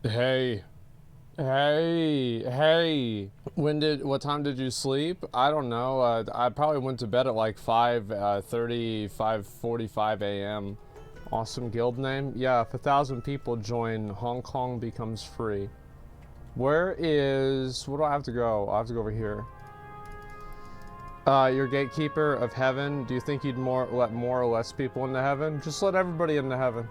Hey, hey. What time did you sleep? I don't know. I probably went to bed at like 5:30, 5:45 a.m. Awesome guild name? Yeah, if 1,000 people join, Hong Kong becomes free. Where is... Where do I have to go? I have to go over here. Your gatekeeper of heaven. Do you think you'd let more or less people into heaven? Just let everybody into heaven.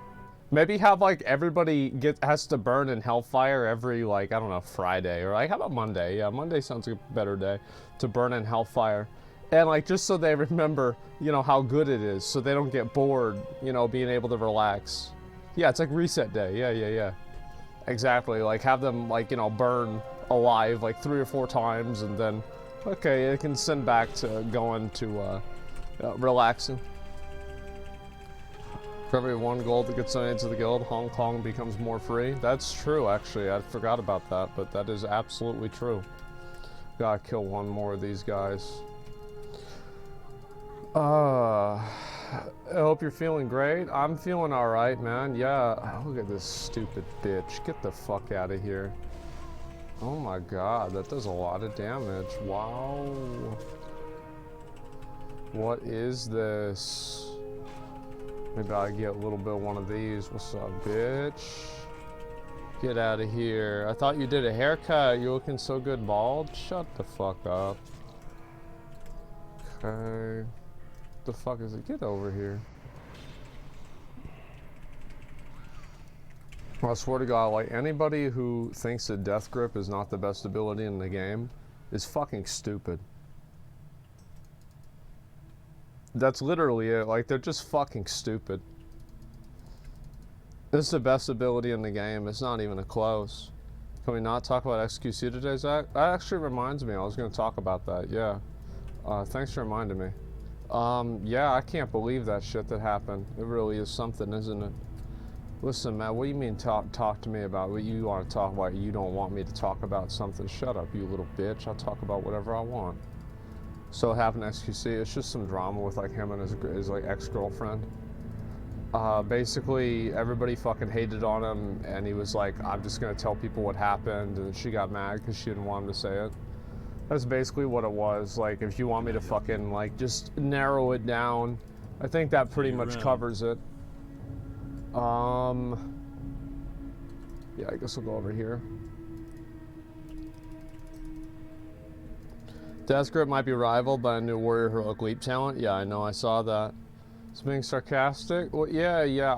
Maybe have like everybody has to burn in hellfire every, like, I don't know, Friday, or like, how about Monday? Yeah, Monday sounds like a better day to burn in hellfire. And like, just so they remember, you know, how good it is, so they don't get bored, you know, being able to relax. Yeah, it's like reset day. Yeah. Exactly. Like, have them, like, you know, burn alive like 3 or 4 times, and then, okay, it can send back to going to relaxing. For every 1 gold that gets donated to the guild, Hong Kong becomes more free. That's true, actually. I forgot about that, but that is absolutely true. Gotta kill 1 more of these guys. I hope you're feeling great. I'm feeling alright, man. Yeah. Oh, look at this stupid bitch. Get the fuck out of here. Oh my god, that does a lot of damage. Wow. What is this? Maybe I'll get a little bit of one of these. What's up, bitch? Get out of here. I thought you did a haircut. You're looking so good bald. Shut the fuck up. Okay. What the fuck is it? Get over here. I swear to God, like, anybody who thinks that Death Grip is not the best ability in the game is fucking stupid. That's literally it. Like, they're just fucking stupid. This is the best ability in the game. It's not even a close. Can we not talk about XQC today, Zach? That actually reminds me. I was going to talk about that. Yeah. Thanks for reminding me. Yeah, I can't believe that shit that happened. It really is something, isn't it? Listen, man, what do you mean talk to me about what you want to talk about? You don't want me to talk about something? Shut up, you little bitch. I'll talk about whatever I want. So it happened to XQC. It's just some drama with like him and his like ex-girlfriend. Basically everybody fucking hated on him, and he was like, I'm just gonna tell people what happened, and she got mad because she didn't want him to say it. That's basically what it was. Like, if you want me to fucking like just narrow it down, I think that pretty much covers it. Yeah, I guess we'll go over here. Death Grip might be rivaled by a new Warrior Heroic Leap talent. Yeah, I know, I saw that. It's being sarcastic? Well, yeah,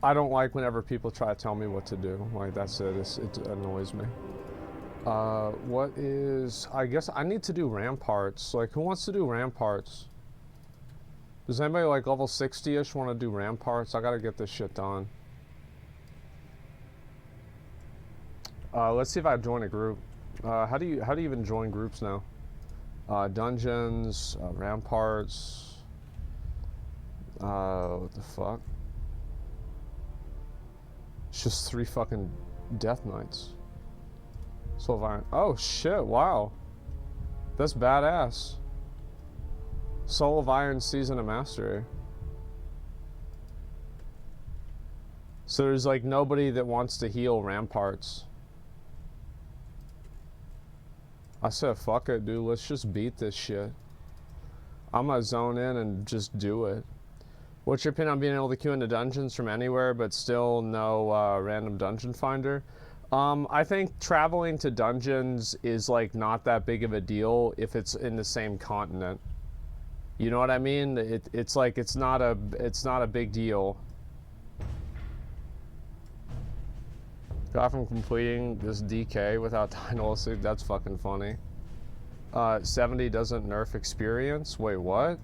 I don't like whenever people try to tell me what to do. Like, that's it, it annoys me. What is... I guess I need to do ramparts. Like, who wants to do ramparts? Does anybody, like, level 60-ish want to do ramparts? I gotta get this shit done. Let's see if I join a group. How do you even join groups now? Dungeons, ramparts. What the fuck? It's just 3 fucking Death Knights. Soul of Iron. Oh shit, wow. That's badass. Soul of Iron Season of Mastery. So there's like nobody that wants to heal ramparts. I said, fuck it, dude. Let's just beat this shit. I'm gonna zone in and just do it. What's your opinion on being able to queue into dungeons from anywhere, but still no random dungeon finder? I think traveling to dungeons is like not that big of a deal if it's in the same continent. You know what I mean? It's like it's not a big deal. Got from completing this DK without Dynasty. That's fucking funny. 70 doesn't nerf experience. Wait, what?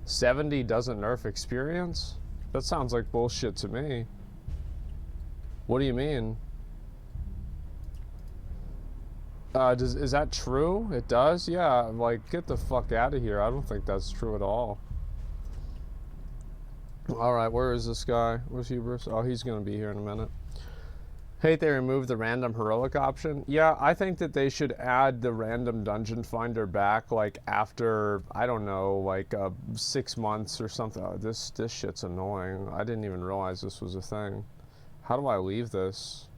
70 doesn't nerf experience? That sounds like bullshit to me. What do you mean? Is that true? It does? Yeah, like, get the fuck out of here. I don't think that's true at all. Alright, where is this guy? Where's Hubris? Oh, he's gonna be here in a minute. Hate they removed the random heroic option. Yeah, I think that they should add the random dungeon finder back, like, after, I don't know, like, 6 months or something. Oh, this shit's annoying. I didn't even realize this was a thing. How do I leave this?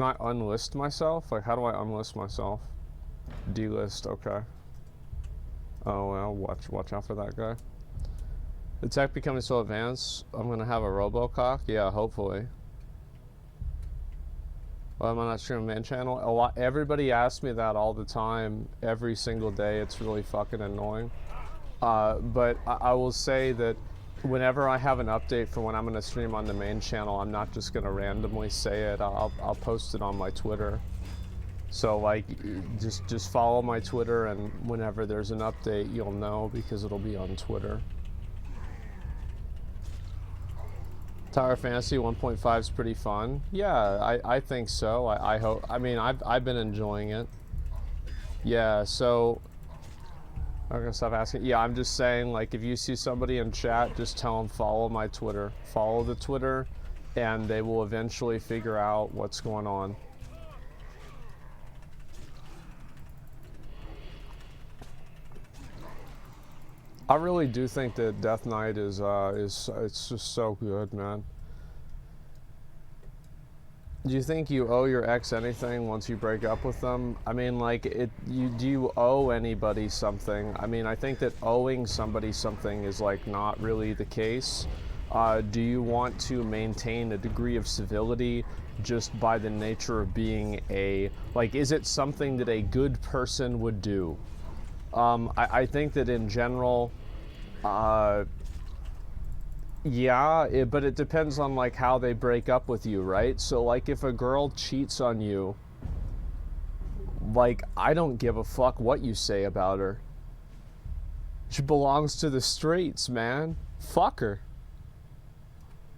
Can I unlist myself? Like, how do I unlist myself? Delist, okay. Oh well, watch out for that guy. The tech becoming so advanced, I'm gonna have a Robocock? Yeah, hopefully. Why am I not streaming main channel? Everybody asks me that all the time, every single day. It's really fucking annoying. But I will say that whenever I have an update for when I'm gonna stream on the main channel, I'm not just gonna randomly say it. I'll post it on my Twitter. So like, just follow my Twitter, and whenever there's an update, you'll know because it'll be on Twitter. Tower Fantasy 1.5 is pretty fun. Yeah, I think so. I hope. I mean, I've been enjoying it. Yeah, so I'm gonna stop asking. Yeah, I'm just saying, like, if you see somebody in chat, just tell them follow my Twitter. Follow the Twitter, and they will eventually figure out what's going on. I really do think that Death Knight is it's just so good, man. Do you think you owe your ex anything once you break up with them? I mean, like, do you owe anybody something? I mean, I think that owing somebody something is, like, not really the case. Do you want to maintain a degree of civility just by the nature of being like, is it something that a good person would do? I think that in general, yeah, but it depends on, like, how they break up with you, right? So, like, if a girl cheats on you, like, I don't give a fuck what you say about her. She belongs to the streets, man. Fuck her.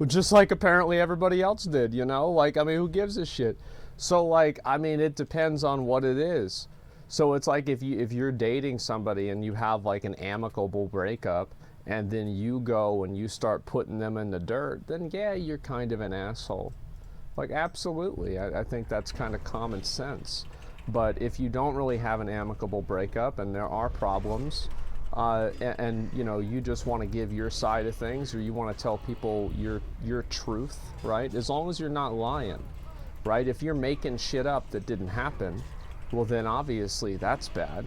Just like apparently everybody else did, you know? Like, I mean, who gives a shit? So, like, I mean, it depends on what it is. So it's like if you're dating somebody and you have, like, an amicable breakup, and then you go and you start putting them in the dirt, then yeah, you're kind of an asshole. Like, absolutely. I think that's kind of common sense. But if you don't really have an amicable breakup and there are problems, and you know, you just want to give your side of things, or you want to tell people your truth, right? As long as you're not lying, right? If you're making shit up that didn't happen, well, then obviously that's bad.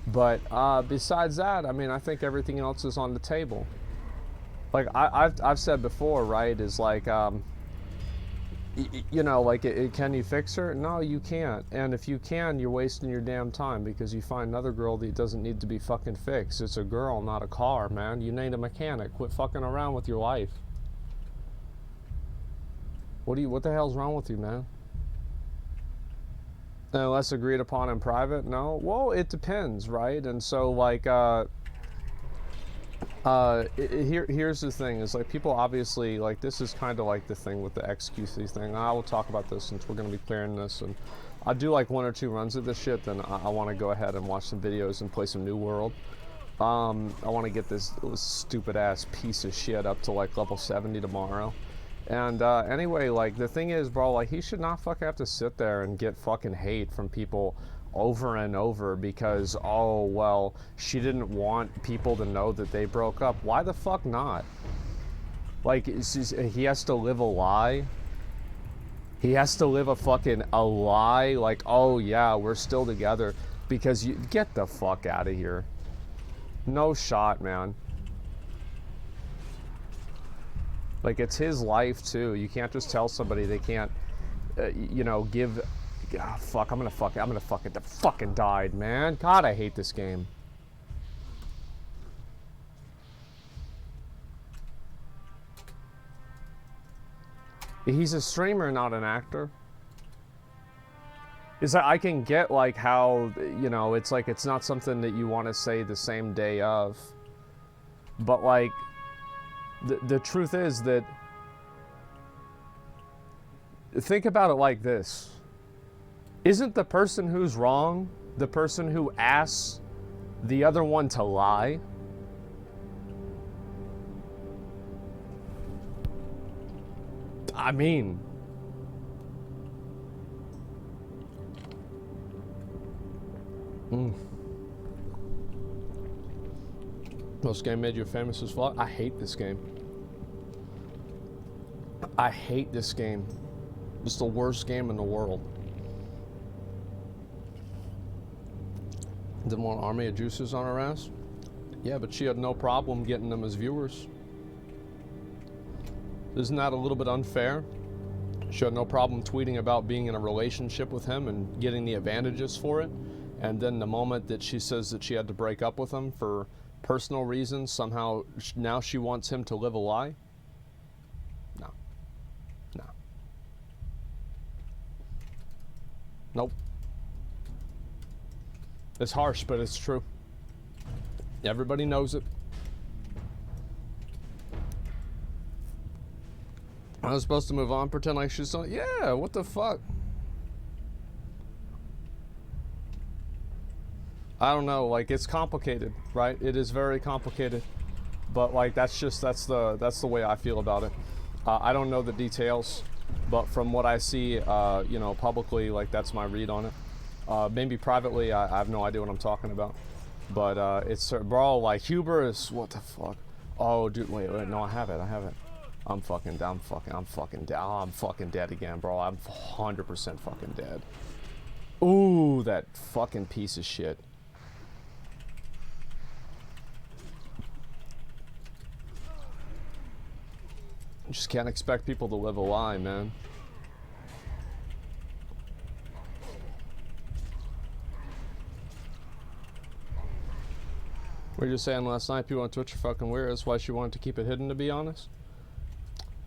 But besides that, I mean, I think everything else is on the table. Like I've said before, right? Is like, you know, like, can you fix her? No, you can't. And if you can, you're wasting your damn time because you find another girl that doesn't need to be fucking fixed. It's a girl, not a car, man. You need a mechanic. Quit fucking around with your life. What the hell's wrong with you, man? Unless agreed upon in private? No? Well, it depends, right? And so, like, here's the thing, is like, people obviously, like, this is kind of like the thing with the XQC thing. I will talk about this since we're going to be clearing this, and I'll do like 1 or 2 runs of this shit, then I want to go ahead and watch some videos and play some New World. I want to get this stupid ass piece of shit up to like level 70 tomorrow. And anyway, like, the thing is, bro, like, he should not fucking have to sit there and get fucking hate from people over and over because, oh, well, she didn't want people to know that they broke up. Why the fuck not? Like, he has to live a lie? He has to live a lie? Like, oh, yeah, we're still together because you... Get the fuck out of here. No shot, man. Like, it's his life, too. You can't just tell somebody they can't, you know, give... Oh, fuck, I'm gonna fucking died, man. God, I hate this game. He's a streamer, not an actor. Is that I can get, like, how, you know, it's like, it's not something that you want to say the same day of. But, like... The truth is that, think about it like this. Isn't the person who's wrong the person who asks the other one to lie? I mean... This game made you famous as fuck? I hate this game. I hate this game. It's the worst game in the world. Didn't want an army of juices on her ass? Yeah, but she had no problem getting them as viewers. Isn't that a little bit unfair? She had no problem tweeting about being in a relationship with him and getting the advantages for it. And then the moment that she says that she had to break up with him for personal reasons, somehow now she wants him to live a lie? No. No. Nope. It's harsh, but it's true. Everybody knows it. I was supposed to move on, pretend like she's so. Yeah, what the fuck? I don't know, like, it's complicated, right? It is very complicated. But like that's the way I feel about it. I don't know the details, but from what I see, you know, publicly, like that's my read on it. Maybe privately, I have no idea what I'm talking about. But it's bro, like hubris. What the fuck? Oh, dude, wait, no, I have it. I'm fucking dead again, bro. I'm 100% fucking dead. Ooh, that fucking piece of shit. You just can't expect people to live a lie, man. We were just saying last night, people on Twitch are fucking weird. That's why she wanted to keep it hidden, to be honest.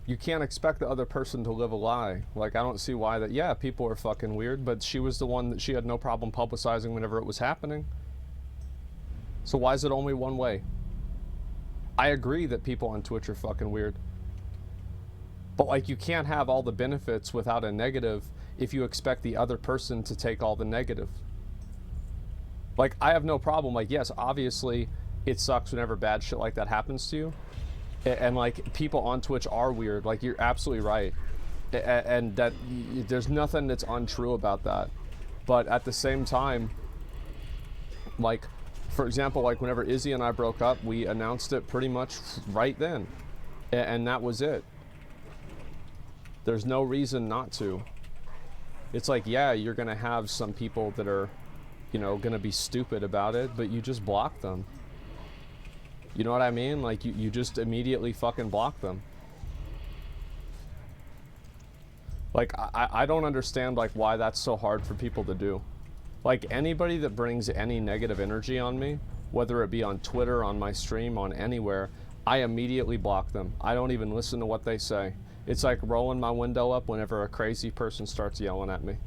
You can't expect the other person to live a lie. Like, I don't see why that. Yeah, people are fucking weird, but she was the one that she had no problem publicizing whenever it was happening. So why is it only one way? I agree that people on Twitch are fucking weird. But like, you can't have all the benefits without a negative if you expect the other person to take all the negative. Like, I have no problem. Like, yes, obviously it sucks whenever bad shit like that happens to you. And like, people on Twitch are weird. Like, you're absolutely right. And that there's nothing that's untrue about that. But at the same time, like, for example, like whenever Izzy and I broke up, we announced it pretty much right then. And that was it. There's no reason not to. It's like, yeah, you're gonna have some people that are, you know, gonna be stupid about it, but you just block them. You know what I mean? Like, you just immediately fucking block them. Like, I don't understand, like, why that's so hard for people to do. Like, anybody that brings any negative energy on me, whether it be on Twitter, on my stream, on anywhere, I immediately block them. I don't even listen to what they say. It's like rolling my window up whenever a crazy person starts yelling at me.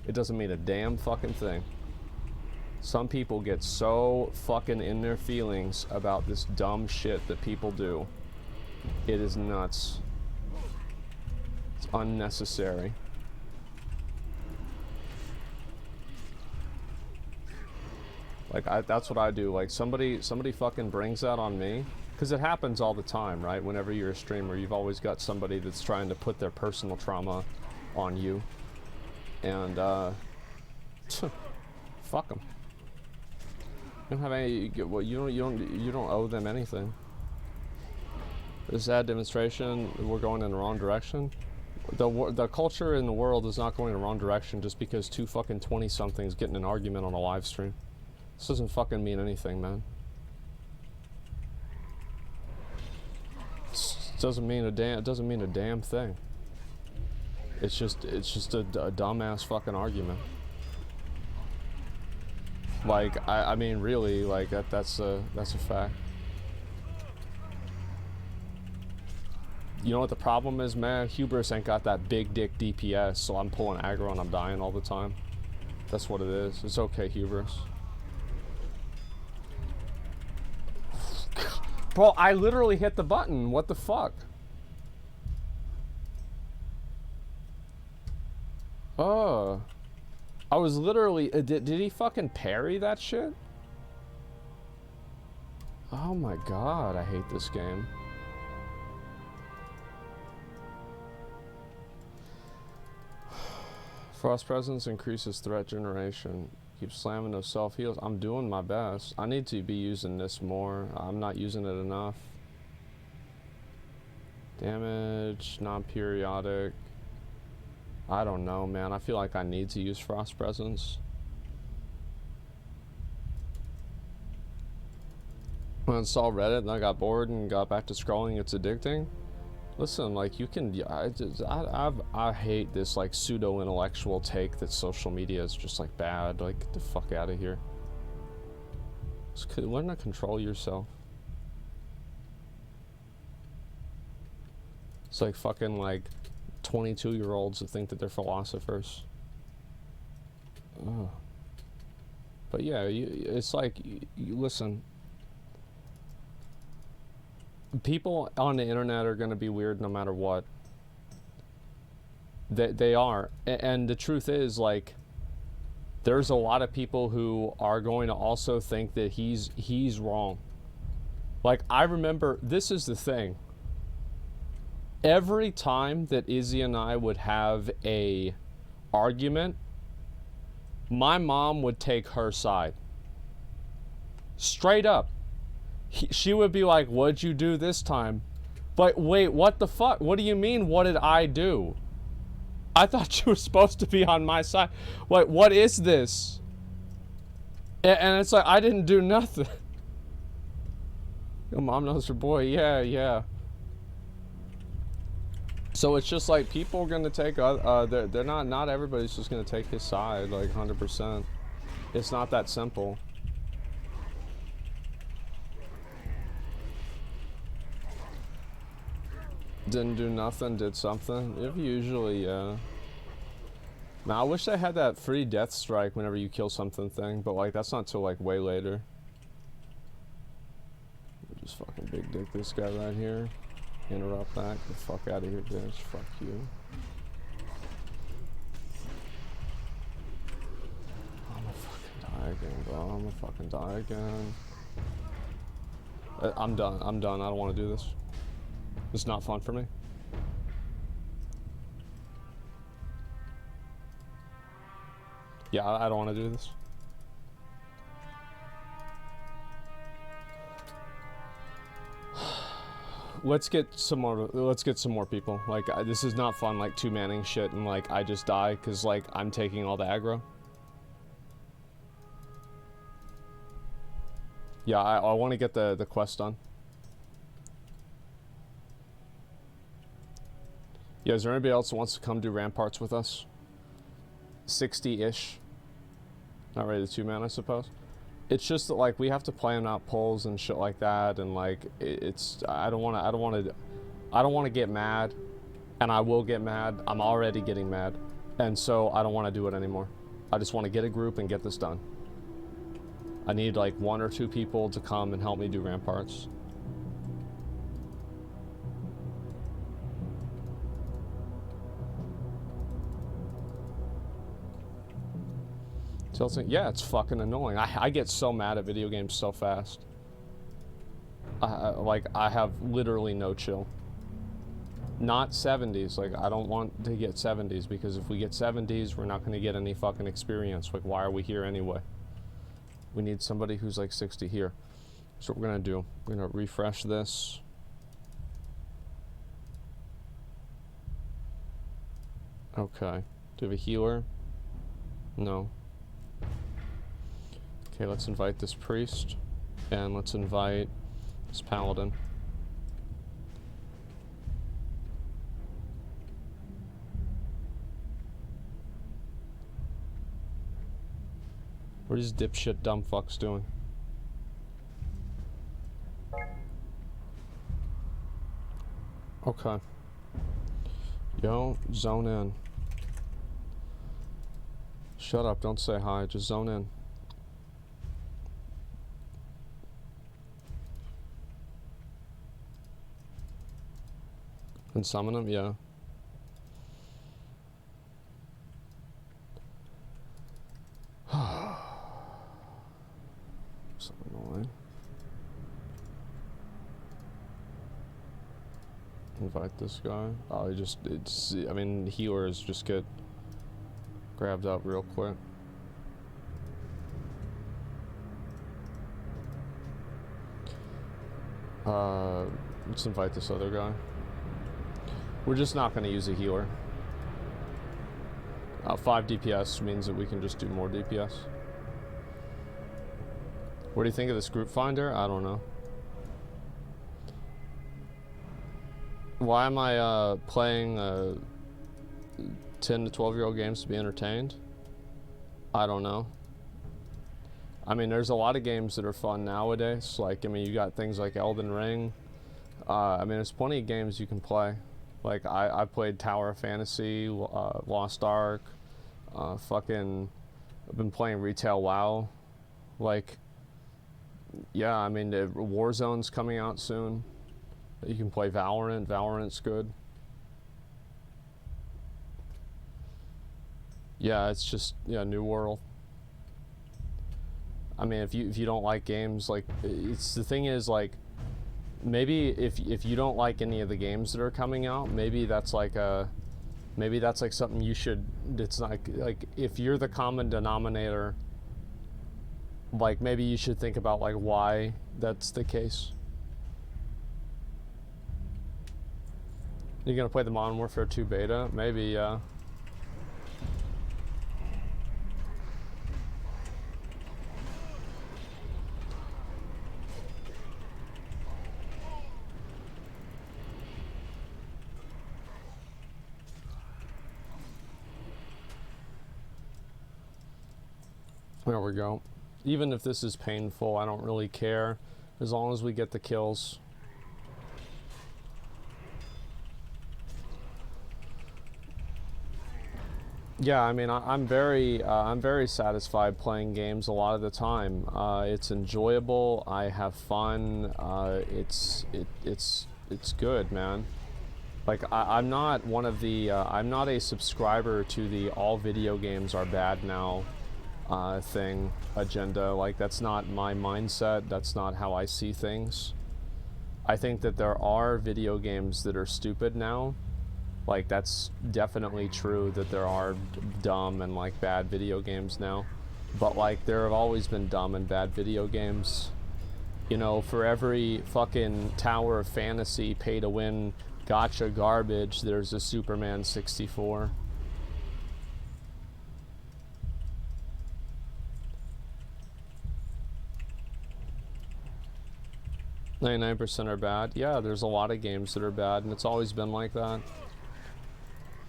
It doesn't mean a damn fucking thing. Some people get so fucking in their feelings about this dumb shit that people do. It is nuts. It's unnecessary. Like, that's what I do. Like, somebody fucking brings that on me. Because it happens all the time, right? Whenever you're a streamer, you've always got somebody that's trying to put their personal trauma on you. And, fuck them. You don't have any, well, you don't owe them anything. This sad demonstration, we're going in the wrong direction. The culture in the world is not going in the wrong direction just because two fucking 20-somethings get in an argument on a live stream. This doesn't fucking mean anything, man. It doesn't mean a damn thing. It's just a dumbass fucking argument. Like, I mean, really, like, that's a fact. You know what the problem is, man? Hubris ain't got that big dick DPS, so I'm pulling aggro and I'm dying all the time. That's what it is. It's okay, Hubris. Bro, I literally hit the button. What the fuck? Oh. I was literally... did he fucking parry that shit? Oh my god, I hate this game. Frost Presence increases threat generation. Keep slamming those self-heals. I'm doing my best. I need to be using this more. I'm not using it enough. Damage, non-periodic. I don't know, man. I feel like I need to use Frost Presence. When I saw Reddit and I got bored and got back to scrolling, it's addicting. Listen, like, you can, I hate this, like, pseudo-intellectual take that social media is just, like, bad. Like, get the fuck out of here. Just learn to control yourself. It's like fucking, like, 22-year-olds that think that they're philosophers. Ugh. But yeah, it's like, listen. People on the internet are going to be weird no matter what. They are. And the truth is, like, there's a lot of people who are going to also think that he's wrong. Like, I remember, this is the thing. Every time that Izzy and I would have a argument, my mom would take her side. Straight up. She would be like, what'd you do this time? But wait, what the fuck? What do you mean, what did I do? I thought you were supposed to be on my side. Wait, what is this? And it's like, I didn't do nothing. Your mom knows her boy. Yeah, yeah. So it's just like, people are gonna take, they're not everybody's just gonna take his side, like 100%. It's not that simple. Didn't do nothing, did something. If usually, yeah. Now I wish I had that free death strike whenever you kill something thing, but like that's not till like way later. Just fucking big dick this guy right here. Interrupt that. Get the fuck out of here, bitch. Fuck you. I'm gonna fucking die again, bro. I'm gonna fucking die again. I'm done. I'm done. I don't want to do this. It's not fun for me. Yeah, I don't want to do this. Let's get some more people. Like, this is not fun, like, two-manning shit and, like, I just die because, like, I'm taking all the aggro. Yeah, I want to get the quest done. Yeah, is there anybody else who wants to come do ramparts with us? 60-ish. Not ready to two-man, I suppose. It's just that, like, we have to plan out polls and shit like that, and like it's I don't want to get mad, and I will get mad. I'm already getting mad, and so I don't want to do it anymore. I just want to get a group and get this done. I need like 1 or 2 people to come and help me do ramparts. Yeah, it's fucking annoying. I get so mad at video games so fast. Like, I have literally no chill. Not 70s. Like, I don't want to get 70s, because if we get 70s, we're not going to get any fucking experience. Like, why are we here anyway? We need somebody who's like 60 here. So what we're going to do, we're going to refresh this. Okay. Do we have a healer? No. Okay, let's invite this priest, and let's invite this paladin. What are these dipshit dumb fucks doing? Okay. Yo, zone in. Shut up, don't say hi, just zone in. And summon him? Yeah. So annoying. Invite this guy. Oh, I mean, healers just get grabbed up real quick. Let's invite this other guy. We're just not going to use a healer. 5 DPS means that we can just do more DPS. What do you think of this group finder? I don't know. Why am I playing 10 to 12-year-old games to be entertained? I don't know. I mean, there's a lot of games that are fun nowadays. Like, I mean, you got things like Elden Ring. I mean, there's plenty of games you can play. Like, I played Tower of Fantasy, Lost Ark, I've been playing retail WoW. Like, yeah, I mean, Warzone's coming out soon. You can play Valorant. Valorant's good. Yeah, it's just, yeah, New World. I mean, if you don't like games, like, it's the thing is, like, maybe if you don't like any of the games that are coming out, maybe that's like something you should, it's not like if you're the common denominator, like maybe you should think about like why that's the case. You're gonna play the Modern Warfare 2 beta? Maybe, yeah. There we go. Even if this is painful, I don't really care, as long as we get the kills. Yeah, I mean, I'm very satisfied playing games a lot of the time. It's enjoyable. I have fun. It's good, man. Like, I'm not one of the I'm not a subscriber to the all video games are bad now agenda. Like, that's not my mindset. That's not how I see things. I think that there are video games that are stupid now. Like, that's definitely true that there are dumb and like bad video games now. But like, there have always been dumb and bad video games. You know, for every fucking Tower of Fantasy pay to win gotcha garbage, there's a Superman 64. 99% are bad. Yeah, there's a lot of games that are bad, and it's always been like that.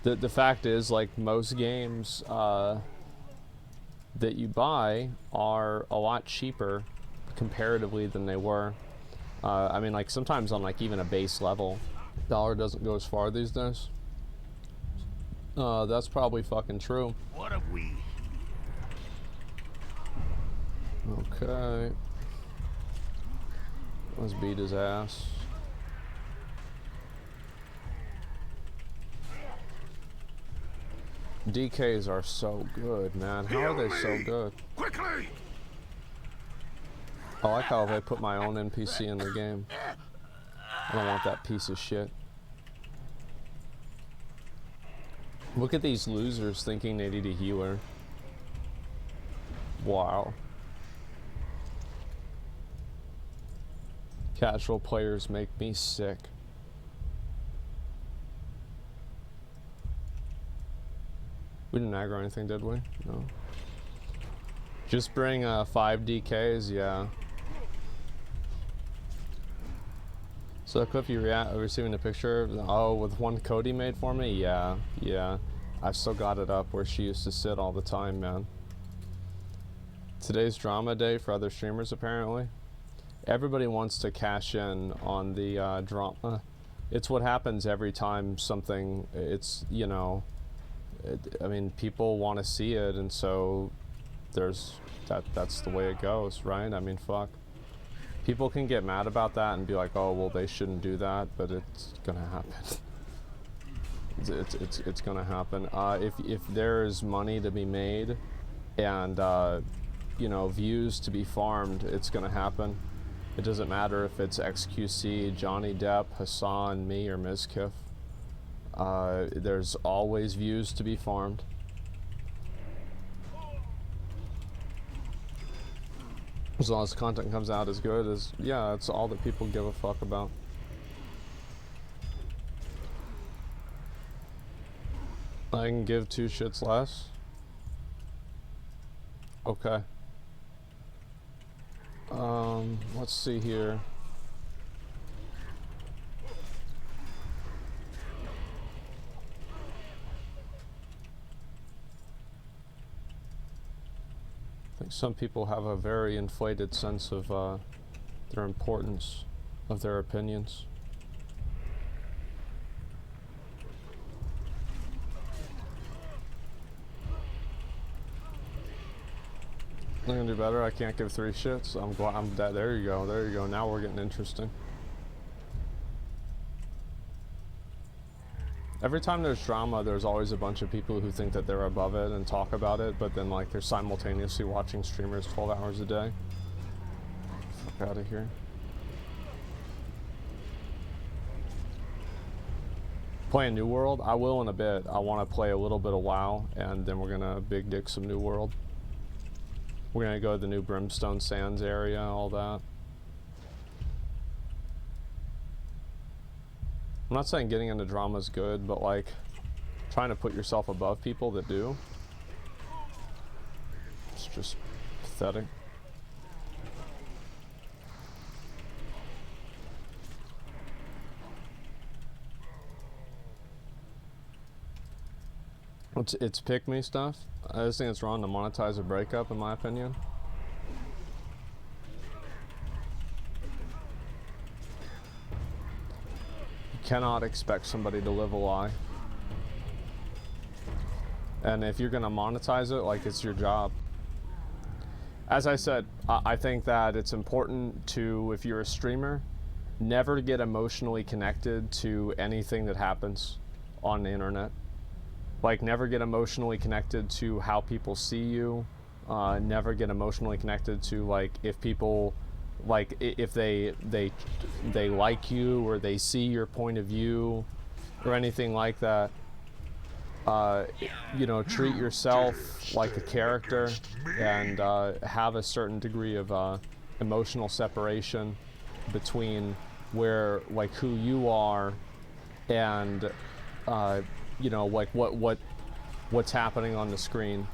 The fact is, like, most games that you buy are a lot cheaper comparatively than they were. I mean, like, sometimes on, like, even a base level. Dollar doesn't go as far these days. That's probably fucking true. What have we? Okay. Let's beat his ass. DKs are so good, man. How are they so good? Quickly! I like how they put my own NPC in the game. I don't want that piece of shit. Look at these losers thinking they need a healer. Wow. Casual players make me sick. We didn't aggro anything, did we? No. Just bring 5 DKs, yeah. So Cliff, you receiving a picture? Oh, with one Cody made for me? Yeah, yeah. I've still got it up where she used to sit all the time, man. Today's drama day for other streamers, apparently. Everybody wants to cash in on the drama. It's what happens every time something, it's, you know, I mean, people want to see it, and so that's the way it goes, right? I mean, fuck. People can get mad about that and be like, oh, well, they shouldn't do that, but it's gonna happen. It's gonna happen. If there's money to be made and, you know, views to be farmed, it's gonna happen. It doesn't matter if it's XQC, Johnny Depp, Hassan, me, or Mizkif. There's always views to be farmed. As long as the content comes out as good as, yeah, it's all that people give a fuck about. I can give 2 shits less. Okay. Let's see here. I think some people have a very inflated sense of their importance of their opinions. I'm gonna do better. I can't give 3 shits. I'm glad I'm dead. There you go. There you go. Now we're getting interesting. Every time there's drama, there's always a bunch of people who think that they're above it and talk about it, but then like they're simultaneously watching streamers 12 hours a day. Fuck out of here. Playing New World? I will in a bit. I want to play a little bit of WoW, and then we're gonna big dick some New World. We're gonna go to the new Brimstone Sands area, all that. I'm not saying getting into drama is good, but like trying to put yourself above people that do, it's just pathetic. It's pick me stuff. I just think it's wrong to monetize a breakup, in my opinion. You cannot expect somebody to live a lie. And if you're gonna monetize it, like it's your job. As I said, I think that it's important to, if you're a streamer, never get emotionally connected to anything that happens on the internet. Like, never get emotionally connected to how people see you. Never get emotionally connected to, like, if people, like, if they like you or they see your point of view or anything like that. You know, treat yourself like a character and have a certain degree of emotional separation between where, like, who you are and you know, like what's happening on the screen.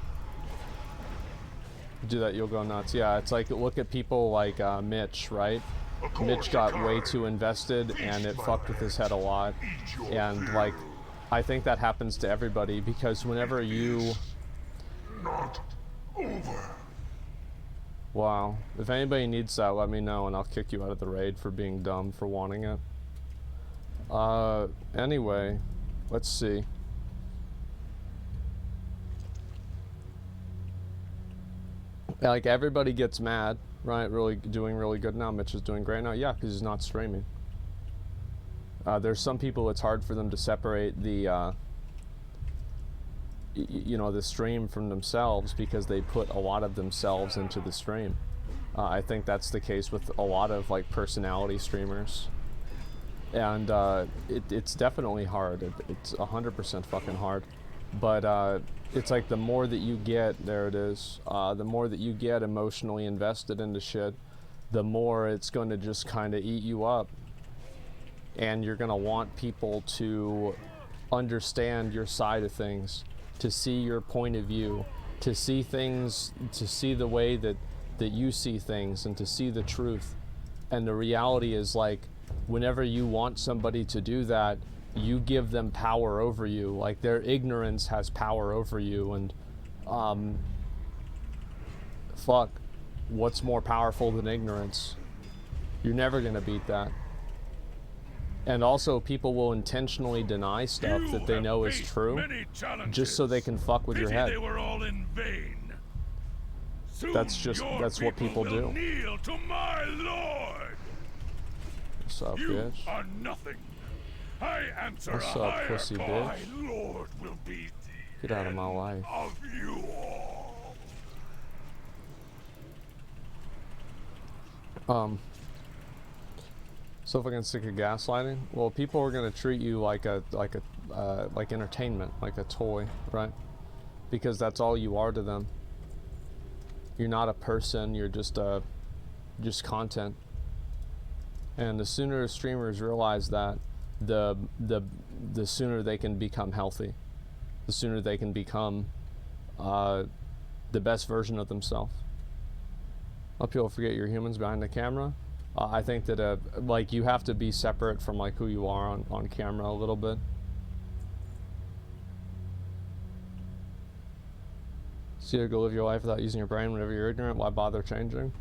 Do that, you'll go nuts. Yeah, it's like, look at people like Mitch, right? Mitch got way too invested and it fucked with his head a lot. And like, I think that happens to everybody because whenever you... Not over. Wow. If anybody needs that, let me know and I'll kick you out of the raid for being dumb for wanting it. Anyway, let's see. Like, everybody gets mad, right? Really doing really good now. Mitch is doing great now. Yeah, because he's not streaming. There's some people it's hard for them to separate the, you know, the stream from themselves because they put a lot of themselves into the stream. I think that's the case with a lot of like personality streamers. And it's definitely hard. It's 100% fucking hard. But it's like the more that you get, there it is, the more that you get emotionally invested into shit, the more it's going to just kind of eat you up. And you're going to want people to understand your side of things, to see your point of view, to see things, to see the way that you see things, and to see the truth. And the reality is, like, whenever you want somebody to do that, you give them power over you. Like, their ignorance has power over you. And fuck, what's more powerful than ignorance? You're never gonna beat that. And also, people will intentionally deny stuff that they know is true just so they can fuck with your head. They were all in vain. That's what people do. Kneel to my lord. What's up, you bitch? Are nothing. I answer. What's a up, higher pussy call. bitch? My lord will be the Get out of my life. Of you all. So fucking sick of gaslighting. Well, people are gonna treat you like like entertainment, like a toy, right? Because that's all you are to them. You're not a person. You're just content. And the sooner streamers realize that, the sooner they can become healthy. the sooner they can become the best version of themselves. A lot of people forget you're humans behind the camera. I think that like you have to be separate from like who you are on camera a little bit. So you go live your life without using your brain whenever you're ignorant. Why bother changing?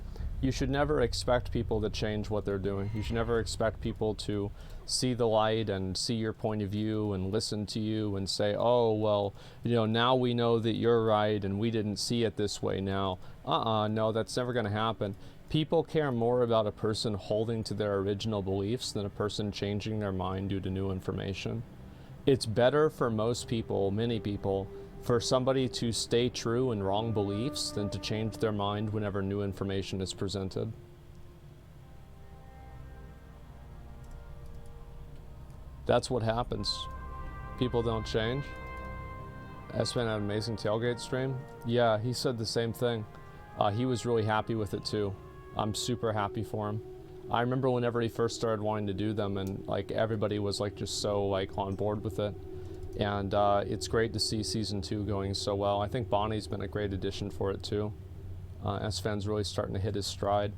You should never expect people to change what they're doing. You should never expect people to see the light and see your point of view and listen to you and say, oh, well, you know, now we know that you're right and we didn't see it this way now. No, that's never going to happen. People care more about a person holding to their original beliefs than a person changing their mind due to new information. It's better for most people, many people, for somebody to stay true in wrong beliefs than to change their mind whenever new information is presented. That's what happens. People don't change. Asmongold had an amazing tailgate stream. Yeah, he said the same thing. He was really happy with it too. I'm super happy for him. I remember whenever he first started wanting to do them and like everybody was like just so like on board with it. And it's great to see season 2 going so well. I think Bonnie's been a great addition for it too. Asmongold's really starting to hit his stride.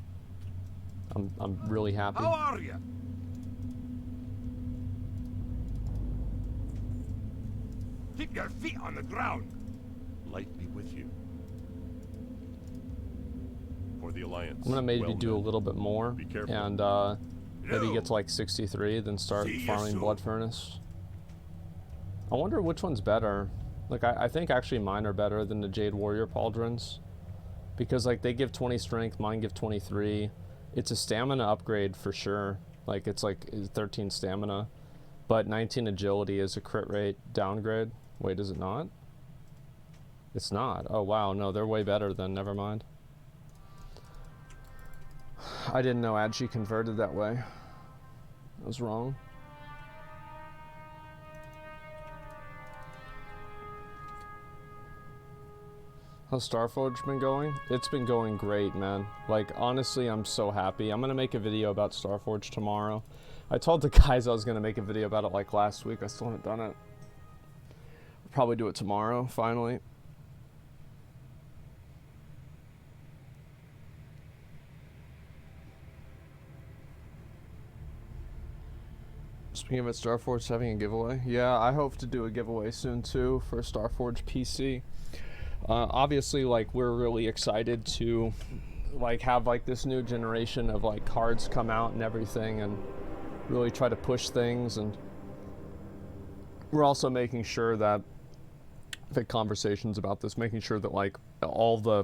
I'm really happy. How are you? Keep your feet on the ground. Light be with you. For the Alliance. I'm gonna maybe do a little bit more Be careful. and maybe get to like 63, then start farming Blood Furnace. I wonder which one's better. Like I think actually mine are better than the Jade Warrior Pauldrons. Because like they give 20 strength, mine give 23. It's a stamina upgrade for sure. Like it's like 13 stamina. But 19 agility is a crit rate downgrade. Wait, is it not? It's not. Oh wow, no, they're way better then, never mind. I didn't know Adji converted that way. I was wrong. How's Starforge been going? It's been going great, man. Like, honestly, I'm so happy. I'm gonna make a video about Starforge tomorrow. I told the guys I was gonna make a video about it like last week. I still haven't done it. I'll probably do it tomorrow, finally. Speaking of it, Starforge having a giveaway. Yeah, I hope to do a giveaway soon too for Starforge PC. Obviously, like, we're really excited to like have like this new generation of like cards come out and everything and really try to push things, and we're also making sure that I've had conversations about this, making sure that like all the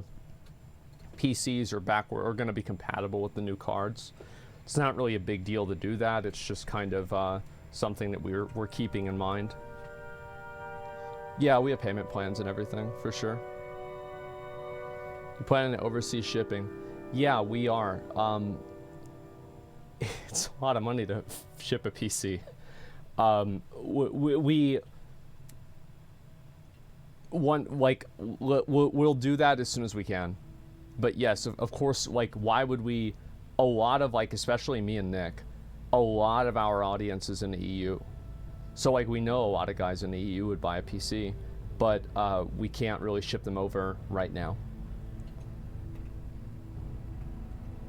PCs are going to be compatible with the new cards. It's not really a big deal to do that. It's just kind of something that we're keeping in mind. Yeah, we have payment plans and everything, for sure. You planning to oversee shipping? Yeah, we are. It's a lot of money to ship a PC. We'll do that as soon as we can. But yes, of course, like, why would we? A lot of, like, especially me and Nick, a lot of our audience is in the EU. So, like, we know a lot of guys in the EU would buy a PC, but we can't really ship them over right now.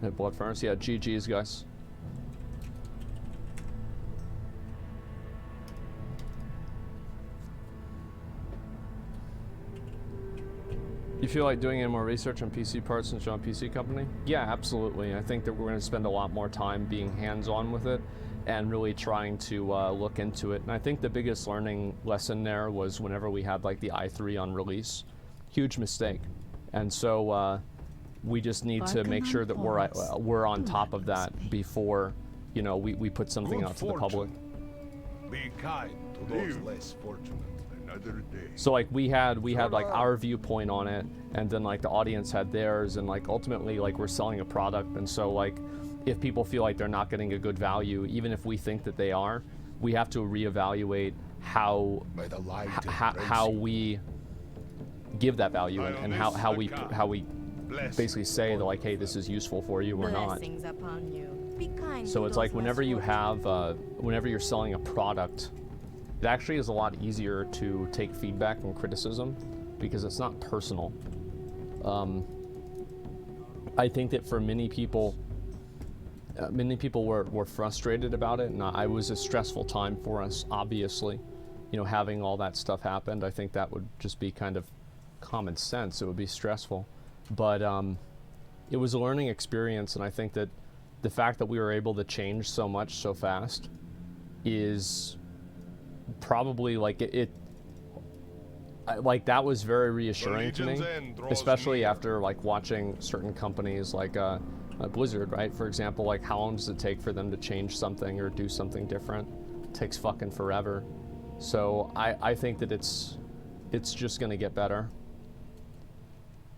Blood Furnace, yeah, GG's, guys. You feel like doing any more research on PC parts since you're on PC company? Yeah, absolutely. I think that we're going to spend a lot more time being hands-on with it and really trying to look into it. And I think the biggest learning lesson there was whenever we had like the i3 on release. Huge mistake. And so we just need to make sure that we're on top of that before, you know, we put something out to the public. Be kind to those less fortunate. Another day. So like we had like our viewpoint on it, and then like the audience had theirs, and like ultimately like we're selling a product, and so like if people feel like they're not getting a good value, even if we think that they are, we have to reevaluate how we give that value, and how we basically say that, like, hey, this is useful for you or not. Upon you. Be kind So to it's like those whenever less you fortunate. have whenever you're selling a product, it actually is a lot easier to take feedback and criticism because it's not personal. I think that for many people were frustrated about it, and it was a stressful time for us, obviously. You know, having all that stuff happened, I think that would just be kind of common sense. It would be stressful. But it was a learning experience, and I think that the fact that we were able to change so much so fast is probably like like that was very reassuring to me, especially after like watching certain companies like Blizzard, right? For example, like how long does it take for them to change something or do something different? It takes fucking forever. So I think that it's just gonna get better,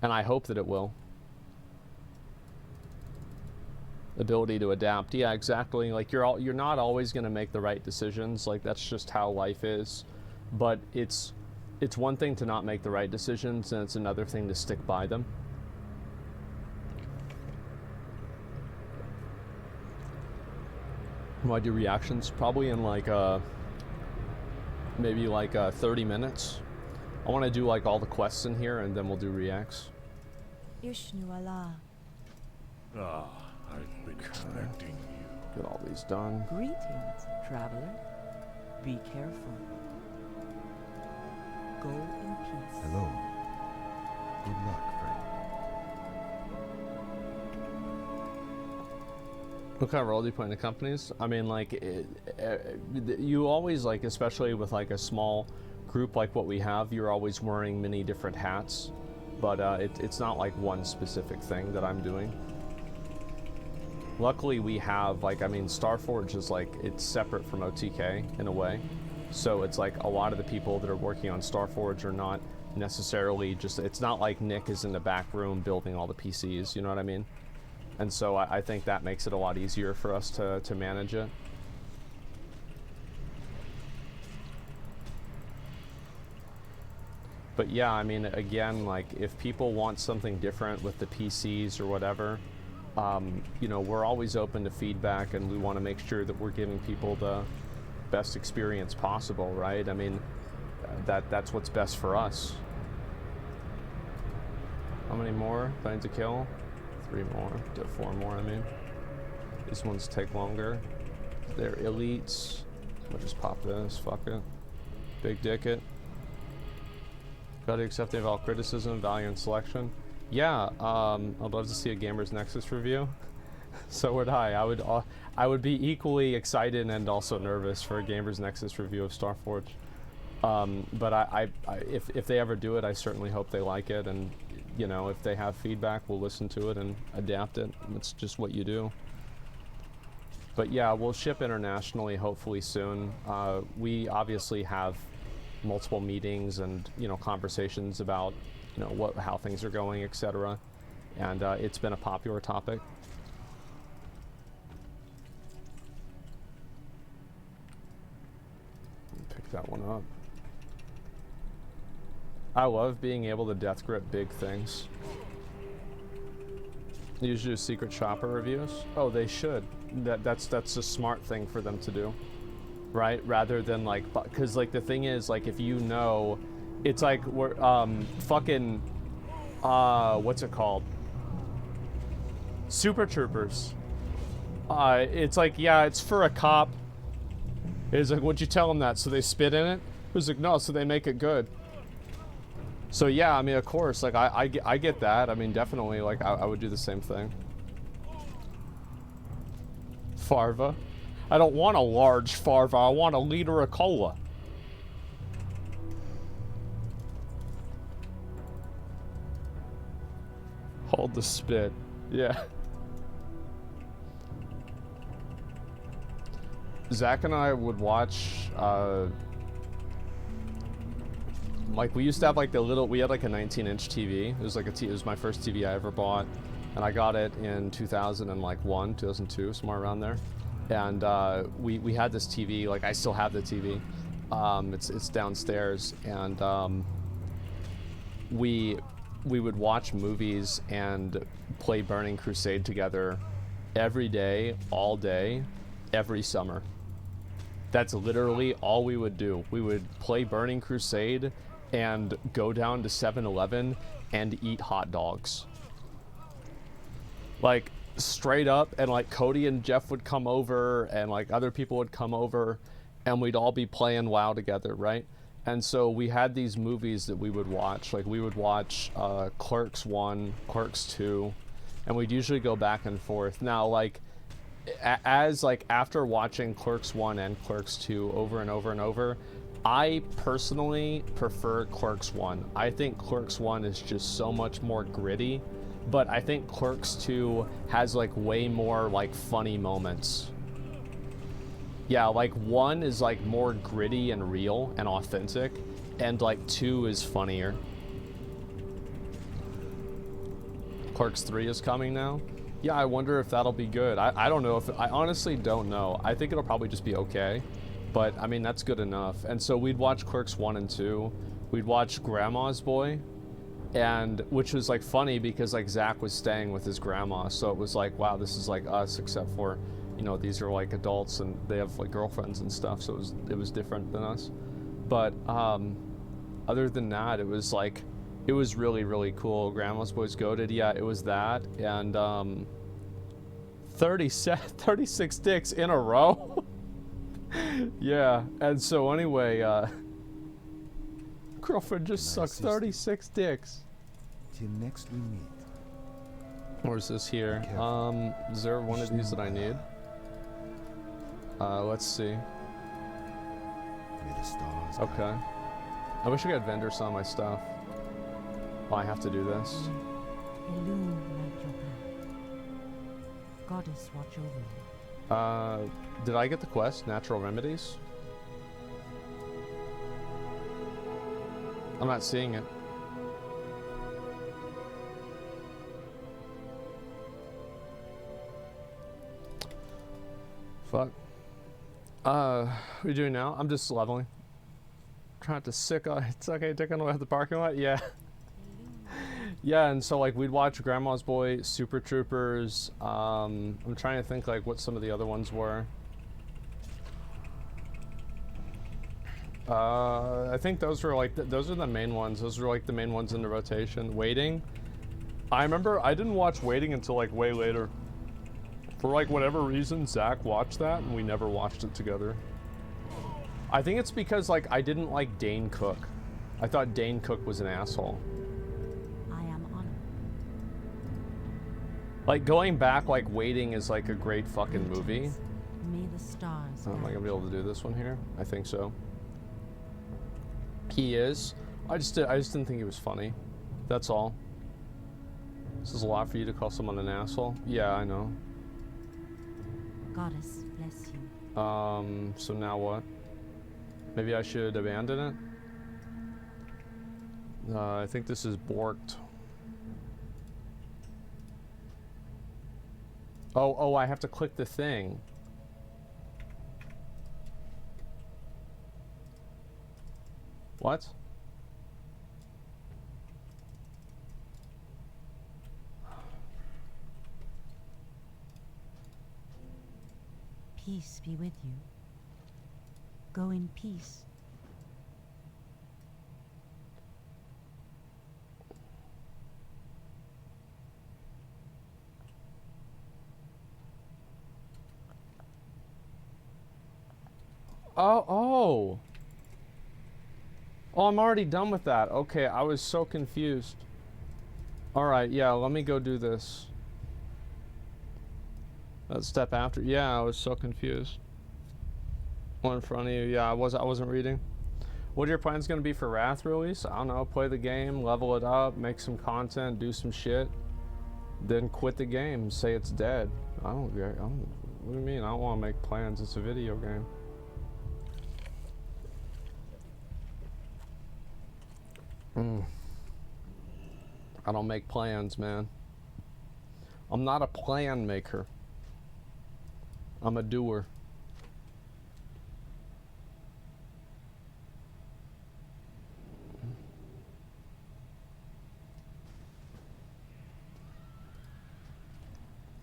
and I hope that it will. Ability to adapt, yeah, exactly. Like you're not always gonna make the right decisions. Like that's just how life is. But it's one thing to not make the right decisions, and it's another thing to stick by them. When I do reactions, probably in like maybe like 30 minutes. I want to do like all the quests in here, and then we'll do reacts. Ah, I've been expecting you. Get all these done. Greetings, traveler. Be careful. Go in peace. Hello. Good luck, friend. What kind of role do you play in the companies? I mean, like, you always, like, especially with, like, a small group like what we have, you're always wearing many different hats. But it's not, like, one specific thing that I'm doing. Luckily, we have, like, I mean, Starforge is, like, it's separate from OTK in a way. So it's, like, a lot of the people that are working on Starforge are not necessarily just, it's not like Nick is in the back room building all the PCs, you know what I mean? And so I think that makes it a lot easier for us to manage it. But yeah, I mean, again, like, if people want something different with the PCs or whatever, you know, we're always open to feedback, and we want to make sure that we're giving people the best experience possible, right? I mean, that's what's best for us. How many more do I need to kill? 3 more, 4 more, I mean. These ones take longer. They're elites. I'll just pop this, fuck it. Big dick it. Gotta accept all criticism, value, and selection. Yeah, I'd love to see a Gamers Nexus review. So would I. I would be equally excited and also nervous for a Gamers Nexus review of Starforge. But if they ever do it, I certainly hope they like it, and you know, if they have feedback, we'll listen to it and adapt it. It's just what you do. But yeah, we'll ship internationally hopefully soon. We obviously have multiple meetings and, you know, conversations about, you know, how things are going, etc. And it's been a popular topic. Pick that one up. I love being able to death grip big things. They usually do secret shopper reviews. Oh, they should. That's a smart thing for them to do, right? Rather than like, because like the thing is, like, if you know, it's like we're fucking what's it called? Super Troopers. It's like, yeah, it's for a cop. It's like, would you tell them that? So they spit in it? It was like, no, so they make it good. So yeah, I mean, of course, like, I get that. I mean, definitely, like, I would do the same thing. Farva. I don't want a large Farva. I want a liter of cola. Hold the spit. Yeah. Zach and I would watch, like, we used to have like we had like a 19-inch TV. It was like it was my first TV I ever bought, and I got it in 2001, 2002, somewhere around there. And we had this TV. Like, I still have the TV. It's downstairs, and we would watch movies and play Burning Crusade together every day, all day, every summer. That's literally all we would do. We would play Burning Crusade and go down to 7-Eleven and eat hot dogs. Like, straight up, and like Cody and Jeff would come over, and like other people would come over, and we'd all be playing WoW together, right? And so we had these movies that we would watch. Like, we would watch Clerks 1, Clerks 2, and we'd usually go back and forth. Now, like, after watching Clerks 1 and Clerks 2 over and over and over, I personally prefer Clerks 1. I think Clerks 1 is just so much more gritty, but I think Clerks 2 has like way more like funny moments. Yeah, like 1 is like more gritty and real and authentic, and like 2 is funnier. Clerks 3 is coming now. Yeah, I wonder if that'll be good. I don't know if, I honestly don't know. I think it'll probably just be okay, but I mean, that's good enough. And so we'd watch Clerks 1 and 2. We'd watch Grandma's Boy, and which was like funny because like Zach was staying with his grandma, so it was like, wow, this is like us, except for, you know, these are like adults and they have like girlfriends and stuff, so it was different than us. But other than that, it was like, it was really, really cool. Grandma's Boy's goated. Yeah, it was that, and 36 dicks in a row. Yeah, and so anyway, girlfriend just sucked 36 dicks. Till next we meet. Where's this here? Is there one of these that I need? Let's see. May the stars guide. Okay. I wish I could vendor some of my stuff. Well, I have to do this. Illuminate your path. Goddess, watch over you. Did I get the quest, Natural Remedies? I'm not seeing it. Fuck. What are you doing now? I'm just leveling. Trying to sick on, it's okay, dick on the way out the parking lot? Yeah. Yeah, and so like we'd watch Grandma's Boy, Super Troopers. I'm trying to think like what some of the other ones were. I think those were like those are the main ones. Those were like the main ones in the rotation. Waiting. I remember I didn't watch Waiting until like way later. For like whatever reason, Zach watched that and we never watched it together. I think it's because like I didn't like Dane Cook. I thought Dane Cook was an asshole. I am honored. Like going back, like Waiting is like a great fucking movie. May the stars Am I guide gonna be able to do this one here? I think so. He is. I just didn't think he was funny. That's all. This is a lot for you to call someone an asshole. Yeah, I know. Goddess, bless you. So now what? Maybe I should abandon it? I think this is borked. Oh, I have to click the thing. What? Peace be with you. Go in peace. Oh, I'm already done with that. Okay, I was so confused. Alright, yeah, let me go do this. That step after. Yeah, I was so confused. One in front of you. Yeah, I wasn't reading. What are your plans gonna be for Wrath release? I don't know, play the game, level it up, make some content, do some shit, then quit the game, say it's dead. What do you mean? I don't wanna make plans, it's a video game. I don't make plans, man. I'm not a plan maker. I'm a doer.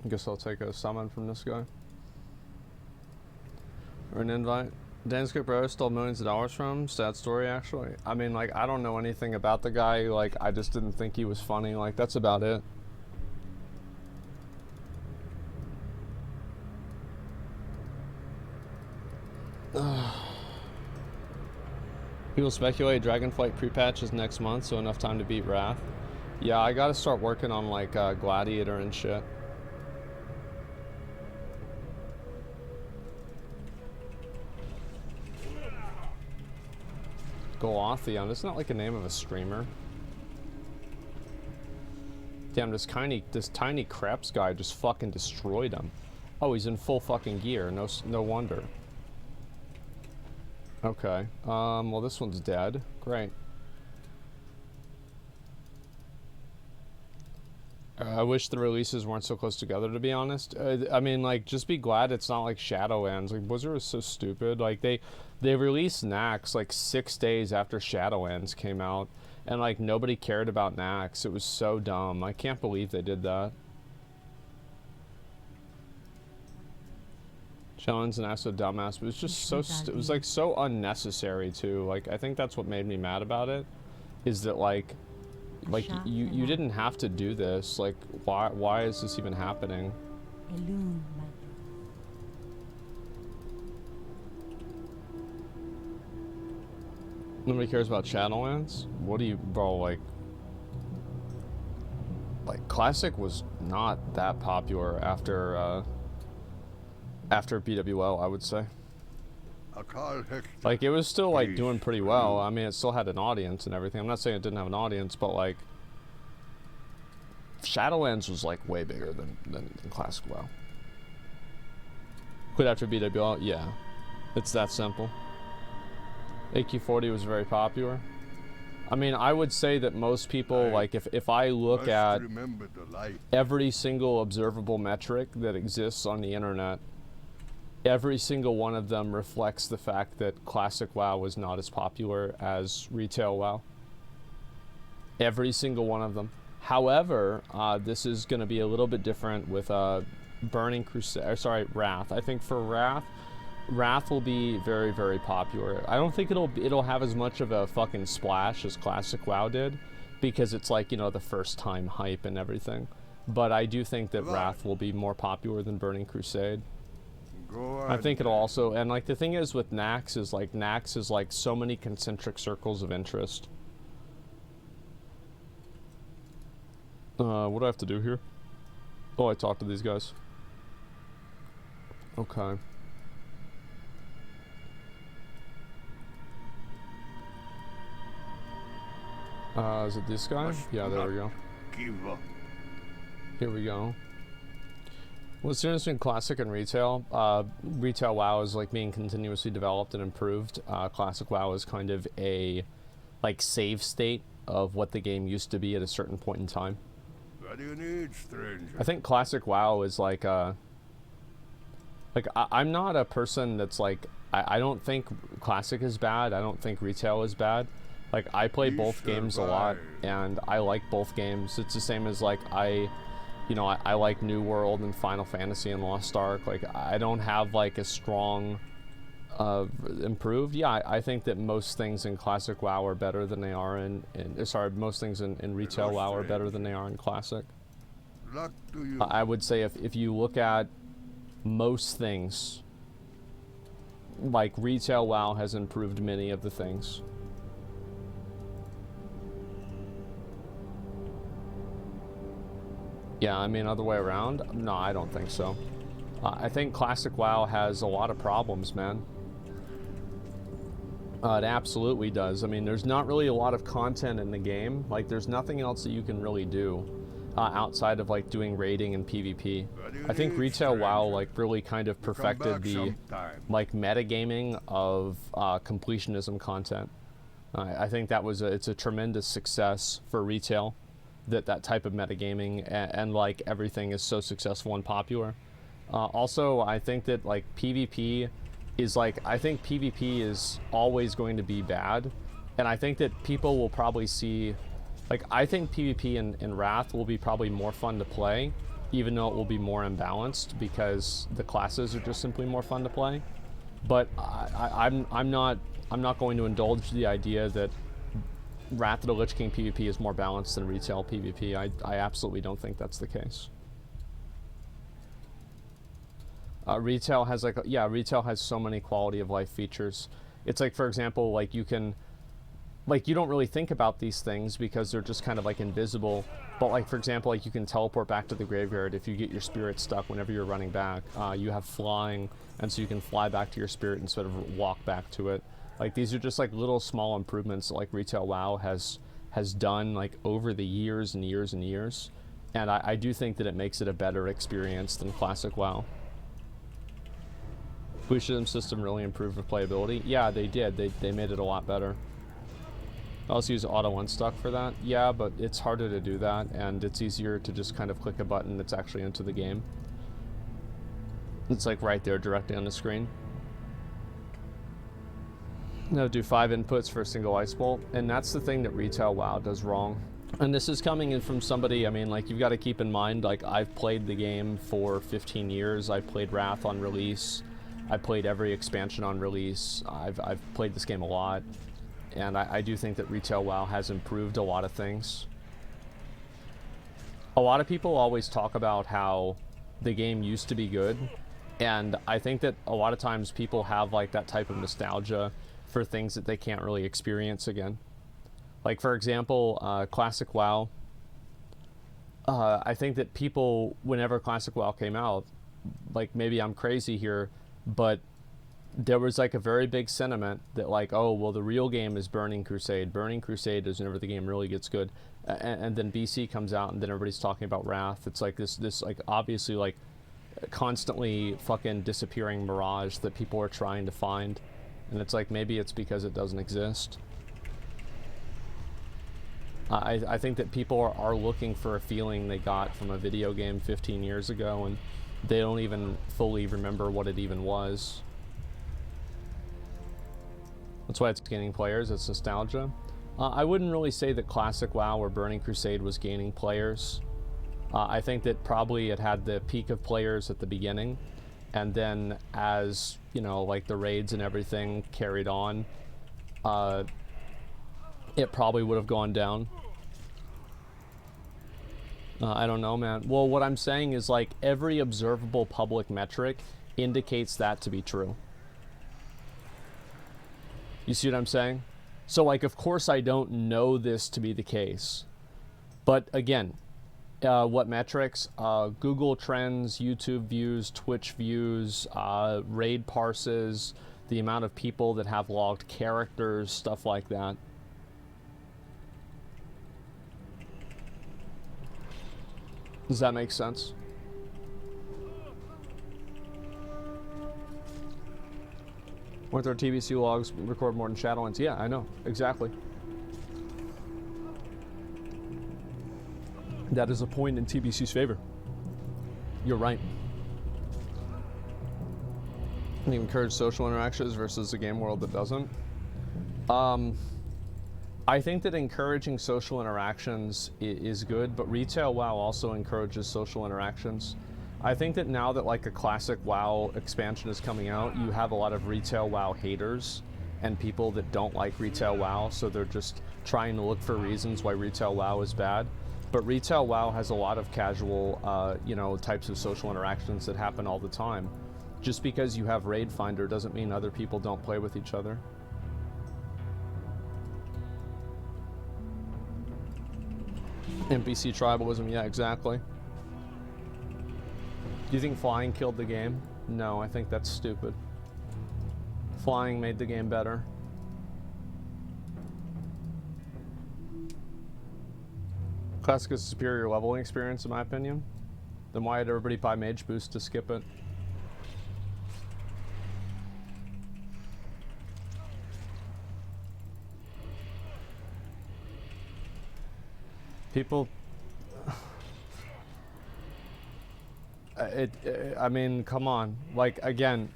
I guess I'll take a summon from this guy. Or an invite. Danske Bro stole millions of dollars from. Sad story, actually. I mean, like, I don't know anything about the guy. Like, I just didn't think he was funny. Like, that's about it. People speculate Dragonflight pre-patch is next month, so enough time to beat Wrath. Yeah, I gotta start working on, like, Gladiator and shit. Golothion, isn't that like a name of a streamer? Damn, this tiny craps guy just fucking destroyed him. Oh, he's in full fucking gear. No wonder. Okay. Well, this one's dead. Great. I wish the releases weren't so close together, to be honest. I mean, like, just be glad it's not like Shadowlands. Like, Blizzard is so stupid. Like, they released Nax like 6 days after Shadowlands came out, and like nobody cared about Nax. It was so dumb. I can't believe they did that. Shadowlands and Nax so dumbass, but it was just so it was like so unnecessary too. Like, I think that's what made me mad about it, is that like you didn't have to do this. Like, why is this even happening? Nobody cares about Shadowlands? What do you, bro, like Classic was not that popular after BWL, I would say. Like, it was still like doing pretty well. I mean, it still had an audience and everything. I'm not saying it didn't have an audience, but like Shadowlands was like way bigger than Classic WoW. Quit after BWL? Yeah. It's that simple. AQ40 was very popular. I mean, I would say that most people, like, if I look at every single observable metric that exists on the internet, every single one of them reflects the fact that Classic WoW was not as popular as Retail WoW. Every single one of them. However, this is going to be a little bit different with Burning Crusade, or sorry, Wrath. I think for Wrath will be very, very popular. I don't think it'll have as much of a fucking splash as Classic WoW did, because it's like, you know, the first time hype and everything. But I do think that Wrath will be more popular than Burning Crusade. I think it'll also, and like the thing is with Nax is like so many concentric circles of interest. What do I have to do here? Oh, I talked to these guys. Okay. Is it this guy? Yeah, there we go. Here we go. What's the difference between Classic and Retail? Retail WoW is like being continuously developed and improved. Classic WoW is kind of a like save state of what the game used to be at a certain point in time. What do you need, stranger? I think Classic WoW is like I'm not a person that's like, I don't think Classic is bad. I don't think Retail is bad. Like, I play both games a lot, and I like both games. It's the same as, like, I like New World and Final Fantasy and Lost Ark. Like, I don't have, like, a strong, improved. Yeah, I think that most things in Classic WoW are better than they are most things in Retail WoW are better than they are in Classic. I would say if you look at most things, like, Retail WoW has improved many of the things. Yeah, I mean, other way around? No, I don't think so. I think Classic WoW has a lot of problems, man. It absolutely does. I mean, there's not really a lot of content in the game. Like, there's nothing else that you can really do outside of, like, doing raiding and PvP. I think Retail WoW, like, really kind of perfected the, like, metagaming of completionism content. I think that was it's a tremendous success for Retail. That type of metagaming and like everything is so successful and popular. Also, I think that like PvP is like, I think PvP is always going to be bad, and I think that people will probably see, like, I think PvP in Wrath will be probably more fun to play, even though it will be more imbalanced because the classes are just simply more fun to play. But I'm not going to indulge the idea that Wrath of the Lich King PvP is more balanced than retail PvP. I absolutely don't think that's the case. Retail has like, yeah, retail has so many quality of life features. It's like, for example, like you can, like you don't really think about these things because they're just kind of like invisible. But like, for example, like you can teleport back to the graveyard if you get your spirit stuck whenever you're running back. You have flying, and so you can fly back to your spirit instead of walk back to it. Like these are just like little small improvements that like retail WoW has done like over the years and years and years. And I do think that it makes it a better experience than classic WoW. Wisdom system really improved with playability. Yeah, they did. They made it a lot better. I also use auto unstuck for that. Yeah, but it's harder to do that, and it's easier to just kind of click a button that's actually into the game. It's like right there directly on the screen. No, do 5 inputs for a single ice bolt, and that's the thing that retail WoW does wrong. And this is coming in from somebody, I mean, like, you've got to keep in mind, like, I've played the game for 15 years. I played Wrath on release. I played every expansion on release. I've played this game a lot. And I do think that retail WoW has improved a lot of things. A lot of people always talk about how the game used to be good. And I think that a lot of times people have like that type of nostalgia for things that they can't really experience again. Like, for example, Classic WoW. I think that people, whenever Classic WoW came out, like, maybe I'm crazy here, but there was like a very big sentiment that like, oh, well, the real game is Burning Crusade. Burning Crusade is whenever the game really gets good. And then BC comes out, and then everybody's talking about Wrath. It's like this like obviously like constantly fucking disappearing mirage that people are trying to find. And it's like, maybe it's because it doesn't exist. I think that people are looking for a feeling they got from a video game 15 years ago, and they don't even fully remember what it even was. That's why it's gaining players. It's nostalgia. I wouldn't really say that Classic WoW or Burning Crusade was gaining players. I think that probably it had the peak of players at the beginning, and then as, you know, like the raids and everything carried on, it probably would have gone down. I don't know, man. Well, what I'm saying is, like, every observable public metric indicates that to be true. You see what I'm saying? So, like, of course I don't know this to be the case. But, again, what metrics? Google Trends, YouTube views, Twitch views, raid parses, the amount of people that have logged characters, stuff like that. Does that make sense? Weren't there TBC logs record more than Shadowlands? Yeah, I know. Exactly. That is a point in TBC's favor. You're right. And you encourage social interactions versus a game world that doesn't. I think that encouraging social interactions is good, but retail WoW also encourages social interactions. I think that now that like a classic WoW expansion is coming out, you have a lot of retail WoW haters and people that don't like retail WoW, so they're just trying to look for reasons why retail WoW is bad. But retail WoW has a lot of casual, you know, types of social interactions that happen all the time. Just because you have Raid Finder doesn't mean other people don't play with each other. NPC tribalism, yeah, exactly. Do you think flying killed the game? No, I think that's stupid. Flying made the game better. Classic is a superior leveling experience, in my opinion. Then why did everybody buy Mage Boost to skip it? People... I mean, come on. Like, again...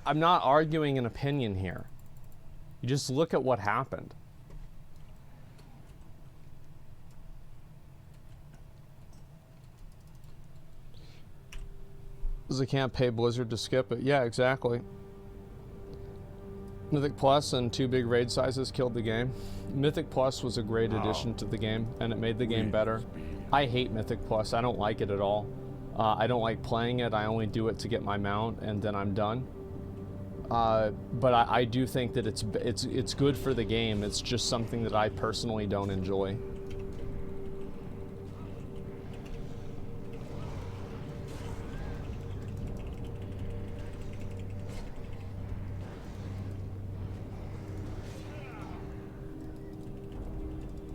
I'm not arguing an opinion here. You just look at what happened. Because I can't pay Blizzard to skip it. Yeah, exactly. Mythic Plus and 2 big raid sizes killed the game. Mythic Plus was a great addition to the game, and it made the game better. I hate Mythic Plus. I don't like it at all. I don't like playing it. I only do it to get my mount, and then I'm done. But I do think that it's good for the game. It's just something that I personally don't enjoy.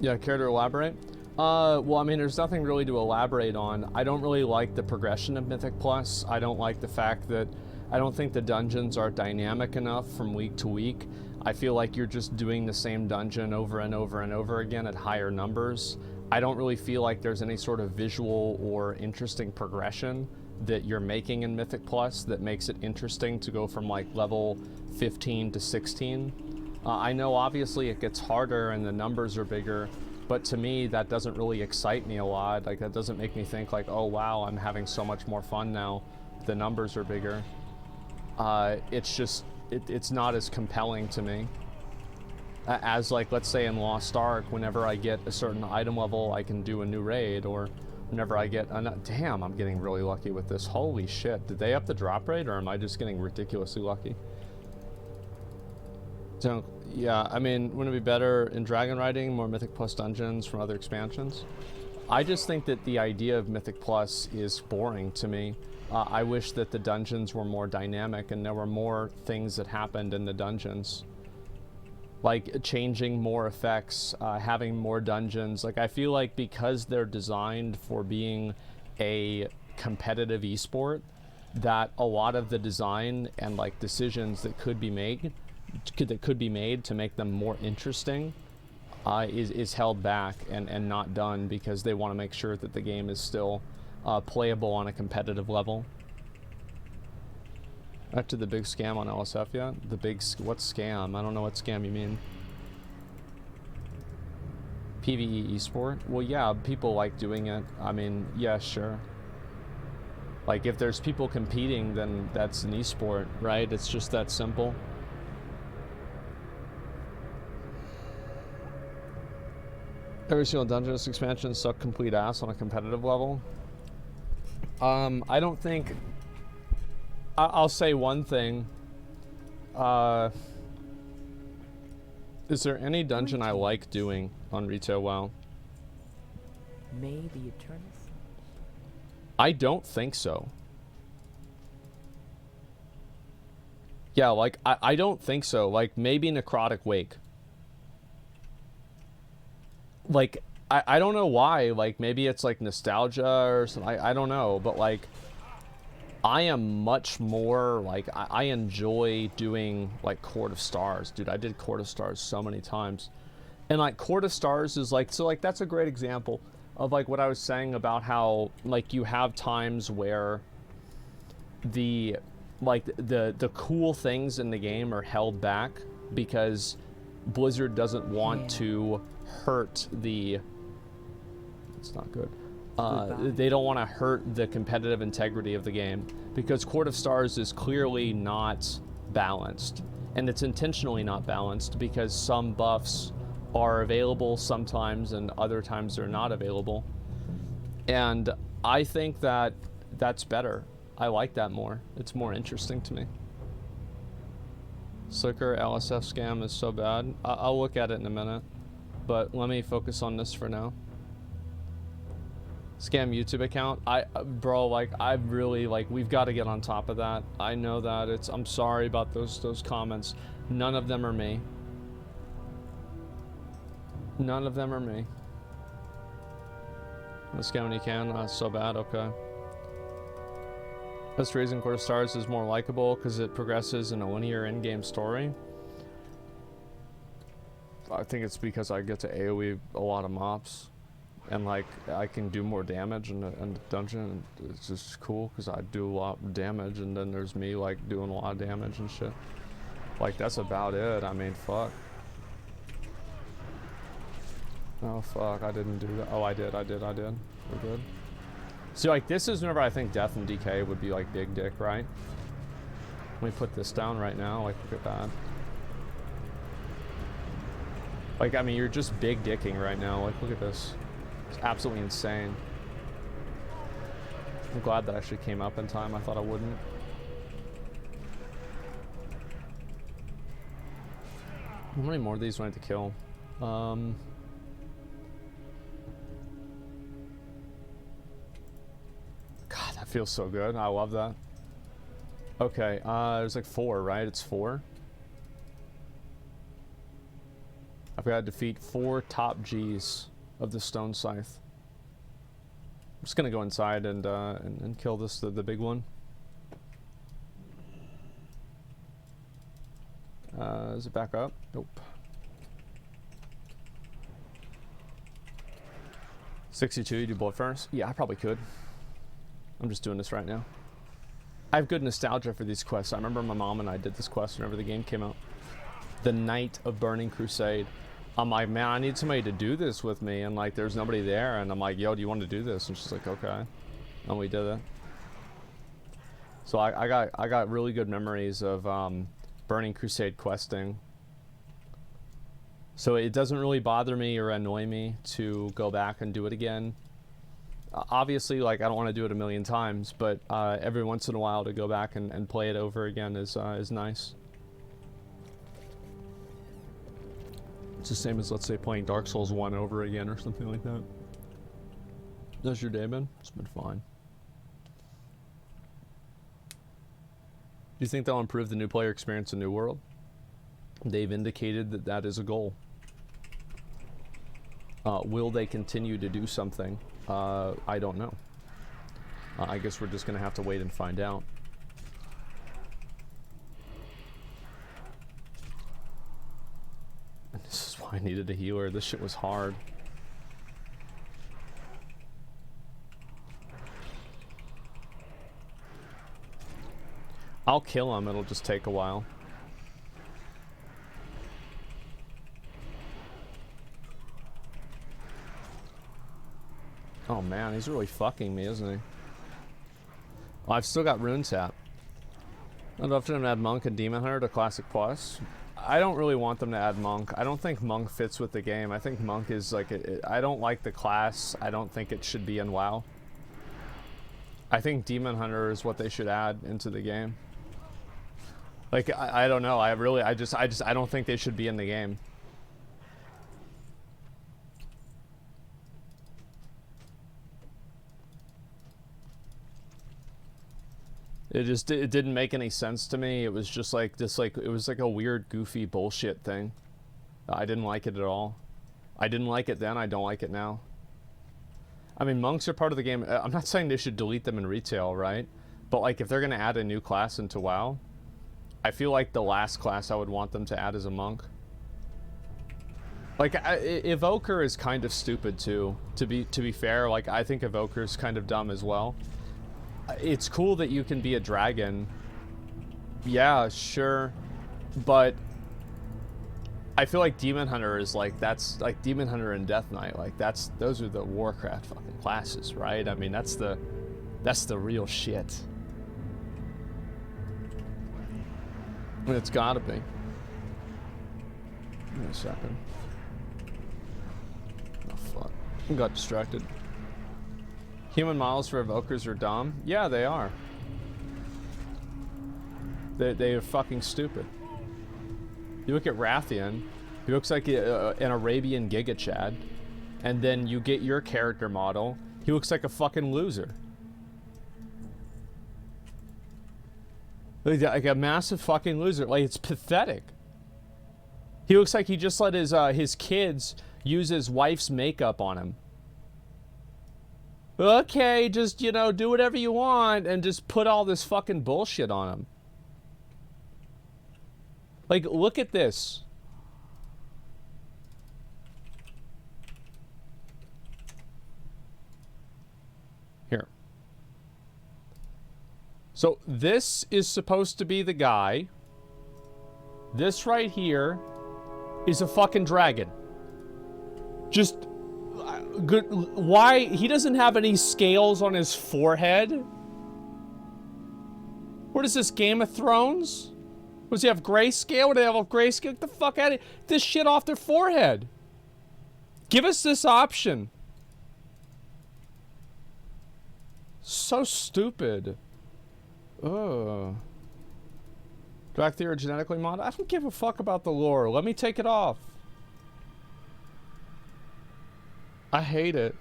Yeah, care to elaborate? Well, I mean, there's nothing really to elaborate on. I don't really like the progression of Mythic Plus. I don't like the fact that I don't think the dungeons are dynamic enough from week to week. I feel like you're just doing the same dungeon over and over and over again at higher numbers. I don't really feel like there's any sort of visual or interesting progression that you're making in Mythic Plus that makes it interesting to go from like level 15 to 16. I know obviously it gets harder and the numbers are bigger, but to me that doesn't really excite me a lot. Like, that doesn't make me think like, oh wow, I'm having so much more fun now. The numbers are bigger. It's just, it's not as compelling to me. As like, let's say in Lost Ark, whenever I get a certain item level, I can do a new raid, or whenever I get, damn, I'm getting really lucky with this. Holy shit, did they up the drop rate, or am I just getting ridiculously lucky? So, yeah, I mean, wouldn't it be better in Dragon Riding, more Mythic Plus dungeons from other expansions? I just think that the idea of Mythic Plus is boring to me. I wish that the dungeons were more dynamic and there were more things that happened in the dungeons. Like changing more effects, having more dungeons. Like, I feel like because they're designed for being a competitive esport, that a lot of the design and like decisions that could be made to make them more interesting is held back and not done because they want to make sure that the game is still playable on a competitive level. Back to the big scam on LSF yet? The big, what scam? I don't know what scam you mean. PvE esport? Well, yeah, people like doing it. I mean, yeah, sure. Like, if there's people competing, then that's an esport, right? It's just that simple. Every single Dungeons expansion suck complete ass on a competitive level. I don't think... I'll say one thing. Is there any dungeon I like doing on Retail WoW? May the Eternal... I don't think so. Yeah, like, I don't think so. Like, maybe Necrotic Wake. Like, I don't know why. Like, maybe it's like nostalgia or something. I don't know, but like, I am much more like, I enjoy doing like Court of Stars. Dude, I did Court of Stars so many times. And like, Court of Stars is like, so like, that's a great example of like what I was saying about how like you have times where the like the cool things in the game are held back because Blizzard doesn't want to hurt the... It's not good. They don't want to hurt the competitive integrity of the game because Court of Stars is clearly not balanced, and it's intentionally not balanced because some buffs are available sometimes and other times they're not available, and I think that that's better. I like that more. It's more interesting to me. Slicker LSF scam is so bad. I'll look at it in a minute, but let me focus on this for now. Scam YouTube account. Bro, like, I really, like, we've got to get on top of that. I know that I'm sorry about those comments. None of them are me. None of them are me. Scam when you can. It's so bad. Okay. That's the reason Court of Stars is more likable because it progresses in a linear in-game story. I think it's because I get to AoE a lot of mobs, and like I can do more damage in the dungeon. And it's just cool because I do a lot of damage, and then there's me like doing a lot of damage and shit. Like, that's about it. I mean, fuck. Oh fuck, I didn't do that. Oh, I did. We're good. So like this is whenever I think death and decay would be like big dick, right? Let me put this down right now. Like, look at that. Like, I mean, you're just big dicking right now. Like, look at this. It's absolutely insane. I'm glad that actually came up in time. I thought I wouldn't. How many more of these do I have to kill? God, that feels so good. I love that. Okay, there's like 4, right? It's 4. I've got to defeat 4 top Gs of the Stone Scythe. I'm just gonna go inside and kill this the big one. Is it back up? Nope. 62, you do blood first? Yeah, I probably could. I'm just doing this right now. I have good nostalgia for these quests. I remember my mom and I did this quest whenever the game came out. The Night of Burning Crusade. I'm like, man, I need somebody to do this with me, and like, there's nobody there, and I'm like, yo, do you want to do this? And she's like, okay, and we did it. So I got really good memories of Burning Crusade questing. So it doesn't really bother me or annoy me to go back and do it again. Obviously, like, I don't want to do it a million times, but every once in a while to go back and play it over again is nice. It's the same as, let's say, playing Dark Souls 1 over again or something like that. How's your day been? It's been fine. Do you think they'll improve the new player experience in New World? They've indicated that that is a goal. Will they continue to do something? I don't know. I guess we're just going to have to wait and find out. And this is why I needed a healer. This shit was hard. I'll kill him. It'll just take a while. Oh man, he's really fucking me, isn't he? Well, I've still got Rune Tap. I'd love to add Monk and Demon Hunter to Classic Plus. I don't really want them to add Monk. I don't think Monk fits with the game. I think Monk is like, I don't like the class. I don't think it should be in WoW. I think Demon Hunter is what they should add into the game. Like, I don't know. I don't think they should be in the game. It didn't make any sense to me. It was just like this, like, it was like a weird, goofy bullshit thing. I didn't like it at all. I didn't like it then. I don't like it now. I mean, monks are part of the game. I'm not saying they should delete them in retail, right? But like, if they're gonna add a new class into WoW, I feel like the last class I would want them to add is a monk. Like, Evoker is kind of stupid too. To be fair, like, I think Evoker is kind of dumb as well. It's cool that you can be a dragon. Yeah, sure. But I feel like Demon Hunter is like, that's like Demon Hunter and Death Knight. Like, those are the Warcraft fucking classes, right? I mean, that's the real shit. And it's gotta be. Give me a second. Oh fuck. I got distracted. Human models for evokers are dumb? Yeah, they are. They are fucking stupid. You look at Rathian, he looks like an Arabian Giga Chad, and then you get your character model, he looks like a fucking loser. Like a massive fucking loser. Like, it's pathetic. He looks like he just let his kids use his wife's makeup on him. Okay, just, you know, do whatever you want and just put all this fucking bullshit on him. Like, look at this. Here. So this is supposed to be the guy. This right here is a fucking dragon. Just good. Why he doesn't have any scales on his forehead? What is this, Game of Thrones? Does he have grayscale? What do they have grayscale? Get the fuck out of this shit off their forehead. Give us this option. So stupid. Ugh. Drag theory genetically modded? I don't give a fuck about the lore. Let me take it off. I hate it.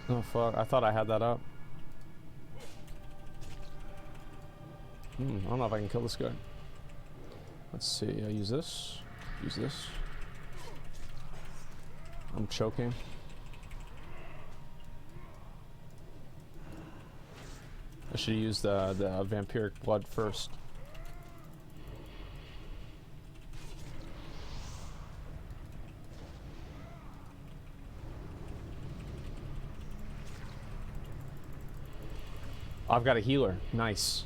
Oh fuck, I thought I had that up. I don't know if I can kill this guy. Let's see, I use this. Use this. I'm choking. I should use the vampiric blood first. I've got a healer. Nice.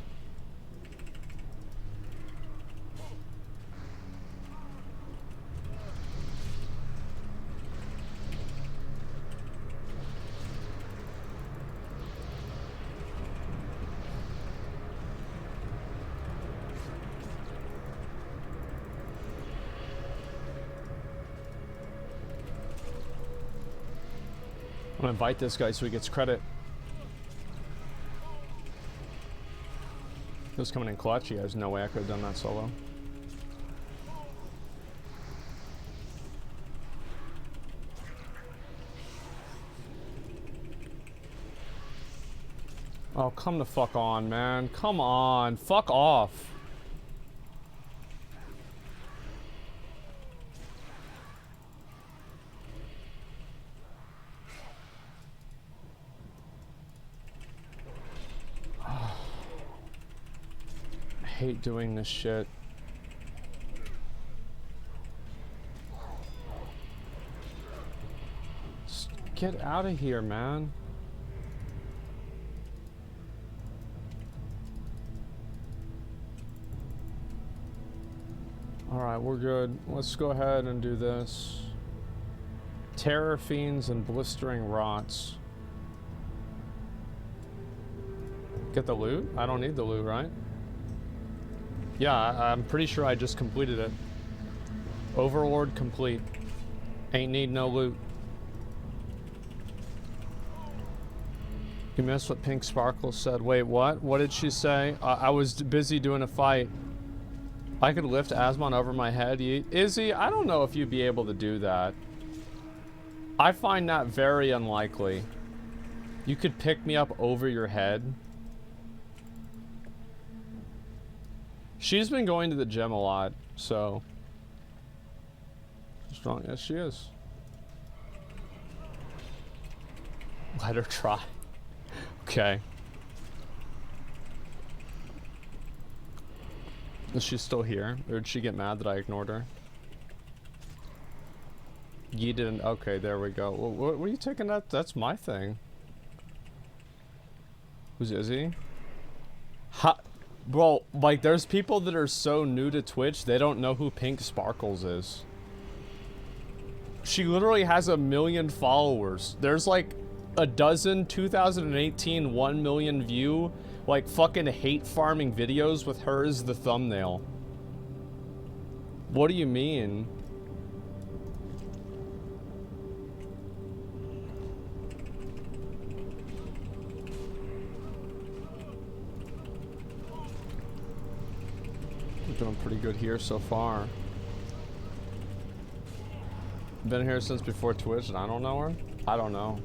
I'm gonna invite this guy so he gets credit. He was coming in clutch. There's no way I could have done that solo. Oh, come the fuck on, man. Come on. Fuck off. I hate doing this shit. Just get out of here, man. Alright, we're good. Let's go ahead and do this. Terror Fiends and Blistering Rots. Get the loot? I don't need the loot, right? Yeah, I'm pretty sure I just completed it. Overlord complete. Ain't need no loot. You missed what Pink Sparkle said. Wait, what? What did she say? I was busy doing a fight. I could lift Asmon over my head. Izzy, I don't know if you'd be able to do that. I find that very unlikely. You could pick me up over your head. She's been going to the gym a lot, so. Strong as she is. Let her try. Okay. Is she still here? Or did she get mad that I ignored her? You didn't. Okay, there we go. What are you taking that? That's my thing. Who's Izzy? Ha. Bro, like, there's people that are so new to Twitch, they don't know who Pink Sparkles is. She literally has 1 million followers. There's like a dozen 2018 1 million view, like, fucking hate farming videos with her as the thumbnail. What do you mean? Doing pretty good here so far. Been here since before Twitch and I don't know her? I don't know.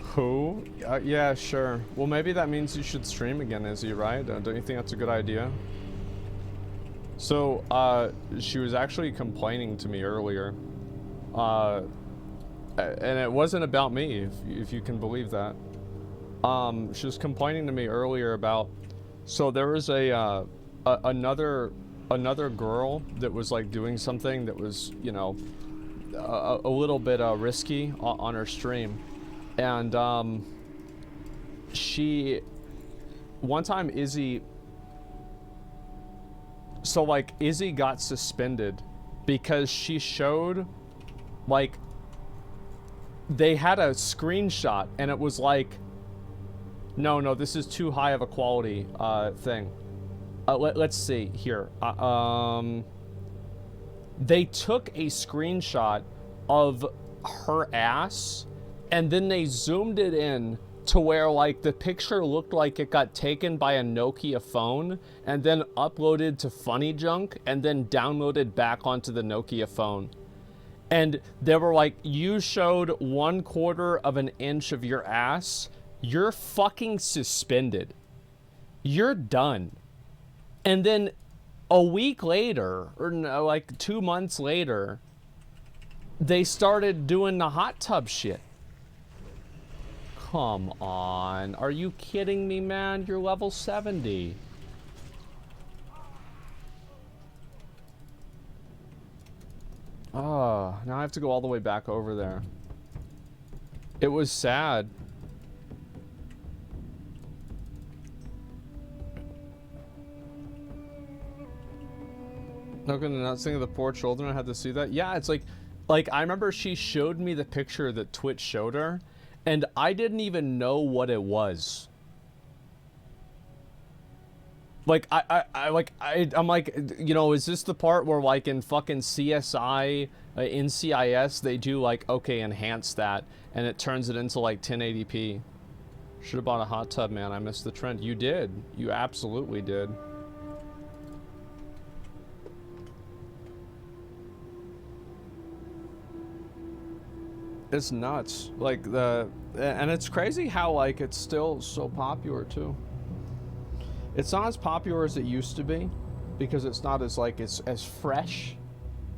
Who? Yeah, sure. Well, maybe that means you should stream again, Izzy, right? Don't you think that's a good idea? So, she was actually complaining to me earlier. And it wasn't about me, if you can believe that. She was complaining to me earlier about... So there was another girl that was like doing something that was, you know, a little bit risky on her stream, and one time Izzy, so like Izzy got suspended because she showed, like, they had a screenshot and it was like, no, this is too high of a quality thing. Let's see here. They took a screenshot of her ass and then they zoomed it in to where like the picture looked like it got taken by a Nokia phone and then uploaded to Funny Junk and then downloaded back onto the Nokia phone. And they were like, you showed 1/4 of an inch of your ass, you're fucking suspended. You're done. And then a week later, or no, like 2 months later, they started doing the hot tub shit. Come on. Are you kidding me, man? You're level 70. Oh, now I have to go all the way back over there. It was sad. Not gonna not sing of the poor children. I had to see that. Yeah, it's like I remember she showed me the picture that Twitch showed her, and I didn't even know what it was. Like I'm like, you know, is this the part where like in fucking CSI, in CIS, they do like, okay, enhance that, and it turns it into like 1080p. Should have bought a hot tub, man. I missed the trend. You did. You absolutely did. It's nuts. Like and it's crazy how like it's still so popular too. It's not as popular as it used to be because it's not as like it's as fresh,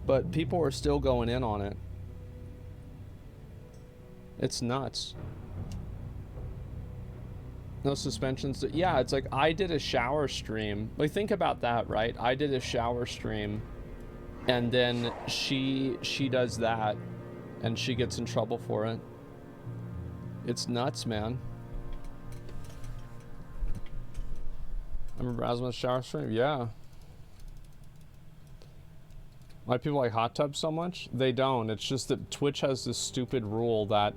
but people are still going in on it. It's nuts. No suspensions. Yeah, it's like I did a shower stream. Like think about that, right? I did a shower stream and then she does that and she gets in trouble for it. It's nuts, man. I remember Asmon's shower stream. Yeah. Why people like hot tubs so much? They don't. It's just that Twitch has this stupid rule that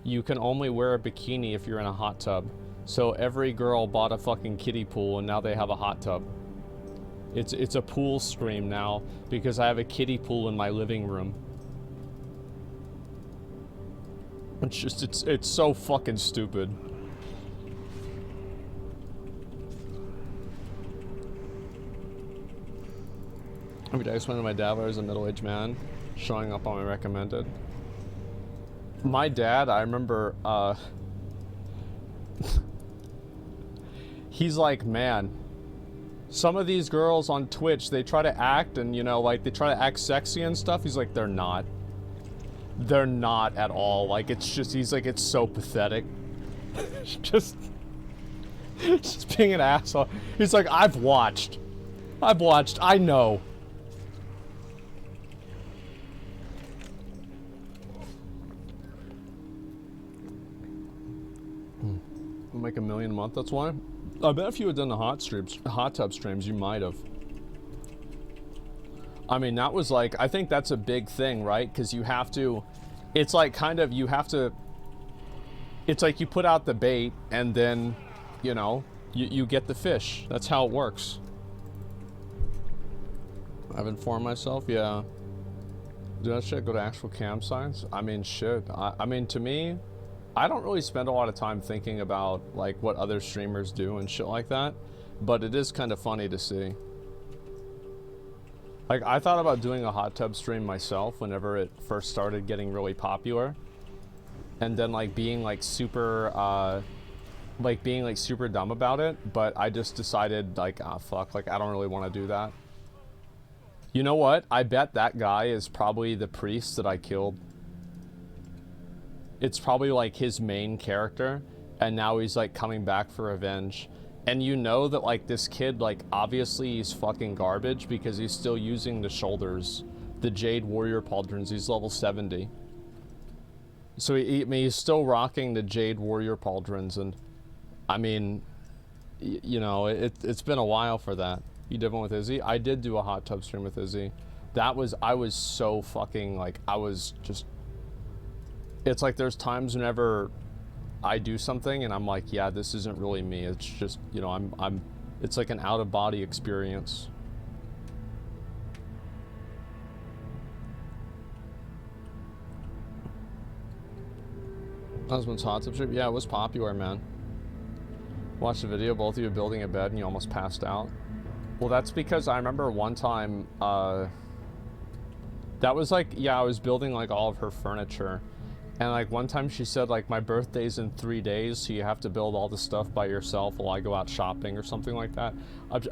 you can only wear a bikini if you're in a hot tub. So every girl bought a fucking kiddie pool and now they have a hot tub. It's a pool stream now because I have a kiddie pool in my living room. It's just, it's so fucking stupid. Every day I spend with my dad as a middle-aged man, showing up on my recommended. My dad, I remember, he's like, man, some of these girls on Twitch, they try to act and, you know, like, they try to act sexy and stuff. He's like, they're not. They're not at all. Like, it's just, he's like, it's so pathetic. just being an asshole. He's like, I've watched, I know. We'll make $1 million a month, that's why. I bet if you had done the hot tub streams, you might have. I mean, that was like, I think that's a big thing, right? Because you have to, it's like kind of, you have to, it's like you put out the bait and then, you know, you get the fish. That's how it works. I've informed myself, yeah. Do that shit, go to actual campsites? I mean, shit. I mean, to me, I don't really spend a lot of time thinking about like what other streamers do and shit like that, but it is kind of funny to see. Like, I thought about doing a hot tub stream myself whenever it first started getting really popular, and then like being like super dumb about it, but I just decided like, ah, fuck, like I don't really want to do that. You know what? I bet that guy is probably the priest that I killed. It's probably like his main character, and now he's like coming back for revenge. And you know that like this kid, like obviously he's fucking garbage because he's still using the shoulders, the Jade Warrior Pauldrons. He's level 70. So I mean, he's still rocking the Jade Warrior Pauldrons, and I mean, you know, it's been a while for that. You did one with Izzy? I did do a hot tub stream with Izzy. That was, I was so fucking, like, I was just, it's like there's times whenever I do something and I'm like, yeah, this isn't really me. It's just, you know, it's like an out-of-body experience. Husband's hot tub stream? Yeah, it was popular, man. Watched the video, both of you building a bed and you almost passed out. Well, that's because I remember one time, that was like, yeah, I was building like all of her furniture. And like one time she said like, my birthday's in 3 days, so you have to build all the stuff by yourself while I go out shopping or something like that.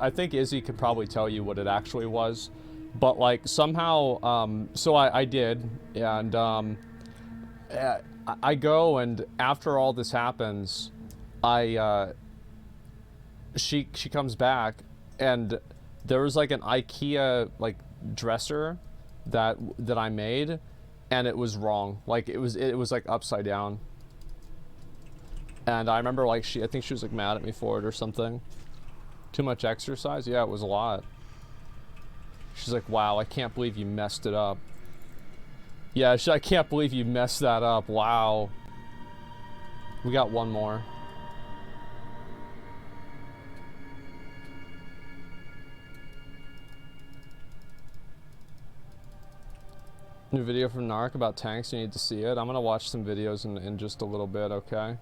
I think Izzy could probably tell you what it actually was. But like somehow, so I did, and I go, and after all this happens, she comes back, and there was like an IKEA like dresser that I made, and it was wrong. Like it was like upside down. And I remember like I think she was like mad at me for it or something. Too much exercise? Yeah, it was a lot. She's like, wow, I can't believe you messed it up. Yeah, I can't believe you messed that up. Wow. We got one more. New video from Narc about tanks, you need to see it. I'm gonna watch some videos in just a little bit, okay?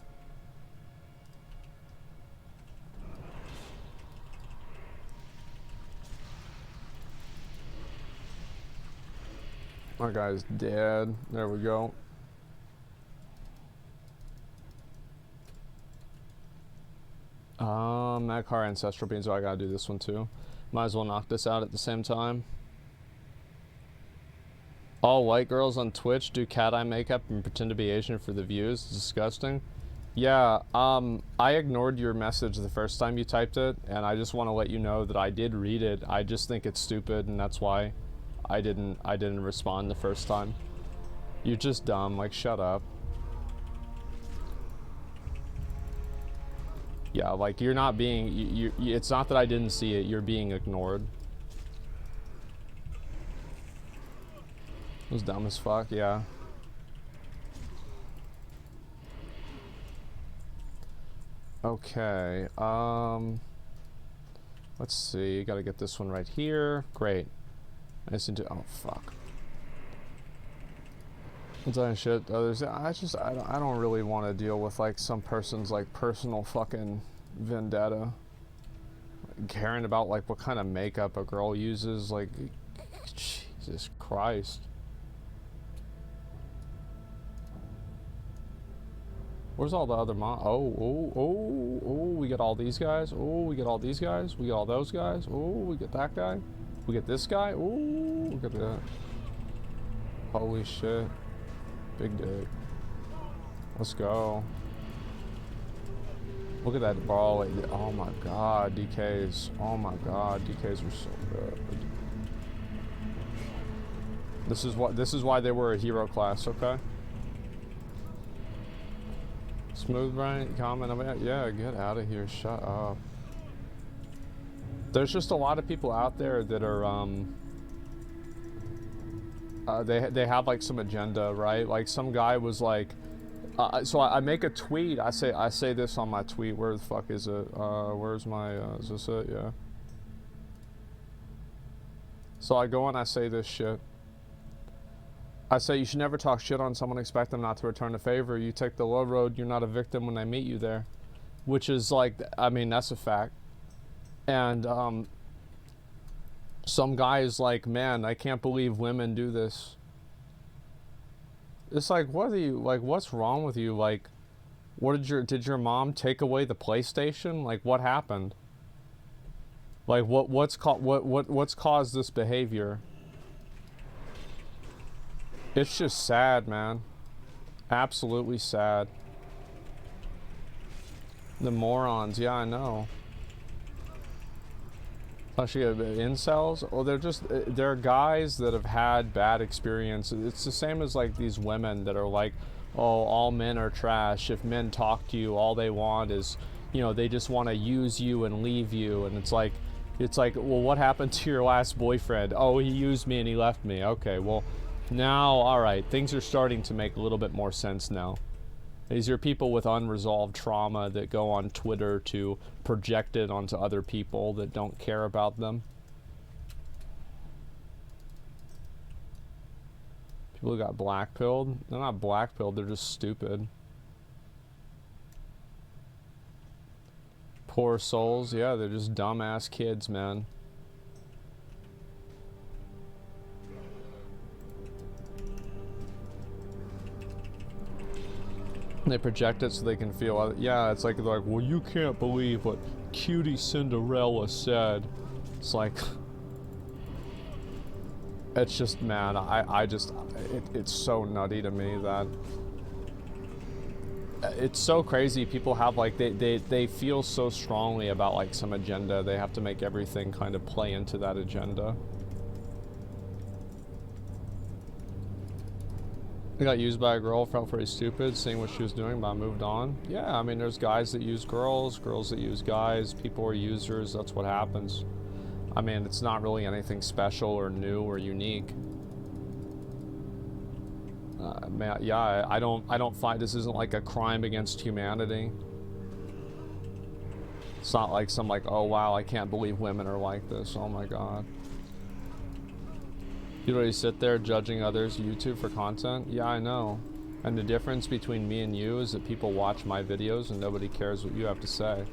Our guy's dead. There we go. Magcar Ancestral Beans, so I gotta do this one too. Might as well knock this out at the same time. All white girls on Twitch do cat eye makeup and pretend to be Asian for the views. It's disgusting. Yeah, I ignored your message the first time you typed it, and I just want to let you know that I did read it. I just think it's stupid, and that's why I didn't respond the first time. You're just dumb, like shut up. Yeah, like you're not being, it's not that I didn't see it, you're being ignored. It was dumb as fuck, yeah. Okay, let's see, gotta get this one right here. Great. I just need to, oh fuck. Shit, others, I don't really want to deal with like some person's like personal fucking vendetta. Like, caring about like what kind of makeup a girl uses, like, Jesus Christ. Where's all the other oh, we get all these guys. Oh, we get all these guys. We get all those guys. Oh, we get that guy. We get this guy. Oh, look at that. Holy shit. Big dick. Let's go. Look at that ball. Oh my god, DKs. Oh my god, DKs are so good. This is why they were a hero class, okay? Smooth Brian comment, yeah, get out of here, shut up. There's just a lot of people out there that are they have like some agenda, right? Like some guy was like, so I make a tweet, I say this on my tweet, where the fuck is it? Where's my, is this it? Yeah. So I go and I say this shit. I say you should never talk shit on someone, expect them not to return the favor. You take the low road, you're not a victim when they meet you there. Which is like, I mean, that's a fact. And some guy is like, man, I can't believe women do this. It's like, what are you, like, what's wrong with you? Like, what did your mom take away the PlayStation? Like, what happened? Like, what's caused this behavior? It's just sad, man. Absolutely sad. The morons, yeah, I know. Actually, incels? Well, they're guys that have had bad experiences. It's the same as like these women that are like, oh, all men are trash. If men talk to you, all they want is you know, they just want to use you and leave you, and it's like, well, what happened to your last boyfriend? Oh, he used me and he left me. Okay, well, now, alright, things are starting to make a little bit more sense now. These are people with unresolved trauma that go on Twitter to project it onto other people that don't care about them. People who got blackpilled? They're not blackpilled, they're just stupid. Poor souls, yeah, they're just dumbass kids, man. They project it so they can feel, yeah, it's like, they're like, well, you can't believe what cutie Cinderella said. It's like, it's just, man, it's so nutty to me that, it's so crazy. People have, like, they feel so strongly about, like, some agenda. They have to make everything kind of play into that agenda. I got used by a girl, felt pretty stupid seeing what she was doing, but I moved on. Yeah, I mean, there's guys that use girls, girls that use guys, people are users, that's what happens. I mean, it's not really anything special or new or unique. Man, yeah, I don't find, this isn't like a crime against humanity. It's not like some, like, oh wow, I can't believe women are like this, oh my god. You really sit there judging others' YouTube for content? Yeah, I know. And the difference between me and you is that people watch my videos and nobody cares what you have to say.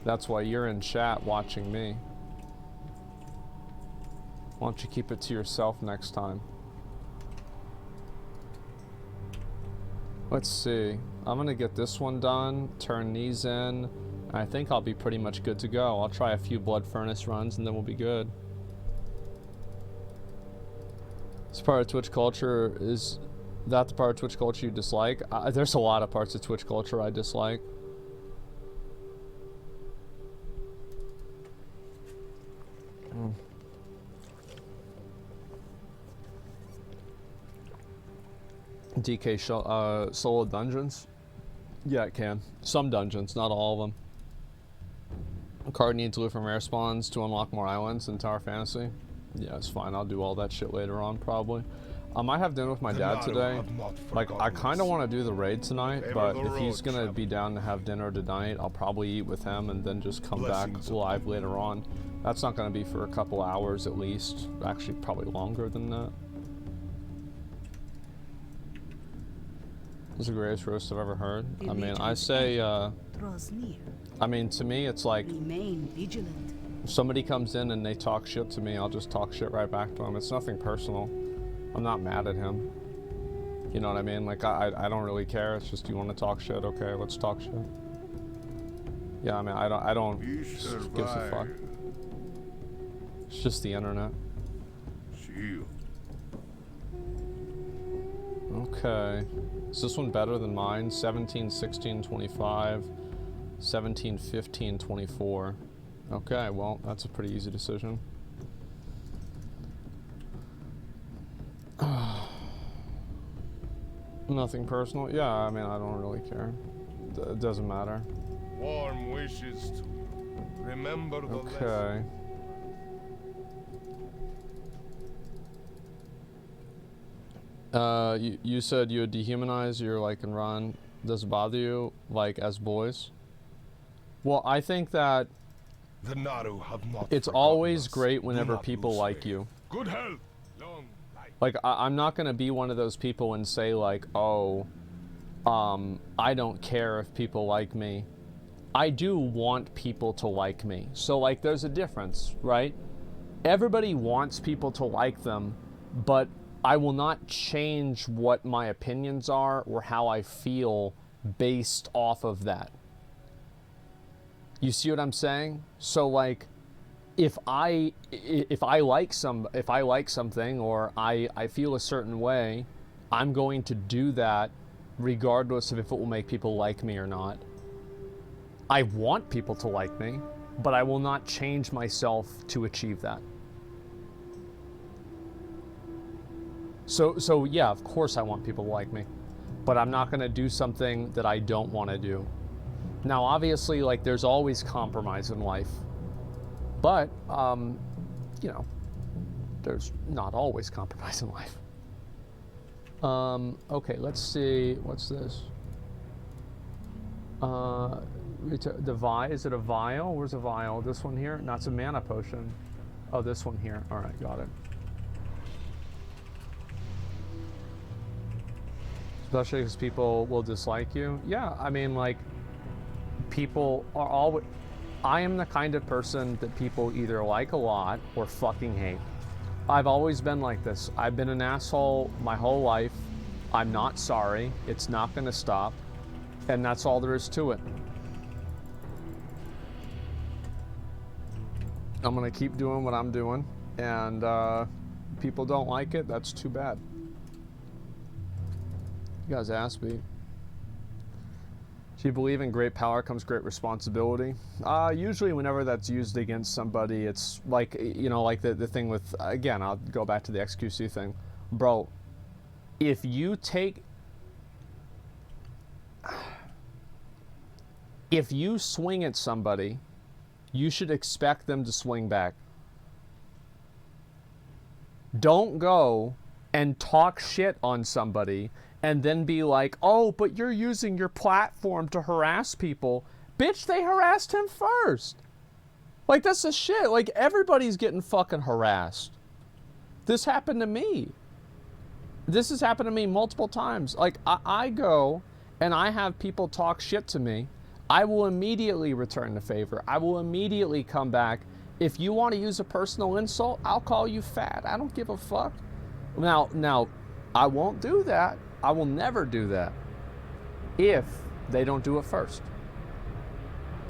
That's why you're in chat watching me. Why don't you keep it to yourself next time? Let's see. I'm gonna get this one done, turn these in. I think I'll be pretty much good to go. I'll try a few Blood Furnace runs and then we'll be good. This part of Twitch culture, is that the part of Twitch culture you dislike? There's a lot of parts of Twitch culture I dislike. DK solo dungeons? Yeah, it can. Some dungeons, not all of them. A card needs loot from rare spawns to unlock more islands in Tower Fantasy. Yeah, it's fine. I'll do all that shit later on, probably. I might have dinner with my dad today. Like, I kind of want to do the raid tonight, but if he's gonna be down to have dinner tonight, I'll probably eat with him and then just come back live later on. That's not gonna be for a couple hours at least. Actually, probably longer than that. This is the greatest roast I've ever heard. I mean, I say, I mean, to me, it's like, if somebody comes in and they talk shit to me, I'll just talk shit right back to them. It's nothing personal. I'm not mad at him. You know what I mean? Like, I don't really care. It's just, you want to talk shit? Okay, let's talk shit. Yeah, I mean, I don't give a fuck. It's just the internet. Okay. Is this one better than mine? 17, 16, 25, 17, 15, 24. Okay, well, that's a pretty easy decision. Nothing personal? Yeah, I mean, I don't really care. It doesn't matter. Warm wishes to you. Remember the okay. You said you would dehumanize your, like, and run. Does it bother you, like, as boys? Well, I think that the Naru have not it's always great whenever people like you. Good health. Long life. Like, I'm not gonna be one of those people and say, like, oh, I don't care if people like me. I do want people to like me. So, like, there's a difference, right? Everybody wants people to like them, but I will not change what my opinions are or how I feel based off of that. You see what I'm saying? So, like, if I like something or I feel a certain way, I'm going to do that regardless of if it will make people like me or not. I want people to like me, but I will not change myself to achieve that. So yeah, of course I want people to like me, but I'm not going to do something that I don't want to do Now, obviously, like, there's always compromise in life. But, you know, there's not always compromise in life. Okay, let's see. What's this? The vial, is it a vial? Where's a vial? This one here? No, it's a mana potion. Oh, this one here. All right, got it. Especially because people will dislike you. Yeah, I mean, like, people are always... I am the kind of person that people either like a lot or fucking hate. I've always been like this. I've been an asshole my whole life. I'm not sorry. It's not going to stop. And that's all there is to it. I'm going to keep doing what I'm doing. And people don't like it. That's too bad. You guys asked me. Do you believe in great power comes great responsibility? Usually whenever that's used against somebody, it's like, you know, like the thing with, again, I'll go back to the XQC thing. Bro, if you swing at somebody, you should expect them to swing back. Don't go and talk shit on somebody and then be like, oh, but you're using your platform to harass people. Bitch, they harassed him first. Like, that's the shit. Like, everybody's getting fucking harassed. This happened to me. This has happened to me multiple times. Like, I go and I have people talk shit to me. I will immediately return the favor. I will immediately come back. If you want to use a personal insult, I'll call you fat. I don't give a fuck. Now, I won't do that. I will never do that if they don't do it first.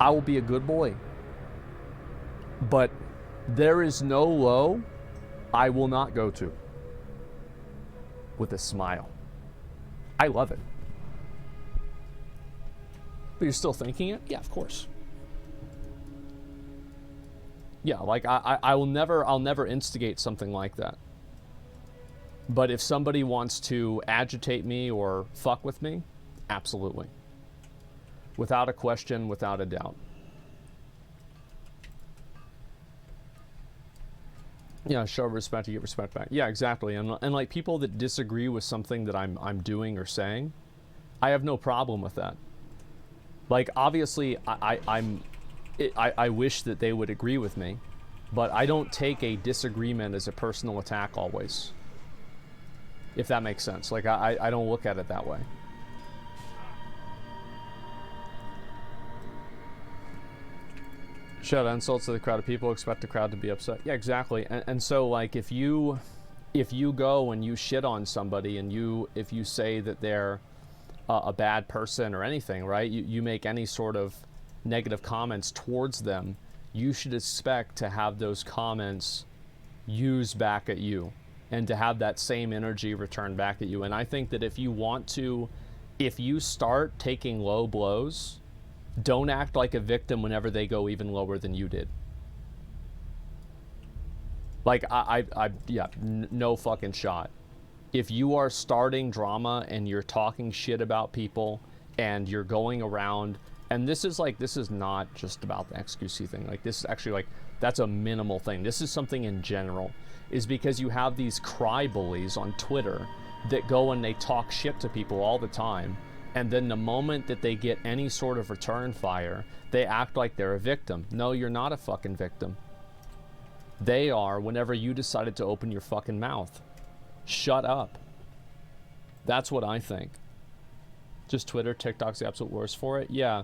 I will be a good boy. But there is no low I will not go to with a smile. I love it. But you're still thinking it? Yeah, of course. Yeah, like I'll never instigate something like that. But if somebody wants to agitate me or fuck with me, absolutely. Without a question, without a doubt. Yeah, show respect to get respect back. Yeah, exactly. And like people that disagree with something that I'm doing or saying, I have no problem with that. Like, obviously, I wish that they would agree with me, but I don't take a disagreement as a personal attack always. If that makes sense. Like, I don't look at it that way. Shout out insults to the crowd of people, expect the crowd to be upset. Yeah, exactly. And so, like, if you go and you shit on somebody and if you say that they're a bad person or anything, right? You make any sort of negative comments towards them, you should expect to have those comments used back at you. And to have that same energy returned back at you. And I think that if you start taking low blows, don't act like a victim whenever they go even lower than you did. Like, yeah, no fucking shot. If you are starting drama and you're talking shit about people and you're going around, and this is not just about the XQC thing. Like, this is actually, like, that's a minimal thing. This is something in general. Is because you have these cry bullies on Twitter that go and they talk shit to people all the time, and then the moment that they get any sort of return fire, they act like they're a victim. No, you're not a fucking victim. They are whenever you decided to open your fucking mouth. Shut up. That's what I think. Just Twitter, TikTok's the absolute worst for it? Yeah.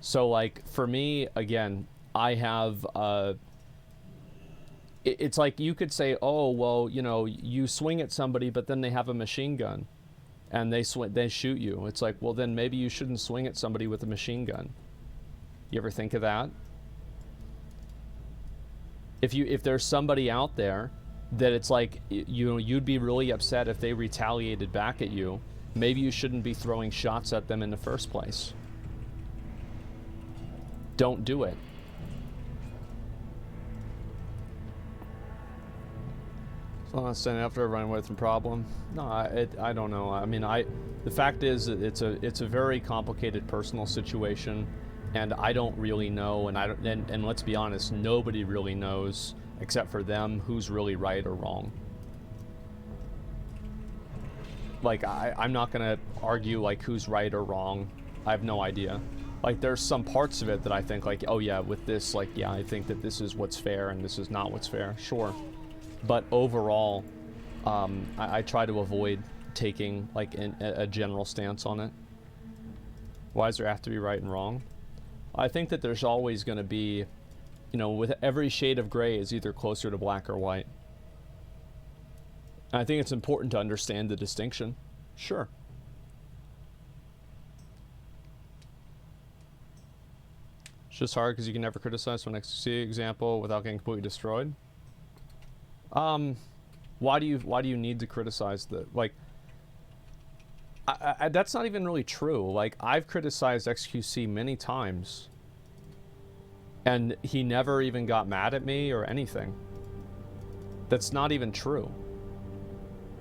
So, like, for me, again, I have... it's like you could say, oh, well, you know, you swing at somebody, but then they have a machine gun, and they shoot you. It's like, well, then maybe you shouldn't swing at somebody with a machine gun. You ever think of that? If there's somebody out there that it's like, you'd be really upset if they retaliated back at you, maybe you shouldn't be throwing shots at them in the first place. Don't do it. Standing after running away from problem. No, I don't know. I mean, the fact is that it's a very complicated personal situation, and I don't really know, and let's be honest, nobody really knows except for them who's really right or wrong. Like, I'm not gonna argue like who's right or wrong. I have no idea. Like, there's some parts of it that I think like, oh yeah, with this, like, yeah, I think that this is what's fair and this is not what's fair. Sure. But overall, I try to avoid taking like a general stance on it. Why does there have to be right and wrong? I think that there's always going to be, you know, with every shade of gray is either closer to black or white. And I think it's important to understand the distinction. Sure. It's just hard because you can never criticize one XQC example without getting completely destroyed. Why do you need to criticize the, like, that's not even really true. Like, I've criticized XQC many times, and he never even got mad at me or anything. That's not even true.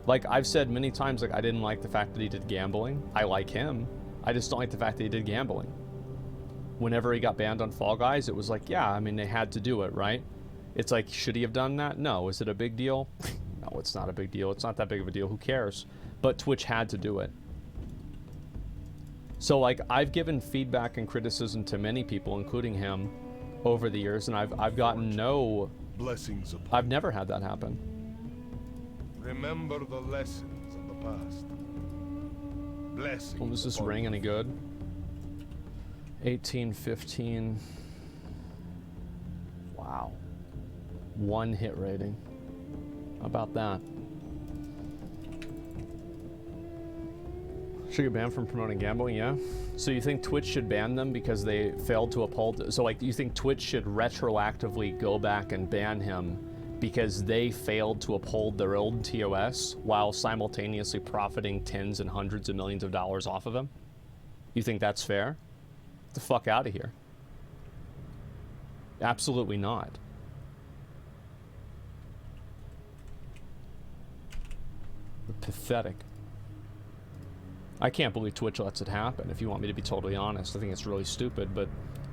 Like, I've said many times, like, I didn't like the fact that he did gambling. I like him. I just don't like the fact that he did gambling. Whenever he got banned on Fall Guys, it was like, yeah, I mean, they had to do it, right? It's like, should he have done that? No. Is it a big deal? No, it's not a big deal. It's not that big of a deal. Who cares? But Twitch had to do it. So, like, I've given feedback and criticism to many people, including him, over the years, and I've gotten no... Blessings upon I've never had that happen. Remember the lessons of the past. Blessings. Well, does this upon ring any good? 1815. Wow. 1 hit rating. How about that? Should get banned from promoting gambling, yeah? So you think Twitch should ban them because they failed to uphold... So, like, you think Twitch should retroactively go back and ban him because they failed to uphold their old TOS while simultaneously profiting tens and hundreds of millions of dollars off of him? You think that's fair? Get the fuck out of here. Absolutely not. Pathetic. I can't believe Twitch lets it happen, if you want me to be totally honest. I think it's really stupid, but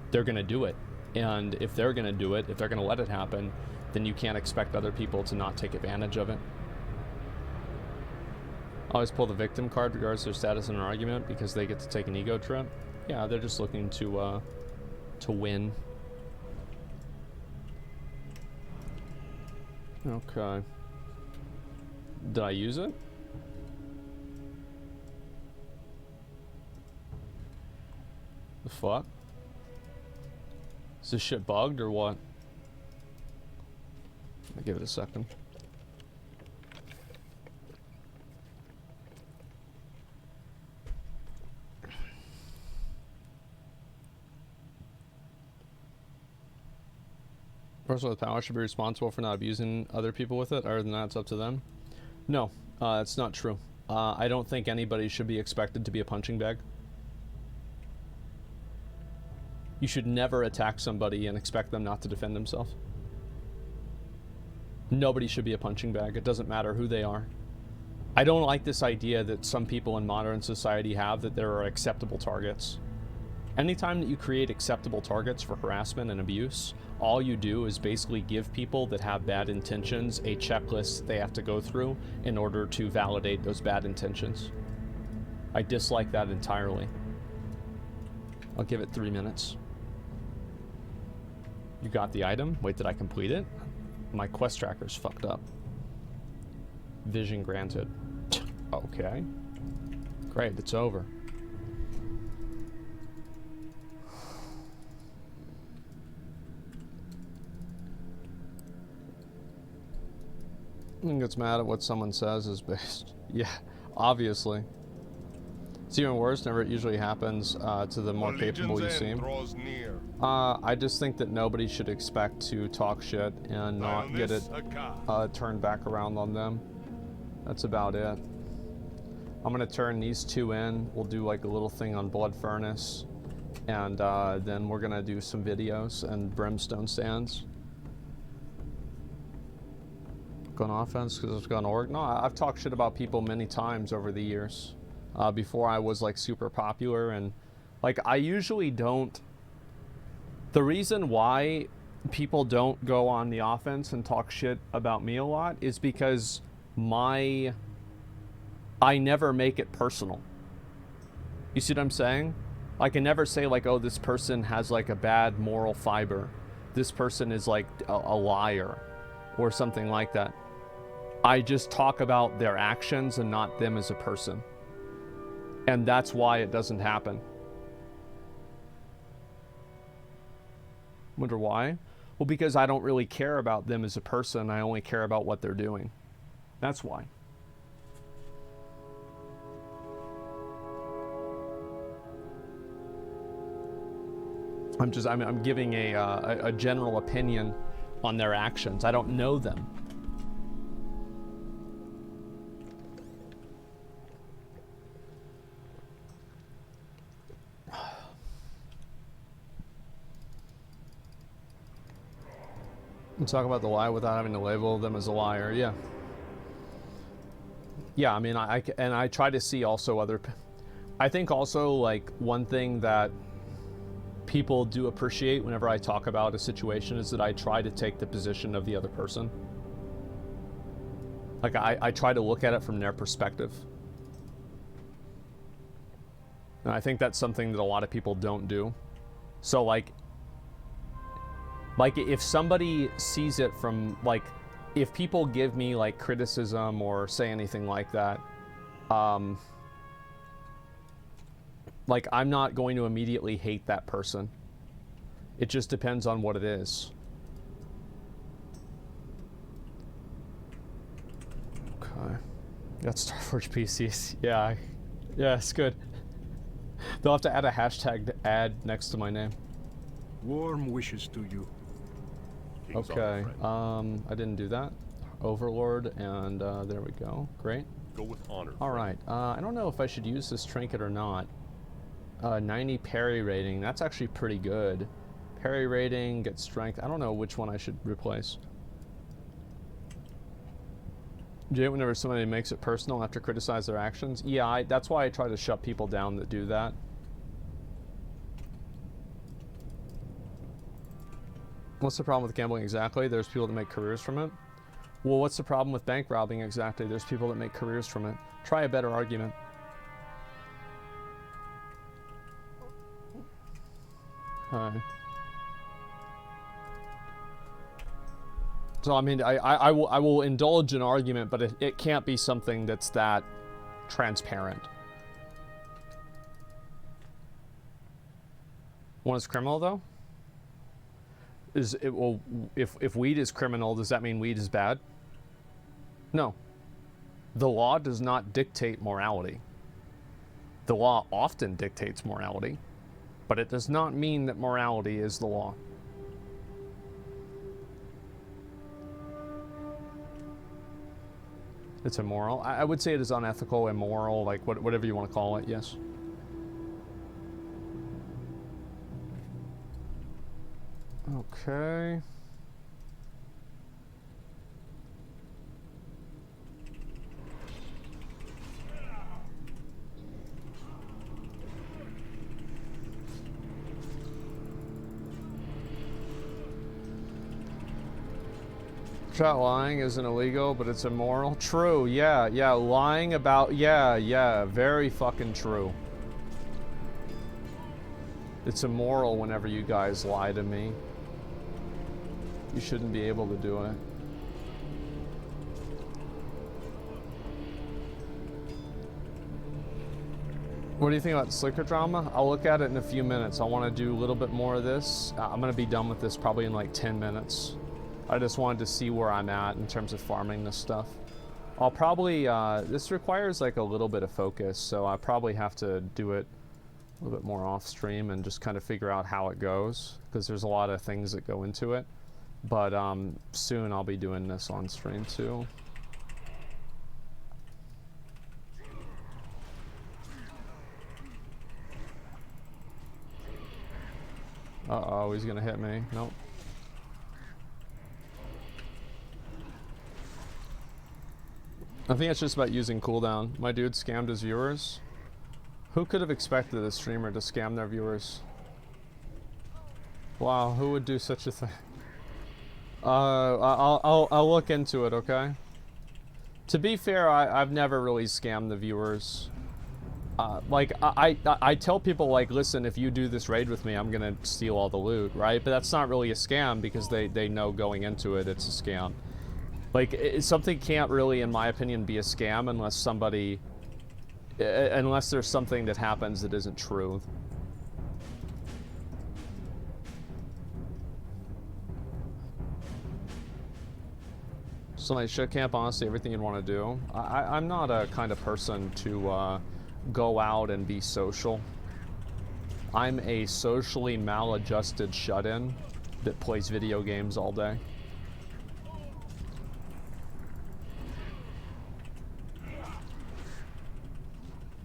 they're gonna do it. And if they're gonna do it, if they're gonna let it happen, then you can't expect other people to not take advantage of it. Always pull the victim card regardless of their status in an argument because they get to take an ego trip. Yeah, they're just looking to win. Okay. Did I use it? The fuck? Is this shit bugged or what? I'll give it a second. Person with power should be responsible for not abusing other people with it. Other than that, it's up to them. No, it's not true. I don't think anybody should be expected to be a punching bag. You should never attack somebody and expect them not to defend themselves. Nobody should be a punching bag. It doesn't matter who they are. I don't like this idea that some people in modern society have that there are acceptable targets. Anytime that you create acceptable targets for harassment and abuse, all you do is basically give people that have bad intentions a checklist they have to go through in order to validate those bad intentions. I dislike that entirely. I'll give it 3 minutes. You got the item? Wait, did I complete it? My quest tracker's fucked up. Vision granted. Okay. Great, it's over. I think it's mad at what someone says is based. Yeah, obviously. It's even worse whenever it usually happens to the more capable you seem. I just think that nobody should expect to talk shit and not get it turned back around on them. That's about it. I'm gonna turn these two in. We'll do like a little thing on Blood Furnace, and then we're gonna do some videos and Brimstone stands. on offense because it's gone org. No, I've talked shit about people many times over the years. Before I was like super popular, and like I usually don't. The reason why people don't go on the offense and talk shit about me a lot is because I never make it personal. You see what I'm saying? I can never say like, oh, this person has like a bad moral fiber. This person is like a liar or something like that. I just talk about their actions and not them as a person. And that's why it doesn't happen. Wonder why? Well, because I don't really care about them as a person. I only care about what they're doing. That's why. I'm giving a general opinion on their actions. I don't know them. And talk about the lie without having to label them as a liar. Yeah. Yeah, I mean, I try to see also other... I think also, like, one thing that people do appreciate whenever I talk about a situation is that I try to take the position of the other person. Like, I try to look at it from their perspective. And I think that's something that a lot of people don't do. So, like if somebody sees it from, like, if people give me, like, criticism or say anything like that, like, I'm not going to immediately hate that person. It just depends on what it is. Okay. Got Starforge PCs. Yeah. Yeah, it's good. They'll have to add a hashtag ad next to my name. Warm wishes to you. King's Okay, honor, I didn't do that. Overlord, and there we go. Great. go with honor. All right, I don't know if I should use this trinket or not. 90 parry rating, that's actually pretty good. Parry rating, get strength. I don't know which one I should replace. Do you hate whenever somebody makes it personal after criticize their actions? Yeah, that's why I try to shut people down that do that. What's the problem with gambling exactly? There's people that make careers from it. Well, what's the problem with bank robbing exactly? There's people that make careers from it. Try a better argument. Hi. So I mean, I will indulge an argument, but it can't be something that's that transparent. One is criminal though? Is it, well, if weed is criminal, does that mean weed is bad? No. The law does not dictate morality. The law often dictates morality, but it does not mean that morality is the law. It's immoral. I would say it is unethical, immoral, like whatever you want to call it, yes. Okay. Chat, lying isn't illegal, but it's immoral. True, yeah, lying about, yeah, very fucking true. It's immoral whenever you guys lie to me. You shouldn't be able to do it. What do you think about Slicker drama? I'll look at it in a few minutes. I want to do a little bit more of this. I'm going to be done with this probably in like 10 minutes. I just wanted to see where I'm at in terms of farming this stuff. I'll probably, this requires like a little bit of focus, so I probably have to do it a little bit more off stream and just kind of figure out how it goes, because there's a lot of things that go into it. But soon I'll be doing this on stream too. Uh-oh, he's gonna hit me. Nope. I think it's just about using cooldown. My dude scammed his viewers. Who could have expected a streamer to scam their viewers? Wow, who would do such a thing? I'll look into it, okay? To be fair, I've never really scammed the viewers. Like, I tell people, like, listen, if you do this raid with me, I'm gonna steal all the loot, right? But that's not really a scam because they know going into it it's a scam. Like, something can't really, in my opinion, be a scam unless somebody... unless there's something that happens that isn't true. So, like, shit camp, honestly, everything you'd want to do. I'm not a kind of person to go out and be social. I'm a socially maladjusted shut-in that plays video games all day.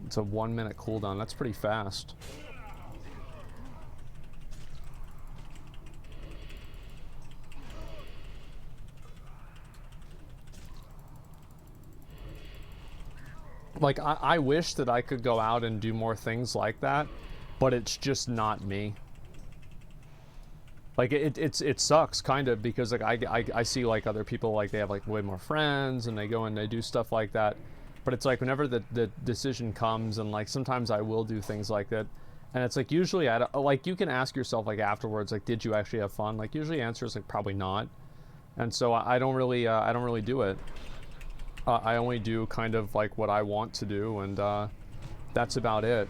It's a 1 minute cooldown. That's pretty fast. Like, I wish that I could go out and do more things like that, but it's just not me. Like, it sucks, kind of, because, like, I see, like, other people, like, they have, like, way more friends, and they go and they do stuff like that. But it's like whenever the decision comes, and like sometimes I will do things like that, and it's like usually like you can ask yourself like afterwards, like, did you actually have fun? Like usually the answer is like probably not, and so I don't really do it. I only do kind of like what I want to do, and that's about it.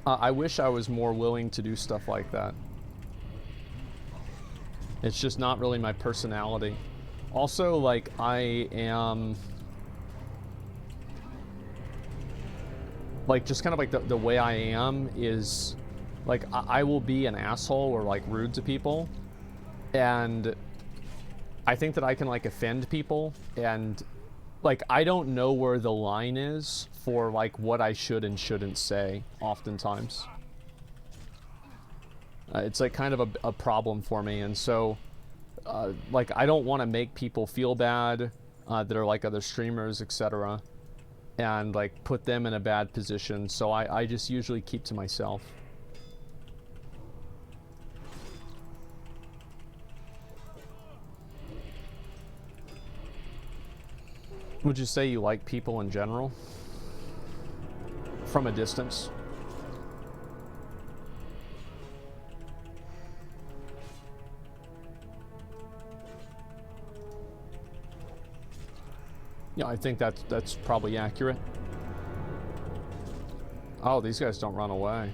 I wish I was more willing to do stuff like that. It's just not really my personality. Also, like, I am... like, just kind of like the way I am is, like, I will be an asshole or, like, rude to people. And I think that I can, like, offend people. And, like, I don't know where the line is for, like, what I should and shouldn't say, oftentimes. It's, like, kind of a problem for me. And so, like, I don't want to make people feel bad that are, like, other streamers, etc. And like put them in a bad position, so I just usually keep to myself. Would you say you like people in general? From a distance? Yeah, I think that's probably accurate. Oh, these guys don't run away.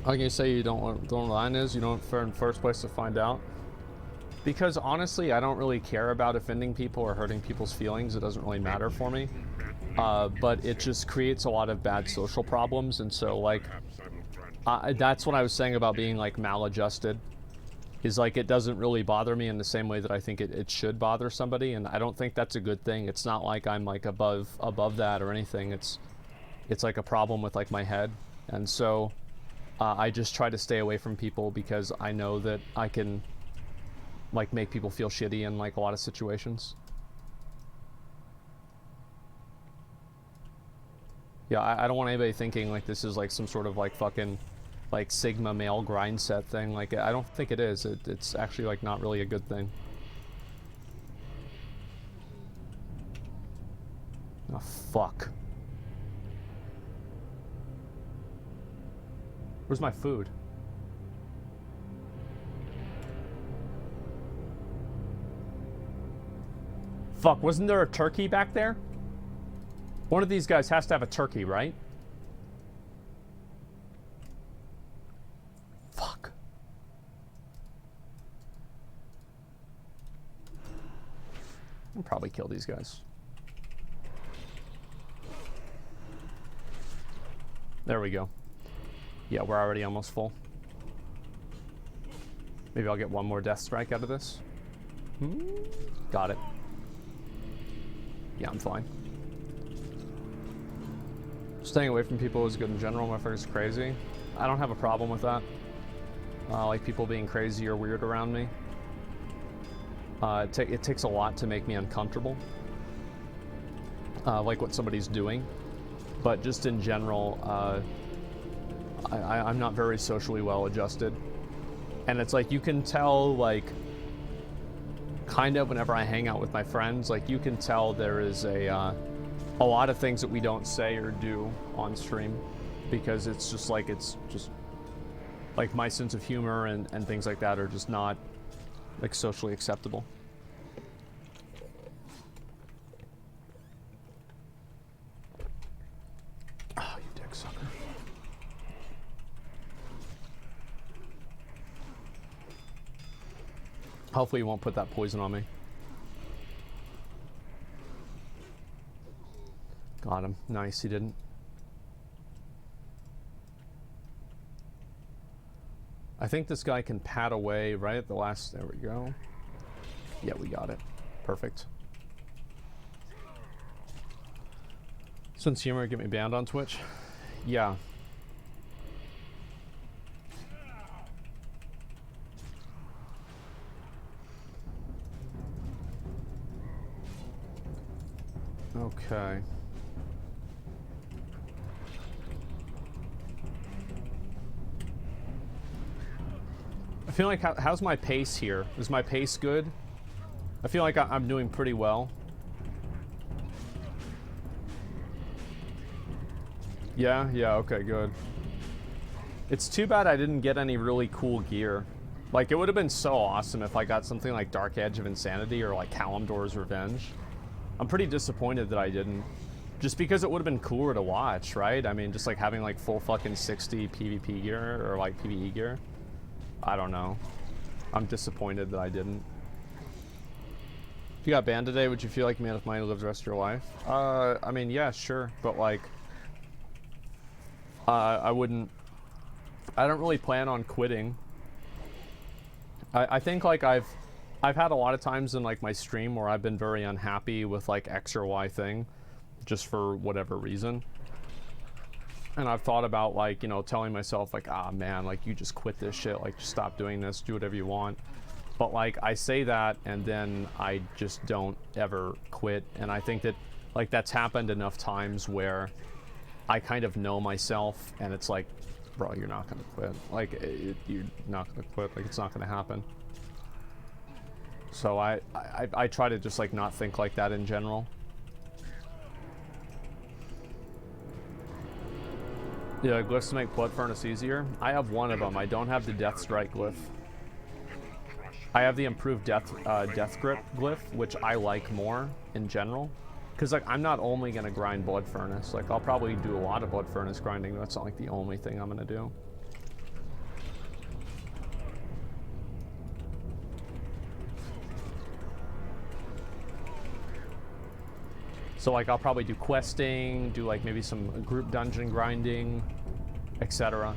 How can you say you don't know what the line is? You don't in first place to find out? Because honestly, I don't really care about offending people or hurting people's feelings. It doesn't really matter for me. But it just creates a lot of bad social problems, and so like, that's what I was saying about being like maladjusted. Is like, it doesn't really bother me in the same way that I think it should bother somebody, and I don't think that's a good thing. It's not like I'm like above that or anything. It's like a problem with like my head, and so I just try to stay away from people because I know that I can like make people feel shitty in like a lot of situations. Yeah, I don't want anybody thinking like this is like some sort of like fucking like Sigma male grind set thing. Like, I don't think it is. It's actually like not really a good thing. Oh, fuck. Where's my food? Fuck, wasn't there a turkey back there? One of these guys has to have a turkey, right? Fuck. I'll probably kill these guys. There we go. Yeah, we're already almost full. Maybe I'll get one more death strike out of this. Got it. Yeah, I'm fine. Staying away from people is good in general. Motherfucker's crazy. I don't have a problem with that. Like people being crazy or weird around me. It takes a lot to make me uncomfortable, like what somebody's doing. But just in general, I'm not very socially well adjusted. And it's like, you can tell, like, kind of whenever I hang out with my friends, like, you can tell there is a lot of things that we don't say or do on stream, because it's just like my sense of humor and things like that are just not, like, socially acceptable. Oh, you dick sucker. Hopefully you won't put that poison on me. Got him. Nice, he didn't. I think this guy can pat away right at the last... There we go. Yeah, we got it. Perfect. Since humor get me banned on Twitch? Yeah. Okay. I feel like, how's my pace here? Is my pace good? I feel like I'm doing pretty well. Yeah, okay, good. It's too bad I didn't get any really cool gear. Like, it would have been so awesome if I got something like Dark Edge of Insanity or like Kalimdor's Revenge. I'm pretty disappointed that I didn't. Just because it would have been cooler to watch, right? I mean, just like having like full fucking 60 PvP gear or like PvE gear. I don't know. I'm disappointed that I didn't. If you got banned today, would you feel like you made enough money to live the rest of your life? I mean, yeah, sure. But like, I wouldn't... I don't really plan on quitting. I think like I've had a lot of times in like my stream where I've been very unhappy with like X or Y thing, just for whatever reason. And I've thought about, like, you know, telling myself like, ah, man, like, you just quit this shit, like, just stop doing this, do whatever you want. But like, I say that and then I just don't ever quit. And I think that like that's happened enough times where I kind of know myself and it's like, bro, you're not gonna quit. Like, you're not gonna quit. Like, it's not gonna happen. So I try to just like not think like that in general. Yeah, glyphs to make Blood Furnace easier. I have one of them. I don't have the Death Strike glyph. I have the improved Death Grip glyph, which I like more in general. Because like, I'm not only gonna grind Blood Furnace. Like, I'll probably do a lot of Blood Furnace grinding. That's not like the only thing I'm gonna do. So like, I'll probably do questing, do like maybe some group dungeon grinding, etc.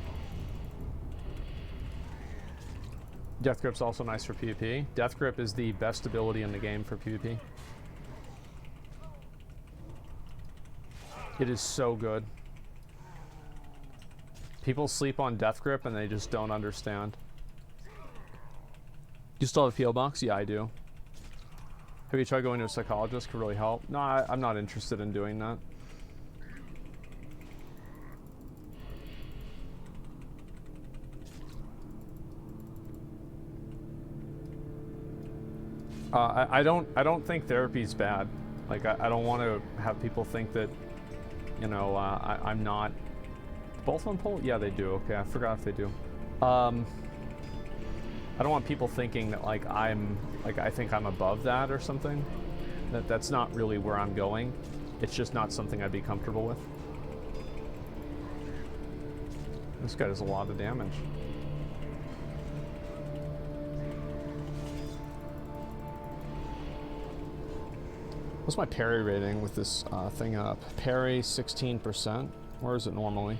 Death Grip's also nice for PvP. Death Grip is the best ability in the game for PvP. It is so good. People sleep on Death Grip and they just don't understand. You still have a PO box? Yeah, I do. Have you tried going to a psychologist? Could really help. No, I'm not interested in doing that. I don't think therapy's bad. Like, I don't want to have people think that, you know, I'm not. Both on poll? Yeah, they do. Okay, I forgot if they do. I don't want people thinking that like I think I'm above that or something. That's not really where I'm going. It's just not something I'd be comfortable with. This guy does a lot of damage. What's my parry rating with this thing up? Parry 16%. Where is it normally?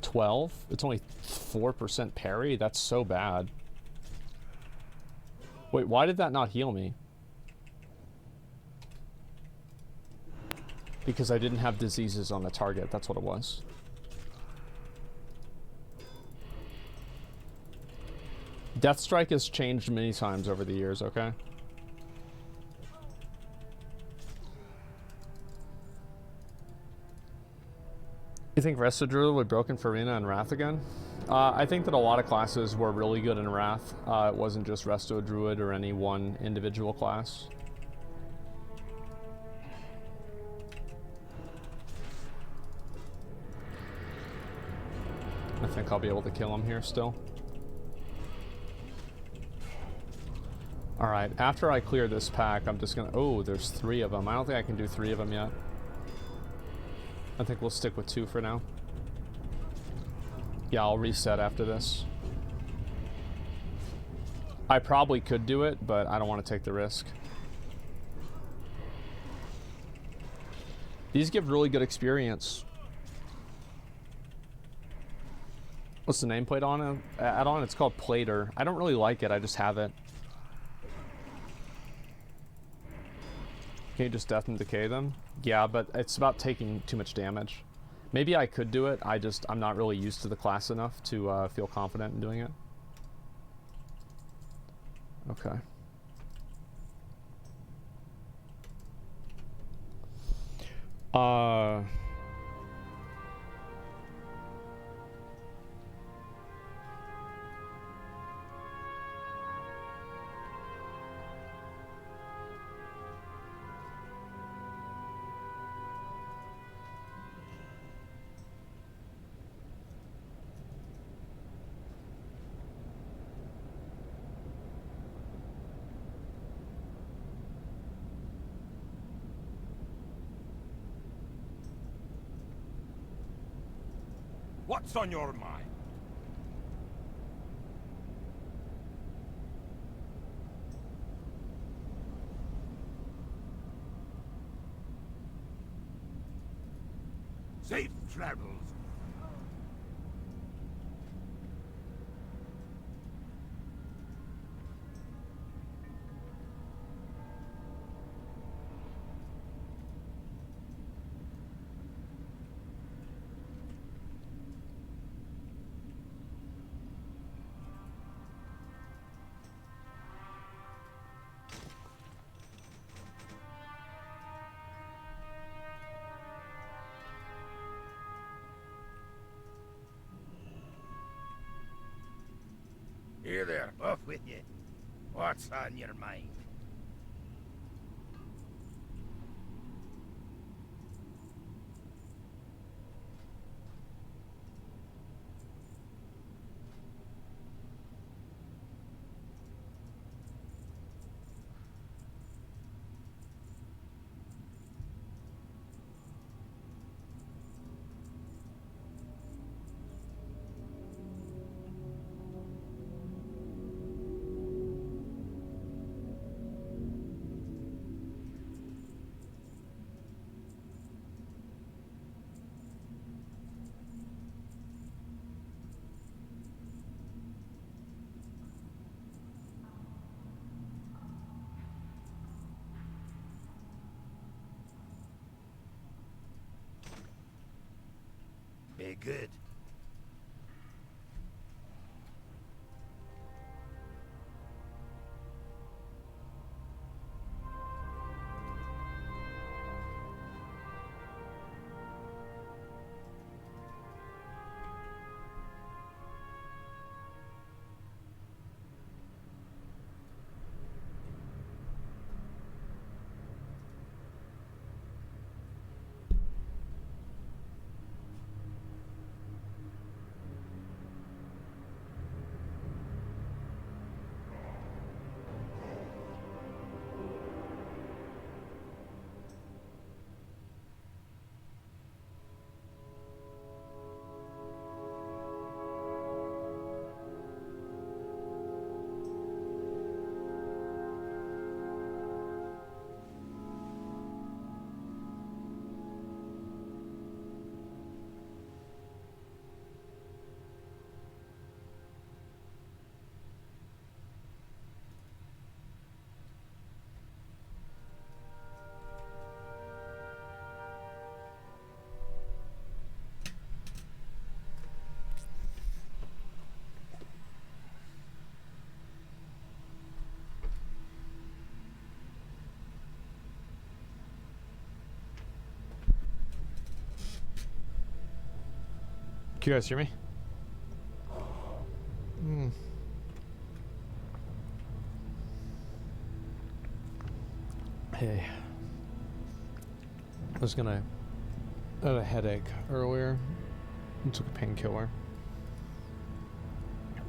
12? It's only 4% parry? That's so bad. Wait, why did that not heal me? Because I didn't have diseases on the target, that's what it was. Deathstrike has changed many times over the years, okay? You think Resto Druid would broken for Arena and Wrath again? I think that a lot of classes were really good in Wrath. It wasn't just Resto Druid or any one individual class. I think I'll be able to kill him here still. Alright, after I clear this pack, I'm just gonna... Oh, there's 3 of them. I don't think I can do 3 of them yet. I think we'll stick with 2 for now. Yeah, I'll reset after this. I probably could do it, but I don't want to take the risk. These give really good experience. What's the nameplate on it? Add-on? It's called Plater. I don't really like it, I just have it. Can you just death and decay them? Yeah, but it's about taking too much damage. Maybe I could do it, I'm not really used to the class enough to feel confident in doing it. Okay. What's on your mind? Safe travels. Here there, off with you. What's on your mind? Be good. Can you guys hear me? Hey. I had a headache earlier. I took a painkiller.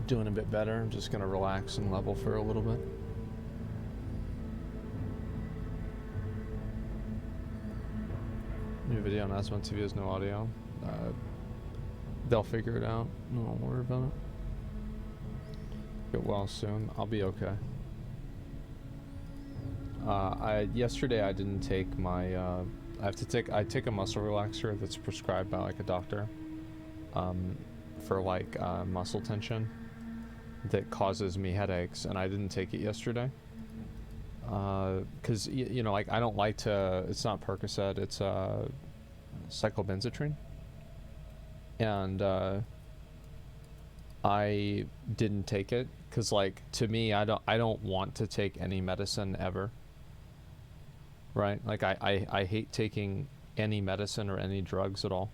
Doing a bit better. I'm just gonna relax and level for a little bit. New video on Asmon TV has no audio. They'll figure it out. No, don't worry about it. Get well soon. I'll be okay. Yesterday I didn't take my I take a muscle relaxer that's prescribed by like a doctor for like muscle tension that causes me headaches, and I didn't take it yesterday because you know, like I don't like to, it's not Percocet, it's cyclobenzaprine, and I didn't take it because, like, to me, I don't want to take any medicine ever. Right? Like I hate taking any medicine or any drugs at all.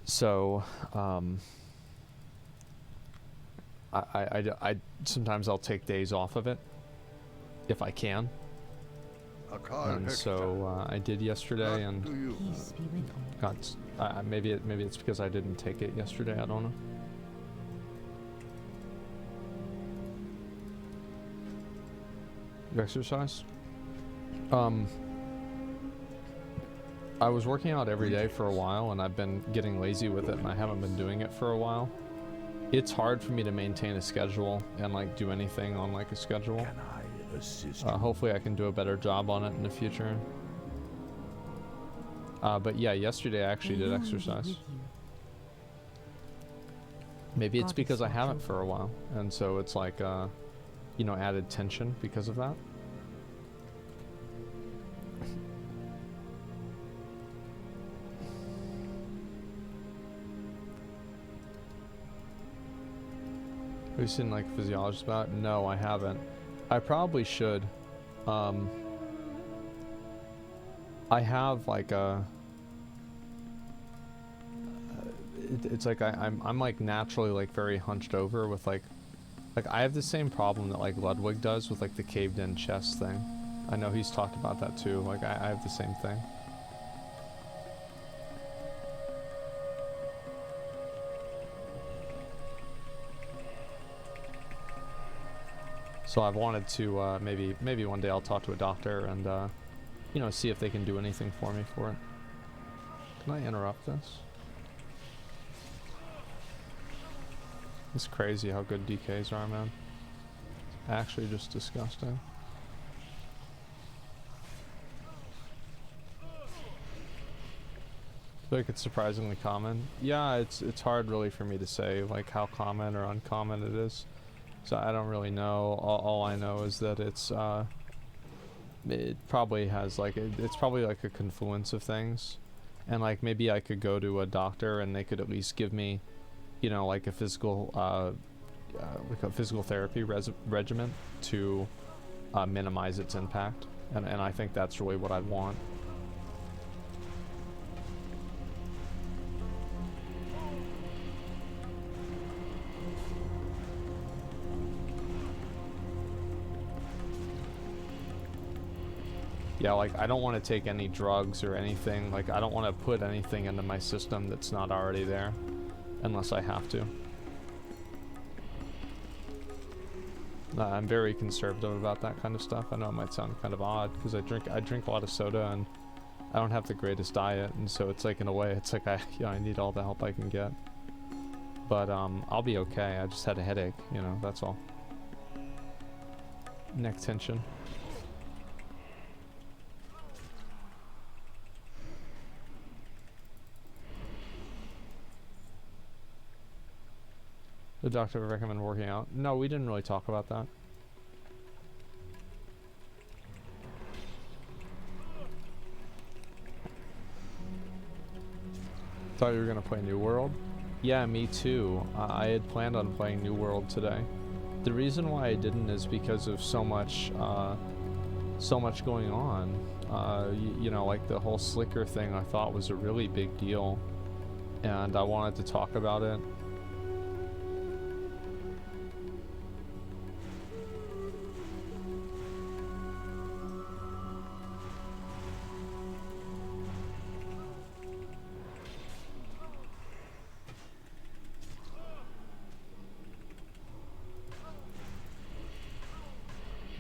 So I sometimes I'll take days off of it if I can. And so I did yesterday, and Peace be with you. got maybe it's because I didn't take it yesterday. I don't know. You exercise? I was working out every day for a while, and I've been getting lazy with it, and I haven't been doing it for a while. It's hard for me to maintain a schedule and like do anything on like a schedule. Can I assist you? Hopefully I can do a better job on it in the future. But yeah, yesterday I actually did exercise. Maybe it's because I haven't for a while, and so it's like you know, added tension because of that. Have you seen like physiologist about it? No, I haven't. I probably should. I have like a. It's like I'm like naturally like very hunched over with like I have the same problem that like Ludwig does with like the caved in chest thing. I know he's talked about that too. Like I have the same thing. So I've wanted to maybe one day I'll talk to a doctor and you know, see if they can do anything for me for it. Can I interrupt this? It's crazy how good DKs are, man. It's actually just disgusting. I feel like it's surprisingly common. Yeah, it's hard really for me to say like how common or uncommon it is. So I don't really know. All I know is that it's it probably has like it's probably like a confluence of things, and like maybe I could go to a doctor and they could at least give me, you know, like a physical like a physical therapy regimen to minimize its impact, and I think that's really what I'd want. Yeah, like I don't want to take any drugs or anything. Like I don't want to put anything into my system that's not already there, unless I have to. I'm very conservative about that kind of stuff. I know it might sound kind of odd because I drink a lot of soda and I don't have the greatest diet, and so it's like in a way it's like I need all the help I can get. But I'll be okay. I just had a headache, you know, that's all. Neck tension. The doctor would recommend working out. No, we didn't really talk about that. Thought you were gonna play New World? Yeah, me too. I had planned on playing New World today. The reason why I didn't is because of so much going on. You know, like the whole Slicker thing I thought was a really big deal. and I wanted to talk about it.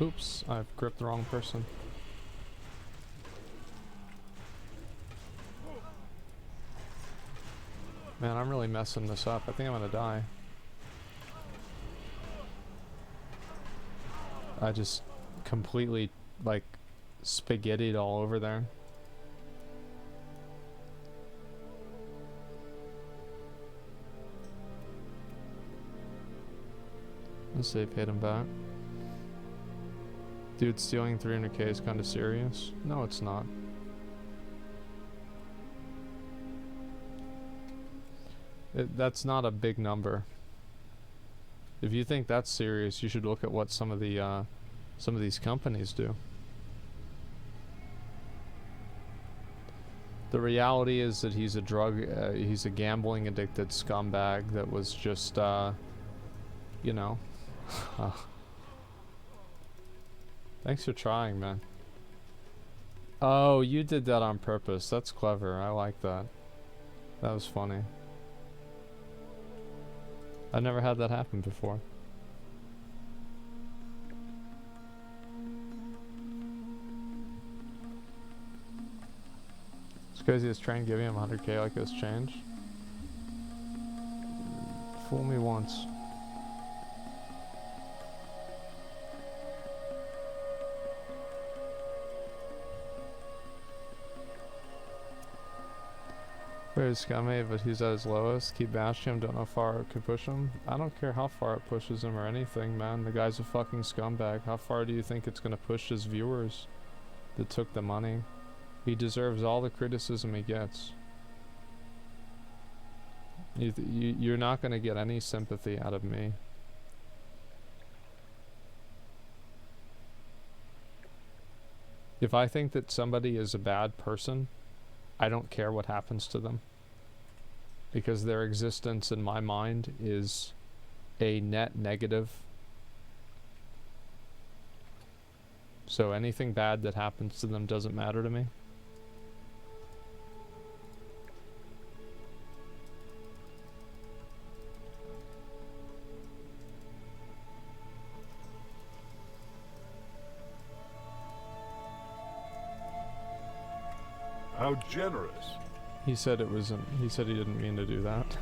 Oops, I've gripped the wrong person. Man, I'm really messing this up. I think I'm gonna die. I just completely, like, spaghettied all over there. Let's see if I hit him back. Dude, stealing 300k is kind of serious. No, it's not. That's not a big number. If you think that's serious, you should look at what some of these companies do. The reality is that he's a gambling addicted scumbag that was just, you know. Thanks for trying, man. Oh, you did that on purpose. That's clever. I like that. That was funny. I never had that happen before. It's crazy this train giving him 100k like this change. Fool me once. Very scummy, but he's at his lowest. Keep bashing him, don't know how far it could push him. I don't care how far it pushes him or anything, man. The guy's a fucking scumbag. How far do you think it's gonna push his viewers that took the money? He deserves all the criticism he gets. You're not gonna get any sympathy out of me. If I think that somebody is a bad person, I don't care what happens to them, because their existence in my mind is a net negative. So anything bad that happens to them doesn't matter to me. How generous. He said it wasn't, he said he didn't mean to do that.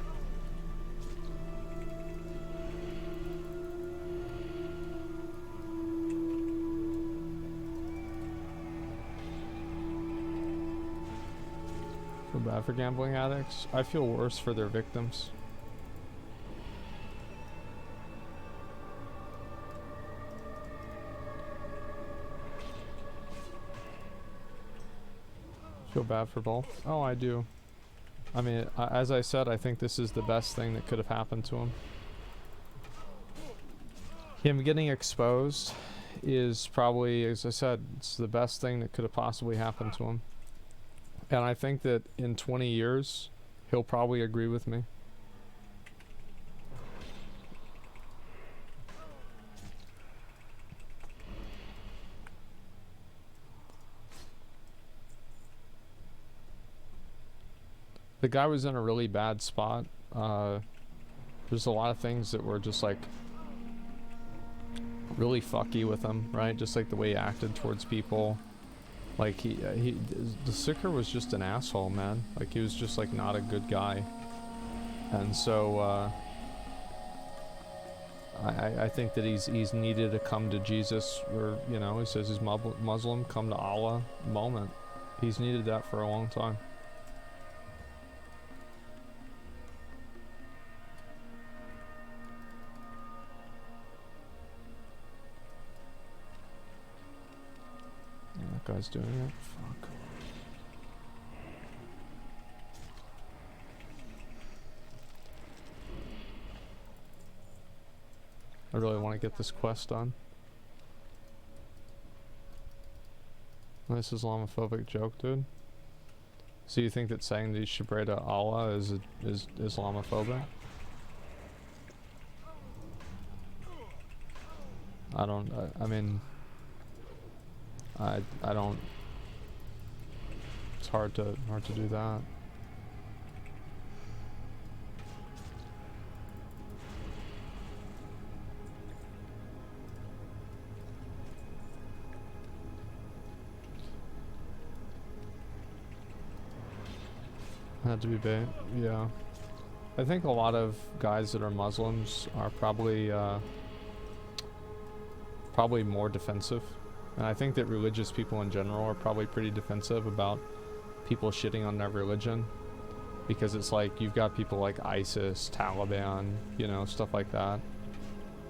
Feel bad for gambling addicts. I feel worse for their victims. Feel bad for both. Oh, I do. I mean, as I said, I think this is the best thing that could have happened to him. Him getting exposed is probably, as I said, it's the best thing that could have possibly happened to him. And I think that in 20 years, he'll probably agree with me. The guy was in a really bad spot. There's a lot of things that were just like really fucky with him, right? Just like the way he acted towards people. Like the Sicker was just an asshole, man. Like he was just like not a good guy. And so I think that he's needed to come to Jesus, or you know, he says he's Muslim, come to Allah moment. He's needed that for a long time. That guy's doing it. Fuck. I really want to get this quest done. This Islamophobic joke, dude. So you think that saying that you should pray to Allah is Islamophobic? I don't. I mean, I don't. It's hard to do that. Had to be bait, yeah. I think a lot of guys that are Muslims are probably probably more defensive, and I think that religious people in general are probably pretty defensive about people shitting on their religion, because it's like you've got people like ISIS, Taliban, you know, stuff like that.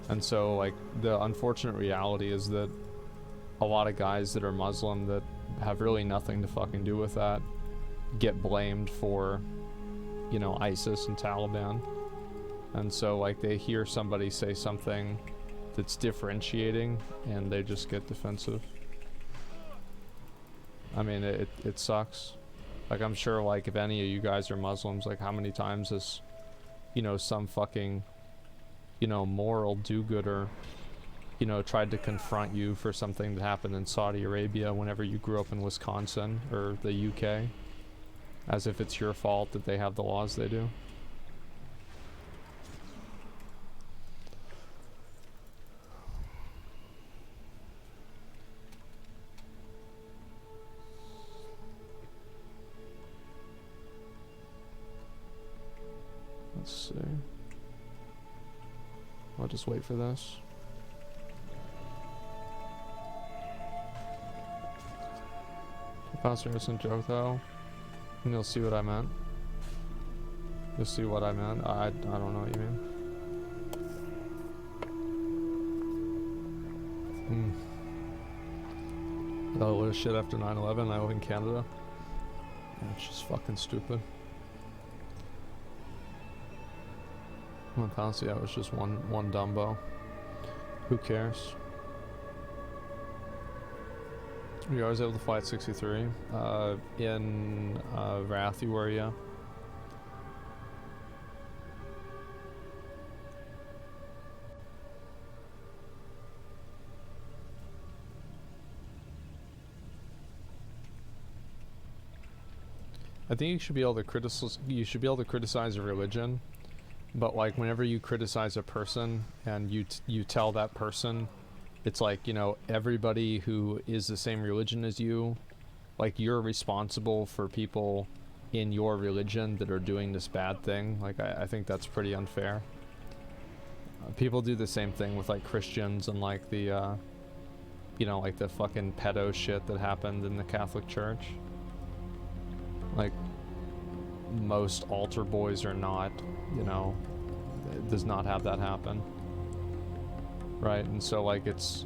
And so like the unfortunate reality is that a lot of guys that are Muslim that have really nothing to fucking do with that get blamed for, you know, ISIS and Taliban. And so like they hear somebody say something that's differentiating and they just get defensive. I mean, it sucks. Like, I'm sure like if any of you guys are Muslims, like how many times has, you know, some fucking, you know, moral do-gooder, you know, tried to confront you for something that happened in Saudi Arabia whenever you grew up in Wisconsin or the UK, as if it's your fault that they have the laws they do. Let's see. I'll just wait for this. Foster innocent joke though. And you'll see what I meant. You'll see what I meant. I don't know what you mean. Oh, what a shit after 9/11. I live in Canada. Yeah, it's just fucking stupid. Well, honestly, that was just one Dumbo. Who cares? You always able to fly at 63. In Wrath, you were, yeah. I think you should be able to criticize a religion, but like whenever you criticize a person and you tell that person, it's like, you know, everybody who is the same religion as you, like you're responsible for people in your religion that are doing this bad thing. Like I think that's pretty unfair. People do the same thing with like Christians and like the you know, like the fucking pedo shit that happened in the Catholic Church. Like most altar boys are not, you know, it does not have that happen. Right, and so like it's,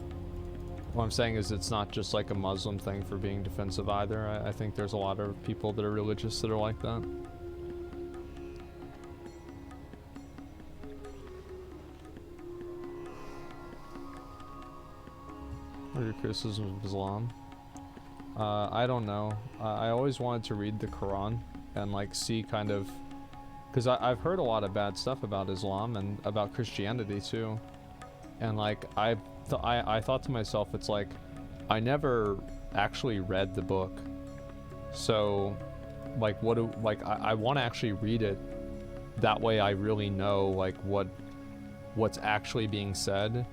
what I'm saying is it's not just like a Muslim thing for being defensive either. I think there's a lot of people that are religious that are like that. What are your criticisms of Islam? I don't know. I always wanted to read the Quran and like see kind of, because I've heard a lot of bad stuff about Islam and about Christianity too. And like I thought to myself, it's like I never actually read the book, so like I want to actually read it, that way I really know like what's actually being said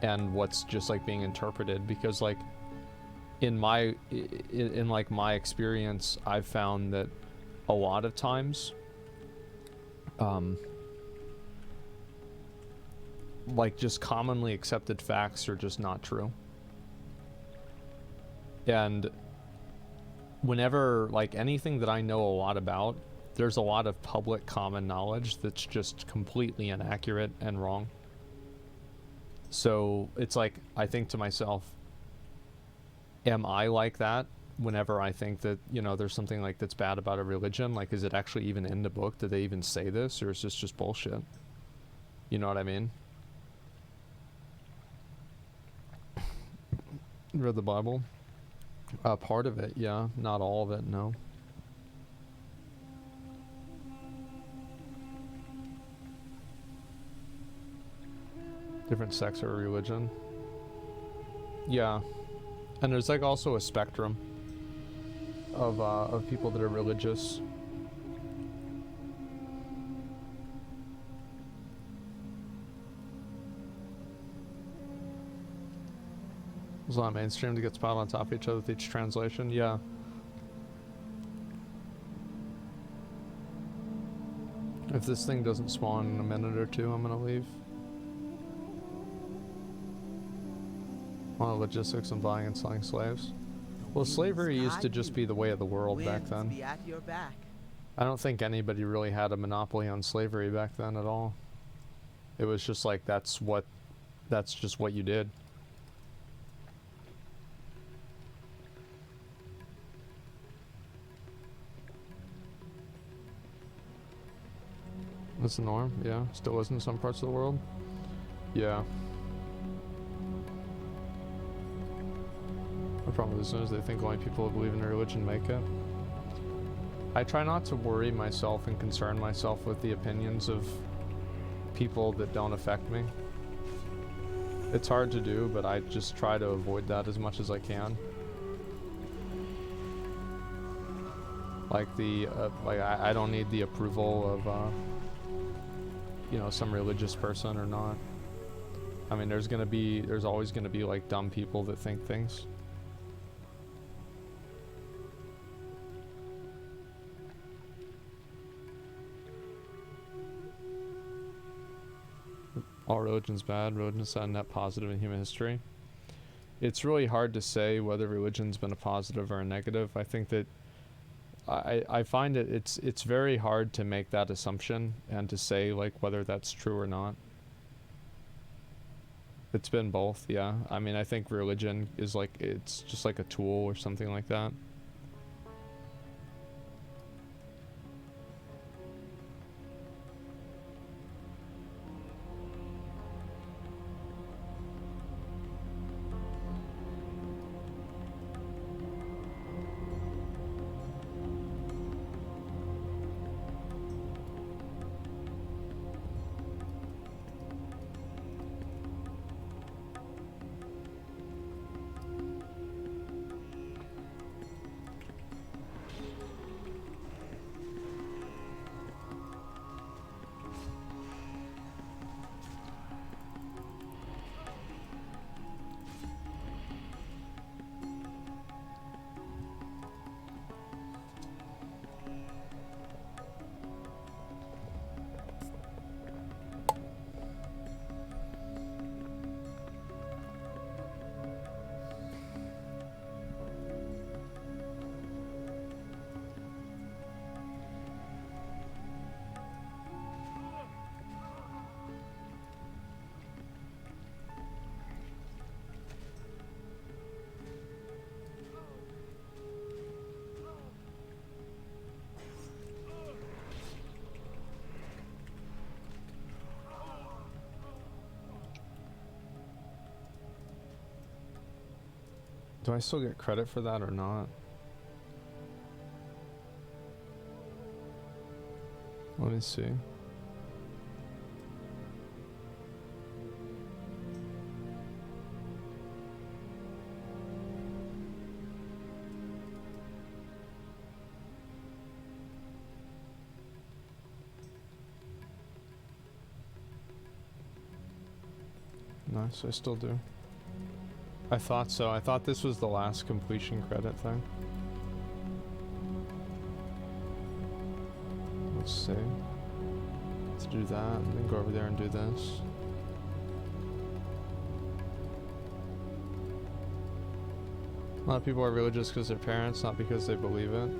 and what's just like being interpreted, because like in my experience I've found that a lot of times like just commonly accepted facts are just not true. And whenever like anything that I know a lot about, there's a lot of public common knowledge that's just completely inaccurate and wrong. So it's like I think to myself, am I like that whenever I think that, you know, there's something like that's bad about a religion? Like, is it actually even in the book? Did they even say this, or is this just bullshit? You know what I mean? Read the Bible? Part of it, yeah. Not all of it, no. Different sects or religion. Yeah. And there's like also a spectrum of people that are religious. There's a lot of mainstream that gets piled on top of each other with each translation. Yeah. If this thing doesn't spawn in a minute or two, I'm gonna leave. On logistics and buying and selling slaves. Well, slavery used to just be the way of the world back then. I don't think anybody really had a monopoly on slavery back then at all. It was just like that's just what you did. That's the norm, yeah. Still is in some parts of the world. Yeah. The problem with this is they think only people who believe in their religion make it. I try not to worry myself and concern myself with the opinions of people that don't affect me. It's hard to do, but I just try to avoid that as much as I can. Like I don't need the approval of you know, some religious person or not. I mean, there's always gonna be like dumb people that think things. All religion's bad. Religion's had a net positive in human history. It's really hard to say whether religion's been a positive or a negative. I think that I find it's very hard to make that assumption and to say like whether that's true or not. It's been both, yeah. I mean, I think religion is like, it's just like a tool or something like that. Do I still get credit for that or not? Let me see. Nice, I still do. I thought so. I thought this was the last completion credit thing. Let's see. Let's do that, and then go over there and do this. A lot of people are religious because they're parents, not because they believe it.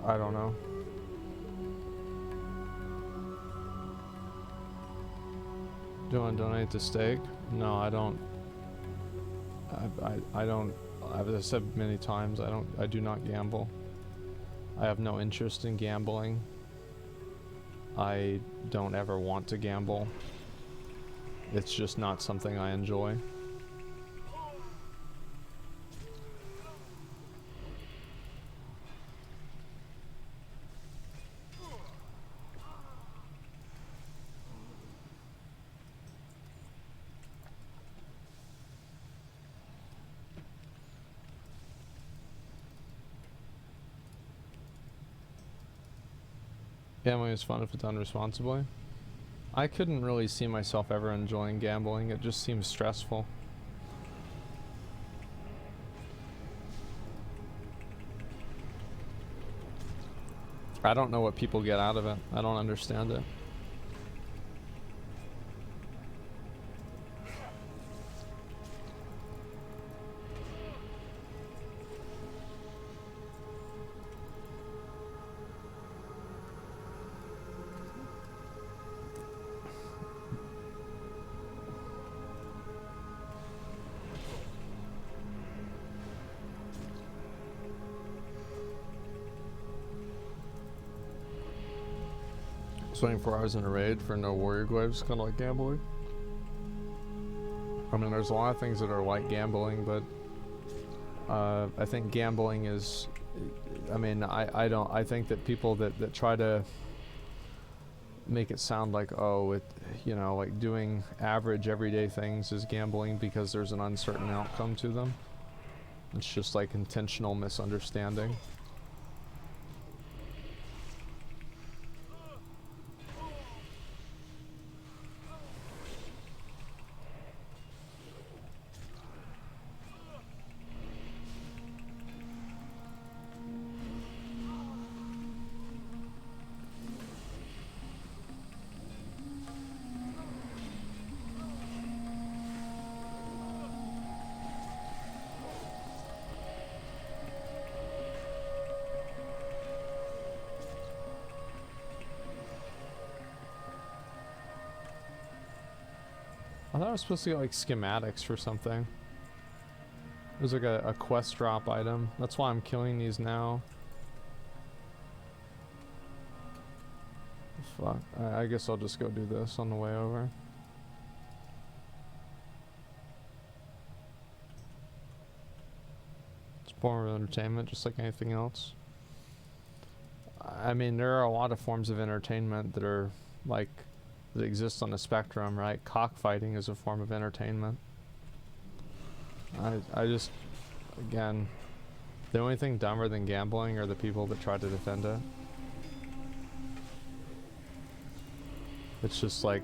I don't know. Do you want to donate to stake? No, I don't. I don't. As I said many times, I do not gamble. I have no interest in gambling. I don't ever want to gamble. It's just not something I enjoy. Gambling is fun if it's done responsibly. I couldn't really see myself ever enjoying gambling. It just seems stressful. I don't know what people get out of it. I don't understand it. Spending 4 hours in a raid for no warrior glaives, kind of like gambling. I mean, there's a lot of things that are like gambling, but I think gambling is, I mean, I think that people that try to make it sound like, oh, it, you know, like doing average everyday things is gambling because there's an uncertain outcome to them. It's just like intentional misunderstanding. I thought I was supposed to get like schematics for something. It was like a quest drop item. That's why I'm killing these now. Fuck. I guess I'll just go do this on the way over. It's a form of entertainment, just like anything else. I mean, there are a lot of forms of entertainment that are like that exist on the spectrum, right? Cockfighting is a form of entertainment. I just, again, the only thing dumber than gambling are the people that try to defend it. It's just like,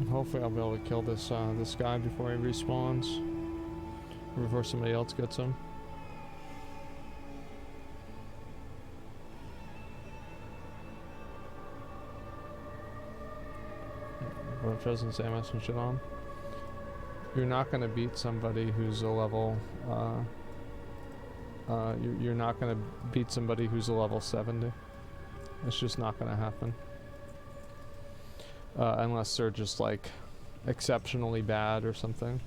hopefully I'll be able to kill this this guy before he respawns, or before somebody else gets him. But it doesn't say I'm switch it on. You're not going to beat somebody who's a level. You're not going to beat somebody who's a level 70. It's just not going to happen. Unless they're just like exceptionally bad or something.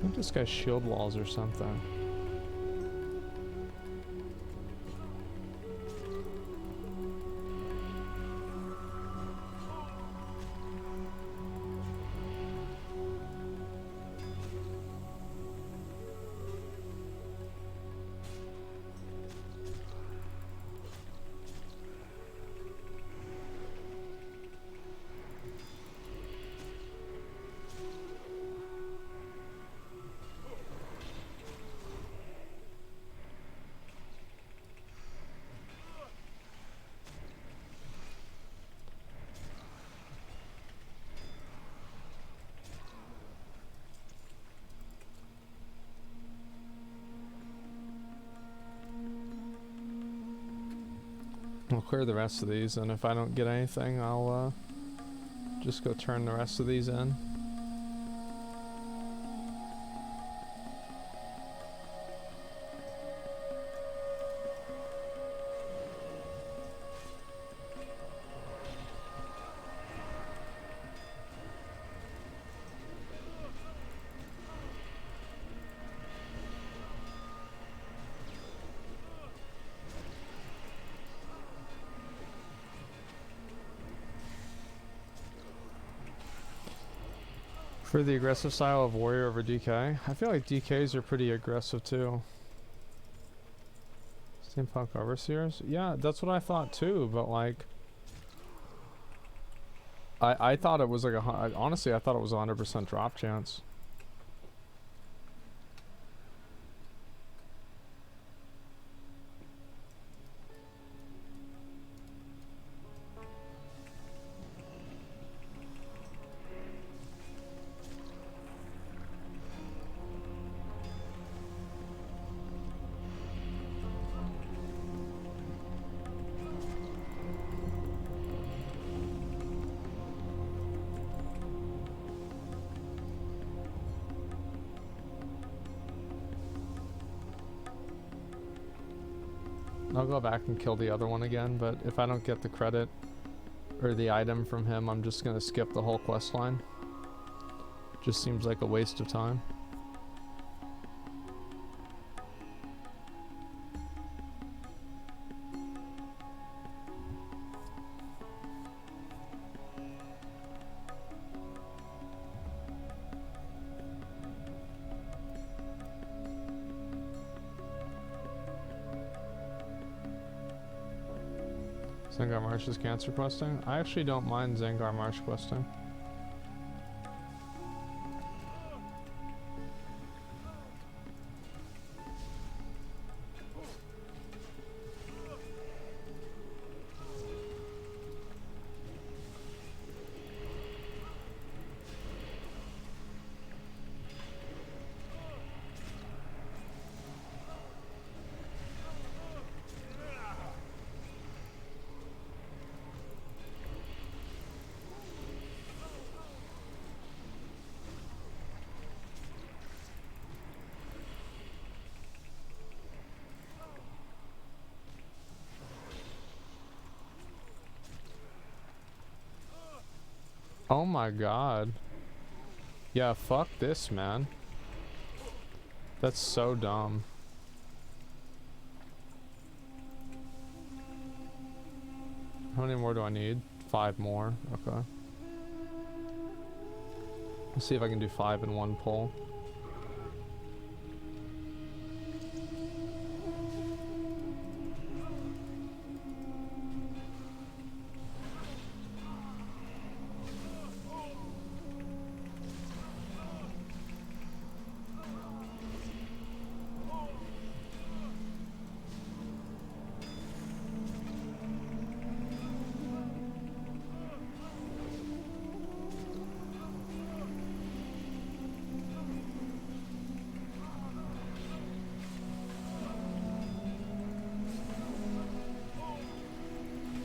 think this guy's shield walls or something. I'll clear the rest of these, and if I don't get anything, I'll just go turn the rest of these in. For the aggressive style of warrior over DK, I feel like DKs are pretty aggressive too. Steampunk overseers? Yeah, that's what I thought too, but like... I thought it was like honestly, I thought it was a 100% drop chance. I'll go back and kill the other one again, but if I don't get the credit or the item from him, I'm just gonna skip the whole quest line. Just seems like a waste of time. Zangar Marsh is cancer questing? I actually don't mind Zangar Marsh questing. Oh my god. Yeah, fuck this, man. That's so dumb. How many more do I need? 5 more. Okay. Let's see if I can do 5 in one pull.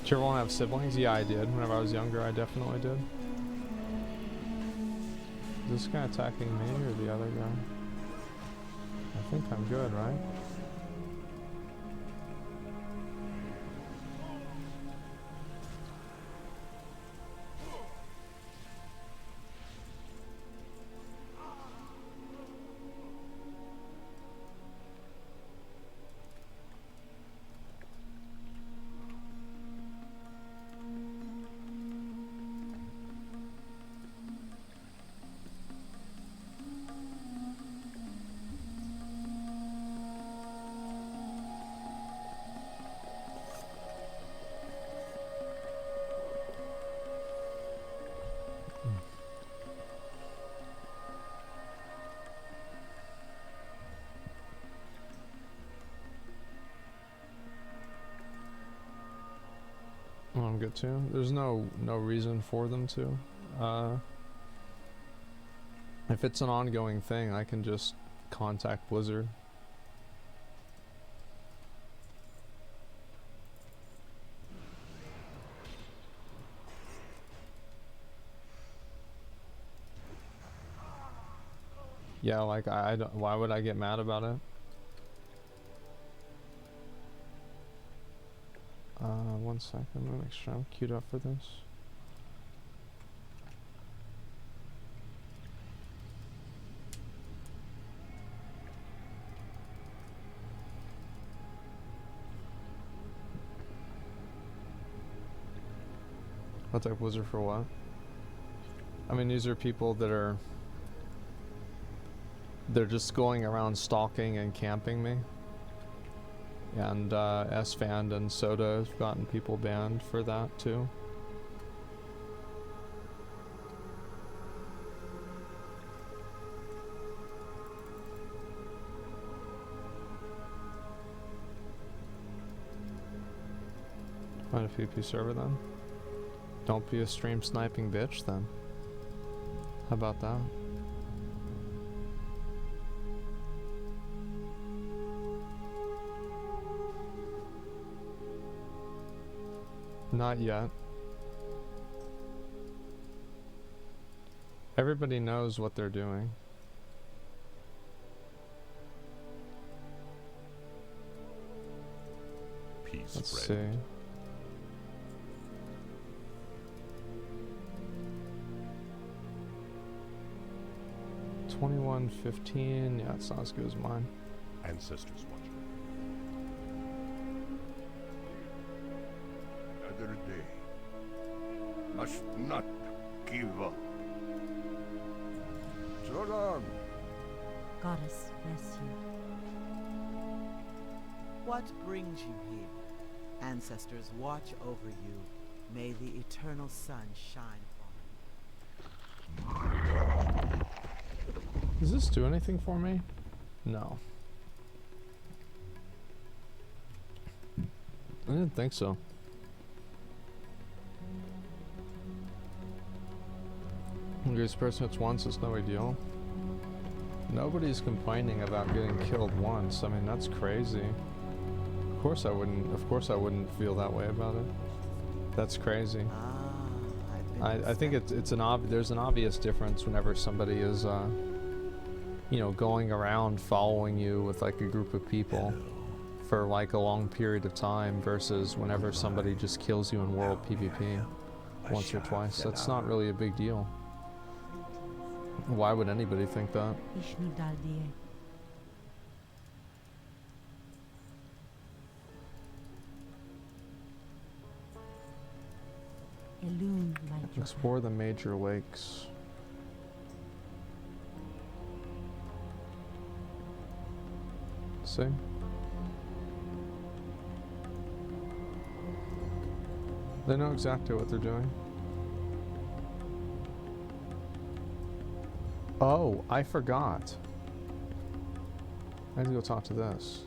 Did you ever want to have siblings? Yeah, I did. Whenever I was younger, I definitely did. Is this guy attacking me or the other guy? I think I'm good, right? get to. There's no reason for them to. If it's an ongoing thing, I can just contact Blizzard. Yeah, like I don't, why would I get mad about it? One second, I'm gonna make sure I'm queued up for this. Contact Blizzard for what? I mean, these are people that are, they're just going around stalking and camping me. And SFand and Soda have gotten people banned for that too. Find a PvP server then. Don't be a stream sniping bitch then. How about that? Not yet. Everybody knows what they're doing. Peace, Let's friend. see. $21.15. Yeah, it's not as good as mine. Ancestors watching. Another day. Must not give up. So long. Goddess bless you. What brings you here? Ancestors watch over you. May the eternal sun shine upon you. Does this do anything for me? No. I didn't think so. This person hits once, it's no big deal. Nobody's complaining about getting killed once. I mean, that's crazy. Of course I wouldn't feel that way about it. That's crazy. I think there's an obvious difference whenever somebody is you know, going around following you with like a group of people for like a long period of time versus whenever somebody just kills you in world PvP once or twice. That's not really a big deal. Why would anybody think that? Ishnu Daldie. Illume light your Explore the major lakes. See? They know exactly what they're doing. Oh, I forgot. I need to go talk to this.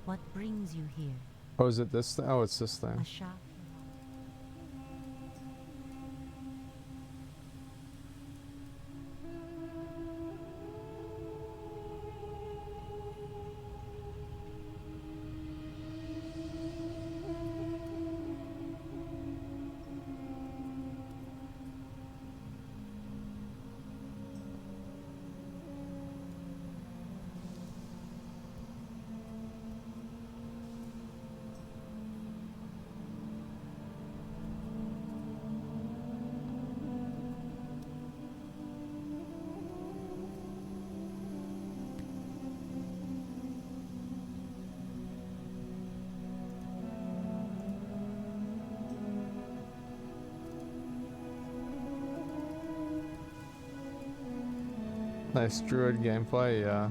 What brings you here? Oh, is it this thing? Oh, it's this thing. Asha. Nice druid gameplay, yeah.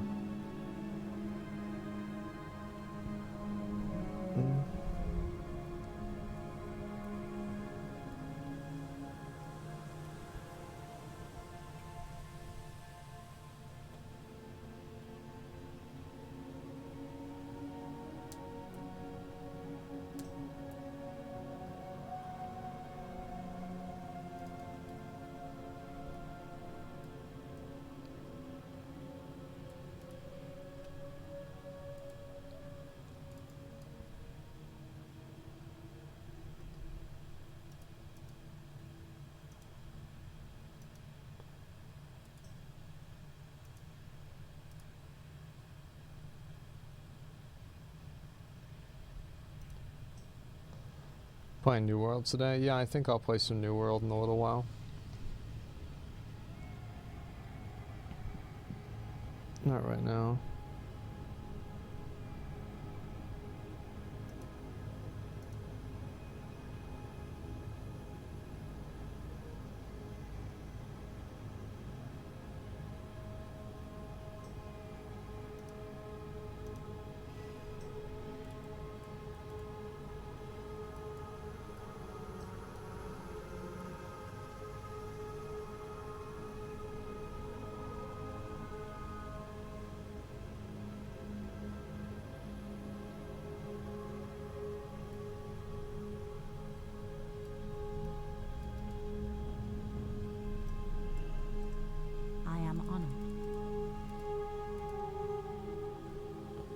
Playing New World today? Yeah, I think I'll play some New World in a little while. Not right now.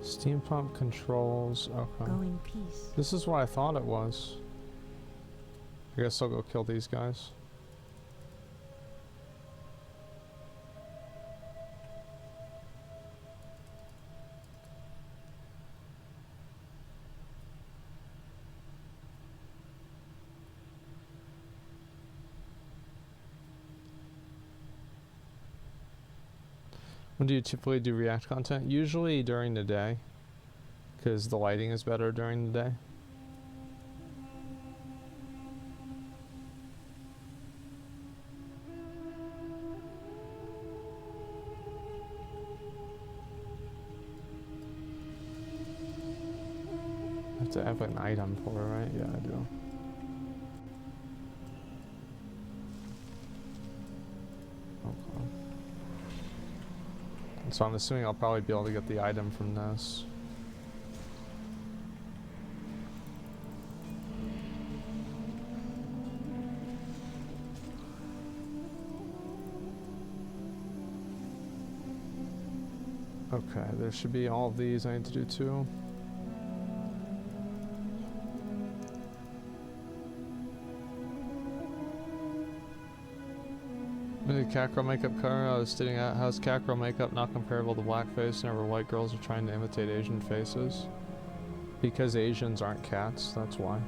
Steam pump controls. Okay. Go in peace. This is what I thought it was. I guess I'll go kill these guys. When do you typically do React content? Usually during the day, because the lighting is better during the day. I have to have an item for it, right? Yeah, I do. Okay. So I'm assuming I'll probably be able to get the item from this. Okay, there should be all of these I need to do too. The cat girl makeup cover I was stating at, how's cat girl makeup not comparable to blackface whenever white girls are trying to imitate Asian faces? Because Asians aren't cats, that's why.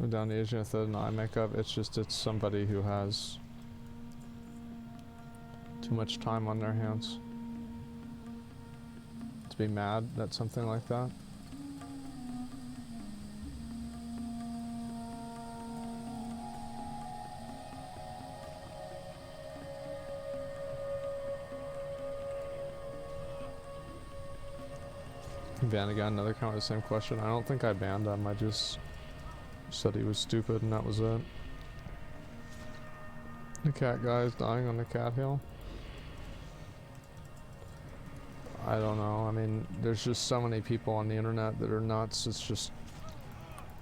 Down the Asian with an eye makeup, it's somebody who has too much time on their hands to be mad at something like that. Ban again, another kind of the same question. I don't think I banned him, I just said he was stupid and that was it. The cat guy is dying on the cat hill. I don't know, I mean, there's just so many people on the internet that are nuts, it's just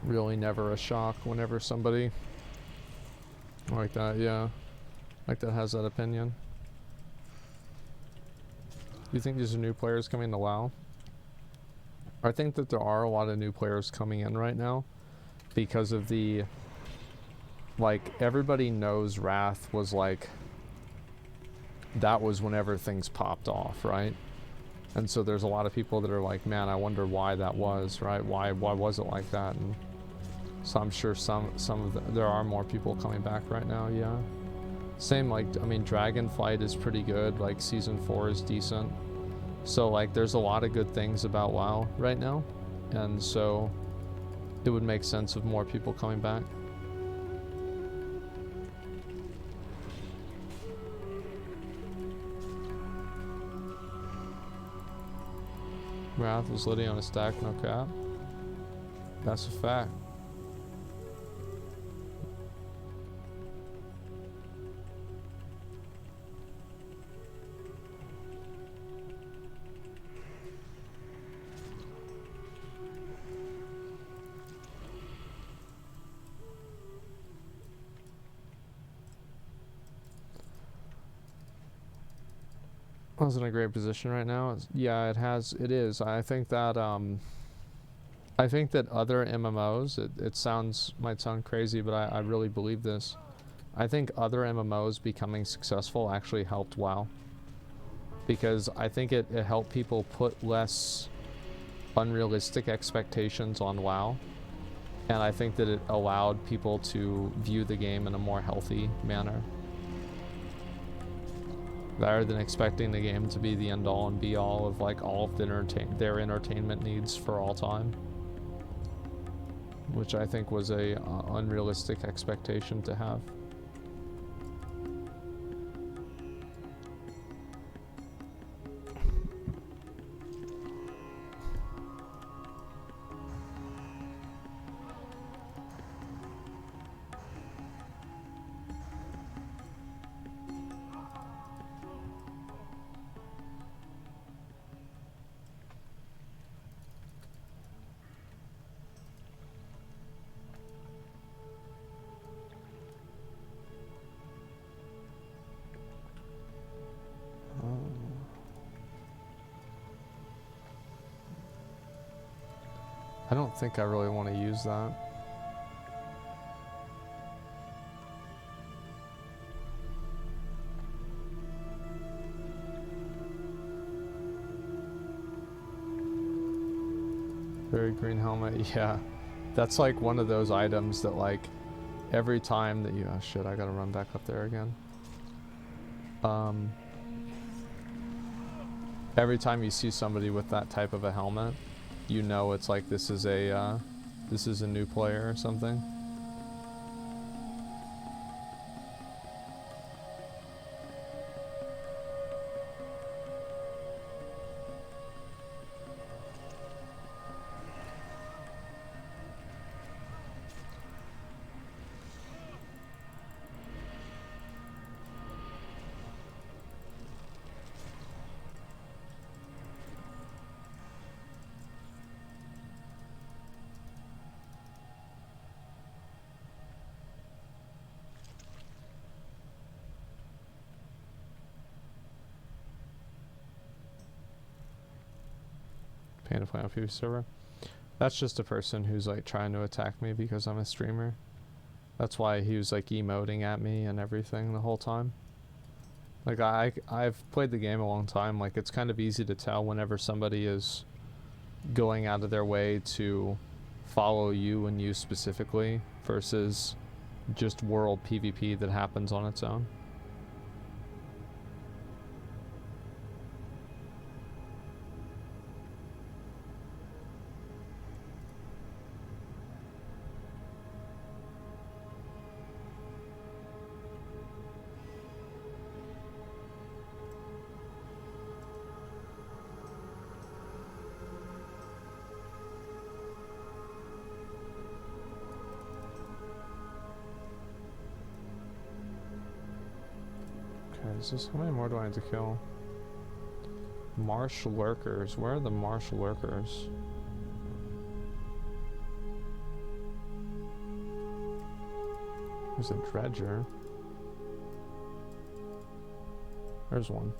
really never a shock whenever somebody like that, yeah, like that has that opinion. Do you think these are new players coming to WoW? I think that there are a lot of new players coming in right now. Because of the, like, everybody knows Wrath was like, that was whenever things popped off, right? And so there's a lot of people that are like, man, I wonder why that was, right? Why was it like that? And so I'm sure there are more people coming back right now, yeah. Same, like, I mean, Dragonflight is pretty good, like, Season 4 is decent. So, like, there's a lot of good things about WoW right now. And so it would make sense of more people coming back. Wrath was litty on a stack, no cap. That's a fact. was in a great position right now. Yeah, it is. I think that other MMOs, might sound crazy, but I really believe this. I think other MMOs becoming successful actually helped WoW. Because I think it helped people put less unrealistic expectations on WoW. And I think that it allowed people to view the game in a more healthy manner. Rather than expecting the game to be the end all and be all of like all of their entertainment needs for all time. Which I think was a unrealistic expectation to have. I don't think I really want to use that. Very green helmet, yeah. That's like one of those items that like every time that you, oh shit, I gotta run back up there again. Every time you see somebody with that type of a helmet, you know it's like this is a new player or something. To play on PvP server. That's just a person who's like trying to attack me because I'm a streamer. That's why he was like emoting at me and everything the whole time. Like I've played the game a long time. Like it's kind of easy to tell whenever somebody is going out of their way to follow you and you specifically versus just world PvP that happens on its own. How many more do I have to kill? Marsh lurkers. Where are the marsh lurkers? There's a dredger. There's one.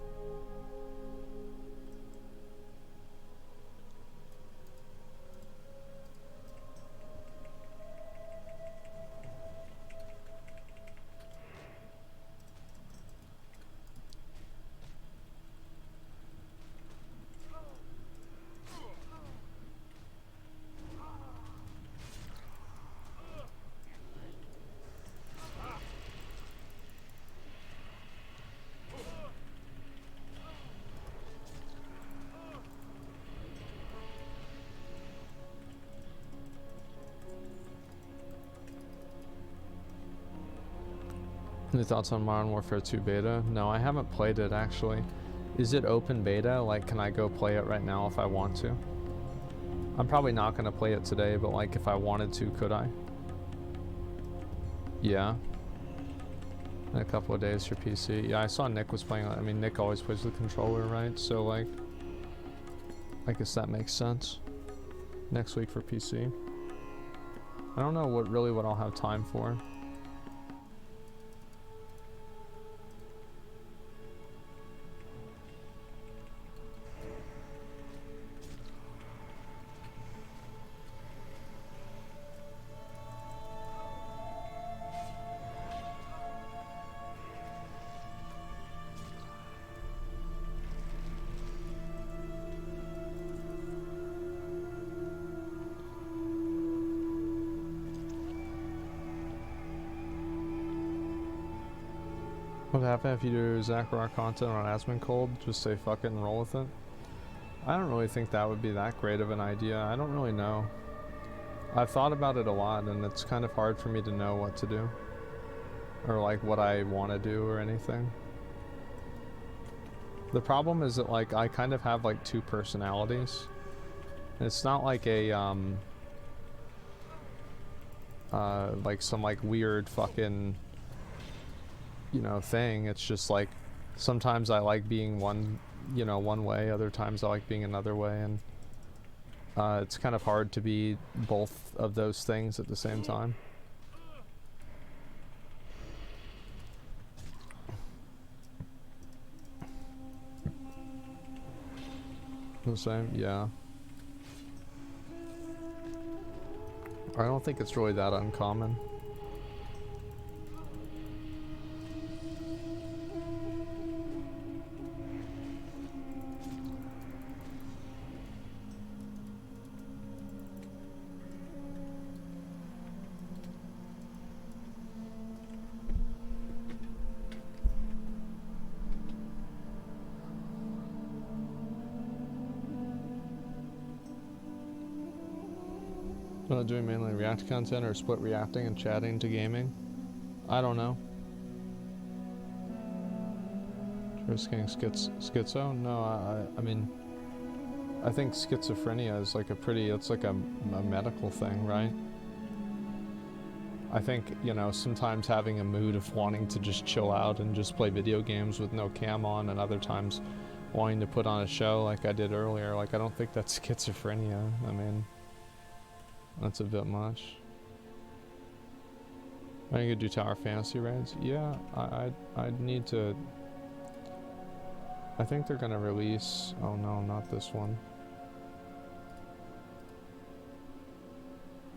Any thoughts on Modern Warfare 2 beta? No, I haven't played it actually. Is it open beta? Like, can I go play it right now if I want to? I'm probably not going to play it today, but like if I wanted to, could I? Yeah. In a couple of days for PC. Yeah, I saw Nick was playing. I mean, Nick always plays with controller, right? So like, I guess that makes sense. Next week for PC. I don't know what I'll have time for. What happened if you do Zachar content on Asmongold? Just say fuck it and roll with it? I don't really think that would be that great of an idea. I don't really know. I've thought about it a lot and it's kind of hard for me to know what to do. Or like what I want to do or anything. The problem is that like I kind of have like two personalities. It's not like a like some like weird fucking, you know, thing. It's just like sometimes I like being one, you know, one way, other times I like being another way, and it's kind of hard to be both of those things at the same time. The same, yeah. I don't think it's really that uncommon. Doing mainly React content or split reacting and chatting to gaming? I don't know. Risking schizo? No, I mean, I think schizophrenia is like a pretty, it's like a medical thing, right? I think, you know, sometimes having a mood of wanting to just chill out and just play video games with no cam on, and other times wanting to put on a show like I did earlier, like I don't think that's schizophrenia. I mean, that's a bit much. Are you gonna do tower fantasy raids? Yeah, I'd need to. I think they're gonna release. Oh no, not this one.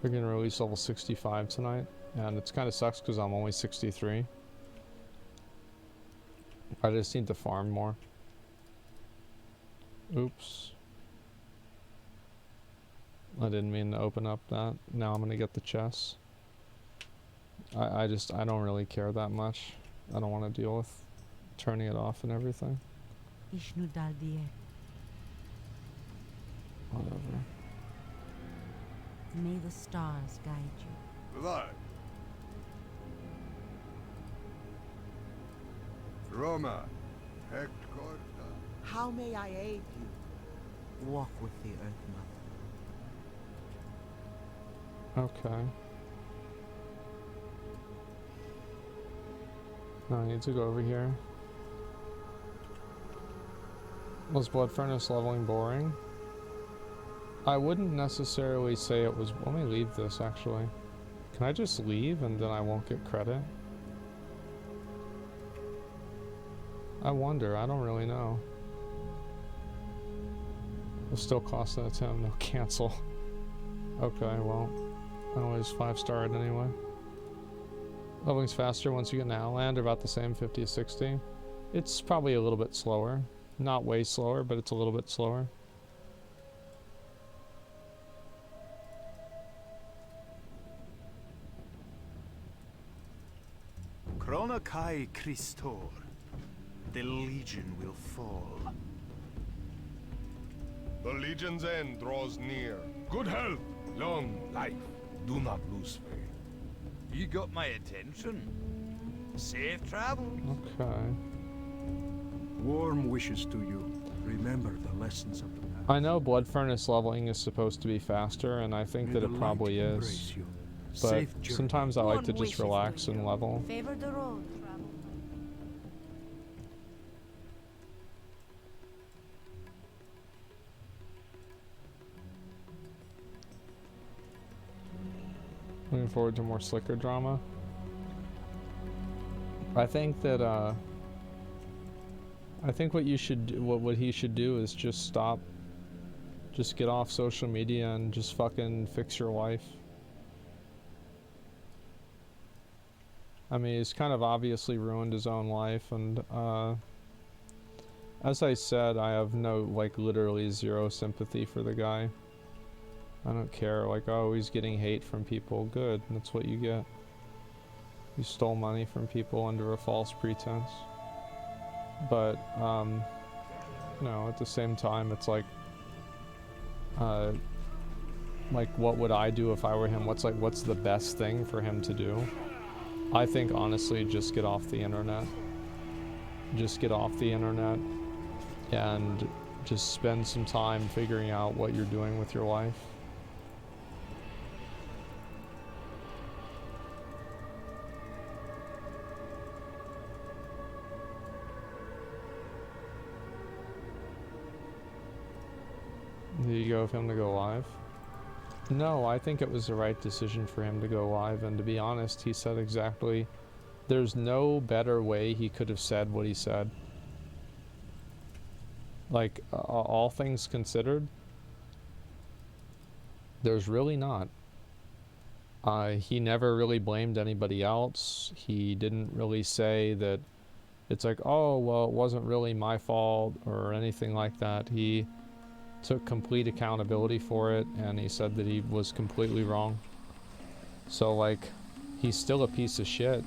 They're gonna release level 65 tonight, and it's kind of sucks because I'm only 63. I just need to farm more. Oops. I didn't mean to open up that. Now I'm gonna get the chest. I don't really care that much. I don't want to deal with turning it off and everything. Whatever. May the stars guide you. Blood. Roma. Hector. How may I aid you? Walk with the Earth Mother. Okay. Now I need to go over here. Was Blood Furnace leveling boring? I wouldn't necessarily say it was. Let me leave this actually. Can I just leave and then I won't get credit? I wonder. I don't really know. It'll still cost an attempt. No, cancel. Okay, well, I always 5-starred anyway. Leveling's faster once you get an Outland, or about the same, 50 to 60. It's probably a little bit slower. Not way slower, but it's a little bit slower. Chronokai Christor. The Legion will fall. The Legion's end draws near. Good health, long life. Do not lose faith. You got my attention. Safe travel. Okay. Warm wishes to you. Remember the lessons of the past. I know Blood Furnace leveling is supposed to be faster, and I think that it probably is. But sometimes I like to just relax and level. Favor the road, travel. Looking forward to more Slicker drama. I think that I think what you should do, what he should do is just stop, just get off social media and just fucking fix your life. I mean, he's kind of obviously ruined his own life, and as I said, I have no, like, literally zero sympathy for the guy. I don't care, like, oh, he's getting hate from people. Good, that's what you get. He stole money from people under a false pretense. But, no, at the same time, it's like, what would I do if I were him? What's the best thing for him to do? I think, honestly, just get off the internet. Just get off the internet and just spend some time figuring out what you're doing with your life. There you go, for him to go live. No, I think it was the right decision for him to go live, and to be honest, he said exactly, there's no better way he could have said what he said. Like, all things considered, there's really not. He never really blamed anybody else. He didn't really say that it's like, oh, well, it wasn't really my fault or anything like that. He took complete accountability for it, and he said that he was completely wrong. So, like, he's still a piece of shit.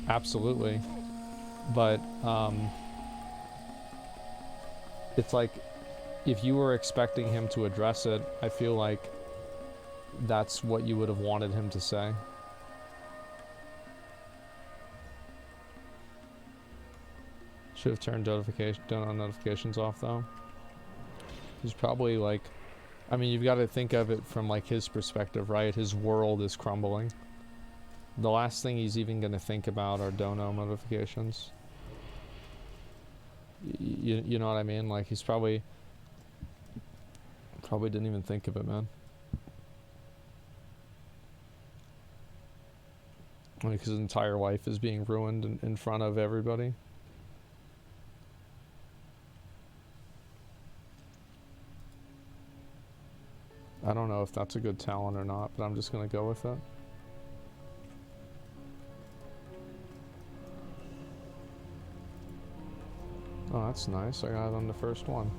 Absolutely. But, it's like, if you were expecting him to address it, I feel like that's what you would have wanted him to say. Should have turned notifications off, though. He's probably like, I mean, you've got to think of it from like his perspective, right? His world is crumbling. The last thing he's even going to think about are dono notifications. You know what I mean? Like, he's probably didn't even think of it, man. Like, his entire life is being ruined in front of everybody. I don't know if that's a good talent or not, but I'm just gonna go with it. Oh, that's nice. I got it on the first one.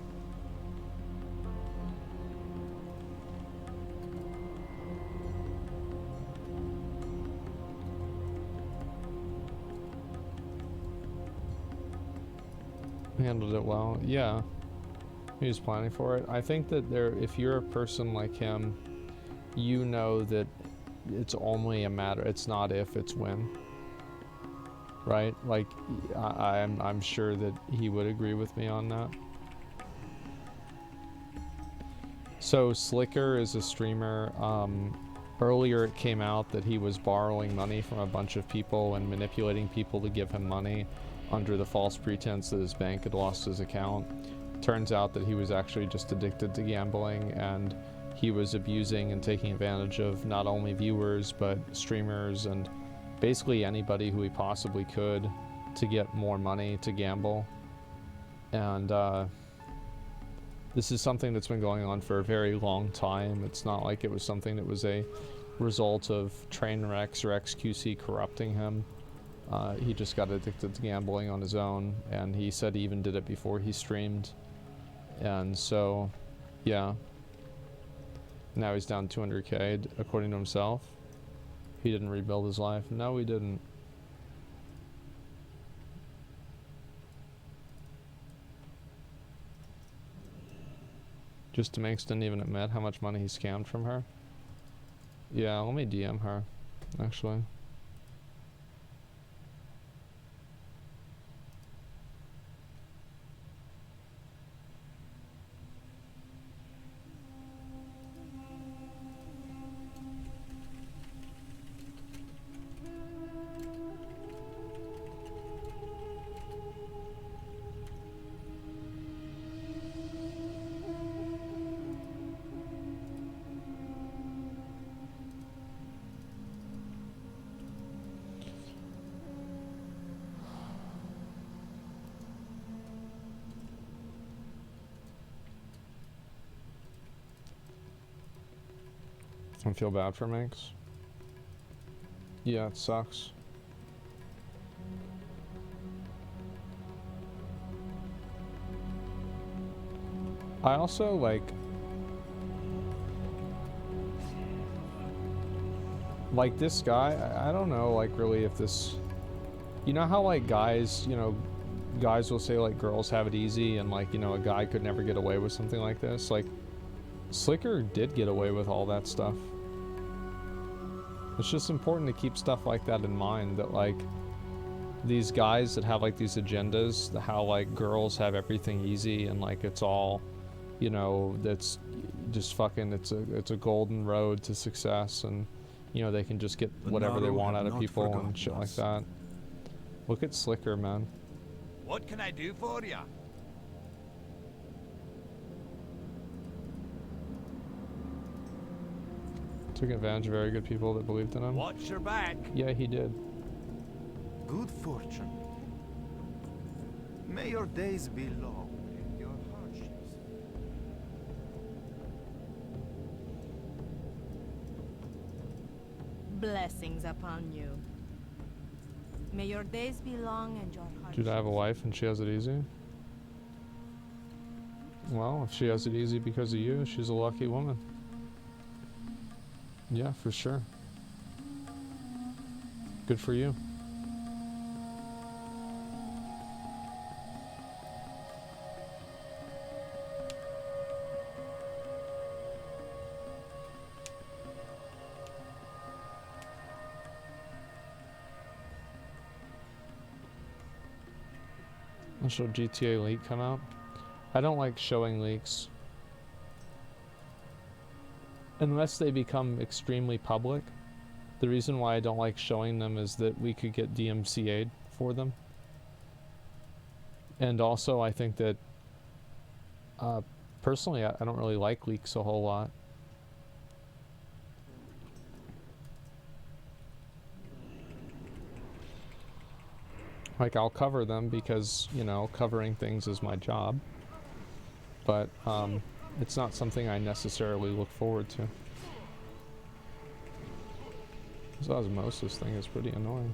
Handled it well. Yeah. He was planning for it. I think that if you're a person like him, you know that it's only a matter, it's not if, it's when. Right? Like, I'm sure that he would agree with me on that. So Slicker is a streamer. Earlier it came out that he was borrowing money from a bunch of people and manipulating people to give him money under the false pretense that his bank had lost his account. Turns out that he was actually just addicted to gambling, and he was abusing and taking advantage of not only viewers but streamers and basically anybody who he possibly could to get more money to gamble. And this is something that's been going on for a very long time. It's not like it was something that was a result of Trainwrecks or XQC corrupting him. He just got addicted to gambling on his own, and he said he even did it before he streamed. And so, yeah. Now he's down 200k, according to himself. He didn't rebuild his life. No, he didn't. Just Minx didn't even admit how much money he scammed from her. Yeah, let me DM her, actually. I feel bad for Minx. Yeah, it sucks. I also, like, like this guy, I don't know, like really if this, you know how like guys, you know, guys will say like girls have it easy and like, you know, a guy could never get away with something like this. Like Slicker did get away with all that stuff. It's just important to keep stuff like that in mind, that like these guys that have like these agendas, how like girls have everything easy and like it's all, you know, that's just fucking, it's a golden road to success, and you know they can just get whatever they want out of people and shit like that. Look at Slicker, man. What can I do for ya? Took advantage of very good people that believed in him. Watch your back. Yeah, he did. Good fortune. May your days be long and your hardships. Blessings upon you. May your days be long and your heart. Dude, I have a wife and she has it easy. Well, if she has it easy because of you, she's a lucky woman. Yeah, for sure. Good for you. I'll show GTA leak come out. I don't like showing leaks. Unless they become extremely public. The reason why I don't like showing them is that we could get DMCA'd for them. And also I think that personally I don't really like leaks a whole lot. Like I'll cover them because, you know, covering things is my job. But it's not something I necessarily look forward to. This osmosis thing is pretty annoying.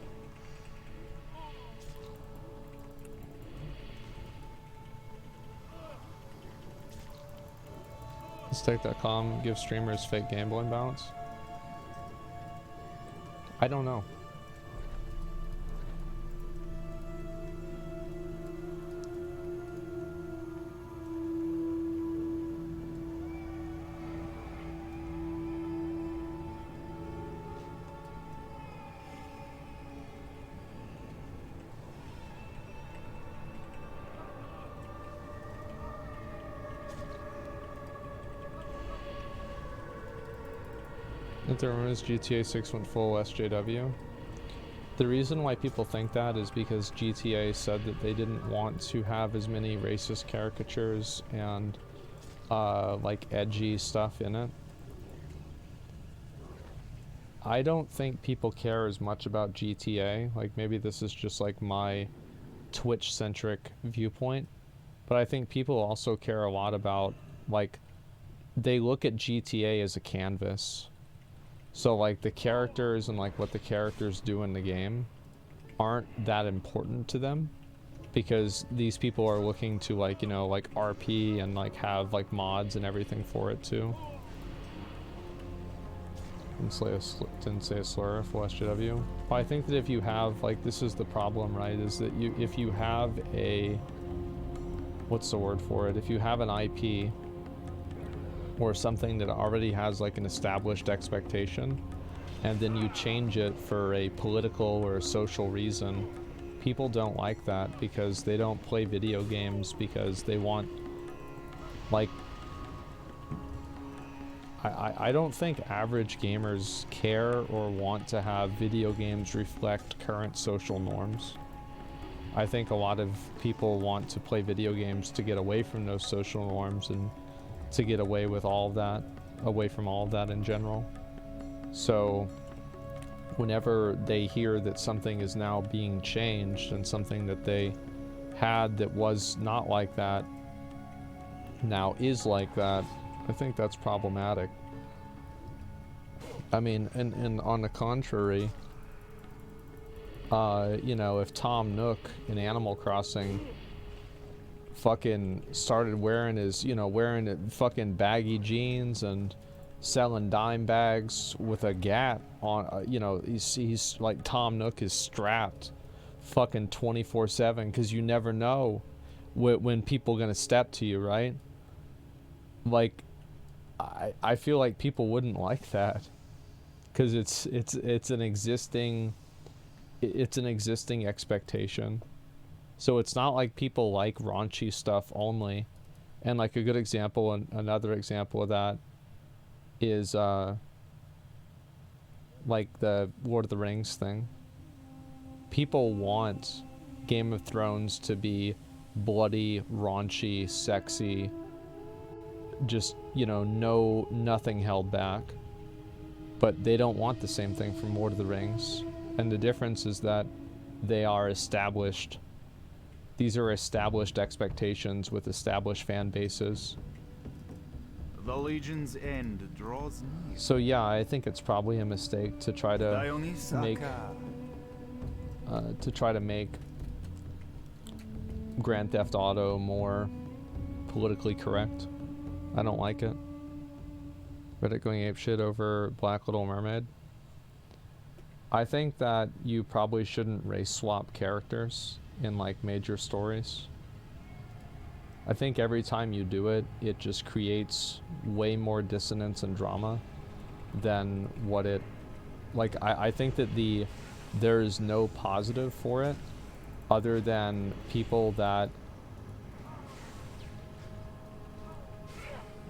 Let's take.com give streamers fake gambling balance. I don't know. The rumors GTA 6 went full SJW. The reason why people think that is because GTA said that they didn't want to have as many racist caricatures and like edgy stuff in it. I don't think people care as much about GTA. Like maybe this is just like my Twitch-centric viewpoint, but I think people also care a lot about, like, they look at GTA as a canvas. So like the characters and like what the characters do in the game aren't that important to them, because these people are looking to, like, you know, like RP and like have like mods and everything for it too. Didn't say a slur for SJW. But I think that if you have, like, this is the problem, right, is that if you have a, what's the word for it, if you have an IP or something that already has like an established expectation, and then you change it for a political or a social reason, people don't like that, because they don't play video games because they want, like, I don't think average gamers care or want to have video games reflect current social norms. I think a lot of people want to play video games to get away from those social norms and to get away with all of that, away from all of that in general. So whenever they hear that something is now being changed and something that they had that was not like that now is like that, I think that's problematic. I mean, and on the contrary, you know, if Tom Nook in Animal Crossing fucking started wearing his, you know, wearing fucking baggy jeans and, selling dime bags with a gat on, you know, he's like Tom Nook is strapped fucking 24/7 because you never know when people gonna step to you, right? Like, I feel like people wouldn't like that because it's an existing expectation. So it's not like people like raunchy stuff only. And like a good example, and another example of that is like the Lord of the Rings thing. People want Game of Thrones to be bloody, raunchy, sexy, just, you know, nothing held back. But they don't want the same thing from Lord of the Rings. And the difference is that they are established. These are established expectations with established fan bases. The Legion's end draws near. So yeah, I think it's probably a mistake to try to make Grand Theft Auto more politically correct. I don't like it. Reddit going apeshit over Black Little Mermaid. I think that you probably shouldn't race swap characters in like major stories. I think every time you do it, it just creates way more dissonance and drama than what it, like, I think that there's no positive for it other than people that,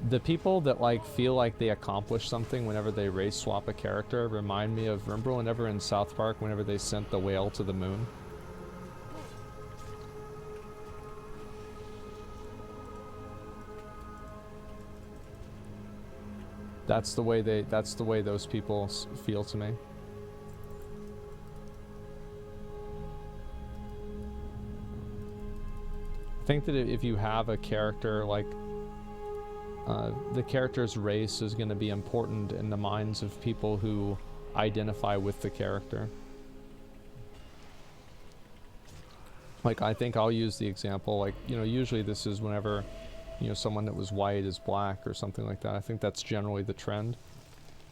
the people that like feel like they accomplish something whenever they race swap a character remind me of, remember whenever in South Park, whenever they sent the whale to the moon? That's the way those people feel to me. I think that if you have a character like the character's race is going to be important in the minds of people who identify with the character. Like, I think I'll use the example, like, you know, usually this is whenever, you know, someone that was white is black or something like that. I think that's generally the trend.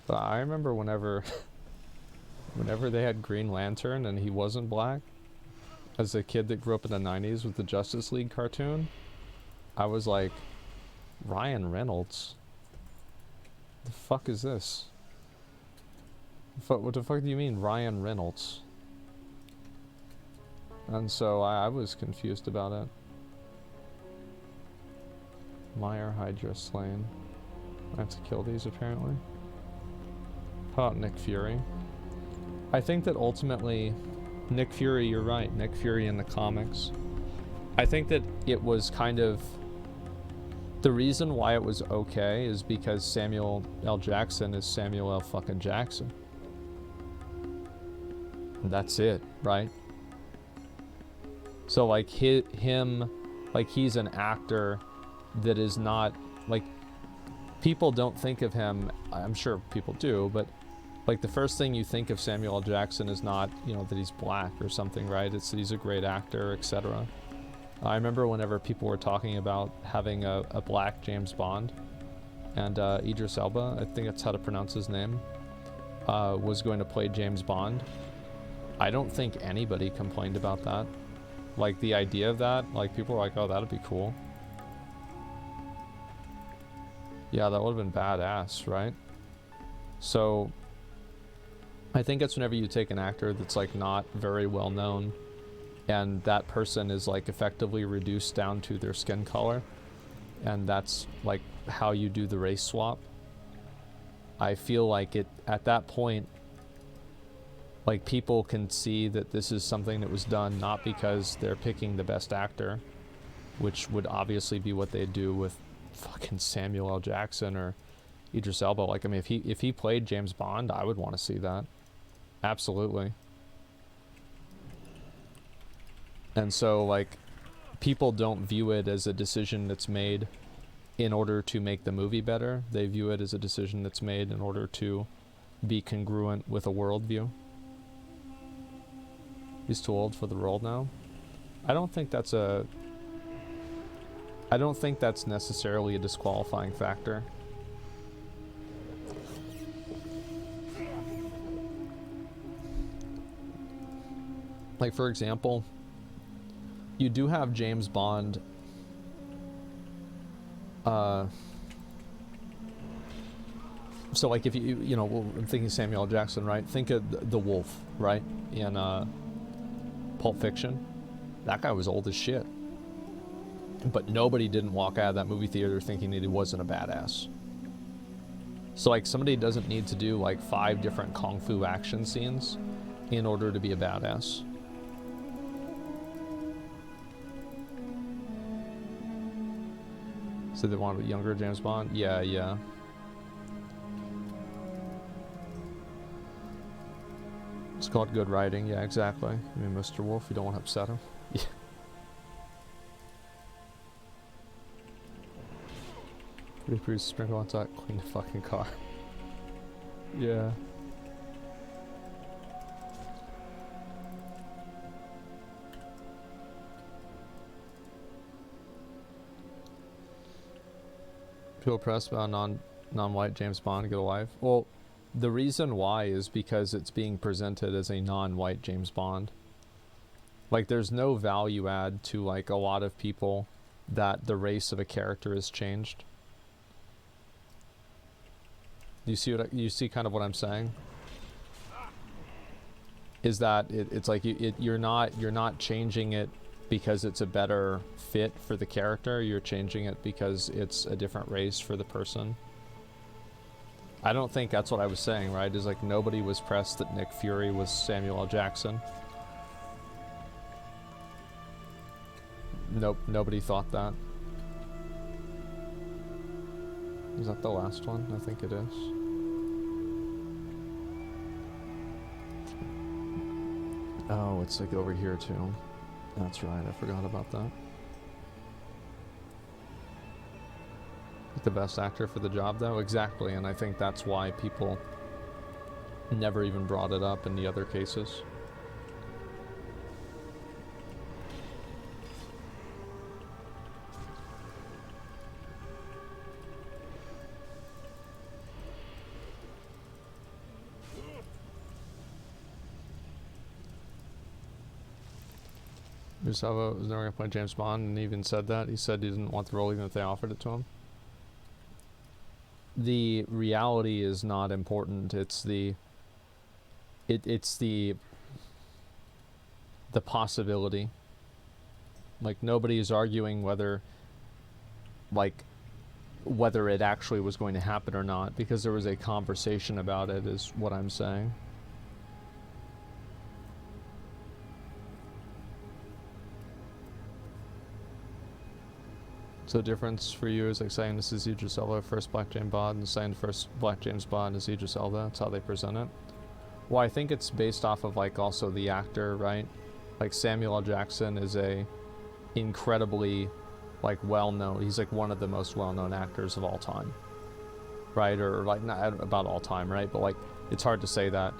But I remember whenever they had Green Lantern and he wasn't black, as a kid that grew up in the 90s with the Justice League cartoon, I was like, Ryan Reynolds? The fuck is this? What the fuck do you mean, Ryan Reynolds? And so I was confused about it. Meyer Hydra slain. I have to kill these apparently. How about Nick Fury? I think that ultimately, Nick Fury, you're right, Nick Fury in the comics. I think that it was kind of, the reason why it was okay is because Samuel L. Jackson is Samuel L. fucking Jackson. And that's it, right? So like him, like he's an actor that is not, like, people don't think of him, I'm sure people do, but like the first thing you think of Samuel L. Jackson is not, you know, that he's black or something, right? It's that he's a great actor, etc. I remember whenever people were talking about having a black James Bond, and Idris Elba, I think that's how to pronounce his name, was going to play James Bond. I don't think anybody complained about that. Like, the idea of that, like, people were like, oh, that'd be cool. Yeah, that would have been badass, right? So, I think it's whenever you take an actor that's, like, not very well known, and that person is, like, effectively reduced down to their skin color, and that's, like, how you do the race swap. I feel like it, at that point, like, people can see that this is something that was done not because they're picking the best actor, which would obviously be what they'd do with fucking Samuel L. Jackson or Idris Elba. Like, I mean, if he played James Bond, I would want to see that. Absolutely. And so, like, people don't view it as a decision that's made in order to make the movie better. They view it as a decision that's made in order to be congruent with a worldview. He's too old for the role now. I don't think that's necessarily a disqualifying factor. Like, for example, you do have James Bond, so like if you know, I'm thinking Samuel L. Jackson, right? Think of the Wolf, right? In Pulp Fiction. That guy was old as shit. But nobody didn't walk out of that movie theater thinking that he wasn't a badass. So like somebody doesn't need to do like 5 different kung fu action scenes in order to be a badass. So they wanted a younger James Bond? Yeah, yeah. It's called good writing. Yeah, exactly. I mean, Mr. Wolf, you don't want to upset him. Yeah. Reproduce sprinkle on top, clean the fucking car. Yeah. People press about non-white James Bond to get a life. Well, the reason why is because it's being presented as a non-white James Bond. Like, there's no value add to like a lot of people that the race of a character has changed. You see kind of what I'm saying? Is that it's like you're not changing it because it's a better fit for the character. You're changing it because it's a different race for the person. I don't think that's what I was saying, right? Is like nobody was pressed that Nick Fury was Samuel L. Jackson. Nope, nobody thought that. Is that the last one? I think it is. Oh, it's like over here too. That's right, I forgot about that. The best actor for the job though? Exactly, and I think that's why people never even brought it up in the other cases. Gustavo was never going to play James Bond, and he even said that. He said he didn't want the role even if they offered it to him. The reality is not important. It's the possibility. Like, nobody is arguing whether it actually was going to happen or not, because there was a conversation about it, is what I'm saying. So the difference for you is like saying this is Idris Elba, first Black James Bond, and saying the first Black James Bond is Idris Elba. That's how they present it. Well, I think it's based off of like also the actor, right? Like Samuel L. Jackson is a incredibly like well-known, he's like one of the most well-known actors of all time, right? Or like not about all time, right? But like it's hard to say that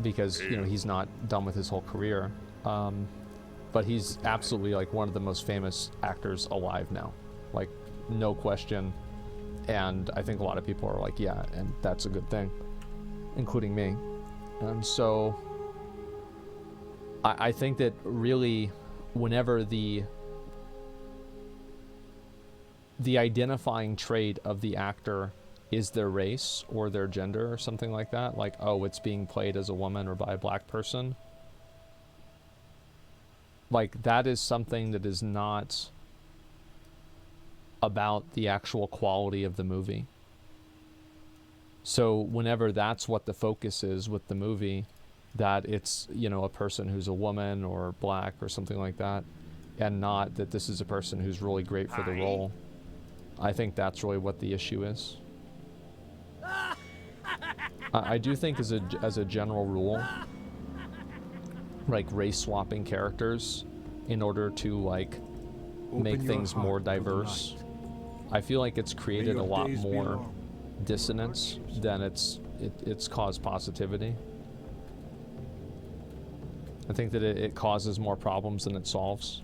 because, you know, he's not done with his whole career. But he's absolutely like one of the most famous actors alive now. Like, no question. And I think a lot of people are like, yeah, and that's a good thing, including me. And so I think that really whenever the identifying trait of the actor is their race or their gender or something like that, like, oh, it's being played as a woman or by a black person, like, that is something that is not about the actual quality of the movie. So whenever that's what the focus is with the movie, that it's, you know, a person who's a woman or black or something like that, and not that this is a person who's really great for the role, I think that's really what the issue is. I do think as a general rule, like race swapping characters in order to like make things more diverse, I feel like it's created a lot more dissonance than it's caused positivity. I think that it causes more problems than it solves.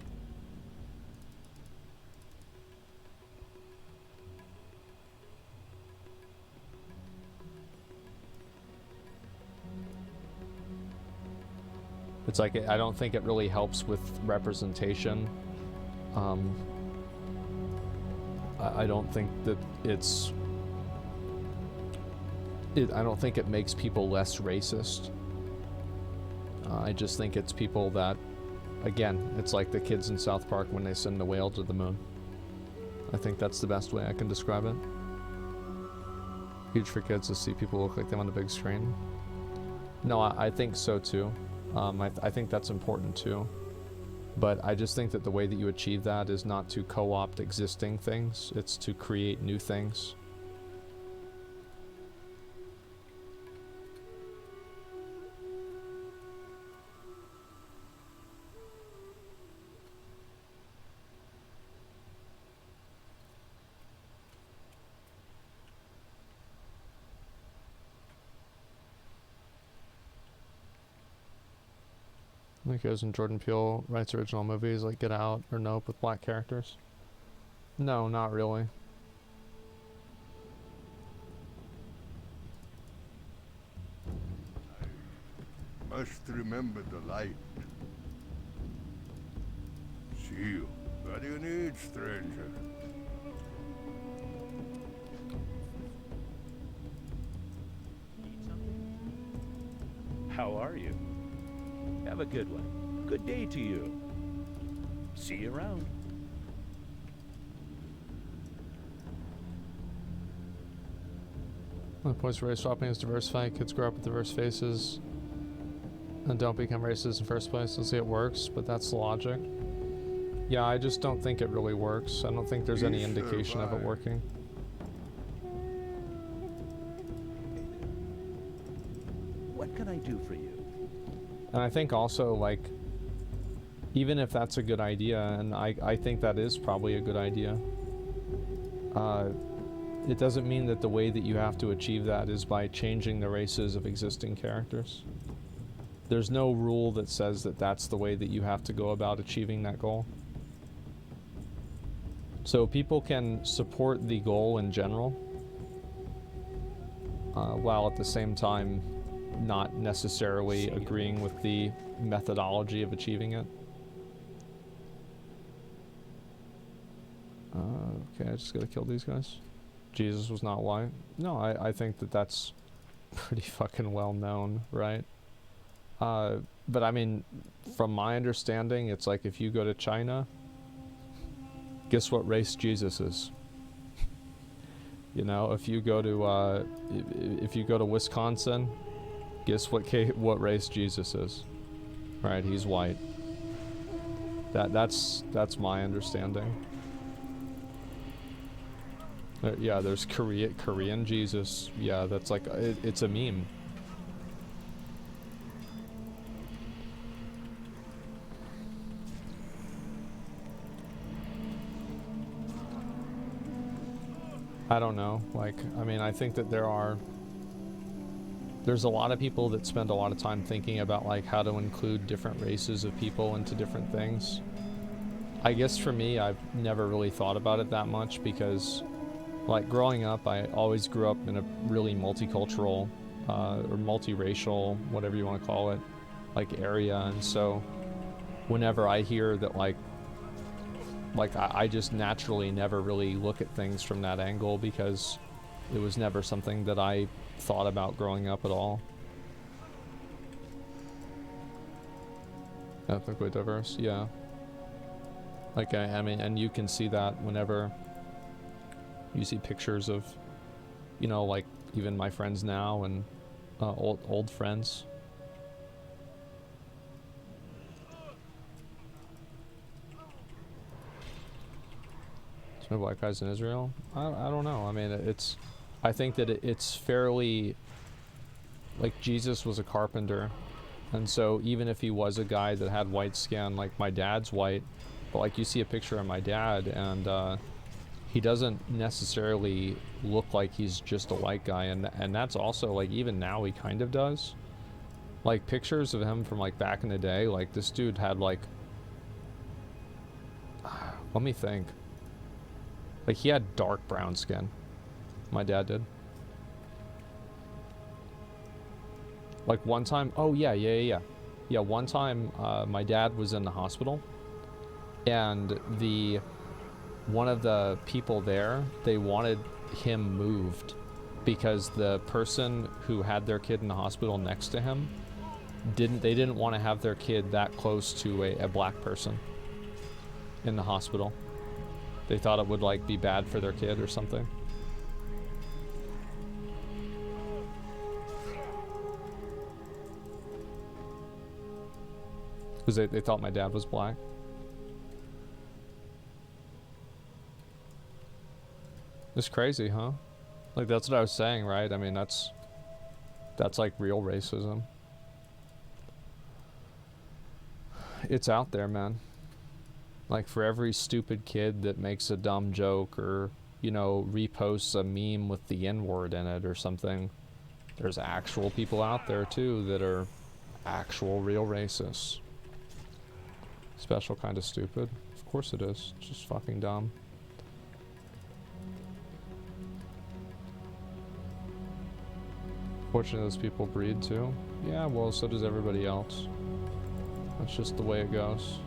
It's like, I don't think it really helps with representation. I don't think that I don't think it makes people less racist. I just think it's people that, again, it's like the kids in South Park when they send the whale to the moon. I think that's the best way I can describe it. Huge for kids to see people look like them on the big screen. No, I think so too. I think that's important too. But I just think that the way that you achieve that is not to co-opt existing things, it's to create new things. Like as in Jordan Peele writes original movies like Get Out or Nope with black characters. No, not really. Must remember the light. Shield. What do you need, stranger? How are you? Have a good one. Good day to you. See you around. The points for race swapping is diversify. Kids grow up with diverse faces and don't become racist in the first place. Let's see, it works, but that's the logic. Yeah, I just don't think it really works. I don't think there's any indication of it working. What can I do for you? And I think also, like, even if that's a good idea, and I think that is probably a good idea, it doesn't mean that the way that you have to achieve that is by changing the races of existing characters. There's no rule that says that that's the way that you have to go about achieving that goal. So people can support the goal in general, while at the same time not necessarily agreeing with the methodology of achieving it. Okay, I just gotta kill these guys. Jesus was not white. No, I think that that's pretty fucking well known, right? But I mean, from my understanding, it's like if you go to China, guess what race Jesus is? You know, if you go to Wisconsin, guess what race Jesus is? Right, he's white. That's my understanding. Yeah, there's Korean Jesus. Yeah, that's like it's a meme. I don't know. Like, I mean, I think that there's a lot of people that spend a lot of time thinking about like how to include different races of people into different things. I guess for me, I've never really thought about it that much because, like, growing up, I always grew up in a really multicultural or multiracial, whatever you want to call it, like area, and so whenever I hear that like I just naturally never really look at things from that angle because it was never something that I thought about growing up at all. Ethnically diverse, yeah. Like, I mean, and you can see that whenever you see pictures of, you know, like, even my friends now and old friends. There's no black guys in Israel? I don't know. I mean, I think that it's fairly, like, Jesus was a carpenter, and so even if he was a guy that had white skin, like my dad's white, but like you see a picture of my dad and he doesn't necessarily look like he's just a white guy, and that's also, like, even now he kind of does. Like, pictures of him from like back in the day, like this dude had like, let me think, like he had dark brown skin. My dad did. Like one time, oh yeah. Yeah, one time my dad was in the hospital, and one of the people there, they wanted him moved because the person who had their kid in the hospital next to him they didn't want to have their kid that close to a black person in the hospital. They thought it would like be bad for their kid or something. Because they thought my dad was black. It's crazy, huh? Like, that's what I was saying, right? I mean, that's like real racism. It's out there, man. Like, for every stupid kid that makes a dumb joke or, you know, reposts a meme with the N-word in it or something, there's actual people out there, too, that are actual real racists. Special kind of stupid. Of course it is. It's just fucking dumb. Fortunately, those people breed too. Yeah, well, so does everybody else. That's just the way it goes.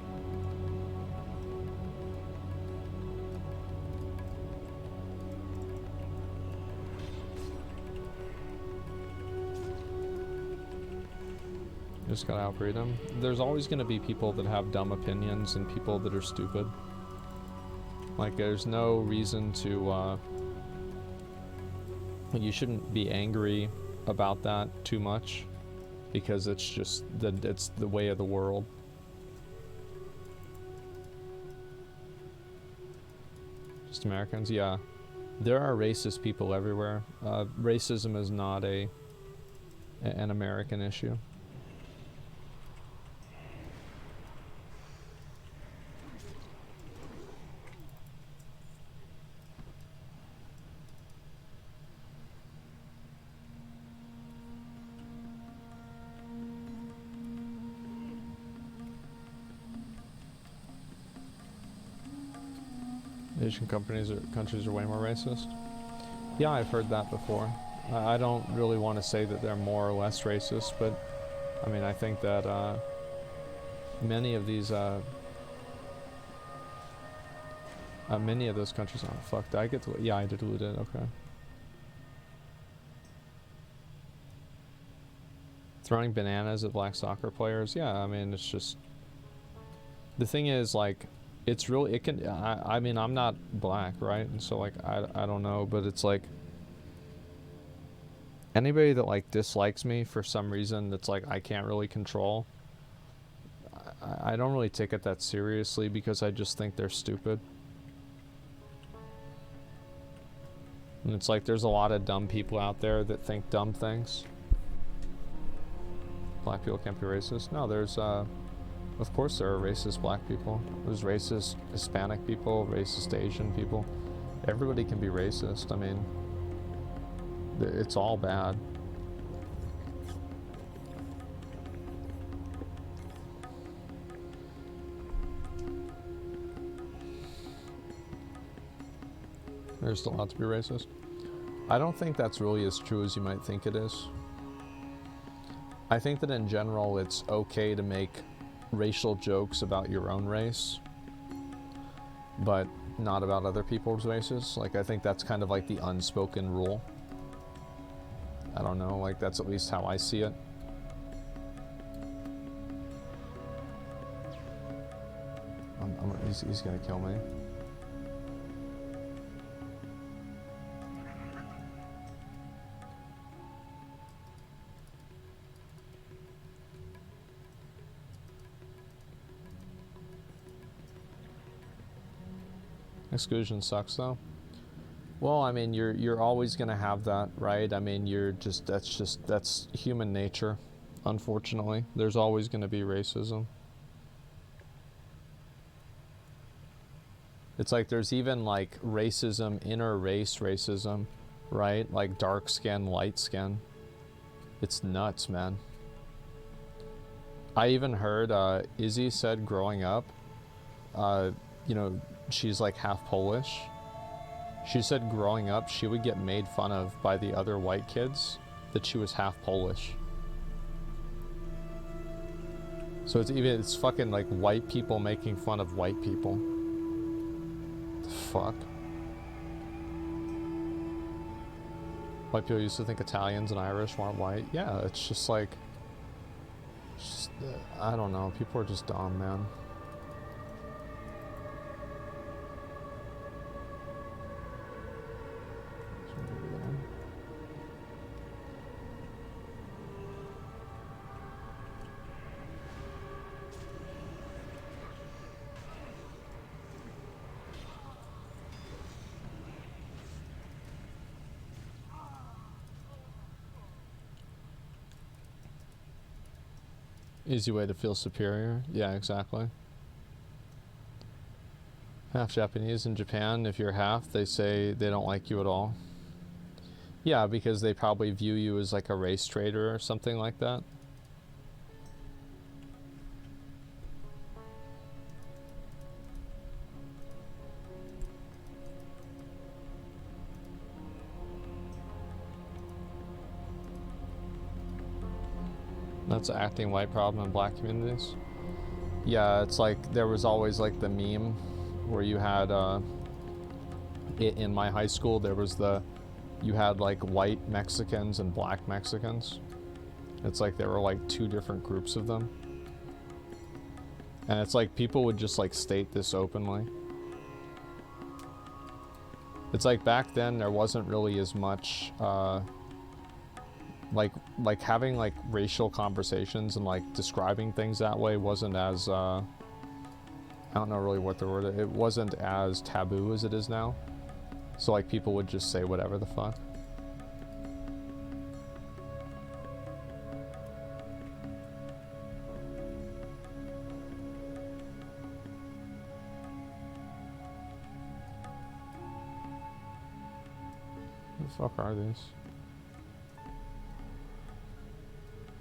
You just gotta outbreed them. There's always gonna be people that have dumb opinions and people that are stupid. Like, there's no reason to, you shouldn't be angry about that too much, because it's just it's the way of the world. Just Americans, yeah. There are racist people everywhere. Racism is not an American issue. Asian countries are way more racist. Yeah, I've heard that before. I don't really want to say that they're more or less racist, but I mean, I think that many of these many of those countries. Oh fuck! Did I get to? Yeah, I did loot it. Okay. Throwing bananas at black soccer players. Yeah, I mean, it's just. The thing is, like, it's really, it can, I mean, I'm not black, right? And so, like, I don't know, but it's like, anybody that, like, dislikes me for some reason that's, like, I can't really control, I don't really take it that seriously because I just think they're stupid. And it's like, there's a lot of dumb people out there that think dumb things. Black people can't be racist. No, there's, of course there are racist black people. There's racist Hispanic people, racist Asian people. Everybody can be racist. I mean, it's all bad. There's still allowed to be racist. I don't think that's really as true as you might think it is. I think that in general it's okay to make racial jokes about your own race, but not about other people's races. Like, I think that's kind of like the unspoken rule. I don't know, like, that's at least how I see it. He's gonna kill me. Exclusion sucks though. Well, I mean, you're always gonna have that, right? I mean, that's human nature. Unfortunately, there's always gonna be racism. It's like there's even like racism, inter-race racism, right? Like dark skin, light skin. It's nuts, man. I even heard Izzy said growing up, you know, she's like half Polish. She said growing up she would get made fun of by the other white kids that she was half Polish. So it's fucking like white people making fun of white people. The fuck? White people used to think Italians and Irish weren't white. Yeah, it's just like... I don't know. People are just dumb, man. Easy way to feel superior. Yeah, exactly. Half Japanese in Japan, if you're half, they say they don't like you at all. Yeah, because they probably view you as like a race traitor or something like that. That's an acting white problem in black communities. Yeah, it's like there was always like the meme where you had in my high school there was you had like white Mexicans and black Mexicans. It's like there were like two different groups of them. And it's like people would just like state this openly. It's like back then there wasn't really as much like having like racial conversations and like describing things that way wasn't as I don't know really what the word is. It wasn't as taboo as it is now. So like people would just say whatever the fuck. What the fuck are these?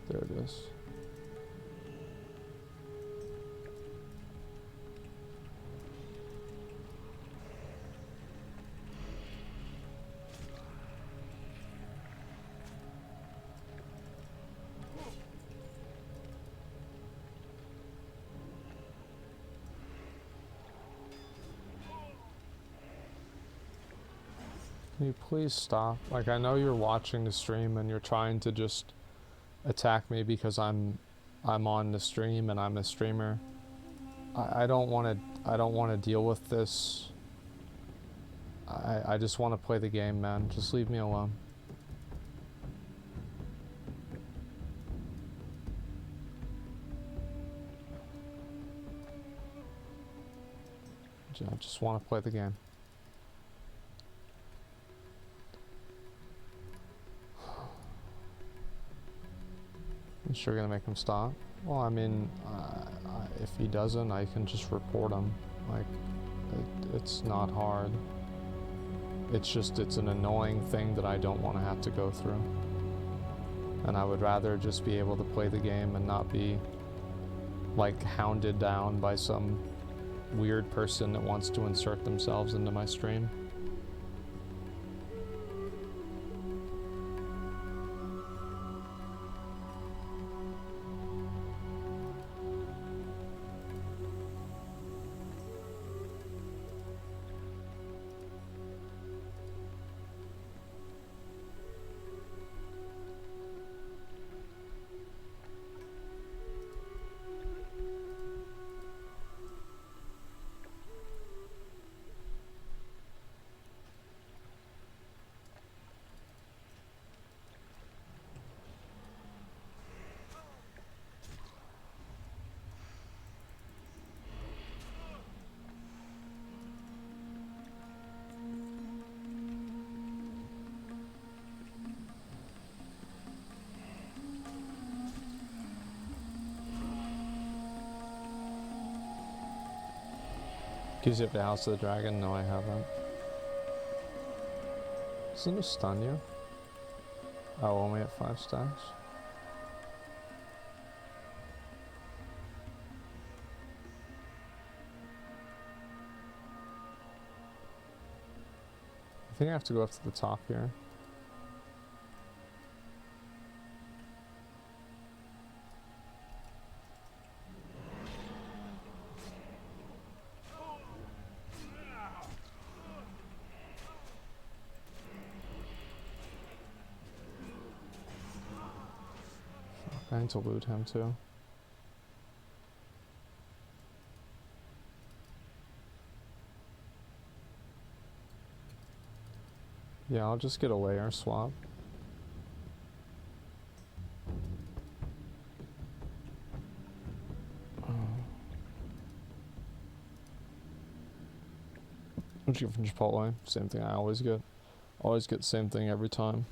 There it is. Can you please stop? Like, I know you're watching the stream and you're trying to just attack me because I'm on the stream and I'm a streamer. I don't want to deal with this. I just want to play the game, man. Just leave me alone. I just want to play the game. You sure gonna make him stop? Well, I mean, if he doesn't, I can just report him. Like, it's not hard. It's just, it's an annoying thing that I don't want to have to go through. And I would rather just be able to play the game and not be, like, hounded down by some weird person that wants to insert themselves into my stream. Gives you up the House of the Dragon? No, I haven't. Doesn't it stun you? Oh, only at 5 stacks? I think I have to go up to the top here. I need to loot him too. Yeah, I'll just get a layer swap. What'd you get from Chipotle? Same thing I always get. Always get same thing every time.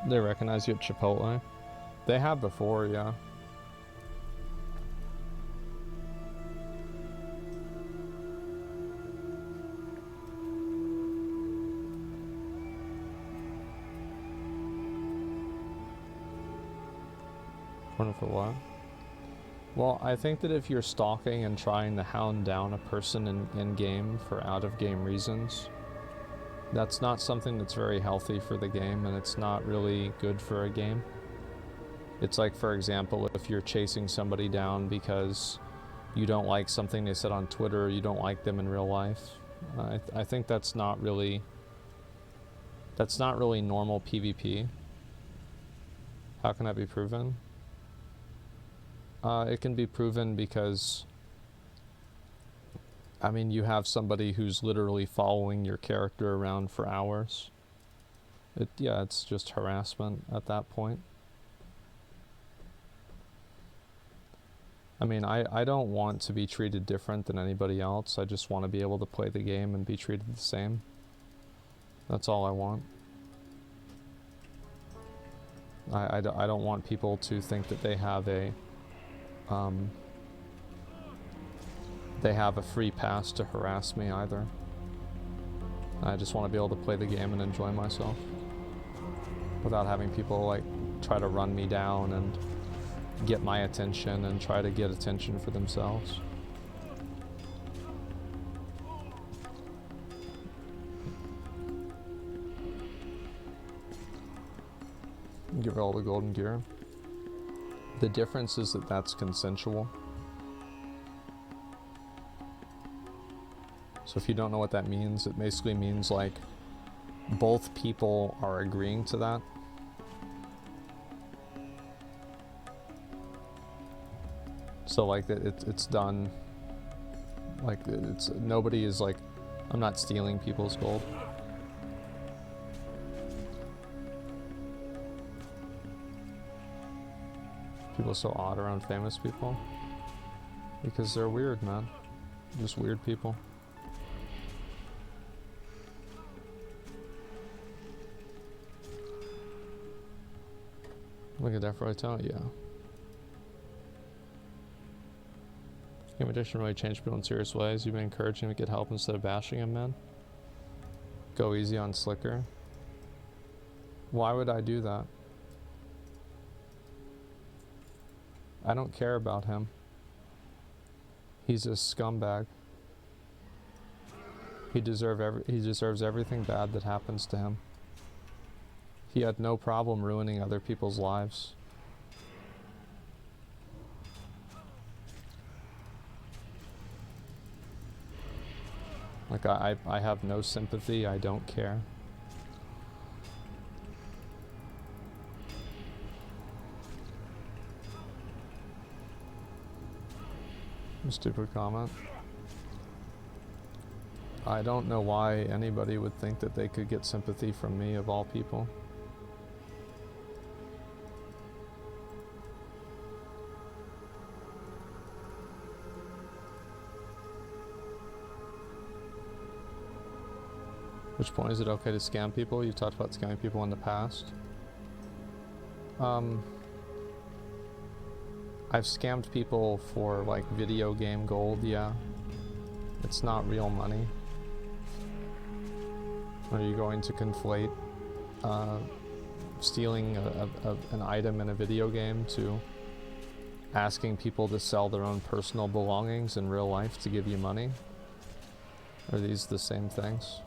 They recognize you at Chipotle? They have before, yeah. For what? Well, I think that if you're stalking and trying to hound down a person in game for out-of-game reasons, that's not something that's very healthy for the game, and it's not really good for a game. It's like, for example, if you're chasing somebody down because you don't like something they said on Twitter, or you don't like them in real life. I think that's not really normal PvP. How can that be proven? It can be proven because, I mean, you have somebody who's literally following your character around for hours. Yeah, it's just harassment at that point. I mean, I don't want to be treated different than anybody else. I just want to be able to play the game and be treated the same. That's all I want. I don't want people to think that they have a free pass to harass me either. I just want to be able to play the game and enjoy myself without having people like try to run me down and get my attention and try to get attention for themselves. Give her all the golden gear. The difference is that that's consensual. So if you don't know what that means, it basically means like both people are agreeing to that. So like it's done, like it's, nobody is like, I'm not stealing people's gold. People are so odd around famous people. Because they're weird, man. Just weird people. Look at that for I tell you. Game addiction really changed people in serious ways. You've been encouraging them to get help instead of bashing them, man. Go easy on Slicker. Why would I do that? I don't care about him. He's a scumbag. He deserves everything bad that happens to him. He had no problem ruining other people's lives. Like I have no sympathy, I don't care. Stupid comment. I don't know why anybody would think that they could get sympathy from me, of all people. Which point is it okay to scam people? You talked about scamming people in the past. I've scammed people for like video game gold, yeah. It's not real money. Are you going to conflate stealing an item in a video game to asking people to sell their own personal belongings in real life to give you money? Are these the same things?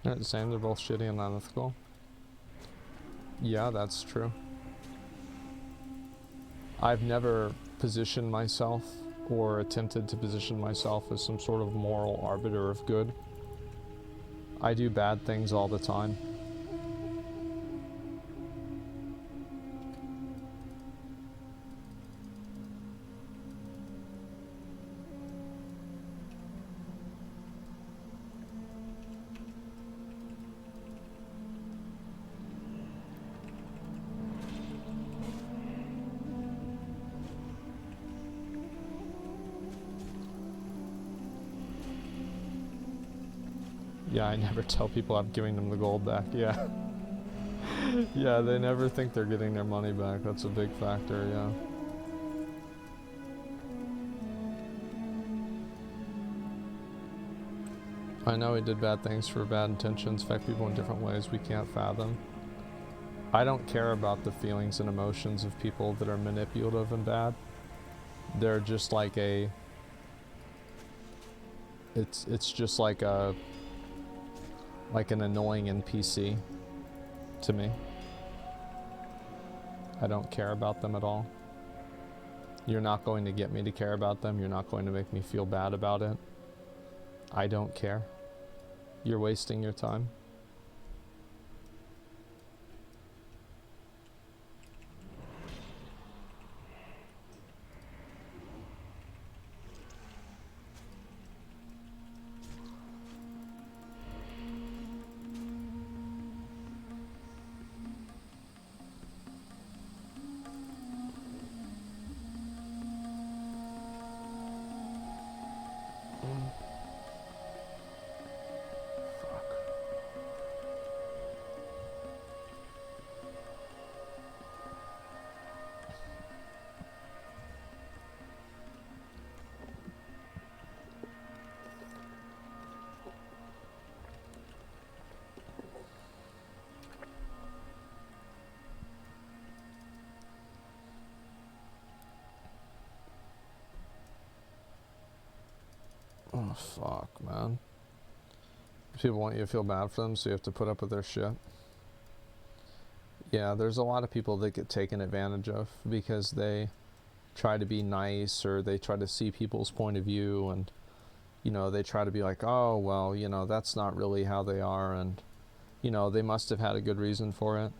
They're the same, they're both shitty and unethical. Yeah, that's true. I've never positioned myself or attempted to position myself as some sort of moral arbiter of good. I do bad things all the time. Yeah, I never tell people I'm giving them the gold back, yeah. Yeah, they never think they're getting their money back, that's a big factor, yeah. I know he did bad things for bad intentions, affect people in different ways we can't fathom. I don't care about the feelings and emotions of people that are manipulative and bad. They're just like a... It's just like a... like an annoying NPC to me. I don't care about them at all. You're not going to get me to care about them. You're not going to make me feel bad about it. I don't care. You're wasting your time. Oh, fuck, man. People want you to feel bad for them, so you have to put up with their shit. Yeah, there's a lot of people that get taken advantage of because they try to be nice or they try to see people's point of view and, you know, they try to be like, oh, well, you know, that's not really how they are and, you know, they must have had a good reason for it.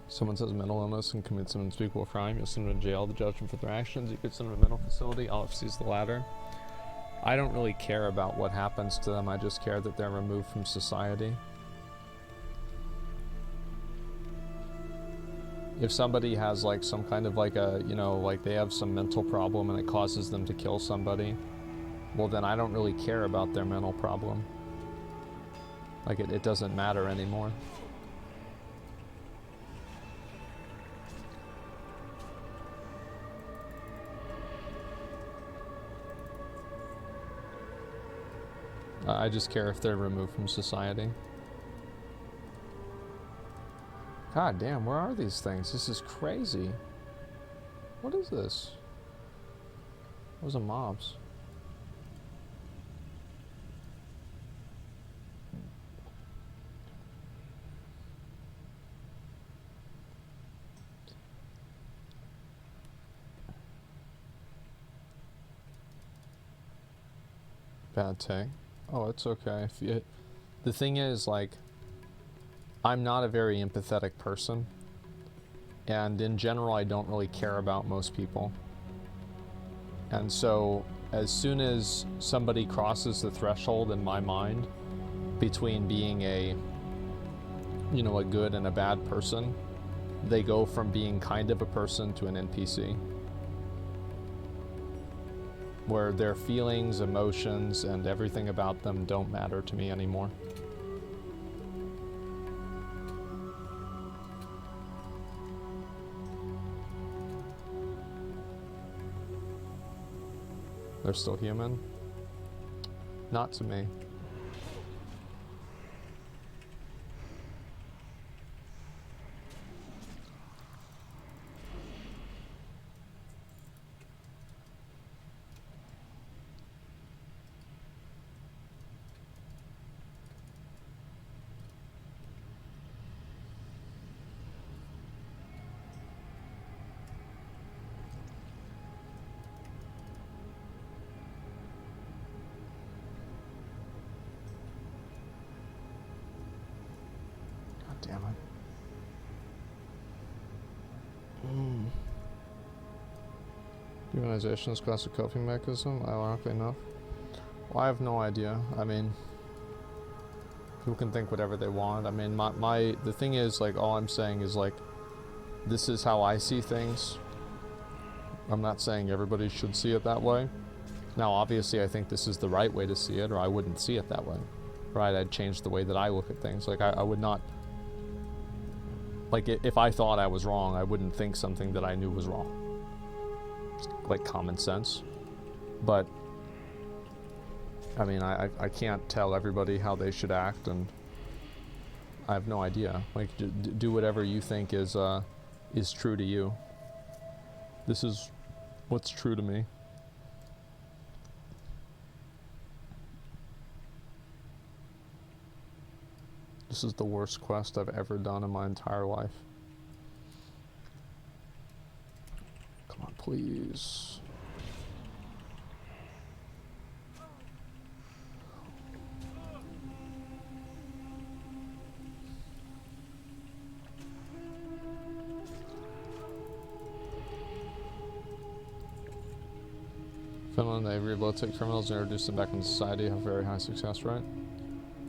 Someone says mental illness and commits an unspeakable crime, you'll send them to jail to judge them for their actions. You could send them to a mental facility. All I've seen is the latter. I don't really care about what happens to them. I just care that they're removed from society. If somebody has like some kind of like a, you know, like they have some mental problem and it causes them to kill somebody, well then I don't really care about their mental problem. Like it doesn't matter anymore. I just care if they're removed from society. God damn, where are these things? This is crazy. What is this? Those are mobs. Bad take. Oh, it's okay. If you, the thing is, like, I'm not a very empathetic person, and in general, I don't really care about most people. And so, as soon as somebody crosses the threshold in my mind between being a, you know, a good and a bad person, they go from being kind of a person to an NPC. Where their feelings, emotions, and everything about them don't matter to me anymore. They're still human? Not to me. damn it. Demonization is classic coping mechanism, ironically enough. Well, I have no idea. I mean, people can think whatever they want. I mean, the thing is, like, all I'm saying is, like, this is how I see things. I'm not saying everybody should see it that way. Now, obviously, I think this is the right way to see it, or I wouldn't see it that way. Right? I'd change the way that I look at things. Like, I would not... Like, if I thought I was wrong, I wouldn't think something that I knew was wrong. It's like common sense. But, I mean, I can't tell everybody how they should act, and I have no idea. Like, do whatever you think is true to you. This is what's true to me. This is the worst quest I've ever done in my entire life. Come on, please. Finland, they rehabilitate criminals and introduce them back into society, have very high success rate.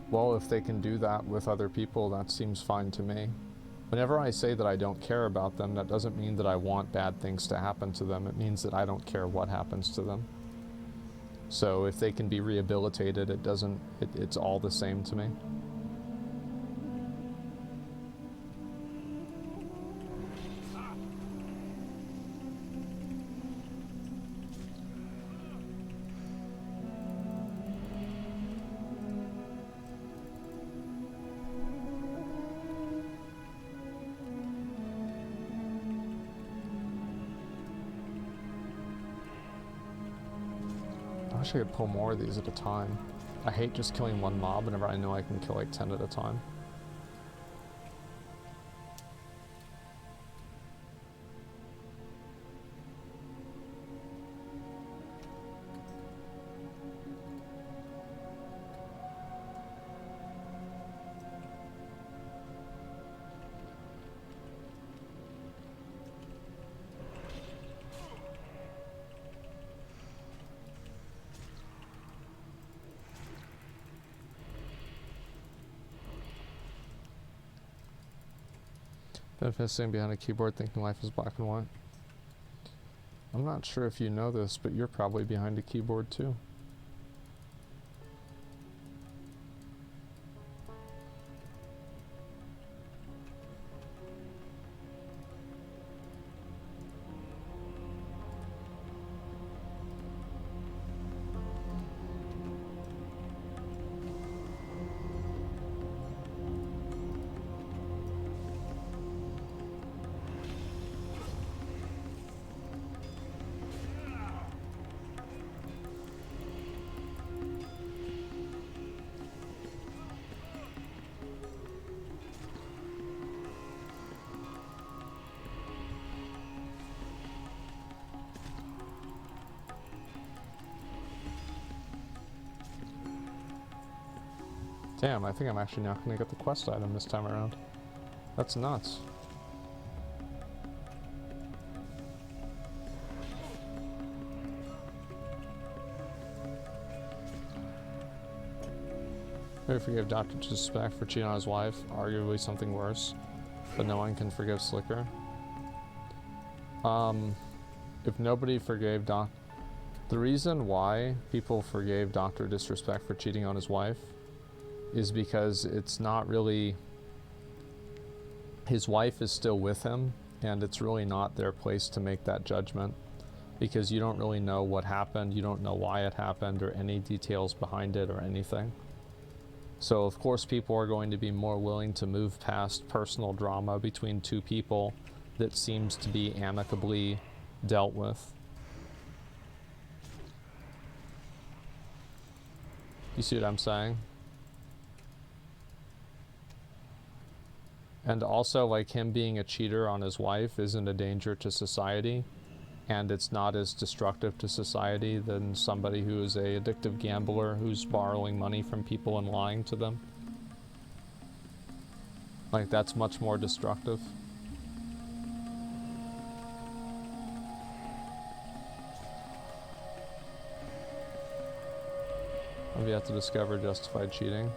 Well, if they can do that with other people, that seems fine to me. Whenever I say that I don't care about them, that doesn't mean that I want bad things to happen to them. It means that I don't care what happens to them. So if they can be rehabilitated, it's all the same to me. I wish I could pull more of these at a time. I hate just killing one mob whenever I know I can kill like 10 at a time. Benefits sitting behind a keyboard thinking life is black and white. I'm not sure if you know this, but you're probably behind a keyboard too. Damn, I think I'm actually not gonna get the quest item this time around. That's nuts. Maybe forgive Dr. Disrespect for cheating on his wife, arguably something worse, but no one can forgive Slicker. If nobody forgave the reason why people forgave Dr. Disrespect for cheating on his wife is because it's not really, his wife is still with him, and it's really not their place to make that judgment, because you don't really know what happened, you don't know why it happened, or any details behind it or anything. So of course people are going to be more willing to move past personal drama between two people that seems to be amicably dealt with. You see what I'm saying? And also, like, him being a cheater on his wife isn't a danger to society, and it's not as destructive to society than somebody who is a addictive gambler who's borrowing money from people and lying to them. Like, that's much more destructive. I've yet to discover justified cheating.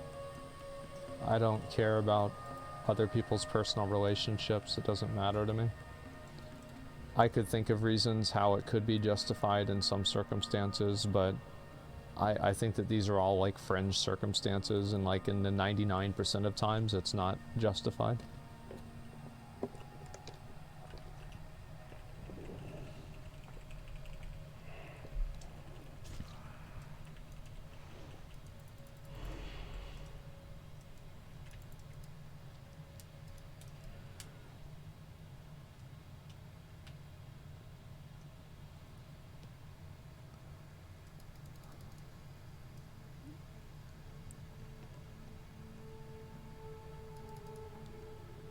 I don't care about other people's personal relationships. It doesn't matter to me. I could think of reasons how it could be justified in some circumstances, but I think that these are all like fringe circumstances, and like in the 99% of times it's not justified.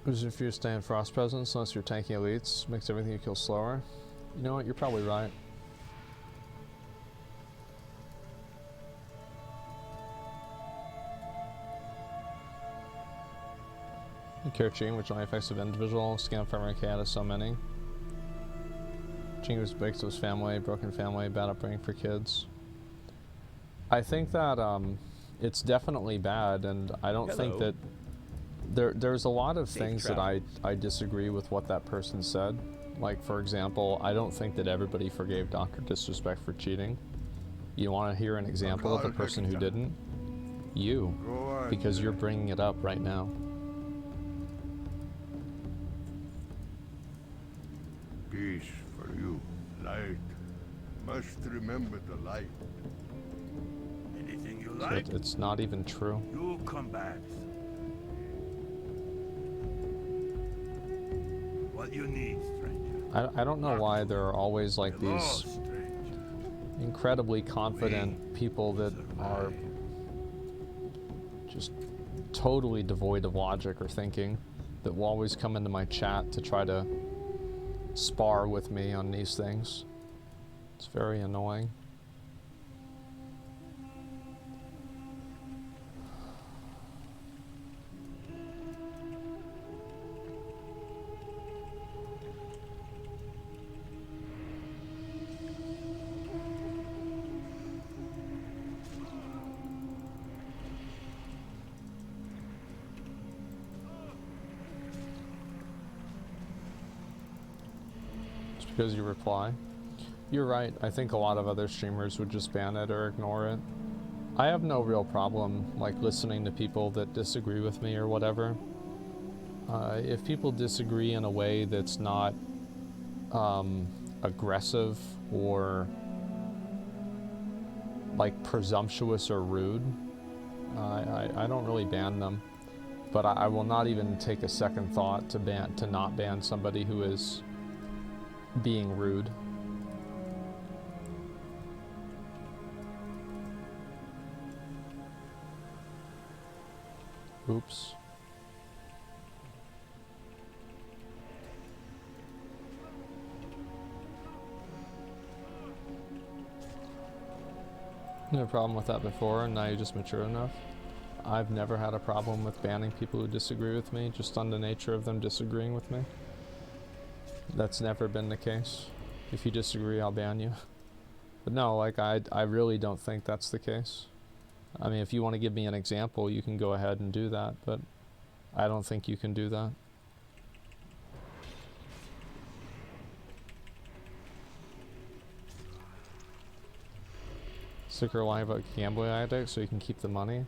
If you're staying Frost Presence, unless you're tanking elites, makes everything you kill slower. You know what, you're probably right. Care cheating, which only affects the individual. Scam farmer cat has so many. Cheating was big to his family, broken family, bad upbringing for kids. I think that it's definitely bad, and I don't think that there's a lot of things that I disagree with what that person said. Like, for example, I don't think that everybody forgave Dr. Disrespect for cheating. You want to hear an example of a person who didn't? You. Because you're bringing it up right now. Peace for you. Light. Must remember the light. Anything you like? It's not even true. You come back. What you need, stranger? I don't know why there are always like these incredibly confident people that are just totally devoid of logic or thinking that will always come into my chat to try to spar with me on these things. It's very annoying. Because you reply. You're right, I think a lot of other streamers would just ban it or ignore it. I have no real problem like listening to people that disagree with me or whatever. If people disagree in a way that's not aggressive or like presumptuous or rude, I don't really ban them. But I will not even take a second thought to not ban somebody who is being rude. Oops. No problem with that before, and now you're just mature enough. I've never had a problem with banning people who disagree with me, just on the nature of them disagreeing with me. That's never been the case. If you disagree, I'll ban you. But no, like, I really don't think that's the case. I mean, if you want to give me an example, you can go ahead and do that, but I don't think you can do that. Sticker line about gambling addict so you can keep the money.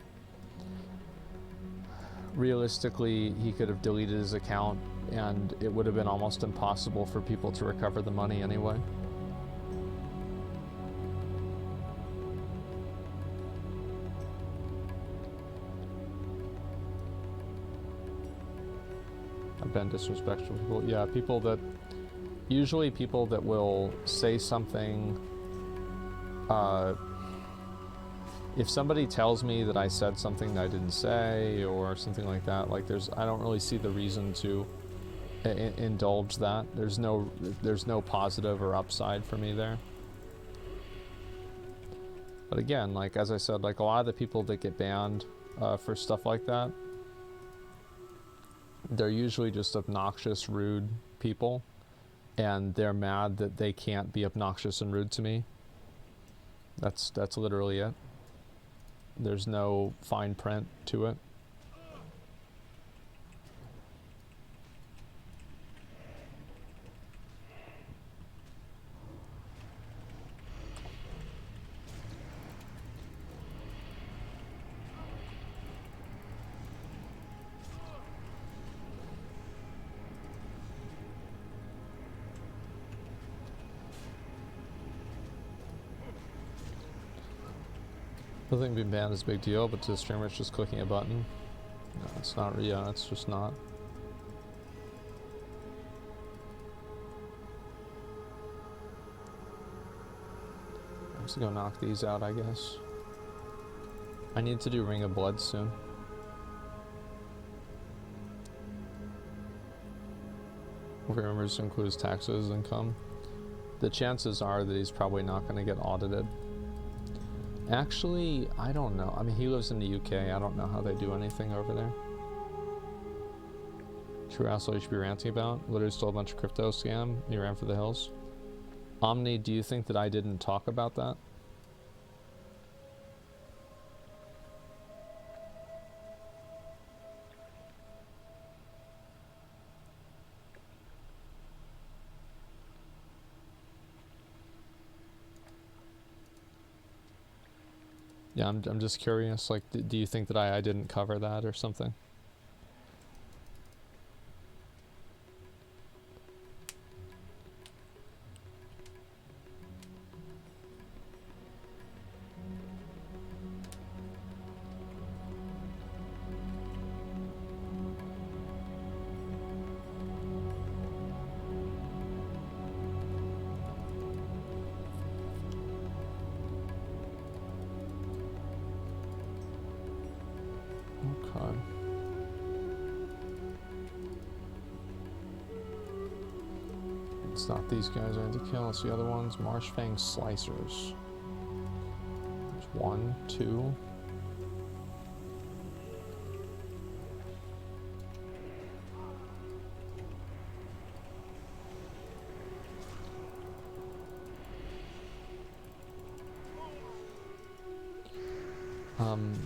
Realistically, he could have deleted his account and it would have been almost impossible for people to recover the money anyway. I've been disrespectful to people. Yeah, people that... Usually people that will say something... if somebody tells me that I said something that I didn't say or something like that, like I don't really see the reason to indulge that. There's no positive or upside for me there. But again, like as I said, like a lot of the people that get banned for stuff like that, they're usually just obnoxious, rude people, and they're mad that they can't be obnoxious and rude to me. That's literally it. There's no fine print to it. I think being banned is a big deal, but to the streamer it's just clicking a button. No, it's not. Yeah, it's just not. I'm just gonna knock these out, I guess. I need to do Ring of Blood soon. Remembers to include his taxes income. The chances are that he's probably not going to get audited. Actually, I don't know. I mean, he lives in the UK. I don't know how they do anything over there. True asshole you should be ranting about. Literally stole a bunch of crypto scam. You ran for the hills. Omni, do you think that I didn't talk about that? Yeah, I'm just curious, like, do you think that I didn't cover that or something? It's not these guys I need to kill, it's the other ones. Marshfang Slicers. There's 1, 2.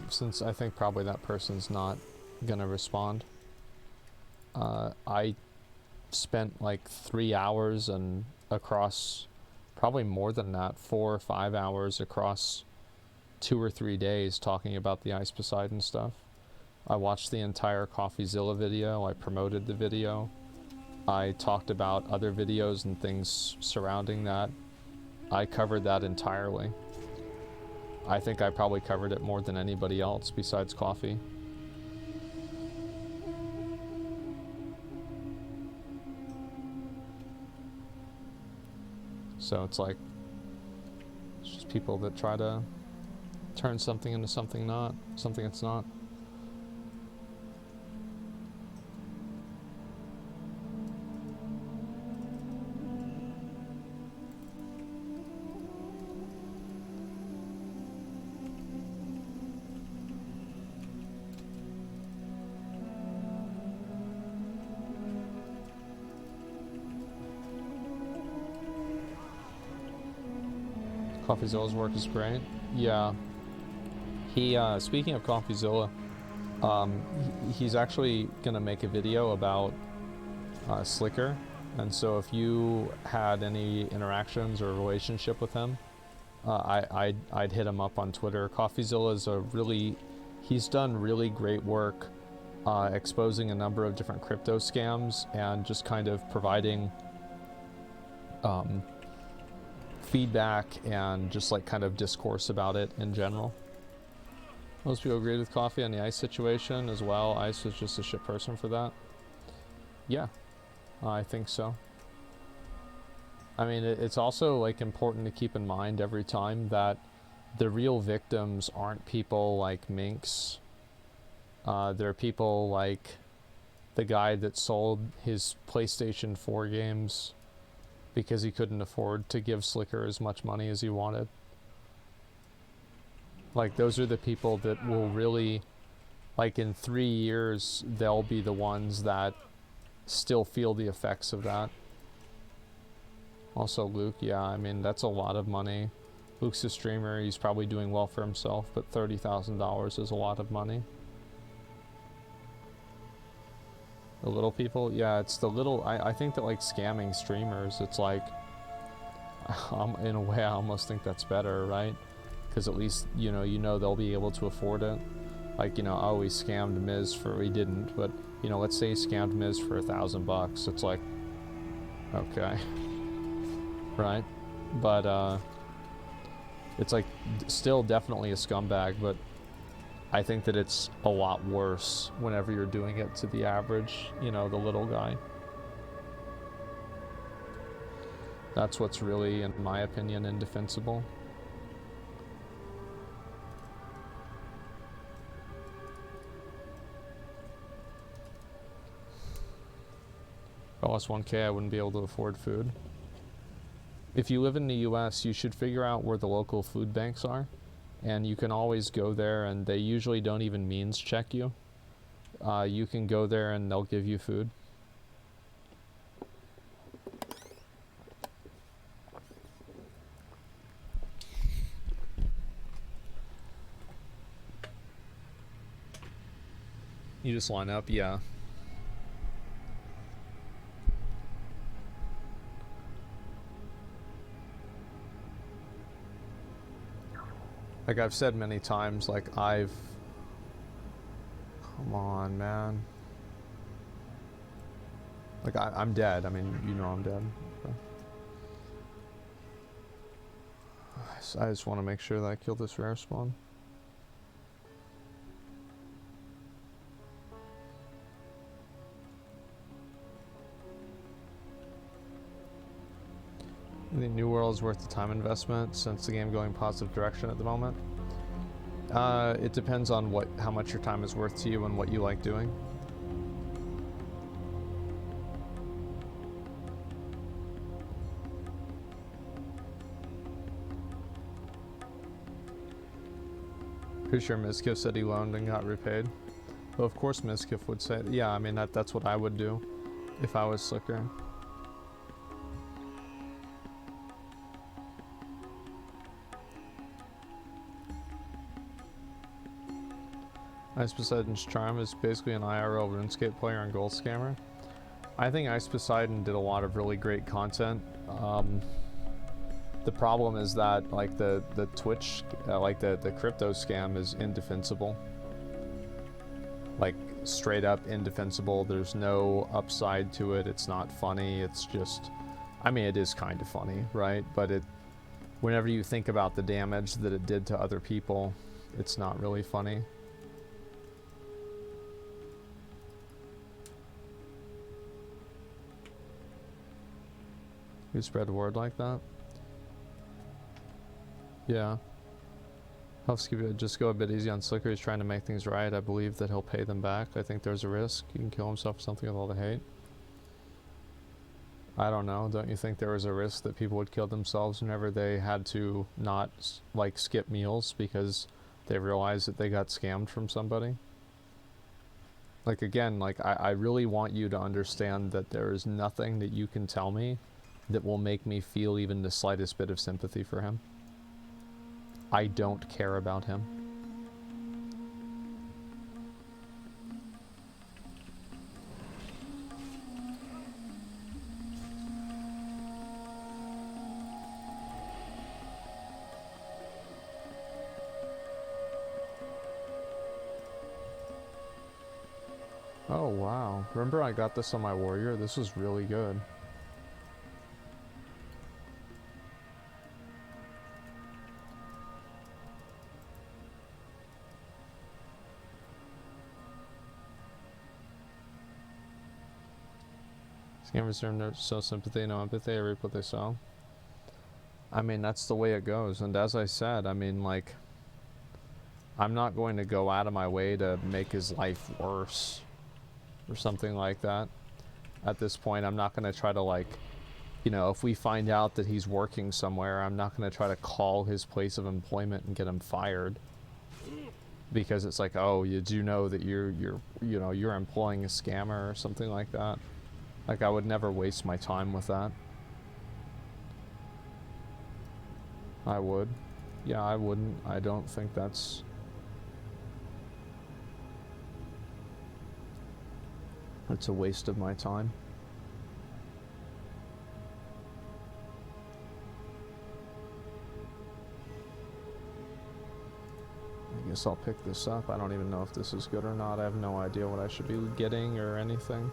Since I think probably that person's not gonna respond, I spent like 3 hours and across probably more than that, 4 or 5 hours across 2 or 3 days talking about the Ice Poseidon stuff. I watched the entire CoffeeZilla video, I promoted the video, I talked about other videos and things surrounding that. I covered that entirely. I think I probably covered it more than anybody else besides Coffee. So it's like, it's just people that try to turn something into something not, something it's not. CoffeeZilla's work is great. Yeah. He, speaking of CoffeeZilla, he's actually gonna make a video about Slicker, and so if you had any interactions or relationship with him, I'd hit him up on Twitter. CoffeeZilla is a really, he's done really great work exposing a number of different crypto scams and just kind of providing feedback and just like kind of discourse about it in general. Most people agreed with Coffee on the Ice situation as well. Ice was just a shit person for that. Yeah, I think so. I mean, it's also like important to keep in mind every time that the real victims aren't people like Minx. They're people like the guy that sold his PlayStation 4 games because he couldn't afford to give Slicker as much money as he wanted. Like, those are the people that will really like in 3 years, they'll be the ones that still feel the effects of that. Also Luke, yeah, I mean, that's a lot of money. Luke's a streamer, he's probably doing well for himself, but $30,000 is a lot of money. The little people? Yeah, it's the little, I think that like scamming streamers, it's like, in a way I almost think that's better, right? Because at least, you know they'll be able to afford it. Like, oh, he scammed Miz he didn't, but, let's say he scammed Miz for $1,000. It's like, okay. Right? But, it's like, still definitely a scumbag, but I think that it's a lot worse whenever you're doing it to the average, the little guy. That's what's really, in my opinion, indefensible. If I lost 1K, I wouldn't be able to afford food. If you live in the US, you should figure out where the local food banks are. And you can always go there, and they usually don't even means check you. You can go there and they'll give you food. You just line up, yeah. Like I've said many times, like come on, man. Like I'm dead. I mean, I'm dead. I just want to make sure that I kill this rare spawn. The New World is worth the time investment since the game going positive direction at the moment. It depends on how much your time is worth to you and what you like doing. Pretty sure Mizkif said he loaned and got repaid. Well, of course Mizkif would say, yeah, I mean, that's what I would do if I was Slicker. Ice Poseidon's Charm is basically an IRL RuneScape player and gold scammer. I think Ice Poseidon did a lot of really great content. The problem is that like the Twitch, like the crypto scam is indefensible. Like straight up indefensible. There's no upside to it. It's not funny. It's just, I mean, it is kind of funny, right? But whenever you think about the damage that it did to other people, it's not really funny. You spread word like that? Yeah. Helps keep it, just go a bit easy on Slicker. He's trying to make things right. I believe that he'll pay them back. I think there's a risk. He can kill himself for something with all the hate. I don't know. Don't you think there was a risk that people would kill themselves whenever they had to not, like, skip meals because they realized that they got scammed from somebody? Like, again, like, I really want you to understand that there is nothing that you can tell me that will make me feel even the slightest bit of sympathy for him. I don't care about him. Oh wow, remember I got this on my warrior? This was really good. Scammers are no sympathy, no empathy. I reap what they sow. I mean, that's the way it goes. And as I said, I mean, like, I'm not going to go out of my way to make his life worse or something like that. At this point, I'm not going to try to, like, you know, if we find out that he's working somewhere, I'm not going to try to call his place of employment and get him fired. because it's like, oh, you do know that you're employing a scammer or something like that. Like, I would never waste my time with that. I would. Yeah, I wouldn't. I don't think that's... It's a waste of my time. I guess I'll pick this up. I don't even know if this is good or not. I have no idea what I should be getting or anything.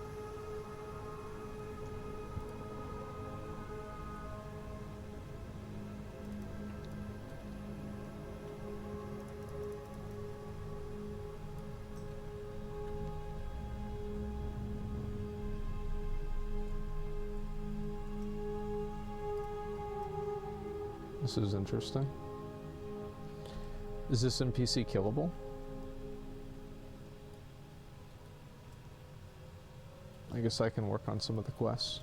This is interesting. Is this NPC killable? I guess I can work on some of the quests.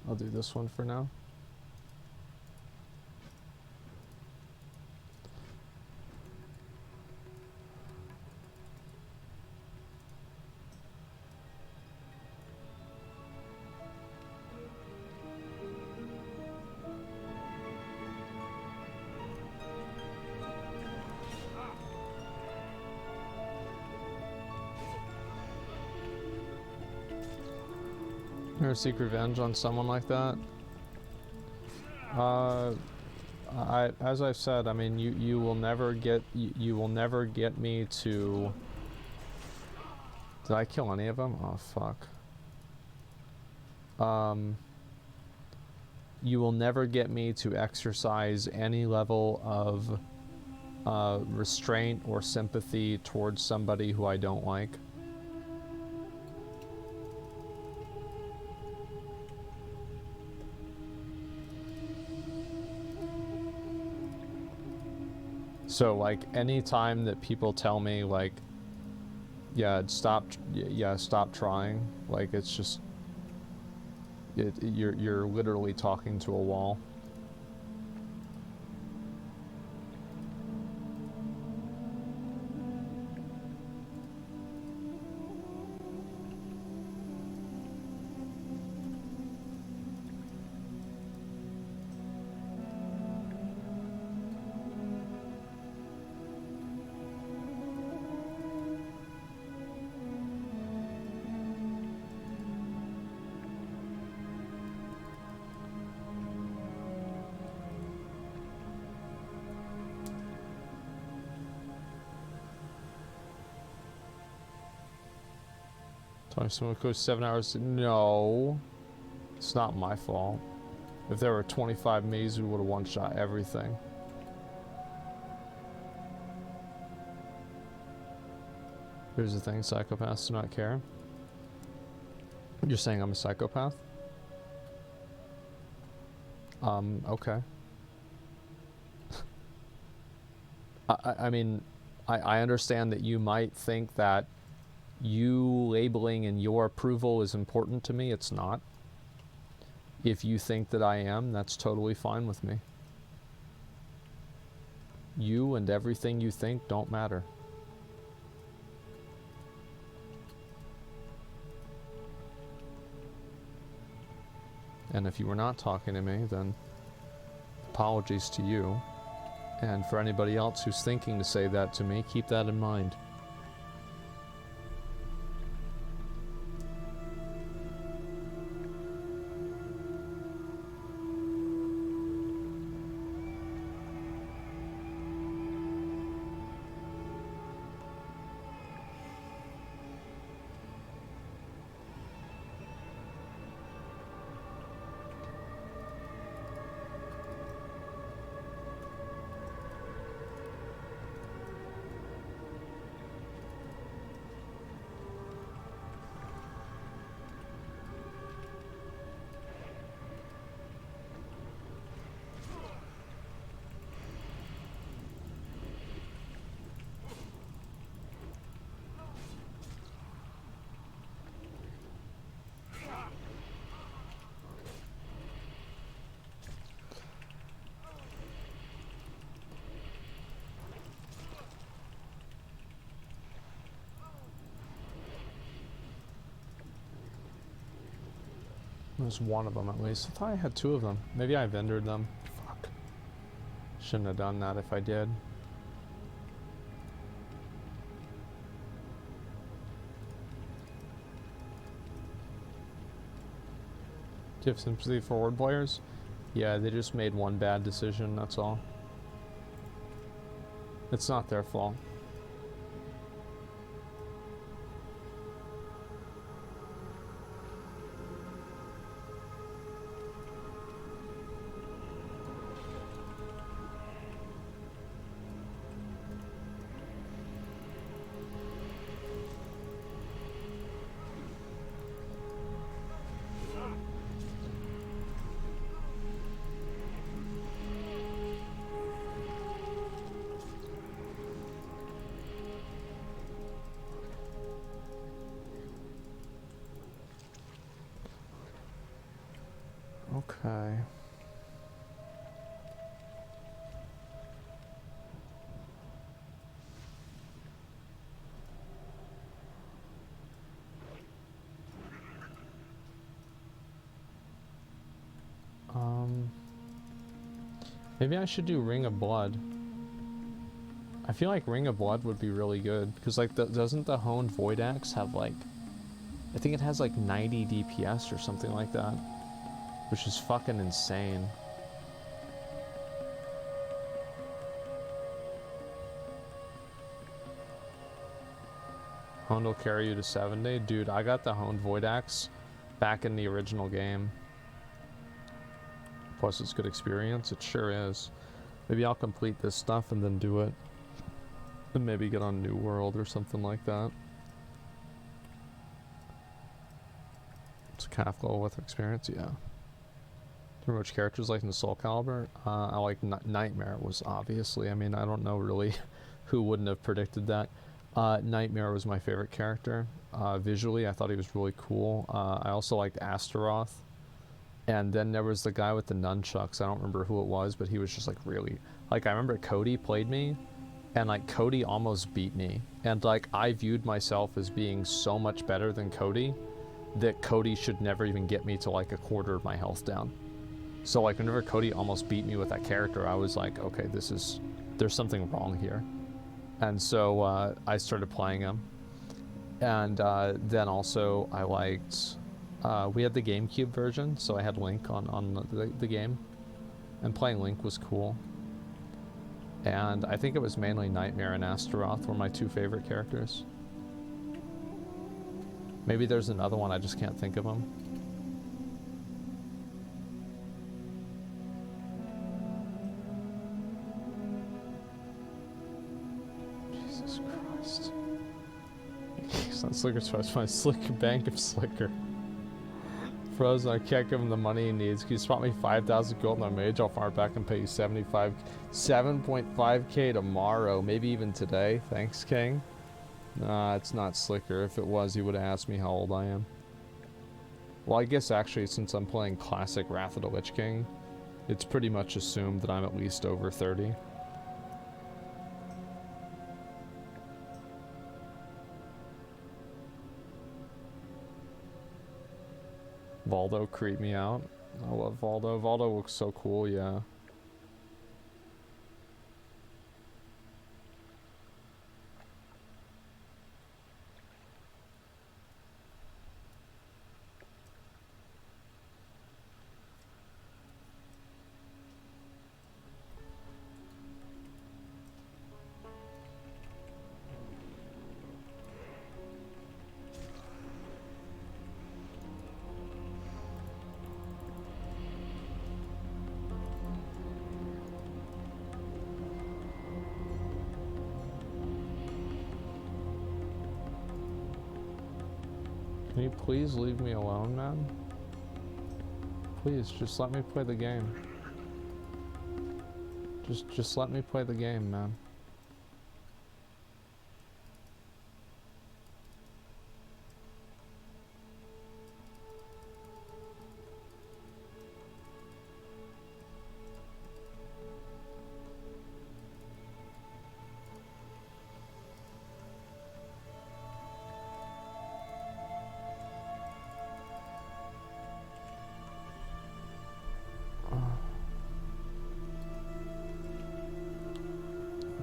I'll do this one for now. Or seek revenge on someone like that? As I've said, I mean, you will never get me to. Did I kill any of them? Oh fuck. You will never get me to exercise any level of restraint or sympathy towards somebody who I don't like. So, like, any time that people tell me, like, yeah, stop trying, like, it's just, you're literally talking to a wall. Someone goes 7 hours. No, it's not my fault. If there were 25 me's, we would have one-shot everything. Here's the thing: psychopaths do not care. You're saying I'm a psychopath? Okay. I mean, I understand that you might think that you labeling and your approval is important to me. It's not. If you think that I am, that's totally fine with me. You and everything you think don't matter. And if you were not talking to me, then apologies to you. And for anybody else who's thinking to say that to me, keep that in mind. There's one of them at least. I thought I had two of them. Maybe I vendored them. Fuck. Shouldn't have done that if I did. Do you have sympathy for Horde players? Yeah, they just made one bad decision, that's all. It's not their fault. Okay. Maybe I should do Ring of Blood. I feel like Ring of Blood would be really good because, like, doesn't the Honed Void Axe have like? I think it has like 90 DPS or something like that, which is fucking insane. Honed will carry you to 70. Dude, I got the Honed Void Axe back in the original game. Plus it's good experience. It sure is. Maybe I'll complete this stuff and then do it. And maybe get on New World or something like that. It's a calf level with experience, yeah. Remember which characters like in the Soul Calibur? I like Nightmare was obviously. I mean, I don't know really who wouldn't have predicted that. Nightmare was my favorite character. Visually, I thought he was really cool. I also liked Astaroth. And then there was the guy with the nunchucks. I don't remember who it was, but he was just like really... Like, I remember Cody played me, and like Cody almost beat me. And like, I viewed myself as being so much better than Cody that Cody should never even get me to like a quarter of my health down. So like, whenever Cody almost beat me with that character, I was like, okay, there's something wrong here. And so I started playing him. And then also I liked... we had the GameCube version, so I had Link on the game. And playing Link was cool. And I think it was mainly Nightmare and Astaroth were my two favorite characters. Maybe there's another one, I just can't think of them. Jesus Christ. It's not Slicker Spice, my Slicker Bank of Slicker. Frozen, I can't give him the money he needs. Can you spot me 5,000 gold on my mage? I'll farm it back and pay you 7.5k tomorrow, maybe even today. Thanks, King. Nah, it's not Slicker. If it was, he would have asked me how old I am. Well, I guess actually, since I'm playing classic Wrath of the Lich King, it's pretty much assumed that I'm at least over 30. Voldo creeped me out. I love Voldo. Voldo looks so cool, yeah. Can you please leave me alone, man? Please, just let me play the game. Just let me play the game, man.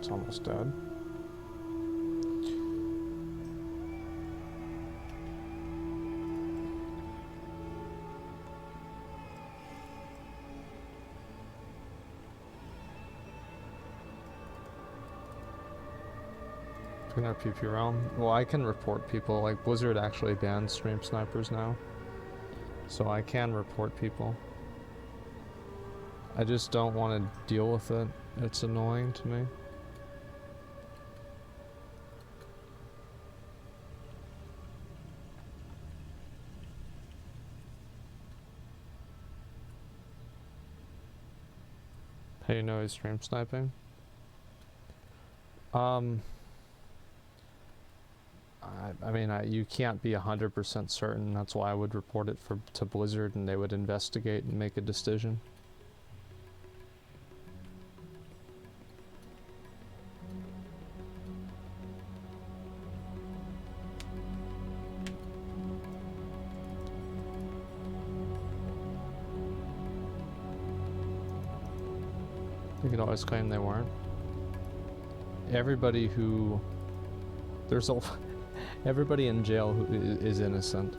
It's almost dead. In our PP realm. Well, I can report people. Like, Blizzard actually bans stream snipers now. So I can report people. I just don't want to deal with it. It's annoying to me. How do you know he's stream sniping? I mean, you can't be 100% certain. That's why I would report it to Blizzard, and they would investigate and make a decision. You could always claim they weren't. Everybody who... There's a... Everybody in jail who is innocent.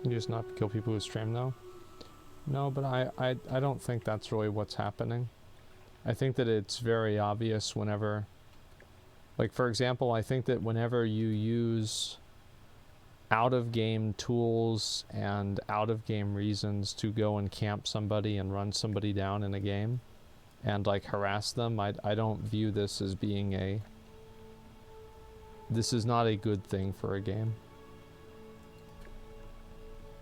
You just not kill people who stream though? No, but I don't think that's really what's happening. I think that it's very obvious whenever, like for example, I think that whenever you use out-of-game tools and out-of-game reasons to go and camp somebody and run somebody down in a game and like harass them, I don't view this as being a... This is not a good thing for a game.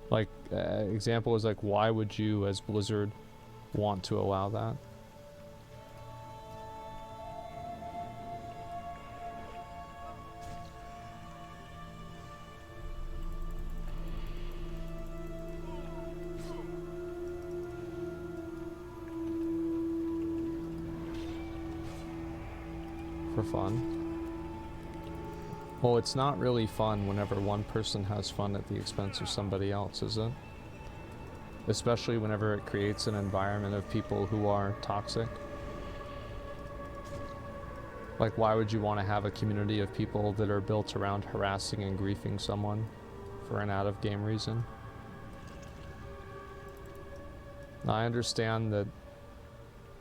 Like, example is like, why would you, as Blizzard, want to allow that? For fun. Well, it's not really fun whenever one person has fun at the expense of somebody else, is it? Especially whenever it creates an environment of people who are toxic. Like, why would you want to have a community of people that are built around harassing and griefing someone for an out-of-game reason? Now, I understand that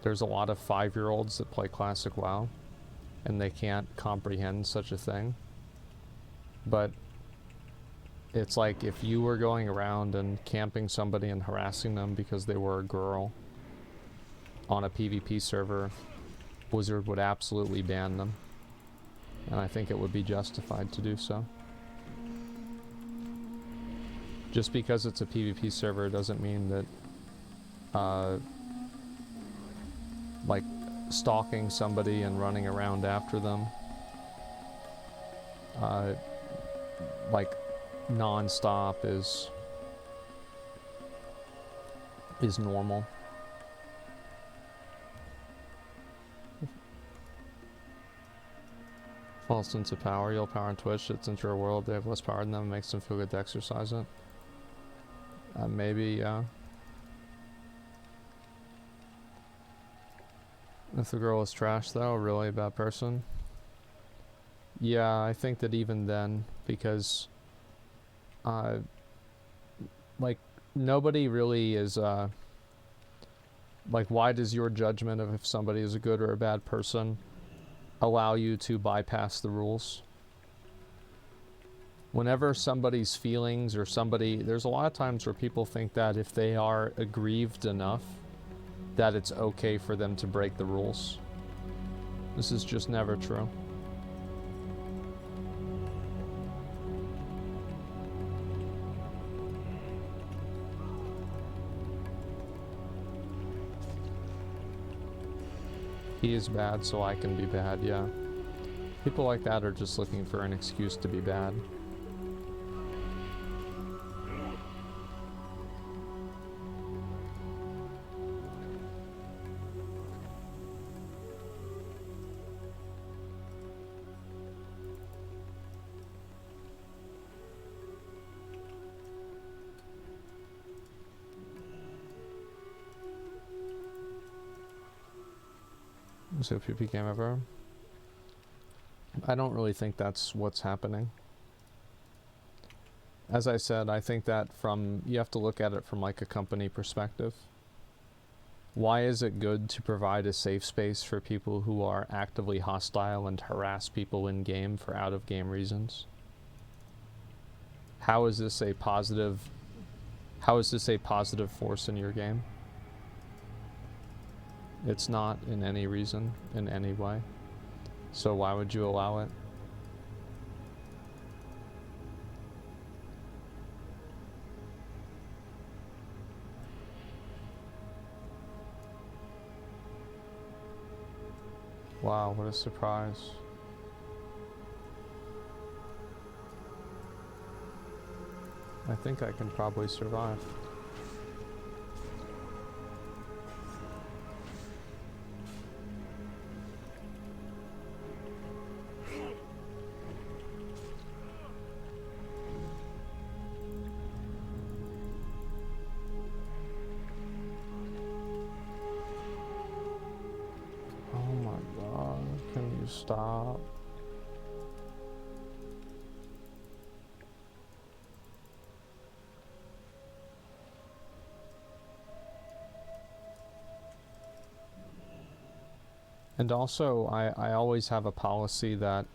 there's a lot of 5-year-olds that play Classic WoW, and they can't comprehend such a thing. But it's like if you were going around and camping somebody and harassing them because they were a girl on a PvP server, Blizzard would absolutely ban them. And I think it would be justified to do so. Just because it's a PvP server doesn't mean that like stalking somebody and running around after them like non-stop is normal. False sense of power. You'll power on Twitch. It's into a world they have less power than them. It makes them feel good to exercise it. Maybe, yeah. If the girl is trash though, really a bad person. Yeah, I think that even then, because like nobody really is like, why does your judgment of if somebody is a good or a bad person allow you to bypass the rules? Whenever somebody's feelings or somebody, there's a lot of times where people think that if they are aggrieved enough that it's okay for them to break the rules. This is just never true. He is bad, so I can be bad, yeah. People like that are just looking for an excuse to be bad. So PP game ever. I don't really think that's what's happening. As I said, I think that you have to look at it from like a company perspective. Why is it good to provide a safe space for people who are actively hostile and harass people in game for out of game reasons? How is this a positive force in your game? It's not in any reason, in any way. So why would you allow it? Wow, what a surprise. I think I can probably survive. Stop. And also, I always have a policy that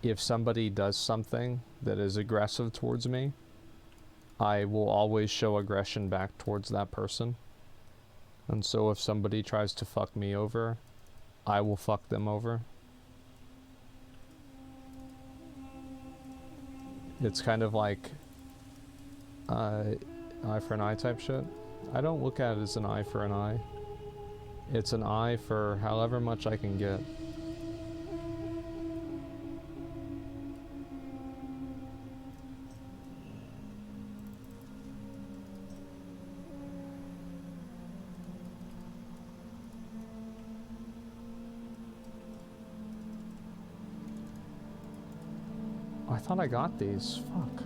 if somebody does something that is aggressive towards me, I will always show aggression back towards that person. And so if somebody tries to fuck me over, I will fuck them over. It's kind of like eye for an eye type shit. I don't look at it as an eye for an eye. It's an eye for however much I can get. I thought I got these. Fuck.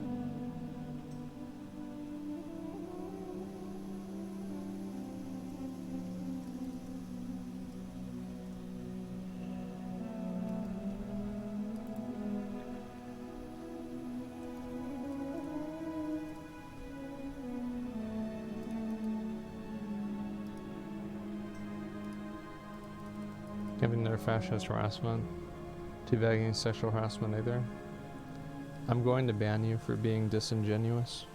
Giving their fascist harassment. Teabagging sexual harassment either. I'm going to ban you for being disingenuous.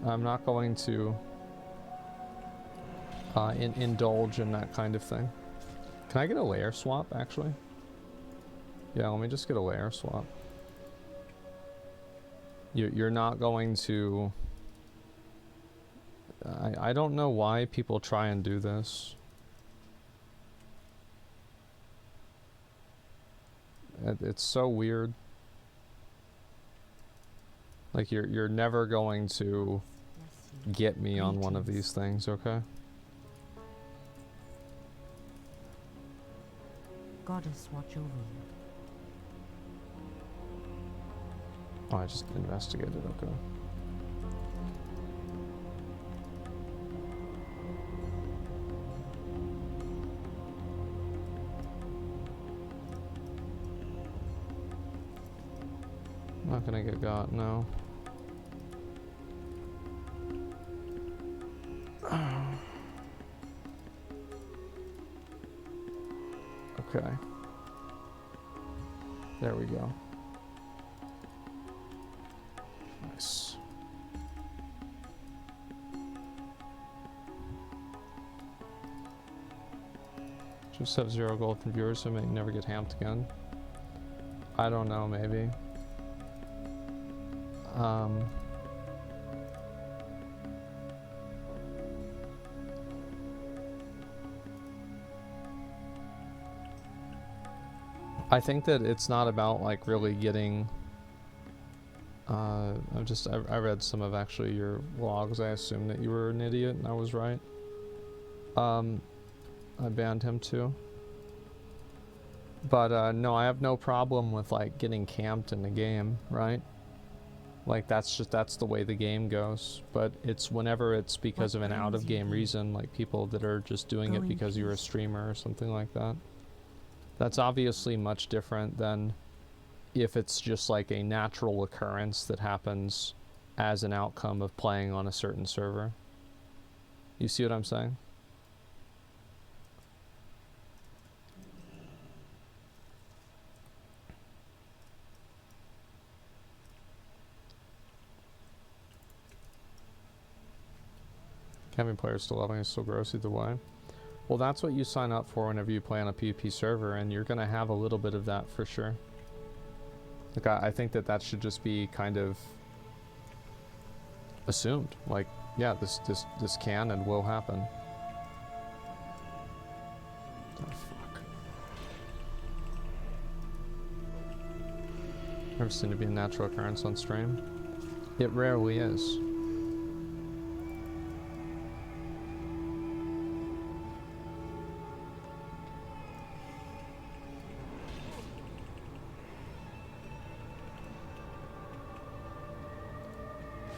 I'm not going to indulge in that kind of thing. Can I get a layer swap, actually? Yeah, let me just get a layer swap. You're not going to... I don't know why people try and do this. It's so weird. Like you're never going to get me on one of these things, okay? Goddess watch over you. Oh, I just investigated, okay. Not gonna get got, no. Okay. There we go. Nice. Just have 0 gold from viewers so may never get hamped again. I don't know, maybe. I think that it's not about like really getting I read some of actually your vlogs. I assumed that you were an idiot and I was right. I banned him too. But no, I have no problem with like getting camped in the game, right? Like that's the way the game goes. But it's whenever it's because of an out of game reason, like people that are just doing it because you're a streamer or something like that. That's obviously much different than if it's just like a natural occurrence that happens as an outcome of playing on a certain server. You see what I'm saying? Having players still leveling is so gross either way. Well, that's what you sign up for whenever you play on a PvP server, and you're gonna have a little bit of that for sure. Like I think that should just be kind of assumed. Like, yeah, this can and will happen. Oh fuck. Never seen it be a natural occurrence on stream. It rarely is.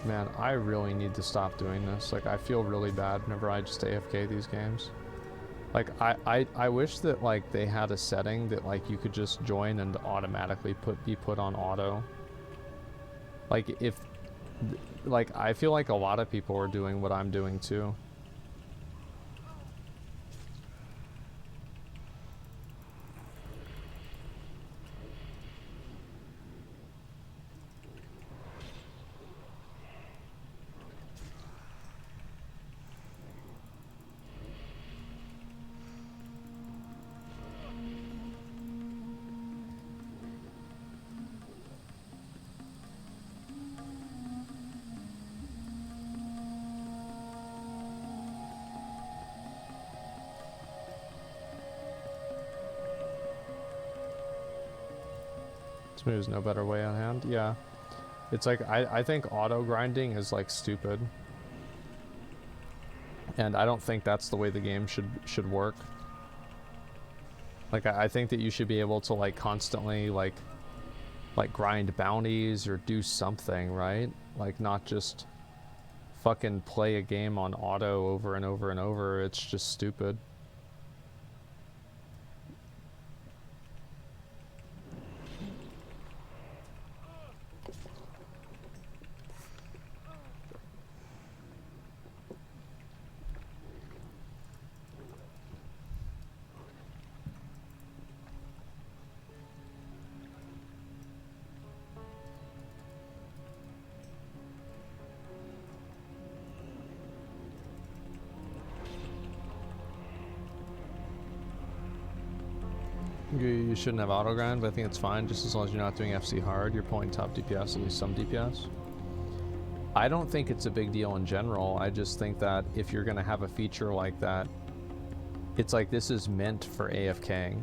Man, I really need to stop doing this. Like, I feel really bad whenever I just AFK these games. Like, I wish that, like, they had a setting that, like, you could just join and automatically be put on auto. Like, if... Like, I feel like a lot of people are doing what I'm doing, too. There's no better way on hand. Yeah, it's like I think auto grinding is like stupid, and I don't think that's the way the game should work. Like I think that you should be able to like constantly like grind bounties or do something, right? Like not just fucking play a game on auto over and over and over. It's just stupid. You shouldn't have auto grind, but I think it's fine just as long as you're not doing FC hard. You're pulling top DPS, at least some DPS. I don't think it's a big deal in general. I just think that if you're going to have a feature like that, it's like this is meant for AFKing.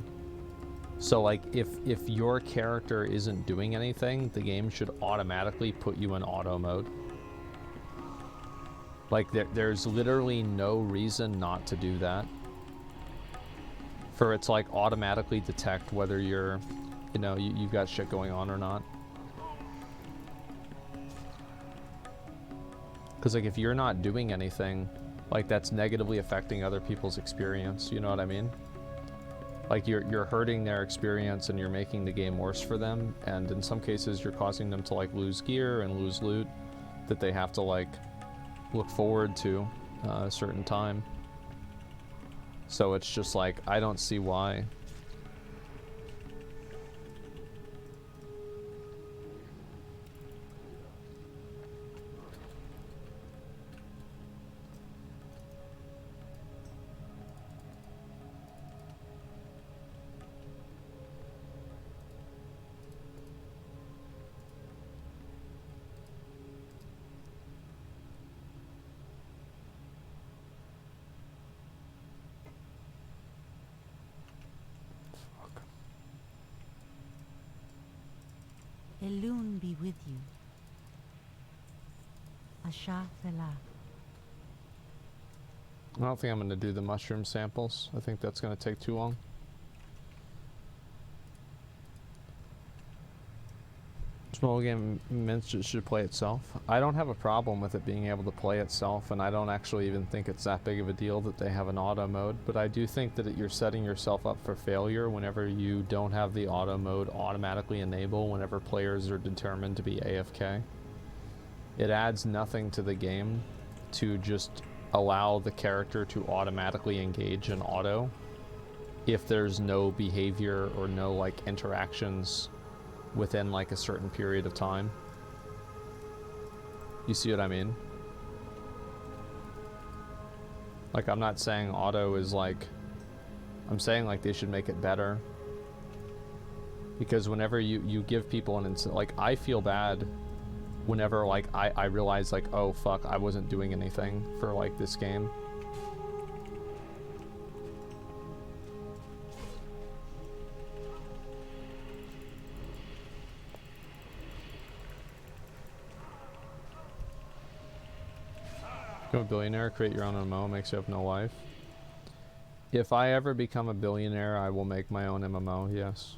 So like if your character isn't doing anything, the game should automatically put you in auto mode. Like there's literally no reason not to do that. For it to like automatically detect whether you're, you know, you've got shit going on or not. Because like if you're not doing anything, like that's negatively affecting other people's experience, you know what I mean? Like you're hurting their experience and you're making the game worse for them, and in some cases you're causing them to like lose gear and lose loot that they have to like look forward to a certain time. So it's just like, I don't see why. Elune be with you. Asha Fela. I don't think I'm going to do the mushroom samples. I think that's going to take too long. Small game meant it should play itself. I don't have a problem with it being able to play itself, and I don't actually even think it's that big of a deal that they have an auto mode, but I do think that you're setting yourself up for failure whenever you don't have the auto mode automatically enable whenever players are determined to be AFK. It adds nothing to the game to just allow the character to automatically engage in auto if there's no behavior or no like interactions within like a certain period of time. You see what I mean? Like, I'm not saying auto is like, I'm saying like they should make it better, because whenever you give people an instant, like I feel bad whenever like I realize like, oh fuck, I wasn't doing anything for like this game. Become a billionaire, create your own MMO, makes you have no life. If I ever become a billionaire, I will make my own MMO, yes.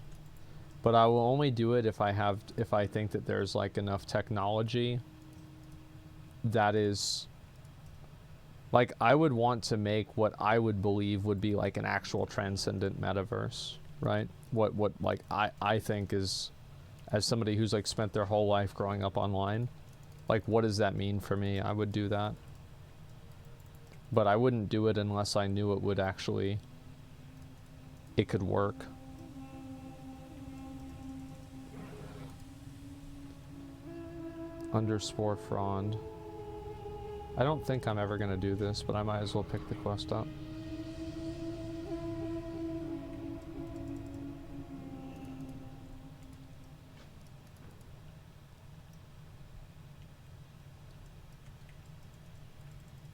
But I will only do it if I think that there's like enough technology that is, like, I would want to make what I would believe would be like an actual transcendent metaverse, right? What like I think is, as somebody who's like spent their whole life growing up online, like what does that mean for me? I would do that. But I wouldn't do it unless I knew it would actually, it could work. Underspore Frond. I don't think I'm ever going to do this, but I might as well pick the quest up.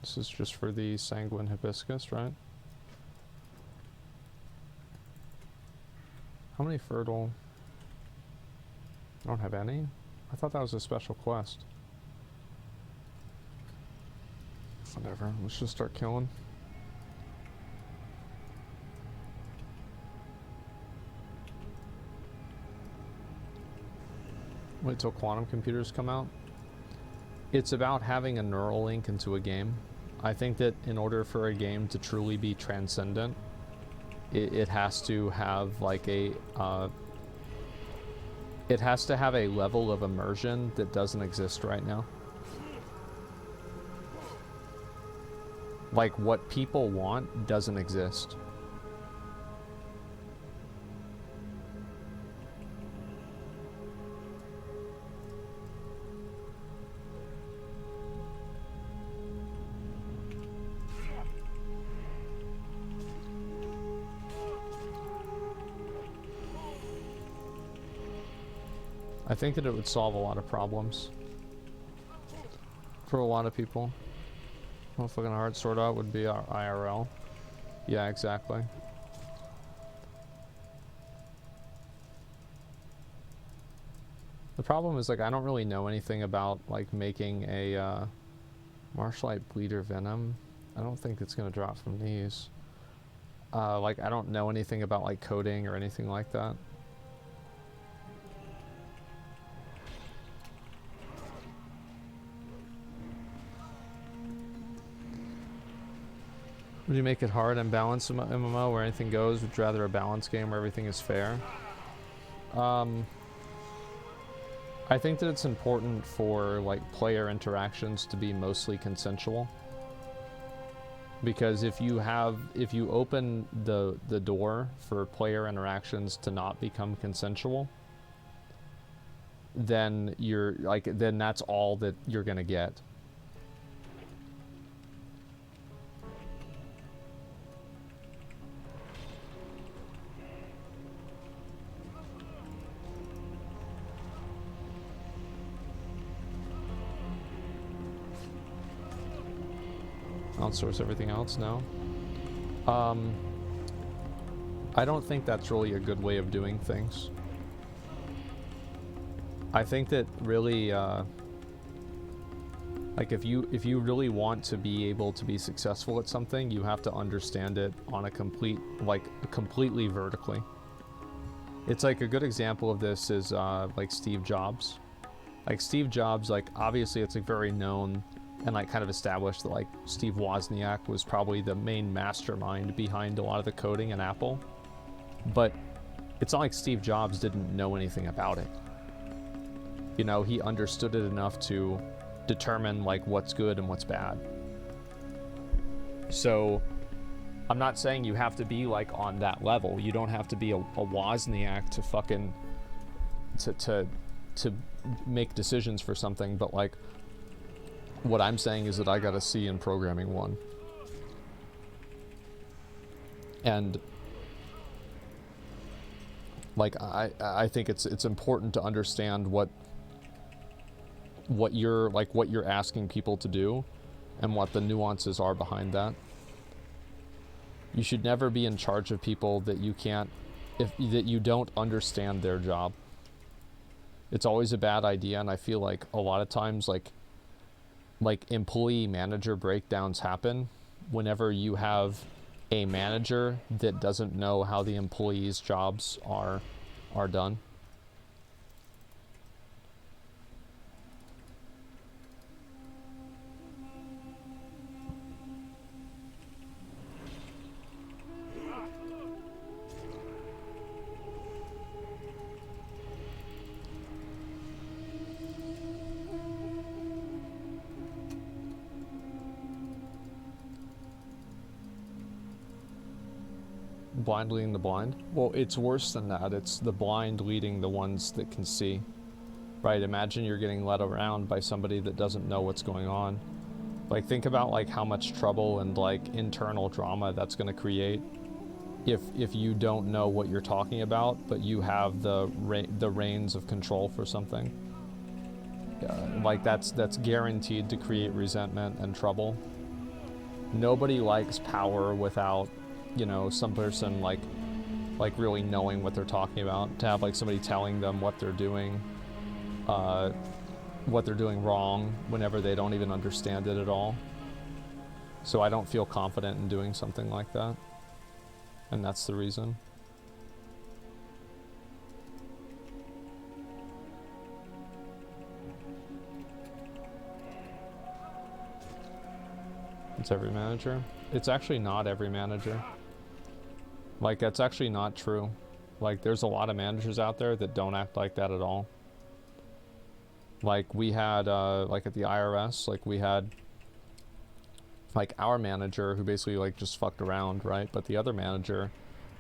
This is just for the Sanguine Hibiscus, right? How many fertile? I don't have any. I thought that was a special quest. Whatever, let's just start killing. Wait till quantum computers come out. It's about having a neural link into a game. I think that in order for a game to truly be transcendent, it has to have like a it has to have a level of immersion that doesn't exist right now. Like what people want doesn't exist. I think that it would solve a lot of problems for a lot of people. Motherfucking hard sort out would be our IRL. Yeah, exactly. The problem is, like, I don't really know anything about, like, making a, Marshlight Bleeder Venom. I don't think it's gonna drop from these. Like, I don't know anything about, like, coding or anything like that. Would you make it hard and balance MMO where anything goes? Would you rather a balanced game where everything is fair? I think that it's important for like player interactions to be mostly consensual. Because if you open the door for player interactions to not become consensual, then then that's all that you're gonna get. Outsource everything else now. I don't think that's really a good way of doing things. I think that really, like if you really want to be able to be successful at something, you have to understand it on a completely vertically. It's like a good example of this is like Steve Jobs. Like Steve Jobs, like obviously it's like very known and like kind of established that like Steve Wozniak was probably the main mastermind behind a lot of the coding in Apple. But it's not like Steve Jobs didn't know anything about it. You know, he understood it enough to determine like what's good and what's bad. So I'm not saying you have to be like on that level. You don't have to be a Wozniak to fucking to make decisions for something, but like what I'm saying is that I got a C in programming 1. And like I think it's important to understand what you're asking people to do and what the nuances are behind that. You should never be in charge of people that you can't that you don't understand their job. It's always a bad idea, and I feel like a lot of times like employee manager breakdowns happen whenever you have a manager that doesn't know how the employees' jobs are done. Blind leading the blind? Well, it's worse than that. It's the blind leading the ones that can see. Right? Imagine you're getting led around by somebody that doesn't know what's going on. Like, think about like how much trouble and like internal drama that's going to create if you don't know what you're talking about, but you have the reins of control for something. Like that's guaranteed to create resentment and trouble. Nobody likes power without, you know, some person like really knowing what they're talking about. To have like somebody telling them what they're doing wrong whenever they don't even understand it at all. So I don't feel confident in doing something like that, and that's the reason. It's every manager. It's actually not every manager. Like, that's actually not true. Like, there's a lot of managers out there that don't act like that at all. Like, we had, like, at the IRS, like, we had, like, our manager who basically, like, just fucked around, right? But the other manager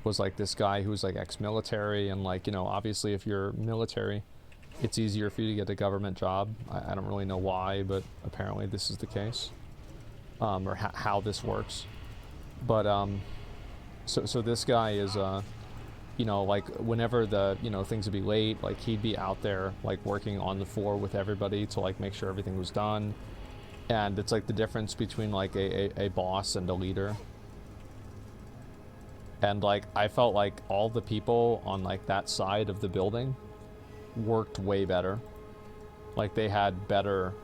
was, like, this guy who was, like, ex-military, and, like, you know, obviously if you're military, it's easier for you to get a government job. I don't really know why, but apparently this is the case. Or how this works. But, so this guy is, you know, like, whenever the, you know, things would be late, like, he'd be out there, like, working on the floor with everybody to, like, make sure everything was done. And it's, like, the difference between, like, a boss and a leader. And, like, I felt like all the people on, like, that side of the building worked way better. Like, they had better,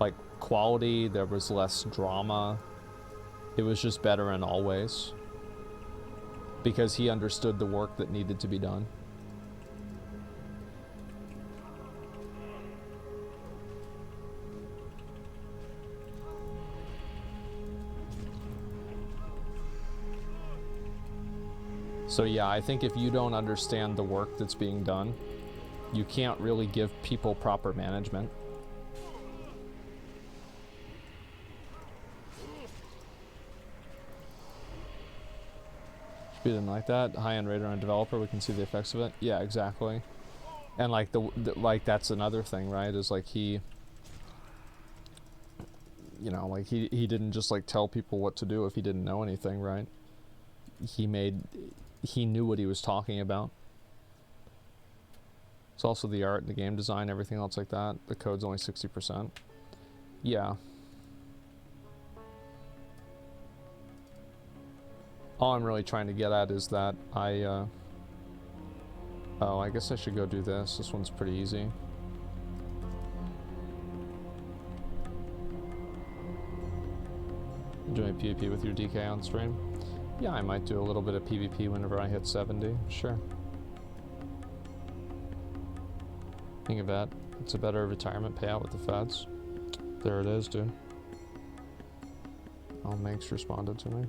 like, quality, there was less drama. It was just better in all ways. Because he understood the work that needed to be done. So yeah, I think if you don't understand the work that's being done, you can't really give people proper management. We didn't like that. High-end rater on a developer, we can see the effects of it. Yeah, exactly. And like like that's another thing, right? Is like he, you know, like he didn't just like tell people what to do if he didn't know anything, right? He knew what he was talking about. It's also the art, the game design, everything else like that. The code's only 60%. Yeah. All I'm really trying to get at is that oh, I guess I should go do this. This one's pretty easy. Doing PvP with your DK on stream? Yeah, I might do a little bit of PvP whenever I hit 70. Sure. Think of that. It's a better retirement payout with the feds. There it is, dude. Oh, Manx responded to me.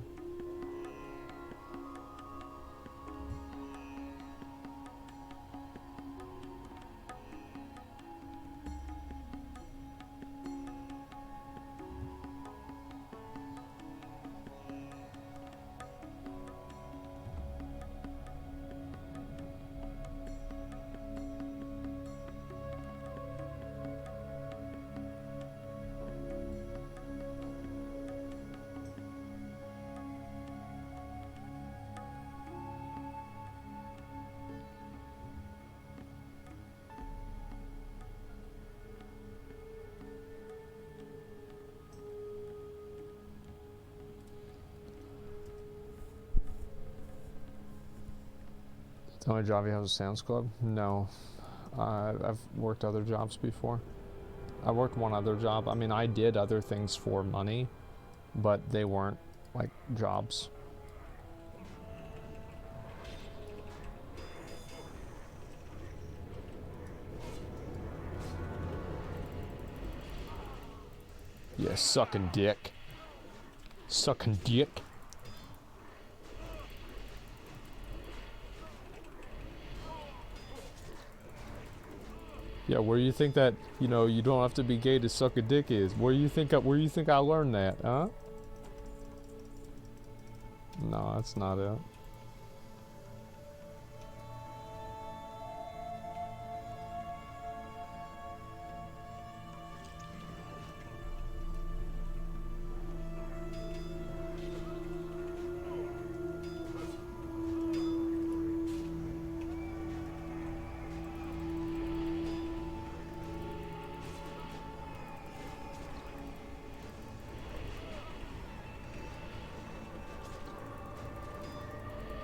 The only job you have is Sam's Club? No. I've worked other jobs before. I worked one other job. I mean, I did other things for money, but they weren't, like, jobs. Yeah, sucking dick. Sucking dick. Yeah, where do you think that, you know, you don't have to be gay to suck a dick is? Where do you think I learned that, huh? No, that's not it.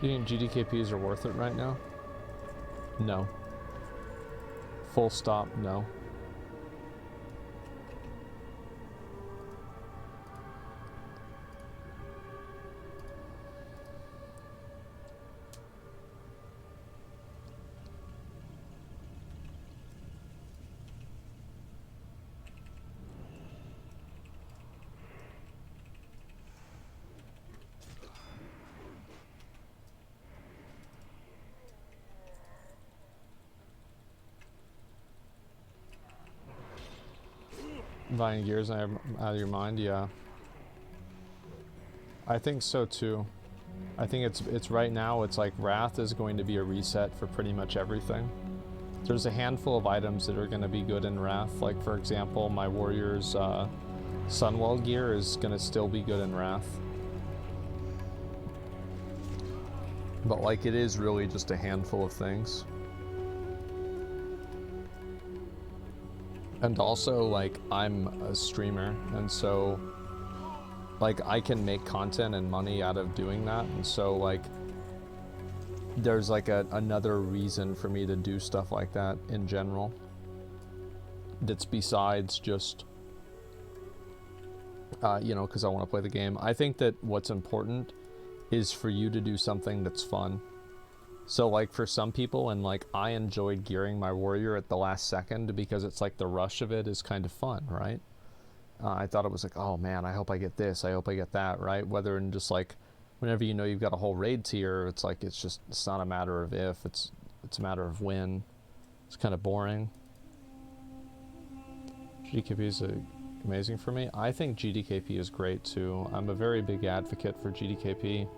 Do you think GDKPs are worth it right now? No. Full stop, no. Buying gears out of your mind, yeah. I think so too. I think it's right now, it's like Wrath is going to be a reset for pretty much everything. There's a handful of items that are going to be good in Wrath. Like, for example, my Warrior's Sunwell gear is going to still be good in Wrath. But, like, it is really just a handful of things. And also, like, I'm a streamer, and so, like, I can make content and money out of doing that, and so, like, there's, like, another reason for me to do stuff like that in general. That's besides just, you know, because I want to play the game. I think that what's important is for you to do something that's fun. So, like, for some people, and, like, I enjoyed gearing my warrior at the last second because it's, like, the rush of it is kind of fun, right? I thought it was like, oh, man, I hope I get this, I hope I get that, right? Whether in just, like, whenever you know you've got a whole raid tier, it's, like, it's not a matter of if, it's a matter of when. It's kind of boring. GDKP is amazing for me. I think GDKP is great, too. I'm a very big advocate for GDKP.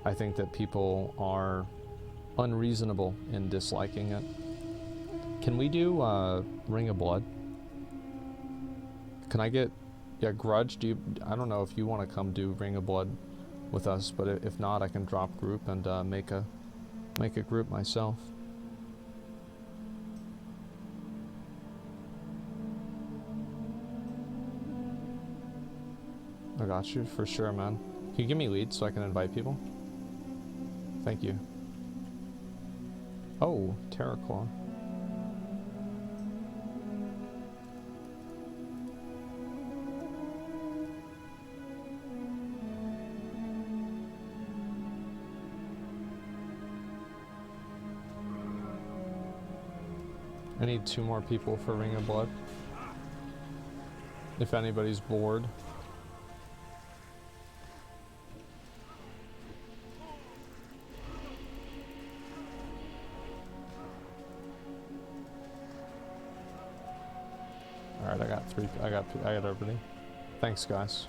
I think that people are unreasonable in disliking it. Can we do Ring of Blood? Can I get, yeah, Grudge? I don't know if you want to come do Ring of Blood with us, but if not, I can drop group and make a group myself. I got you for sure, man. Can you give me leads so I can invite people? Thank you. Oh, Terraclaw. I need 2 more people for Ring of Blood. If anybody's bored. Alright, I got everybody. Thanks, guys.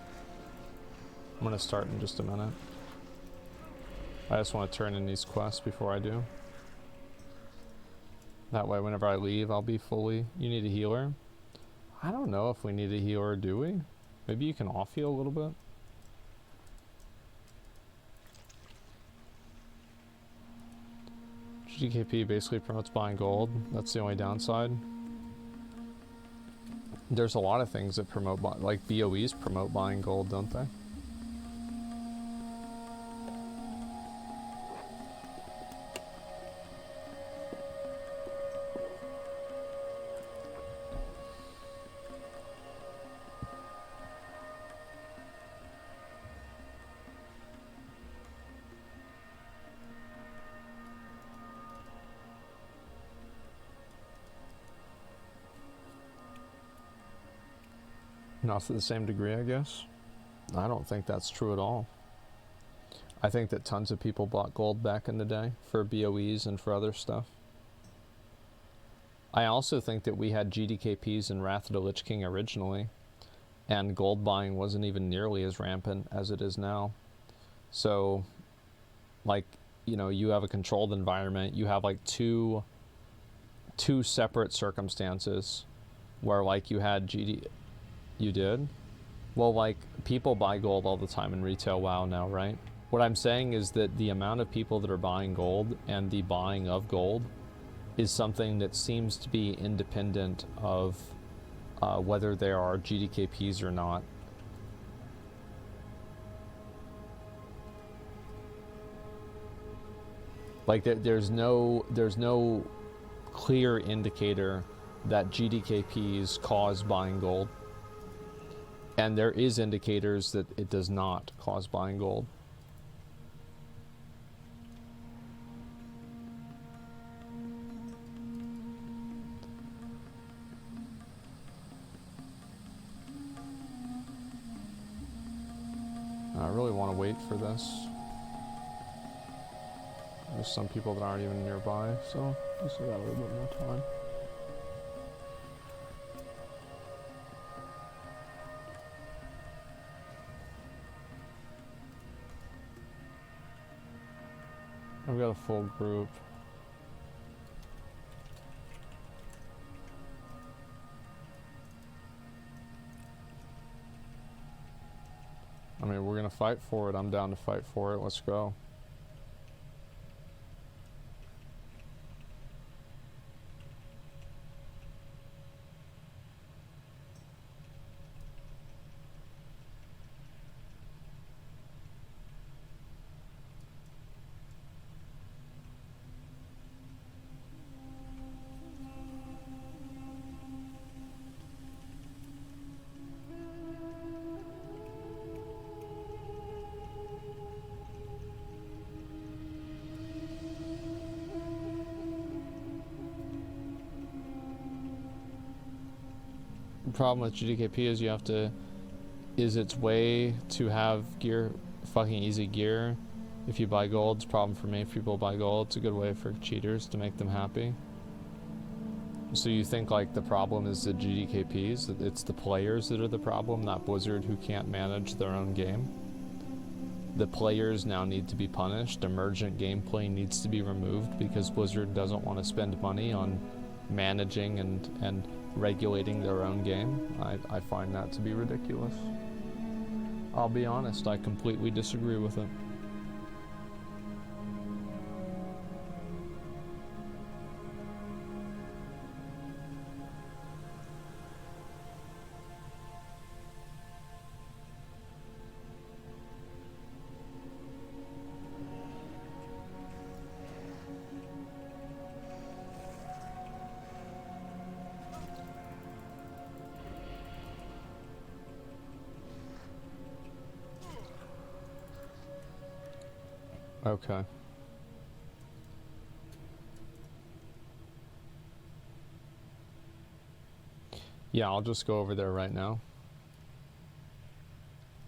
I'm gonna start in just a minute. I just want to turn in these quests before I do. That way, whenever I leave, I'll be fully... You need a healer? I don't know if we need a healer, do we? Maybe you can off-heal a little bit? GKP basically promotes buying gold. That's the only downside. There's a lot of things that promote... Like, BOEs promote buying gold, don't they? Not to the same degree, I guess. I don't think that's true at all. I think that tons of people bought gold back in the day for BOEs and for other stuff. I also think that we had GDKPs in Wrath of the Lich King originally, and gold buying wasn't even nearly as rampant as it is now. So, like, you know, you have a controlled environment, you have like two separate circumstances where, like, you had GD... You did? Well, like, people buy gold all the time in retail WoW now, right? What I'm saying is that the amount of people that are buying gold and the buying of gold is something that seems to be independent of whether there are GDKPs or not. Like, there's no clear indicator that GDKPs cause buying gold. And there is indicators that it does not cause buying gold. I really want to wait for this. There's some people that aren't even nearby, so I still got a little bit more time. I've got a full group. I mean, we're gonna fight for it. I'm down to fight for it. Let's go. The problem with GDKP is you have to... Is its way to have gear, fucking easy gear. If you buy gold, it's a problem for me. If people buy gold, it's a good way for cheaters to make them happy. So you think, like, the problem is the GDKPs, that it's the players that are the problem, not Blizzard, who can't manage their own game? The players now need to be punished. Emergent gameplay needs to be removed because Blizzard doesn't want to spend money on managing and regulating their own game. I find that to be ridiculous. I'll be honest, I completely disagree with it. Okay. Yeah, I'll just go over there right now.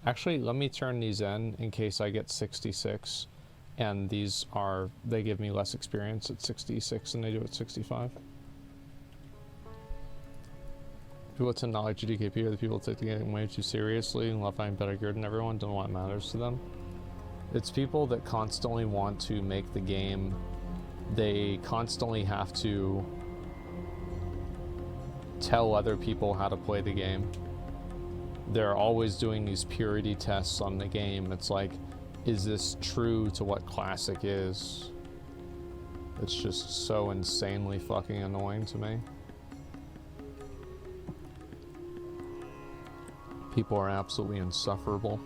Actually, let me turn these in case I get 66. And these are, they give me less experience at 66 than they do at 65. People that tend not like GDKP are the people that take the game way too seriously and love finding better gear than everyone, don't know what matters to them. It's people that constantly want to make the game, they constantly have to tell other people how to play the game. They're always doing these purity tests on the game. It's like, is this true to what Classic is? It's just so insanely fucking annoying to me. People are absolutely insufferable.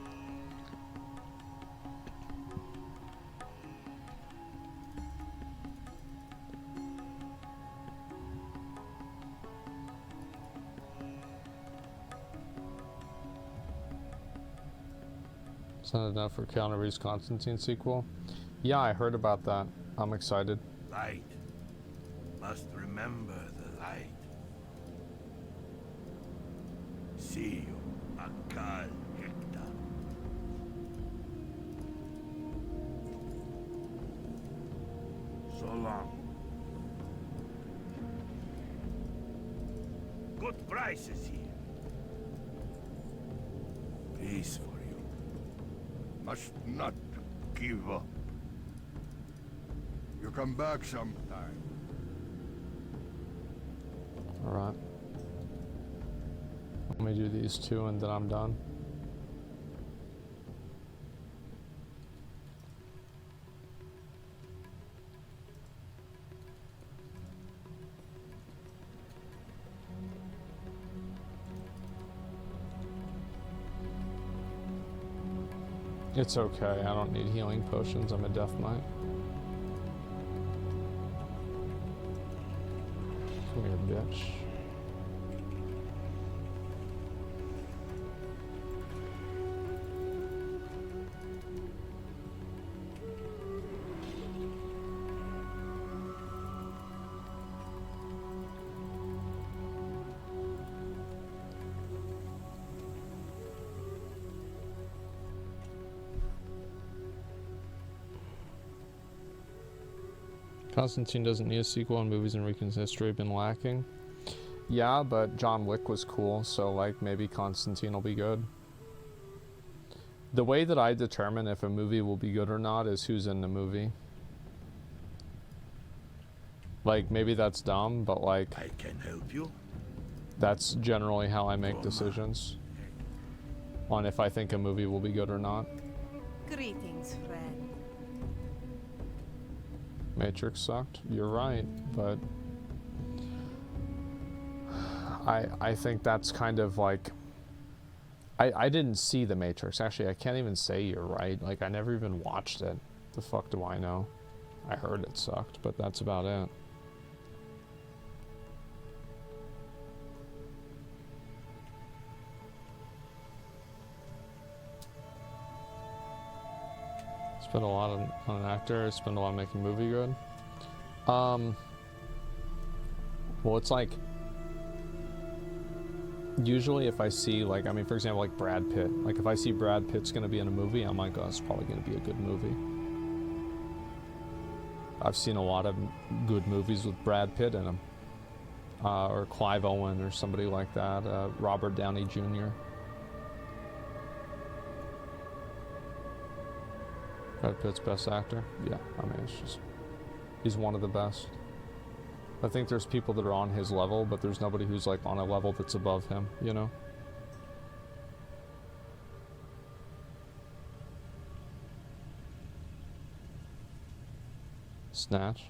Is that enough for Keanu Reeves' Constantine sequel? Yeah, I heard about that. I'm excited. Light. Must remember the light. See you, Akal Hector. So long. Good prices here. Peace for you. Must not give up. You come back sometime. Alright. Let me do these two and then I'm done. It's okay, I don't need healing potions, I'm a Death Knight. Come here, bitch. Constantine doesn't need a sequel, and movies in recent history have been lacking. Yeah, but John Wick was cool, so like maybe Constantine will be good. The way that I determine if a movie will be good or not is who's in the movie. Like maybe that's dumb, but like I can help you. That's generally how I make decisions on if I think a movie will be good or not. Greetings, friend. Matrix sucked. You're right, but I think that's kind of like I didn't see the Matrix. Actually, I can't even say you're right. Like I never even watched it. The fuck do I know? I heard it sucked, but that's about it. Spend a lot on an actor, spend a lot making a movie good. Well, it's like, usually if I see, like, I mean, for example, like Brad Pitt. Like, if I see Brad Pitt's gonna be in a movie, I'm like, oh, it's probably gonna be a good movie. I've seen a lot of good movies with Brad Pitt in them. Or Clive Owen or somebody like that, Robert Downey Jr. Brad Pitt's best actor? Yeah, I mean, it's just, he's one of the best. I think there's people that are on his level, but there's nobody who's like on a level that's above him, you know? Snatch?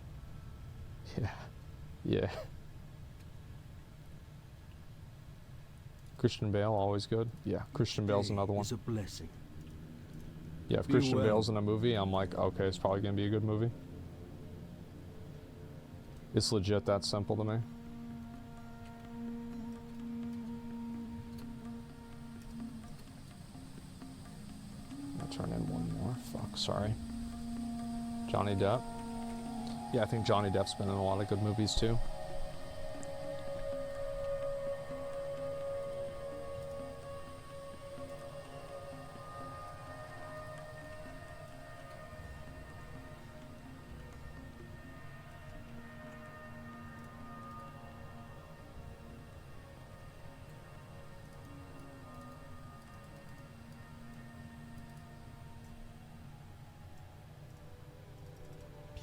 Yeah. Yeah. Christian Bale, always good. Yeah, Christian Bale's another one. It's a blessing. Yeah, if Christian Bale's in a movie, I'm like, okay, it's probably gonna be a good movie. It's legit that simple to me. I'll turn in one more. Fuck, sorry. Johnny Depp. Yeah, I think Johnny Depp's been in a lot of good movies too.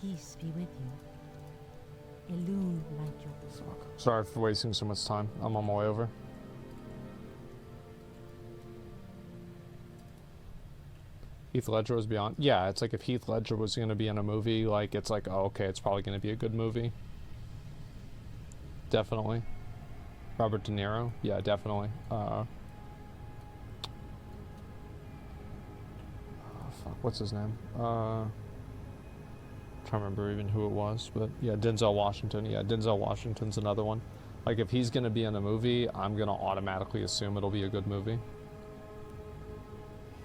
Peace be with you. Elune like your Sorry for wasting so much time. I'm on my way over. Heath Ledger was beyond. Yeah, it's like if Heath Ledger was going to be in a movie, like it's like, oh, okay, it's probably going to be a good movie. Definitely. Robert De Niro. Yeah, definitely. Fuck, what's his name? Trying to remember even who it was, but yeah, Denzel Washington. Yeah, Denzel Washington's another one. Like if he's gonna be in a movie, I'm gonna automatically assume it'll be a good movie.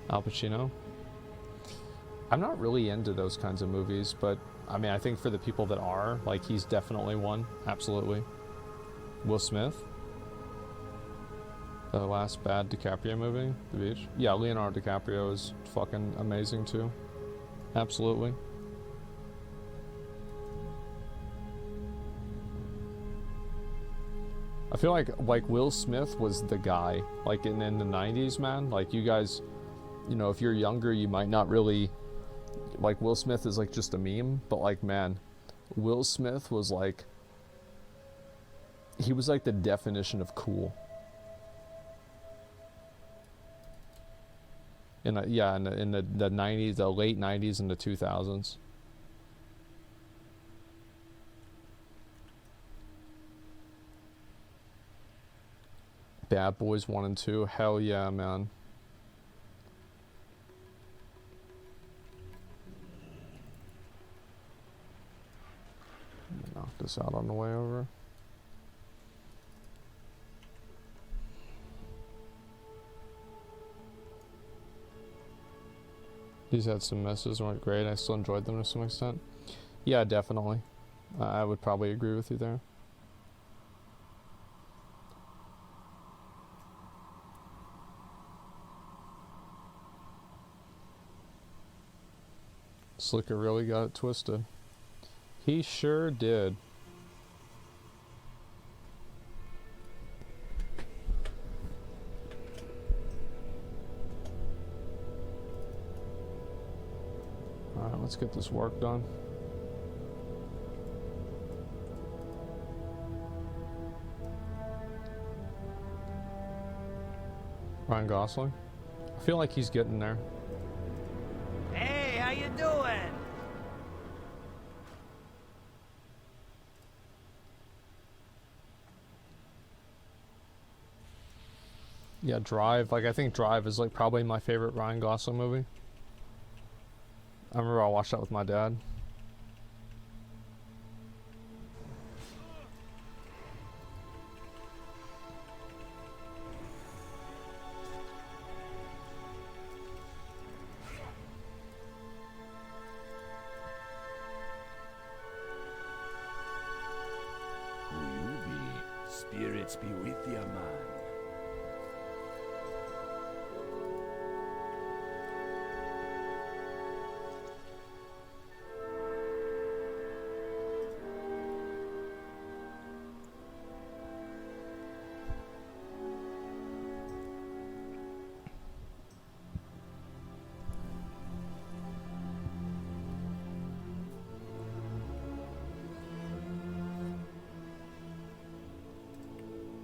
Al Pacino. I'm not really into those kinds of movies, but I mean, I think for the people that are, like, he's definitely one. Absolutely. Will Smith. The last bad DiCaprio movie, The Beach. Yeah, Leonardo DiCaprio is fucking amazing too. Absolutely. I feel like Will Smith was the guy, like in the 90s, man. Like you guys, you know, if you're younger, you might not really, like Will Smith is like just a meme, but like, man, Will Smith was like, he was like the definition of cool. In the 90s, the late 90s and the 2000s. Bad Boys 1 and 2, hell yeah, man. Knock this out on the way over. These had some messes, weren't great. I still enjoyed them to some extent. Yeah, definitely. I would probably agree with you there. Slicker really got it twisted. He sure did. Alright, let's get this work done. Ryan Gosling? I feel like he's getting there. Hey, how you doing? Yeah, Drive. Like, I think Drive is like probably my favorite Ryan Gosling movie. I remember I watched that with my dad. Who you be? Spirits be with you, man.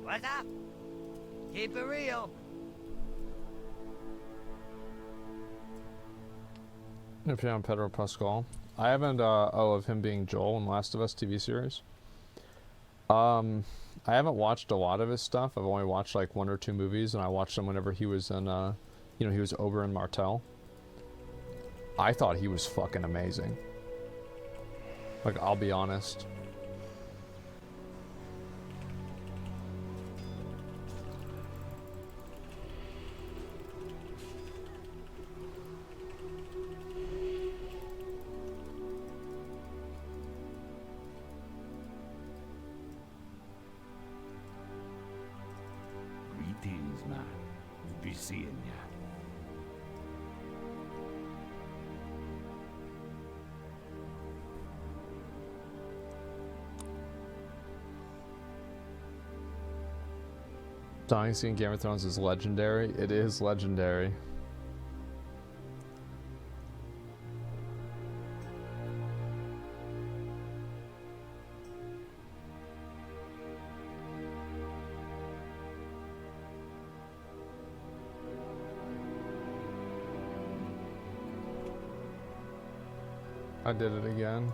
What's up? Keep it real. If you're on Pedro Pascal. I haven't, of him being Joel in Last of Us TV series. I haven't watched a lot of his stuff. I've only watched like 1 or 2 movies, and I watched them whenever he was in, you know, he was Oberyn Martell. I thought he was fucking amazing. Like, I'll be honest. Greetings, man. Be seeing ya. Dynasty in Game of Thrones is legendary. It is legendary. I did it again.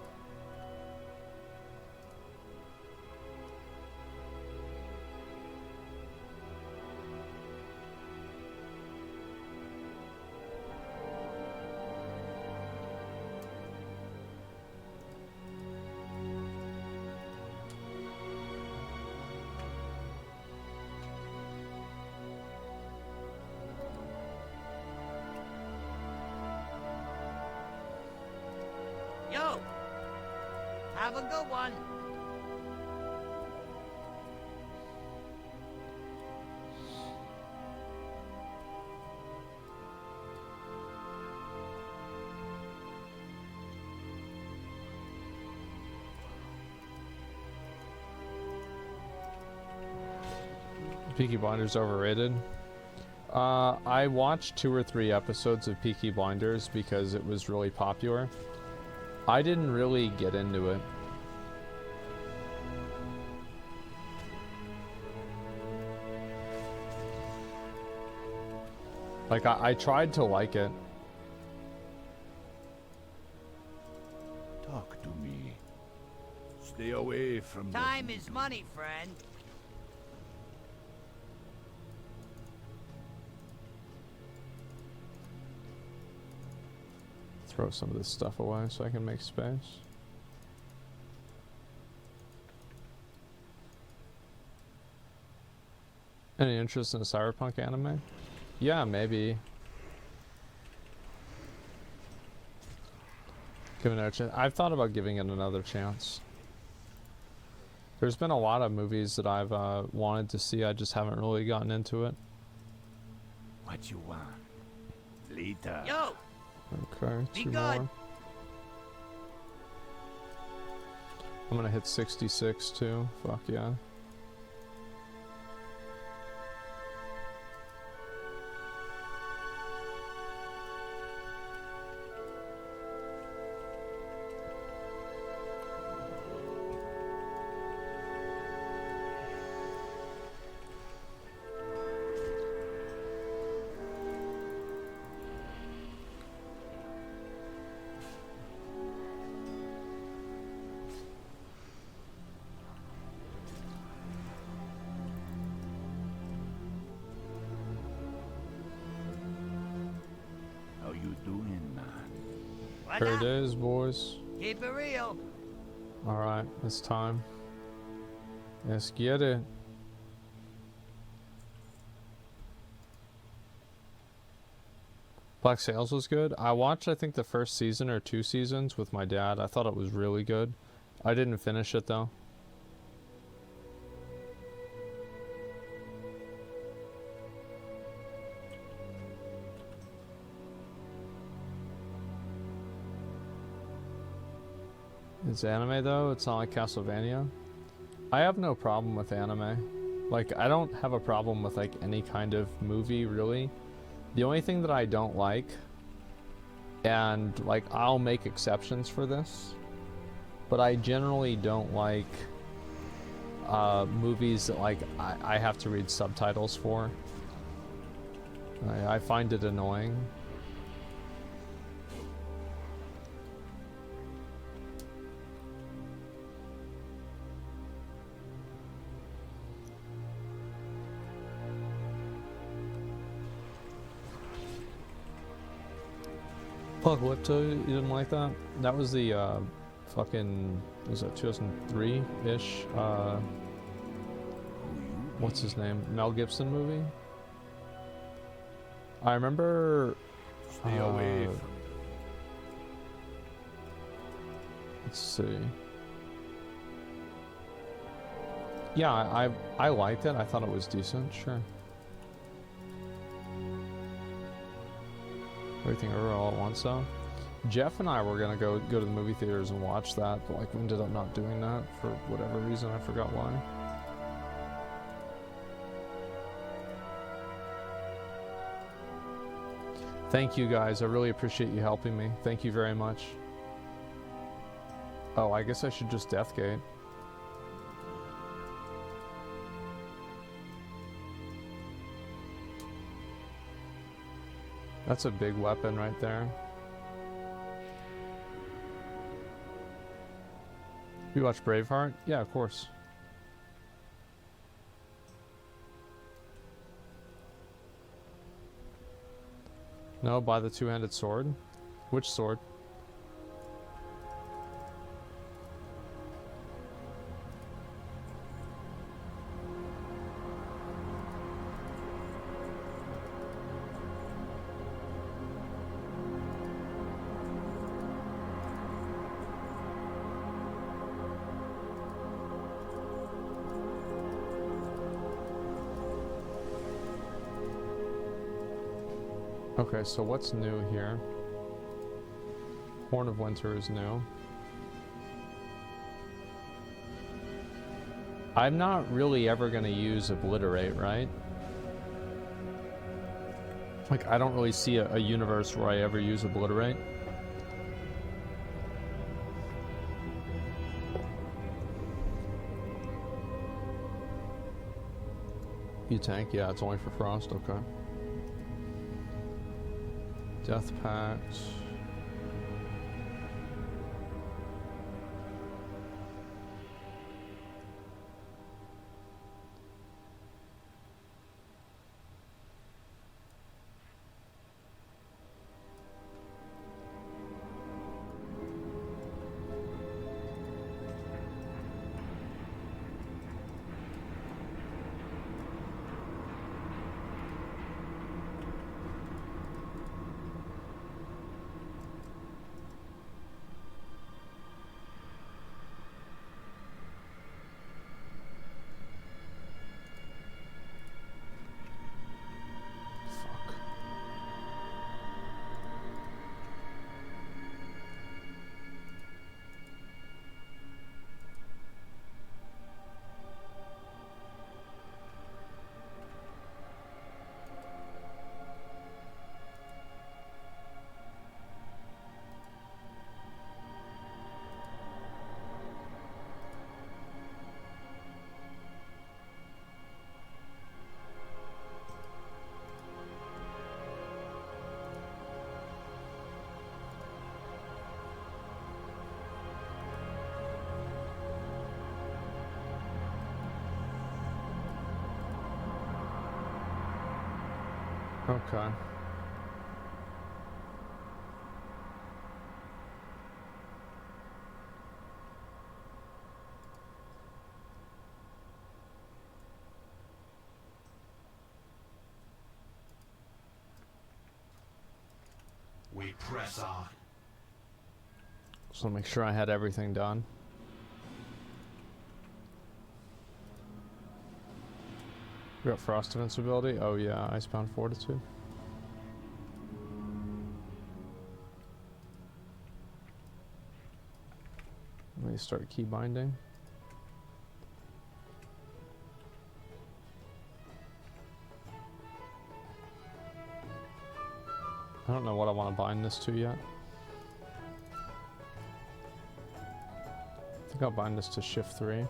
Yo! Have a good one! Peaky Blinders overrated. I watched 2 or 3 episodes of Peaky Blinders because it was really popular. I didn't really get into it. Like, I tried to like it. Talk to me. Stay away from the Time is money, friend. Throw some of this stuff away so I can make space. Any interest in a cyberpunk anime? Yeah, maybe. Give it a chance. I've thought about giving it another chance. There's been a lot of movies that I've wanted to see. I just haven't really gotten into it. what you want. Later. Yo! Okay, Be 2 good. more. I'm gonna hit 66 too. Fuck yeah. How you doing, man? What Here up? it is, boys. Keep it real. Alright, it's time. Let's get it. Black Sails was good. I watched, I think, the first season or 2 seasons with my dad. I thought it was really good. I didn't finish it though. It's anime though, it's not like Castlevania. I have no problem with anime. Like, I don't have a problem with like any kind of movie really. The only thing that I don't like, and like I'll make exceptions for this, but I generally don't like movies that like I have to read subtitles for. I find it annoying. Apocalypto, you didn't like that? That was the fucking, was that 2003-ish? What's his name? Mel Gibson movie? I remember... Stay away from let's see. Yeah, I liked it. I thought it was decent, sure. Everything Ever All at Once though. Jeff and I were gonna go to the movie theaters and watch that, but like we ended up not doing that for whatever reason. I forgot why. Thank you guys. I really appreciate you helping me. Thank you very much. Oh, I guess I should just Deathgate. That's a big weapon right there. You watch Braveheart? Yeah, of course. No, buy the two-handed sword? Which sword? Okay, so what's new here? Horn of Winter is new. I'm not really ever gonna use Obliterate, right? Like, I don't really see a universe where I ever use Obliterate. You tank? Yeah, it's only for Frost, okay. Death Pact. Okay. We press on. So make sure I had everything done. We got Frost Invincibility. Oh yeah, Icebound Fortitude. Let me start key binding. I don't know what I want to bind this to yet. I think I'll bind this to Shift 3.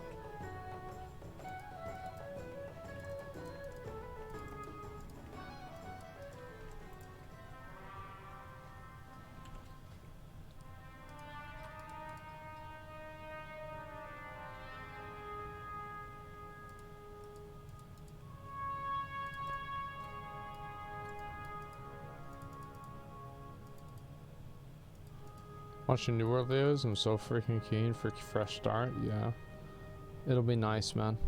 Watching New World videos, I'm so freaking keen for a fresh start. Yeah, it'll be nice, man.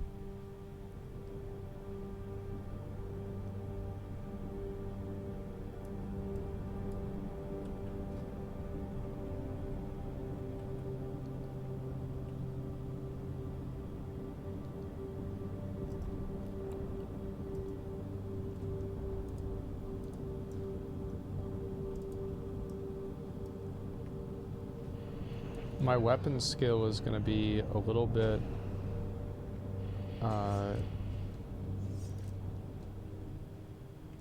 My weapon skill is going to be a little bit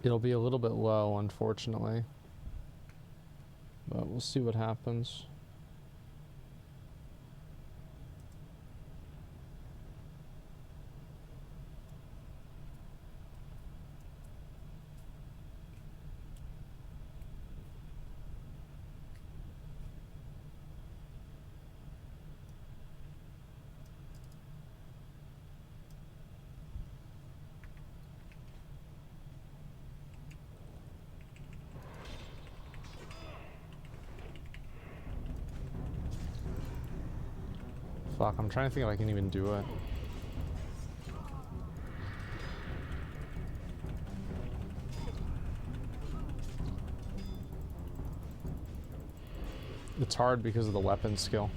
it'll be a little bit low, unfortunately, but we'll see what happens. Fuck, I'm trying to think if I can even do it. It's hard because of the weapon skill.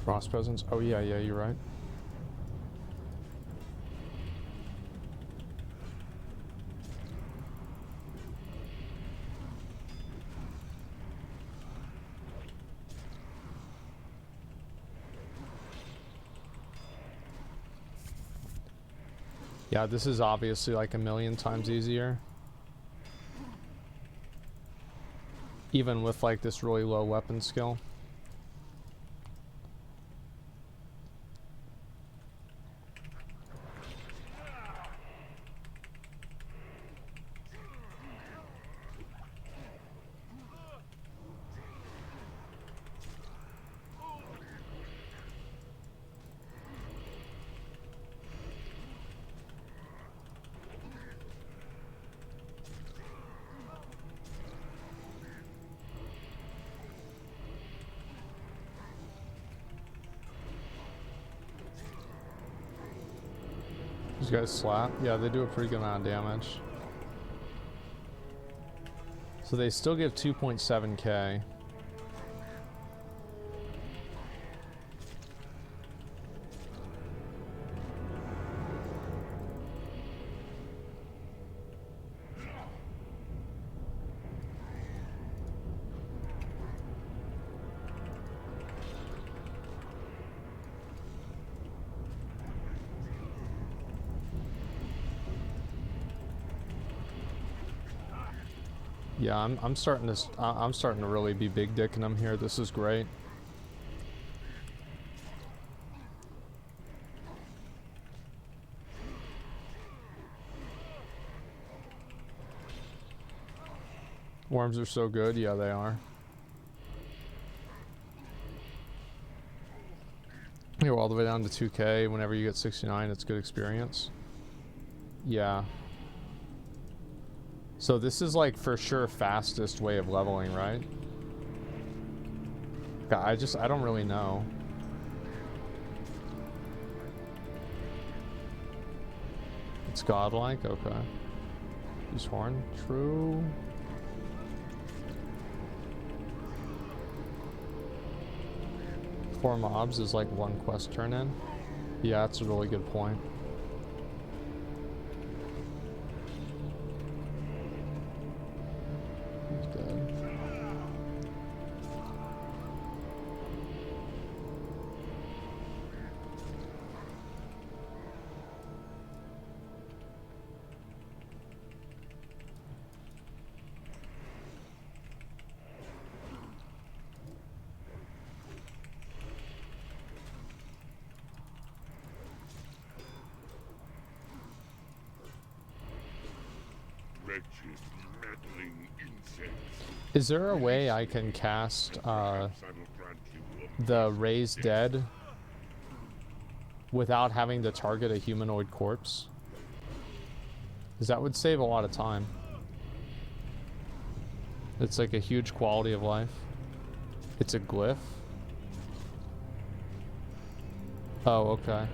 Frost presence? Oh yeah, you're right. Yeah, this is obviously like a million times easier. Even with like this really low weapon skill. These guys slap? Yeah, they do a pretty good amount of damage. So they still give 2.7k. Yeah, I'm starting to really be big dicking them here. This is great. Worms are so good. Yeah, they are. You're all the way down to 2k. Whenever you get 69, it's good experience. Yeah. So this is like for sure fastest way of leveling, right? I don't really know. It's godlike, okay. Use horn, true. Four mobs is like one quest turn in. Yeah, that's a really good point. Is there a way I can cast the Raise Dead without having to target a humanoid corpse? Because that would save a lot of time. It's like a huge quality of life. It's a glyph. Oh, okay.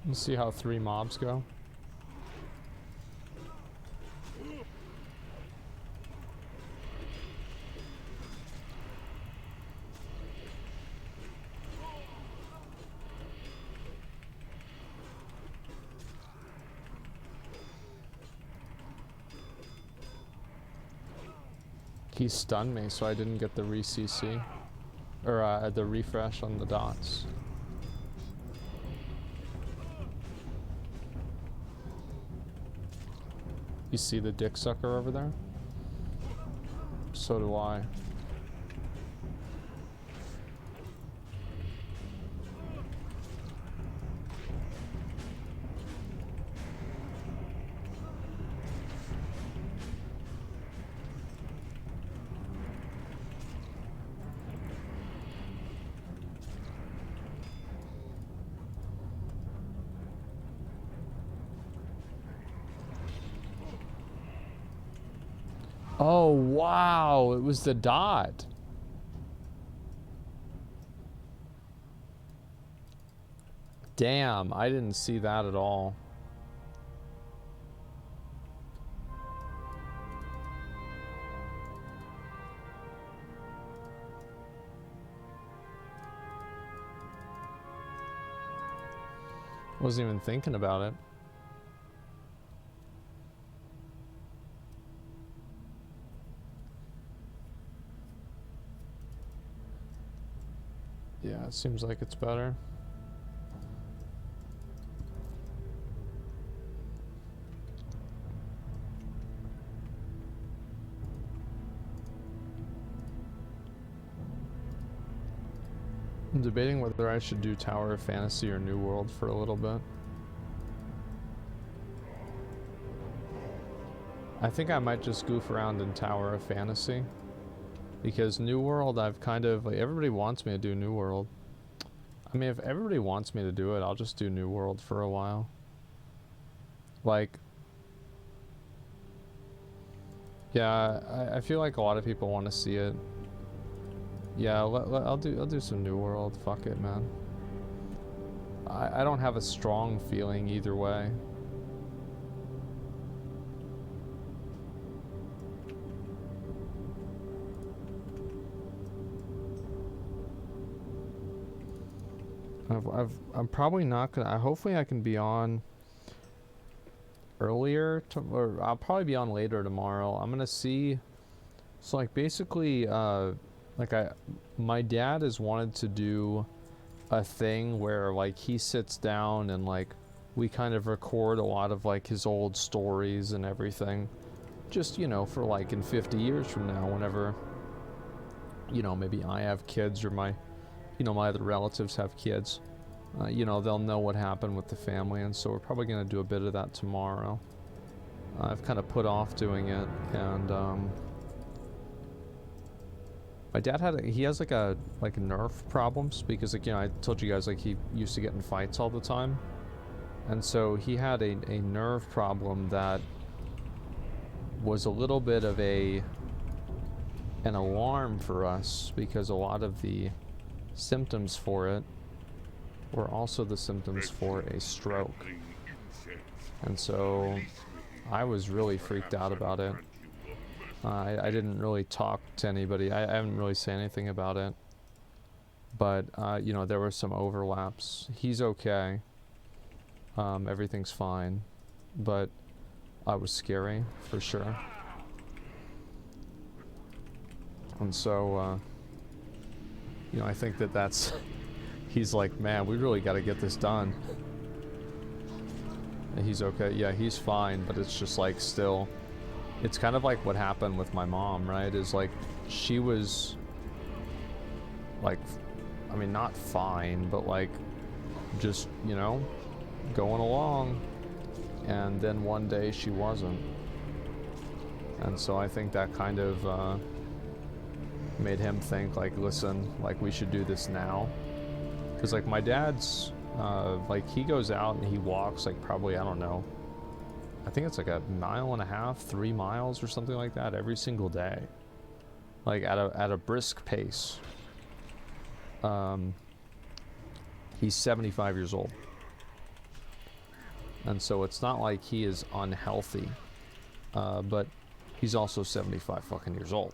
Let's see how 3 mobs go. He stunned me, so I didn't get the re-CC. or the refresh on the dots. You see the dick sucker over there? So do I. Oh, wow, it was the dot. Damn, I didn't see that at all. Wasn't even thinking about it. Yeah, it seems like it's better. I'm debating whether I should do Tower of Fantasy or New World for a little bit. I think I might just goof around in Tower of Fantasy. Because New World, I've kind of, like, everybody wants me to do New World. I mean, if everybody wants me to do it, I'll just do New World for a while. Like, yeah, I feel like a lot of people want to see it. Yeah, I'll do some New World. Fuck it, man. I don't have a strong feeling either way. I'm probably not gonna. Hopefully, I can be on earlier, or I'll probably be on later tomorrow. I'm gonna see. So, like, basically, my dad has wanted to do a thing where, like, he sits down and, like, we kind of record a lot of, like, his old stories and everything. Just, you know, for, like, in 50 years from now, whenever, you know, maybe I have kids or my other relatives have kids. You know, they'll know what happened with the family, and so we're probably going to do a bit of that tomorrow. I've kind of put off doing it, and my dad has like nerve problems, because, like, you know, I told you guys, like, he used to get in fights all the time, and so he had a nerve problem that was a little bit of an alarm for us, because a lot of the symptoms for it were also the symptoms for a stroke. And so I was really freaked out about it. I didn't really talk to anybody. I haven't really said anything about it. But, you know, there were some overlaps. He's okay. Everything's fine. But I was scary, for sure. And so, you know, I think that's... He's like, man, we really got to get this done. And he's okay. Yeah, he's fine, but it's just, like, still... It's kind of like what happened with my mom, right? Is, like, she was, like, I mean, not fine, but, like, just, you know, going along. And then one day she wasn't. And so I think that kind of made him think, like, listen, like, we should do this now. Because, like, my dad's, like, he goes out and he walks, like, probably, I don't know, I think it's like 1.5 miles, 3 miles or something like that every single day. Like, at a brisk pace. He's 75 years old. And so it's not like he is unhealthy, but he's also 75 fucking years old.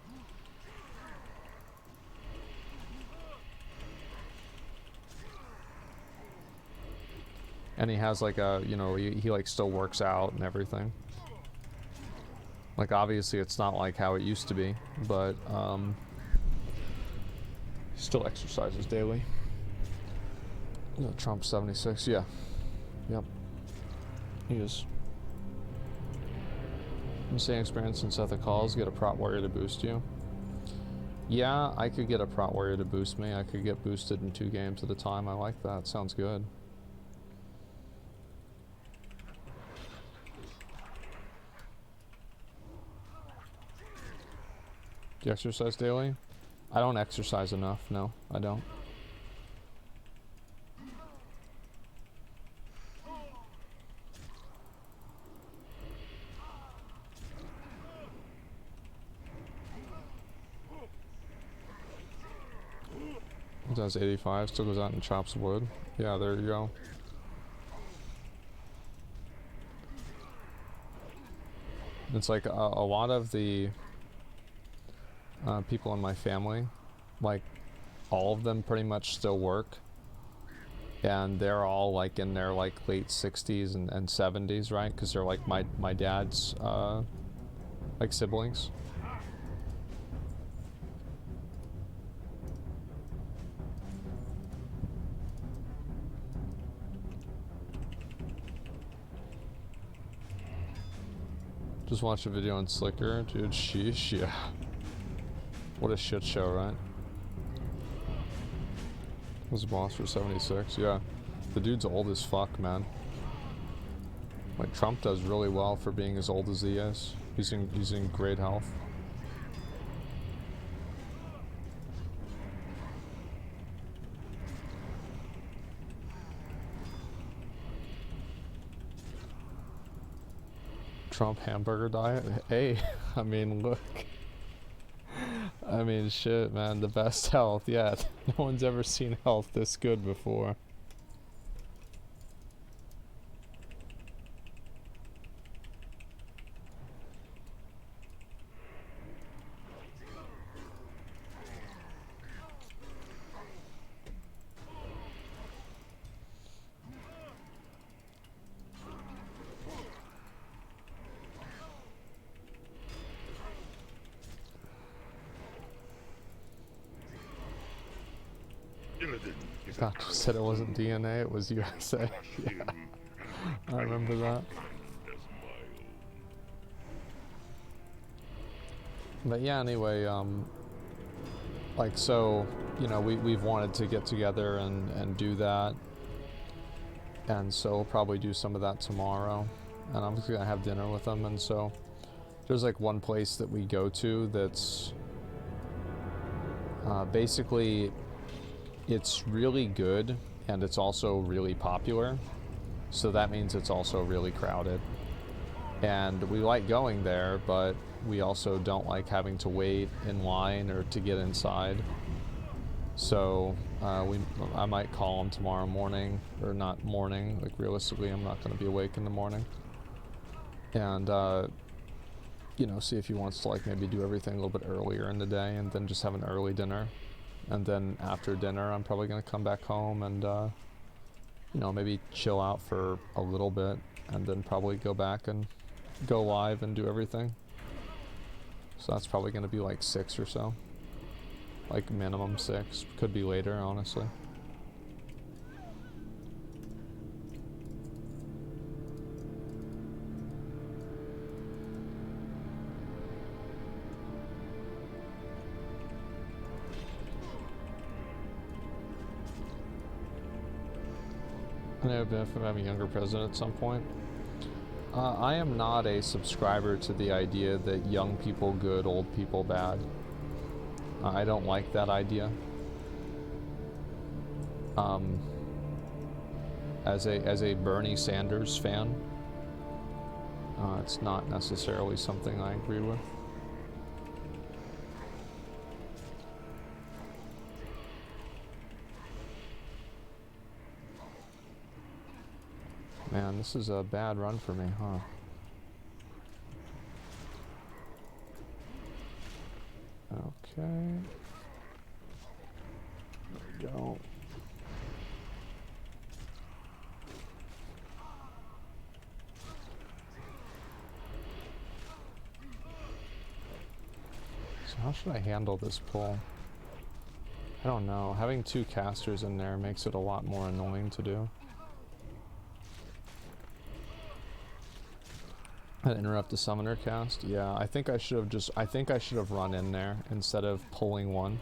And he has, like, a, you know, he like still works out and everything. Like, obviously it's not like how it used to be, but Still exercises daily. Trump 76, yeah. Yep. He is. Insane experience in Seth of Calls, get a prot warrior to boost you. Yeah, I could get a prot warrior to boost me. I could get boosted in 2 games at a time. I like that. Sounds good. Do you exercise daily? I don't exercise enough. No, I don't. It does 85, still goes out and chops wood. Yeah, there you go. It's like a lot of the people in my family, like all of them pretty much still work, and they're all like in their like late 60s and 70s, right? Because they're like my dad's like siblings. Just watched a video on Slicker, dude. Sheesh, yeah. What a shit show, right? Was a boss for 76, yeah. The dude's old as fuck, man. Like Trump does really well for being as old as he is. He's in great health. Trump hamburger diet? Hey, I mean, look. I mean, shit, man, the best health, yeah. No one's ever seen health this good before. Doctor said it wasn't DNA, it was USA. Yeah. I remember that. But yeah, anyway, like, so, you know, we've wanted to get together and do that. And so we'll probably do some of that tomorrow. And I'm just gonna have dinner with them. And so there's like one place that we go to that's basically, it's really good and it's also really popular, so that means it's also really crowded, and we like going there, but we also don't like having to wait in line or to get inside. So I might call him tomorrow morning, or not morning, like realistically I'm not going to be awake in the morning, and you know, see if he wants to like maybe do everything a little bit earlier in the day and then just have an early dinner. And then after dinner, I'm probably going to come back home and, you know, maybe chill out for a little bit and then probably go back and go live and do everything. So that's probably going to be like 6 or so. Like minimum 6. Could be later, honestly. I have been from having a younger president at some point. I am not a subscriber to the idea that young people good, old people bad. I don't like that idea. As a Bernie Sanders fan, it's not necessarily something I agree with. Man, this is a bad run for me, huh? Okay. There we go. So how should I handle this pull? I don't know. Having 2 casters in there makes it a lot more annoying to do. And interrupt the summoner cast. Yeah, I think I should have run in there instead of pulling one.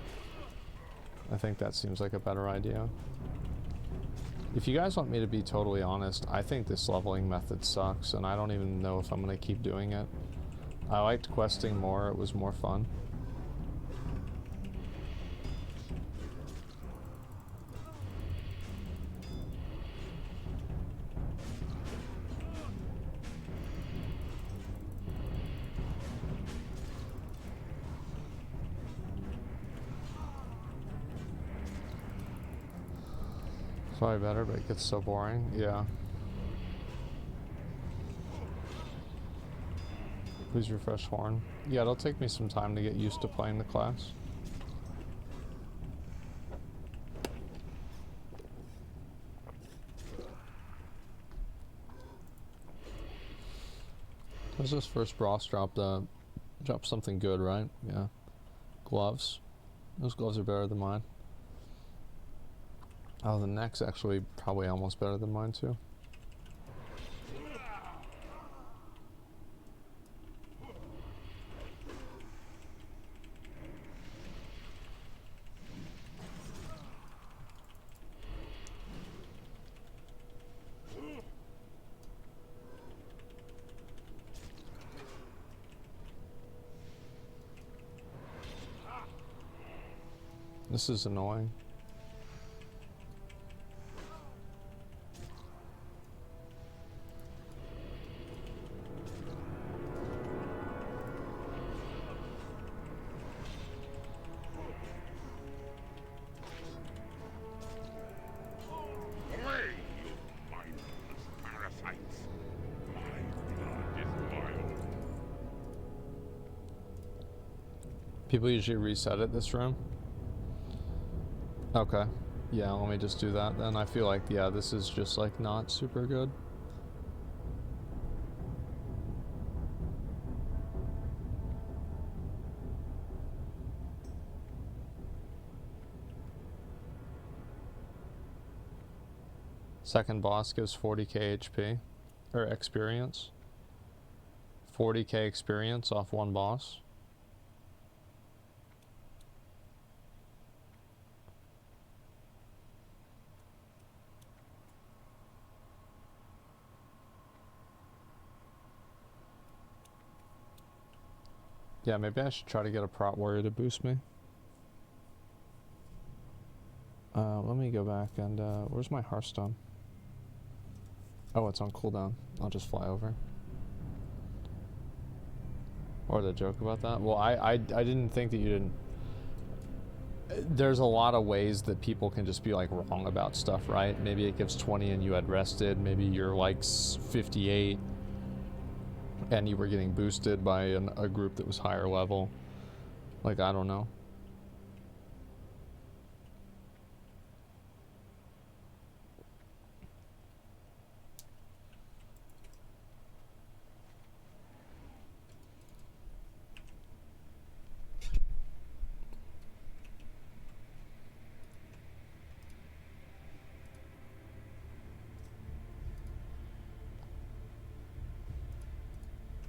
I think that seems like a better idea. If you guys want me to be totally honest, I think this leveling method sucks, and I don't even know if I'm gonna keep doing it. I liked questing more, it was more fun. Probably better, but it gets so boring. Yeah. Please refresh horn. Yeah, it'll take me some time to get used to playing the class. What's this first boss drop? Drop something good, right? Yeah. Gloves. Those gloves are better than mine. Oh, the neck's actually probably almost better than mine too. This is annoying. People usually reset it this room. Okay. Yeah, let me just do that then. I feel like, yeah, this is just like not super good. Second boss gives 40k HP, or experience. 40k experience off one boss. Yeah, maybe I should try to get a prot warrior to boost me. Let me go back and, where's my Hearthstone? Oh, it's on cooldown. I'll just fly over. Or the joke about that? Well, I didn't think that you didn't... There's a lot of ways that people can just be, like, wrong about stuff, right? Maybe it gives 20 and you had rested. Maybe you're, like, 58. And you were getting boosted by a group that was higher level. Like, I don't know.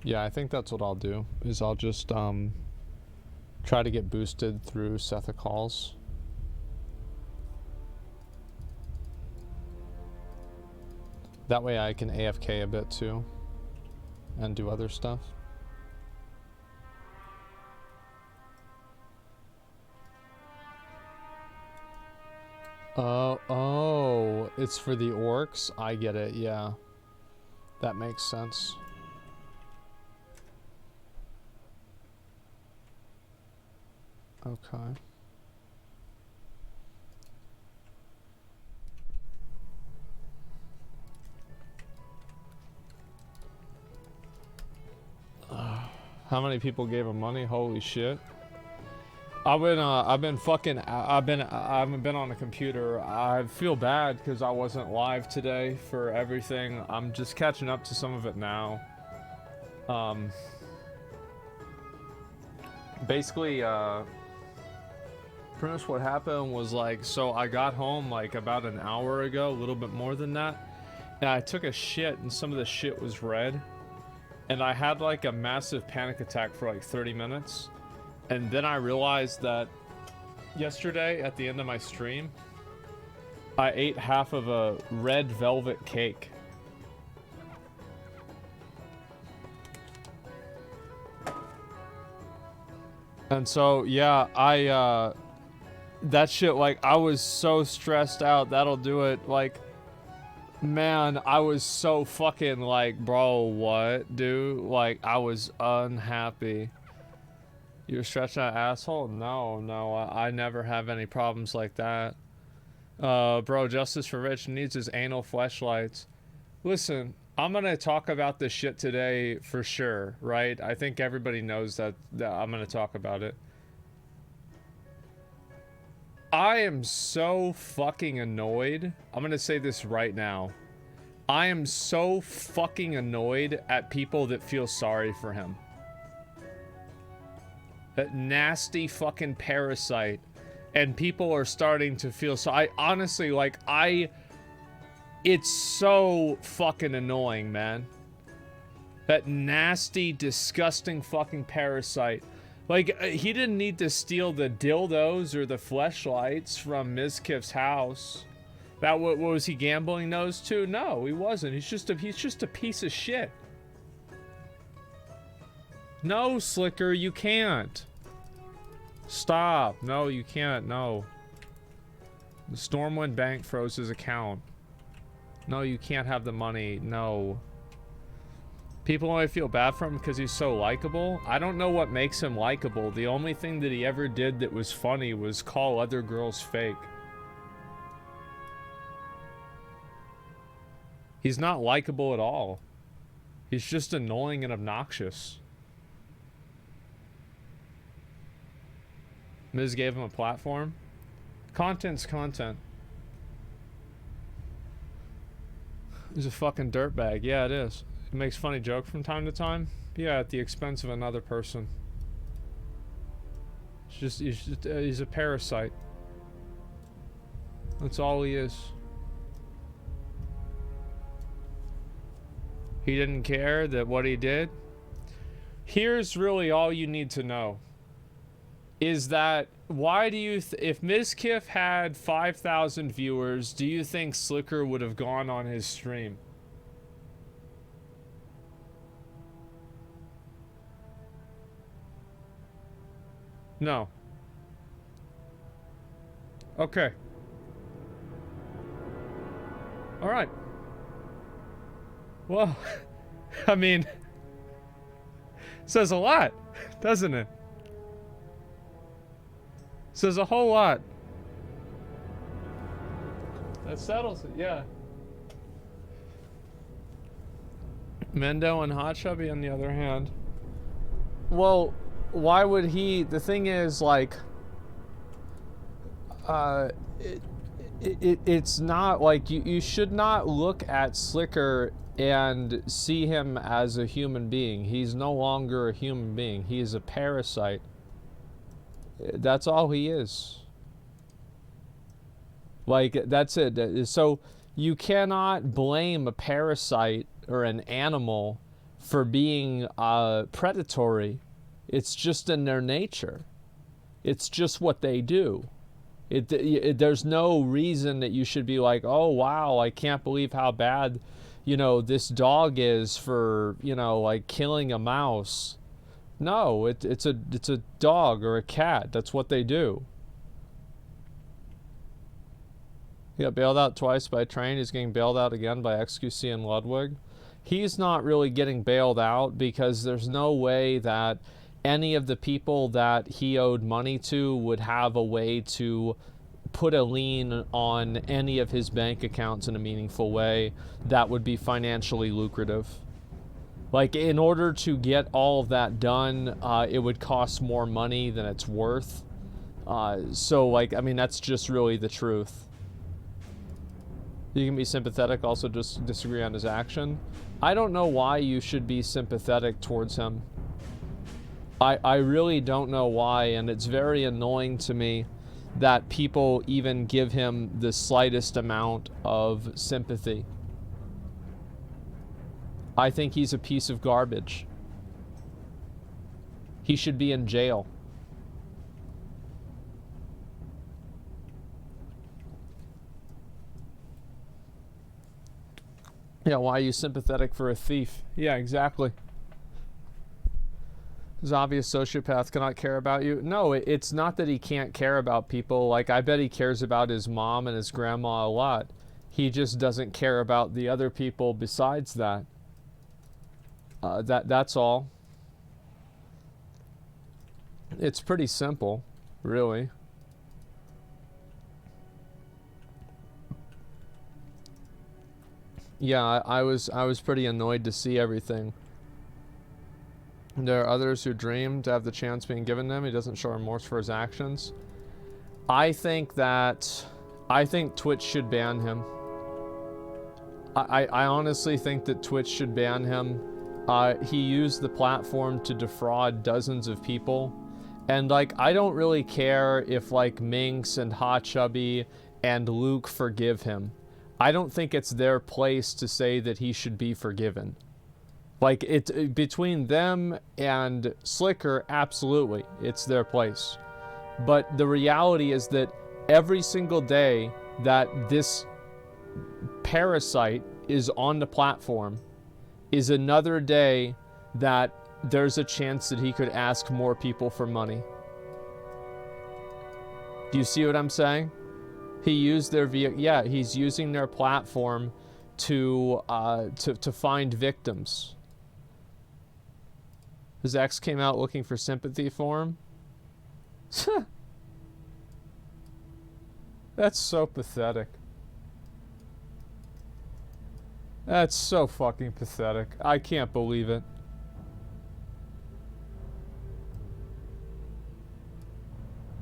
Yeah, I think that's what I'll do, is I'll just try to get boosted through Sethic Halls. That way I can AFK a bit too, and do other stuff. Oh, it's for the orcs? I get it, yeah. That makes sense. Okay. How many people gave him money? Holy shit. I haven't been on the computer. I feel bad because I wasn't live today for everything. I'm just catching up to some of it now. Basically, pretty much what happened was like, so I got home like about an hour ago, a little bit more than that, and I took a shit and some of the shit was red, and I had like a massive panic attack for like 30 minutes, and then I realized that yesterday at the end of my stream, I ate half of a red velvet cake. And so, yeah, that shit, like, I was so stressed out, that'll do it, like, man, I was so fucking, like, bro, what, dude? Like, I was unhappy. You're stretching out, asshole? No, I never have any problems like that. Bro, Justice for Rich needs his anal fleshlights. Listen, I'm gonna talk about this shit today for sure, right? I think everybody knows that I'm gonna talk about it. I am so fucking annoyed. I'm gonna say this right now. I am so fucking annoyed at people that feel sorry for him. That nasty fucking parasite. And people are starting to feel so. I honestly, like, it's so fucking annoying, man. That nasty, disgusting fucking parasite. Like, he didn't need to steal the dildos or the fleshlights from Mizkif's house. That what was he gambling those to? No, he wasn't. He's just a piece of shit. No, Slicker, you can't. Stop. No, you can't. No. The Stormwind Bank froze his account. No, you can't have the money. No. People only feel bad for him because he's so likable. I don't know what makes him likable. The only thing that he ever did that was funny was call other girls fake. He's not likable at all. He's just annoying and obnoxious. Miz gave him a platform. Content's content. He's a fucking dirtbag. Yeah, it is. He makes funny jokes from time to time. Yeah, at the expense of another person. He's a parasite. That's all he is. He didn't care that what he did. Here's really all you need to know. Is that, why do you, if Mizkif had 5,000 viewers, do you think Slicker would have gone on his stream? No. Okay. Alright. Well, I mean, says a lot, doesn't it? Says a whole lot. That settles it, yeah. Mendo and Hot Chubby, on the other hand. Well, why would he? The thing is, like, it's not like you should not look at Slicker and see him as a human being. He's no longer a human being. He is a parasite. That's all he is. Like, that's it. So you cannot blame a parasite or an animal for being predatory. It's just in their nature. It's just what they do. There's no reason that you should be like, oh wow, I can't believe how bad, you know, this dog is for, you know, like killing a mouse. No, it's a dog or a cat. That's what they do. He got bailed out twice by Train. He's getting bailed out again by XQC and Ludwig. He's not really getting bailed out because there's no way that any of the people that he owed money to would have a way to put a lien on any of his bank accounts in a meaningful way that would be financially lucrative. Like, in order to get all of that done, it would cost more money than it's worth. So, like, I mean, that's just really the truth. You can be sympathetic, also just disagree on his action. I don't know why you should be sympathetic towards him. I really don't know why, and it's very annoying to me that people even give him the slightest amount of sympathy. I think he's a piece of garbage. He should be in jail. Yeah, why are you sympathetic for a thief? Yeah, exactly. His obvious sociopath cannot care about you. No, it's not that he can't care about people. Like, I bet he cares about his mom and his grandma a lot. He just doesn't care about the other people besides that. That's all. It's pretty simple, really. Yeah, I was pretty annoyed to see everything. There are others who dream to have the chance being given them. He doesn't show remorse for his actions. I think Twitch should ban him. I honestly think that Twitch should ban him. He used the platform to defraud dozens of people. And, like, I don't really care if, like, Minx and Hot Chubby and Luke forgive him. I don't think it's their place to say that he should be forgiven. Like, between them and Slicker, absolutely, it's their place. But the reality is that every single day that this parasite is on the platform is another day that there's a chance that he could ask more people for money. Do you see what I'm saying? He used their yeah, he's using their platform to find victims. His ex came out looking for sympathy for him. That's so pathetic. That's so fucking pathetic. I can't believe it.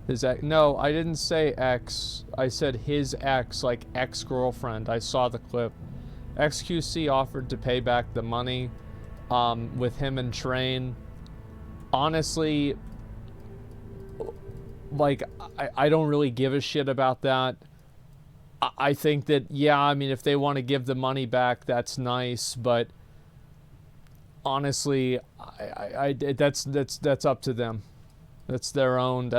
His ex? No, I didn't say ex. I said his ex, like ex-girlfriend. I saw the clip. XQC offered to pay back the money with him and Train. Honestly, like, I don't really give a shit about that. I think that, yeah, I mean, if they want to give the money back, that's nice, but honestly, that's up to them. That's their own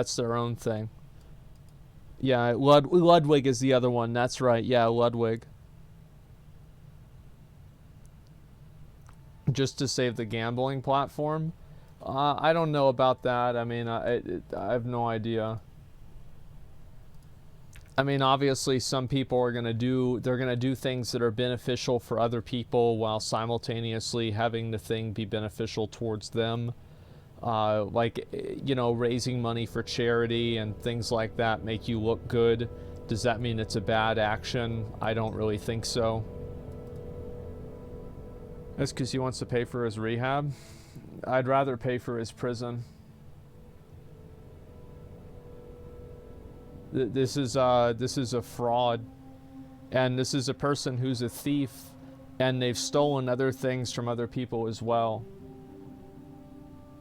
thing. Yeah, Ludwig is the other one. That's right. Yeah, Ludwig. Just to save the gambling platform? I don't know about that. I mean, I have no idea. I mean, obviously some people are gonna do things that are beneficial for other people while simultaneously having the thing be beneficial towards them. Like, you know, raising money for charity and things like that make you look good. Does that mean it's a bad action? I don't really think so. That's because he wants to pay for his rehab. I'd rather pay for his prison. This is a fraud, and this is a person who's a thief, and they've stolen other things from other people as well.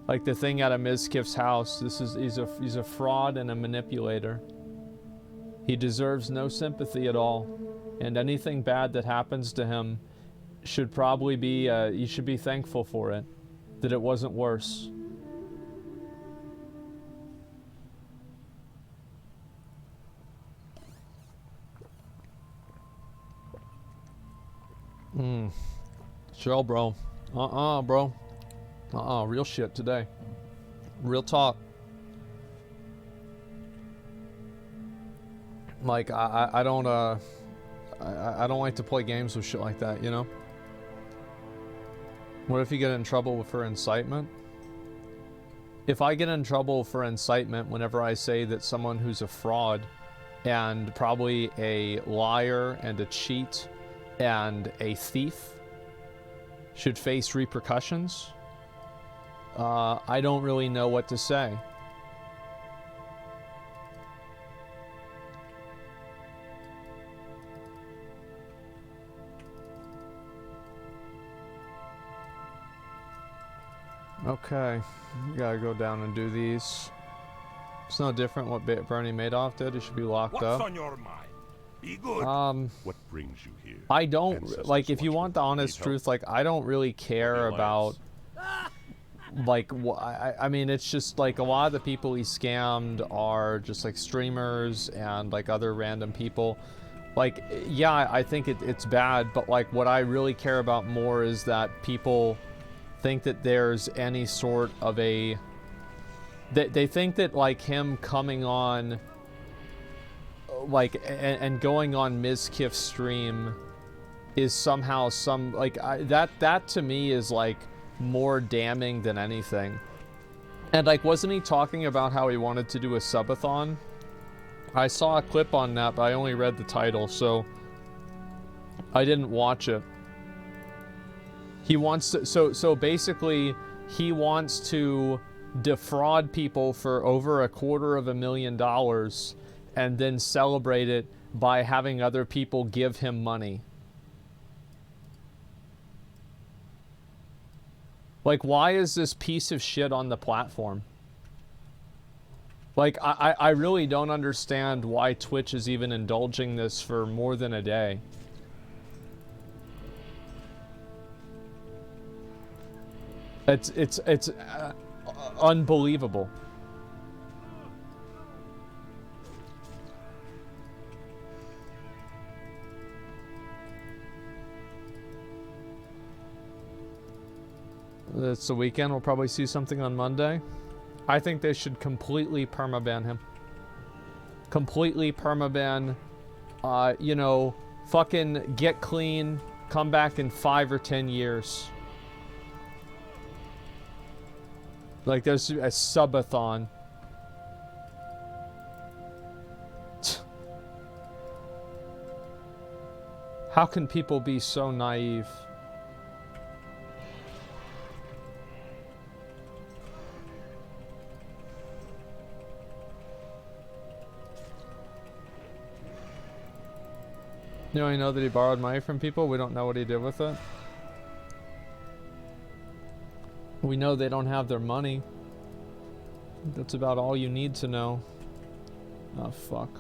Like the thing out of Mizkif's house. He's a fraud and a manipulator. He deserves no sympathy at all, and anything bad that happens to him should probably be you should be thankful for it, that it wasn't worse. Chill, bro. Bro. Real shit today. Real talk. Like, I don't like to play games with shit like that, you know? What if you get in trouble for incitement? If I get in trouble for incitement whenever I say that someone who's a fraud and probably a liar and a cheat and a thief should face repercussions, I don't really know what to say. Okay, we gotta go down and do these. It's no different what Bernie Madoff did. He should be locked What's up. on your mind? Be good. What brings you here? I don't Ancestors like, if you watching. want the honest Need help? truth, like I don't really care about like I mean, it's just like a lot of the people he scammed are just like streamers and like other random people. Like, yeah, I think it's bad, but like what I really care about more is that people think that there's any sort of a they think that like him coming on like and going on Mizkif's stream is somehow some like that to me is like more damning than anything. And like, wasn't he talking about how he wanted to do a subathon? I saw a clip on that, but I only read the title, so I didn't watch it. He wants to, so basically he wants to defraud people for over $250,000 and then celebrate it by having other people give him money. Like, why is this piece of shit on the platform? Like, I really don't understand why Twitch is even indulging this for more than a day. It's unbelievable. It's the weekend. We'll probably see something on Monday. I think they should completely permaban him. Completely permaban. You know, fucking get clean. Come back in 5 or 10 years. Like, there's a subathon. How can people be so naive? You only know that he borrowed money from people. We don't know what he did with it. We know they don't have their money. That's about all you need to know. Oh, fuck.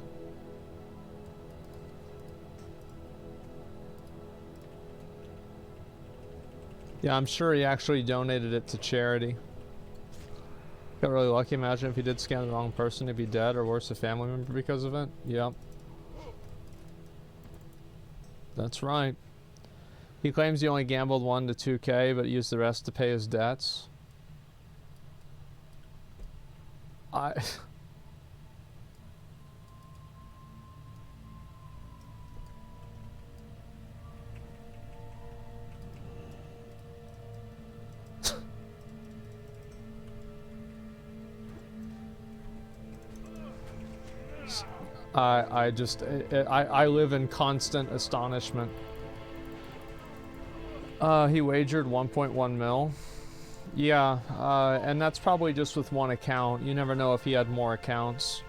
Yeah, I'm sure he actually donated it to charity. Got really lucky. Imagine if he did scam the wrong person, he'd be dead, or worse, a family member because of it. Yep. That's right. He claims he only gambled 1 to 2K, but used the rest to pay his debts. I live in constant astonishment. He wagered 1.1 mil. Yeah, and that's probably just with one account. You never know if he had more accounts.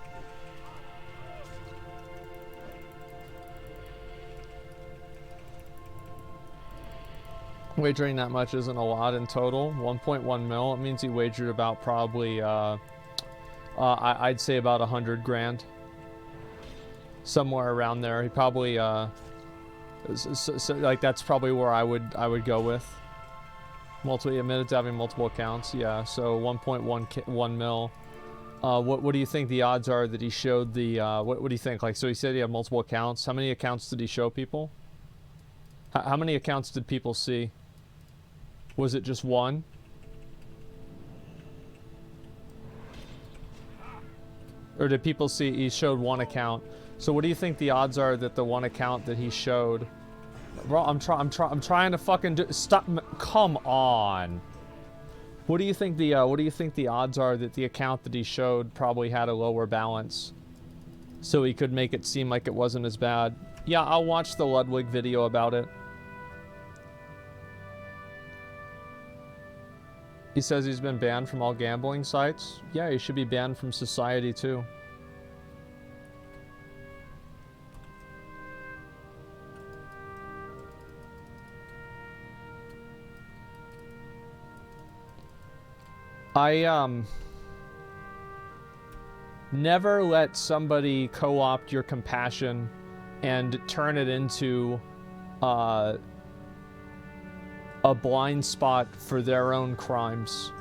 Wagering that much isn't a lot in total. 1.1 mil. It means he wagered about probably, I'd say about 100 grand. Somewhere around there. He probably, like that's probably where I would go with. He admitted to having multiple accounts. Yeah, so 1.1 mil. What do you think the odds are that he showed the? What do you think? Like, so he said he had multiple accounts. How many accounts did he show people? How many accounts did people see? Was it just one? Or did people see he showed one account? So what do you think the odds are that the one account that he showed? Bro, I'm trying to fucking stop. Come on. What do you think the odds are that the account that he showed probably had a lower balance, so he could make it seem like it wasn't as bad? Yeah, I'll watch the Ludwig video about it. He says he's been banned from all gambling sites. Yeah, he should be banned from society too. Never let somebody co-opt your compassion and turn it into a blind spot for their own crimes.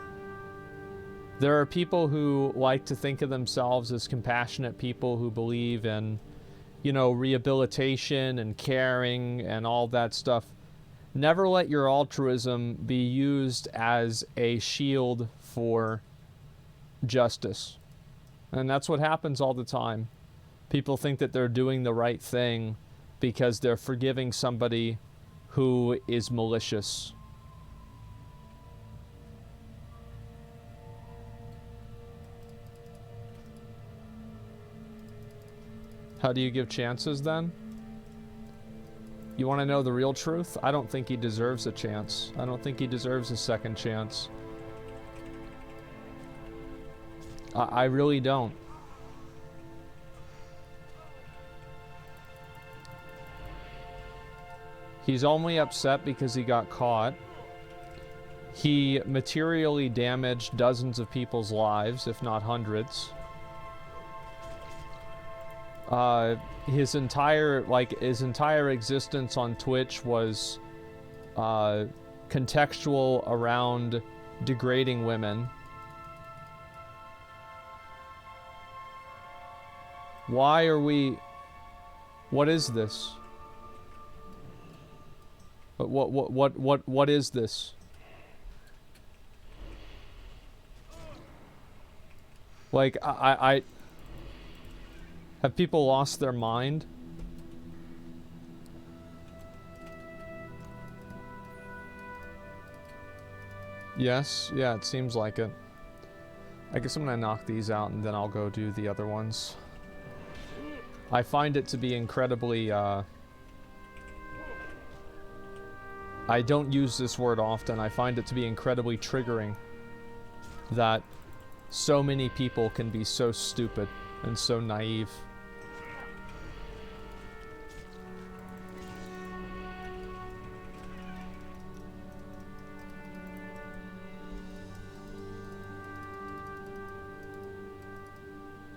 There are people who like to think of themselves as compassionate people who believe in, you know, rehabilitation and caring and all that stuff. Never let your altruism be used as a shield for justice. And that's what happens all the time. People think that they're doing the right thing because they're forgiving somebody who is malicious. How do you give chances then? You want to know the real truth? I don't think he deserves a chance. I don't think he deserves a second chance. I really don't. He's only upset because he got caught. He materially damaged dozens of people's lives, if not hundreds. His entire existence on Twitch was contextual around degrading women. Why are we... What is this? What is this? Like, I have people lost their mind? Yes, yeah, it seems like it. I guess I'm gonna knock these out and then I'll go do the other ones. I find it to be incredibly, I don't use this word often. I find it to be incredibly triggering that so many people can be so stupid and so naive.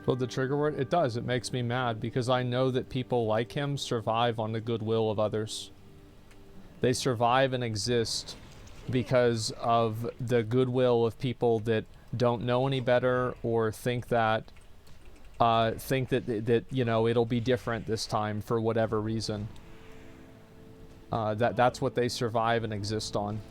Well, the trigger word? It does. It makes me mad because I know that people like him survive on the goodwill of others. They survive and exist because of the goodwill of people that don't know any better or think that you know, it'll be different this time for whatever reason. That's what they survive and exist on.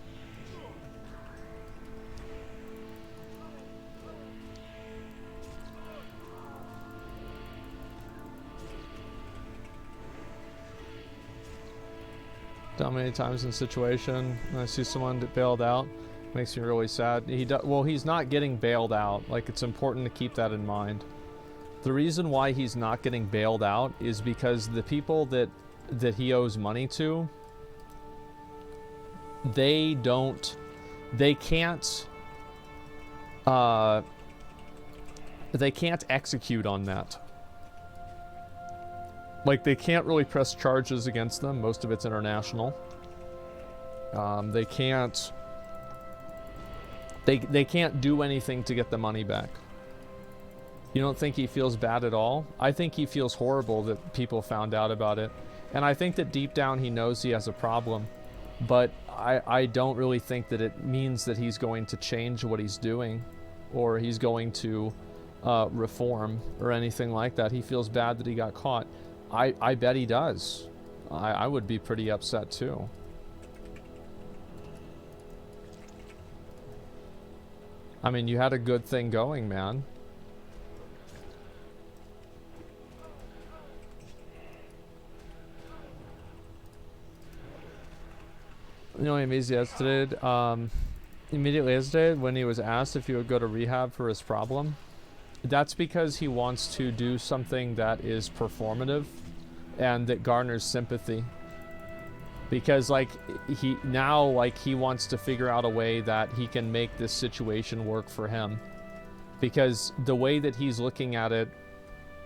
Done many times in a situation when I see someone that bailed out, makes me really sad. Well, he's not getting bailed out. Like, it's important to keep that in mind. The reason why he's not getting bailed out is because the people that he owes money to, they can't execute on that. Like, they can't really press charges against them. Most of it's international. They can't do anything to get the money back. You don't think he feels bad at all? I think he feels horrible that people found out about it. And I think that deep down he knows he has a problem. But I don't really think that it means that he's going to change what he's doing or he's going to reform or anything like that. He feels bad that he got caught. I bet he does. I would be pretty upset too. I mean, you had a good thing going, man. You know, he immediately hesitated when he was asked if he would go to rehab for his problem. That's because he wants to do something that is performative and that garners sympathy. Because, like, he wants to figure out a way that he can make this situation work for him. Because the way that he's looking at it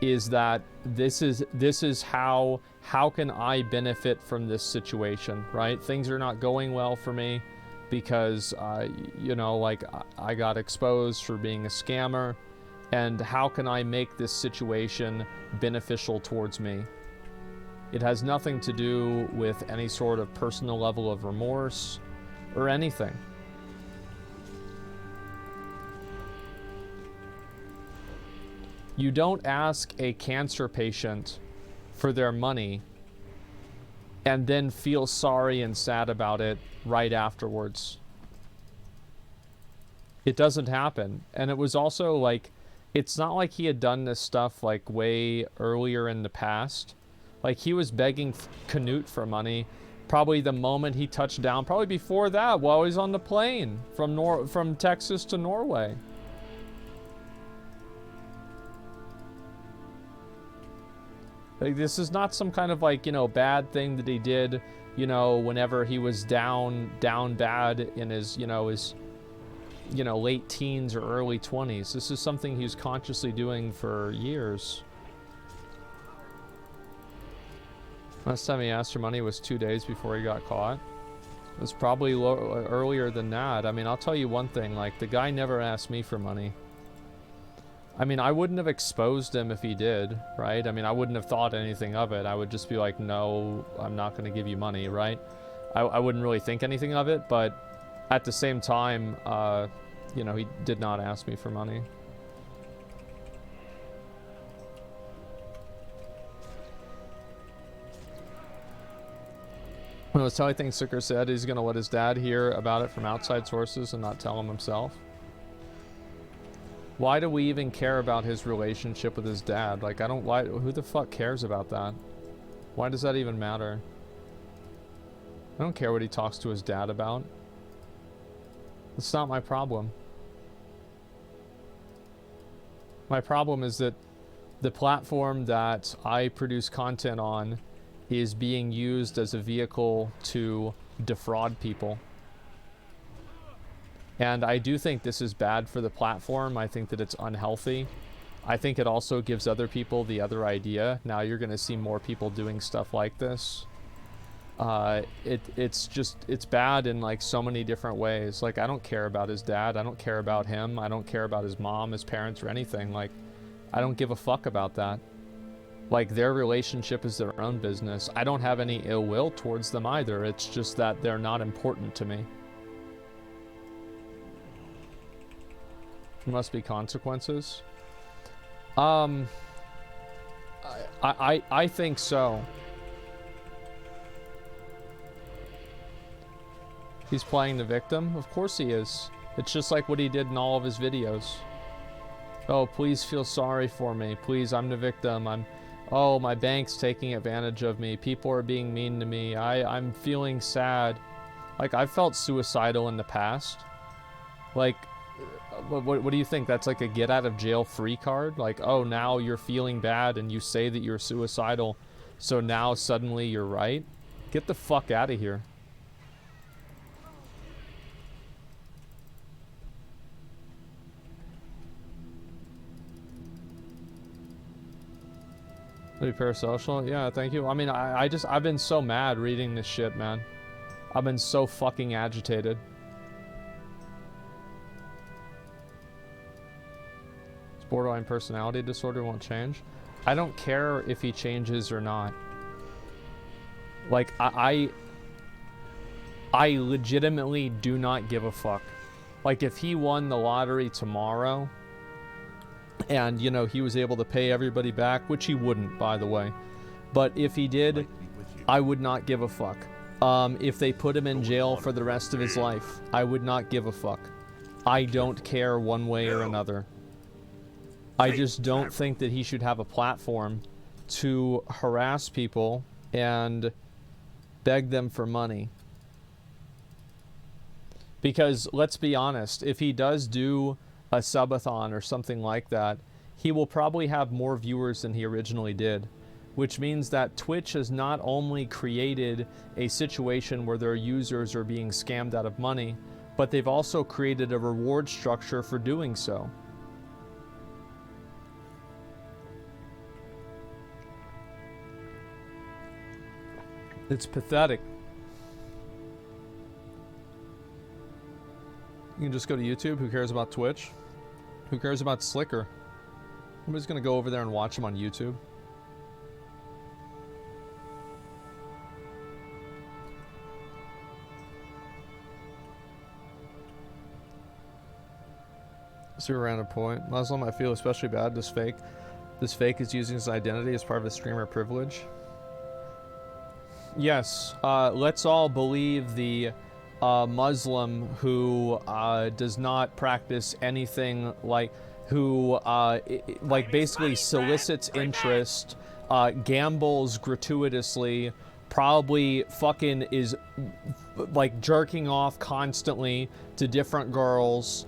is that this is how can I benefit from this situation, right? Things are not going well for me because, you know, like, I got exposed for being a scammer. And how can I make this situation beneficial towards me? It has nothing to do with any sort of personal level of remorse or anything. You don't ask a cancer patient for their money and then feel sorry and sad about it right afterwards. It doesn't happen. And it was also like, it's not like he had done this stuff like way earlier in the past. Like he was begging Canute for money probably the moment he touched down, probably before that, while he's on the plane from Texas to Norway. Like, this is not some kind of like, you know, bad thing that he did, you know, whenever he was down bad in his, late teens or early 20s. This is something he was consciously doing for years. Last time he asked for money was 2 days before he got caught. It was probably earlier than that. I mean, I'll tell you one thing, like, the guy never asked me for money. I mean, I wouldn't have exposed him if he did, right? I mean, I wouldn't have thought anything of it. I would just be like, no, I'm not going to give you money, right? I wouldn't really think anything of it, but at the same time, you know, he did not ask me for money. When I was telling things Sucker said, he's going to let his dad hear about it from outside sources and not tell him himself. Why do we even care about his relationship with his dad? Like, who the fuck cares about that? Why does that even matter? I don't care what he talks to his dad about. It's not my problem. My problem is that the platform that I produce content on is being used as a vehicle to defraud people. And I do think this is bad for the platform. I think that it's unhealthy. I think it also gives other people the other idea. Now you're going to see more people doing stuff like this. It's bad in like so many different ways. Like, I don't care about his dad. I don't care about him. I don't care about his mom, his parents, or anything. Like, I don't give a fuck about that. Like, their relationship is their own business. I don't have any ill will towards them either. It's just that they're not important to me. There must be consequences. I think so. He's playing the victim? Of course he is. It's just like what he did in all of his videos. Oh, please feel sorry for me. Please, I'm the victim. Oh, my bank's taking advantage of me. People are being mean to me. I'm feeling sad. Like, I've felt suicidal in the past. Like, what do you think? That's like a get out of jail free card? Like, oh, now you're feeling bad and you say that you're suicidal, so now suddenly you're right? Get the fuck out of here. Maybe parasocial? Yeah, thank you. I mean, I've been so mad reading this shit, man. I've been so fucking agitated. Borderline personality disorder won't change. I don't care if he changes or not. Like, I legitimately do not give a fuck. Like, if he won the lottery tomorrow and, you know, he was able to pay everybody back, which he wouldn't, by the way, but if he did, I would not give a fuck. If they put him in jail for the rest of his life, I would not give a fuck. I don't care one way or another. I just don't think that he should have a platform to harass people and beg them for money. Because, let's be honest, if he does do a subathon or something like that, he will probably have more viewers than he originally did. Which means that Twitch has not only created a situation where their users are being scammed out of money, but they've also created a reward structure for doing so. It's pathetic. You can just go to YouTube. Who cares about Twitch? Who cares about Slicker? I'm just gonna go over there and watch him on YouTube. Super random point. Muslim, I feel especially bad. This fake is using his identity as part of his streamer privilege. Yes, let's all believe the Muslim who does not practice anything like, who like basically solicits interest, gambles gratuitously, probably fucking is like jerking off constantly to different girls.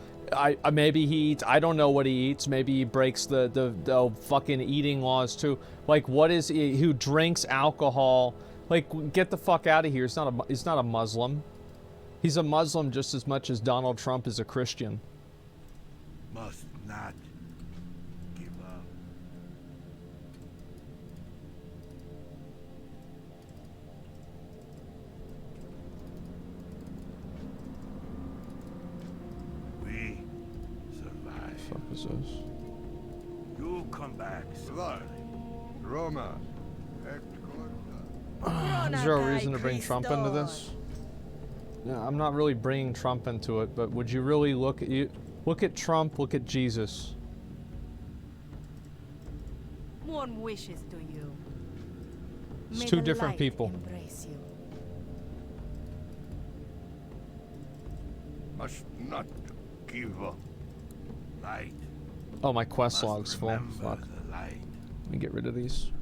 Maybe he eats, I don't know what he eats. Maybe he breaks the fucking eating laws too. Like, what is he, who drinks alcohol? Like, get the fuck out of here. He's not a Muslim. He's a Muslim just as much as Donald Trump is a Christian. Must not give up. We survive. What the fuck is this? You'll come back. Blood. Roma. Is there a reason to bring Trump into this? Yeah, I'm not really bringing Trump into it, but would you really look at Trump, look at Jesus? One wishes to you. It's May two the different light people. Embrace you. Must not give up. Light. Oh, my quest Must log's full. remember Fuck. the light. Let me get rid of these.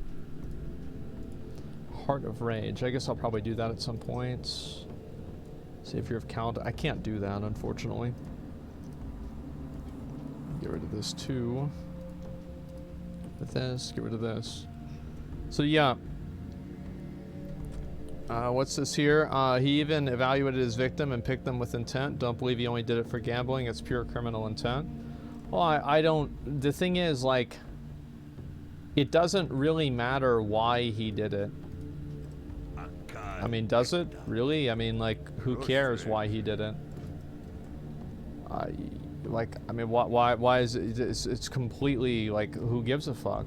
Heart of Rage. I guess I'll probably do that at some point. See if you're count. I can't do that, unfortunately. Get rid of this too. With this, get rid of this. So yeah. What's this here? He even evaluated his victim and picked them with intent. Don't believe he only did it for gambling. It's pure criminal intent. Well, I don't... The thing is, like... It doesn't really matter why he did it. I mean, does it? Really? I mean, like, who cares why he did it? Like, I mean, why is it... It's completely, like, who gives a fuck?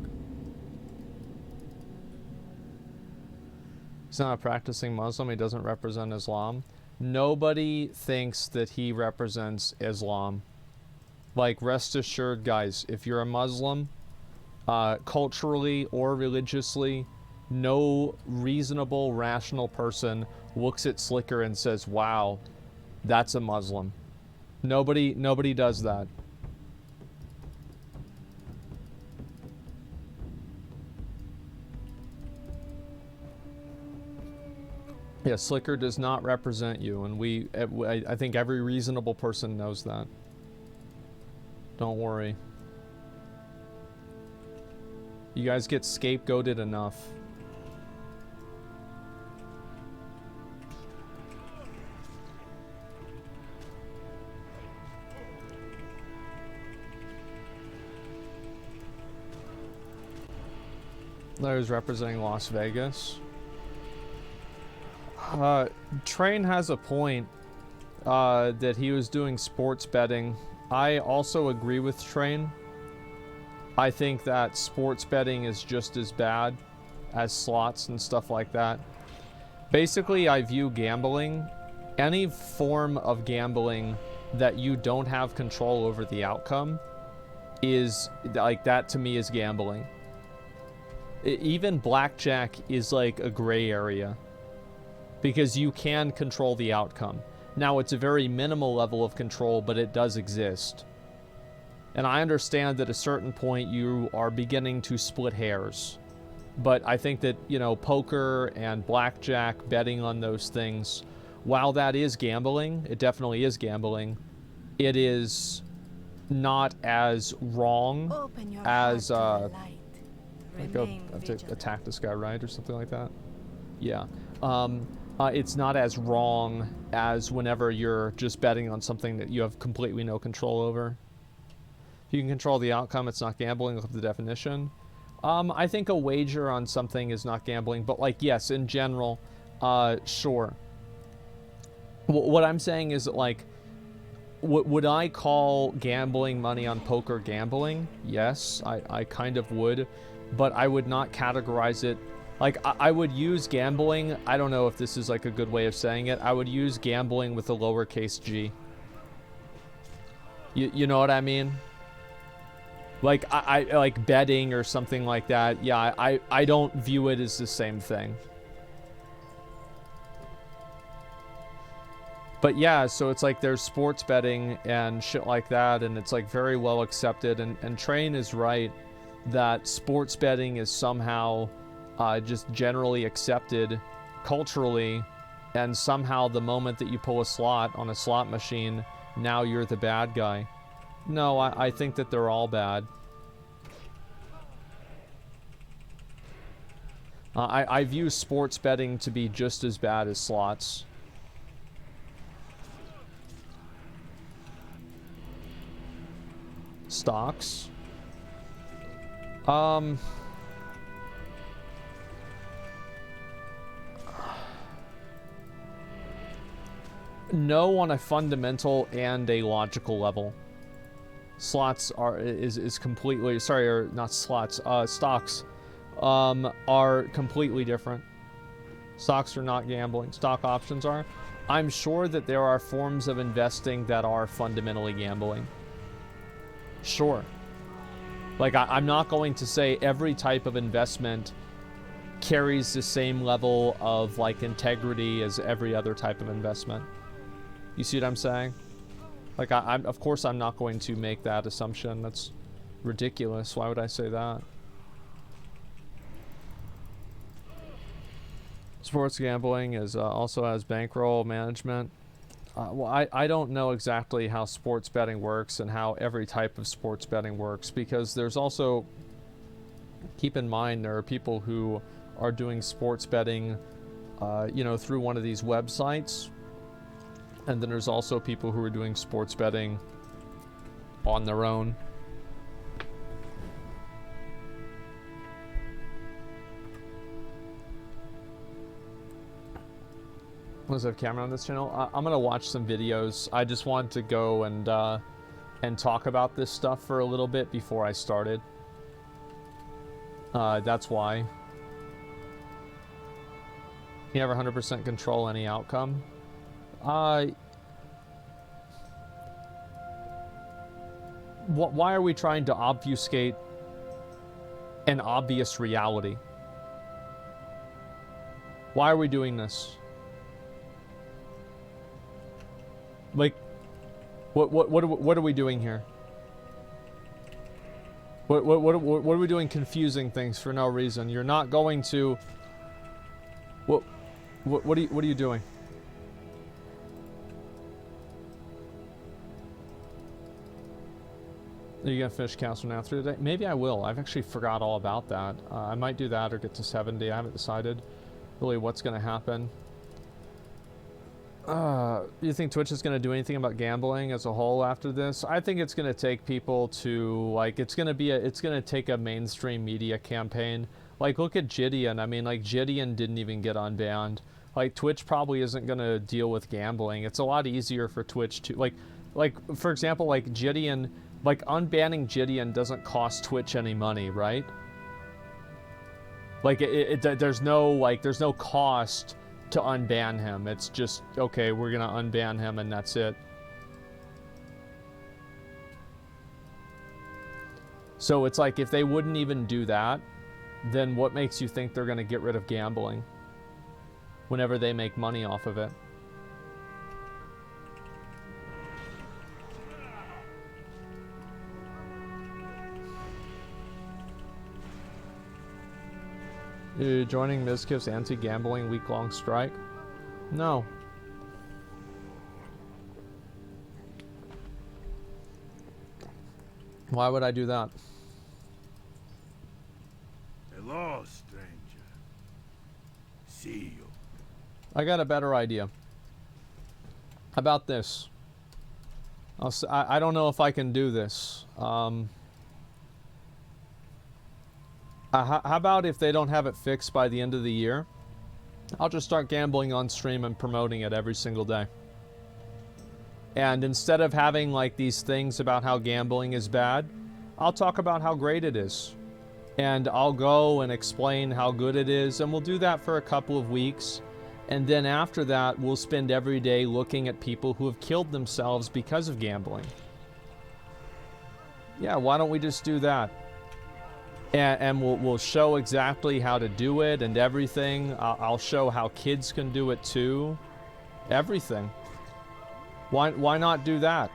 He's not a practicing Muslim. He doesn't represent Islam. Nobody thinks that he represents Islam. Like, rest assured, guys, if you're a Muslim, culturally or religiously, no reasonable, rational person looks at Slicker and says, wow, that's a Muslim. Nobody does that. Yeah, Slicker does not represent you, and I think every reasonable person knows that. Don't worry. You guys get scapegoated enough. There's representing Las Vegas. Train has a point that he was doing sports betting. I also agree with Train. I think that sports betting is just as bad as slots and stuff like that. Basically, I view gambling, any form of gambling that you don't have control over the outcome, is like, that to me is gambling. Even blackjack is like a gray area because you can control the outcome. Now, it's a very minimal level of control, but it does exist. And I understand that at a certain point you are beginning to split hairs. But I think that, you know, poker and blackjack, betting on those things, while that is gambling, it definitely is gambling, it is not as wrong as, like, I have to attack this guy, right? Or something like that? Yeah. It's not as wrong as whenever you're just betting on something that you have completely no control over. If you can control the outcome, it's not gambling. Look at the definition. I think a wager on something is not gambling, but, like, yes, in general, sure. What I'm saying is that, like, would I call gambling money on poker gambling? Yes, I kind of would, but I would not categorize it. Like, I would use gambling, I don't know if this is like a good way of saying it, I would use gambling with a lowercase g. You know what I mean? Like, I like betting or something like that. Yeah, I don't view it as the same thing. But yeah, so it's like there's sports betting and shit like that, and it's like very well accepted, and Train is right that sports betting is somehow just generally accepted culturally, and somehow the moment that you pull a slot on a slot machine, now you're the bad guy. No, I think that they're all bad. I view sports betting to be just as bad as slots. Stocks. No, on a fundamental and a logical level. Slots is completely, sorry, or not slots, stocks are completely different. Stocks are not gambling. Stock options are. I'm sure that there are forms of investing that are fundamentally gambling. Sure. Like, I'm not going to say every type of investment carries the same level of, like, integrity as every other type of investment. You see what I'm saying? Like, of course I'm not going to make that assumption. That's ridiculous. Why would I say that? Sports gambling is also has bankroll management. Well, I don't know exactly how sports betting works and how every type of sports betting works, because there's also, keep in mind, there are people who are doing sports betting, you know, through one of these websites. And then there's also people who are doing sports betting on their own. Does I have camera on this channel? I'm gonna watch some videos. I just wanted to go and talk about this stuff for a little bit before I started. That's why. You never 100% control any outcome. Why are we trying to obfuscate an obvious reality? Why are we doing this? Like, what are we doing here? What are we doing confusing things for no reason? You're not going to... What are you doing? Are you gonna finish Castle now through today? Maybe I will. I've actually forgot all about that. I might do that or get to 70. I haven't decided really what's gonna happen. Do you think Twitch is gonna do anything about gambling as a whole after this? I think it's gonna take people to, like, it's gonna take a mainstream media campaign. Like, look at Gideon. I mean, like, Gideon didn't even get unbanned. Like, Twitch probably isn't gonna deal with gambling. It's a lot easier for Twitch to, like for example, like Gideon. Like, unbanning Gideon doesn't cost Twitch any money, right? Like, there's no cost to unban him. It's just, okay, we're gonna unban him and that's it. So it's like, if they wouldn't even do that, then what makes you think they're gonna get rid of gambling whenever they make money off of it? You joining Mizkif's anti-gambling week-long strike? No. Why would I do that? Hello, stranger. See you. I got a better idea. How about this? I don't know if I can do this. How about if they don't have it fixed by the end of the year? I'll just start gambling on stream and promoting it every single day. And instead of having like these things about how gambling is bad, I'll talk about how great it is. And I'll go and explain how good it is, and we'll do that for a couple of weeks. And then after that, we'll spend every day looking at people who have killed themselves because of gambling. Yeah, why don't we just do that? And we'll show exactly how to do it and everything. I'll show how kids can do it too. Everything. Why not do that?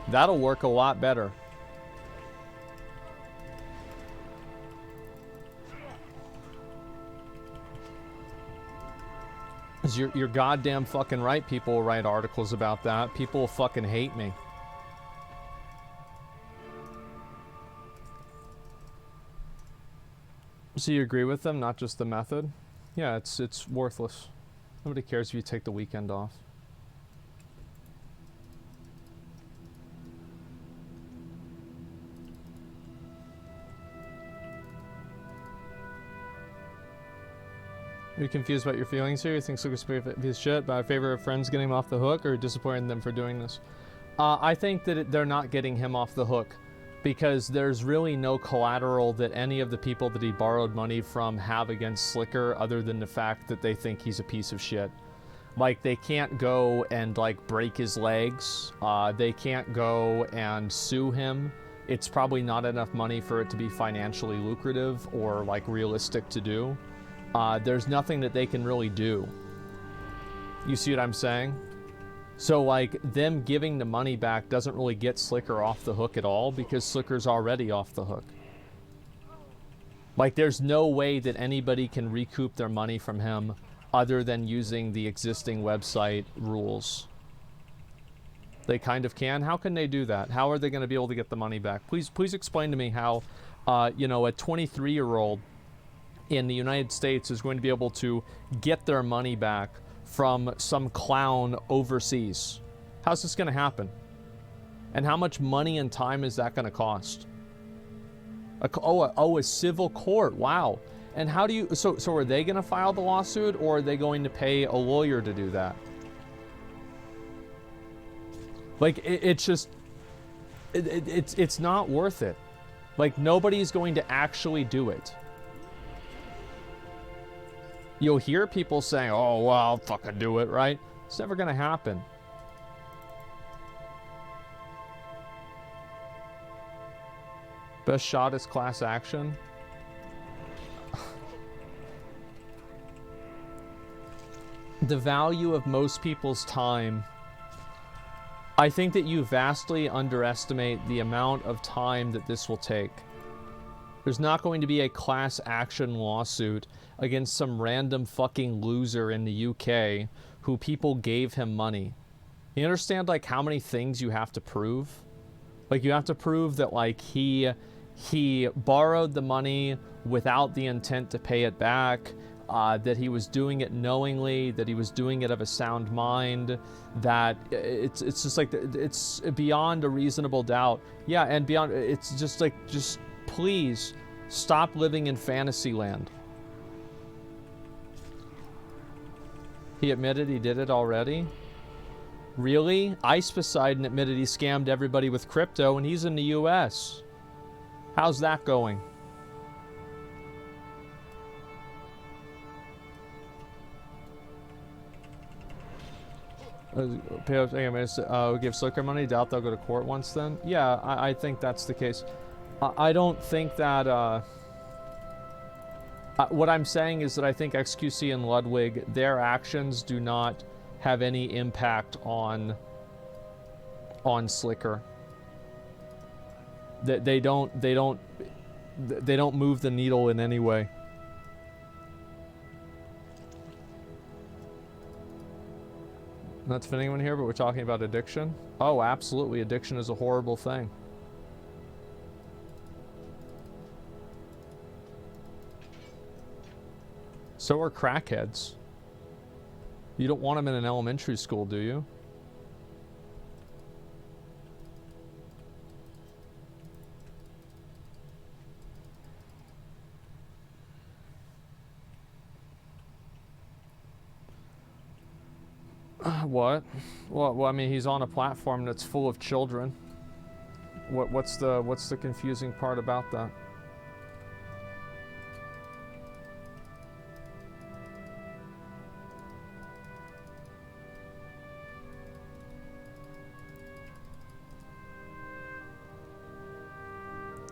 That'll work a lot better. 'Cause you're goddamn fucking right. People will write articles about that. People will fucking hate me. So you agree with them, not just the method? Yeah, it's worthless. Nobody cares if you take the weekend off. Are you confused about your feelings here? You think Slicker's a piece of shit, but I favor friends getting him off the hook, or disappointing them for doing this? I think that they're not getting him off the hook, because there's really no collateral that any of the people that he borrowed money from have against Slicker other than the fact that they think he's a piece of shit. Like, they can't go and, like, break his legs. They can't go and sue him. It's probably not enough money for it to be financially lucrative or, like, realistic to do. There's nothing that they can really do. You see what I'm saying? So, like, them giving the money back doesn't really get Slicker off the hook at all, because Slicker's already off the hook. Like, there's no way that anybody can recoup their money from him other than using the existing website rules. They kind of can. How can they do that? How are they going to be able to get the money back? Please explain to me how, you know, a 23-year-old in the United States is going to be able to get their money back from some clown overseas. How's this going to happen? And how much money and time is that going to cost? A civil court. Wow. And how do you... So are they going to file the lawsuit, or are they going to pay a lawyer to do that? Like, it's just... It's not worth it. Like, nobody's going to actually do it. You'll hear people saying, oh, well, I'll fucking do it, right? It's never going to happen. Best shot is class action. The value of most people's time. I think that you vastly underestimate the amount of time that this will take. There's not going to be a class action lawsuit against some random fucking loser in the UK who people gave him money. You understand, like, how many things you have to prove? Like, you have to prove that, like, he borrowed the money without the intent to pay it back, that he was doing it knowingly, that he was doing it of a sound mind, that it's just like, it's beyond a reasonable doubt. Yeah, and beyond, it's just like, just please stop living in fantasy land. He admitted he did it already? Really? Ice Poseidon admitted he scammed everybody with crypto, and he's in the US. How's that going? Give Slicker money? Doubt they'll go to court once then? Yeah, I think that's the case. I don't think that... what I'm saying is that I think XQC and Ludwig, their actions do not have any impact on Slicker. They don't move the needle in any way. Not to fit anyone here, but we're talking about addiction. Oh, absolutely. Addiction is a horrible thing. So are crackheads. You don't want them in an elementary school, do you? What? Well, I mean, he's on a platform that's full of children. What's the confusing part about that?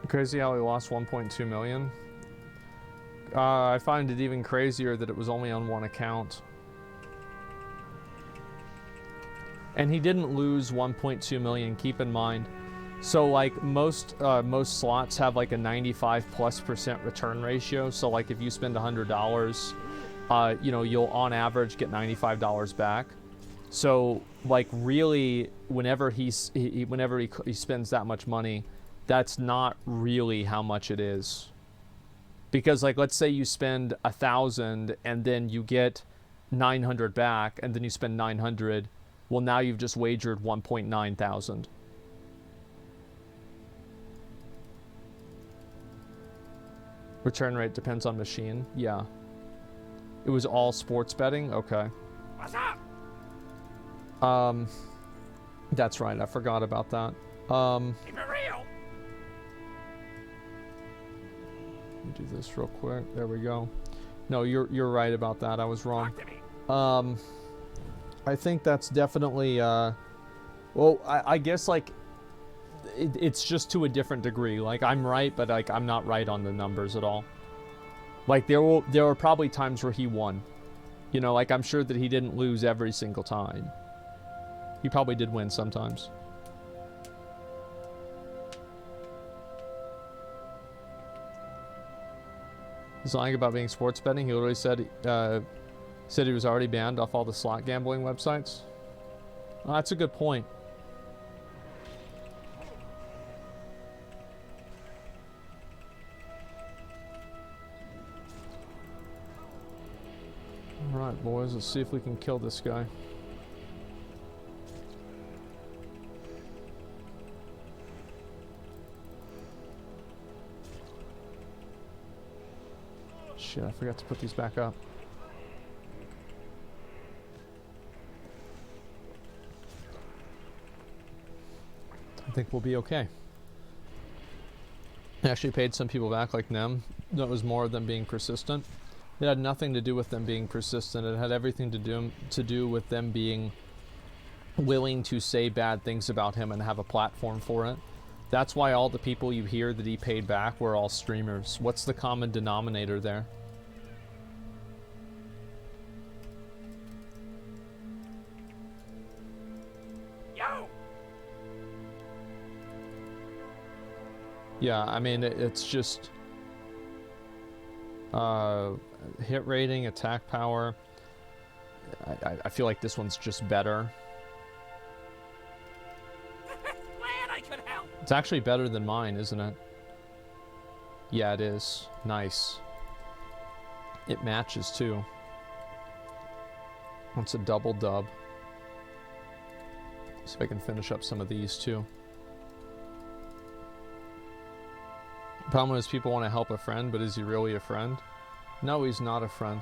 Crazy how he lost 1.2 million. I find it even crazier that it was only on one account. And he didn't lose 1.2 million, keep in mind. So like most slots have like a 95+% return ratio. So like if you spend $100, you know, you'll on average get $95 back. So like really whenever he spends that much money, that's not really how much it is. Because like let's say you spend 1,000 and then you get 900 back and then you spend 900. Well, now you've just wagered 1.9 thousand. Return rate depends on machine. Yeah. It was all sports betting? Okay. What's up? That's right. I forgot about that. Keep it real. Let me do this real quick. There we go. No, you're right about that. I was wrong. I think that's definitely well, I guess like it's just to a different degree. Like I'm right, but like I'm not right on the numbers at all. Like there were probably times where he won. You know, like I'm sure that he didn't lose every single time. He probably did win sometimes. He's lying about being sports betting. He literally said he was already banned off all the slot gambling websites. Oh, that's a good point. Alright, boys, let's see if we can kill this guy. Shit, I forgot to put these back up. I think we'll be okay. I actually paid some people back like Nem. That was more of them being persistent. It had nothing to do with them being persistent. It had everything to do with them being willing to say bad things about him and have a platform for it. That's why all the people you hear that he paid back were all streamers. What's the common denominator there? Yo! Yeah, I mean, it's just hit rating, attack power. I feel like this one's just better. Glad I could help. It's actually better than mine, isn't it? Yeah, it is. Nice. It matches too. It's a double dub. See if I can finish up some of these too. The problem is people want to help a friend, but is he really a friend? No, he's not a friend.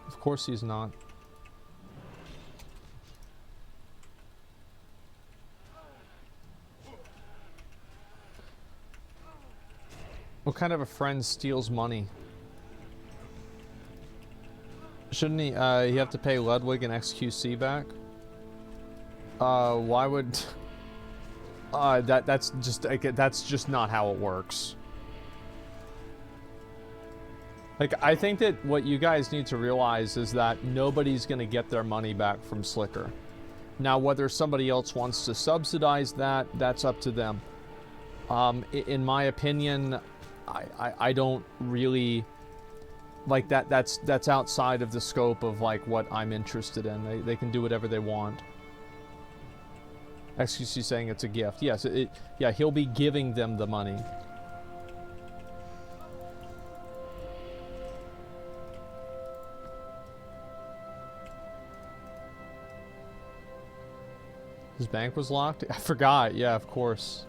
Of course he's not. What kind of a friend steals money? Shouldn't he have to pay Ludwig and XQC back? Why would... that's just not how it works. Like, I think that what you guys need to realize is that nobody's gonna get their money back from Slicker. Now, whether somebody else wants to subsidize that, that's up to them. In my opinion, I don't really like that. That's outside of the scope of like what I'm interested in. They can do whatever they want. XQC saying it's a gift. Yes, yeah, he'll be giving them the money. His bank was locked? I forgot. Yeah, of course.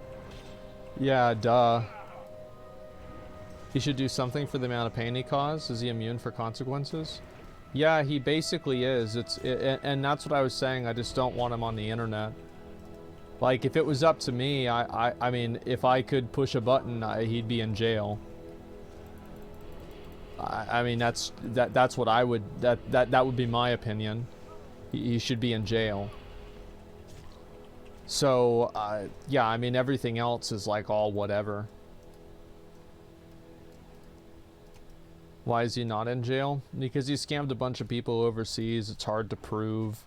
Yeah, duh. He should do something for the amount of pain he caused. Is he immune for consequences? Yeah, he basically is. And that's what I was saying. I just don't want him on the internet. Like, if it was up to me, I mean, if I could push a button, he'd be in jail. I mean, that's what I would, that would be my opinion. He should be in jail. So, yeah, I mean, everything else is like all whatever. Why is he not in jail? Because he scammed a bunch of people overseas. It's hard to prove.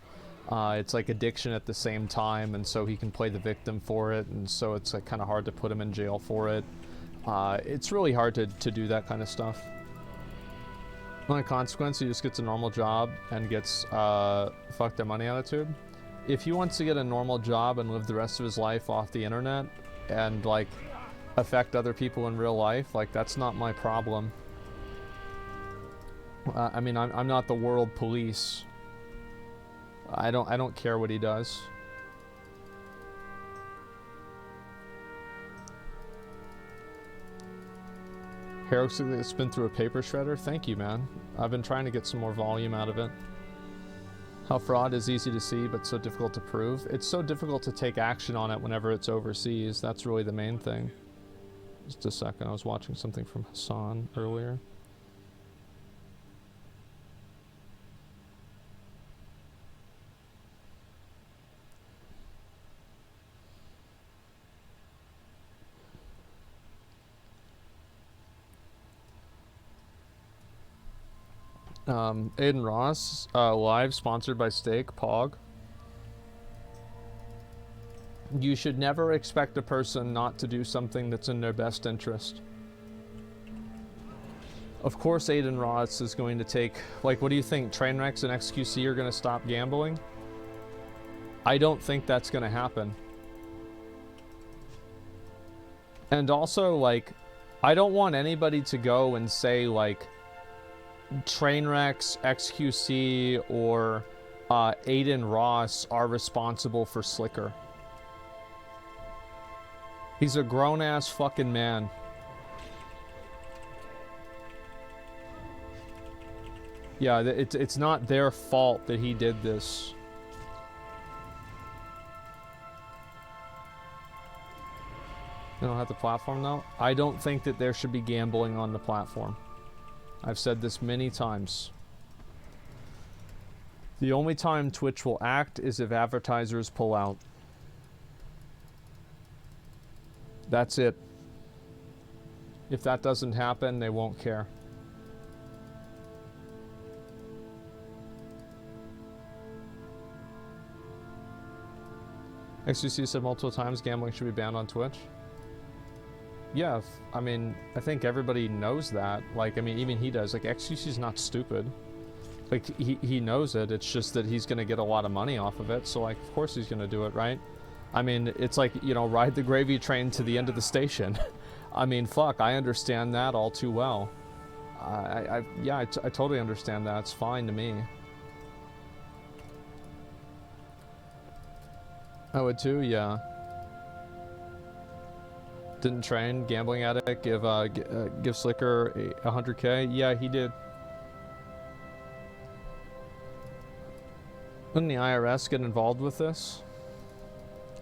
It's like addiction at the same time, and so he can play the victim for it, and so it's like kind of hard to put him in jail for it. It's really hard to do that kind of stuff. Only consequence, he just gets a normal job and gets fuck their money attitude. If he wants to get a normal job and live the rest of his life off the internet and like affect other people in real life, like that's not my problem. I mean, I'm not the world police. I don't care what he does. Heroically spin through a paper shredder? Thank you, man. I've been trying to get some more volume out of it. How fraud is easy to see, but so difficult to prove. It's so difficult to take action on it whenever it's overseas. That's really the main thing. Just a second, I was watching something from Hassan earlier. Aiden Ross, live, sponsored by Steak, Pog. You should never expect a person not to do something that's in their best interest. Of course Aiden Ross is going to take, like, what do you think, Trainwrecks and XQC are going to stop gambling? I don't think that's going to happen. And also, like, I don't want anybody to go and say, like, Trainwrecks, XQC, or Aiden Ross are responsible for Slicker. He's a grown-ass fucking man. Yeah, it's not their fault that he did this. They don't have the platform though? I don't think that there should be gambling on the platform. I've said this many times. The only time Twitch will act is if advertisers pull out. That's it. If that doesn't happen, they won't care. XQC said multiple times gambling should be banned on Twitch. Yeah, I mean, I think everybody knows that. Like, I mean, even he does. Like, XQC's not stupid. Like, he knows it. It's just that he's going to get a lot of money off of it. So, like, of course he's going to do it, right? I mean, it's like, you know, ride the gravy train to the end of the station. I mean, fuck, I understand that all too well. Yeah, I totally understand that. It's fine to me. I would too, yeah. Didn't train, gambling addict, give Slicker 100K. Yeah, he did. Wouldn't the IRS get involved with this?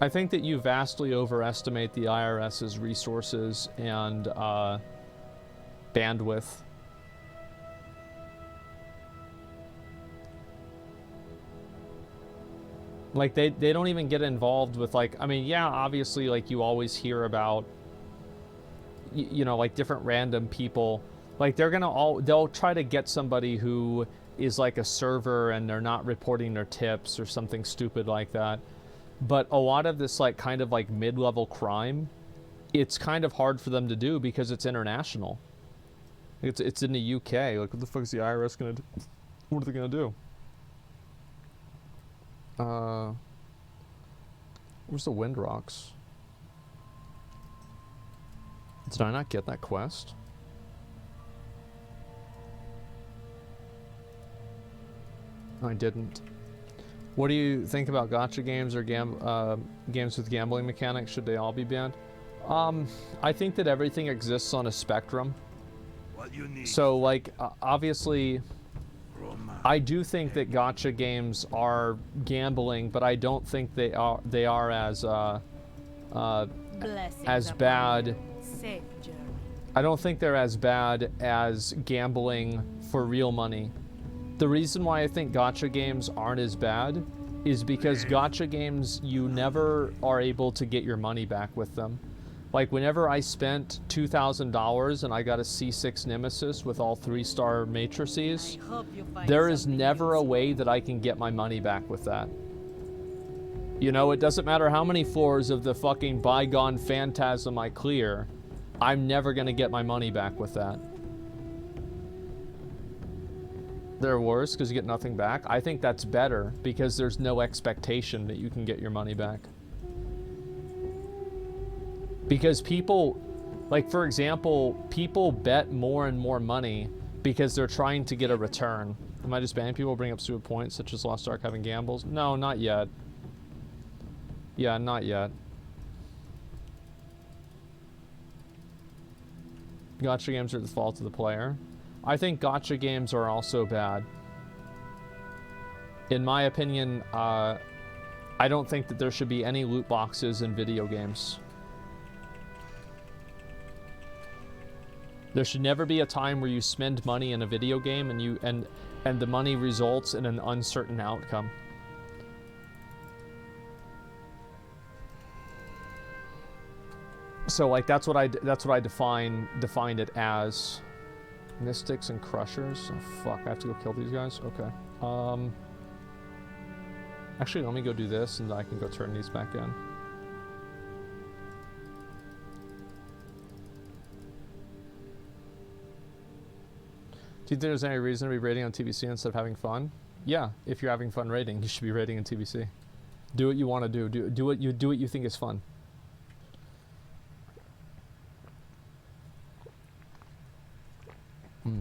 I think that you vastly overestimate the IRS's resources and bandwidth. Like, they don't even get involved with, like, I mean, yeah, obviously, like, you always hear about, you know, like, different random people. Like, they'll try to get somebody who is, like, a server and they're not reporting their tips or something stupid like that. But a lot of this, like, kind of, like, mid-level crime, it's kind of hard for them to do because it's international. It's in the UK. Like, what the fuck is the IRS gonna do? What are they gonna do? Where's the Wind Rocks? Did I not get that quest? I didn't. What do you think about gacha games or games with gambling mechanics? Should they all be banned? I think that everything exists on a spectrum. So, like, obviously, I do think that gacha games are gambling, but I don't think they are as Blessings upon bad. you. Safe journey. I don't think they're as bad as gambling for real money. The reason why I think gacha games aren't as bad is because gacha games, you never are able to get your money back with them. Like, whenever I spent $2,000 and I got a C6 Nemesis with all 3-star matrices, there is never a way that I can get my money back with that. You know, it doesn't matter how many floors of the fucking bygone phantasm I clear, I'm never gonna get my money back with that. They're worse because you get nothing back. I think that's better because there's no expectation that you can get your money back. Because people, like, for example, people bet more and more money because they're trying to get a return. Am I just banning people bring up stupid points such as Lost Ark having gambles? No, not yet. Yeah, not yet. Gacha games are the fault of the player. I think gacha games are also bad. In my opinion, I don't think that there should be any loot boxes in video games. There should never be a time where you spend money in a video game and the money results in an uncertain outcome. So, like, that's what I defined it as. Mystics and Crushers. Oh fuck, I have to go kill these guys. Okay. Actually, let me go do this and I can go turn these back in. Do you think there's any reason to be raiding on TBC instead of having fun? Yeah, if you're having fun raiding, you should be raiding in TBC. Do what you want to do. Do what you think is fun. Hmm.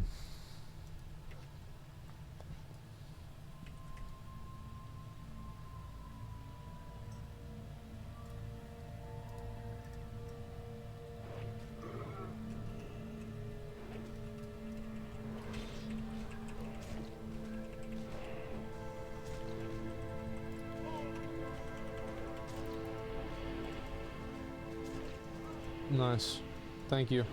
Nice. Thank you.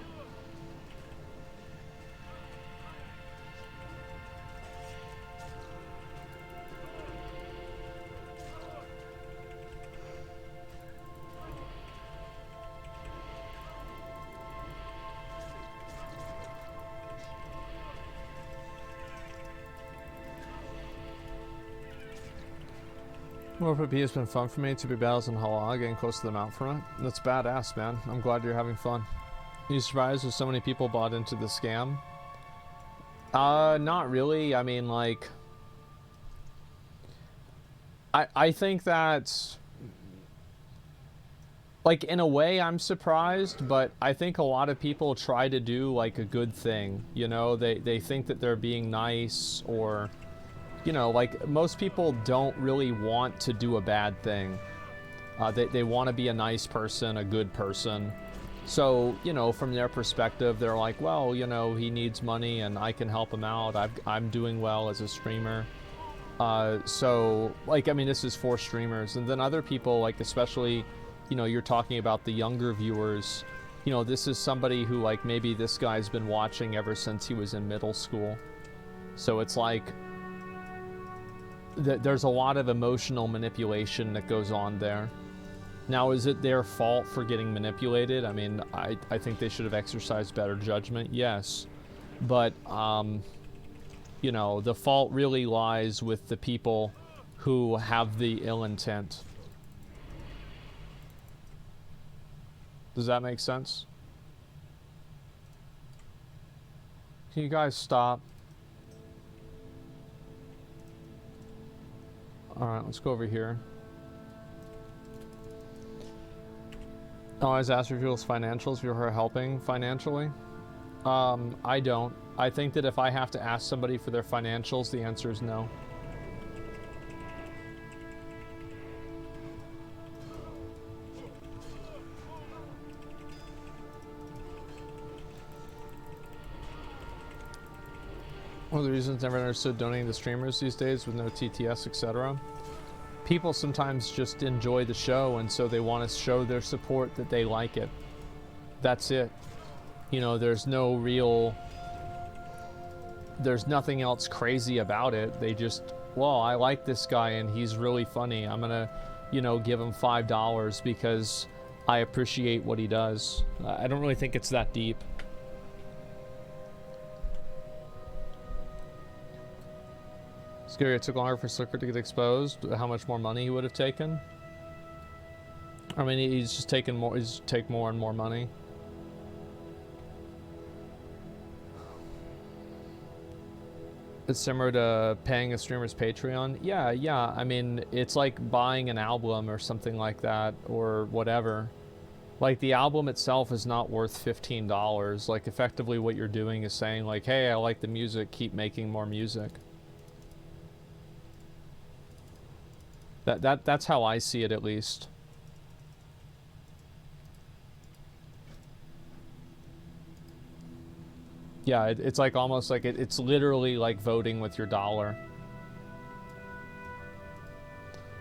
MMORPG has been fun for me. 2 big battles in Hala, getting close to the mount front. That's badass, man. I'm glad you're having fun. Are you surprised if so many people bought into the scam? Not really. I mean, like, I think that, like, in a way I'm surprised, but I think a lot of people try to do, like, a good thing. You know, they think that they're being nice, or, you know, like, most people don't really want to do a bad thing. They want to be a nice person, a good person. So, you know, from their perspective, they're like, well, you know, he needs money and I can help him out. I'm doing well as a streamer. So, like, I mean, this is for streamers. And then other people, like, especially, you know, you're talking about the younger viewers. You know, this is somebody who, like, maybe this guy's been watching ever since he was in middle school. So it's like, there's a lot of emotional manipulation that goes on there. Now, is it their fault for getting manipulated? I mean, I think they should have exercised better judgment, yes. But, you know, the fault really lies with the people who have the ill intent. Does that make sense? Can you guys stop? Alright, let's go over here. I always ask for people's financials, people who are helping financially. I don't. I think that if I have to ask somebody for their financials, the answer is no. One of the reasons I never understood donating to streamers these days with no TTS, etc. People sometimes just enjoy the show, and so they want to show their support that they like it. That's it. You know, there's no real... There's nothing else crazy about it. They just, well, I like this guy and he's really funny. I'm gonna, you know, give him $5 because I appreciate what he does. I don't really think it's that deep. Scary, it took longer for Slicker to get exposed. How much more money he would have taken? I mean, he's just taking more. He's take more and more money. It's similar to paying a streamer's Patreon. Yeah. I mean, it's like buying an album or something like that, or whatever. Like, the album itself is not worth $15. Like, effectively what you're doing is saying, like, hey, I like the music, keep making more music. That's how I see it, at least. Yeah, it's like almost like it's literally like voting with your dollar.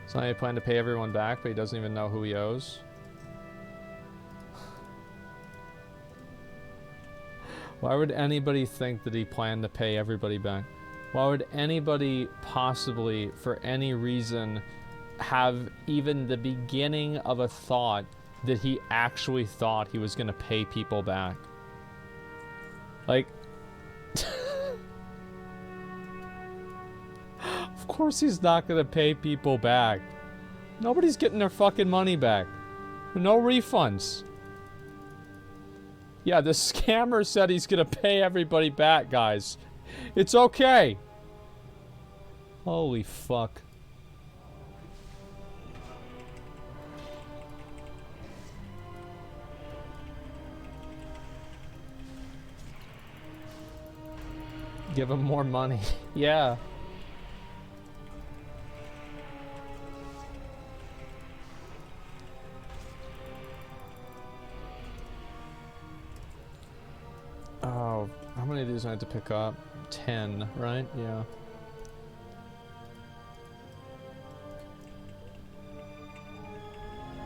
So now you plan to pay everyone back, but he doesn't even know who he owes. Why would anybody think that he planned to pay everybody back? Why would anybody possibly, for any reason, have even the beginning of a thought that he actually thought he was going to pay people back? Like, of course he's not going to pay people back. Nobody's getting their fucking money back. No refunds. Yeah, the scammer said he's going to pay everybody back, guys. It's okay. Holy fuck. Give him more money. Yeah. Oh, how many of these I had to pick up? 10, right? Yeah.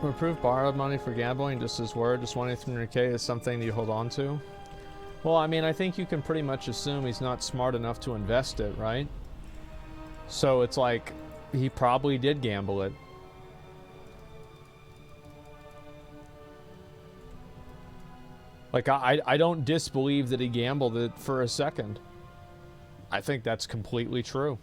Approve borrowed money for gambling, just his word. Just 18300K is something you hold on to. Well, I mean, I think you can pretty much assume he's not smart enough to invest it, right? So it's like, he probably did gamble it. Like, I don't disbelieve that he gambled it for a second. I think that's completely true.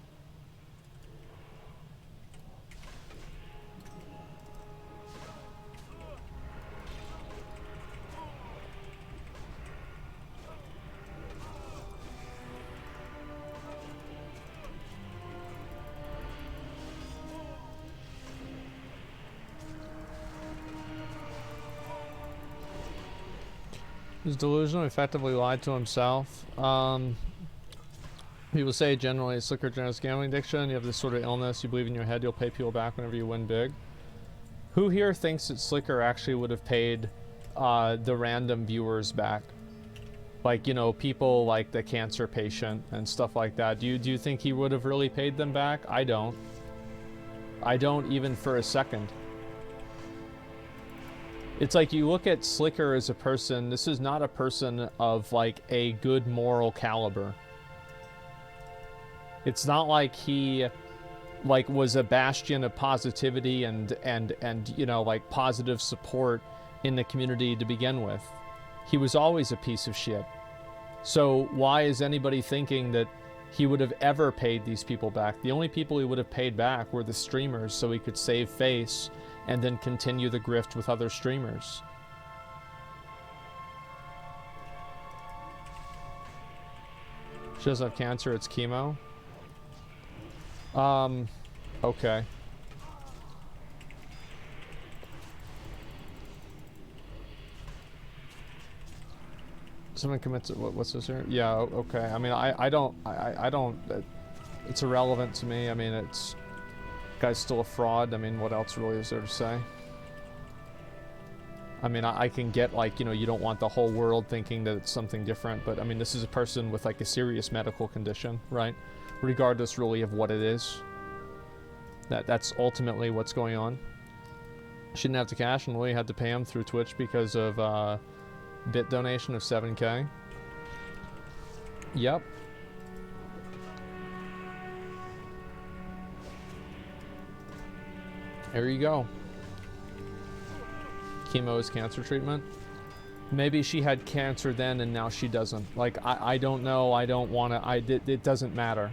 He's delusional, effectively lied to himself. People say generally it's Slicker generous gambling addiction. You have this sort of illness, you believe in your head you'll pay people back whenever you win big. Who here thinks that Slicker actually would have paid the random viewers back? Like, you know, people like the cancer patient and stuff like that. Do you think he would have really paid them back? I don't. I don't even for a second. It's like, you look at Slicker as a person, this is not a person of like a good moral caliber. It's not like he like was a bastion of positivity and you know, like positive support in the community to begin with. He was always a piece of shit. So why is anybody thinking that he would have ever paid these people back? The only people he would have paid back were the streamers, so he could save face and then continue the grift with other streamers. She doesn't have cancer, it's chemo. Okay. Someone commits it, what's this here? Yeah, okay. I mean, I don't, it's irrelevant to me. I mean, it's, guy's still a fraud. I mean, what else really is there to say? I mean, I can get, like, you know, you don't want the whole world thinking that it's something different, but I mean, this is a person with, like, a serious medical condition, right? Regardless, really, of what it is. That's ultimately what's going on. She didn't have the cash, and Louis had to pay him through Twitch because of bit donation of 7K. Yep. There you go. Chemo is cancer treatment. Maybe she had cancer then and now she doesn't. Like, I don't know. I don't want to. It doesn't matter.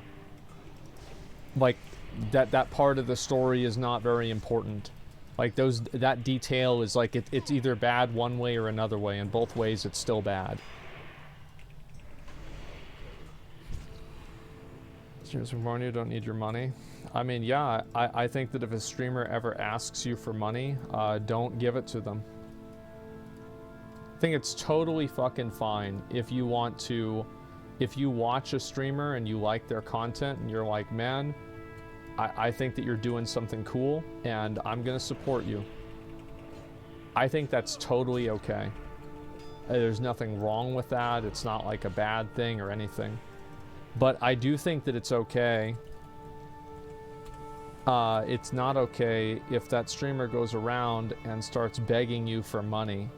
Like, that part of the story is not very important. Like, that detail is like, it's either bad one way or another way, and both ways it's still bad. Streamers from warn you, don't need your money. I mean, yeah, I think that if a streamer ever asks you for money, don't give it to them. I think it's totally fucking fine if you want to, if you watch a streamer and you like their content and you're like, man, I think that you're doing something cool and I'm gonna support you. I think that's totally okay. There's nothing wrong with that. It's not like a bad thing or anything. But I do think that it's okay. It's not okay if that streamer goes around and starts begging you for money.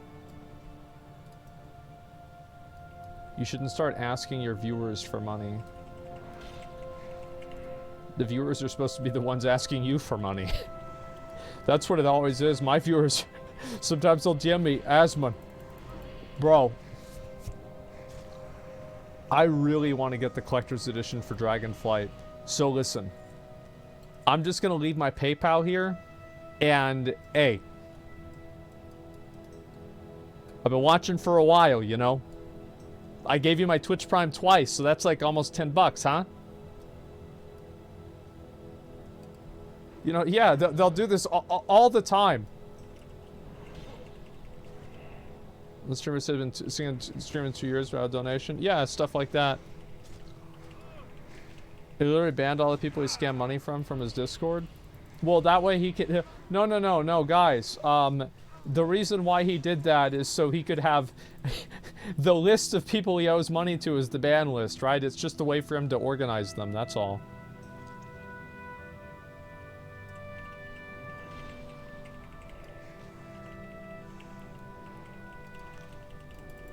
You shouldn't start asking your viewers for money. The viewers are supposed to be the ones asking you for money. That's what it always is. My viewers, sometimes they'll DM me, Asmon, bro, I really want to get the collector's edition for Dragonflight. So listen, I'm just going to leave my PayPal here, and hey, I've been watching for a while, you know? I gave you my Twitch Prime twice, so that's like almost 10 bucks, huh? You know, yeah, they'll do this all the time. The streamer said been streaming 2 years without a donation. Yeah, stuff like that. He literally banned all the people he scammed money from his Discord. Well, that way he could... No, guys. The reason why he did that is so he could have... the list of people he owes money to is the ban list, right? It's just a way for him to organize them, that's all.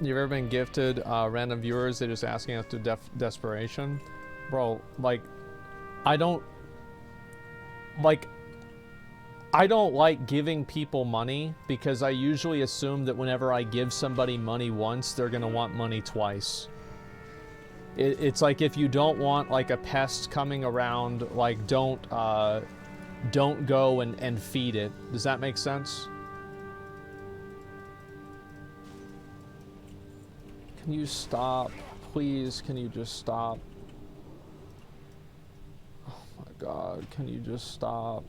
You've ever been gifted random viewers? They're just asking us to desperation? Bro, like, I don't like giving people money because I usually assume that whenever I give somebody money once, they're gonna want money twice. It's like if you don't want like a pest coming around, like don't go and feed it. Does that make sense? Can you stop? Please, can you just stop? Oh my god, can you just stop?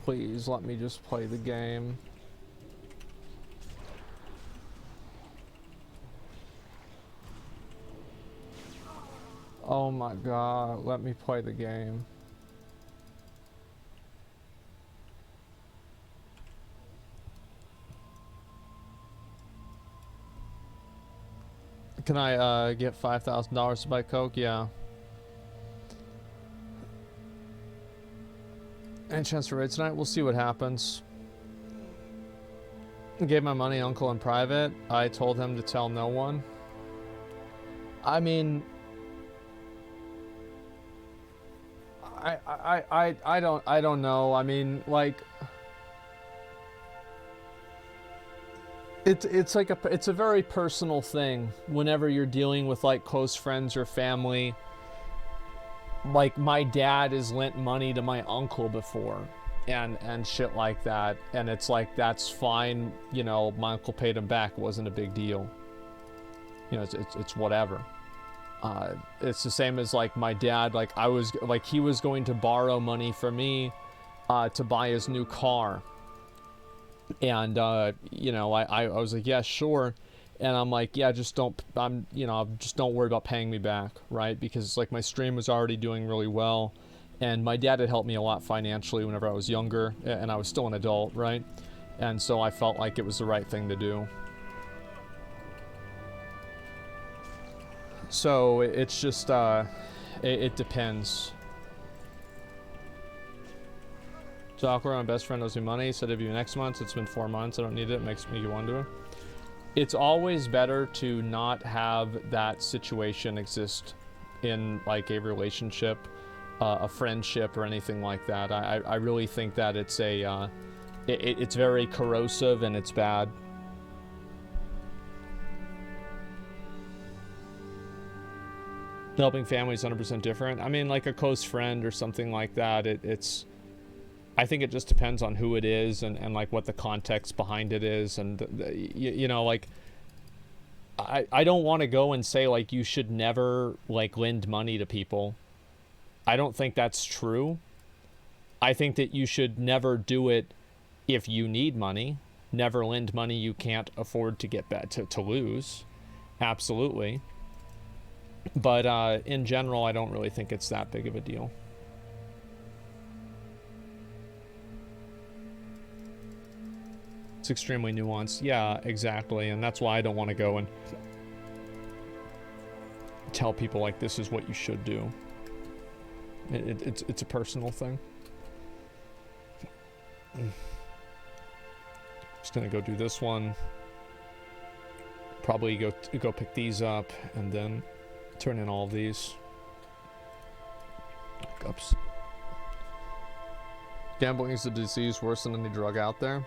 Please, let me just play the game. Oh my god, let me play the game. Can I get $5,000 to buy Coke? Yeah. Any chance to raid tonight? We'll see what happens. I gave my money uncle in private. I told him to tell no one. I mean, I don't know. I mean, like, it's like it's a very personal thing whenever you're dealing with like close friends or family. Like, my dad has lent money to my uncle before and shit like that, and it's like, that's fine, you know, my uncle paid him back, it wasn't a big deal, you know, it's whatever. It's the same as like my dad, like he was going to borrow money from me to buy his new car. And, you know, I was like, yeah, sure. And I'm like, yeah, just don't worry about paying me back, right? Because, like, my stream was already doing really well. And my dad had helped me a lot financially whenever I was younger. And I was still an adult, right? And so I felt like it was the right thing to do. So it's just, it depends. So awkward, my best friend owes me money, said it'd be next month. It's been 4 months, I don't need it, makes me wonder. It's always better to not have that situation exist in like a relationship, a friendship, or anything like that. I really think that it's a, it's very corrosive and it's bad. Helping families 100% different. I mean, like a close friend or something like that, it's, I think it just depends on who it is and like what the context behind it is. And, you know, like, I don't want to go and say, like, you should never, like, lend money to people. I don't think that's true. I think that you should never do it if you need money. Never lend money you can't afford to get back to lose. Absolutely. But in general, I don't really think it's that big of a deal. It's extremely nuanced. Yeah, exactly. And that's why I don't want to go and tell people like this is what you should do. It's a personal thing. Just gonna go do this one. Probably go pick these up and then turn in all of these. Oops. Gambling is a disease worse than any drug out there.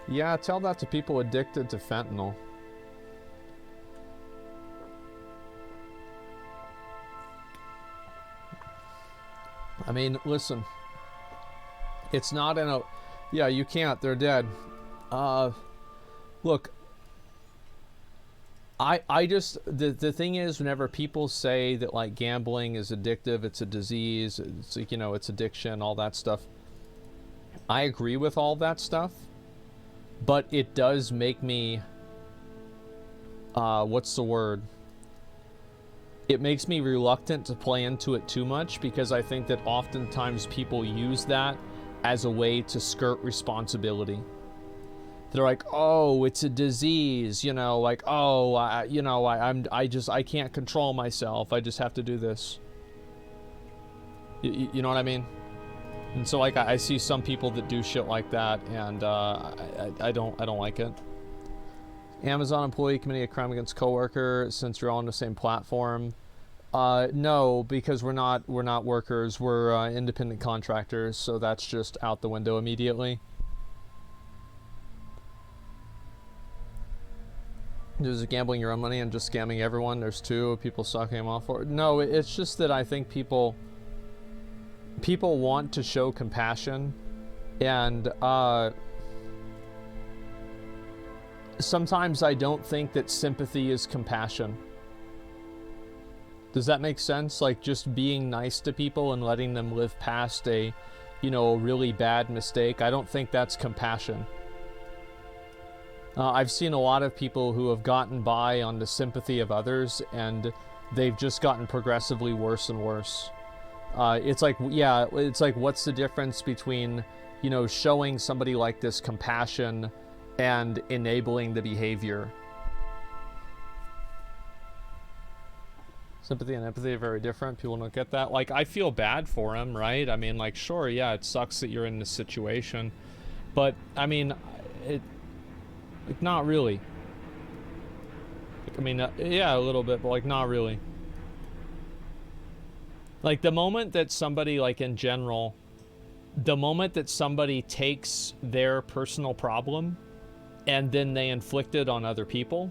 Yeah, tell that to people addicted to fentanyl. I mean, listen. It's not in a... Yeah, you can't. They're dead. Look. I just... The thing is, whenever people say that, like, gambling is addictive, it's a disease, it's, you know, it's addiction, all that stuff. I agree with all that stuff. But it does make me, what's the word? It makes me reluctant to play into it too much because I think that oftentimes people use that as a way to skirt responsibility. They're like, oh, it's a disease, you know, like, oh, I can't control myself. I just have to do this. You know what I mean? And so, like, I see some people that do shit like that, and I don't like it. Amazon employee committing a crime against coworker since you're all on the same platform. No, because we're not workers. We're independent contractors, so that's just out the window immediately. There's gambling your own money and just scamming everyone. There's two people sucking them off for it. No, it's just that I think people want to show compassion, and sometimes I don't think that sympathy is compassion. Does that make sense? Like, just being nice to people and letting them live past a, you know, really bad mistake. I don't think that's compassion. I've seen a lot of people who have gotten by on the sympathy of others, and they've just gotten progressively worse and worse. It's like, yeah, it's like, what's the difference between, you know, showing somebody like this compassion and enabling the behavior? Sympathy and empathy are very different. People don't get that. Like, I feel bad for him, right? I mean, like, sure, yeah, it sucks that you're in this situation. But, I mean, like, not really. Like, I mean, yeah, a little bit, but, like, not really. Like, the moment that somebody, like, in general, the moment that somebody takes their personal problem and then they inflict it on other people,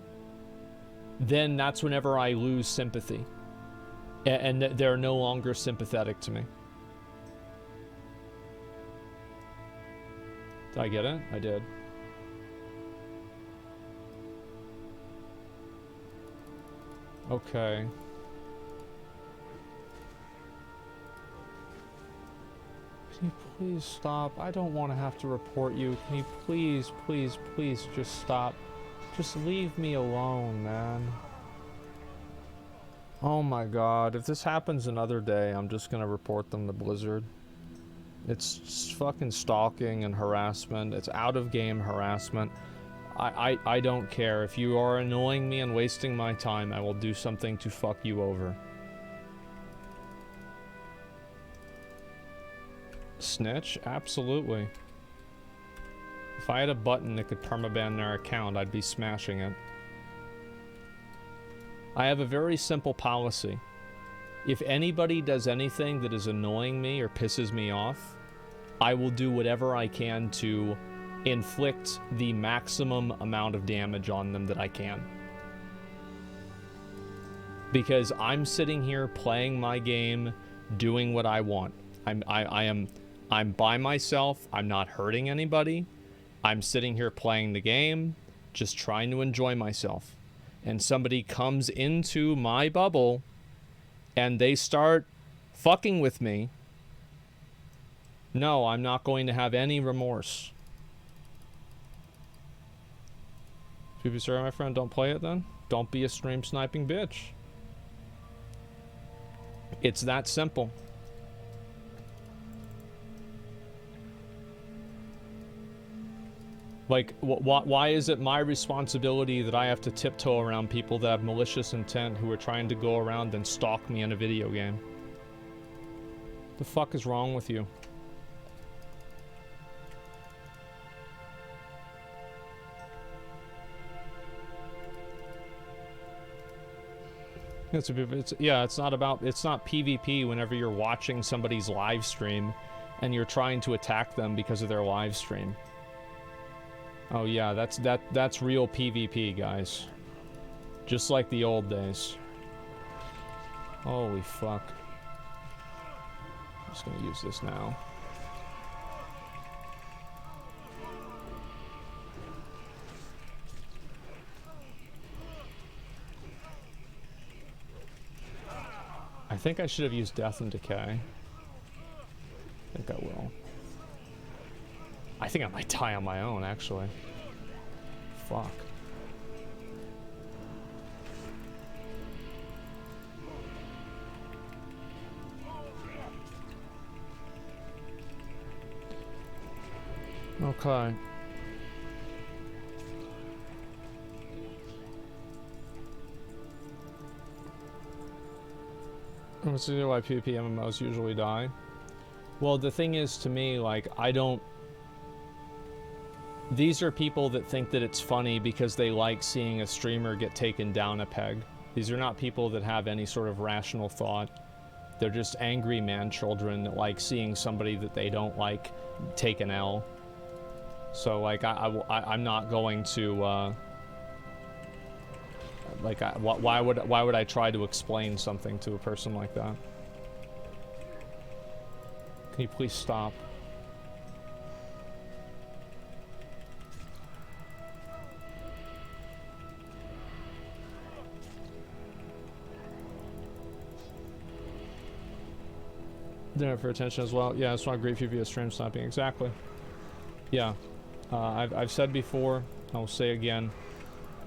then that's whenever I lose sympathy. And they're no longer sympathetic to me. Did I get it? I did. Okay. Can you please stop? I don't want to have to report you. Can you please, please, please just stop? Just leave me alone, man. Oh my god, if this happens another day, I'm just gonna report them to Blizzard. It's fucking stalking and harassment. It's out-of-game harassment. I don't care. If you are annoying me and wasting my time, I will do something to fuck you over. Snitch? Absolutely. If I had a button that could permaban their account, I'd be smashing it. I have a very simple policy. If anybody does anything that is annoying me or pisses me off, I will do whatever I can to inflict the maximum amount of damage on them that I can. Because I'm sitting here playing my game, doing what I want. I'm by myself, I'm not hurting anybody. I'm sitting here playing the game, just trying to enjoy myself. And somebody comes into my bubble and they start fucking with me. No, I'm not going to have any remorse. If you sorry, my friend, don't play it then. Don't be a stream sniping bitch. It's that simple. Like, why is it my responsibility that I have to tiptoe around people that have malicious intent who are trying to go around and stalk me in a video game? The fuck is wrong with you? It's not PvP whenever you're watching somebody's live stream and you're trying to attack them because of their live stream. Oh yeah, that's real PvP, guys. Just like the old days. Holy fuck. I'm just gonna use this now. I think I should have used Death and Decay. I think I will. I think I might die on my own, actually. Fuck. Okay. Let's see why PvP MMOs usually die. Well, the thing is, to me, like, these are people that think that it's funny because they like seeing a streamer get taken down a peg. These are not people that have any sort of rational thought. They're just angry man-children that like seeing somebody that they don't like take an L. So, like, I'm not going to, like, why would I try to explain something to a person like that? Can you please stop? Dinner for attention as well. Yeah, it's not great for you via stream sniping. Exactly. Yeah. I've said before, I will say again,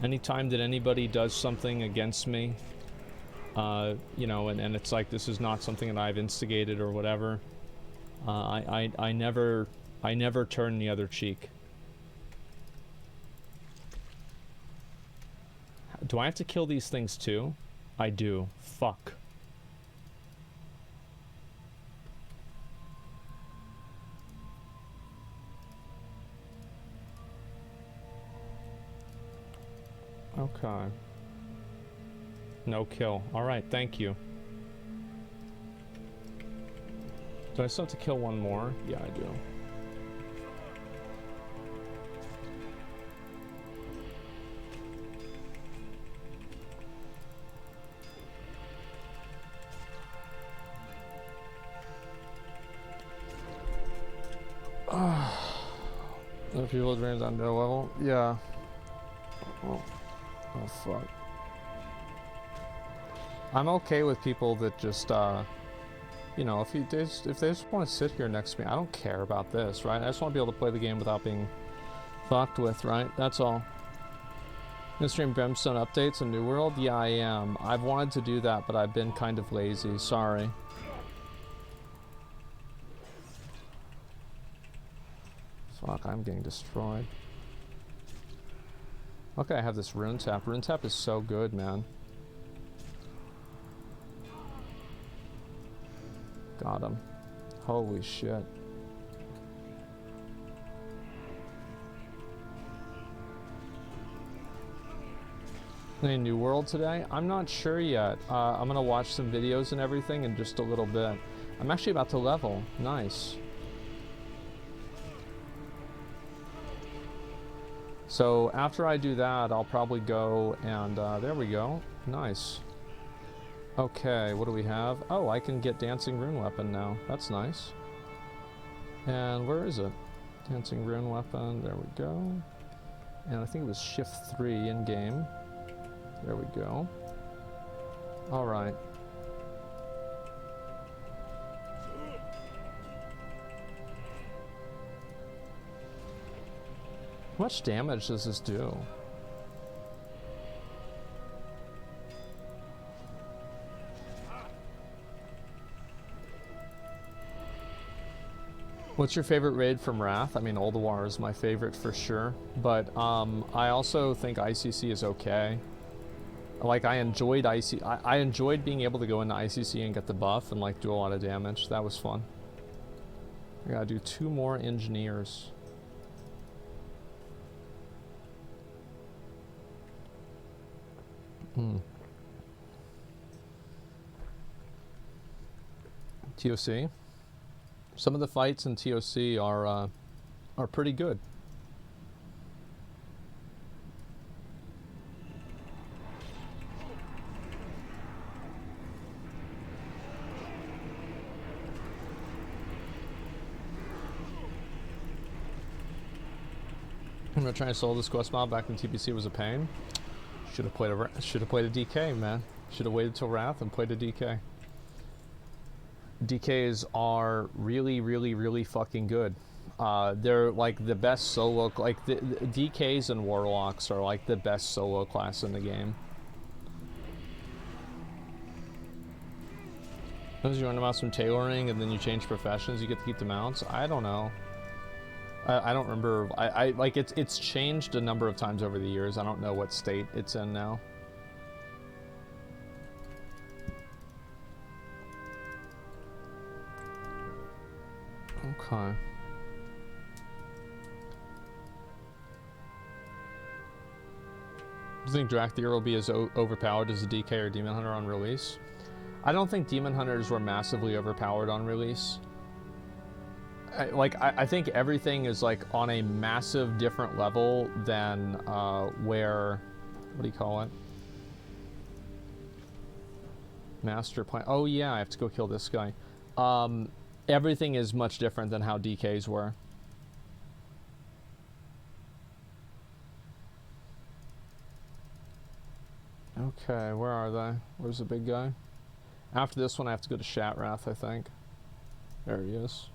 anytime that anybody does something against me, you know, and it's like this is not something that I've instigated or whatever, I never turn the other cheek. Do I have to kill these things too? I do. Fuck. Okay. No kill. Alright, thank you. Do I still have to kill one more? Yeah, I do. Are people advanced on their level? Yeah. Oh fuck. I'm okay with people that just you know, if they just want to sit here next to me, I don't care about this, right? I just want to be able to play the game without being fucked with, right? That's all. Gonna stream Brimstone updates in New World? Yeah, I am. I've wanted to do that, but I've been kind of lazy. Sorry. Fuck, I'm getting destroyed. Okay, I have this rune tap. Rune tap is so good, man. Got him. Holy shit. Any new world today? I'm not sure yet. I'm gonna watch some videos and everything in just a little bit. I'm actually about to level. Nice. So after I do that, I'll probably go and there we go. Nice. Okay, what do we have? Oh, I can get Dancing Rune Weapon now. That's nice. And where is it? Dancing Rune Weapon. There we go. And I think it was Shift 3 in game. There we go. All right. How much damage does this do? What's your favorite raid from Wrath? I mean, Ulduar is my favorite for sure, but I also think ICC is okay. Like, I enjoyed I enjoyed being able to go into ICC and get the buff and like do a lot of damage. That was fun. I gotta do 2 more engineers. TOC. Some of the fights in TOC are pretty good. I'm gonna try and solve this quest mob back when TPC was a pain. Should have played a DK, man. Should have waited till Wrath and played a DK. DKs are really, really, really fucking good. They're like the best solo, like the DKs and Warlocks are like the best solo class in the game. As you learn about some tailoring and then you change professions, you get to keep the mounts. I don't know. I don't remember. I like it's changed a number of times over the years. I don't know what state it's in now. Okay. Do you think Drakthir will be as overpowered as a DK or Demon Hunter on release? I don't think Demon Hunters were massively overpowered on release. I think everything is like on a massive different level than where, what do you call it? Master plan. Oh yeah, I have to go kill this guy. Everything is much different than how DKs were. Okay, where are they? Where's the big guy? After this one, I have to go to Shatrath, I think. There he is.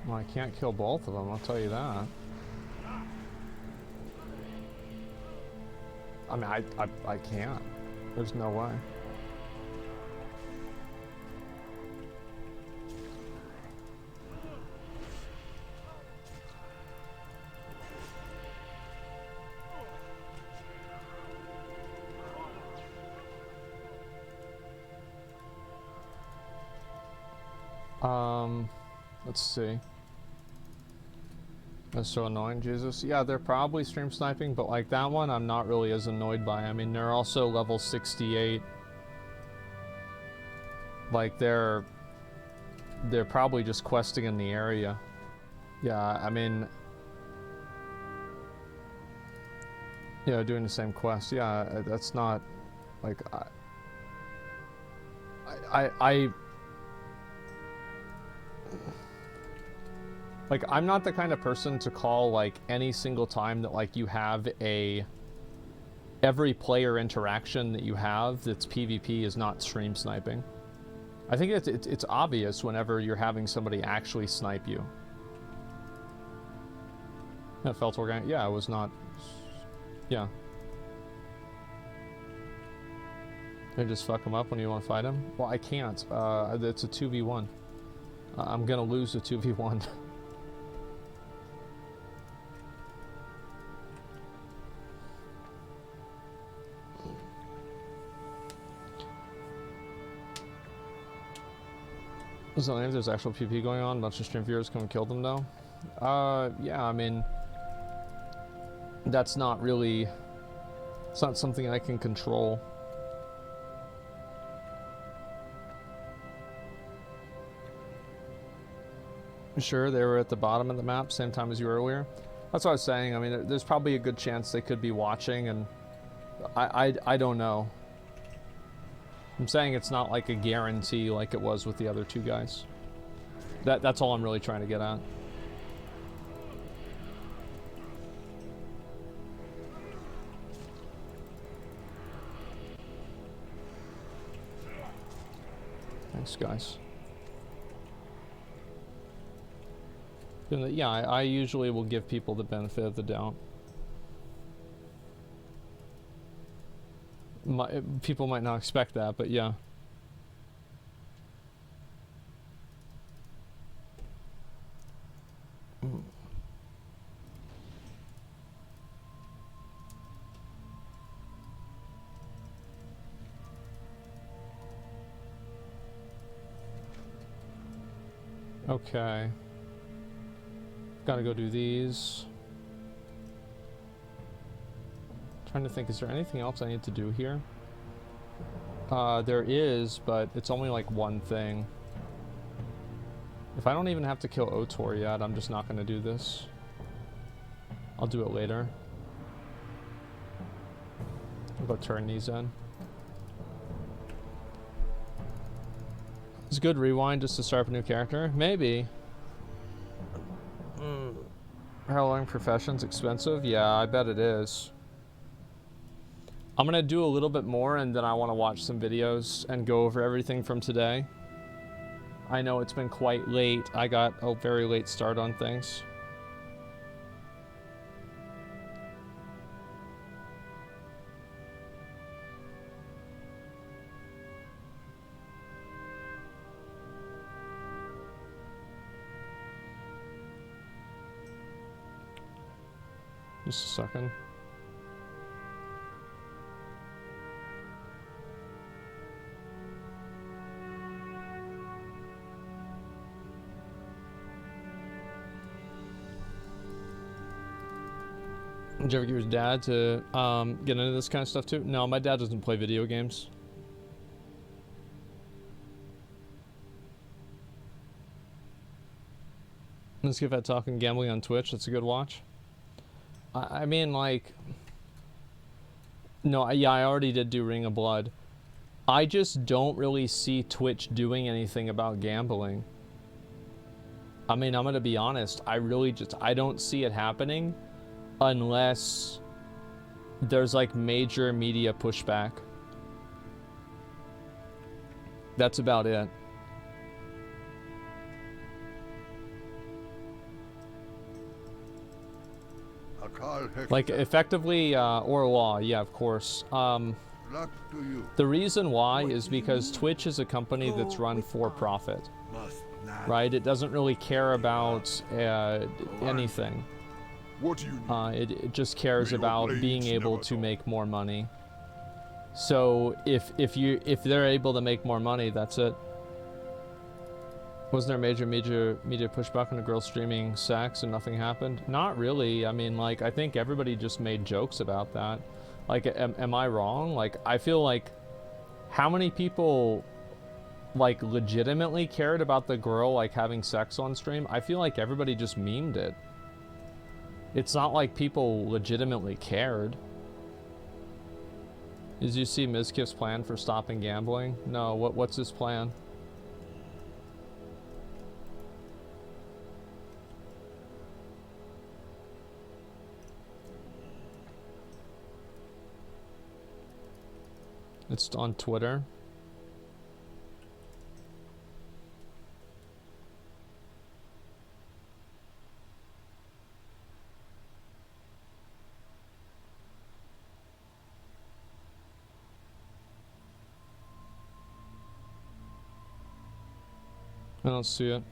Well, I can't kill both of them, I'll tell you that. I mean, I can't. There's no way. Let's see. That's so annoying, Jesus. Yeah, they're probably stream sniping, but like that one, I'm not really as annoyed by. I mean, they're also level 68. Like they're probably just questing in the area. Yeah, I mean, yeah, doing the same quest. Yeah, that's not like like, I'm not the kind of person to call, like, any single time that, like, you have every player interaction that you have that's PvP is not stream sniping. I think it's obvious whenever you're having somebody actually snipe you. That felt organic. Yeah, it was not... Yeah. They just fuck him up when you want to fight him? Well, I can't. It's a 2v1. I'm gonna lose a 2v1. So if there's actual PvP going on, a bunch of stream viewers come and kill them though. Yeah, I mean, that's not really, it's not something I can control. Sure, they were at the bottom of the map, same time as you earlier. That's what I was saying. I mean, there's probably a good chance they could be watching, and I don't know. I'm saying it's not like a guarantee like it was with the other two guys. That's all I'm really trying to get at. Thanks, guys. Yeah, I usually will give people the benefit of the doubt. People might not expect that, but yeah. Okay. Gotta go do these. Trying to think, is there anything else I need to do here? There is, but it's only like one thing. If I don't even have to kill Otor yet, I'm just not gonna do this. I'll do it later. I'll go turn these in. It's a good rewind just to start up a new character? Maybe. How long profession's expensive? Yeah, I bet it is. I'm gonna do a little bit more and then I want to watch some videos and go over everything from today. I know it's been quite late. I got a very late start on things. Just a second. Did you ever get your dad to get into this kind of stuff too? No, my dad doesn't play video games. Let's give that talking gambling on Twitch. That's a good watch. I mean, like, no, yeah, I already did do Ring of Blood. I just don't really see Twitch doing anything about gambling. I mean, I'm gonna be honest. I don't see it happening unless there's like major media pushback. That's about it. Like, effectively, or law, yeah, of course. The reason why is because Twitch is a company that's run for profit, right? It doesn't really care about anything. It just cares about being able to make more money. So if they're able to make more money, that's it. Wasn't there major media pushback on a girl streaming sex and nothing happened? Not really. I mean, like, I think everybody just made jokes about that. Like, am I wrong? Like, I feel like, how many people, like, legitimately cared about the girl, like, having sex on stream? I feel like everybody just memed it. It's not like people legitimately cared. Did you see Mizkif's plan for stopping gambling? No, what's his plan? It's on Twitter. I don't see it.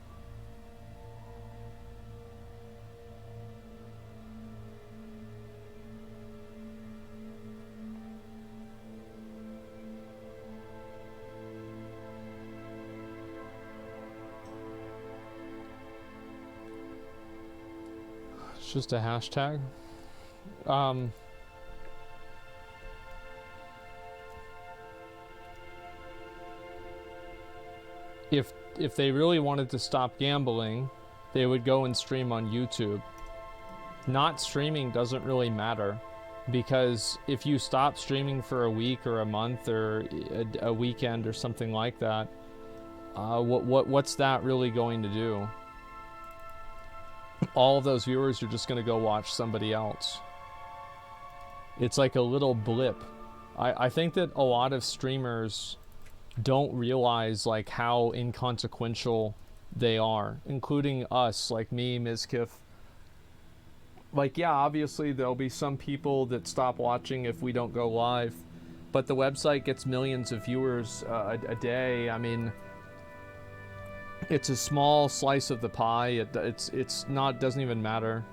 It's just a hashtag. If they really wanted to stop gambling, they would go and stream on YouTube. Not streaming doesn't really matter, because if you stop streaming for a week or a month or a weekend or something like that, what's that really going to do? All of those viewers are just going to go watch somebody else. It's like a little blip. I think that a lot of streamers don't realize like how inconsequential they are, including us, like me, Mizkif. Like, yeah, obviously there'll be some people that stop watching if we don't go live, but the website gets millions of viewers a day. I mean, it's a small slice of the pie. It's not, doesn't even matter.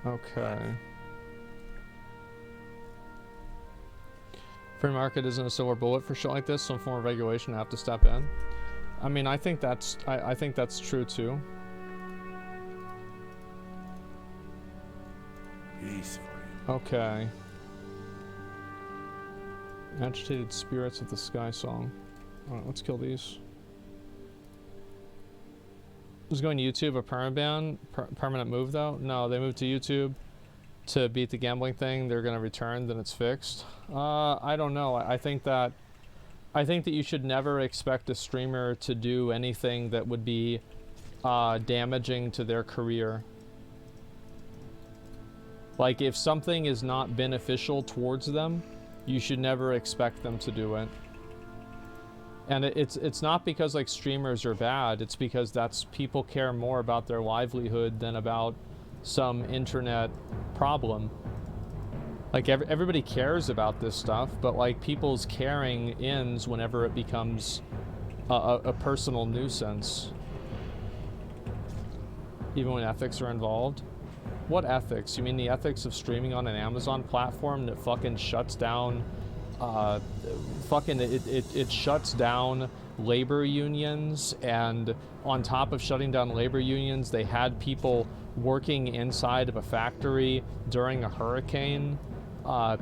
Okay. Free market isn't a silver bullet for shit like this. Some form of regulation have to step in. I mean, I think that's I think that's true too. Okay. Agitated Spirits of the Sky song. Alright, let's kill these. Was going to YouTube a permanent move though? No, they moved to YouTube to beat the gambling thing. They're gonna return, then it's fixed. I don't know. I think that you should never expect a streamer to do anything that would be damaging to their career. Like, if something is not beneficial towards them, you should never expect them to do it. And it's not because like streamers are bad, it's because people care more about their livelihood than about some internet problem. Like everybody cares about this stuff, but like people's caring ends whenever it becomes a personal nuisance. Even when ethics are involved. What ethics? You mean the ethics of streaming on an Amazon platform that fucking shuts down it shuts down labor unions, and on top of shutting down labor unions, they had people working inside of a factory during a hurricane.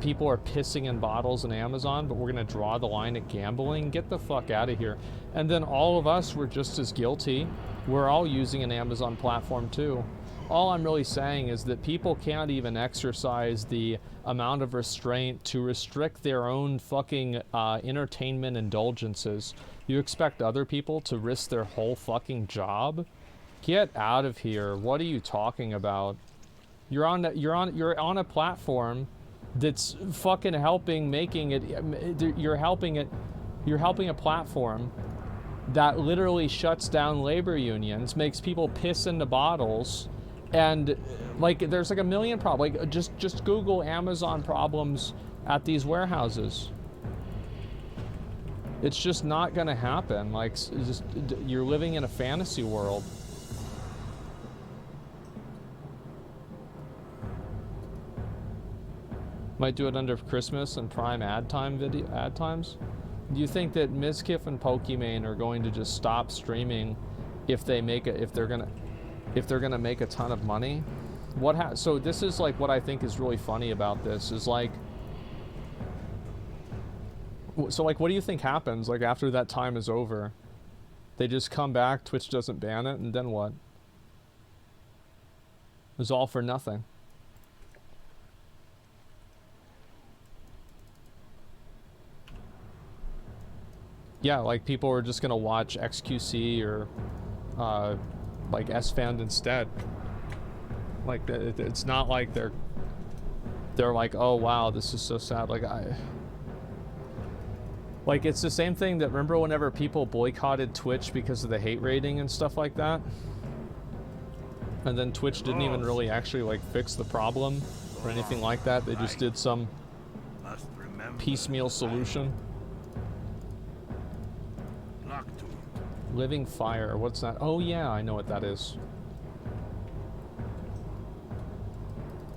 People are pissing in bottles in Amazon, but we're gonna draw the line at gambling? Get the fuck out of here. And then all of us were just as guilty. We're all using an Amazon platform too. All I'm really saying is that people can't even exercise the amount of restraint to restrict their own fucking entertainment indulgences. You expect other people to risk their whole fucking job? Get out of here. What are you talking about? You're on a platform that's fucking helping making it. You're helping a platform that literally shuts down labor unions, makes people piss into bottles. And like, there's like a million problems. Like, just Google Amazon problems at these warehouses. It's just not gonna happen. Like, you're living in a fantasy world. Might do it under Christmas and Prime ad times. Do you think that Mizkif and Pokimane are going to just stop streaming if they're gonna make a ton of money? So this is like what I think is really funny about this is like, so like, what do you think happens like after that time is over? They just come back, Twitch doesn't ban it, and then what? It was all for nothing. Yeah, like people are just gonna watch XQC or like SFAN instead. Like it's not like they're like, oh wow, this is so sad. Like it's the same thing that, remember whenever people boycotted Twitch because of the hate rating and stuff like that? And then Twitch didn't even really actually like fix the problem or anything like that. They just did some Must remember piecemeal solution. Lock to Living Fire, what's that? Oh yeah, I know what that is.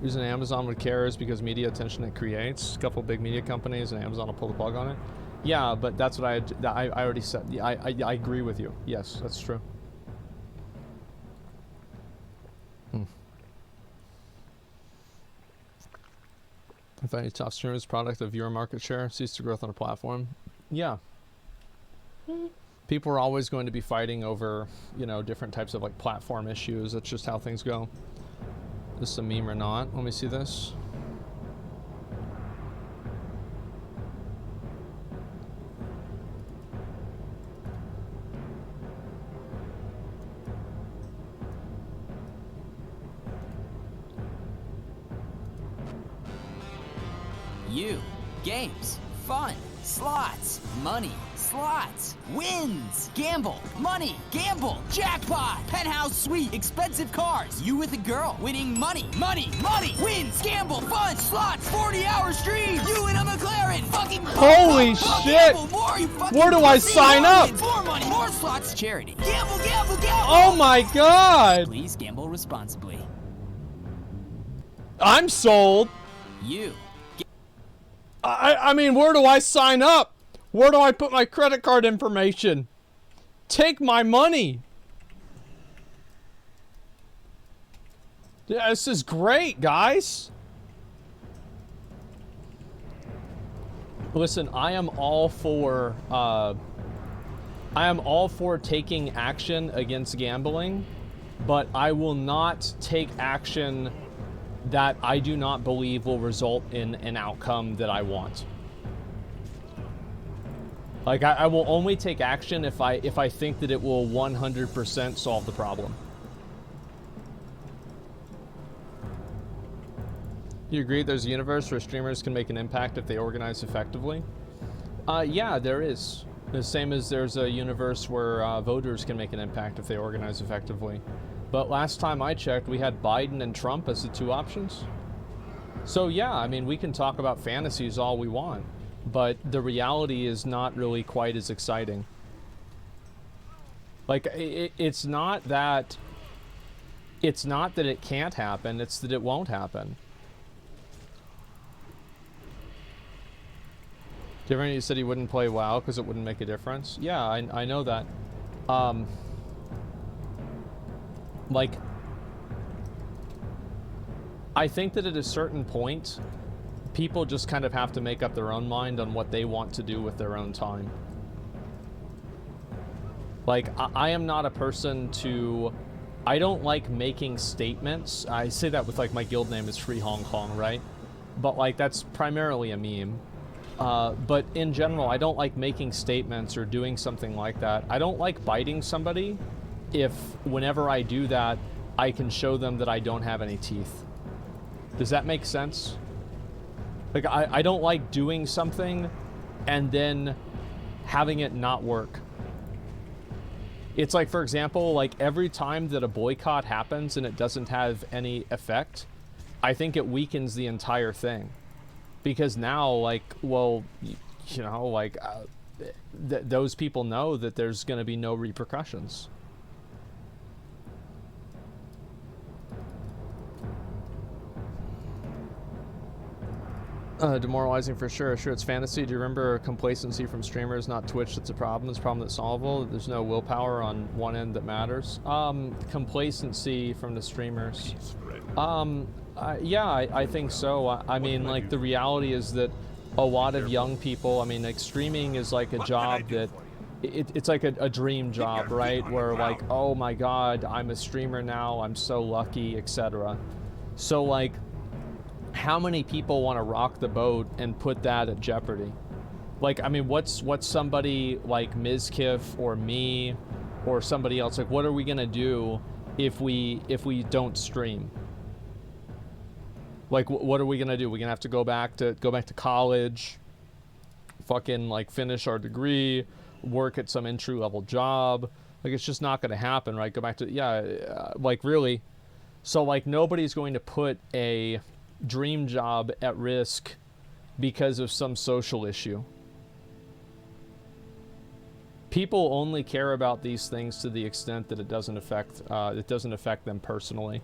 Reason Amazon would care is because media attention it creates. A couple big media companies and Amazon will pull the plug on it. Yeah, but that's what I already said. Yeah, I agree with you. Yes, that's true. If any top streamers product of viewer market share sees to growth on a platform, yeah. People are always going to be fighting over, you know, different types of like platform issues. That's just how things go. Is this a meme or not? Let me see this. You, games, fun, slots, money, slots, wins, gamble, money, gamble, jackpot, penthouse suite, expensive cars, you with a girl, winning money, money, money, wins, gamble, fun, slots, 40-hour stream, you in a McLaren, fucking holy shit! Gamble more, you fucking Where do I sign up? More money, more slots, charity, gamble, gamble, gamble! Oh my god! Please gamble responsibly. I'm sold! You. I mean, where do I sign up? Where do I put my credit card information? Take my money. Yeah, this is great, guys. Listen, I am all for taking action against gambling, but I will not take action that I do not believe will result in an outcome that I want. Like, I will only take action if I think that it will 100% solve the problem. You agree there's a universe where streamers can make an impact if they organize effectively? Yeah, there is. The same as there's a universe where voters can make an impact if they organize effectively. But last time I checked, we had Biden and Trump as the two options. So yeah, I mean, we can talk about fantasies all we want, but the reality is not really quite as exciting. Like, it's not that it can't happen, it's that it won't happen. Different, you said he wouldn't play WoW because it wouldn't make a difference. Yeah, I know that. Like, I think that at a certain point, people just kind of have to make up their own mind on what they want to do with their own time. Like, I am not a person to... I don't like making statements. I say that with, like, my guild name is Free Hong Kong, right? But, like, that's primarily a meme. But in general, I don't like making statements or doing something like that. I don't like biting somebody if whenever I do that, I can show them that I don't have any teeth. Does that make sense? Like, I don't like doing something and then having it not work. It's like, for example, like every time that a boycott happens and it doesn't have any effect, I think it weakens the entire thing. Because now, like, well, you know, like, those people know that there's going to be no repercussions. Demoralizing for sure. Sure, it's fantasy. Do you remember complacency from streamers, not Twitch, that's a problem? It's a problem that's solvable. There's no willpower on one end that matters. Complacency from the streamers. Yeah, I think so. I mean, like, the reality is that a lot of young people, I mean, like, streaming is like a job that, it's like a dream job, right? Where, like, oh my god, I'm a streamer now, I'm so lucky, etc. So, like, how many people want to rock the boat and put that at jeopardy? Like, I mean, what's somebody like Mizkif or me or somebody else, like, what are we gonna do if we don't stream? Like, what are we gonna do? We're gonna have to go back to college, fucking, like, finish our degree, work at some entry-level job. Like, it's just not gonna happen, right? Go back to, yeah, like, really. So, like, nobody's going to put a dream job at risk because of some social issue. People only care about these things to the extent that it doesn't affect them personally.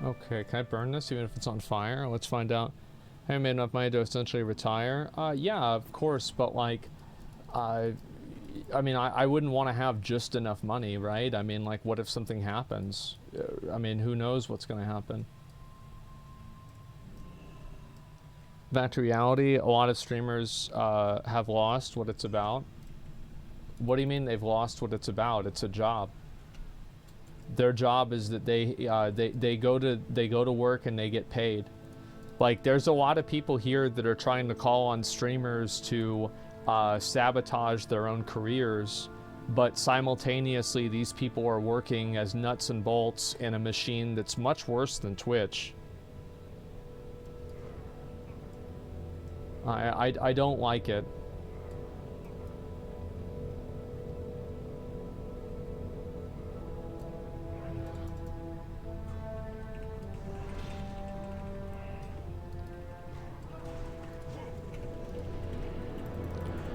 Okay, can I burn this even if it's on fire? Let's find out. I made enough money to essentially retire. Yeah, of course, but like, I mean, I wouldn't want to have just enough money, right? I mean, like, what if something happens? I mean, who knows what's going to happen? Back to reality, a lot of streamers have lost what it's about. What do you mean they've lost what it's about? It's a job. Their job is that they go to work and they get paid. Like, there's a lot of people here that are trying to call on streamers to sabotage their own careers, but simultaneously these people are working as nuts and bolts in a machine that's much worse than Twitch. I don't like it.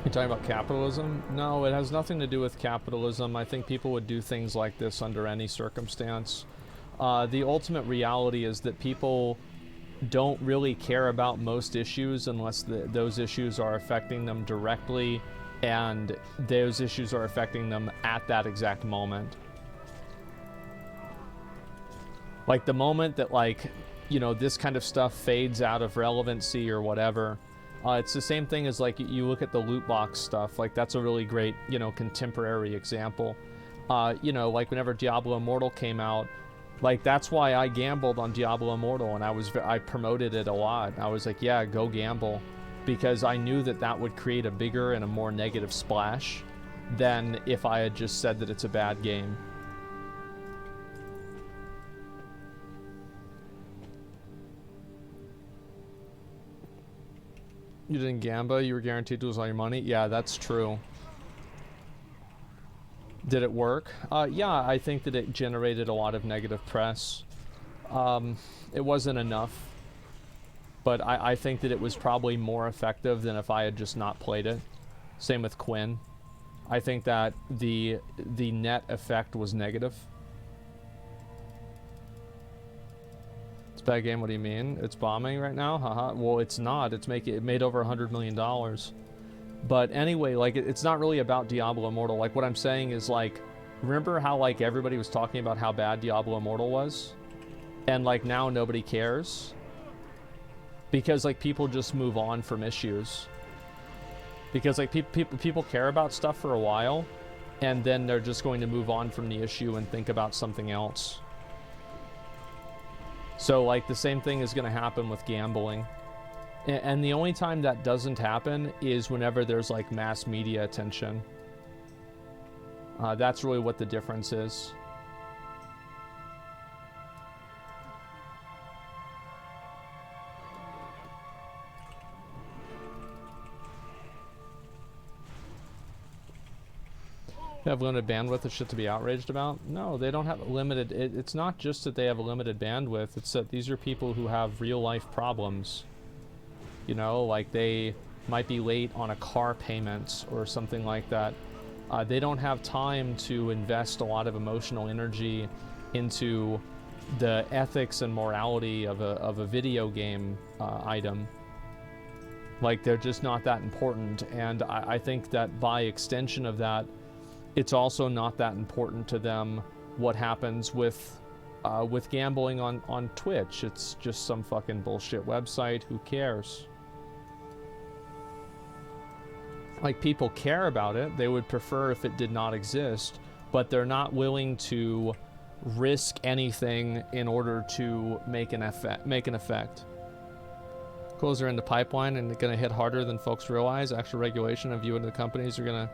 You're talking about capitalism? No, it has nothing to do with capitalism. I think people would do things like this under any circumstance. The ultimate reality is that people don't really care about most issues unless those issues are affecting them directly, and those issues are affecting them at that exact moment. Like, the moment that, like, you know, this kind of stuff fades out of relevancy or whatever, it's the same thing as, like, you look at the loot box stuff. Like, that's a really great, you know, contemporary example. You know, like, whenever Diablo Immortal came out, like, that's why I gambled on Diablo Immortal, and I promoted it a lot. I was like, yeah, go gamble, because I knew that that would create a bigger and a more negative splash than if I had just said that it's a bad game. You didn't gamble, you were guaranteed to lose all your money? Yeah, that's true. Did it work? Yeah, I think that it generated a lot of negative press. It wasn't enough, but I think that it was probably more effective than if I had just not played it. Same with Quinn. I think that the net effect was negative. It's a bad game, what do you mean? It's bombing right now? Haha. Well, it's not. It made over $100 million. But anyway, like, it's not really about Diablo Immortal. Like, what I'm saying is, like, remember how, like, everybody was talking about how bad Diablo Immortal was? And, like, now nobody cares? Because, like, people just move on from issues. Because, like, people care about stuff for a while, and then they're just going to move on from the issue and think about something else. So, like, the same thing is going to happen with gambling. And the only time that doesn't happen is whenever there's, like, mass media attention. That's really what the difference is. They have limited bandwidth, it's shit to be outraged about? No, they don't have a limited... It's not just that they have a limited bandwidth, it's that these are people who have real-life problems. You know, like, they might be late on a car payment or something like that. They don't have time to invest a lot of emotional energy into the ethics and morality of a video game item. Like, they're just not that important, and I think that by extension of that, it's also not that important to them what happens with gambling on Twitch. It's just some fucking bullshit website. Who cares? Like, people care about it. They would prefer if it did not exist, but they're not willing to risk anything in order to make an effect. Clothes are in the pipeline and they're going to hit harder than folks realize. Actual regulation of you and the companies are going to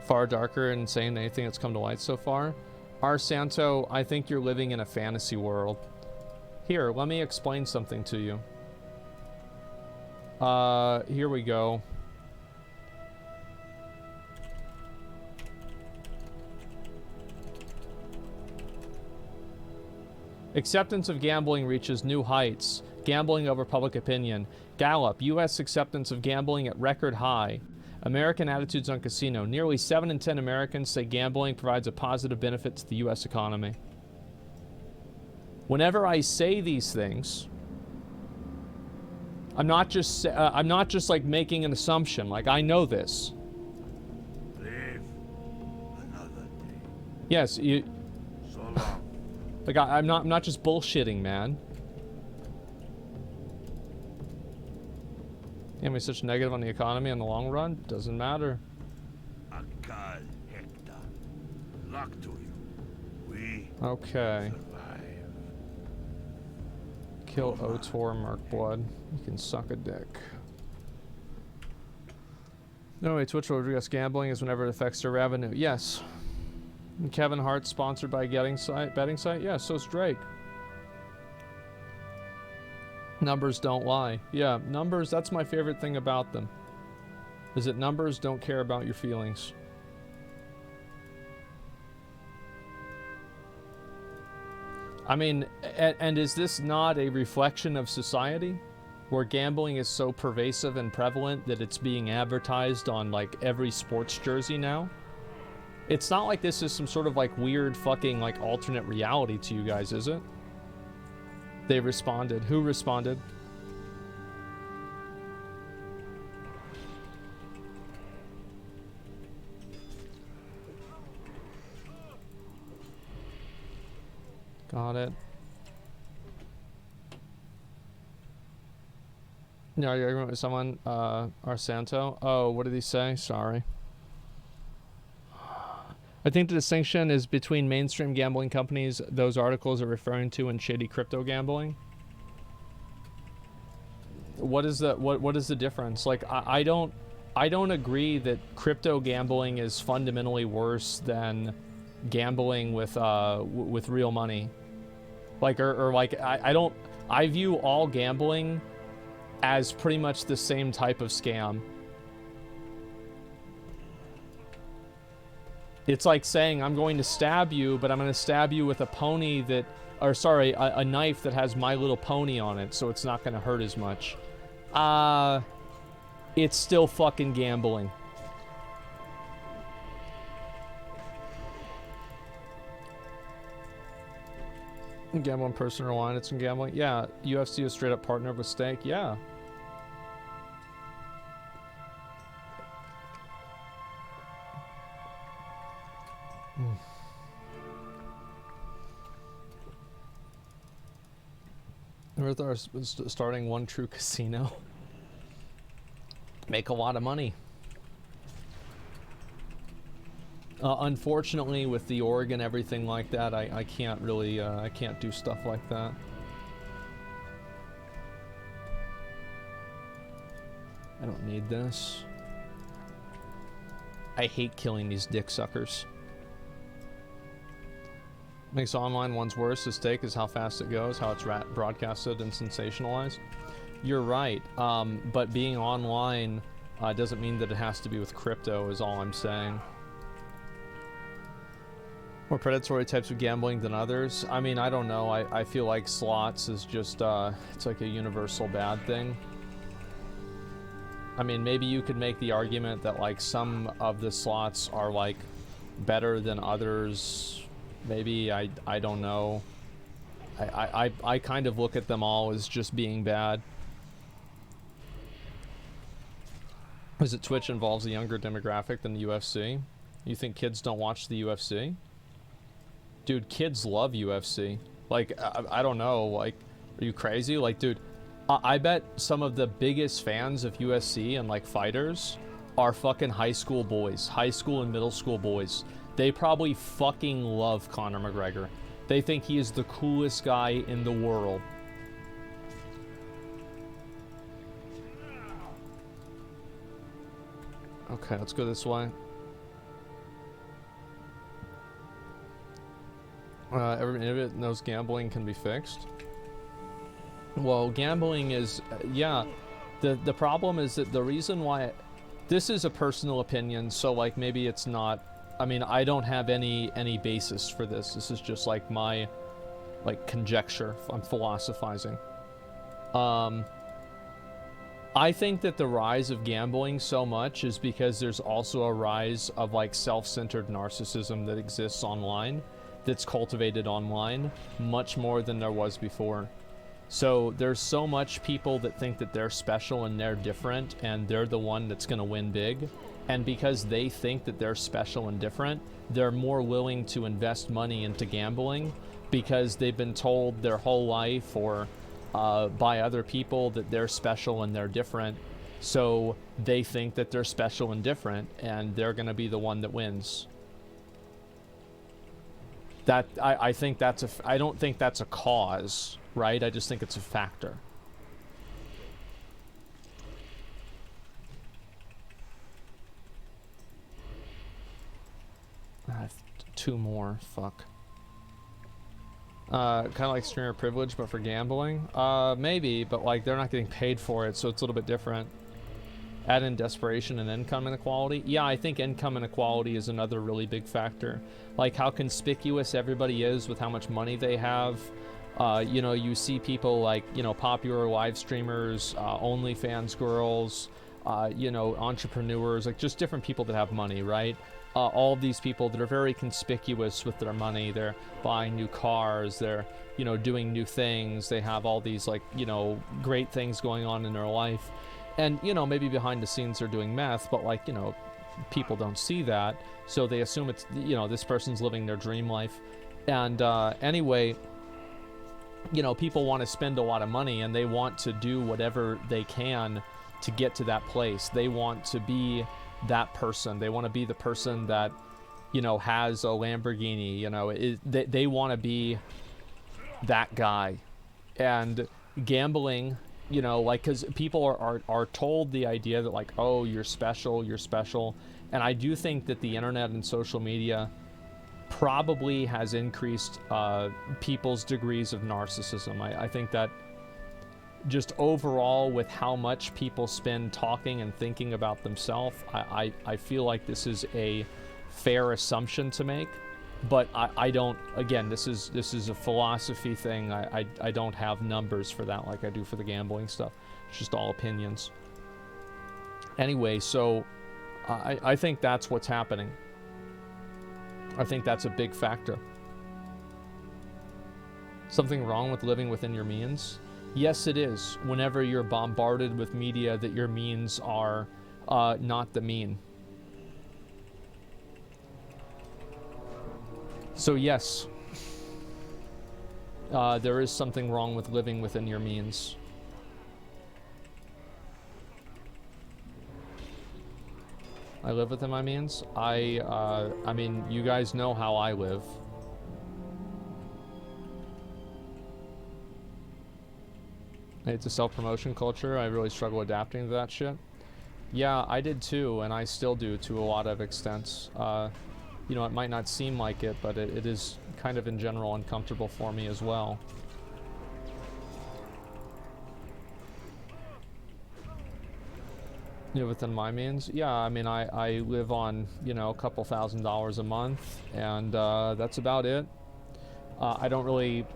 far darker and insane than anything that's come to light so far. Santo, I think you're living in a fantasy world. Here, let me explain something to you. Here we go. Acceptance of gambling reaches new heights. Gambling over public opinion. Gallup, U.S. acceptance of gambling at record high. American attitudes on casino. Nearly 7 in 10 Americans say gambling provides a positive benefit to the U.S. economy. Whenever I say these things, I'm not just like making an assumption. Like, I know this. Live another day. Yes, you. So long. Like, I'm not just bullshitting, man. Am we such negative on the economy in the long run? Doesn't matter. Akal Hector. Luck to you. We Okay. survive. Kill Otor, Merkblood. You can suck a dick. No way, Twitch will address gambling is whenever it affects their revenue. Yes. And Kevin Hart sponsored by betting site? Yeah, so is Drake. Numbers don't lie. Yeah, numbers, that's my favorite thing about them. Is that numbers don't care about your feelings. I mean, and is this not a reflection of society? Where gambling is so pervasive and prevalent that it's being advertised on, like, every sports jersey now? It's not like this is some sort of, like, weird fucking, like, alternate reality to you guys, is it? They responded. Who responded? Got it. No, you're arguing with someone, Arsanto. Oh, what did he say? Sorry. I think the distinction is between mainstream gambling companies those articles are referring to and shady crypto gambling. What is the difference? Like, I don't agree that crypto gambling is fundamentally worse than gambling with real money. Like, or like, I view all gambling as pretty much the same type of scam. It's like saying, I'm going to stab you, but I'm going to stab you with a pony that, or sorry, a knife that has My Little Pony on it, so it's not going to hurt as much. It's still fucking gambling. Gambling person or line, it's in gambling. Yeah, UFC is straight up partnered with Stake. Yeah. We're starting one true casino. Make a lot of money. Unfortunately, with the org and everything like that, I can't really, I can't do stuff like that. I don't need this. I hate killing these dick suckers. Makes online ones worse. The stake is how fast it goes, how it's broadcasted and sensationalized. You're right, but being online doesn't mean that it has to be with crypto, is all I'm saying. More predatory types of gambling than others? I mean, I don't know. I feel like slots is just, it's like a universal bad thing. I mean, maybe you could make the argument that, like, some of the slots are, like, better than others. Maybe, I don't know. I kind of look at them all as just being bad. Is it Twitch involves a younger demographic than the UFC? You think kids don't watch the UFC? Dude, kids love UFC. Like, I don't know, like, are you crazy? Like, dude, I bet some of the biggest fans of UFC and, like, fighters are fucking high school boys. High school and middle school boys. They probably fucking love Conor McGregor. They think he is the coolest guy in the world. Okay, let's go this way. Every idiot knows gambling can be fixed. Well, gambling is, yeah. The problem is that the reason why, this is a personal opinion, so like maybe it's not, I mean, I don't have any basis for this. This is just like my, like, conjecture. I'm philosophizing. I think that the rise of gambling so much is because there's also a rise of like self-centered narcissism that exists online, that's cultivated online much more than there was before. So there's so much people that think that they're special and they're different and they're the one that's going to win big. And because they think that they're special and different, they're more willing to invest money into gambling because they've been told their whole life or by other people that they're special and they're different. So they think that they're special and different and they're going to be the one that wins. That I think that's I don't think that's a cause, right? I just think it's a factor. I have 2 more. Fuck. Kind of like streamer privilege, but for gambling? Maybe, but like they're not getting paid for it, so it's a little bit different. Add in desperation and income inequality. Yeah, I think income inequality is another really big factor. Like how conspicuous everybody is with how much money they have. You know, you see people like, you know, popular live streamers, OnlyFans girls, you know, entrepreneurs, like just different people that have money, right? All of these people that are very conspicuous with their money. They're buying new cars, they're, you know, doing new things. They have all these, like, you know, great things going on in their life. And, you know, maybe behind the scenes they're doing meth, but like, you know, people don't see that. So they assume it's, you know, this person's living their dream life. And anyway, you know, people want to spend a lot of money and they want to do whatever they can to get to that place. They want to be that person. They want to be the person that, you know, has a Lamborghini, you know, they want to be that guy. And gambling, you know, like, because people are told the idea that like, oh, you're special. And I do think that the internet and social media probably has increased people's degrees of narcissism. I think that just overall with how much people spend talking and thinking about themselves, I feel like this is a fair assumption to make. But I don't, again, this is a philosophy thing. I don't have numbers for that like I do for the gambling stuff. It's just all opinions. Anyway, so I think that's what's happening. I think that's a big factor. Something wrong with living within your means? Yes, it is. Whenever you're bombarded with media that your means are not the mean. So yes, there is something wrong with living within your means. I live within my means. I mean, you guys know how I live. It's a self-promotion culture. I really struggle adapting to that shit. Yeah, I did too, and I still do to a lot of extents. You know, it might not seem like it, but it is kind of in general uncomfortable for me as well. You know, within my means? Yeah, I mean, I live on, you know, a couple $1,000s a month, and that's about it. I don't really...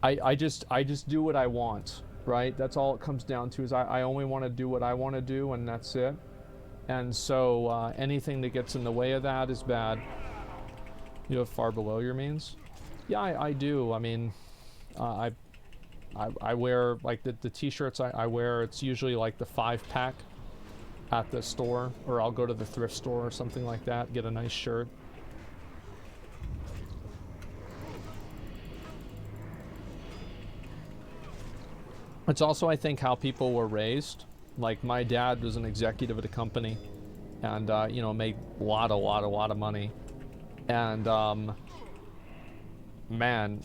I just do what I want, right? That's all it comes down to, is I only want to do what I want to do, and that's it. And so anything that gets in the way of that is bad. You have far below your means? Yeah, I do. I mean, I wear, like, the t-shirts I wear, it's usually like the 5-pack at the store, or I'll go to the thrift store or something like that, get a nice shirt. It's also, I think, how people were raised. Like, my dad was an executive at a company and, you know, made a lot of money. And, man,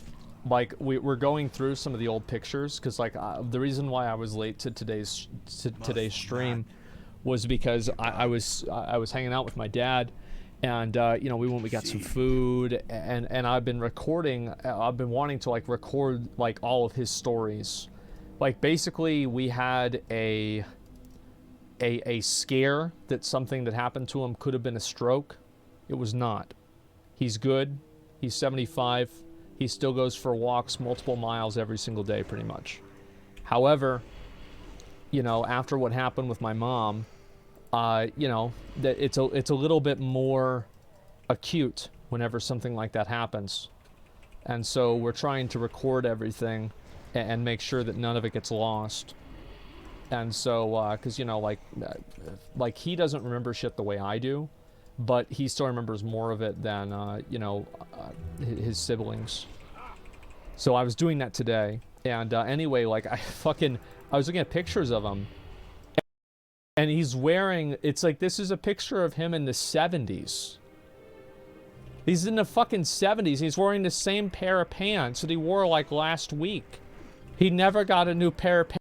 like, we're going through some of the old pictures, because, like, the reason why I was late to today's stream was because I was hanging out with my dad, And you know, we got some food, and I've been recording. I've been wanting to like record like all of his stories. Like basically, we had a scare that something that happened to him could have been a stroke. It was not. He's good. He's 75. He still goes for walks multiple miles every single day, pretty much. However, you know, after what happened with my mom, you know, that it's a little bit more acute whenever something like that happens. And so we're trying to record everything and make sure that none of it gets lost. And so, because, you know, like he doesn't remember shit the way I do, but he still remembers more of it than, you know, his siblings. So I was doing that today. And anyway, like, I was looking at pictures of him. And he's wearing, it's like, this is a picture of him in the 70s. He's in the fucking 70s. He's wearing the same pair of pants that he wore, like, last week. He never got a new pair of pants.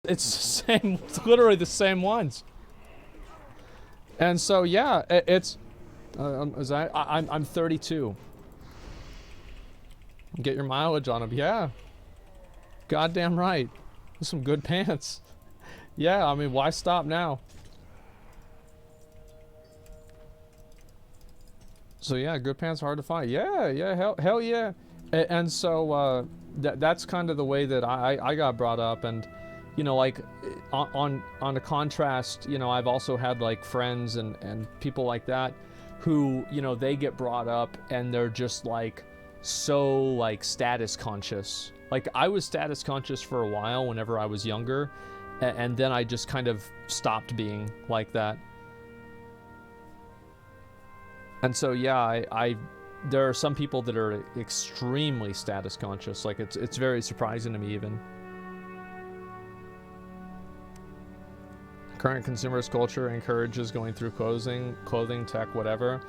It's the same, it's literally the same ones. And so, yeah, it's, I'm 32. Get your mileage on him. Yeah. Goddamn right. With some good pants. Yeah, I mean, why stop now? So yeah, good pants are hard to find. Yeah, hell yeah. And so that's kind of the way that I got brought up. And you know, like on a contrast, you know, I've also had like friends and people like that who, you know, they get brought up and they're just like so like status conscious. Like I was status conscious for a while whenever I was younger, and then I just kind of stopped being like that. And so yeah, there are some people that are extremely status conscious. Like it's very surprising to me even. Current consumerist culture encourages going through clothing, tech, whatever.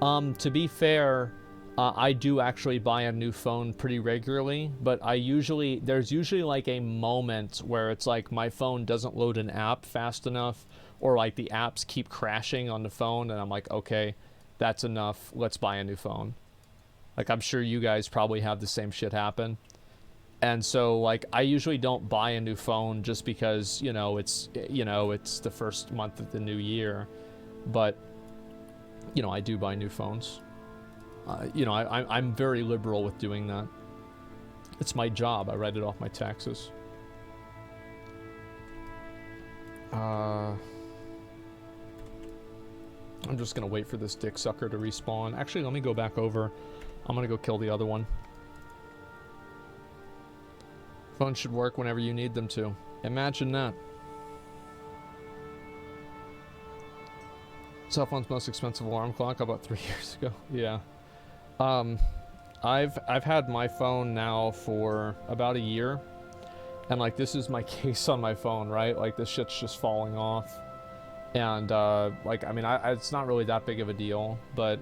To be fair, I do actually buy a new phone pretty regularly, but there's usually like a moment where it's like my phone doesn't load an app fast enough, or like the apps keep crashing on the phone, and I'm like, okay, that's enough, let's buy a new phone. Like I'm sure you guys probably have the same shit happen. And so like I usually don't buy a new phone just because, you know, it's the first month of the new year, but you know, I do buy new phones. You know, I'm very liberal with doing that. It's my job. I write it off my taxes. I'm just gonna wait for this dick sucker to respawn. Actually, let me go back over. I'm gonna go kill the other one. Phones should work whenever you need them to. Imagine that. Cell phone's most expensive alarm clock about 3 years ago. Yeah. I've had my phone now for about a year, and like this is my case on my phone, right? Like this shit's just falling off, and like I mean, it's not really that big of a deal, but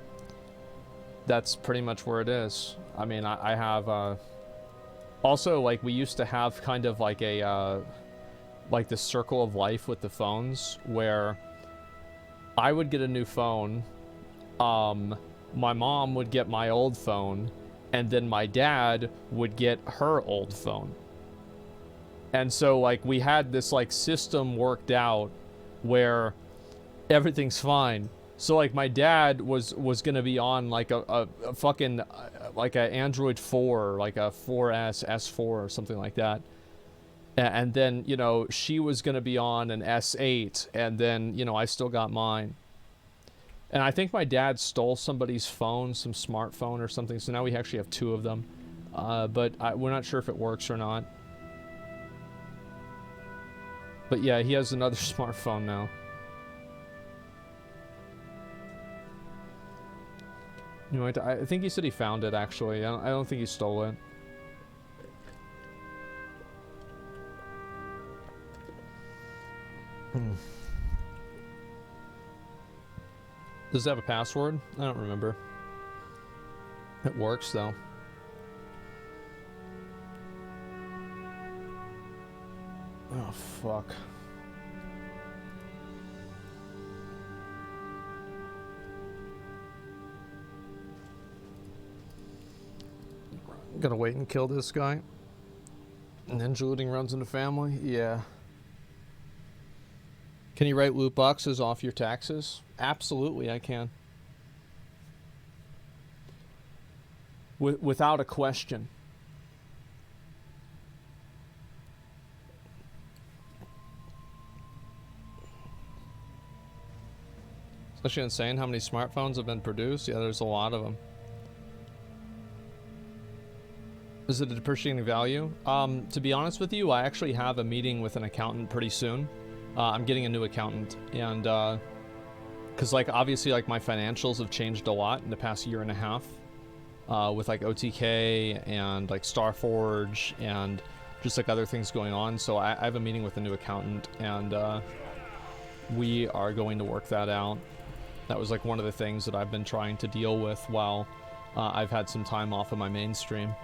that's pretty much where it is. I mean, I have also like we used to have kind of like a like the circle of life with the phones where I would get a new phone, my mom would get my old phone, and then my dad would get her old phone. And so like we had this like system worked out where everything's fine. So like my dad was gonna be on like a fucking like a Android 4, like a 4S, S4 or something like that. And then, you know, she was gonna be on an S8, and then, you know, I still got mine. And I think my dad stole somebody's phone, some smartphone or something, so now we actually have two of them. But we're not sure if it works or not. But yeah, he has another smartphone now. You know, I think he said he found it, actually. I don't think he stole it. Does it have a password? I don't remember. It works, though. Oh, fuck. Gotta wait and kill this guy. Ninja looting runs in the family? Yeah. Can you write loot boxes off your taxes? Absolutely, I can. Without a question. It's actually insane how many smartphones have been produced. Yeah, there's a lot of them. Is it a depreciating value? To be honest with you, I actually have a meeting with an accountant pretty soon. I'm getting a new accountant, and because like obviously like my financials have changed a lot in the past year and a half, with like OTK and like Starforge and just like other things going on. So I have a meeting with a new accountant, and we are going to work that out. That was like one of the things that I've been trying to deal with while I've had some time off of my mainstream.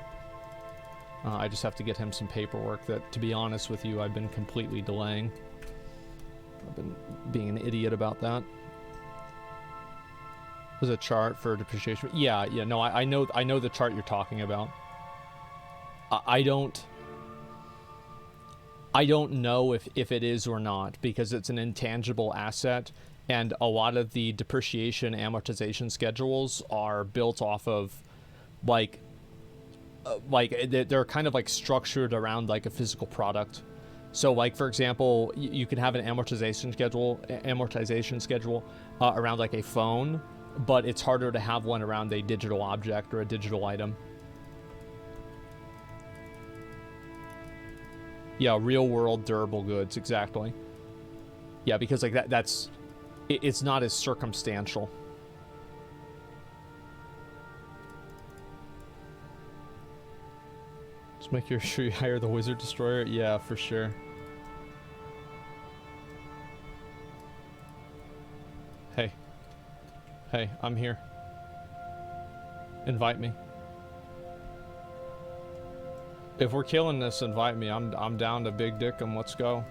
I just have to get him some paperwork that, to be honest with you, I've been completely delaying. I've been being an idiot about that. There's a chart for depreciation. Yeah, no, I know the chart you're talking about. I don't know if it is or not, because it's an intangible asset, and a lot of the depreciation amortization schedules are built off of like they're kind of like structured around like a physical product. So like, for example, you can have an amortization schedule around like a phone, but it's harder to have one around a digital object or a digital item. Yeah, real world durable goods, exactly. Yeah, because like it's not as circumstantial. Just make sure you hire the Wizard Destroyer. Yeah, for sure. Hey, I'm here. Invite me. If we're killing this, invite me. I'm down to big dick 'em. Let's go.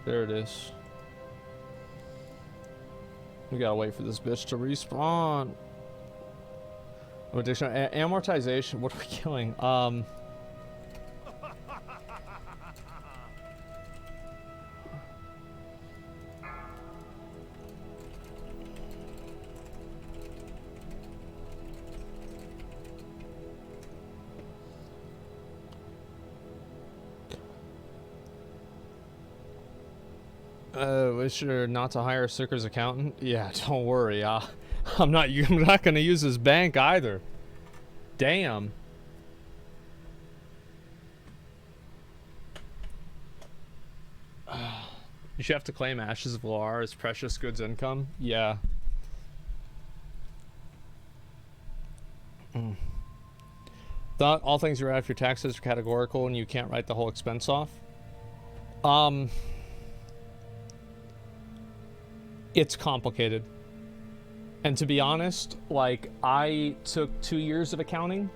There it is. We gotta wait for this bitch to respawn. Additional amortization. What are we killing? Wish sure not to hire Sicker's accountant. Yeah, don't worry. I'm not gonna use his bank either. Damn. You should have to claim Ashes of Loar as precious goods income. Yeah. Thought all things you write off your taxes are categorical and you can't write the whole expense off. It's complicated. And to be honest, like, I took 2 years of accounting.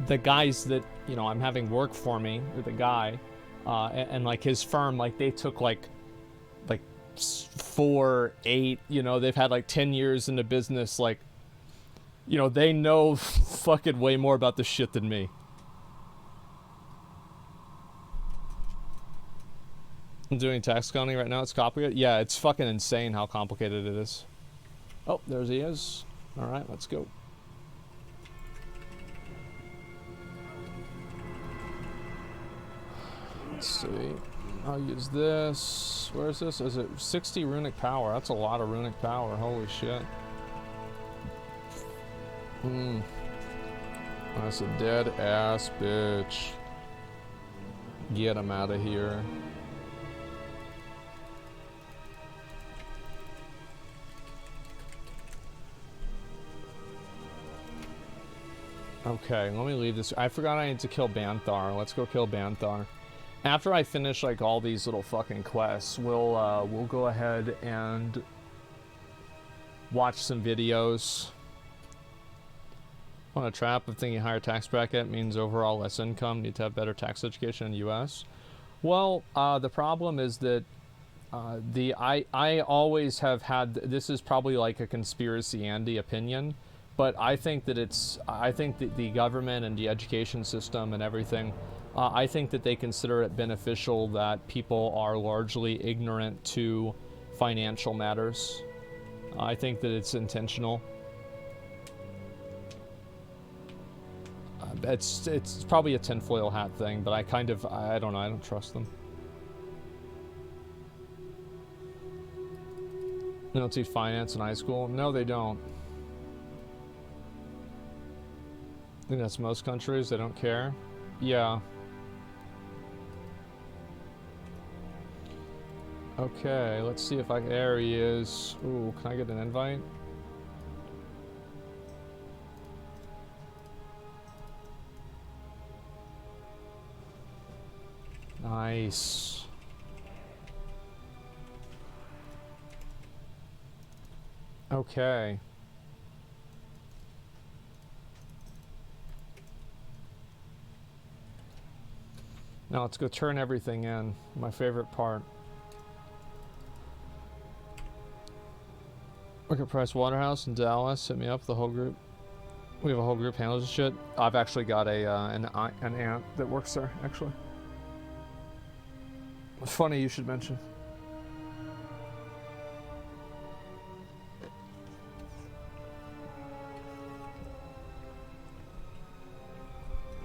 The guys that, you know, I'm having work for me, or the guy, and like his firm, like they took like 4, 8, you know, they've had like 10 years in the business, like, you know, they know fucking way more about this shit than me. I'm doing tax accounting right now. It's complicated. Yeah, it's fucking insane how complicated it is. Oh, there he is. All right, let's go. Let's see. I'll use this. Where is this? Is it 60 runic power? That's a lot of runic power. Holy shit. That's a dead ass bitch. Get him out of here. Okay, let me leave this. I forgot I need to kill Banthar. Let's go kill Banthar. After I finish like all these little fucking quests, we'll go ahead and watch some videos. On a trap of thinking higher tax bracket means overall less income, need to have better tax education in the US. Well, the problem is that I always have had, this is probably like a conspiracy Andy opinion, but I think that I think that the government and the education system and everything, I think that they consider it beneficial that people are largely ignorant to financial matters. I think that it's intentional. It's probably a tinfoil hat thing, but I don't know, I don't trust them. They don't teach finance in high school? No, they don't. I think that's most countries, they don't care. Yeah. Okay, let's see if there he is. Ooh, can I get an invite? Nice. Okay. Now let's go turn everything in. My favorite part. Work at Price Waterhouse in Dallas. Hit me up, the whole group. We have a whole group handles this shit. I've actually got an aunt that works there, actually. Funny you should mention.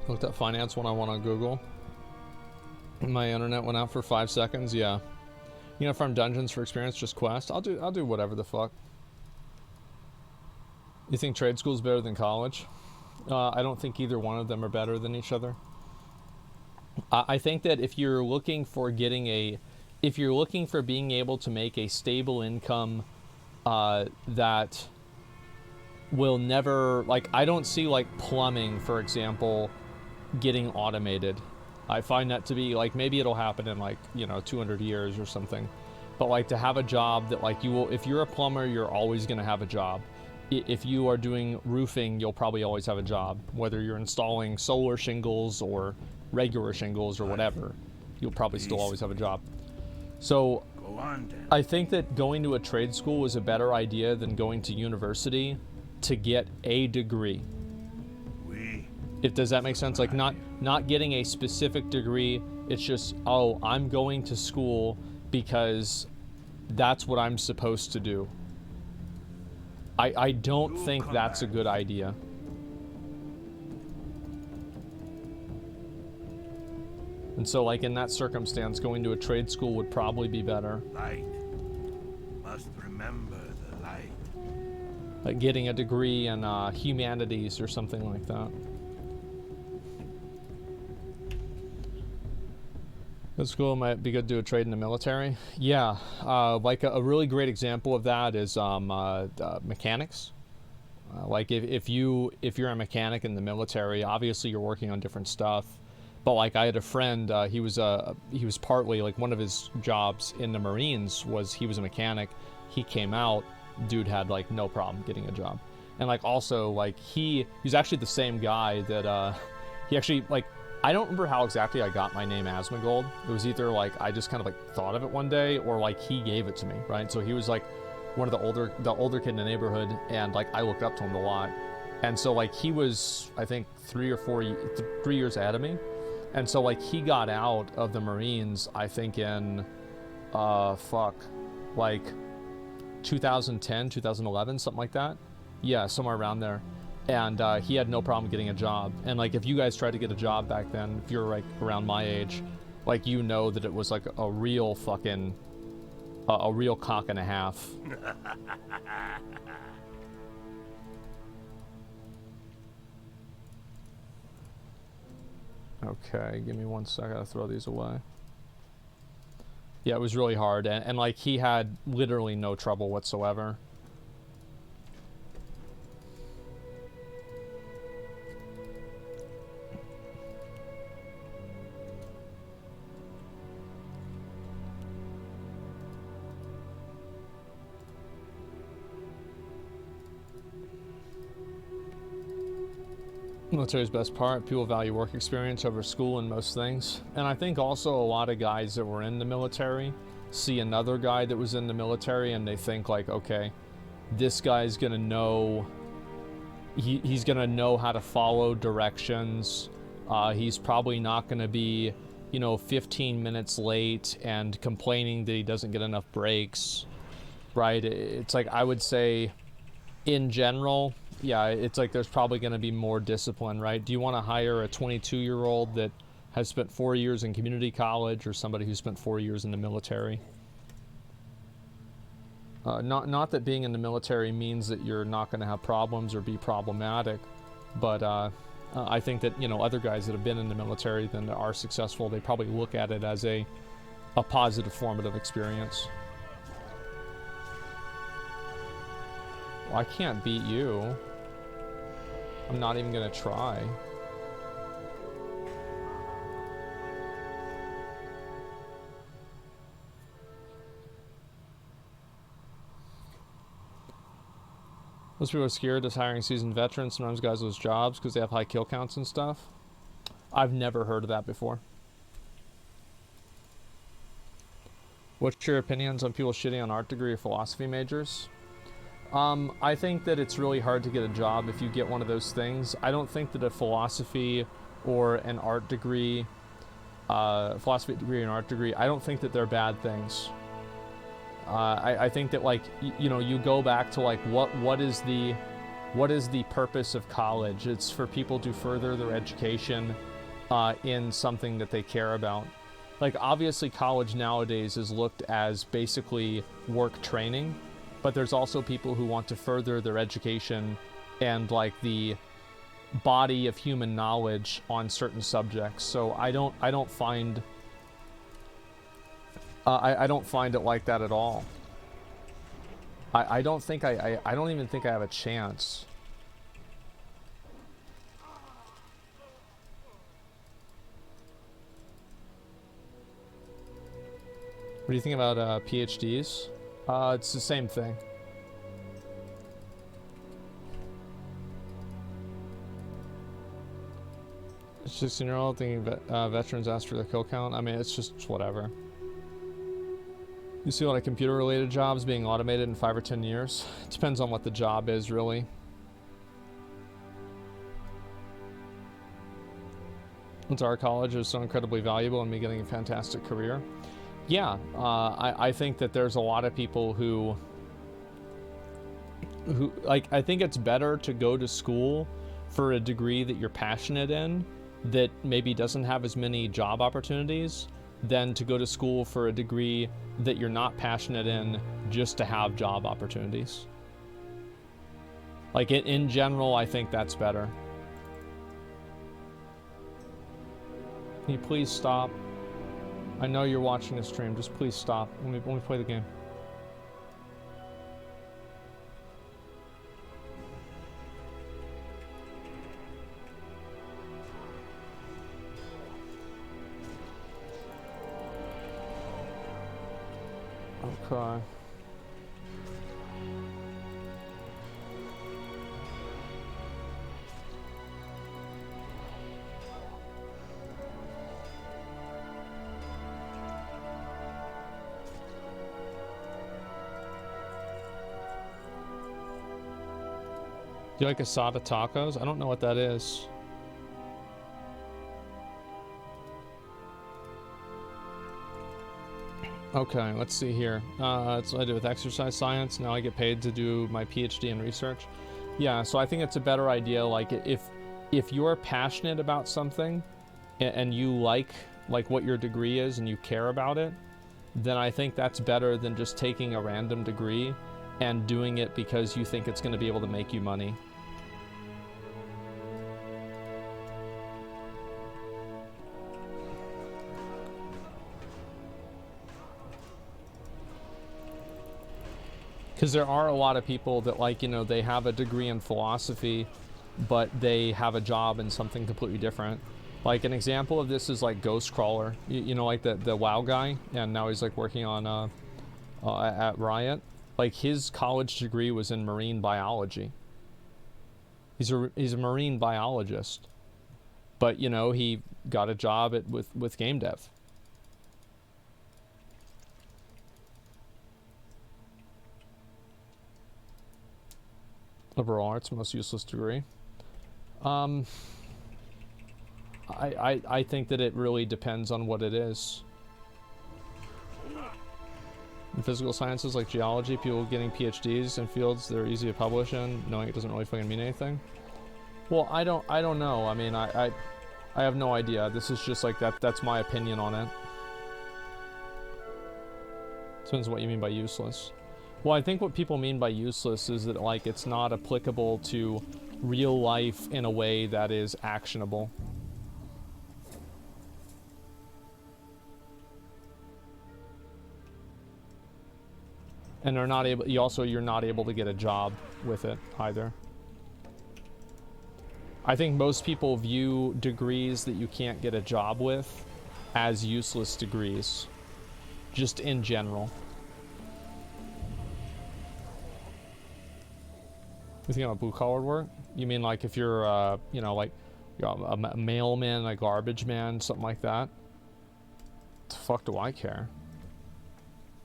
Looked up finance 101 on Google. My internet went out for 5 seconds. Yeah. You know, from dungeons for experience, just quest. I'll do whatever the fuck. You think trade school's better than college? I don't think either one of them are better than each other. I think that if you're looking for being able to make a stable income that will never, like, I don't see, like, plumbing, for example, getting automated. I find that to be, like, maybe it'll happen in, like, you know, 200 years or something. But, like, to have a job that, like, if you're a plumber, you're always going to have a job. If you are doing roofing, you'll probably always have a job. Whether you're installing solar shingles or regular shingles or whatever, you'll probably still always have a job. So I think that going to a trade school is a better idea than going to university to get a degree. Does that make sense? Like, not getting a specific degree, it's just, oh, I'm going to school because that's what I'm supposed to do. I don't think that's a good idea. And so, like, in that circumstance, going to a trade school would probably be better. Light. Must remember the light. Like getting a degree in humanities or something like that. Good school might be good to do a trade in the military. Yeah, like a really great example of that is mechanics. Like if you're a mechanic in the military, obviously you're working on different stuff. But like I had a friend, he was partly, like, one of his jobs in the Marines was he was a mechanic. He came out, dude had like no problem getting a job. And like also like he's actually the same guy that he actually, like, I don't remember how exactly I got my name Asmongold. It was either like I just kind of like thought of it one day, or like he gave it to me, right? So he was like one of the older kid in the neighborhood, and like I looked up to him a lot. And so like he was, I think 3 years ahead of me. And so like he got out of the Marines, I think in like 2010, 2011, something like that. Yeah, somewhere around there. And he had no problem getting a job. And like if you guys tried to get a job back then, if you're like around my age, like, you know that it was like a real fucking a real cock and a half. Okay, give me 1 second. I gotta throw these away. Yeah, it was really hard, and like he had literally no trouble whatsoever. Military's best part, people value work experience over school and most things. And I think also a lot of guys that were in the military see another guy that was in the military and they think like, okay, this guy's gonna know he's gonna know how to follow directions. He's probably not gonna be, you know, 15 minutes late and complaining that he doesn't get enough breaks, right? It's like, I would say, in general, yeah, it's like there's probably gonna be more discipline, right? Do you want to hire a 22-year-old that has spent 4 years in community college, or somebody who spent 4 years in the military? Not that being in the military means that you're not going to have problems or be problematic, but I think that, you know, other guys that have been in the military that are successful, they probably look at it as a positive formative experience. Well, I can't beat you. I'm not even going to try. Most people are scared of hiring seasoned veterans. Sometimes guys lose jobs because they have high kill counts and stuff. I've never heard of that before. What's your opinions on people shitting on art degree or philosophy majors? I think that it's really hard to get a job if you get one of those things. I don't think that a philosophy or an art degree, philosophy degree and art degree, I don't think that they're bad things. I think that, like, you know, you go back to, like, what is the purpose of college? It's for people to further their education in something that they care about. Like, obviously college nowadays is looked as basically work training, but there's also people who want to further their education and, like, the body of human knowledge on certain subjects. So I don't find I don't find it like that at all. I don't think I don't even think I have a chance. What do you think about PhDs? It's the same thing. A 16-year-old thinking veterans ask for their kill count. I mean, it's just whatever. You see a lot of computer-related jobs being automated in 5 or 10 years. It depends on what the job is, really. Since our college is so incredibly valuable in me getting a fantastic career. Yeah, I think that there's a lot of people who like, I think it's better to go to school for a degree that you're passionate in that maybe doesn't have as many job opportunities than to go to school for a degree that you're not passionate in just to have job opportunities. Like, in general, I think that's better. Can you please stop? I know you're watching the stream, just please stop. Let me play the game. Okay. Do you like asada tacos? I don't know what that is. Okay, let's see here. It's what I do with exercise science. Now I get paid to do my PhD in research. Yeah, so I think it's a better idea. Like, if you're passionate about something and you like what your degree is and you care about it, then I think that's better than just taking a random degree and doing it because you think it's going to be able to make you money. Because there are a lot of people that, like, you know, they have a degree in philosophy, but they have a job in something completely different. Like, an example of this is, like, Ghostcrawler. You know, like the WoW guy, and now he's, like, working on at Riot. Like, his college degree was in marine biology. He's a marine biologist, but, you know, he got a job with game dev. Liberal arts, most useless degree. I think that it really depends on what it is. In physical sciences like geology, people getting PhDs in fields they're easy to publish in, knowing it doesn't really fucking mean anything. Well, I don't know. I mean, I have no idea. This is just like that's my opinion on it. Depends on what you mean by useless. Well, I think what people mean by useless is that like it's not applicable to real life in a way that is actionable. And they're not able, you're not able to get a job with it either. I think most people view degrees that you can't get a job with as useless degrees, just in general. You think about blue collar work? You mean like if you're, you know, like you're a mailman, a garbage man, something like that? What the fuck do I care?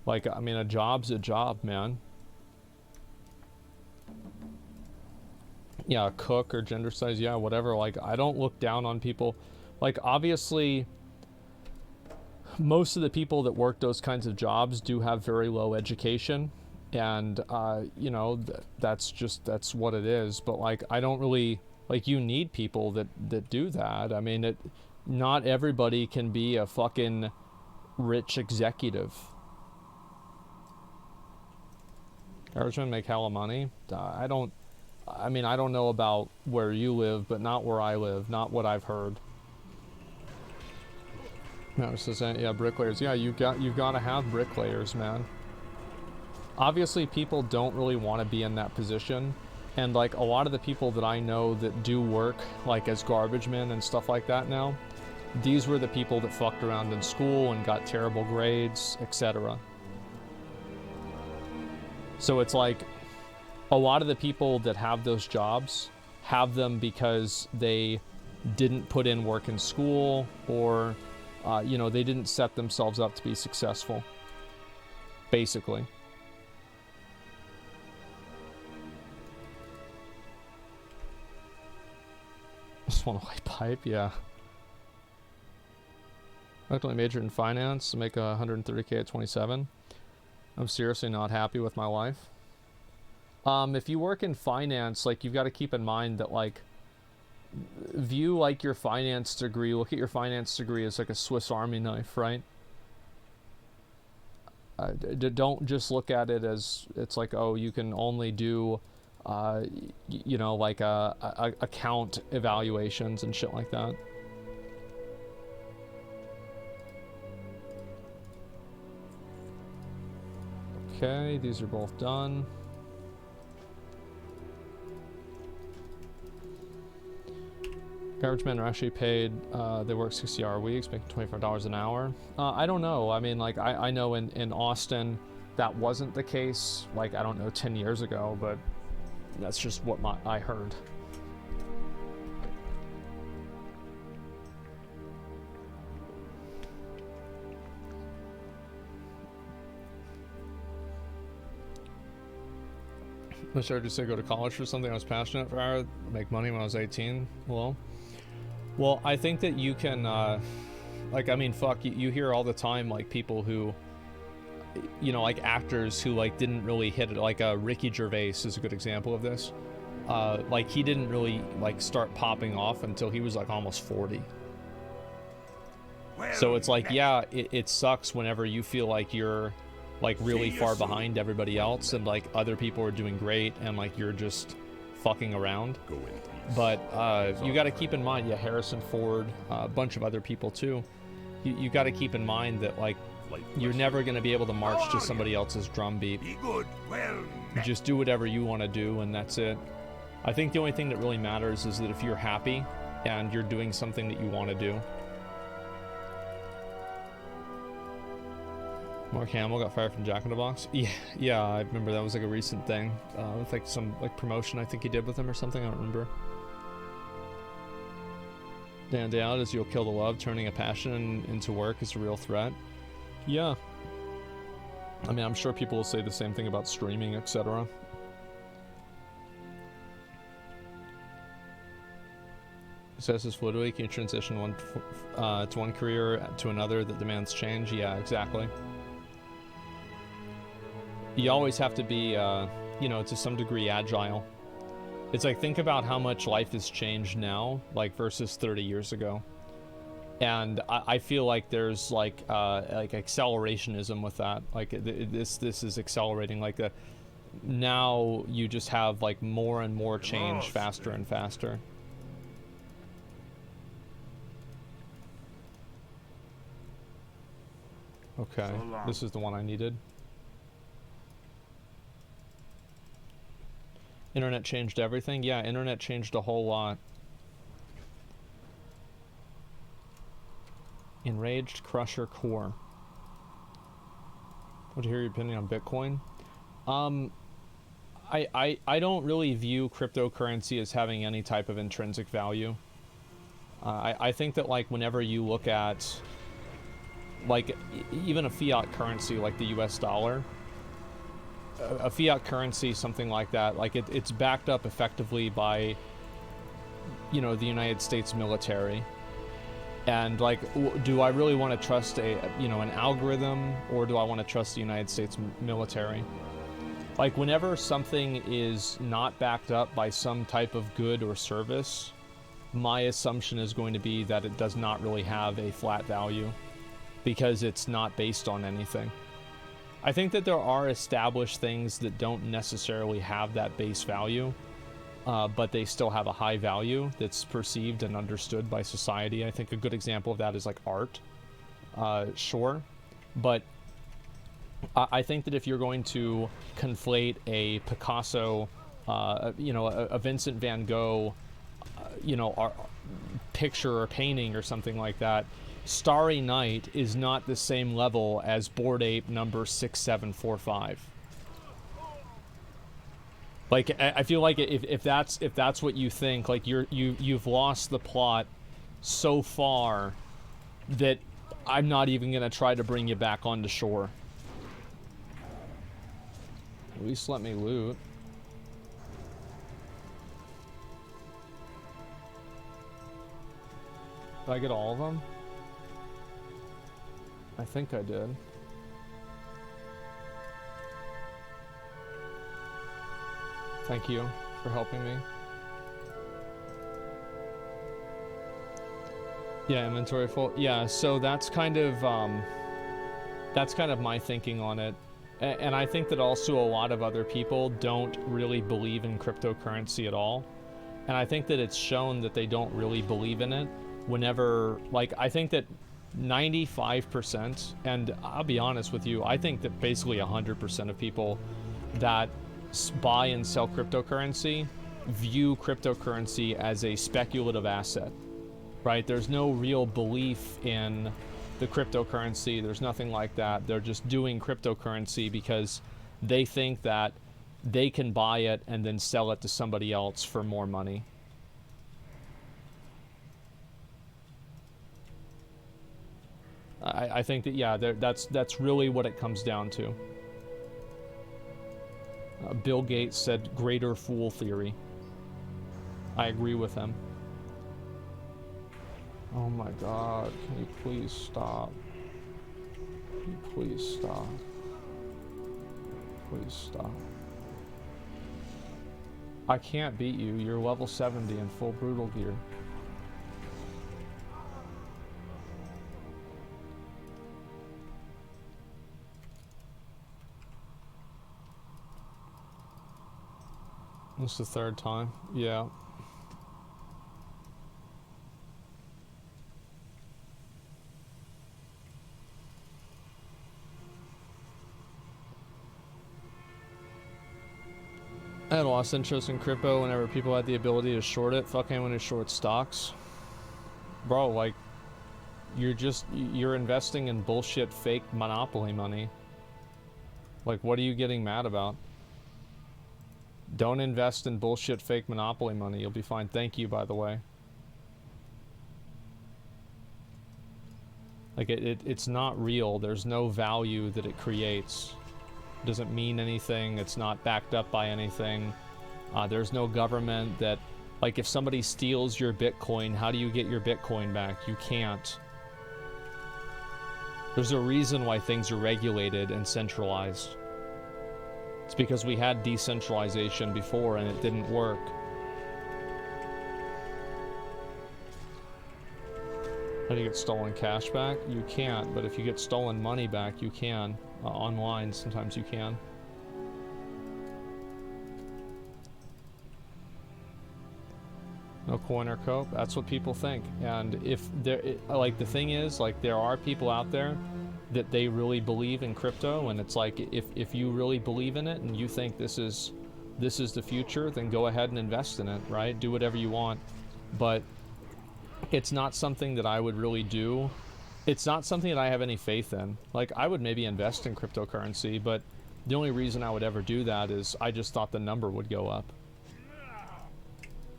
Like, I mean, a job's a job, man. Yeah, a cook or gender size, yeah, whatever. Like, I don't look down on people. Like, obviously, most of the people that work those kinds of jobs do have very low education. And, you know, that's what it is. But, like, I don't really, like, you need people that do that. I mean, not everybody can be a fucking rich executive. Irishman make hella money. I don't know about where you live, but not where I live. Not what I've heard. No, yeah, bricklayers. Yeah, you've got to have bricklayers, man. Obviously, people don't really want to be in that position, and like a lot of the people that I know that do work like as garbage men and stuff like that now, these were the people that fucked around in school and got terrible grades, etc. So it's like a lot of the people that have those jobs have them because they didn't put in work in school, or you know, they didn't set themselves up to be successful, basically. Just want a white pipe, yeah. I actually majored in finance to make 130K at 27. I'm seriously not happy with my life. If you work in finance, like, you've got to keep in mind that, like, view, like, your finance degree, look at your finance degree as, like, a Swiss Army knife, right? Don't just look at it as, it's like, oh, you can only do, you know, like, account evaluations and shit like that. Okay, these are both done. Garbage men are actually paid, they work 60-hour weeks, making $25 an hour. I don't know. I mean, like, I know in Austin that wasn't the case, like, I don't know, 10 years ago, but that's just what I heard. I started to say go to college for something I was passionate for, make money when I was 18. Well, I think that you can, like, I mean, fuck, you hear all the time, like, people who, you know, like, actors who, like, didn't really hit it, like, Ricky Gervais is a good example of this. Like, he didn't really, like, start popping off until he was, like, almost 40. So it's like, yeah, it sucks whenever you feel like you're, like, really far behind everybody else, and, like, other people are doing great, and, like, you're just fucking around. But you got to keep in mind, yeah, Harrison Ford, a bunch of other people too. You got to keep in mind that, like, you're never going to be able to march to somebody else's drum beat. Be good. Well, you just do whatever you want to do, and that's it. I think the only thing that really matters is that if you're happy and you're doing something that you want to do. Mark Hamill got fired from Jack in the Box. Yeah, I remember that was like a recent thing. With like some like promotion I think he did with him or something. I don't remember. Dan Dowd is you'll kill the love, turning a passion into work is a real threat. Yeah. I mean, I'm sure people will say the same thing about streaming, etc. Says this fluidly, can you transition to one career to another that demands change? Yeah, exactly. You always have to be, you know, to some degree agile. It's like, think about how much life has changed now, like versus 30 years ago. And I feel like there's like accelerationism with that. Like this is accelerating. Like now you just have like more and more change faster and faster. Okay, this is the one I needed. Internet changed everything? Yeah, internet changed a whole lot. Enraged Crusher Core. Would you hear your opinion on Bitcoin? I don't really view cryptocurrency as having any type of intrinsic value. I think that like whenever you look at like even a fiat currency like the US dollar, a fiat currency, something like that, like it's backed up effectively by, you know, the United States military. And like, do I really want to trust an algorithm, or do I want to trust the United States military? Like whenever something is not backed up by some type of good or service, my assumption is going to be that it does not really have a flat value because it's not based on anything. I think that there are established things that don't necessarily have that base value, but they still have a high value that's perceived and understood by society. I think a good example of that is like art. Sure, but I think that if you're going to conflate a Picasso, a Vincent van Gogh, picture or painting or something like that, Starry Night is not the same level as Bored Ape number 6745. Like, I feel like if that's what you think, like you've lost the plot so far that I'm not even gonna try to bring you back onto shore. At least let me loot. Did I get all of them? I think I did. Thank you for helping me. Yeah, inventory full. Yeah, so that's kind of my thinking on it. And I think that also a lot of other people don't really believe in cryptocurrency at all. And I think that it's shown that they don't really believe in it whenever, like, I think that 95%, and I'll be honest with you, I think that basically 100% of people that buy and sell cryptocurrency view cryptocurrency as a speculative asset, right? There's no real belief in the cryptocurrency. There's nothing like that. They're just doing cryptocurrency because they think that they can buy it and then sell it to somebody else for more money. I think that, yeah, that's really what it comes down to. Bill Gates said greater fool theory. I agree with him. Oh my god, can you please stop? Can you please stop? Please stop. I can't beat you. You're level 70 in full brutal gear. This is the third time. Yeah. I had lost interest in crypto whenever people had the ability to short it. Fuck anyone who shorts stocks. Bro, like, you're investing in bullshit fake monopoly money. Like, what are you getting mad about? Don't invest in bullshit fake monopoly money. You'll be fine. Thank you, by the way. Like, it's not real. There's no value that it creates. It doesn't mean anything. It's not backed up by anything. There's no government that Like, if somebody steals your Bitcoin, how do you get your Bitcoin back? You can't. There's a reason why things are regulated and centralized. It's because we had decentralization before and it didn't work. How do you get stolen cash back? You can't, but if you get stolen money back, you can. Online, sometimes you can. No coin or cope? That's what people think. And if there, like, the thing is, like, there are people out there that they really believe in crypto, and it's like, if you really believe in it and you think this is the future, then go ahead and invest in it, right? Do whatever you want. But it's not something that I would really do. It's not something that I have any faith in. Like, I would maybe invest in cryptocurrency, but the only reason I would ever do that is I just thought the number would go up.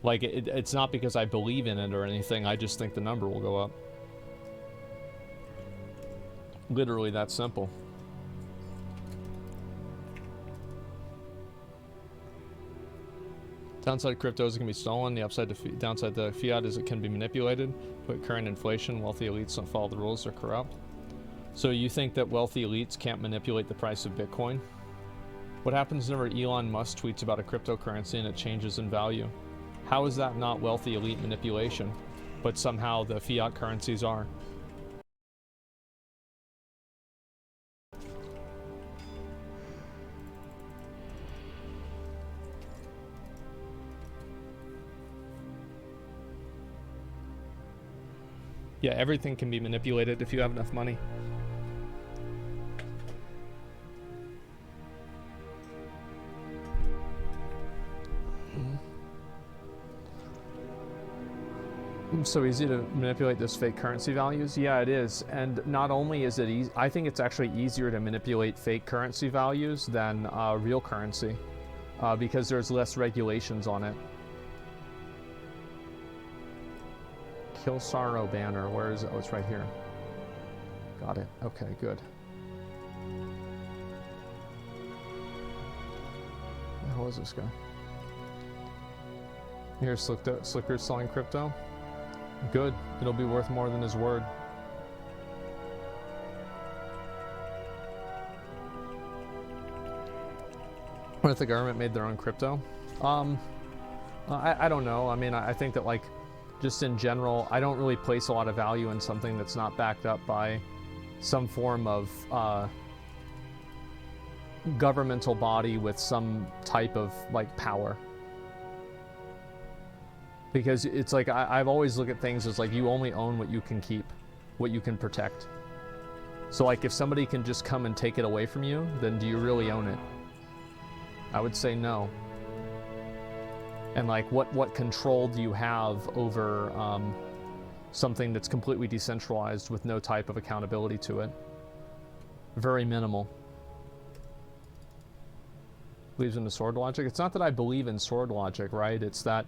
Like, it's not because I believe in it or anything, I just think the number will go up. Literally that simple. Downside crypto is it can be stolen. The upside to downside to fiat is it can be manipulated. But current inflation, wealthy elites don't follow the rules, they're corrupt. So you think that wealthy elites can't manipulate the price of Bitcoin? What happens whenever Elon Musk tweets about a cryptocurrency and it changes in value? How is that not wealthy elite manipulation? But somehow the fiat currencies are. Yeah, everything can be manipulated if you have enough money. So easy to manipulate those fake currency values? Yeah, it is. And not only is it easy, I think it's actually easier to manipulate fake currency values than real currency because there's less regulations on it. Kill Sorrow banner, where is it? Oh, it's right here. Got it. Okay, good. Who is this guy? Here's Slicker's selling crypto. Good. It'll be worth more than his word. What if the government made their own crypto? I don't know. I mean, I think that, like, just in general, I don't really place a lot of value in something that's not backed up by some form of governmental body with some type of, like, power. Because it's like, I've always looked at things as like, you only own what you can keep, what you can protect. So like, if somebody can just come and take it away from you, then do you really own it? I would say no. And like, what control do you have over something that's completely decentralized with no type of accountability to it? Very minimal. Believes in the sword logic? It's not that I believe in sword logic, right? It's that,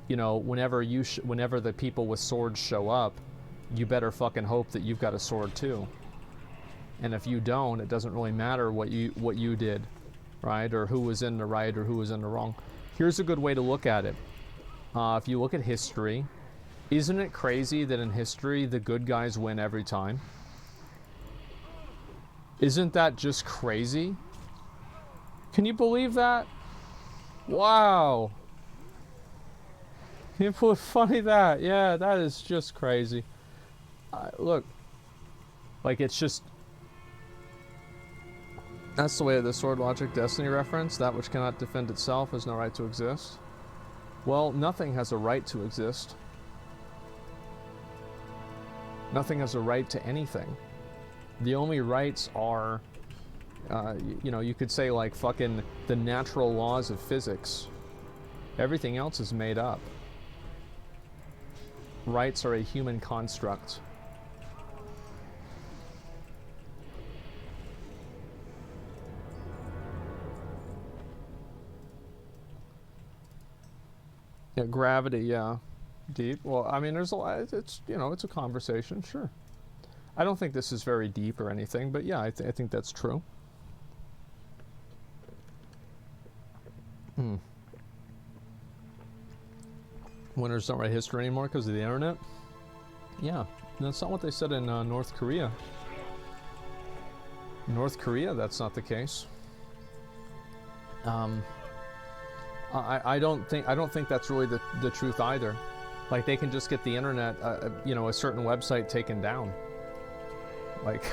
you know, whenever the people with swords show up, you better fucking hope that you've got a sword too. And if you don't, it doesn't really matter what you did, right? Or who was in the right or who was in the wrong. Here's a good way to look at it. If you look at history, isn't it crazy that in history the good guys win every time? Isn't that just crazy? Can you believe that? Wow. Can you believe funny that? Yeah, that is just crazy. Look, like, it's just, that's the way of the sword logic Destiny reference. That which cannot defend itself has no right to exist. Well, nothing has a right to exist. Nothing has a right to anything. The only rights are, you know, you could say like fucking the natural laws of physics. Everything else is made up. Rights are a human construct. Yeah, gravity, yeah. Deep. Well, I mean, there's a lot, it's, you know, it's a conversation, sure. I don't think this is very deep or anything, but yeah, I think that's true. Winners don't write history anymore because of the internet. Yeah, that's not what they said in North Korea. North Korea, that's not the case. I don't think that's really the truth either. Like, they can just get the internet, you know, a certain website taken down. Like,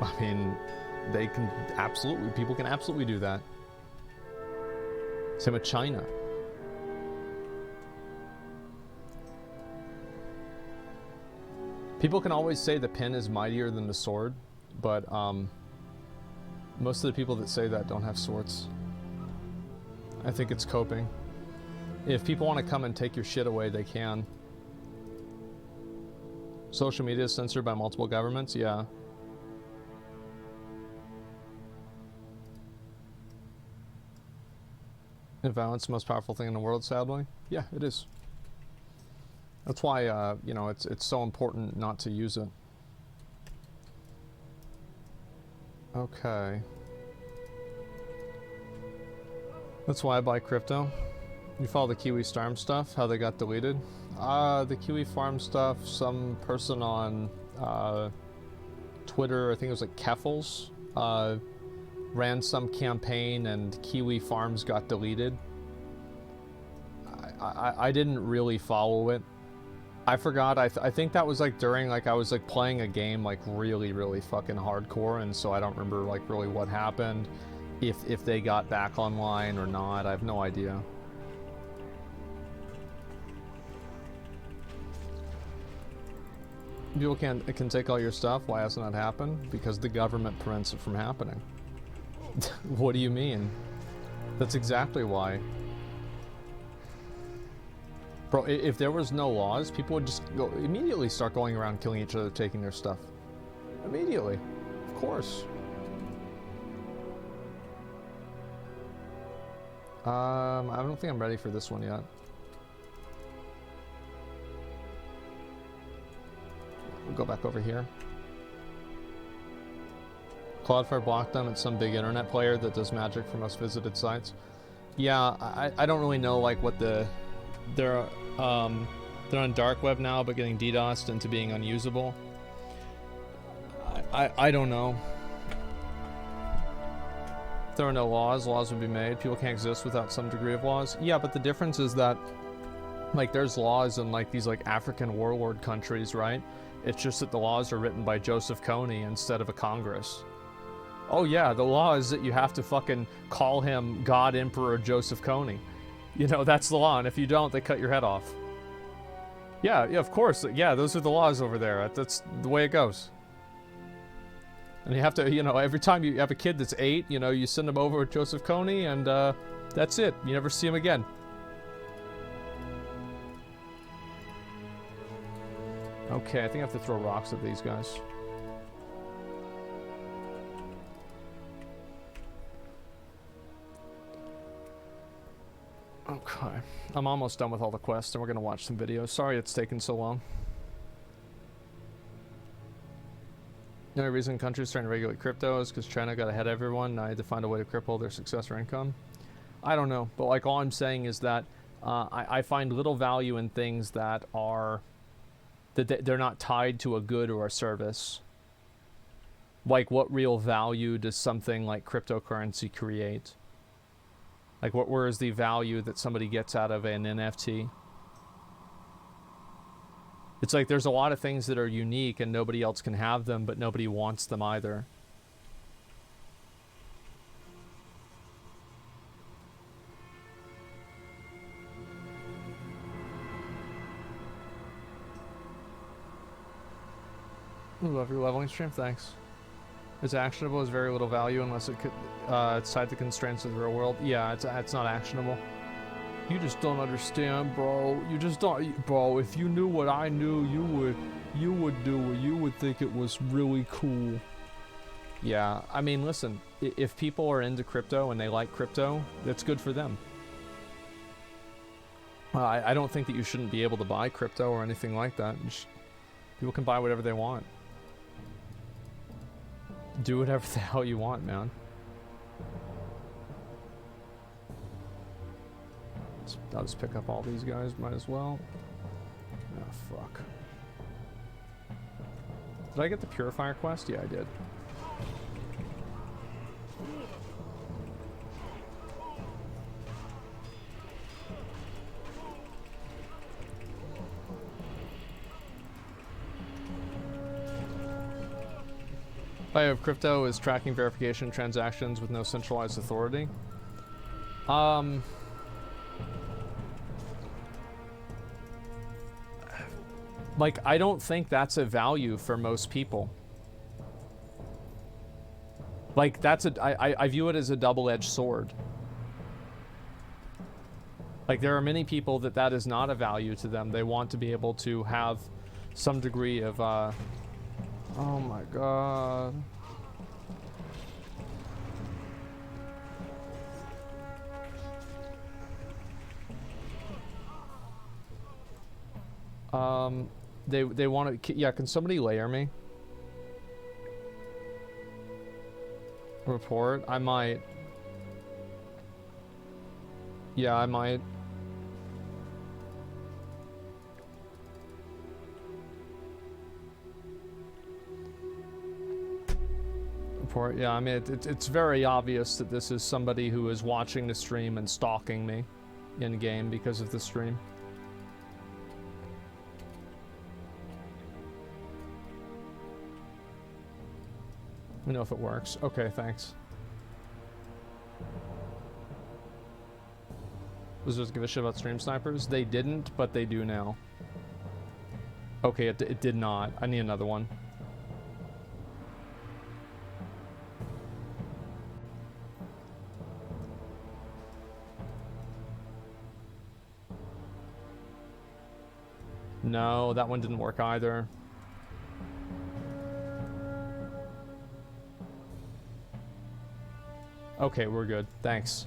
I mean, they can absolutely, people can absolutely do that. Same with China. People can always say the pen is mightier than the sword, but most of the people that say that don't have swords. I think it's coping. If people want to come and take your shit away, they can. Social media is censored by multiple governments, yeah. And violence is the most powerful thing in the world, sadly. Yeah, it is. That's why, you know, it's so important not to use it. Okay. That's why I buy crypto. You follow the Kiwi Farm stuff, how they got deleted? The Kiwi Farm stuff, some person on Twitter, I think it was like Keffels, ran some campaign and Kiwi Farms got deleted. I didn't really follow it. I forgot, I think that was like during, like, I was like playing a game like really fucking hardcore, and so I don't remember like really what happened, if they got back online or not. I have no idea. People can take all your stuff. Why hasn't that happened? Because the government prevents it from happening. What do you mean? That's exactly why. Bro, if there was no laws, people would just immediately start going around killing each other, taking their stuff. Immediately. Of course. I don't think I'm ready for this one yet. We'll go back over here. Cloudflare blocked them. It's some big internet player that does magic for most visited sites. Yeah, I don't really know like what they're on dark web now, but getting DDoSed into being unusable. I don't know. If there are no laws would be made. People can't exist without some degree of laws. Yeah, but the difference is that, like, there's laws in like these like African warlord countries, right? It's just that the laws are written by Joseph Kony instead of a Congress. Oh yeah, the law is that you have to fucking call him God Emperor Joseph Kony. You know, that's the law, and if you don't, they cut your head off. Yeah, of course. Yeah, those are the laws over there. That's the way it goes. And you have to, you know, every time you have a kid that's 8, you know, you send them over with Joseph Kony, and that's it. You never see him again. Okay, I think I have to throw rocks at these guys. Okay, I'm almost done with all the quests, and we're gonna watch some videos. Sorry it's taken so long. The only reason countries trying to regulate crypto is because China got ahead of everyone. Now I had to find a way to cripple their success or income. I don't know, but like all I'm saying is that I find little value in things that are they're not tied to a good or a service. Like, what real value does something like cryptocurrency create? Like, where is the value that somebody gets out of an NFT? It's like there's a lot of things that are unique and nobody else can have them, but nobody wants them either. Love your leveling stream, thanks. It's actionable, has very little value unless it could, it's tied to constraints of the real world. Yeah, it's not actionable. You just don't understand, bro. You just don't, bro. If you knew what I knew, you would do it. You would think it was really cool. Yeah, I mean, listen. If people are into crypto and they like crypto, that's good for them. I don't think that you shouldn't be able to buy crypto or anything like that. People can buy whatever they want. Do whatever the hell you want, man. Let's I'll just pick up all these guys, might as well. Oh, fuck. Did I get the Purifier quest? Yeah, I did. Value of crypto is tracking verification transactions with no centralized authority. Like, I don't think that's a value for most people. Like, that's I view it as a double-edged sword. Like, there are many people that is not a value to them. They want to be able to have some degree of, oh my god. They want to, yeah, can somebody layer me? Report? I might. Yeah, I might. Report, yeah, I mean, it's very obvious that this is somebody who is watching the stream and stalking me in-game because of the stream. Let me know if it works. Okay, thanks. Was just give a shit about stream snipers? They didn't, but they do now. Okay, it did not. I need another one. No, that one didn't work either. Okay, we're good. Thanks.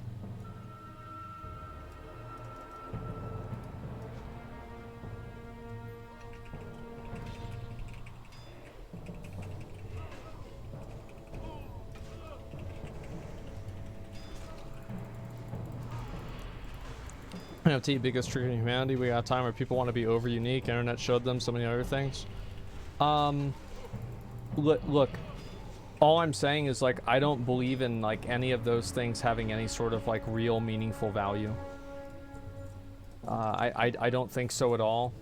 NFT, biggest trick in humanity. We got a time where people want to be over unique. Internet showed them so many other things. Look. All I'm saying is, like, I don't believe in, like, any of those things having any sort of, like, real meaningful value. I don't think so at all.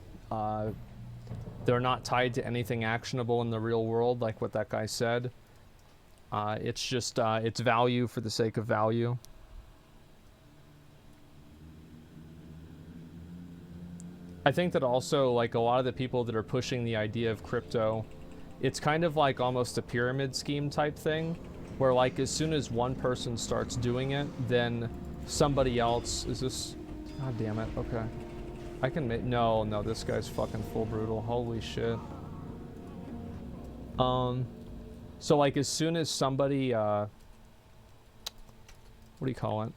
They're not tied to anything actionable in the real world, like what that guy said. It's just, it's value for the sake of value. I think that also, like, a lot of the people that are pushing the idea of crypto, it's kind of like almost a pyramid scheme type thing, where, like, as soon as one person starts doing it, then somebody else is this. God damn it. Okay, I can make. No, this guy's fucking full brutal. Holy shit. So, like, as soon as somebody, what do you call it?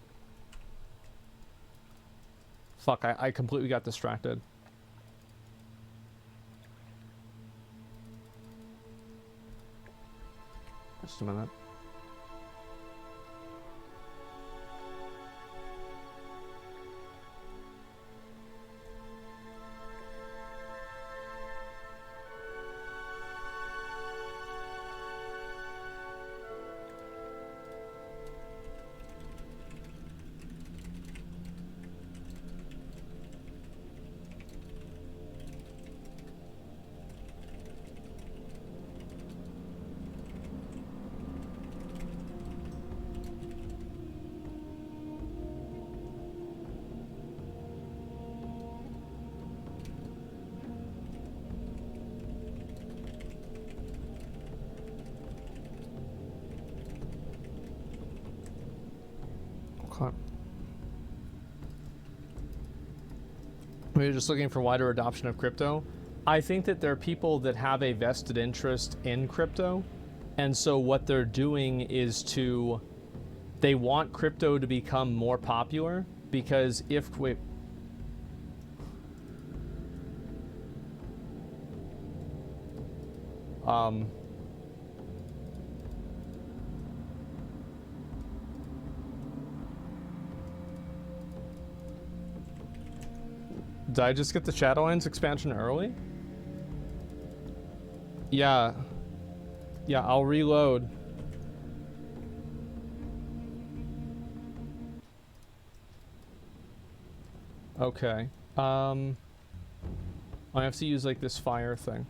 Fuck, I completely got distracted. Just a minute. We're just looking for wider adoption of crypto. I think that there are people that have a vested interest in crypto, and so what they're doing is they want crypto to become more popular, because if we Did I just get the Shadowlands expansion early? Yeah. Yeah, I'll reload. Okay. I have to use like this fire thing.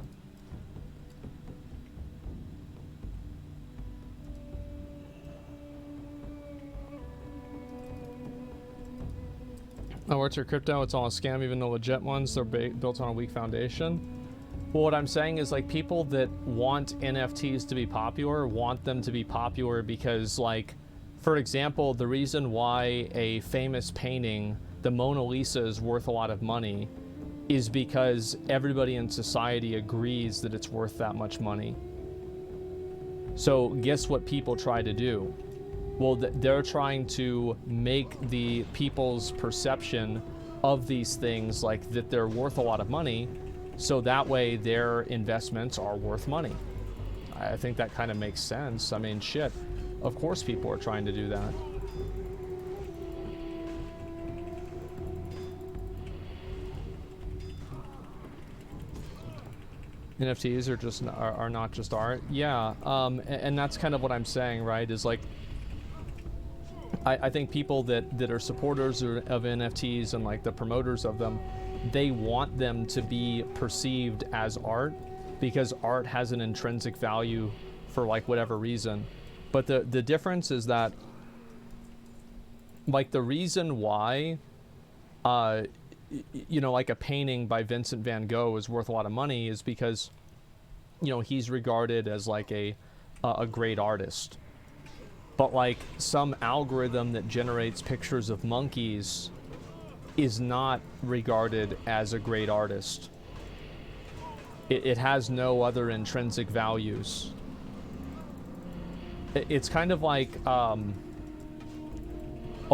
Oh, what's your crypto? It's all a scam, even the legit ones, they're built on a weak foundation. Well, what I'm saying is like people that want NFTs to be popular want them to be popular because, like, for example, the reason why a famous painting, the Mona Lisa, is worth a lot of money is because everybody in society agrees that it's worth that much money. So guess what people try to do? Well, they're trying to make the people's perception of these things like that they're worth a lot of money, so that way their investments are worth money. I think that kind of makes sense. I mean, shit, of course people are trying to do that. NFTs are just are not just art. Yeah, and that's kind of what I'm saying, right? Is like, I think people that are supporters of NFTs and like the promoters of them, they want them to be perceived as art because art has an intrinsic value for like whatever reason. But the difference is that like the reason why you know, like a painting by Vincent van Gogh is worth a lot of money is because, you know, he's regarded as like a great artist. But like some algorithm that generates pictures of monkeys is not regarded as a great artist. It has no other intrinsic values. It's kind of like a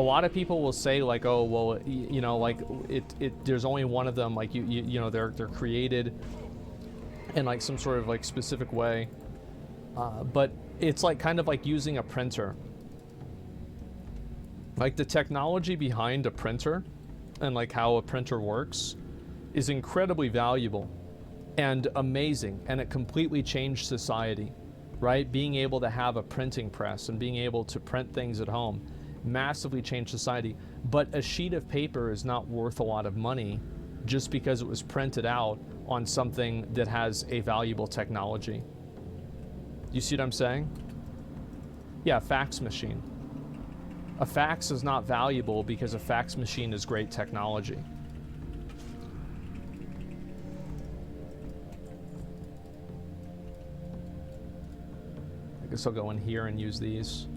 lot of people will say like, oh well, you know, like there's only one of them, like you know, they're created in like some sort of like specific way, but it's like kind of like using a printer. Like the technology behind a printer and like how a printer works is incredibly valuable and amazing, and it completely changed society, right? Being able to have a printing press and being able to print things at home massively changed society. But a sheet of paper is not worth a lot of money just because it was printed out on something that has a valuable technology. You see what I'm saying? Yeah, fax machine. A fax is not valuable because a fax machine is great technology. I guess I'll go in here and use these.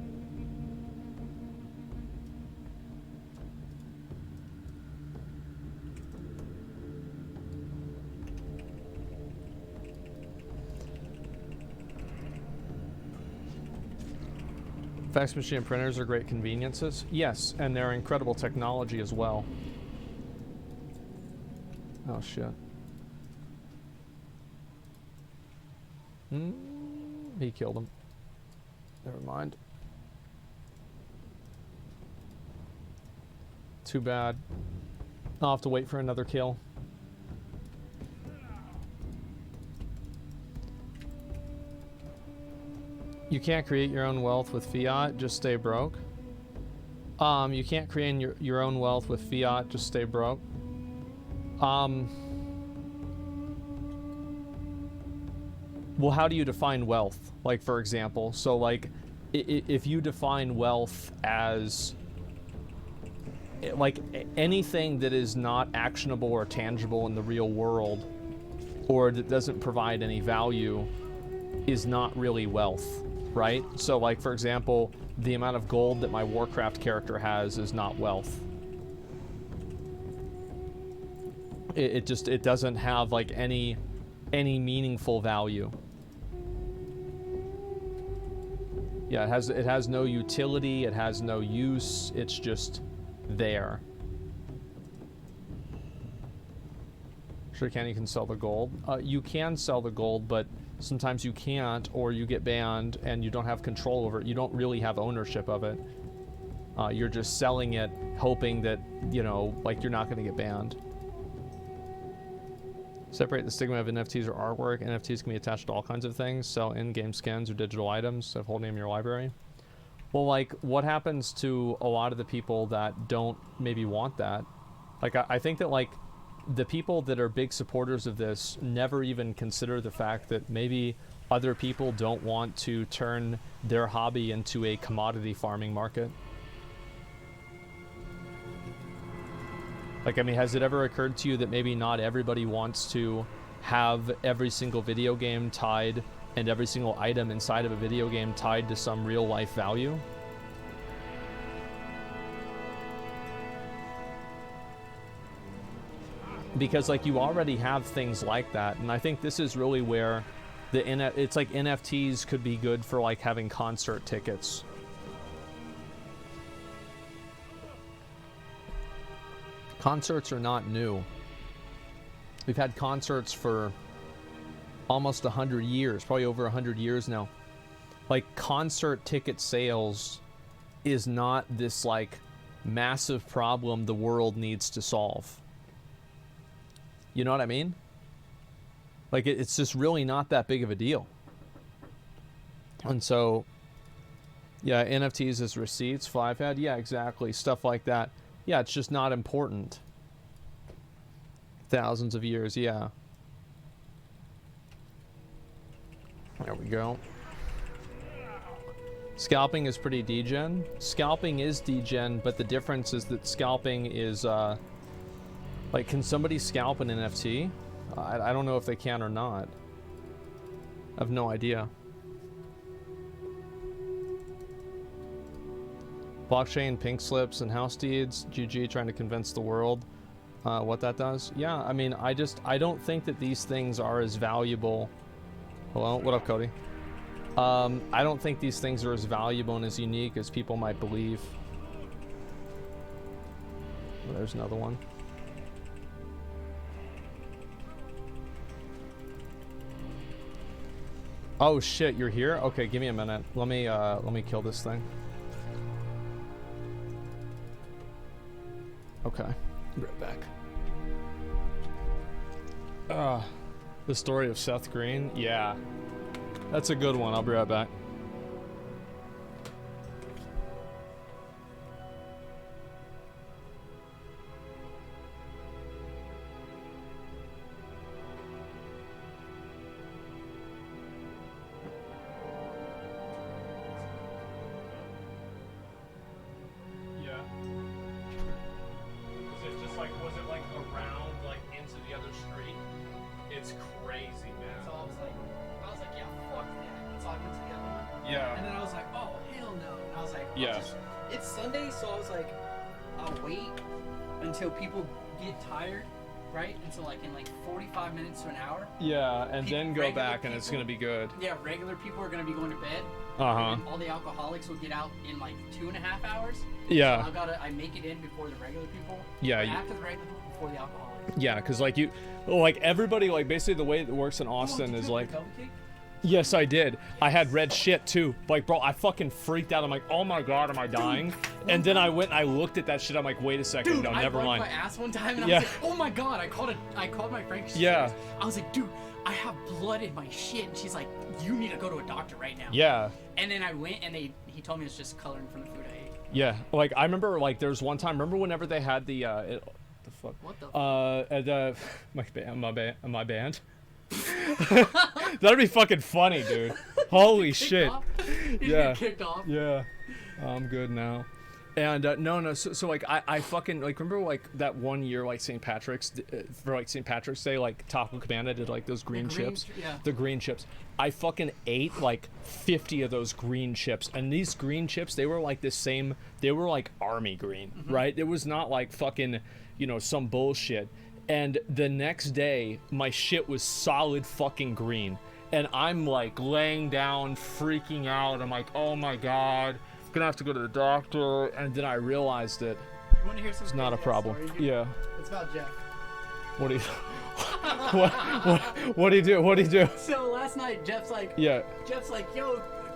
Fax machine and printers are great conveniences. Yes, and they're incredible technology as well. Oh shit. He killed him. Never mind. Too bad. I'll have to wait for another kill. You can't create your own wealth with fiat, just stay broke. You can't create your own wealth with fiat, just stay broke. Well, how do you define wealth? Like, for example, so like, if you define wealth as like anything that is not actionable or tangible in the real world, or that doesn't provide any value, is not really wealth. Right? So like, for example, the amount of gold that my Warcraft character has is not wealth. It doesn't have like any meaningful value. Yeah, it has no utility, it has no use, it's just there. Sure you can sell the gold. You can sell the gold, but sometimes you can't, or you get banned and you don't have control over it. You don't really have ownership of it. You're just selling it hoping that, you know, like you're not going to get banned. Separate the stigma of NFTs or artwork. NFTs can be attached to all kinds of things. Sell in-game skins or digital items of holding in your library. Well, like, what happens to a lot of the people that don't maybe want that? Like, I think that, like, the people that are big supporters of this never even consider the fact that maybe other people don't want to turn their hobby into a commodity farming market. Like, I mean, has it ever occurred to you that maybe not everybody wants to have every single video game tied and every single item inside of a video game tied to some real life value? Because, like, you already have things like that, and I think this is really where it's like NFTs could be good for, like, having concert tickets. Concerts are not new. We've had concerts for almost 100 years, probably over 100 years now. Like, concert ticket sales is not this, like, massive problem the world needs to solve. You know what I mean? Like, it's just really not that big of a deal. And so, yeah, NFTs as receipts, Flypad, yeah, exactly, stuff like that. Yeah, it's just not important. Thousands of years, yeah. There we go. Scalping is pretty degen. Scalping is degen, but the difference is that scalping is, like, can somebody scalp an NFT? I don't know if they can or not. I have no idea. Blockchain, pink slips, and house deeds. GG trying to convince the world what that does. Yeah, I mean, I don't think that these things are as valuable. Hello, what up, Cody? I don't think these things are as valuable and as unique as people might believe. Oh, there's another one. Oh shit, you're here? Okay, give me a minute. Let me kill this thing. Okay, be right back. The story of Seth Green? Yeah. That's a good one. I'll be right back. To an hour. Yeah, and then go back and it's gonna be good. Yeah, regular people are gonna be going to bed. And all the alcoholics will get out in like 2.5 hours. Yeah. So I make it in before the regular people. Yeah. After the regular people, before the alcoholics. Yeah, because like everybody, like basically the way it works in Austin is like. Yes, I did. I had red shit too. Like, bro, I fucking freaked out. I'm like, oh my god, am I dying? And then I went and I looked at that shit. I'm like, wait a second, dude, no, never mind. I broke my ass one time and I was like, oh my god, I called my friend. Yeah. I was like, dude, I have blood in my shit. And she's like, you need to go to a doctor right now. Yeah. And then I went and he told me it's just coloring from the food I ate. Yeah, like I remember, like there's one time. Remember whenever they had the the fuck? What the? My band. That'd be fucking funny, dude. Holy shit. Yeah. Kicked off. Yeah. I'm good now. And no, so like I fucking like remember like that one year like St. Patrick's for like St. Patrick's Day, like Taco Cabana did like those green chips. Yeah. The green chips. I fucking ate like 50 of those green chips, and these green chips, they were like the same. They were like army green, right? It was not like fucking, you know, some bullshit. And the next day, my shit was solid fucking green, and I'm like laying down, freaking out. I'm like, oh my god. Gonna have to go to the doctor, and then I realized that it's not a problem. Yeah. It's about Jeff. What do you? what do you do? What do you do? So last night, Jeff's like, yo,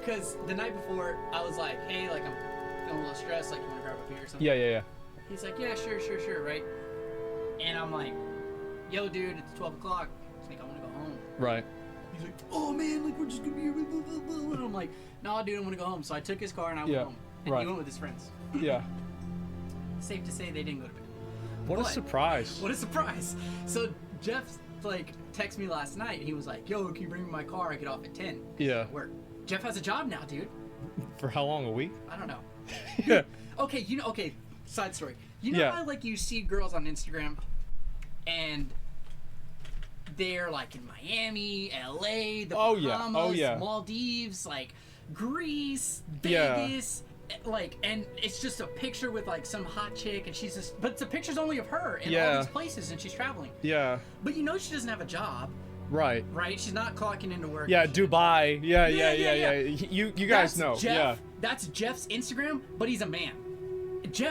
because the night before I was like, hey, like I'm a little stressed, like you want to grab a beer or something? Yeah. He's like, yeah, sure, right? And I'm like, yo, dude, it's 12 o'clock. Like, I want to go home. Right. He's like, oh man, like we're just gonna be here. Blah, blah, blah. And I'm like, no, dude, I want to go home. So I took his car and I went home. And he went with his friends. Yeah. Safe to say they didn't go to bed. What a surprise. What a surprise. So Jeff like texted me last night. He was like, yo, can you bring me my car? I get off at 10. Yeah. Work. Jeff has a job now, dude. For how long? A week? I don't know. Yeah. Okay, side story. You know how like you see girls on Instagram and they're like in Miami, LA, the Bahamas, Maldives, like Greece, Vegas, like, and it's just a picture with like some hot chick and she's just, but the picture's only of her in all these places and she's traveling. Yeah. But you know she doesn't have a job. Right. Right? She's not clocking into work. Yeah, Dubai. Yeah. You guys know. Jeff, that's Jeff's Instagram, but he's a man.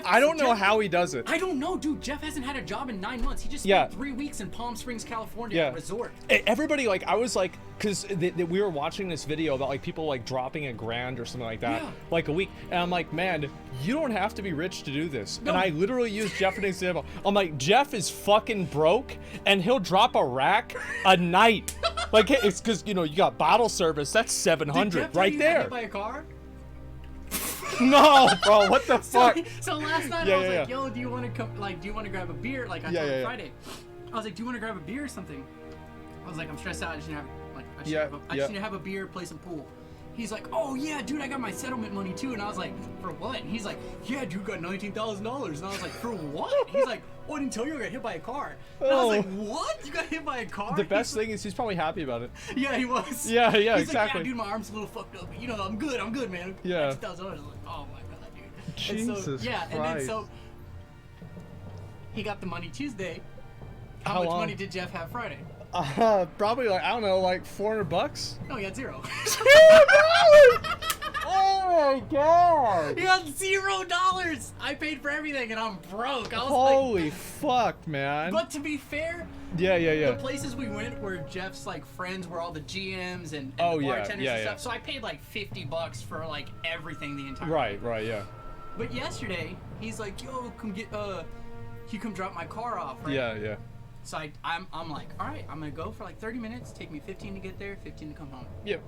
I don't know how he does it. I don't know, dude. Jeff hasn't had a job in 9 months. He just spent 3 weeks in Palm Springs, California at a resort. Everybody, like, I was like, because we were watching this video about like people like dropping $1,000 or something like that, like a week, and I'm like, man, you don't have to be rich to do this. No. And I literally used Jeff as an example. I'm like, Jeff is fucking broke, and he'll drop a rack a night. Like, it's because you got bottle service. That's $700 right there. Hit by a car? No, bro, what the fuck? So last night I was like, yo, do you want to come? Like, do you want to grab a beer? Like, I told him Friday. I was like, do you want to grab a beer or something? I was like, I'm stressed out. I just need to have, like, I just need to have a beer, play some pool. He's like, oh yeah, dude, I got my settlement money too. And I was like, for what? And he's like, yeah, dude, got $19,000. And I was like, for what? He's like, oh, I didn't tell you I got hit by a car. And I was like, what? You got hit by a car? The best thing is he's probably happy about it. Yeah, he was. Yeah, he's exactly. Like, yeah, dude, my arm's a little fucked up. But, I'm good, man. Yeah. $19,000. I was like, oh my god, dude. Jesus Christ. And then so he got the money Tuesday. How much money did Jeff have Friday? Probably like, I don't know, like $400. No, he had $0. Oh my god! He had $0. I paid for everything and I'm broke. I was holy fuck, man. But to be fair, the places we went were Jeff's like friends were all the GMs and the bartenders and stuff. So I paid like $50 for like everything the entire Right, yeah. But yesterday, he's like, yo, come get you come drop my car off, right? Yeah. So I'm like, all right, I'm gonna go for like 30 minutes. Take me 15 to get there, 15 to come home. Yep.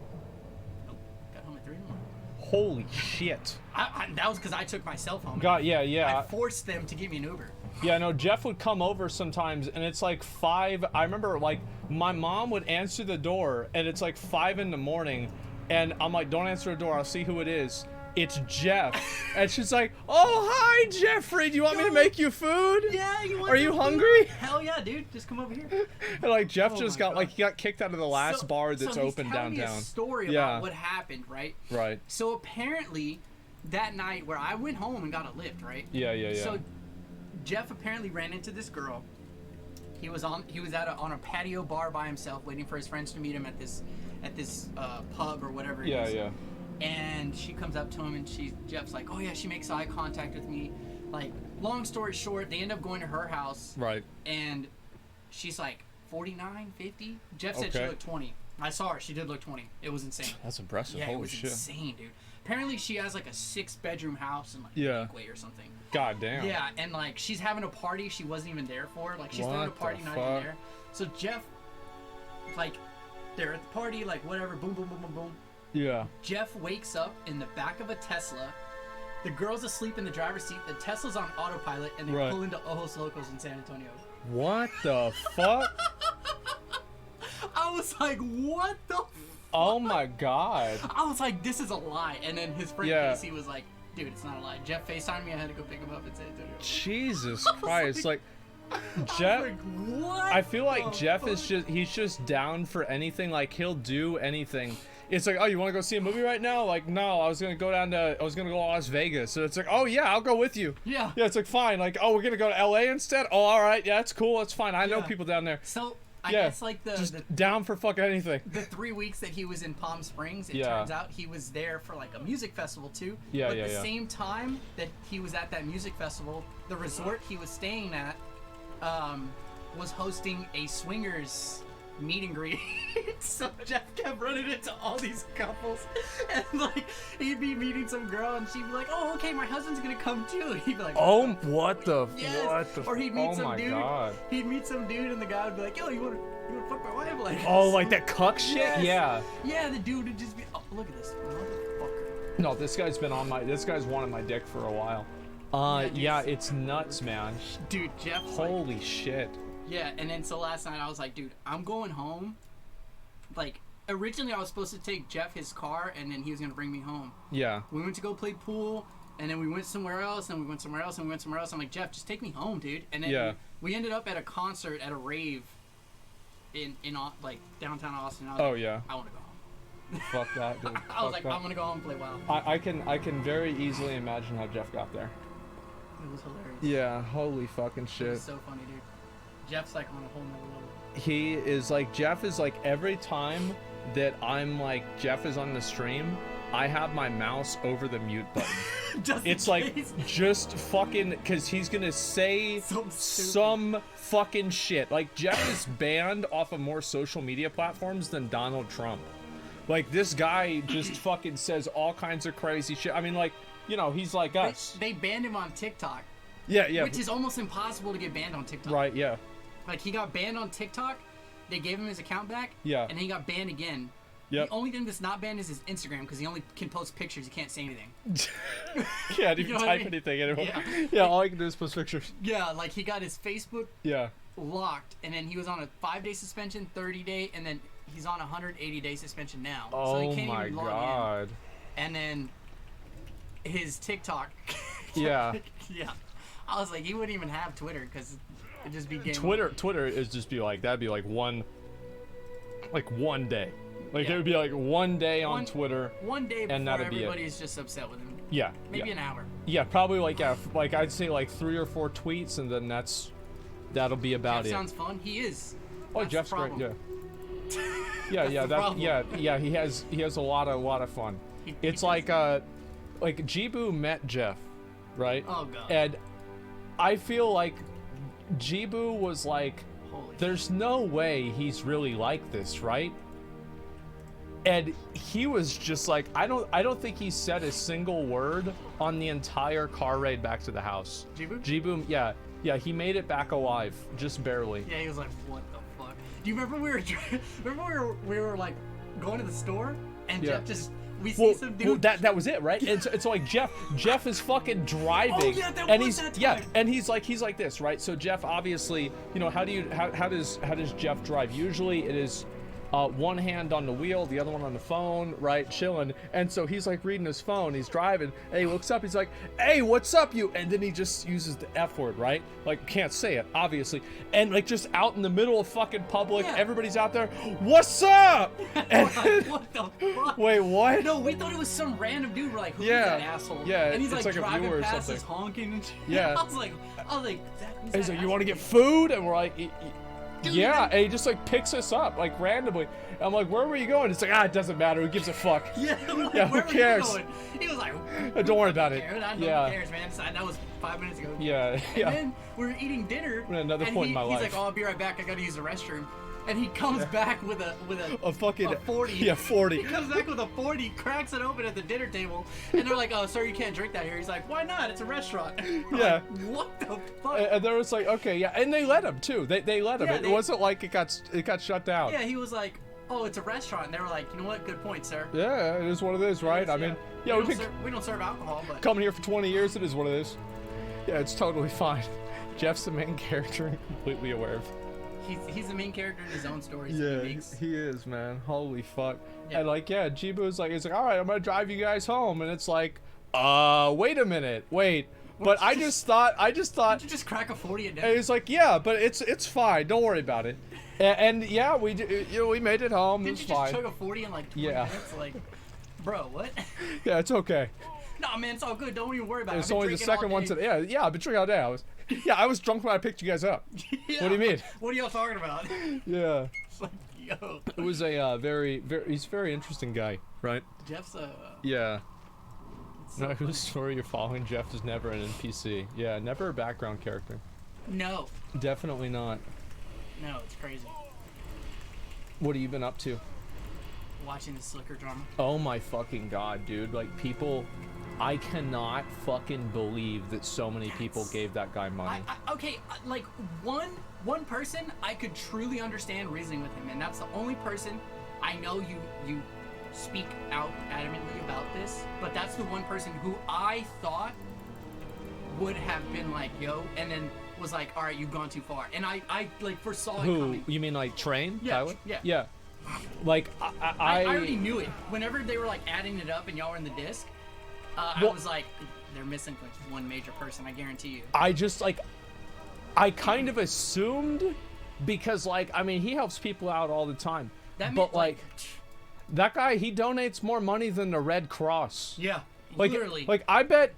Nope. Got home at 3 in the morning. Holy shit. That was because I took myself home. Yeah. I forced them to give me an Uber. Yeah, no, Jeff would come over sometimes, and it's like 5. I remember, like, my mom would answer the door, and it's like 5 in the morning, and I'm like, don't answer the door. I'll see who it is. It's Jeff. And she's like, oh, hi, Jeffrey. Do you want me to make you food? Yeah, you want Are you hungry? Hell yeah, dude. Just come over here. And like, Jeff just got, like, he got kicked out of the last bar that's open downtown. Me a story about what happened, right? Right. So apparently, that night where I went home and got a lift, right? Yeah. So Jeff apparently ran into this girl. He was on a patio bar by himself, waiting for his friends to meet him at this pub or whatever it is. Yeah. And she comes up to him and Jeff's like, oh yeah, she makes eye contact with me. Like, long story short, they end up going to her house. Right. And she's like 49, 50. Jeff said she looked 20. I saw her. She did look 20. It was insane. That's impressive. Yeah, Holy it was shit. insane, dude. Apparently she has like a 6-bedroom house in like Lakeway or something. God damn. Yeah, and like she's having a party she wasn't even there for. Like she's throwing a party not even there. So Jeff, like, they're at the party, like whatever, boom, boom, boom, boom, boom. Yeah. Jeff wakes up in the back of a Tesla. The girl's asleep in the driver's seat. The Tesla's on autopilot, and they pull into Ojos Locos in San Antonio. What the fuck? I was like, what the fuck? Oh my god. I was like, this is a lie. And then his friend Casey was like, dude, it's not a lie. Jeff FaceTimed me. I had to go pick him up in San Antonio. Jesus Christ. Like, Jeff, what? I feel like Jeff is he's just down for anything. Like, he'll do anything. It's like, oh, you want to go see a movie right now? Like, no, I was gonna go to Las Vegas. So it's like, oh yeah, I'll go with you. Yeah. Yeah, it's like, fine. Like, oh, we're gonna go to LA instead. Oh, all right, yeah, that's cool. That's fine. I know people down there. So I guess like just down for fucking anything. The 3 weeks that he was in Palm Springs, it turns out he was there for like a music festival too. Yeah, but at the same time that he was at that music festival, the resort he was staying at was hosting a swingers meet and greet. So Jeff kept running into all these couples, and like he'd be meeting some girl and she'd be like, oh okay, my husband's gonna come too. He'd be like, oh, what the or he'd meet some dude. He'd meet some dude and the guy would be like, yo, you wanna fuck my wife? Like, oh, like that cuck shit? Yes. Yeah. Yeah, the dude would just be. Oh, look at this motherfucker. No, this guy's been on my. This guy's wanted my dick for a while. Yeah, it's nuts, man. Dude, Jeff. Holy shit. Yeah, and then so last night I was like, dude, I'm going home. Like, originally I was supposed to take Jeff his car, and then he was gonna bring me home. Yeah. We went to go play pool, and then we went somewhere else, and we went somewhere else, and we went somewhere else. I'm like, Jeff, just take me home, dude. And then we ended up at a concert at a rave in like downtown Austin. I was like, yeah. I want to go home. Fuck that, dude. I was like, I'm gonna go home and play WoW. I can very easily imagine how Jeff got there. It was hilarious. Yeah, holy fucking shit. It was so funny, dude. Jeff's like on a whole nother level. He is like, Jeff is like, every time that I'm like, Jeff is on the stream, I have my mouse over the mute button. It's like, just fucking, because he's gonna say some fucking shit. Like, Jeff is banned off of more social media platforms than Donald Trump. Like, this guy just fucking says all kinds of crazy shit. I mean, like, you know, he's like us. They banned him on TikTok. Yeah, yeah. Which is almost impossible to get banned on TikTok. Right, yeah. Like, he got banned on TikTok, they gave him his account back, yeah, and then he got banned again. Yep. The only thing that's not banned is his Instagram, because he only can post pictures, he can't say anything. Can't even type anything anymore. Yeah, all I can do is post pictures. Yeah, like, he got his Facebook locked, and then he was on a 5-day suspension, 30-day, and then he's on a 180-day suspension now. So he can't even log in. And then his TikTok. Yeah. Yeah. I was like, he wouldn't even have Twitter, because it'd just be game Twitter is just be like, that'd be like one day. Like, it would be like one day on Twitter. One day before and that'd be everybody's just upset with him. Yeah. Maybe an hour. Yeah, probably like, like I'd say like 3 or 4 tweets, and then that'll be about Jeff it. Sounds fun. He is. Oh, That's Jeff's great. Yeah. Yeah, he has a lot of fun. It's like Jibu met Jeff, right? Oh god. And I feel like Jibu was like, there's no way he's really like this, right? And he was just like, I don't think he said a single word on the entire car ride back to the house. Jibu, yeah, he made it back alive, just barely. Yeah, he was like, what the fuck? Do you remember we were like going to the store, and Jeff just we see some dude. Well, that was it, right? And so like Jeff is fucking driving, oh, yeah, that and was that time. and he's like this, right? So Jeff, obviously, you know, how does Jeff drive? Usually it is one hand on the wheel, the other one on the phone, right, chilling. And so he's like reading his phone, he's driving, and he looks up, he's like, hey, what's up, you? And then he just uses the F word, right? Like, can't say it, obviously. And like, just out in the middle of fucking public, everybody's out there, what's up? And what the fuck? Wait, what? No, we thought it was some random dude. We're like, who's that asshole? Yeah, and he's it's like a driving viewer or past something. us, honking and shit. Yeah. I was like, he's like, you want to get food? And we're like, yeah, and he just like picks us up like randomly. I'm like, where were you going? It's like, it doesn't matter. Who gives a fuck? Yeah, like, yeah, who cares? He was like, don't worry about it. Who cares, man? That was 5 minutes ago. Yeah, and then we were eating dinner. At another point in my life. He's like, oh, I'll be right back. I gotta use the restroom. And he comes back with a fucking 40. Yeah, 40. He comes back with a 40, cracks it open at the dinner table, and they're like, "Oh, sir, you can't drink that here." He's like, "Why not? It's a restaurant." Yeah. Like, what the fuck? And there was like, okay, yeah, and they let him too. They let him. It wasn't like it got shut down. Yeah, he was like, "Oh, it's a restaurant," and they were like, "You know what? Good point, sir." Yeah, it is what it is, right? I mean, yeah, we don't serve alcohol, but coming here for 20 years, it is what it is. Yeah, it's totally fine. Jeff's the main character, and completely aware of. He's the main character in his own stories. Yeah, he is, man. Holy fuck. Yeah. And like, yeah, Jibu's like, he's like, all right, I'm gonna drive you guys home, and it's like, wait a minute, wait. But I just thought. Did you just crack a 40 a day? And he's like, yeah, but it's fine. Don't worry about it. And yeah, we made it home. Didn't it was you fine. just chug a 40 in like 20 minutes? Like, bro, what? Yeah, it's okay. No, man, it's all good. Don't even worry about it. It's only the second one today. Yeah, I've been drinking all day. I was drunk when I picked you guys up. Yeah. What do you mean? What are y'all talking about? Yeah. It's like, yo. It was a he's a very interesting guy, right? Jeff's yeah. So no, whose story you're following, Jeff, is never an NPC. Yeah, never a background character. No. Definitely not. No, it's crazy. What have you been up to? Watching the Slicker drama. Oh my fucking god, dude. Like, people I cannot fucking believe that so many people gave that guy money. Okay, like one person I could truly understand reasoning with him, and that's the only person I know you speak out adamantly about this, but that's the one person who I thought would have been like, yo, and then was like, all right, you've gone too far. And I like foresaw it coming. You mean like Train? Yeah, Tyler? yeah. Yeah. Like, I already knew it. Whenever they were like adding it up and y'all were in the disc, I was like, they're missing like one major person, I guarantee you. I just like, I kind of assumed, because like, I mean, he helps people out all the time. But like, that guy, he donates more money than the Red Cross. Yeah. Like, literally. like I bet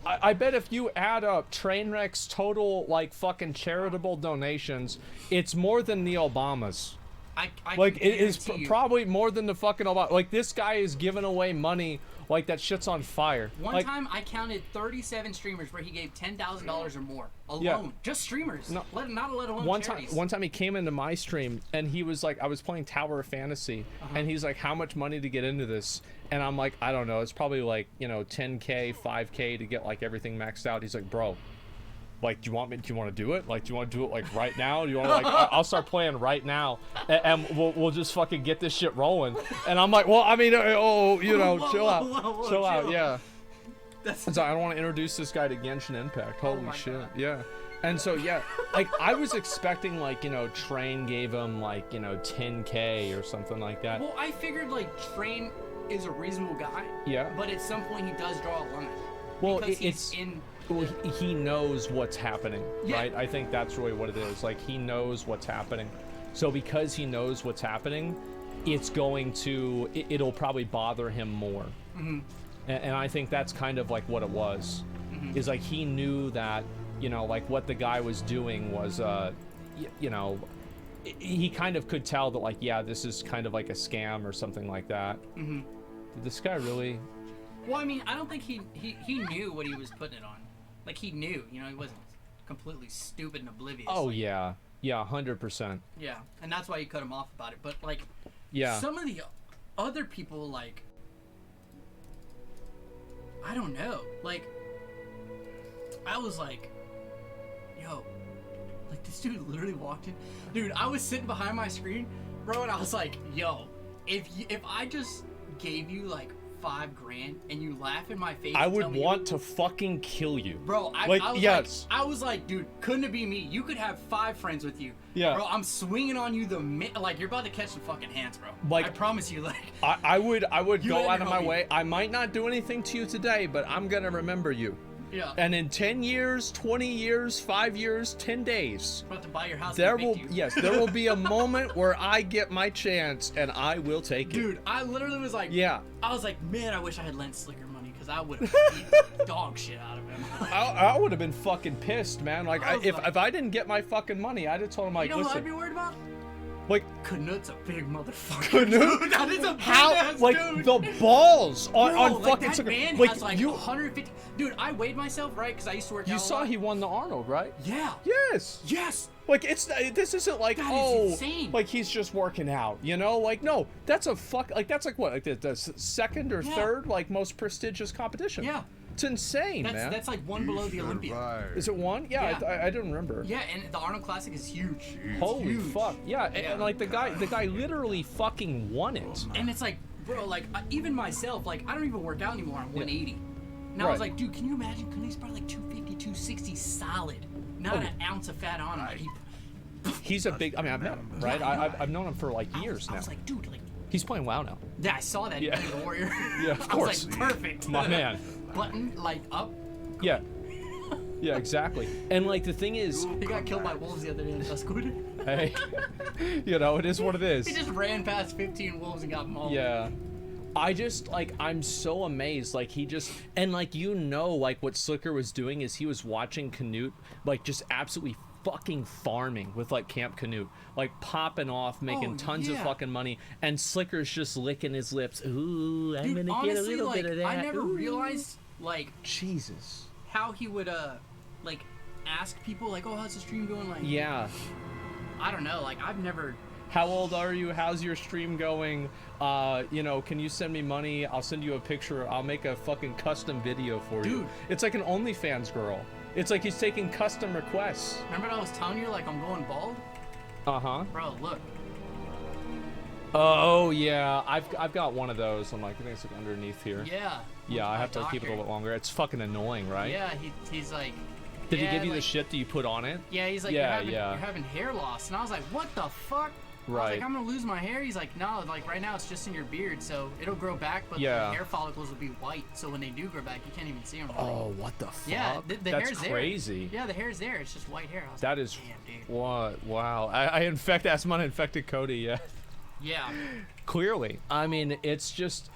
if you add up Trainwreck's total like fucking charitable donations, it's more than the Obamas. I like it is probably more than the fucking Obama. Like this guy is giving away money like that shit's on fire. One time I counted 37 streamers where he gave $10,000 or more alone, just streamers. No, not let alone one charities. time he came into my stream and he was like, I was playing Tower of Fantasy, and he's like, how much money to get into this? And I'm like, I don't know, it's probably like, you know, 10K, 5K to get like everything maxed out. He's like, bro, like, do you want to do it? Like, do you want to do it like right now? Do you want to like, I'll start playing right now, and we'll just fucking get this shit rolling. And I'm like, well, I mean, you know, chill out, yeah. So I don't want to introduce this guy to Genshin Impact. Holy shit, God. Yeah. And so yeah, like I was expecting like, you know, Train gave him like, you know, 10K or something like that. Well, I figured like Train is a reasonable guy. Yeah. But at some point he does draw a limit. Well, it's well, he knows what's happening, right? I think that's really what it is. Like, he knows what's happening. So because he knows what's happening, it's going to, it'll probably bother him more. And I think that's kind of like what it was. Is like he knew that, you know, like what the guy was doing was, you know, he kind of could tell that like, yeah, this is kind of like a scam or something like that. Did this guy really... Well, I mean, I don't think he knew what he was putting it on. Like, he knew, you know, he wasn't completely stupid and oblivious. Oh, yeah. Yeah, 100%. Yeah, and that's why you cut him off about it. But, like, yeah, some of the other people, like, I don't know. Like, I was like, yo, like, this dude literally walked in. Dude, I was sitting behind my screen, bro, and I was like, yo, if I just gave you, like, $5 grand and you laugh in my face, I would want to fucking kill you, bro. I was like, dude, couldn't it be me? You could have 5 friends with you. Yeah, bro. I'm swinging on you like you're about to catch some fucking hands, bro. Like, I promise you. Like, I would go out of my way. I might not do anything to you today, but I'm gonna remember you. Yeah. And in 10 years, 20 years, 5 years, 10 days, about to buy your house. There will be a moment where I get my chance and I will take it. Dude, I literally was like, yeah. I was like, man, I wish I had lent Slicker money because I would have beat dog shit out of him. I would have been fucking pissed, man. Like, if I didn't get my fucking money, I'd have told him like, you know listen. what I'd be worried about? Like, Knut's a big motherfucker. Knut? Dude, that is a big ass like dude. The balls on, bro, on like fucking that man like has like you 150. Dude, I weighed myself, right? Because I used to work out. You saw he won the Arnold, right? Yeah. Yes. Yes. Like this isn't like that is insane. Like he's just working out, you know? Like no, that's a that's like what, like the second or third like most prestigious competition. Yeah. It's insane, man. That's like one below the Olympia. Is it one? Yeah, yeah. I didn't remember. Yeah, and the Arnold Classic is huge. Holy fuck. Yeah, and like the guy literally fucking won it. And it's like, bro, like even myself, like I don't even work out anymore. I'm 180. And I was like, dude, can you imagine? He's probably like 250, 260 solid. Not an ounce of fat on him. He's a big. I mean, I've met him, right? I've known him for like years now. I was like, dude, like. He's playing WoW now. Yeah, I saw that. Yeah. The Warrior. Yeah, of course. I was like, perfect. My man. Button like up. Yeah. Yeah, exactly. And like the thing is, he got killed by wolves the other day in Tuscaloosa. Hey, you know, it is what it is. He just ran past 15 wolves and got mauled. Yeah. I just like I'm so amazed. Like he just and like you know like what Slicker was doing is he was watching Canute like just absolutely fucking farming with like Camp Canute, like popping off, making tons of fucking money, and Slicker's just licking his lips. Ooh, I'm gonna honestly, get a little like, bit of that. I never realized like Jesus how he would like ask people like, oh, how's the stream going? Like, yeah, I don't know. Like I've never How old are you? How's your stream going? You know, can you send me money? I'll send you a picture. I'll make a fucking custom video for you. It's like an OnlyFans girl. It's like he's taking custom requests. Remember I was telling you, like, I'm going bald? Uh-huh. Bro, look. Oh, yeah. I've got one of those. I'm like, I think it's like underneath here. Yeah. Yeah, I have to keep it a little bit longer. It's fucking annoying, right? Yeah, he's like... Did he give you like, the shit that you put on it? Yeah, he's like, you're having hair loss. And I was like, what the fuck? Right. I was like, I'm gonna lose my hair. He's like, no, like right now it's just in your beard, so it'll grow back, but the hair follicles will be white. So when they do grow back, you can't even see them. Really. Oh, what the fuck? Yeah, the that's hair's crazy. There. Yeah, the hair's there. It's just white hair. That is what? Wow. I Asmon infected Cody. Yeah. Yeah. Clearly, I mean, it's just.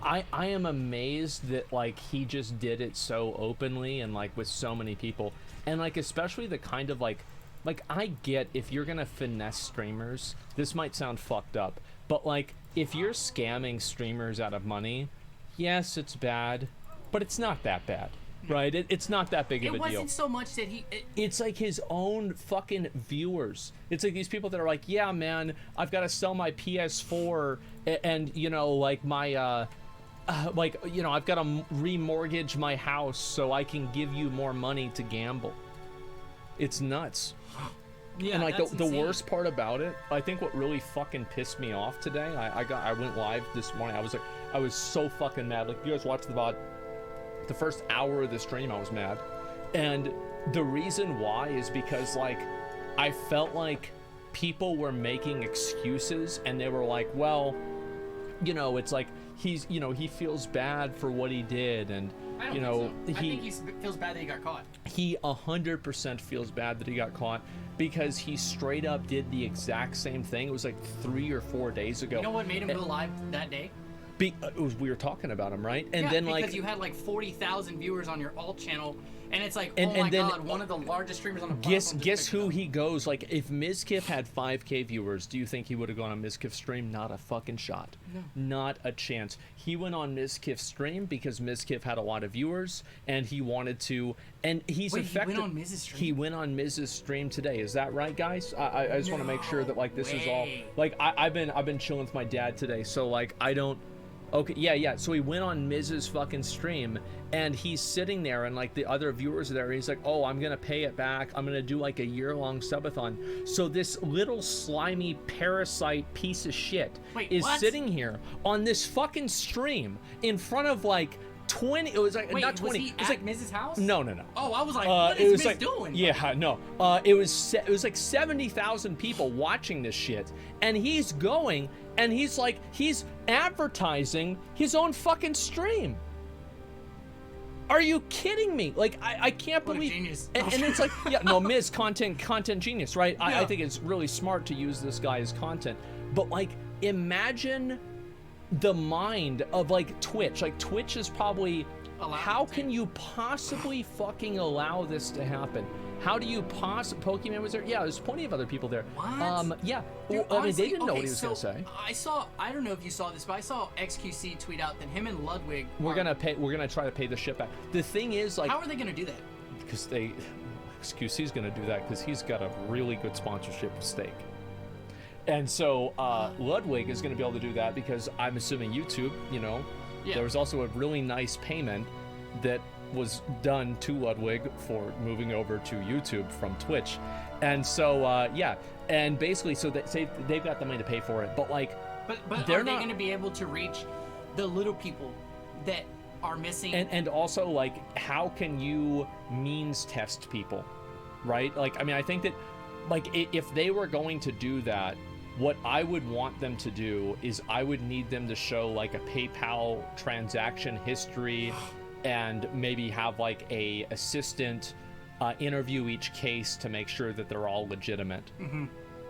I am amazed that like he just did it so openly and like with so many people, and like especially the kind of like I get if you're gonna finesse streamers, this might sound fucked up, but like if you're scamming streamers out of money, yes, it's bad, but it's not that bad, right? It's not that big of a deal. It wasn't so much that he... It's like his own fucking viewers. It's like these people that are like, yeah, man, I've got to sell my PS4 and you know, like my like, you know, I've got to remortgage my house so I can give you more money to gamble. It's nuts. Yeah, and like the worst part about it, I think what really fucking pissed me off today, I went live this morning. I was so fucking mad. Like, you guys watched the VOD, the first hour of the stream, I was mad. And the reason why is because like I felt like people were making excuses and they were like, well, you know, it's like he's, you know, he feels bad for what he did, and you know, I think he feels bad that he got caught. He 100% feels bad that he got caught because he straight up did the exact same thing. It was like 3 or 4 days ago. You know what made him go live that day? It was, we were talking about him, right? And yeah, then because like you had like 40,000 viewers on your alt channel, and it's like, oh my god, one of the largest streamers on the platform. Guess who he goes, like, if Mizkif had 5K viewers, do you think he would have gone on Mizkif's stream? Not a fucking shot. No. Not a chance. He went on Mizkif's stream because Mizkif had a lot of viewers, and he wanted to, and he's effective. He went on Miz's stream? He went on Miz's stream today. Is that right, guys? I just want to make sure that, like, this is all, like, I've been chilling with my dad today, so, like, I don't. Okay, yeah. So he went on Miz's fucking stream, and he's sitting there, and like the other viewers are there, and he's like, oh, I'm gonna pay it back. I'm gonna do like a year-long subathon. So this little slimy parasite piece of shit is sitting here on this fucking stream in front of like 20. It was like not 20. Was he it was at like Miz's house? No. Oh, I was like, what is Miz doing? Yeah, no. It was like 70,000 people watching this shit, and he's going, and he's like, he's advertising his own fucking stream. Are you kidding me? Like, I can't believe. Genius. And it's like, yeah, no, Miz, content genius, right? Yeah. I think it's really smart to use this guy as content, but like, imagine the mind of like Twitch. Like, Twitch is probably, how can you possibly fucking allow this to happen? How do you Pokemon was there? Yeah, there's plenty of other people there. What? Yeah. Dude, well, honestly, I mean, they didn't know what he was gonna say. I don't know if you saw this, but I saw XQC tweet out that him and Ludwig we're gonna try to pay the shit back. The thing is, like, how are they gonna do that? Because XQC's gonna do that because he's got a really good sponsorship stake. And so Ludwig is going to be able to do that because I'm assuming YouTube, you know, there was also a really nice payment that was done to Ludwig for moving over to YouTube from Twitch. And so, yeah, and basically, so they've got the money to pay for it, but like, but are they going to be able to reach the little people that are missing? And also, like, how can you means test people, right? Like, I mean, I think that, like, if they were going to do that, what I would want them to do is I would need them to show like a PayPal transaction history and maybe have like a assistant interview each case to make sure that they're all legitimate. Mm-hmm.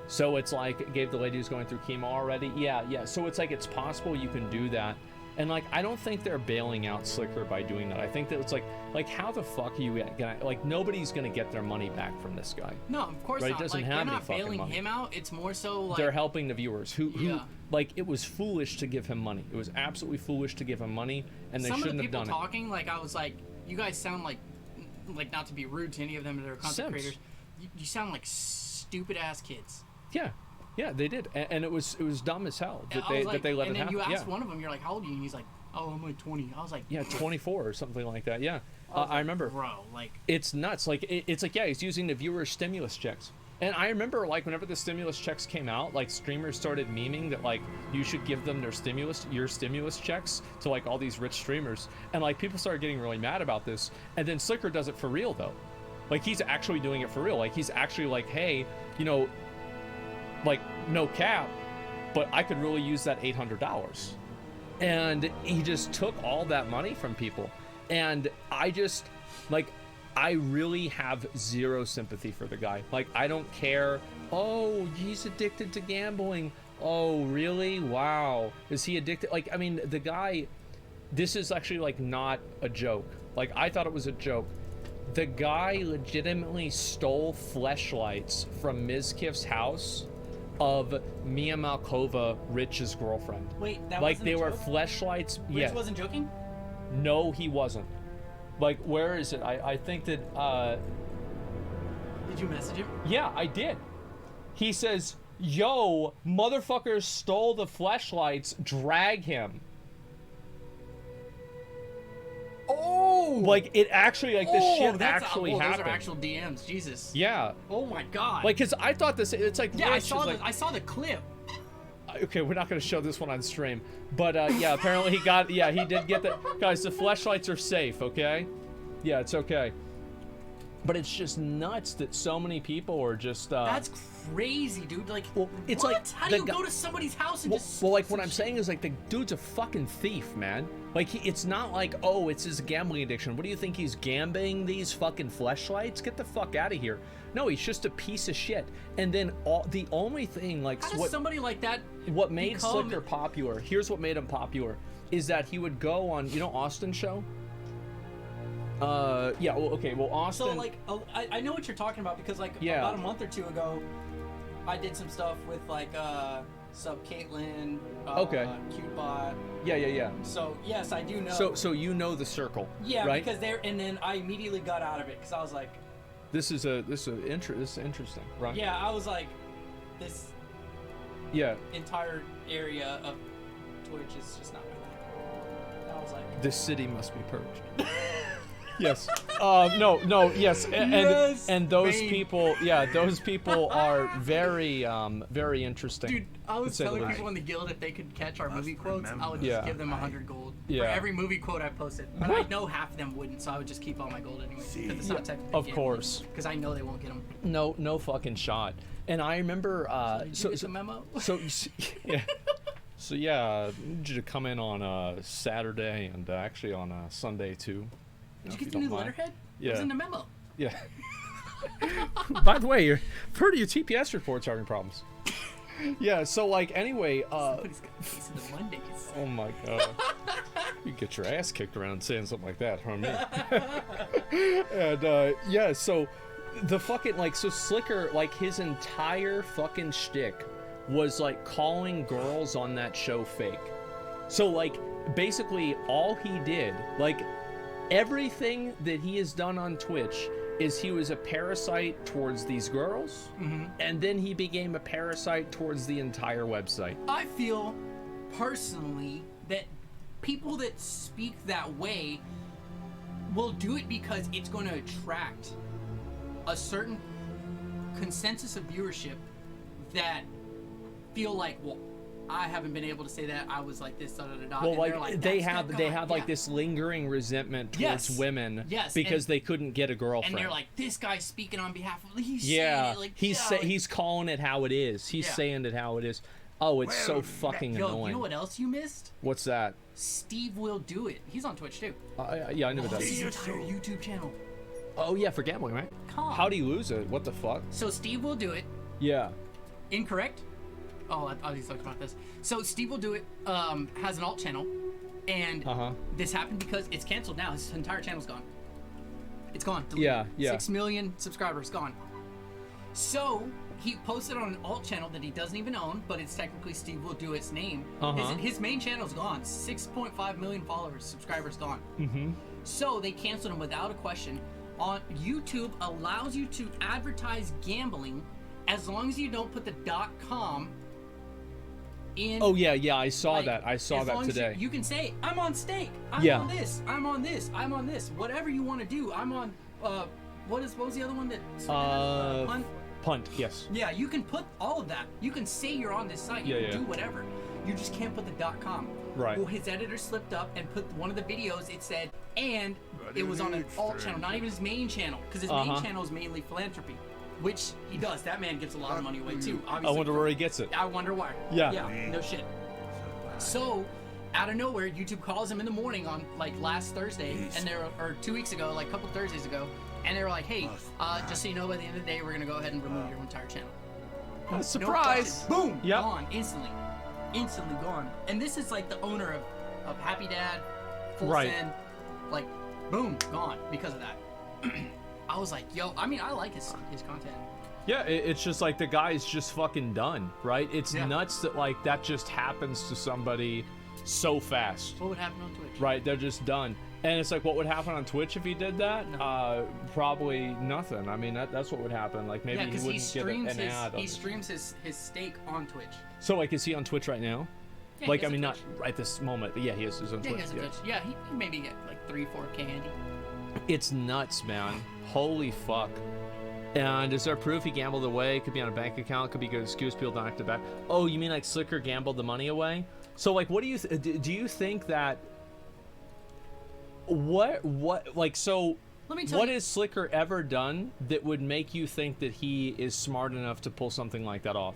So it's like, gave the lady who's going through chemo already. Yeah. So it's like, it's possible you can do that. And like, I don't think they're bailing out Slicker by doing that. I think that it's like how the fuck are you gonna, like, nobody's gonna get their money back from this guy. No, of course right? not. It doesn't like, have they're any not fucking bailing money. him out. It's more so like they're helping the viewers who like, it was foolish to give him money. It was absolutely foolish to give him money, and they shouldn't have done it. Some of the people talking, like, I was like, you guys sound like not to be rude to any of them that are content creators, you sound like stupid ass kids. Yeah. Yeah, they did, and it was dumb as hell that they let it happen. And then you asked one of them, you're like, how old are you? And he's like, oh, I'm like 20. I was like, yeah, 24 or something like that. Yeah, I remember. Bro, like, it's nuts. Like it's like, yeah, he's using the viewer stimulus checks. And I remember, like, whenever the stimulus checks came out, like, streamers started memeing that, like, you should give them your stimulus checks to, like, all these rich streamers. And, like, people started getting really mad about this. And then Slicker does it for real, though. Like, he's actually doing it for real. Like, he's actually like, hey, you know, like, no cap, but I could really use that $800. And he just took all that money from people. And I just, like, I really have zero sympathy for the guy. Like, I don't care. Oh, he's addicted to gambling. Oh, really? Wow. Is he addicted? Like, I mean, the guy, this is actually, like, not a joke. Like, I thought it was a joke. The guy legitimately stole fleshlights from Mizkif's house of Mia Malkova, Rich's girlfriend. Wait, that like, wasn't they a were joke? fleshlights. Rich Yeah. wasn't joking? No, he wasn't. Like, where is it? I think that, Did you message him? yeah, I did. He says, yo, motherfuckers stole the fleshlights, drag him. Oh! Like, it actually, like, this shit actually happened. Those are actual DMs, Jesus. Yeah. Oh my god. Like, cause I thought this, it's like, yeah, Rich is like, I saw the clip. okay, we're not going to show this one on stream, but yeah, apparently he got, yeah, he did get that. Guys, the fleshlights are safe, okay? Yeah, it's okay. But it's just nuts that so many people are just That's crazy, dude. Like, well, it's what? like How do you go to somebody's house and just well, like, what I'm saying is, like, the dude's a fucking thief, man. Like, it's not like, oh, it's his gambling addiction. What do you think, he's gambling these fucking fleshlights? Get the fuck out of here. No, he's just a piece of shit. And then the only thing, like, how does somebody like that what made Slicker popular, here's what made him popular, is that he would go on, you know, Austin's show? Yeah, well, okay, well, Austin... So, like, I know what you're talking about, because, like, about a month or two ago, I did some stuff with, like, Sub Caitlyn, okay. CuteBot. Yeah. So, yes, I do know. So you know the circle, yeah, right? because and then I immediately got out of it, because I was like... This is interesting, right? Yeah, I was like, this entire area of Twitch is just not my thing. And I was like... This city must be purged. Yes. No. Yes. And those people, yeah, those people are very, very interesting. Dude, I was telling people in the guild if they could catch our movie quotes, I would just give them 100 gold for every movie quote I posted. But I know half of them wouldn't, so I would just keep all my gold anyway. Because it's not technically of course. Because I know they won't get them. No fucking shot. And I remember, so did you get the memo? Yeah. So yeah, I need you to come in on Saturday and actually on Sunday too. Did you get the new letterhead? Yeah. It was in the memo. Yeah. By the way, I've heard your TPS reports are having problems. Yeah, so, like, anyway, somebody's got a piece of the Mondays. Oh my god. You get your ass kicked around saying something like that, huh, me? And, yeah, so, the fucking, like, so Slicker, like, his entire fucking shtick was, like, calling girls on that show fake. So, like, basically, all he did, like, everything that he has done on Twitch is he was a parasite towards these girls, and then he became a parasite towards the entire website. I feel, personally, that people that speak that way will do it because it's going to attract a certain consensus of viewership that feel like, well, I haven't been able to say that. I was like this, da da da. Well, like they have like this lingering resentment towards women because they couldn't get a girlfriend. And they're like, this guy's speaking on behalf of. He's saying it, like, he's calling it how it is. He's saying it how it is. Oh, it's so fucking annoying. You know what else you missed? What's that? Steve Will Do It. He's on Twitch too. Yeah, I knew that. His entire YouTube channel. Oh yeah, for gambling, right? How do you lose it? What the fuck? So Steve Will Do It. Yeah. Incorrect. Oh, I was talking about this. So Steve Will Do It has an alt channel, and this happened because it's canceled now. His entire channel's gone. It's gone. Deleted. Yeah. 6 million subscribers gone. So he posted on an alt channel that he doesn't even own, but it's technically Steve Will Do It's name. His main channel's gone. 6.5 million followers, subscribers gone. So they canceled him without a question. On YouTube allows you to advertise gambling as long as you don't put the .com in. Oh yeah, I saw like, that. I saw as that long as today. you can say, I'm on stake. I'm Yeah. on this. I'm on this. I'm on this. Whatever you want to do. I'm on. What was the other one that? Punt? Punt. Yes. Yeah, you can put all of that. You can say you're on this site. You Yeah, can yeah. do whatever. You just can't put the .com. Right. Well, his editor slipped up and put one of the videos. It said, and it was on an alt channel, not even his main channel, because his main channel is mainly philanthropy, which he does. That man gives a lot of money away too. I Obviously, wonder where he gets it. I wonder why. Yeah. Yeah. No shit. So, out of nowhere, YouTube calls him in the morning on like last Thursday, and or 2 weeks ago, like a couple Thursdays ago, and they were like, "Hey, just so you know, by the end of the day, we're gonna go ahead and remove your entire channel." Surprise! No boom! Yep. Gone instantly, instantly gone. And this is like the owner of Happy Dad, Full Right. Send, like, boom, gone because of that. I was like, yo, I mean, I like his content. Yeah, it's just like the guy's just fucking done, right? It's nuts that like that just happens to somebody so fast. What would happen on Twitch? Right, they're just done. And it's like, what would happen on Twitch if he did that? Probably nothing. I mean, that's what would happen. Like maybe he wouldn't get an ad. He streams his stake on Twitch. So like, is he on Twitch right now? Yeah, like, he I has mean, a not right this moment, but yeah, he is on Yeah, Twitch. he has a Twitch. Yeah, he maybe get like 3-4K handy. It's nuts, man. Holy fuck. And is there proof he gambled away? Could be on a bank account. Could be a good excuse. People don't have to back. Oh, you mean like Slicker gambled the money away? So like, what do you do? You think that? What like so? Let me tell what you. has Slicker ever done that would make you think that he is smart enough to pull something like that off?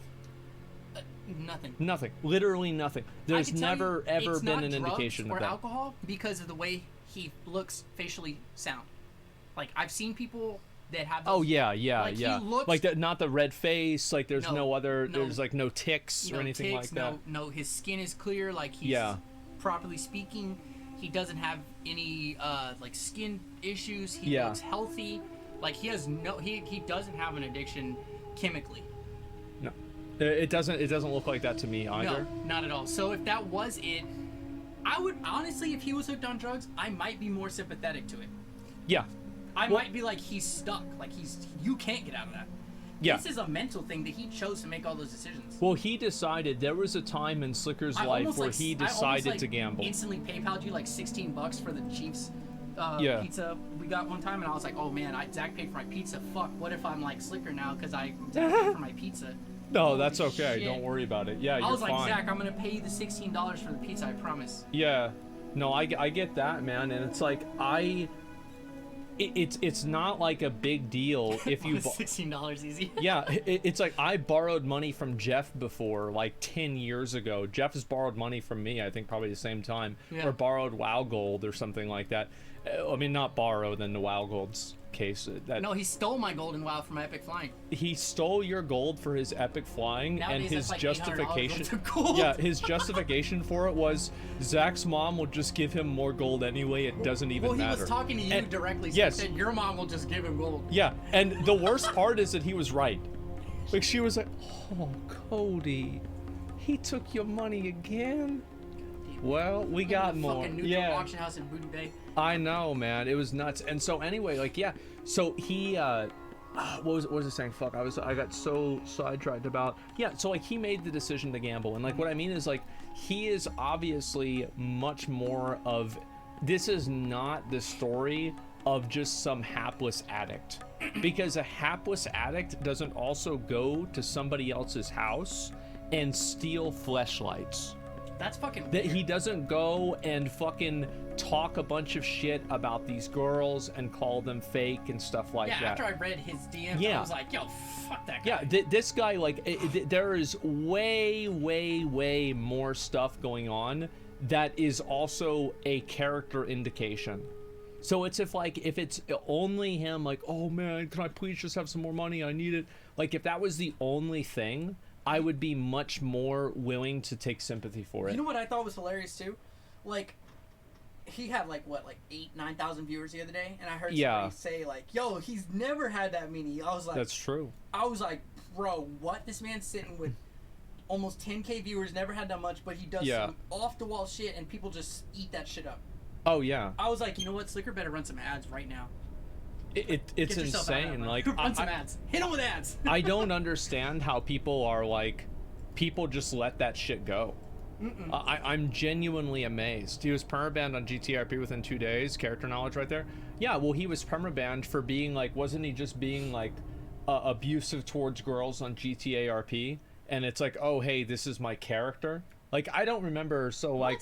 Nothing. Nothing. Literally nothing. There's I can tell never you, ever it's been not an drugs indication or of that. alcohol because of the way he looks facially sound. Like I've seen people that have. Oh those- yeah, like, he looks, like that, not the red face. Like there's No, no other. no. There's like no ticks or anything ticks, like that. No, his skin is clear. Like he's properly speaking. He doesn't have any like skin issues. He looks healthy. Like he has no. He doesn't have an addiction chemically. No, it doesn't. It doesn't look like that to me either. No, not at all. So if that was it, I would honestly, if he was hooked on drugs, I might be more sympathetic to it. Yeah. I might be like, he's stuck. Like you can't get out of that. Yeah. This is a mental thing that he chose to make all those decisions. Well, he decided there was a time in Slicker's life where he decided to gamble. Instantly PayPal'd you like $16 for the Chiefs pizza we got one time, and I was like, oh man, Zach paid for my pizza. Fuck, what if I'm like Slicker now because Zach paid for my pizza? No, that's okay. shit. Don't worry about it. Yeah, you're I was like, fine. Zach, I'm gonna pay you the $16 for the pizza. I promise. Yeah. No, I get that, man, and it's like it's not like a big deal if you $16 easy. Yeah, it's like I borrowed money from Jeff before, like 10 years ago. Jeff has borrowed money from me, I think probably the same time, or borrowed WoW Gold or something like that. I mean, not borrowed in the WoW Gold's case. No, he stole my gold in WoW from Epic Flying. He stole your gold for his epic flying, Nowadays, and his that's like justification. $800 worth of gold. Yeah, his justification for it was Zach's mom will just give him more gold anyway. It doesn't even matter. Well, he was talking to you directly. So yes. he said your mom will just give him gold. Yeah, and the worst part is that he was right. Like she was like, "Oh, Cody, he took your money again." Well, we got more. Yeah. Auction house in Voodoo Bay. I know, man. It was nuts. And so anyway, like so he what was I saying? Fuck, I got so sidetracked about so like he made the decision to gamble, and like what I mean is like he is obviously much more of, this is not the story of just some hapless addict, because a hapless addict doesn't also go to somebody else's house and steal fleshlights. That's fucking that weird. He doesn't go and fucking talk a bunch of shit about these girls and call them fake and stuff like that. Yeah, after I read his DM, I was like, yo, fuck that guy. Yeah, this guy, like, there is way more stuff going on that is also a character indication. So it's if it's only him, like, oh man, can I please just have some more money? I need it. Like, if that was the only thing, I would be much more willing to take sympathy for it. You know what I thought was hilarious too? Like, he had like 8,000-9,000 viewers the other day, and I heard somebody say like, "Yo, he's never had that many." I was like, "That's true." I was like, "Bro, what? This man's sitting with almost 10K viewers, never had that much, but he does some off the wall shit, and people just eat that shit up." Oh yeah. I was like, you know what? Slicker better run some ads right now. It's Get yourself out of insane. that, Like, run some ads. Hit them with ads. I don't understand how people are like, people just let that shit go. I'm genuinely amazed. He was permabanned on GTRP within 2 days. Character knowledge right there. Yeah, well, he was permabanned for being like, wasn't he just being like abusive towards girls on GTARP? And it's like, oh, hey, this is my character. Like, I don't remember. So like,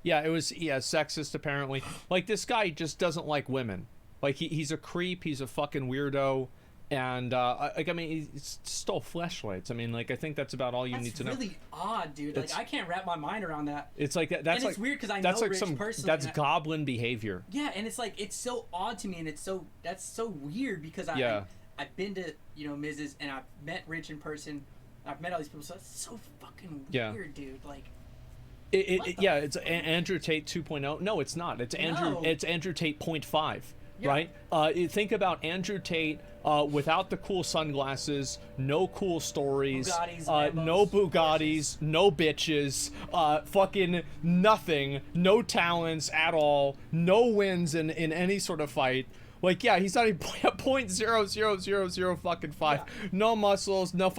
yeah, it was, yeah, sexist apparently. Like, this guy just doesn't like women. Like, he's a creep. He's a fucking weirdo. And like, I mean, he stole fleshlights. I mean, like, I think that's about all you need to know. That's really odd, dude. Like, I can't wrap my mind around that. It's like that's and like it's weird because I that's know like Rich some personally. that's goblin behavior. Yeah, and it's like it's so odd to me, and that's so weird because I've been to Mrs. and I've met Rich in person. I've met all these people, so it's so fucking weird, dude. Like, It's Andrew Tate 2.0. No, it's not. It's Andrew Tate 0.5. Yeah. Right? You think about Andrew Tate without the cool sunglasses, no cool stories, no Bugattis, no bitches, fucking nothing, no talents at all, no wins in any sort of fight. Like, yeah, he's not even 0.00005. Yeah. No muscles, no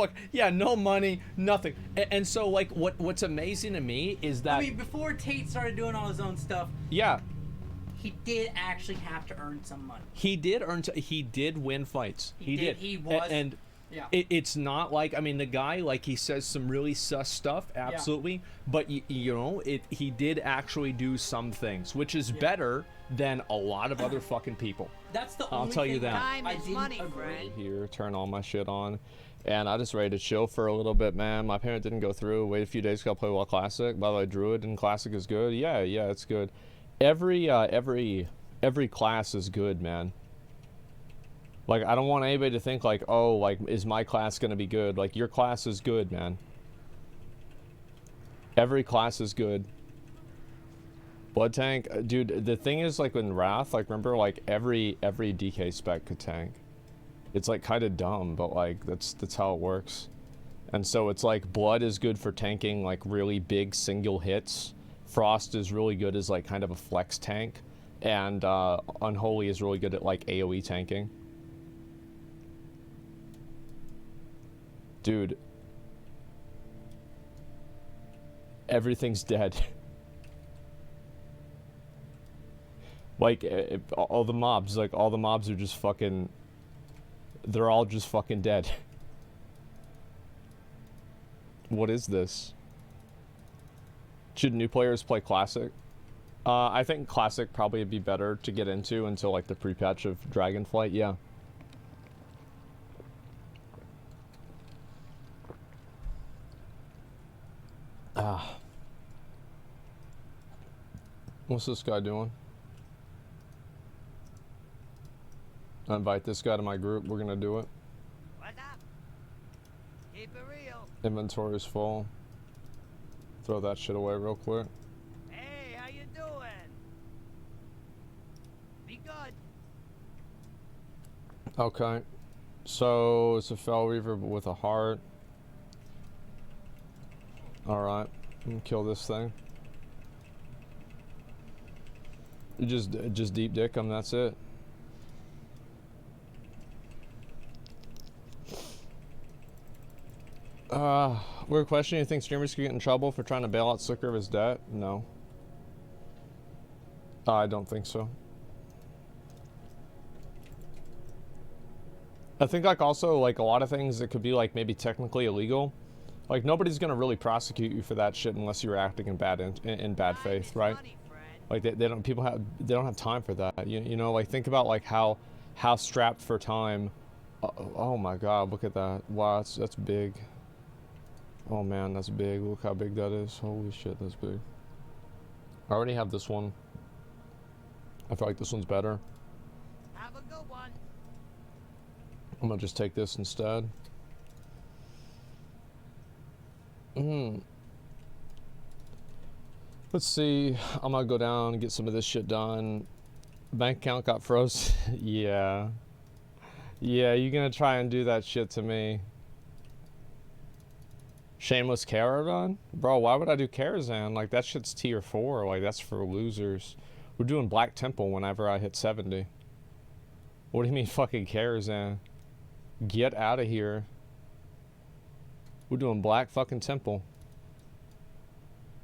no money, nothing. And so, like, what's amazing to me is that... I mean, before Tate started doing all his own stuff... Yeah. He did actually have to earn some money. He did win fights. He did. He was... And yeah. It's not like, I mean, the guy, like, he says some really sus stuff, absolutely. Yeah. But, he did actually do some things, which is better than a lot of other fucking people. That's the I'll only tell thing you that. I didn't agree. Here, turn all my shit on. And I just ready to chill for a little bit, man. My parent didn't go through. Wait a few days, got play WoW Classic. By the way, Druid in Classic is good. Yeah, it's good. Every class is good, man. Like, I don't want anybody to think like, oh, like, is my class gonna be good? Like, your class is good, man. Every class is good. Blood tank, dude. The thing is, like, in Wrath, like, remember, like, every DK spec could tank. It's like kind of dumb, but like that's how it works. And so it's like blood is good for tanking like really big single hits. Frost is really good as like kind of a flex tank, and Unholy is really good at like AoE tanking. Dude, everything's dead. Like all the mobs are just fucking. They're all just fucking dead. What is this? Should new players play Classic? I think Classic probably would be better to get into until like the pre-patch of Dragonflight, yeah. What's this guy doing? I invite this guy to my group. We're gonna do it. What's up? Keep it real. Inventory is full. Throw that shit away real quick. Hey, how you doing? Be good. Okay. So it's a Fel Reaver but with a heart. Alright. I'm gonna kill this thing. You just deep dick him, that's it. Weird question. You think streamers could get in trouble for trying to bail out Slicker of his debt? No. I don't think so. I think like also like a lot of things that could be like maybe technically illegal. Like nobody's gonna really prosecute you for that shit unless you're acting in bad faith, right? Like they don't have time for that. You know, like think about like how strapped for time. Oh my God, look at that! Wow, that's big. Oh man, that's big. Look how big that is. Holy shit, that's big. I already have this one. I feel like this one's better. Have a good one. I'm gonna just take this instead. Let's see. I'm gonna go down and get some of this shit done. Bank account got froze. Yeah. Yeah, you gonna try and do that shit to me. Shameless Caravan? Bro, why would I do Karazhan? Like, that shit's tier 4. Like, that's for losers. We're doing Black Temple whenever I hit 70. What do you mean fucking cares, man? Get out of here. We're doing Black fucking Temple.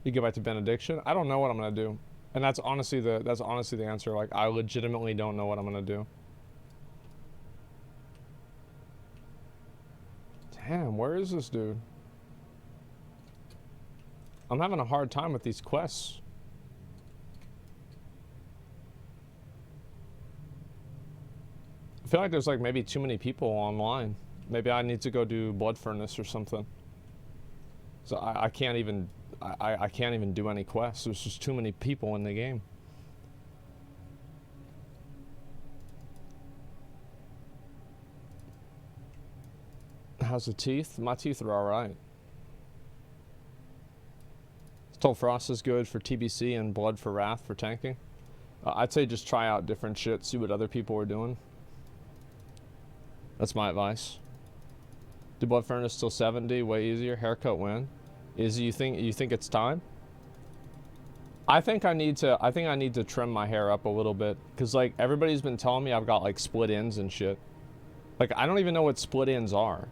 You go back to Benediction? I don't know what I'm gonna do. And that's honestly the answer. Like, I legitimately don't know what I'm gonna do. Damn, where is this dude? I'm having a hard time with these quests. I feel like there's like maybe too many people online. Maybe I need to go do Blood Furnace or something. So I can't even do any quests. There's just too many people in the game. How's the teeth? My teeth are alright. Told Frost is good for TBC and Blood for Wrath for tanking. I'd say just try out different shit, see what other people are doing. That's my advice. Do Blood Furnace till 70, way easier. Haircut win. Izzy, you think it's time? I think I need to trim my hair up a little bit, cause like everybody's been telling me I've got like split ends and shit. Like I don't even know what split ends are.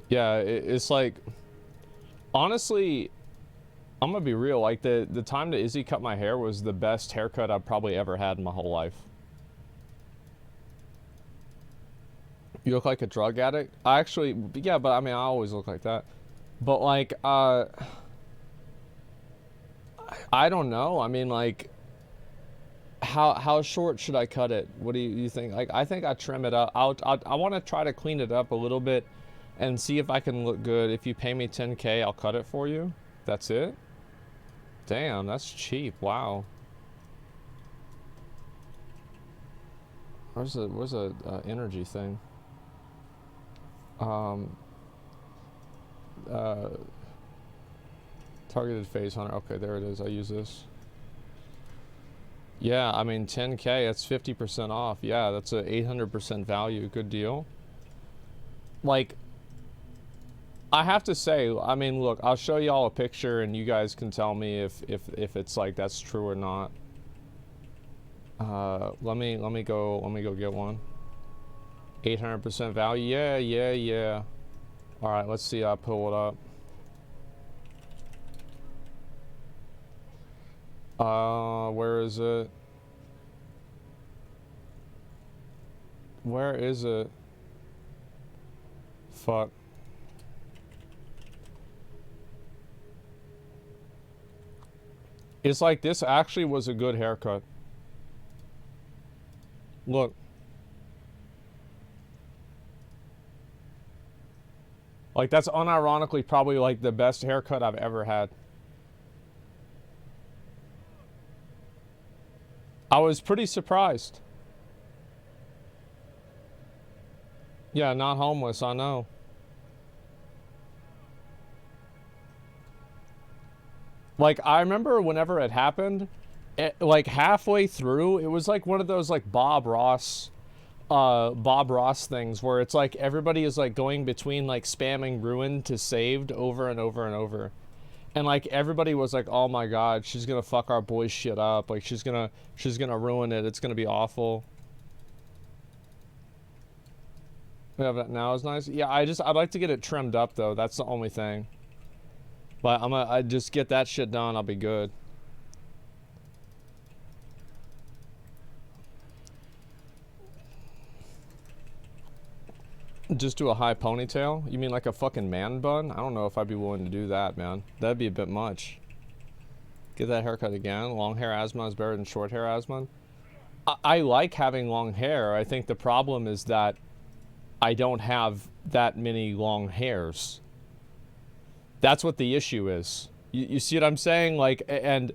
Yeah, it's like, honestly, I'm gonna be real. Like the time that Izzy cut my hair was the best haircut I've probably ever had in my whole life. You look like a drug addict? I actually, yeah, but I mean, I always look like that. But like, I don't know. I mean, like, how short should I cut it? What do you think? Like, I think I trim it up. I want to try to clean it up a little bit and see if I can look good. If you pay me 10K, I'll cut it for you. That's it? Damn, that's cheap. Wow. Where's a energy thing? Targeted phase hunter. Okay, there it is. I use this. Yeah, I mean 10K, that's 50% off. Yeah, that's a 800% value. Good deal. Like, I have to say, I mean, look, I'll show y'all a picture and you guys can tell me if it's like that's true or not. Let me go get one. 800% value. Yeah. All right, let's see. I pull it up. Where is it? Where is it? Fuck. It's like this actually was a good haircut. Look. Like, that's unironically probably like the best haircut I've ever had. I was pretty surprised. Yeah, not homeless, I know. Like, I remember whenever it happened, like halfway through, it was like one of those like Bob Ross things where it's like everybody is like going between like spamming ruin to saved over and over and over. And like everybody was like, oh my god, she's gonna fuck our boys shit up. Like she's gonna ruin it. It's gonna be awful. Yeah, but now is nice. Yeah, I'd like to get it trimmed up though. That's the only thing. But I just get that shit done, I'll be good. Just do a high ponytail? You mean like a fucking man bun? I don't know if I'd be willing to do that, man. That'd be a bit much. Get that haircut again. Long hair Asmon is better than short hair Asmon. I like having long hair. I think the problem is that I don't have that many long hairs. That's what the issue is. You see what I'm saying? Like, and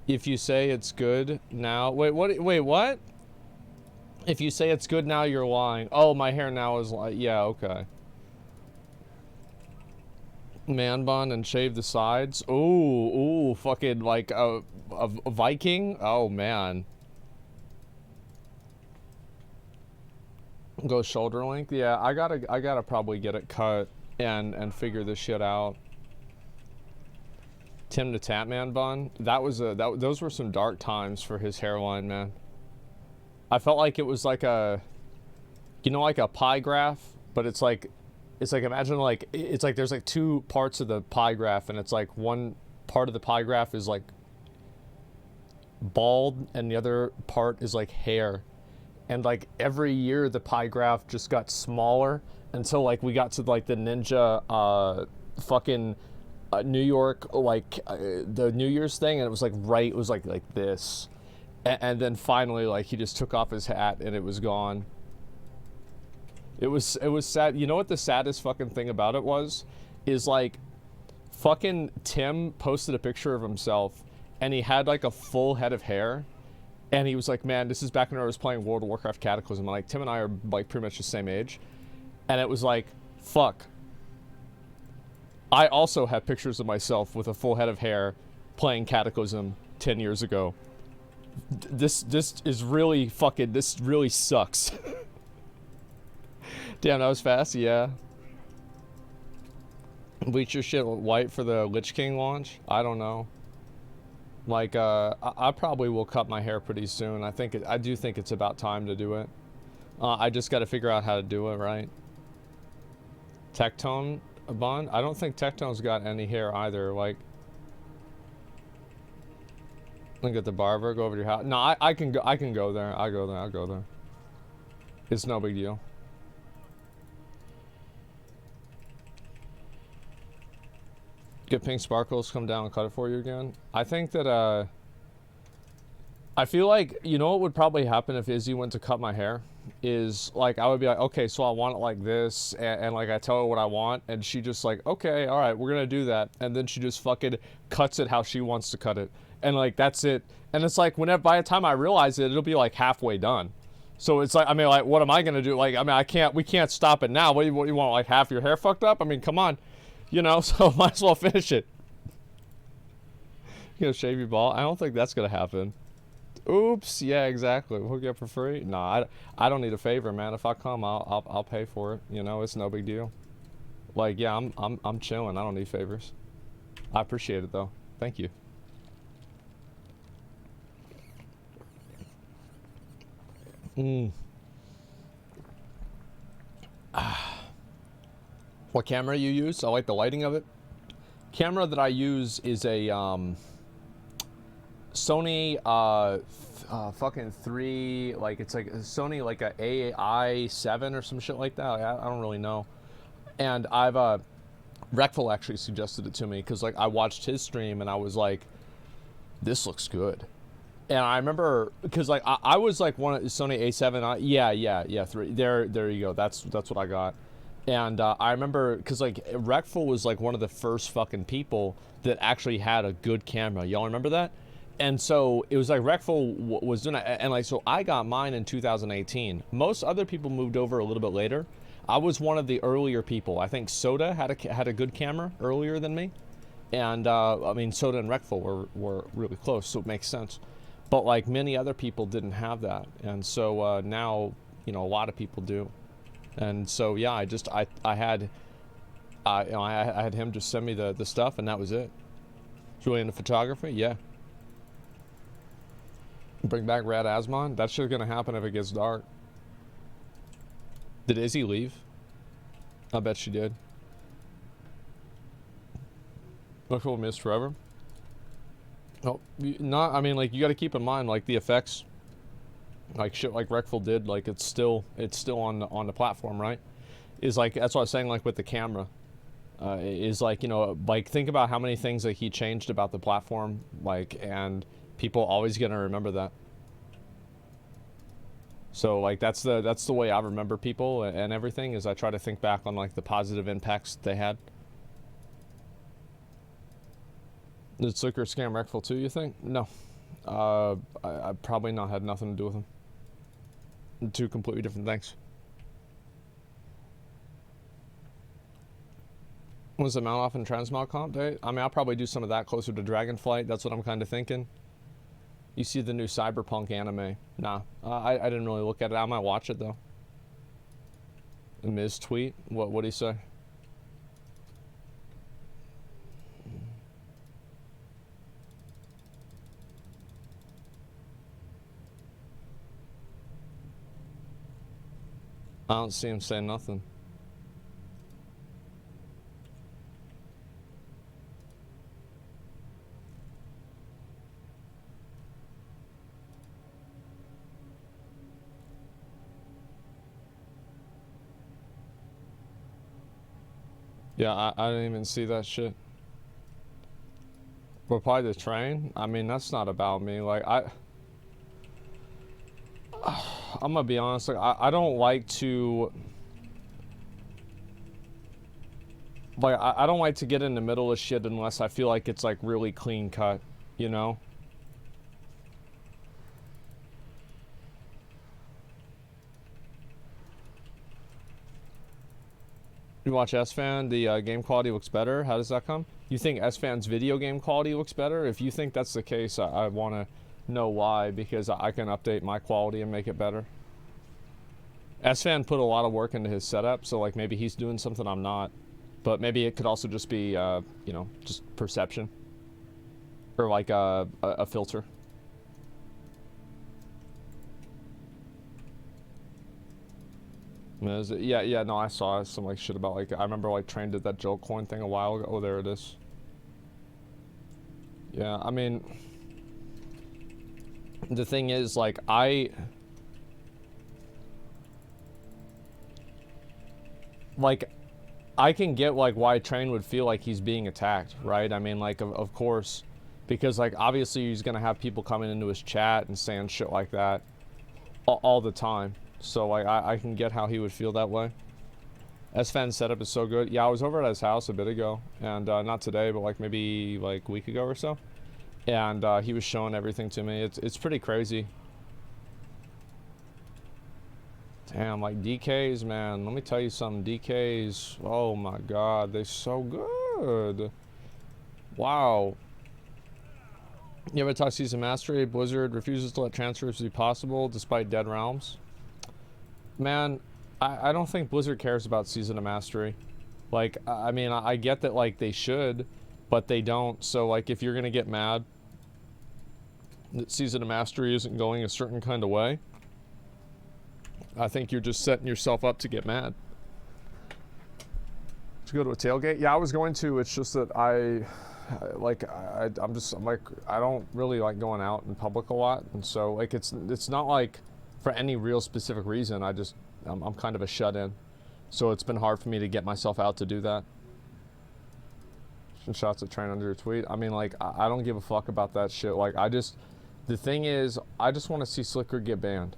if you say it's good now, wait, what? If you say it's good now, you're lying. Oh, my hair now is like, yeah, okay. Man bun and shave the sides. Ooh, fucking like a Viking. Oh man. Go shoulder length. Yeah, I gotta probably get it cut and figure this shit out. Tim the Tatman bun. That was those were some dark times for his hairline, man. I felt like it was like a, you know, like a pie graph, but it's like imagine like it's like there's like two parts of the pie graph, and it's like one part of the pie graph is like bald and the other part is like hair, and like every year the pie graph just got smaller until like we got to like the ninja fucking New York, like the New Year's thing, and it was like it was like this, and then finally like he just took off his hat and it was gone. It was sad. You know what the saddest fucking thing about it was? Is like fucking Tim posted a picture of himself and he had like a full head of hair, and he was like, man, this is back when I was playing World of Warcraft Cataclysm, and like Tim and I are like pretty much the same age, and it was like, fuck, I also have pictures of myself with a full head of hair playing Cataclysm 10 years ago. This is really fucking, this really sucks. Damn, that was fast, yeah. Bleach your shit white for the Lich King launch? I don't know. Like, I probably will cut my hair pretty soon. I do think it's about time to do it. I just gotta figure out how to do it, right? Tectone bun? I don't think Tectone's got any hair either. Like, look at the barber, go over to your house. No, I can go there. I'll go there. It's no big deal. Get pink sparkles, come down and cut it for you again. I think that, I feel like, you know what would probably happen if Izzy went to cut my hair? Is, like, I would be like, okay, so I want it like this, and like, I tell her what I want, and she just like, okay, alright, we're gonna do that, and then she just fucking cuts it how she wants to cut it, and like, that's it. And it's like, whenever, by the time I realize it, it'll be like halfway done. So it's like, I mean, like, what am I gonna do? Like, I mean, we can't stop it now. What do you want, like, half your hair fucked up? I mean, come on. You know, so might as well finish it. You gonna shave your ball? I don't think that's gonna happen. Oops, yeah, exactly. Hook you up for free? Nah, I don't need a favor, man. If I come, I'll pay for it. You know, it's no big deal. Like, yeah, I'm chilling. I don't need favors. I appreciate it though. Thank you. What camera you use? I like the lighting of it. Camera that I use is a Sony fucking 3, like it's like a Sony like a AI7 or some shit like that. I don't really know. And I've Reckful actually suggested it to me because like I watched his stream and I was like, this looks good. And I remember because like I was like one of Sony A7. Yeah 3. There you go. That's what I got. And I remember because like Reckful was like one of the first fucking people that actually had a good camera. Y'all remember that? And so it was like Reckful was doing it, and like so I got mine in 2018. Most other people moved over a little bit later. I was one of the earlier people. I think Soda had a good camera earlier than me, and I mean Soda and Reckful were really close, so it makes sense. But like many other people didn't have that, and so now you know a lot of people do. And so yeah, I had him just send me the stuff, and that was it. Really into photography, yeah. Bring back Rad Asmon. That shit's gonna happen if it gets dark. Did Izzy leave? I bet she did. Look, we'll miss forever. Oh, not. I mean, like you got to keep in mind, like the effects. Like shit like Reckful did, like it's still on the platform, right? Is like that's what I was saying, like with the camera. Is like, you know, like think about how many things that he changed about the platform, like, and people always gonna remember that. So like that's the way I remember people and everything, is I try to think back on like the positive impacts they had. Did Slicker scam Reckful too, you think? No. I probably not had nothing to do with him. Two completely different things. Was the mount off in Transmog comp day? I mean, I'll probably do some of that closer to Dragonflight. That's what I'm kind of thinking. You see the new Cyberpunk anime? Nah, I didn't really look at it. I might watch it though. Miz tweet? What'd he say? I don't see him say nothing. Yeah, I didn't even see that shit. Reply to train? I mean, that's not about me. Like, I'm gonna be honest, like, I don't like to... Like, I don't like to get in the middle of shit unless I feel like it's, like, really clean cut, you know? You watch S-Fan, the game quality looks better. How does that come? You think S-Fan's video game quality looks better? If you think that's the case, I want to know why, because I can update my quality and make it better. S-Fan put a lot of work into his setup, so like maybe he's doing something I'm not. But maybe it could also just be, you know, just perception. Or like a filter. Yeah, no, I saw some like shit about like, I remember like Train did that Joe Coin thing a while ago. Oh, there it is. Yeah, I mean, the thing is like, I can get like why Train would feel like he's being attacked, right? I mean, like, of course, because like obviously he's gonna have people coming into his chat and saying shit like that all the time. So like I can get how he would feel that way. S-Fan's setup is so good. Yeah, I was over at his house a bit ago, and not today, but like maybe like a week ago or so, and he was showing everything to me. It's pretty crazy. Damn, like DKs, man. Let me tell you something. DKs, oh my god, they're so good. Wow. You ever talk Season Mastery? Blizzard refuses to let transfers be possible despite dead realms. Man, I don't think Blizzard cares about Season of Mastery. Like, I mean, I get that, like, they should, but they don't. So, like, if you're gonna get mad that Season of Mastery isn't going a certain kind of way, I think you're just setting yourself up to get mad. To go to a tailgate? Yeah, I was going to. It's just that I'm like, I don't really like going out in public a lot. And so, like, it's not like for any real specific reason. I'm kind of a shut-in. So it's been hard for me to get myself out to do that. Shots at Train under your tweet. I mean, like, I don't give a fuck about that shit. Like, the thing is, I just want to see Slicker get banned.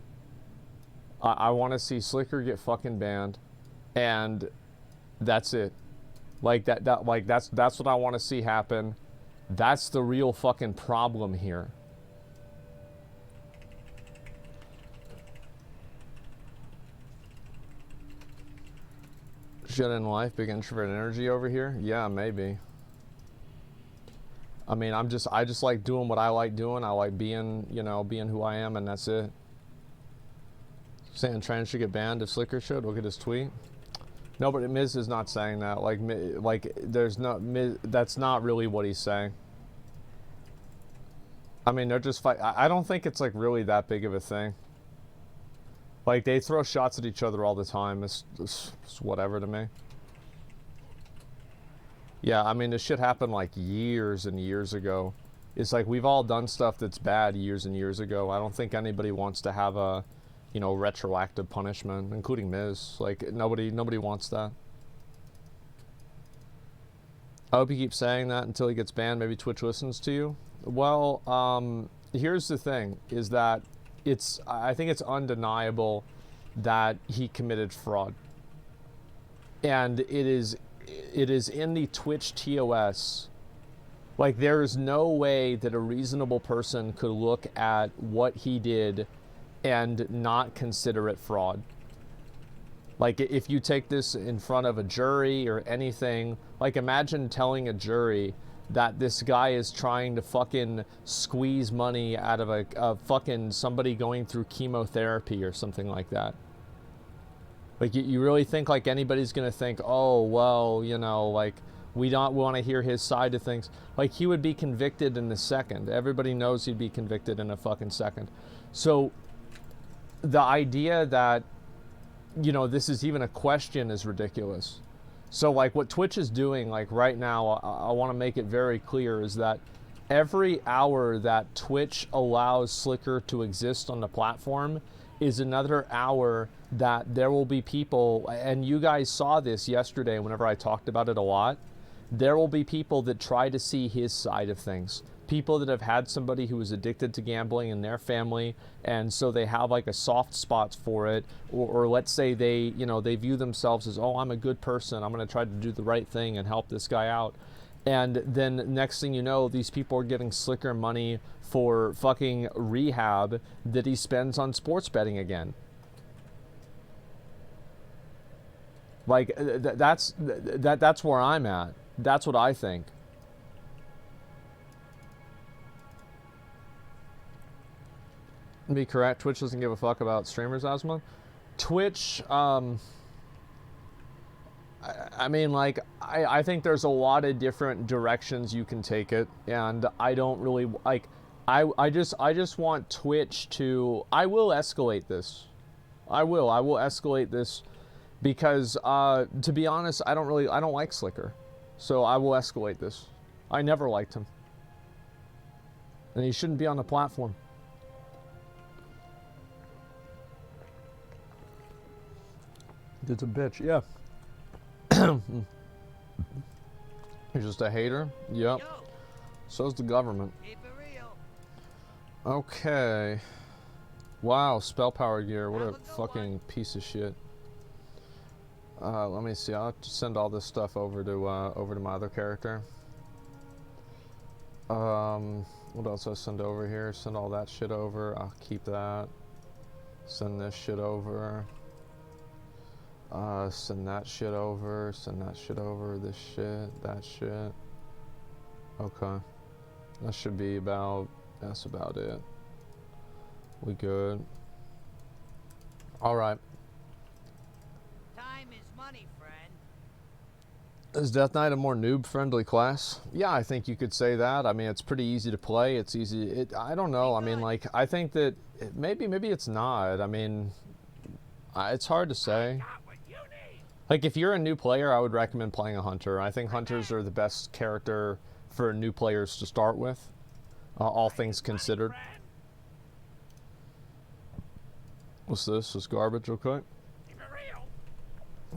I want to see Slicker get fucking banned, and that's it. Like, that's what I want to see happen. That's the real fucking problem here. Shut in life, big introvert energy over here? Yeah, maybe. I mean, I just like doing what I like doing. I like being, you know, being who I am, and that's it. Saying Train should get banned if Slicker should. Look at his tweet. No, but Miz is not saying that. Like there's no, that's not really what he's saying. I mean, they're just I don't think it's like really that big of a thing. Like, they throw shots at each other all the time. It's whatever to me. Yeah, I mean, this shit happened like years and years ago. It's like we've all done stuff that's bad years and years ago. I don't think anybody wants to have a, you know, retroactive punishment, including Miz. Like, nobody wants that. I hope you keep saying that until he gets banned. Maybe Twitch listens to you. Well, here's the thing, is that I think it's undeniable that he committed fraud. And it is in the Twitch TOS. Like, there is no way that a reasonable person could look at what he did and not consider it fraud. Like, if you take this in front of a jury or anything, like, imagine telling a jury that this guy is trying to fucking squeeze money out of a fucking somebody going through chemotherapy or something like that. Like, you really think like anybody's gonna think, oh, well, you know, like, we don't want to hear his side of things. Like, he would be convicted in a second. Everybody knows he'd be convicted in a fucking second. So the idea that you know, this is even a question is ridiculous. So like what Twitch is doing like right now, I want to make it very clear is that every hour that Twitch allows Slicker to exist on the platform is another hour that there will be people, and you guys saw this yesterday whenever I talked about it a lot, there will be people that try to see his side of things. People that have had somebody who is addicted to gambling in their family, and so they have like a soft spot for it, or let's say they, you know, they view themselves as, oh, I'm a good person, I'm going to try to do the right thing and help this guy out. And then next thing you know, these people are getting Slicker money for fucking rehab that he spends on sports betting again. Like that's where I'm at. That's what I think. To be correct, Twitch doesn't give a fuck about streamers, Asmon. Twitch, I mean, like, I think there's a lot of different directions you can take it, and I don't really, like, I just want Twitch to, I will escalate this. I will escalate this because, to be honest, I don't like Slicker. So I will escalate this. I never liked him. And he shouldn't be on the platform. It's a bitch, yeah. He's just a hater? Yep. So's the government. Okay. Wow, spell power gear. What a fucking piece of shit. Let me see. I'll send all this stuff over to my other character. What else I send over here? Send all that shit over. I'll keep that. Send this shit over. Send that shit over. Send that shit over. This shit. That shit. Okay. That should be about. That's about it. We good. All right. Time is money, friend. Is Death Knight a more noob-friendly class? Yeah, I think you could say that. I mean, it's pretty easy to play. It's easy. I don't know. I mean, like, I think that maybe it's not. I mean, it's hard to say. Like, if you're a new player, I would recommend playing a hunter. I think hunters are the best character for new players to start with, all things considered. What's this? This garbage, okay?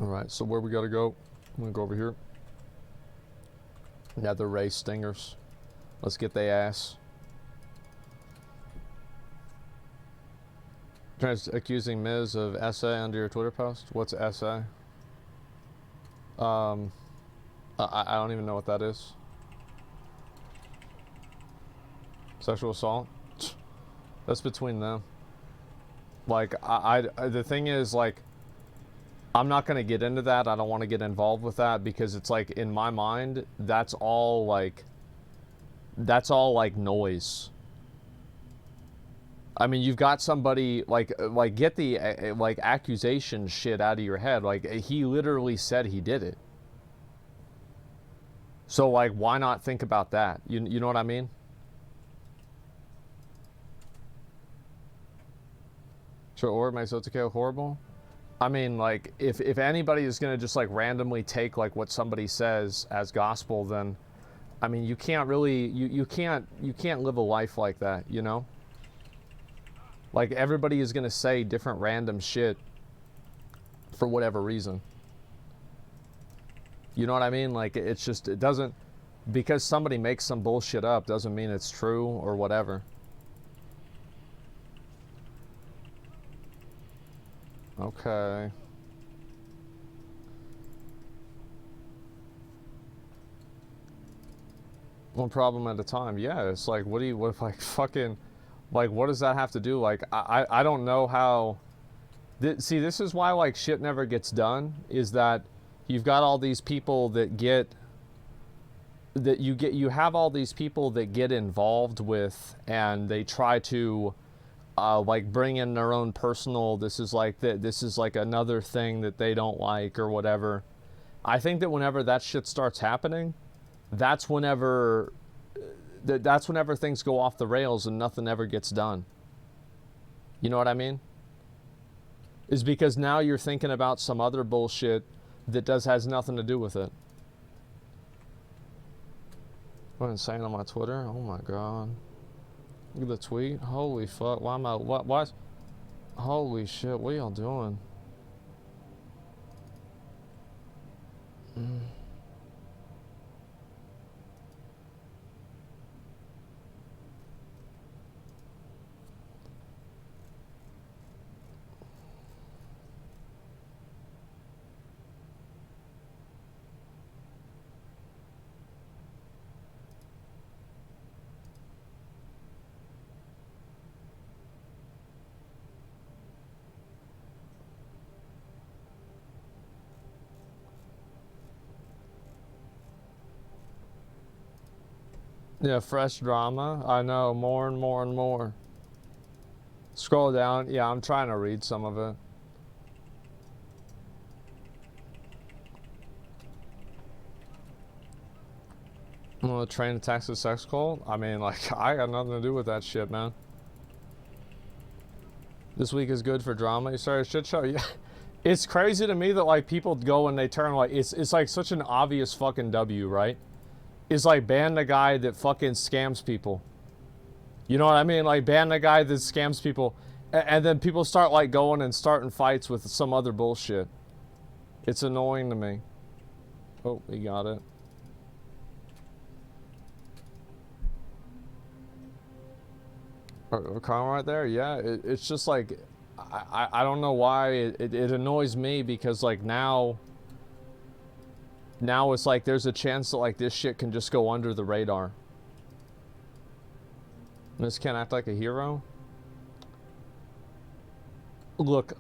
Alright, so where we gotta go? I'm gonna go over here. Nether Ray Stingers. Let's get they ass. Accusing Miz of essay under your Twitter post? What's essay? I don't even know what that is. Sexual assault? That's between them. Like, the thing is, like, I'm not going to get into that. I don't want to get involved with that because it's like, in my mind, that's all like noise. I mean, you've got somebody, like get the, like, accusation shit out of your head. Like, he literally said he did it. So, like, why not think about that? You know what I mean? Sure, or makes OTK horrible? I mean, like, if anybody is going to just, like, randomly take, like, what somebody says as gospel, then, I mean, you can't really, you can't live a life like that, you know? Like, everybody is going to say different random shit for whatever reason. You know what I mean? Like, it's just, it doesn't, because somebody makes some bullshit up doesn't mean it's true or whatever. Okay. One problem at a time. Yeah, it's like, what if, like, fucking, like, what does that have to do? Like, I don't know how, see, this is why, like, shit never gets done, is that you've got all these people that you have all these people that get involved with, and they try to, like, bring in their own personal, this is like another thing that they don't like or whatever. I think that whenever that shit starts happening, that's whenever things go off the rails and nothing ever gets done. You know what I mean? is because now you're thinking about some other bullshit that has nothing to do with it. I'm insane on my Twitter. Oh my god. Look at the tweet. Holy fuck. Why am I... What? Holy shit. What are y'all doing? Yeah, fresh drama. I know, more and more and more. Scroll down. Yeah, I'm trying to read some of it. Well, the train attacks the sex cult? I mean, like, I got nothing to do with that shit, man. This week is good for drama. You started a shit show? Yeah. It's crazy to me that, like, people go and they turn, like, it's like such an obvious fucking W, right? Is like ban the guy that fucking scams people. You know what I mean? Like ban the guy that scams people, and then people start like going and starting fights with some other bullshit. It's annoying to me. Oh, we got it. Comment right there. Yeah, it's just like I don't know why it annoys me, because like now it's like there's a chance that like this shit can just go under the radar. Miz can't act like a hero. Look,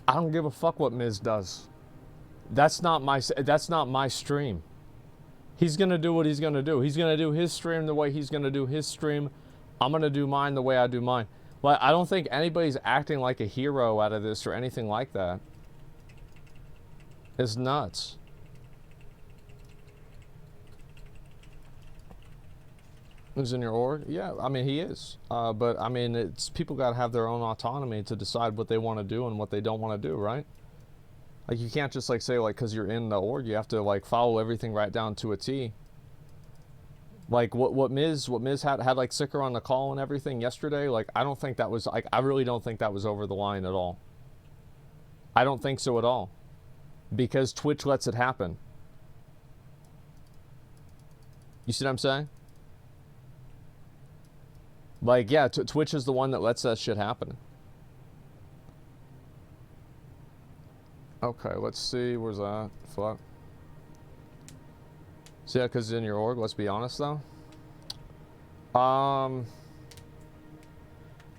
I don't give a fuck what Miz does. That's not my stream. He's gonna do what he's gonna do. He's gonna do his stream the way he's gonna do his stream. I'm gonna do mine the way I do mine. Like, I don't think anybody's acting like a hero out of this or anything like that. It's nuts. Who's in your org? Yeah, I mean, he is. But, I mean, it's people got to have their own autonomy to decide what they want to do and what they don't want to do, right? Like, you can't just, like, say, like, because you're in the org, you have to, like, follow everything right down to a T. Like, what Miz had, like, Sicker on the call and everything yesterday, like, I don't think that was, like, I really don't think that was over the line at all. I don't think so at all. Because Twitch lets it happen. You see what I'm saying? Like, yeah, Twitch is the one that lets that shit happen. Okay, let's see. Where's that? Fuck. So yeah, because it's in your org, let's be honest, though.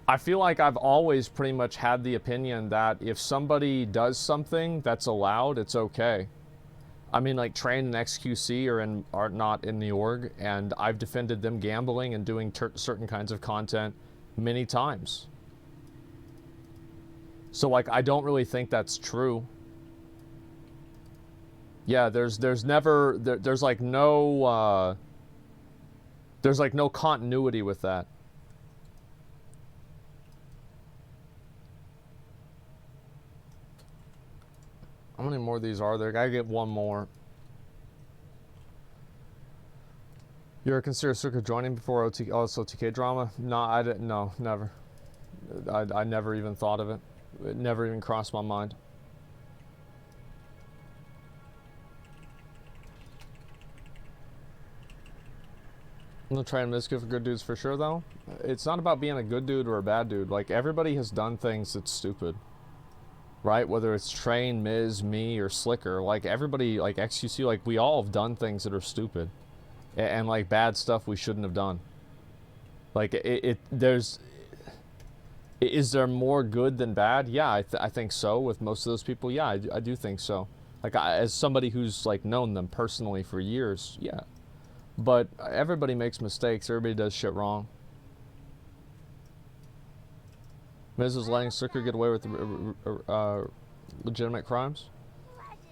I feel like I've always pretty much had the opinion that if somebody does something that's allowed, it's okay. I mean, like, Train and XQC are not in the org, and I've defended them gambling and doing certain kinds of content many times. So, like, I don't really think that's true. Yeah, there's like no continuity with that. How many more of these are there? Gotta get one more. You ever consider Suka joining before OTK drama? No, I didn't. No, never. I never even thought of it. It never even crossed my mind. I'm gonna try and miss good for good dudes for sure, though. It's not about being a good dude or a bad dude. Like, everybody has done things that's stupid. Right? Whether it's Train, Miz, me, or Slicker. Like, everybody, like, XQC, like, we all have done things that are stupid. And like, bad stuff we shouldn't have done. Like, is there more good than bad? Yeah, I think so. With most of those people, yeah, I do think so. Like, as somebody who's, like, known them personally for years, yeah. But everybody makes mistakes. Everybody does shit wrong. Miz is letting Slicker get away with legitimate crimes.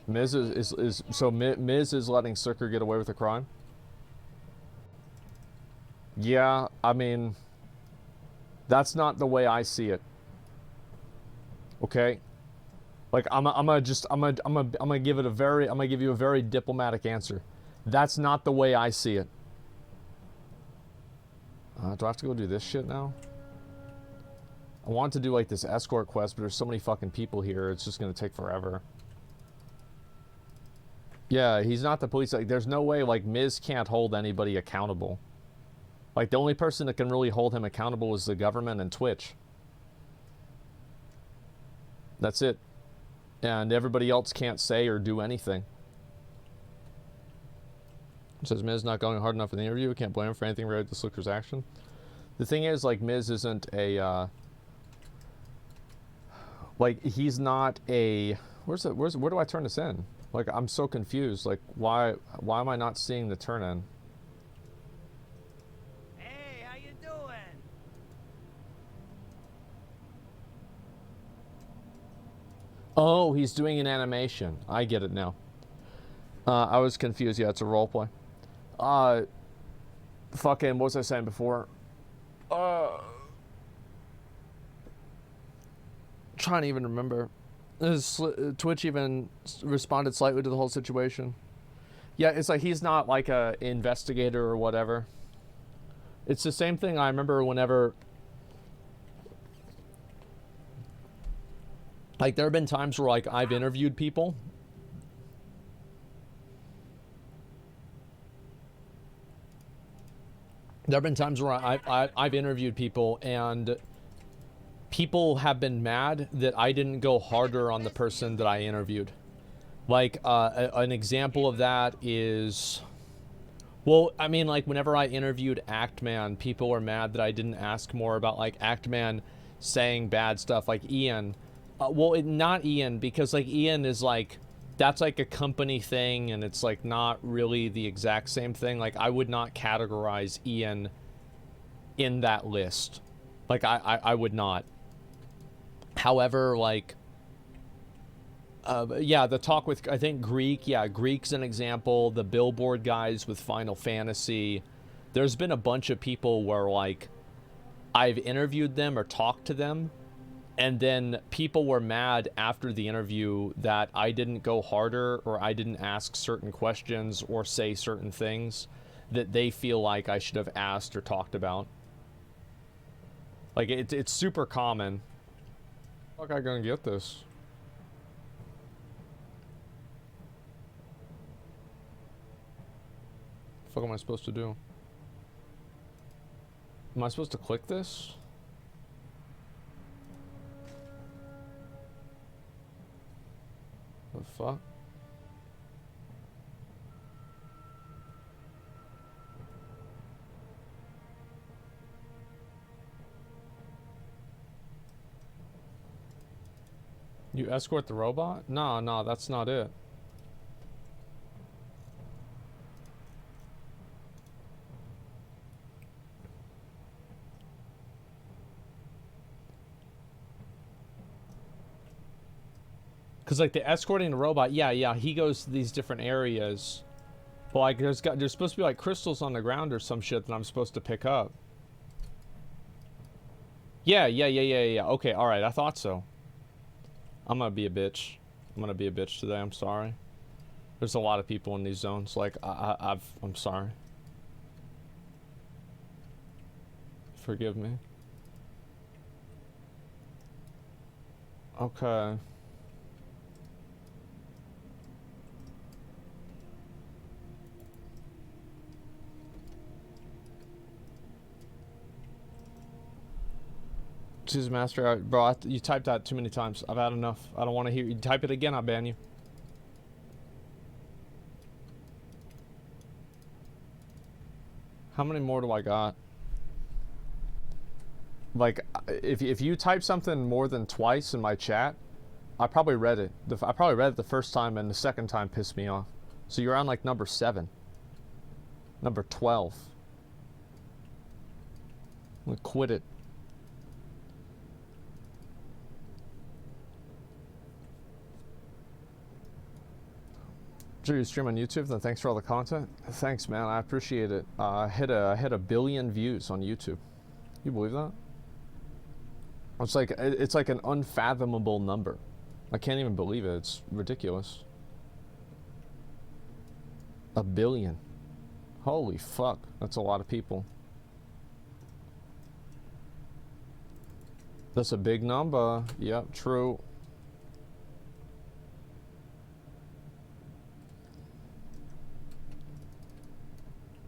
Miz is letting Slicker get away with a crime. Yeah, I mean, That's not the way I see it. Okay? Like, I'm gonna give it a very, I'm gonna give you a very diplomatic answer. That's not the way I see it. Do I have to go do this shit now? I want to do like this escort quest, but there's so many fucking people here, it's just gonna take forever. Yeah, he's not the police. Like, there's no way, like, Miz can't hold anybody accountable. Like, the only person that can really hold him accountable is the government and Twitch. That's it. And everybody else can't say or do anything. It says Miz not going hard enough in the interview. We can't blame him for anything related to Slicker's action. The thing is, like, Miz isn't a, like, he's not a... where do I turn this in? Like, I'm so confused. Like, why am I not seeing the turn in? Hey, how you doing? Oh, he's doing an animation. I get it now. I was confused. Yeah, it's a roleplay. Fucking, what was I saying before? Trying to even remember. Twitch even responded slightly to the whole situation. Yeah, it's like he's not like a investigator or whatever. It's the same thing I remember whenever... Like, there have been times where, like, I've interviewed people. There have been times where I've interviewed people and people have been mad that I didn't go harder on the person that I interviewed. Like, an example of that is... Well, I mean, like, whenever I interviewed Actman, people were mad that I didn't ask more about, like, Actman saying bad stuff, like Ian. Well, not Ian, because, like, Ian is, like, that's, like, a company thing, and it's, like, not really the exact same thing. Like, I would not categorize Ian in that list. Like, I would not. However, like... yeah, the talk with, I think, Greek. Yeah, Greek's an example. The Billboard guys with Final Fantasy. There's been a bunch of people where, like, I've interviewed them or talked to them, and then people were mad after the interview that I didn't go harder or I didn't ask certain questions or say certain things that they feel like I should have asked or talked about. Like, it's super common. How am I gonna get this? What the fuck am I supposed to do? Am I supposed to click this? The fuck? You escort the robot? No, that's not it. Cause like the escorting the robot, yeah, he goes to these different areas. But like there's supposed to be like crystals on the ground or some shit that I'm supposed to pick up. Yeah. Okay, alright, I thought so. I'm gonna be a bitch. I'm gonna be a bitch today, I'm sorry. There's a lot of people in these zones, like I'm sorry. Forgive me. Okay. Jesus Master, bro, you typed that too many times. I've had enough. I don't want to hear you. Type it again, I'll ban you. How many more do I got? Like, if you type something more than twice in my chat, I probably read it. I probably read it the first time, and the second time pissed me off. So you're on like number 7. Number 12. I'm gonna quit it. Sure, you stream on YouTube, then thanks for all the content. Thanks, man, I appreciate it. Hit a billion views on YouTube. You believe that? It's like an unfathomable number. I can't even believe it. It's ridiculous. 1 billion. Holy fuck. That's a lot of people. That's a big number. Yep, true.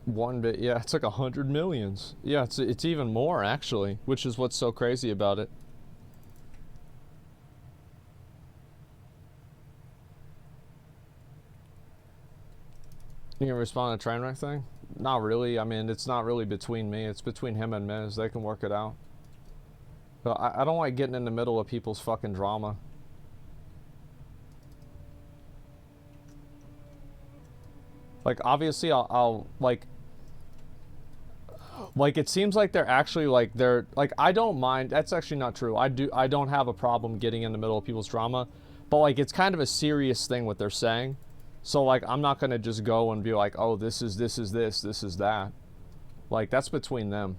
One bit, yeah, it's like 100 millions. Yeah, it's even more actually, which is what's so crazy about it. You can respond to Trainwreck thing? Not really. I mean, it's not really between me. It's between him and Miz. They can work it out. But I don't like getting in the middle of people's fucking drama. Like, obviously, I'll like, it seems like they're actually, like, I don't mind. That's actually not true. I don't have a problem getting in the middle of people's drama. But, like, it's kind of a serious thing what they're saying. So, like, I'm not going to just go and be like, oh, this is this, this is that. Like, that's between them.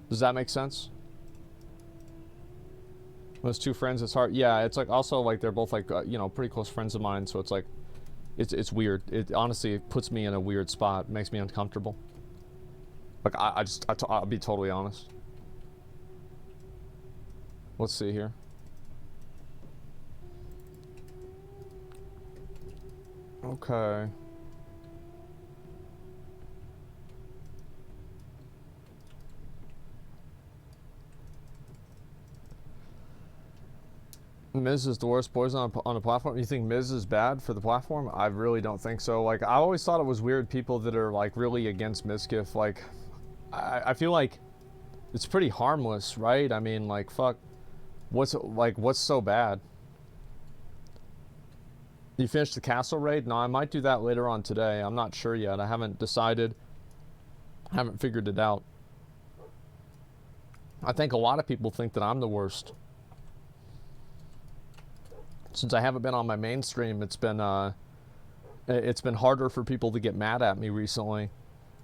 Does that make sense? Those two friends, it's hard. Yeah, it's like also like they're both like, you know, pretty close friends of mine. So it's like, it's weird. It honestly puts me in a weird spot. It makes me uncomfortable. Like, I'll be totally honest. Let's see here. Okay. Miz is the worst poison on a platform. You think Miz is bad for the platform? I really don't think so. Like, I always thought it was weird people that are like really against Mizkif. Like, I feel like it's pretty harmless, right? I mean, like, fuck, what's so bad? You finished the castle raid? No, I might do that later on today. I'm not sure yet. I haven't decided. I haven't figured it out. I think a lot of people think that I'm the worst. Since I haven't been on my mainstream, it's been harder for people to get mad at me recently.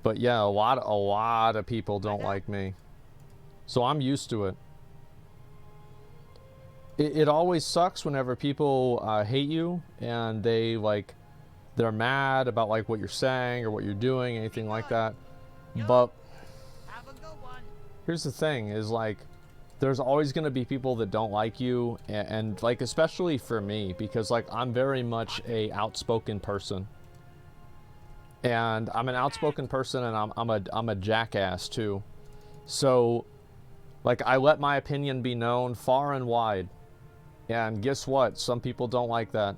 But yeah, a lot of people don't like me. So I'm used to it. It always sucks whenever people hate you and they're mad about like what you're saying or what you're doing, anything like that. But here's the thing is like, there's always going to be people that don't like you, and like, especially for me, because like I'm very much a outspoken person, and I'm an outspoken person, and I'm a jackass too. So like, I let my opinion be known far and wide, and guess what? Some people don't like that.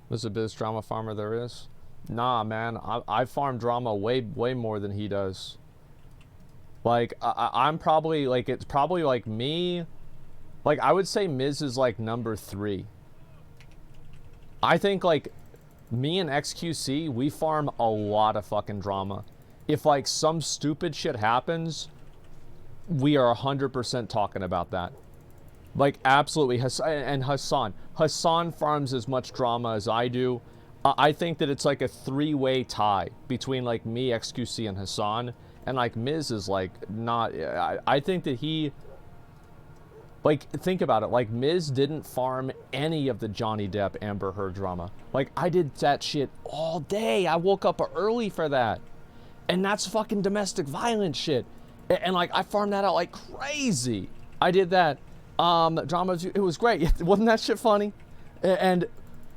There's the biggest drama farmer there is. Nah, man, I farm drama way more than he does. Like, I'm probably, like, it's probably, like, me. Like, I would say Miz is, like, number 3. I think, like, me and XQC, we farm a lot of fucking drama. If, like, some stupid shit happens, we are 100% talking about that. Like, absolutely. And Hassan. Hassan farms as much drama as I do. I think that it's, like, a 3-way tie between, like, me, XQC, and Hassan. And, like, Miz is, like, not... I think that he... Like, think about it. Like, Miz didn't farm any of the Johnny Depp Amber Heard drama. Like, I did that shit all day. I woke up early for that. And that's fucking domestic violence shit. And like, I farmed that out like crazy. I did that. Drama, it was great. Wasn't that shit funny? And...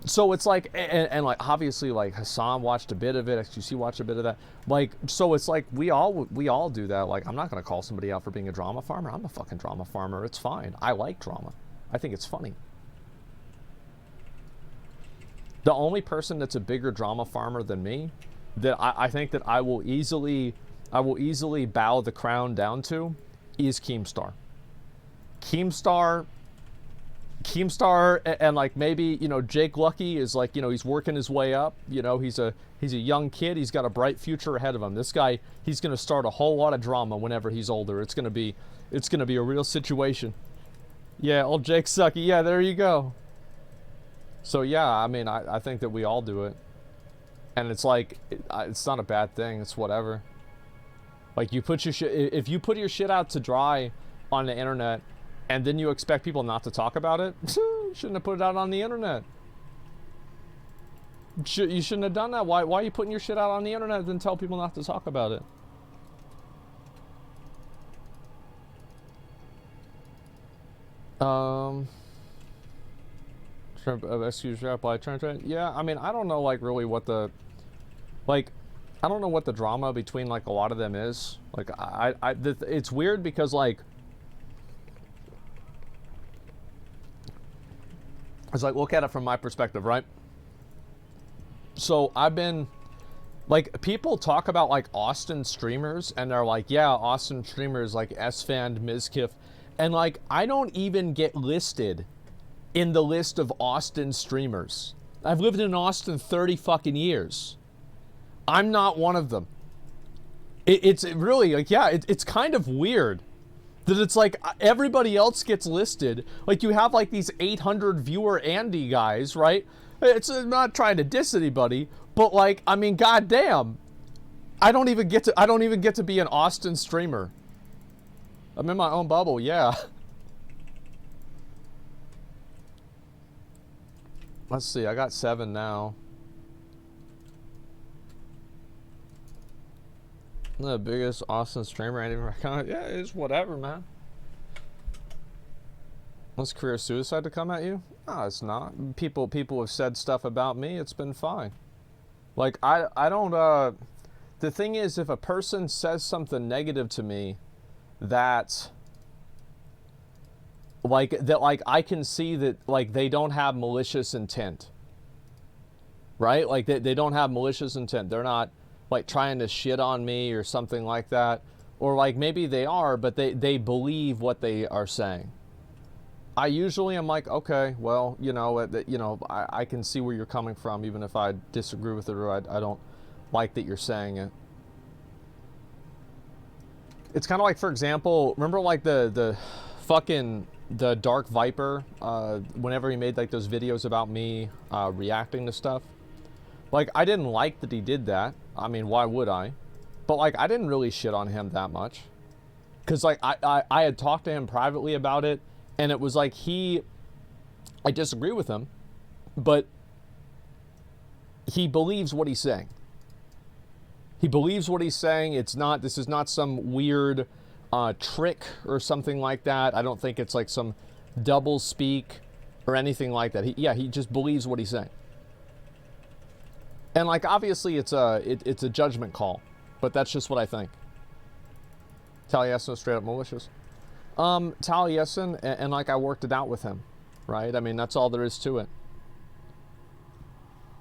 So it's like, and like, obviously, like, Hassan watched a bit of it, XQC watched a bit of that. Like, so it's like, we all do that. Like, I'm not going to call somebody out for being a drama farmer. I'm a fucking drama farmer. It's fine. I like drama. I think it's funny. The only person that's a bigger drama farmer than me, that I think that I will easily bow the crown down to, is Keemstar. Keemstar and like, maybe, you know, Jake Lucky is like, you know, he's working his way up. You know, he's a young kid. He's got a bright future ahead of him. This guy, he's going to start a whole lot of drama whenever he's older. It's going to be a real situation. Yeah, old Jake Sucky. Yeah, there you go. So yeah, I mean, I think that we all do it. And it's like, it's not a bad thing. It's whatever. Like, you put your shit, if you put your shit out to dry on the internet and then you expect people not to talk about it, you shouldn't have put it out on the internet. You shouldn't have done that. Why are you putting your shit out on the internet and then tell people not to talk about it? Excuse me, reply, yeah, I mean, I don't know, like, really what the, like, I don't know what the drama between, like, a lot of them is. Like, it's weird because, like, it's like, look at it from my perspective, right? So, I've been, like, people talk about, like, Austin streamers, and they're like, yeah, Austin streamers, like, S-Fan, Mizkif, and, like, I don't even get listed in the list of Austin streamers. I've lived in Austin 30 fucking years. I'm not one of them. It's really, like, yeah, it's kind of weird that it's like everybody else gets listed. Like, you have, like, these 800 viewer Andy guys, right? It's not trying to diss anybody, but, like, I mean, goddamn, I don't even get to be an Austin streamer. I'm in my own bubble, yeah. Let's see, I got 7 now. I'm the biggest Austin streamer I didn't recognize. Yeah, it's whatever, man. Was career suicide to come at you? No, it's not. People have said stuff about me. It's been fine. Like, I don't, the thing is, if a person says something negative to me that, like, I can see that, like, they don't have malicious intent. Right? Like, they don't have malicious intent. They're not, like, trying to shit on me or something like that. Or, like, maybe they are, but they believe what they are saying. I usually am like, okay, well, you know, I can see where you're coming from, even if I disagree with it or I don't like that you're saying it. It's kind of like, for example, remember, like, the Dark Viper, whenever he made, like, those videos about me reacting to stuff? Like, I didn't like that he did that. I mean, why would I? But, like, I didn't really shit on him that much. Because, like, I had talked to him privately about it, and it was like I disagree with him, but he believes what he's saying. He believes what he's saying. This is not some weird trick or something like that. I don't think it's like some double speak or anything like that. He just believes what he's saying. And, like, obviously it's a judgment call, but that's just what I think. Taliesin is straight up malicious. Taliesin, and like, I worked it out with him, right? I mean, that's all there is to it.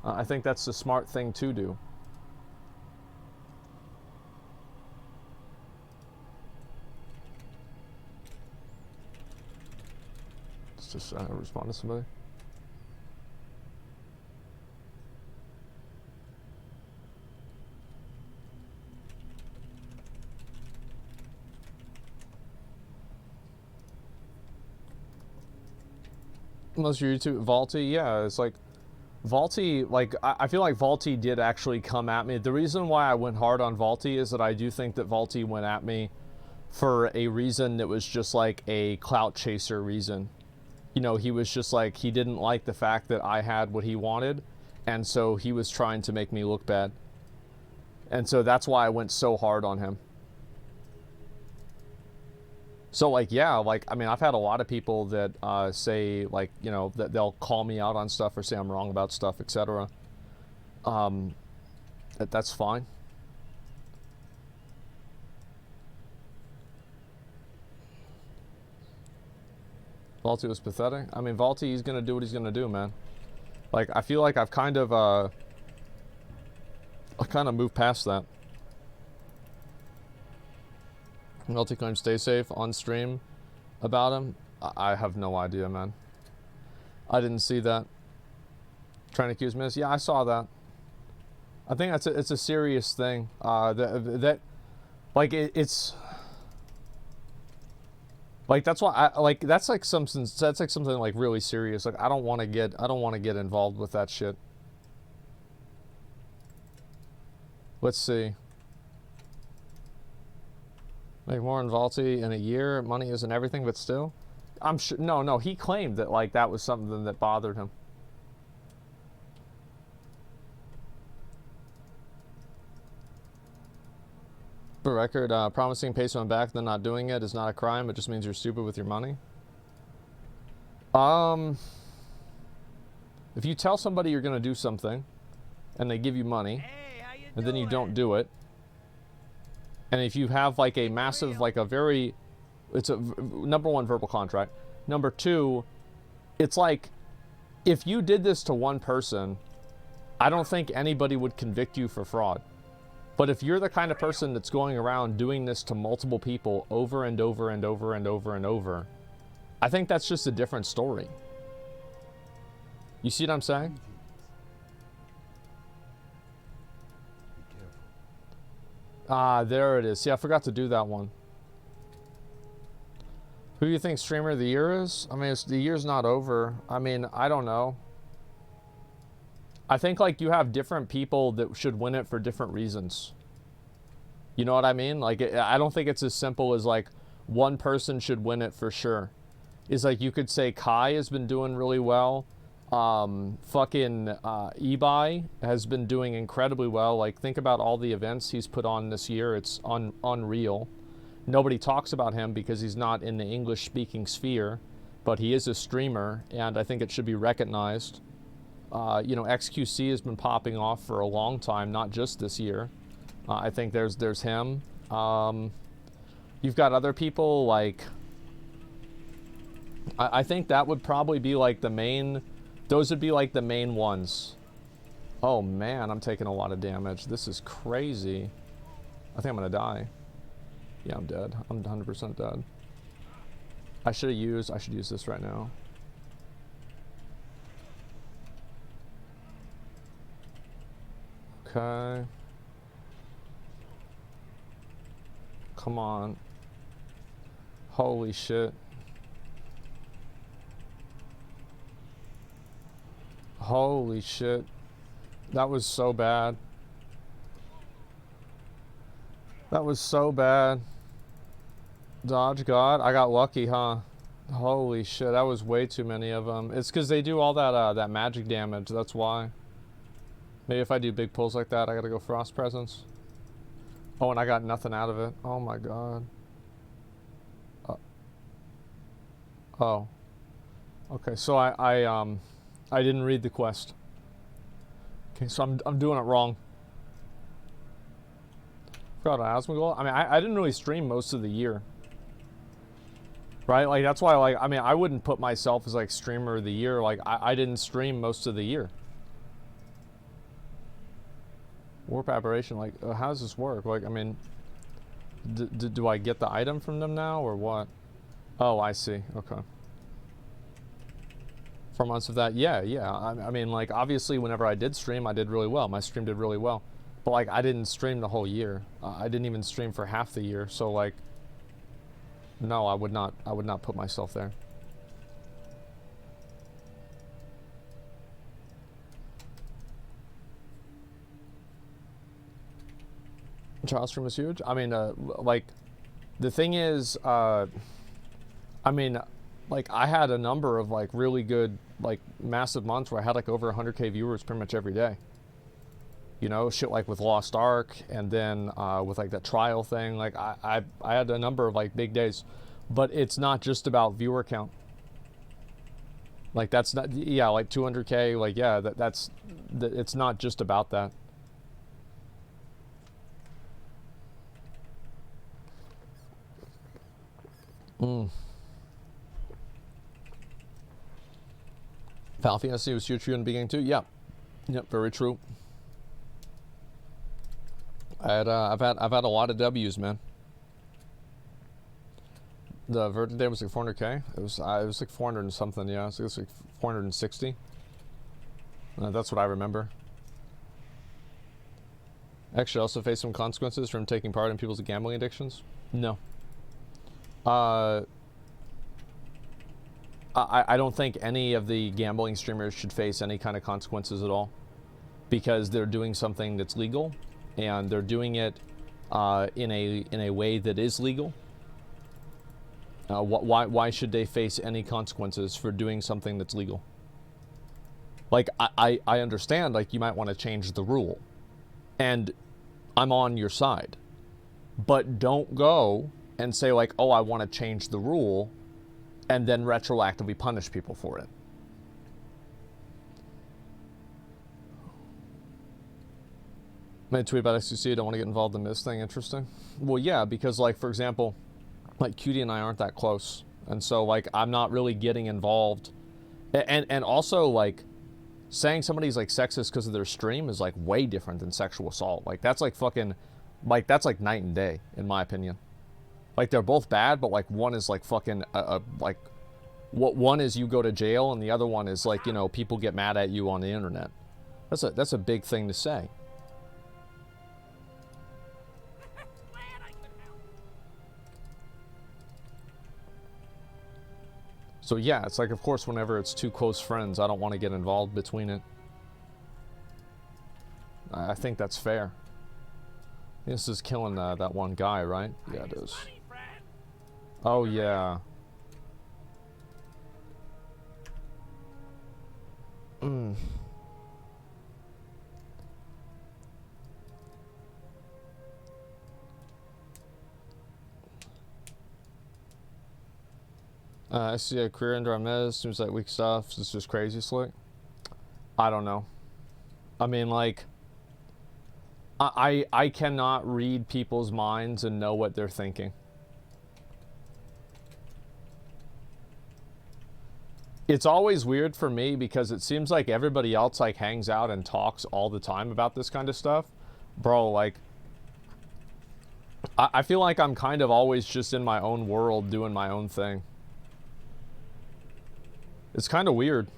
I think that's the smart thing to do. Let's just respond to somebody. Unless your YouTube, Vaulty, yeah, it's like, Vaulty, like, I feel like Vaulty did actually come at me. The reason why I went hard on Vaulty is that I do think that Vaulty went at me for a reason that was just like a clout chaser reason. You know, he was just like, he didn't like the fact that I had what he wanted, and so he was trying to make me look bad. And so that's why I went so hard on him. So, like, yeah, like, I mean, I've had a lot of people that say, like, you know, that they'll call me out on stuff or say I'm wrong about stuff, etc. That's fine. Vaulty was pathetic. I mean, Vaulty, he's gonna do what he's gonna do, man. Like, I feel like I've kind of, I kind of moved past that. Multi-claim stay safe on stream about him. I have no idea, man. I didn't see that. Trying to accuse me. Yeah, I saw that. I think it's a serious thing. It's like, that's why that's like something like really serious. Like, I don't want to get involved with that shit. Let's see. Make more in Vaulty in a year. Money isn't everything, but still. I'm sure. No, he claimed that like that was something that bothered him. For record, promising pay someone back, then not doing it is not a crime. It just means you're stupid with your money. If you tell somebody you're gonna do something, and they give you money, and then you don't do it, and if you have like a massive, like a very, it's a number one, verbal contract. Number two, it's like, if you did this to one person, I don't think anybody would convict you for fraud. But if you're the kind of person that's going around doing this to multiple people over and over and over and over and over, I think that's just a different story. You see what I'm saying? Ah, there it is. See, I forgot to do that one. Who do you think streamer of the year is? I mean, the year's not over. I mean, I don't know. I think like you have different people that should win it for different reasons. You know what I mean? Like, I don't think it's as simple as like one person should win it for sure. It's like you could say Kai has been doing really well. Ebai has been doing incredibly well. Like, think about all the events he's put on this year. It's unreal. Nobody talks about him because he's not in the English-speaking sphere, but he is a streamer, and I think it should be recognized. You know, XQC has been popping off for a long time, not just this year. I think there's him. You've got other people like... I think that would probably be like the main... Those would be like the main ones. Oh man, I'm taking a lot of damage. This is crazy. I think I'm gonna die. Yeah, I'm dead. I'm 100% dead. I should use this right now. Okay. Come on. Holy shit. Holy shit. That was so bad. That was so bad. Dodge God. I got lucky, huh? Holy shit, that was way too many of them. It's because they do all that that magic damage, that's why. Maybe if I do big pulls like that, I gotta go Frost Presence. Oh, and I got nothing out of it. Oh my god. Oh. Okay, so I didn't read the quest. Okay, so I'm doing it wrong. Forgot Asmongold. I mean, I didn't really stream most of the year. Right? Like, that's why, like, I mean, I wouldn't put myself as, like, streamer of the year. Like, I didn't stream most of the year. Warp Aberration, like, how does this work? Like, I mean, do I get the item from them now, or what? Oh, I see. Okay. 4 months of that? Yeah. I mean, like, obviously, whenever I did stream, I did really well. My stream did really well. But, like, I didn't stream the whole year. I didn't even stream for half the year. So, like, no, I would not put myself there. Trial stream was huge. I mean, like, the thing is, I mean, like, I had a number of, like, really good, like, massive months where I had, like, over 100K viewers pretty much every day. You know, shit like with Lost Ark, and then with, like, that trial thing. Like, I had a number of, like, big days. But it's not just about viewer count. Like, that's not, yeah, like 200K, like, yeah, it's not just about that. Final Fantasy was huge for you in the beginning too? Yeah. Yep, very true. I've had a lot of W's, man. The Virgin Day was like 400K. It was like 400 and something, yeah. So it was like 460. That's what I remember. Actually, I also faced some consequences from taking part in people's gambling addictions. No. I don't think any of the gambling streamers should face any kind of consequences at all, because they're doing something that's legal, and they're doing it in a way that is legal? Why should they face any consequences for doing something that's legal? Like, I understand, like, you might want to change the rule. And I'm on your side. But don't go and say, like, oh, I want to change the rule, and then retroactively punish people for it. Made a tweet about XQC, don't want to get involved in this thing, interesting. Well, yeah, because, like, for example, like, Cutie and I aren't that close. And so, like, I'm not really getting involved. And also, like, saying somebody's, like, sexist because of their stream is, like, way different than sexual assault. Like, that's, like, fucking, like, that's, like, night and day, in my opinion. Like, they're both bad, but, like, one is, like, fucking, like, what one is you go to jail, and the other one is, like, you know, people get mad at you on the internet. That's a big thing to say. So yeah, it's like, of course, whenever it's two close friends, I don't want to get involved between it. I think that's fair. This is killing that one guy, right? Yeah, it is. Oh, yeah. I see a career into our mez, seems like weak stuff. It's just crazy slick. I don't know. I mean, like, I cannot read people's minds and know what they're thinking. It's always weird for me because it seems like everybody else, like, hangs out and talks all the time about this kind of stuff. Bro, like, I feel like I'm kind of always just in my own world doing my own thing. It's kind of weird.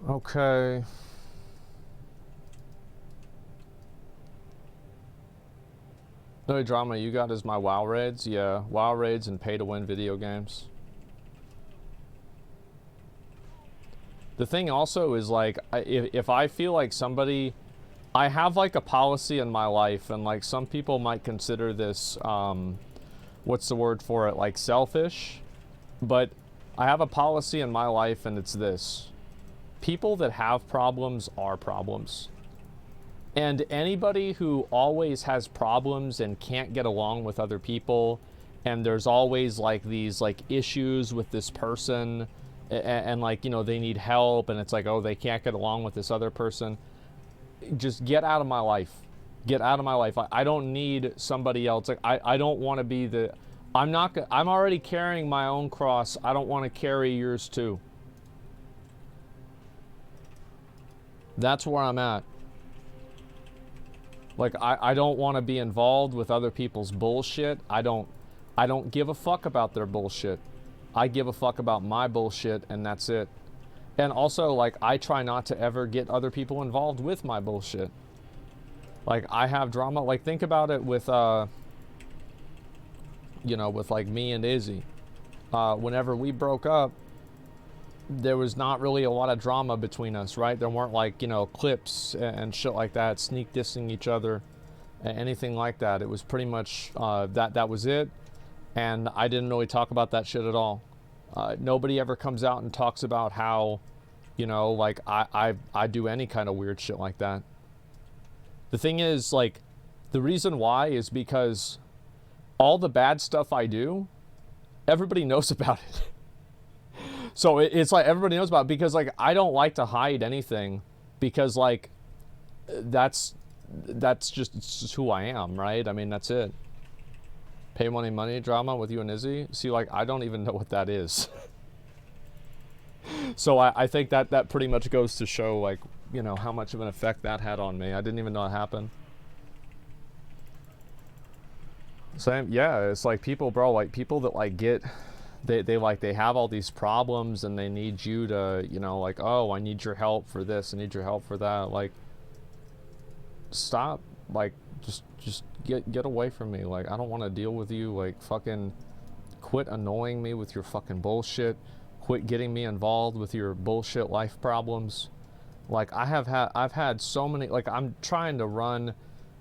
Okay. The only drama you got is my WoW raids? Yeah, WoW raids and pay-to-win video games. The thing also is, like, if I feel like somebody... I have, like, a policy in my life, and, like, some people might consider this, what's the word for it? Like, selfish? But I have a policy in my life, and it's this. People that have problems are problems. And anybody who always has problems and can't get along with other people, and there's always, like, these, like, issues with this person, and like, you know, they need help, and it's like, oh, they can't get along with this other person, just get out of my life. Get out of my life. I don't need somebody else. Like, I don't want to be the... I'm already carrying my own cross. I don't want to carry yours too. That's where I'm at. Like, I don't want to be involved with other people's bullshit. I don't give a fuck about their bullshit. I give a fuck about my bullshit, and that's it. And also, like, I try not to ever get other people involved with my bullshit. Like, I have drama. Like, think about it with, you know, with, like, me and Izzy. Whenever we broke up, there was not really a lot of drama between us, right? There weren't, like, you know, clips and shit like that, sneak dissing each other, anything like that. It was pretty much, that was it. And I didn't really talk about that shit at all. Nobody ever comes out and talks about how, you know, like, I do any kind of weird shit like that. The thing is, like, the reason why is because all the bad stuff I do, everybody knows about it. So it's like everybody knows about it because, like, I don't like to hide anything because, like, that's just, it's just who I am, right? I mean, that's it. Pay money drama with you and Izzy. See, like, I don't even know what that is. So I think that pretty much goes to show, like, you know, how much of an effect that had on me. I didn't even know it happened. Same, yeah, it's like people, bro, like people that like get, they have all these problems and they need you to, you know, like, oh, I need your help for this, I need your help for that. Like, stop, like, just get away from me. Like, I don't want to deal with you. Like, fucking quit annoying me with your fucking bullshit. Quit getting me involved with your bullshit life problems. Like, I've had so many, like, I'm trying to run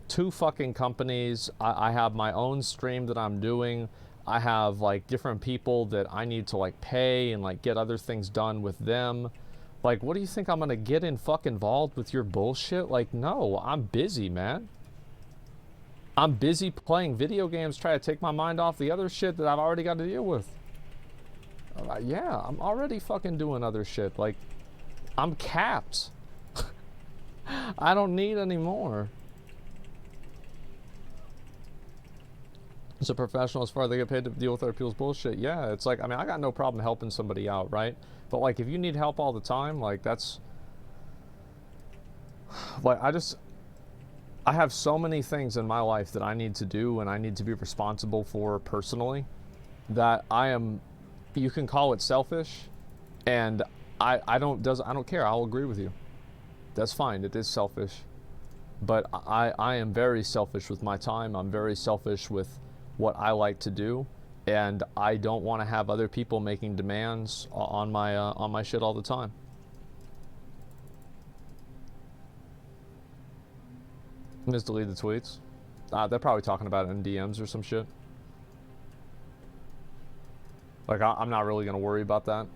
2 fucking companies. I have my own stream that I'm doing. I have like different people that I need to like pay and like get other things done with them. Like, what do you think I'm gonna get involved with your bullshit? Like, no, I'm busy, man. I'm busy playing video games, trying to take my mind off the other shit that I've already got to deal with. Yeah, I'm already fucking doing other shit. Like, I'm capped. I don't need any more. It's a professional as far as they get paid to deal with other people's bullshit. Yeah, it's like, I mean, I got no problem helping somebody out, right? But like, if you need help all the time, like, that's like, I have so many things in my life that I need to do and I need to be responsible for personally that I am, you can call it selfish, and I don't care. I'll agree with you. That's fine. It is selfish. But I am very selfish with my time. I'm very selfish with what I like to do, and I don't want to have other people making demands on my shit all the time. Just delete the tweets. They're probably talking about it in DMs or some shit. Like, I'm not really gonna worry about that.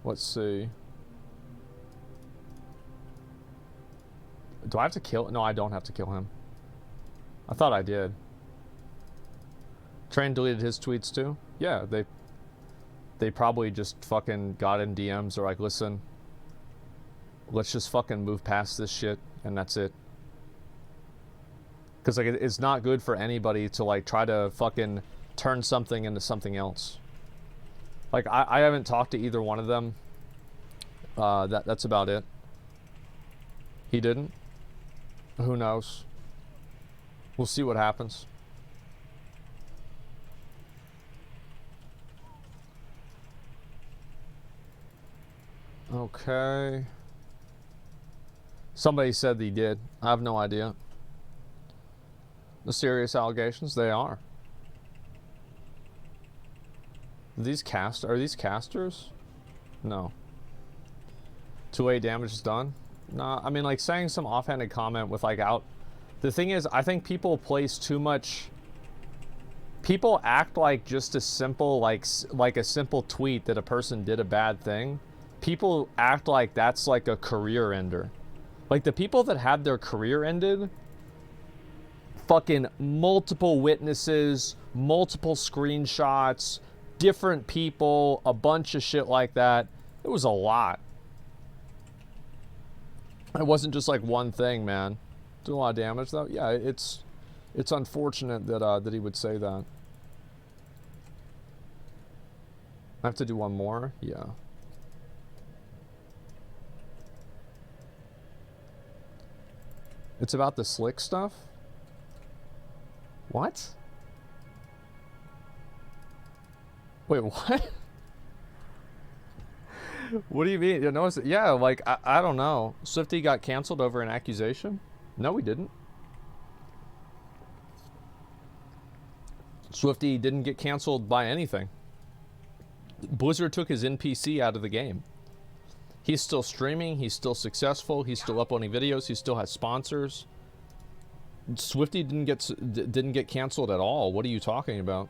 Let's see. Do I have to kill? No, I don't have to kill him. I thought I did. Train deleted his tweets too? Yeah, they probably just fucking got in DMs or like, listen, let's just fucking move past this shit, and that's it. Because like, it's not good for anybody to like try to fucking turn something into something else. Like, I haven't talked to either one of them. That's about it. He didn't? Who knows? We'll see what happens. Okay. Somebody said he did. I have no idea. The serious allegations, they are. Are these casters? No. 2A damage is done? Nah, I mean, like, saying some offhanded comment with, like, out... The thing is, I think people place too much... People act like just a simple, like a simple tweet that a person did a bad thing. People act like that's, like, a career ender. Like, the people that had their career ended... Fucking multiple witnesses, multiple screenshots, different people, a bunch of shit like that. It was a lot. It wasn't just like one thing, man. Did a lot of damage though. Yeah, it's unfortunate that that he would say that. I have to do one more. Yeah. It's about the slick stuff. What? Wait, what? What do you mean? You notice? Yeah, like, I don't know. Swifty got canceled over an accusation? No, he didn't. Swifty didn't get canceled by anything. Blizzard took his NPC out of the game. He's still streaming. He's still successful. He's still uploading videos. He still has sponsors. Swifty didn't get canceled at all. What are you talking about?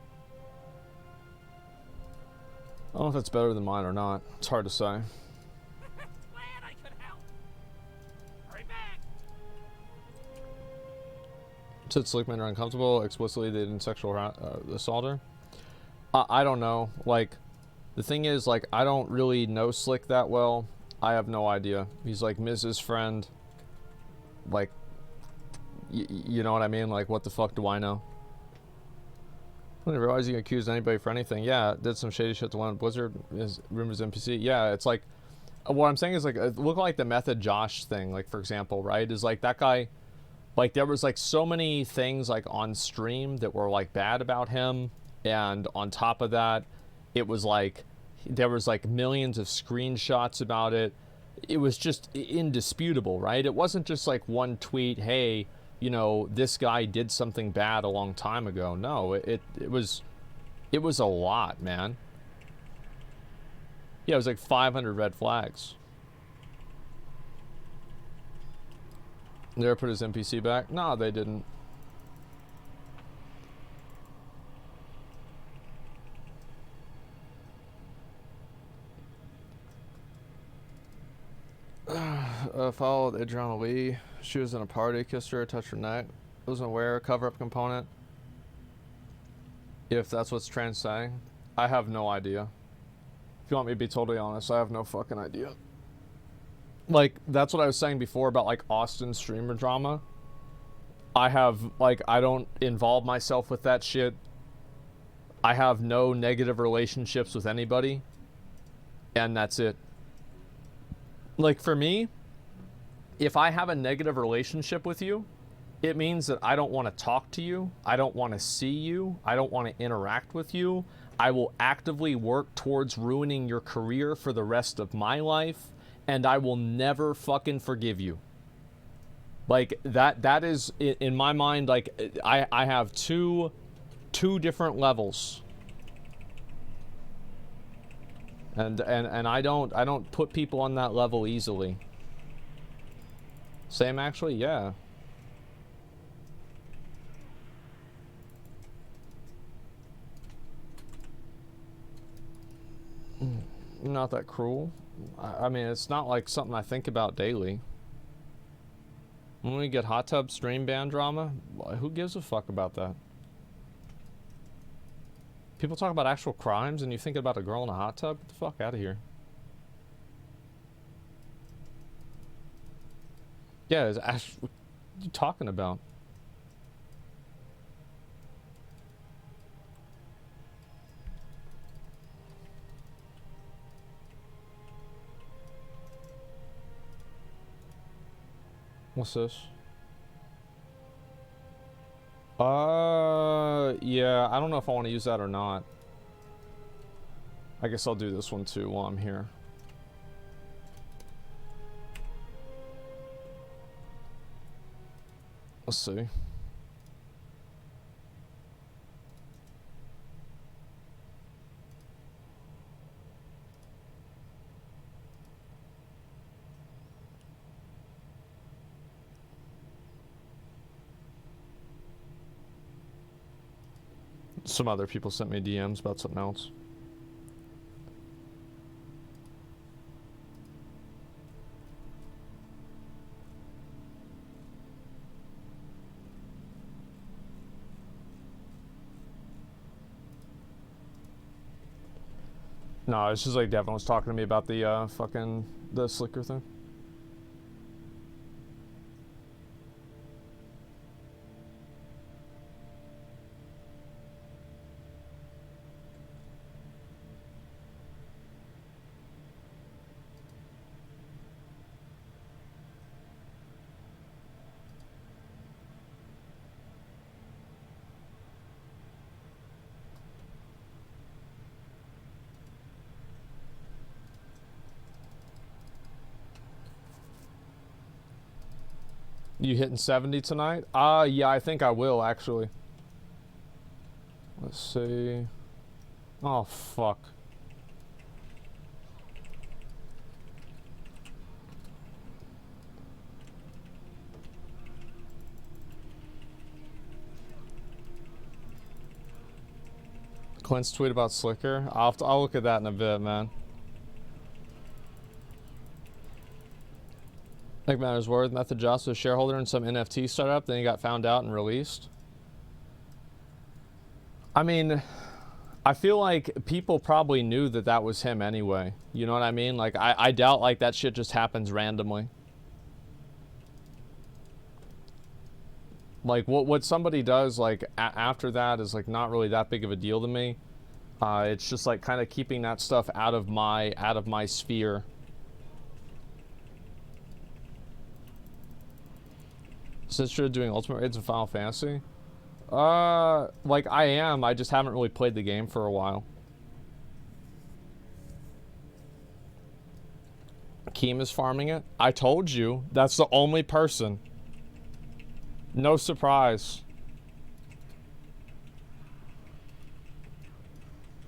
I don't know if that's better than mine or not. It's hard to say. Glad I could help. Hurry back. Said slick men are uncomfortable. Explicitly, they didn't sexual assault her. I don't know. Like, the thing is, like, I don't really know Slick that well. I have no idea. He's like Mrs. Friend. Like, you know what I mean? Like, what the fuck do I know? I didn't realize you can accuse anybody for anything. Yeah, did some shady shit to one Blizzard. His rumors NPC. Yeah, it's like, What I'm saying is, like, look like the Method Josh thing, like, for example, right? Is like that guy, like, there was like so many things like on stream that were like bad about him, and on top of that, it was like there was like millions of screenshots about it. It was just indisputable, right? It wasn't just like one tweet, hey, you know, this guy did something bad a long time ago. No, it was a lot, man. Yeah, it was like 500 red flags. They ever put his NPC back? No, they didn't. Followed Adriana Lee. She was in a party, kissed her, touched her neck. Wasn't aware, cover-up component. If that's what's trans saying. I have no idea. If you want me to be totally honest, I have no fucking idea. Like, that's what I was saying before about, like, Austin streamer drama. I have, like, I don't involve myself with that shit. I have no negative relationships with anybody. And that's it. Like, for me, if I have a negative relationship with you, it means that I don't want to talk to you. I don't want to see you. I don't want to interact with you. I will actively work towards ruining your career for the rest of my life, and I will never fucking forgive you. Like, that is, in my mind, like, I have two different levels. And I don't put people on that level easily. Same, actually, yeah. Not that cruel. I mean, it's not like something I think about daily. When we get hot tub stream ban drama, who gives a fuck about that? People talk about actual crimes and you think about a girl in a hot tub? Get the fuck out of here. Yeah, what are you talking about? What's this? Yeah, I don't know if I want to use that or not. I guess I'll do this one too while I'm here. Let's see. Some other people sent me DMs about something else. No, it's just like Devin was talking to me about the fucking the slicker thing. You hitting 70 tonight? Yeah, I think I will, actually. Let's see. Oh, fuck. Clint's tweet about Slicker. I'll look at that in a bit, man. Like matters worth. Method Joss was a shareholder in some NFT startup, then he got found out and released. I mean, I feel like people probably knew that that was him anyway. You know what I mean? Like, I doubt like that shit just happens randomly. Like what somebody does like after that is like not really that big of a deal to me. It's just like kind of keeping that stuff out of my sphere. Since you're doing Ultimate Raids in Final Fantasy? Like I am, I just haven't really played the game for a while. Keem is farming it? I told you, that's the only person. No surprise.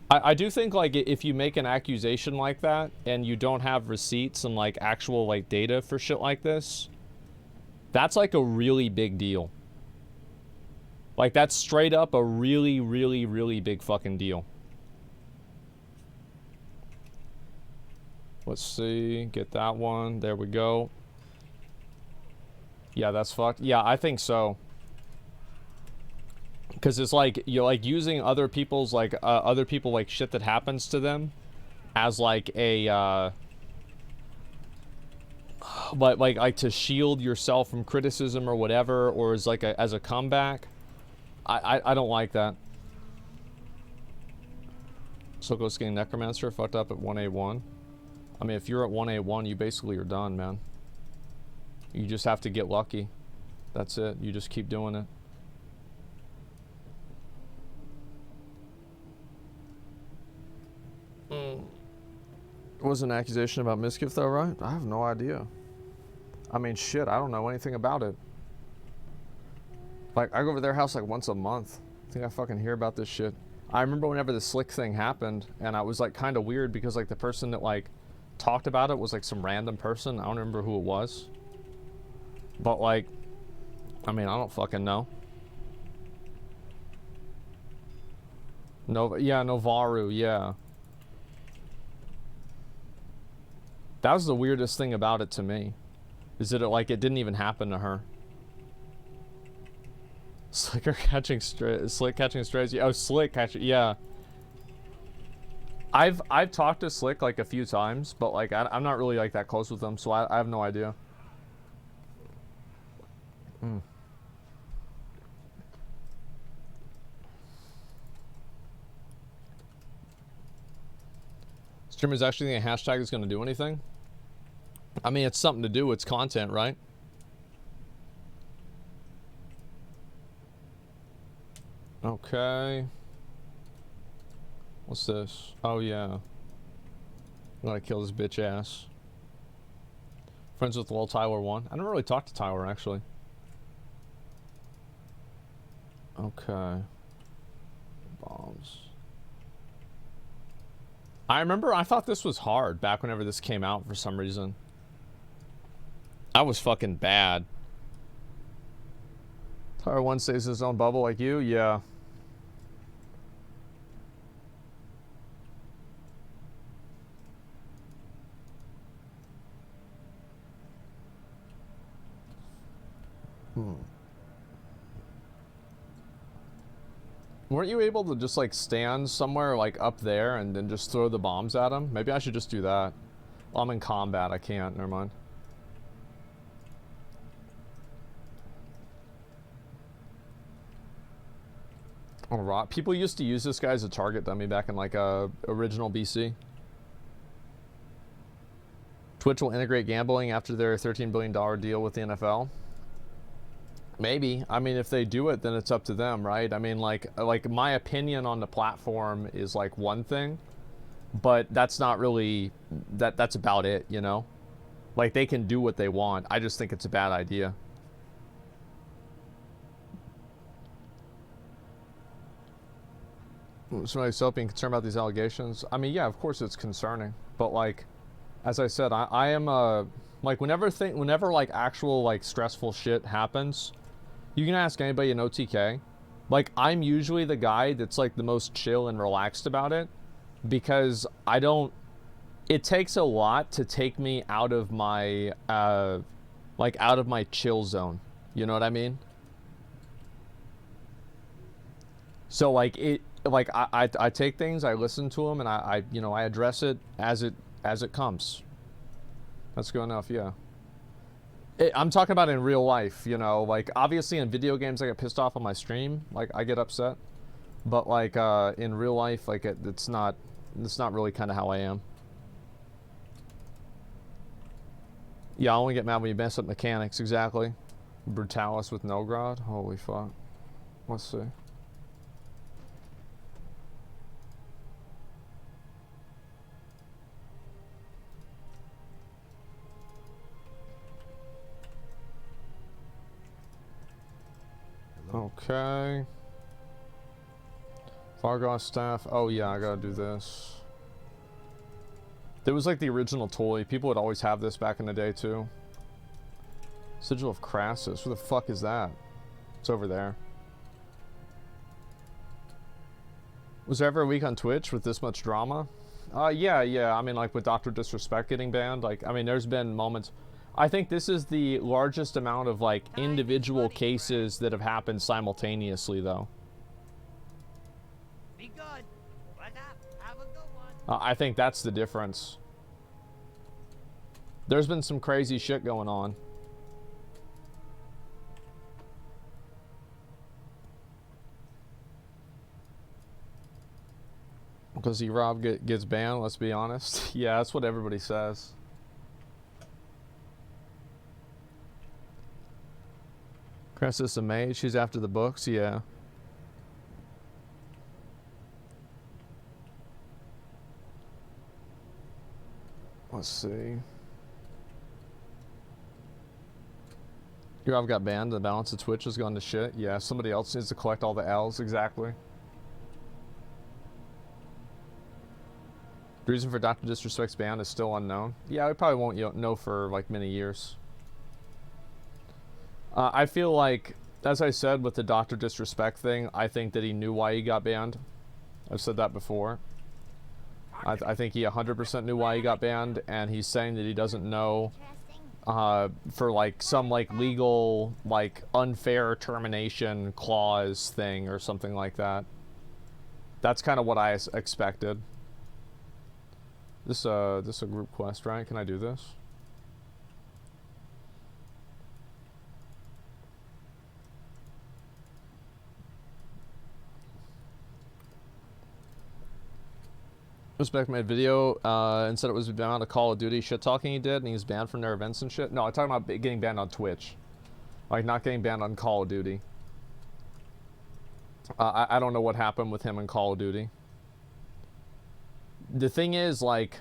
I do think, like, if you make an accusation like that, and you don't have receipts and, like, actual, like, data for shit like this, that's, like, a really big deal. Like, that's straight up a really, really, really big fucking deal. Let's see. Get that one. There we go. Yeah, that's fucked. Yeah, I think so. Because it's like, you're like using other people's, like, other people, like, shit that happens to them as, like, a, like to shield yourself from criticism or whatever, or as, like, as a comeback. I don't like that. Soko's getting Necromancer fucked up at 1A1. I mean, if you're at 1A1, you basically are done, man. You just have to get lucky. That's it. You just keep doing it. It was an accusation about Miskiff though, right? I have no idea. I mean, shit, I don't know anything about it. Like, I go over their house like once a month. I think I fucking hear about this shit. I remember whenever the Slick thing happened, and I was like kind of weird because like the person that like talked about it was like some random person. I don't remember who it was. But like, I mean, I don't fucking know. No, yeah, Novaru, yeah. That was the weirdest thing about it to me. Is that it didn't even happen to her. Slick catching strays. Oh, Slick catching, yeah. I've talked to Slick like a few times, but like I'm not really like that close with him, so I have no idea. Streamers actually think a hashtag is going to do anything? I mean, it's something to do. It's content, right? Okay. What's this? Oh, yeah. I'm gonna kill this bitch ass. Friends with Lol Tyler 1. I never really talked to Tyler, actually. Okay. Bombs. I remember I thought this was hard back whenever this came out for some reason. I was fucking bad. Tyler 1 stays in his own bubble like you? Yeah. Weren't you able to just like stand somewhere like up there and then just throw the bombs at him? Maybe I should just do that. Well, I'm in combat. I can't. Never mind. Alright. People used to use this guy as a target dummy back in like original BC. Twitch will integrate gambling after their $13 billion deal with the NFL. Maybe. I mean, if they do it, then it's up to them, right? I mean, like my opinion on the platform is like one thing, but that's not really, that's about it, you know? Like, they can do what they want. I just think it's a bad idea. Somebody still being concerned about these allegations? I mean, yeah, of course it's concerning, but like, as I said, I am like whenever like actual like stressful shit happens, you can ask anybody in OTK. Like, I'm usually the guy that's like the most chill and relaxed about it, because I don't, it takes a lot to take me out of my like out of my chill zone, you know what I mean? So like I take things, I listen to them, and I you know, I address it as it comes. That's good enough, yeah. I'm talking about in real life, you know, like obviously in video games I get pissed off on my stream, like I get upset, but like in real life, like it's not really kind of how I am. Yeah, I only get mad when you mess up mechanics, exactly. Brutalis with Nogrod? Holy fuck. Let's see. Okay. Fargoth staff. Oh yeah, I gotta do this. There was like the original toy. People would always have this back in the day too. Sigil of Crassus. Where the fuck is that? It's over there. Was there ever a week on Twitch with this much drama? Yeah. I mean, like with Dr. Disrespect getting banned. Like, I mean, there's been moments. I think this is the largest amount of like individual cases that have happened simultaneously, though. Be good. What's up? Have a good one. I think that's the difference. There's been some crazy shit going on. Because Rob gets banned, let's be honest. Yeah, that's what everybody says. Crassus a mage, she's after the books, yeah. Let's see. Rob got banned, the balance of Twitch has gone to shit. Yeah, somebody else needs to collect all the L's, exactly. The reason for Dr. Disrespect's ban is still unknown. Yeah, we probably won't know for like many years. I feel like, as I said with the Dr. Disrespect thing, I think that he knew why he got banned. I've said that before. I think he 100% knew why he got banned, and he's saying that he doesn't know for like some like legal like unfair termination clause thing or something like that. That's kind of what I expected. This a group quest, right? Can I do this? Respect made video and said it was banned on Call of Duty shit talking he did, and he was banned from their events and shit. No, I'm talking about getting banned on Twitch, like not getting banned on Call of Duty. I don't know what happened with him in Call of Duty. The thing is, like,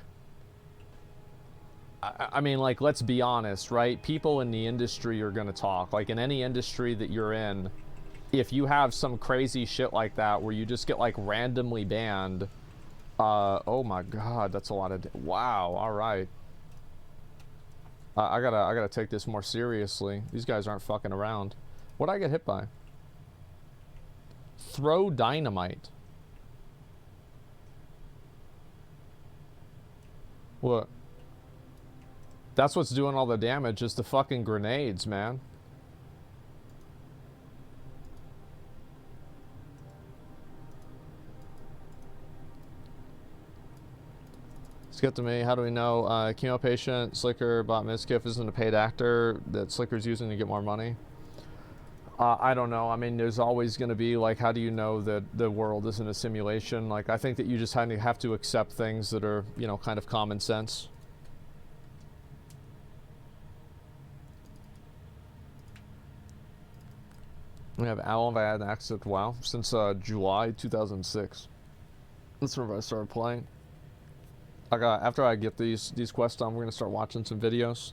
I mean, like, let's be honest, right? People in the industry are gonna talk. Like, in any industry that you're in, if you have some crazy shit like that where you just get like randomly banned. Oh my god, that's a lot of... Wow, alright. I gotta take this more seriously. These guys aren't fucking around. What'd I get hit by? Throw dynamite. What? That's what's doing all the damage, is the fucking grenades, man. Get to me. How do we know chemo patient Slicker bought Miskiff isn't a paid actor that Slicker's using to get more money? I don't know. I mean, there's always going to be like, how do you know that the world isn't a simulation? Like, I think that you just have to accept things that are, you know, kind of common sense. We have Alan had access to WoW since July 2006. That's whenever I started playing. After I get these quests done, we're gonna start watching some videos.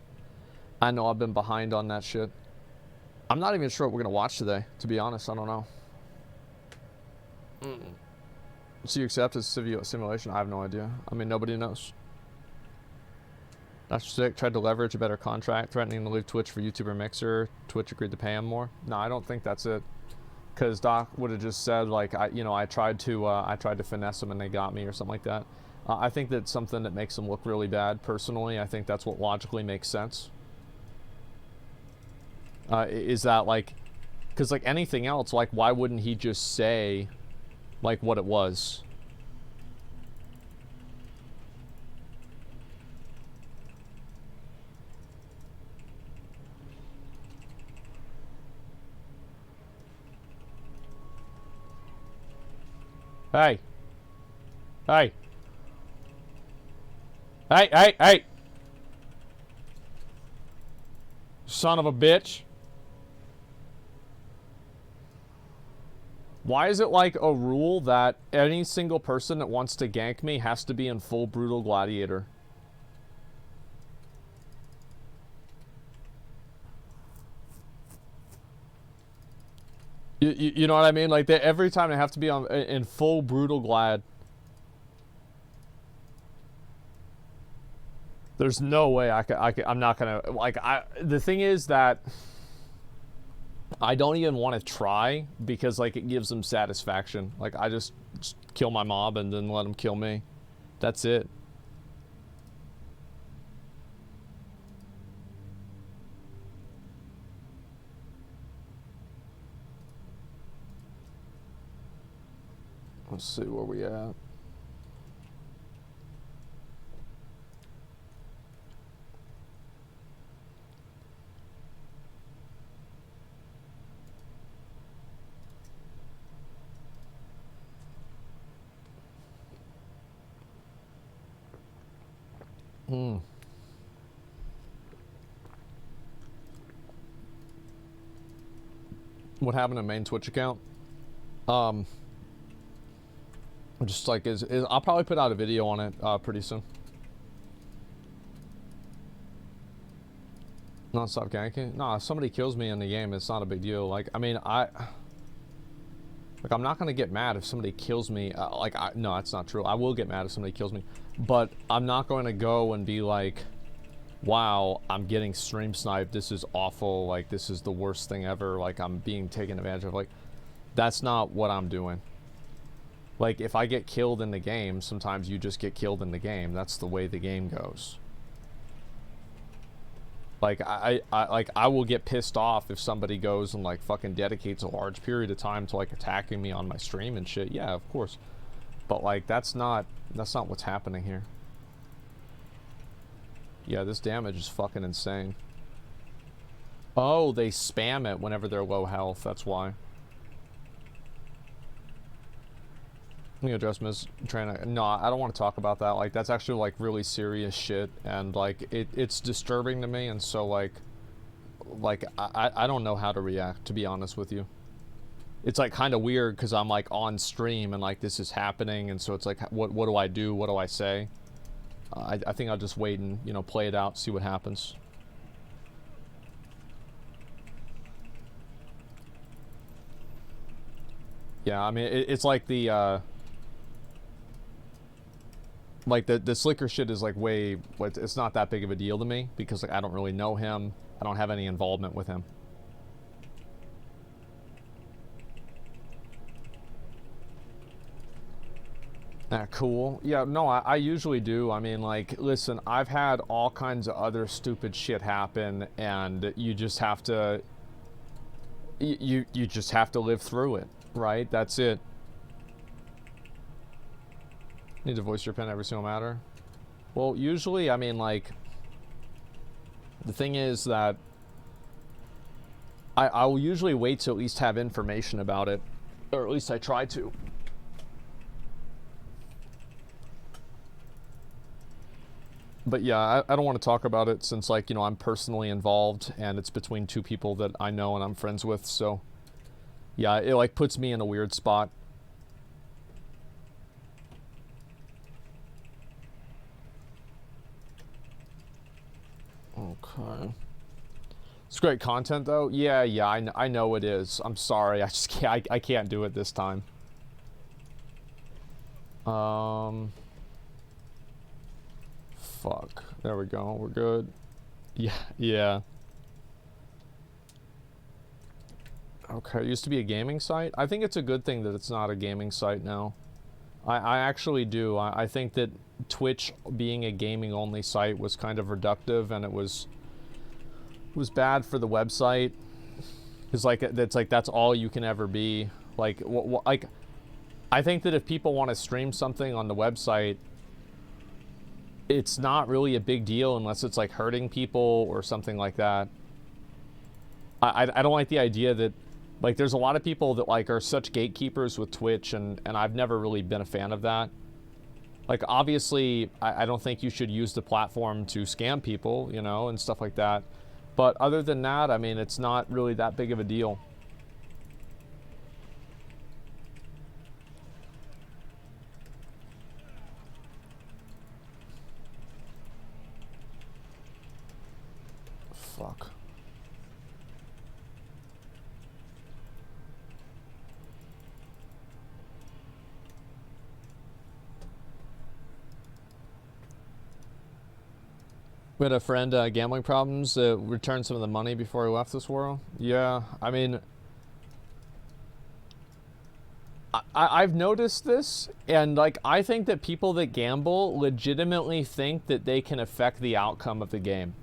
I know I've been behind on that shit. I'm not even sure what we're gonna watch today, to be honest. I don't know. So you accept as simulation? I have no idea. I mean, nobody knows. That's sick. Tried to leverage a better contract, threatening to leave Twitch for YouTuber Mixer. Twitch agreed to pay him more. No, I don't think that's it. Because Doc would have just said like, I tried to finesse him and they got me or something like that. I think that's something that makes him look really bad. Personally, I think that's what logically makes sense. Is that like, because like anything else, like why wouldn't he just say like what it was? Hey. Hey. Hey. Son of a bitch. Why is it like a rule that any single person that wants to gank me has to be in full Brutal Gladiator? You know what I mean? Like, every time they have to be in full Brutal Glad. There's no way I'm not gonna, like, the thing is that I don't even want to try because, like, it gives them satisfaction. Like, I just kill my mob and then let them kill me. That's it. Let's see where we at. What happened to main Twitch account? Just like I'll probably put out a video on it pretty soon. Not stop ganking? No, if somebody kills me in the game, it's not a big deal. Like, I mean, I'm not gonna get mad if somebody kills me. No, that's not true. I will get mad if somebody kills me, but I'm not going to go and be like, wow, I'm getting stream sniped. This is awful. Like, this is the worst thing ever. Like, I'm being taken advantage of. Like, that's not what I'm doing. Like, if I get killed in the game, sometimes you just get killed in the game. That's the way the game goes. Like, I will get pissed off if somebody goes and, like, fucking dedicates a large period of time to, like, attacking me on my stream and shit. Yeah, of course. But, like, that's not what's happening here. Yeah, this damage is fucking insane. Oh, they spam it whenever they're low health. That's why. I'm gonna address Ms. Trana. No, I don't want to talk about that. Like, that's actually, like, really serious shit, and, like, it's disturbing to me, and so, like I don't know how to react, to be honest with you. It's, like, kind of weird because I'm, like, on stream and, like, this is happening, and so it's like, what do I do? What do I say? I think I'll just wait and, you know, play it out, see what happens. Yeah, I mean, it's like the Slicker shit is, like, way, it's not that big of a deal to me because, like, I don't really know him. I don't have any involvement with him. Cool. Yeah, no, I usually do. I mean, like, listen, I've had all kinds of other stupid shit happen, and you just have to, you just have to live through it, right? That's it. Need to voice your opinion every single matter. Well, usually, I mean, like, the thing is that I will usually wait to at least have information about it, or at least I try to. But yeah, I don't want to talk about it since, like, you know, I'm personally involved and it's between two people that I know and I'm friends with, so yeah, it, like, puts me in a weird spot. Okay. It's great content, though. Yeah, I know it is. I'm sorry. I just can't. I can't do it this time. Fuck. There we go. We're good. Yeah. Okay. It used to be a gaming site. I think it's a good thing that it's not a gaming site now. I actually do. I think that Twitch being a gaming-only site was kind of reductive, and it was bad for the website. It's like that's all you can ever be. Like, like, I think that if people want to stream something on the website, it's not really a big deal unless it's, like, hurting people or something like that. I don't like the idea that, like, there's a lot of people that, like, are such gatekeepers with Twitch, and I've never really been a fan of that. Like, obviously, I don't think you should use the platform to scam people, you know, and stuff like that. But other than that, I mean, it's not really that big of a deal. fuck. We had a friend, gambling problems, returned some of the money before he left this world. Yeah, I mean, I've noticed this, and like, I think that people that gamble legitimately think that they can affect the outcome of the game.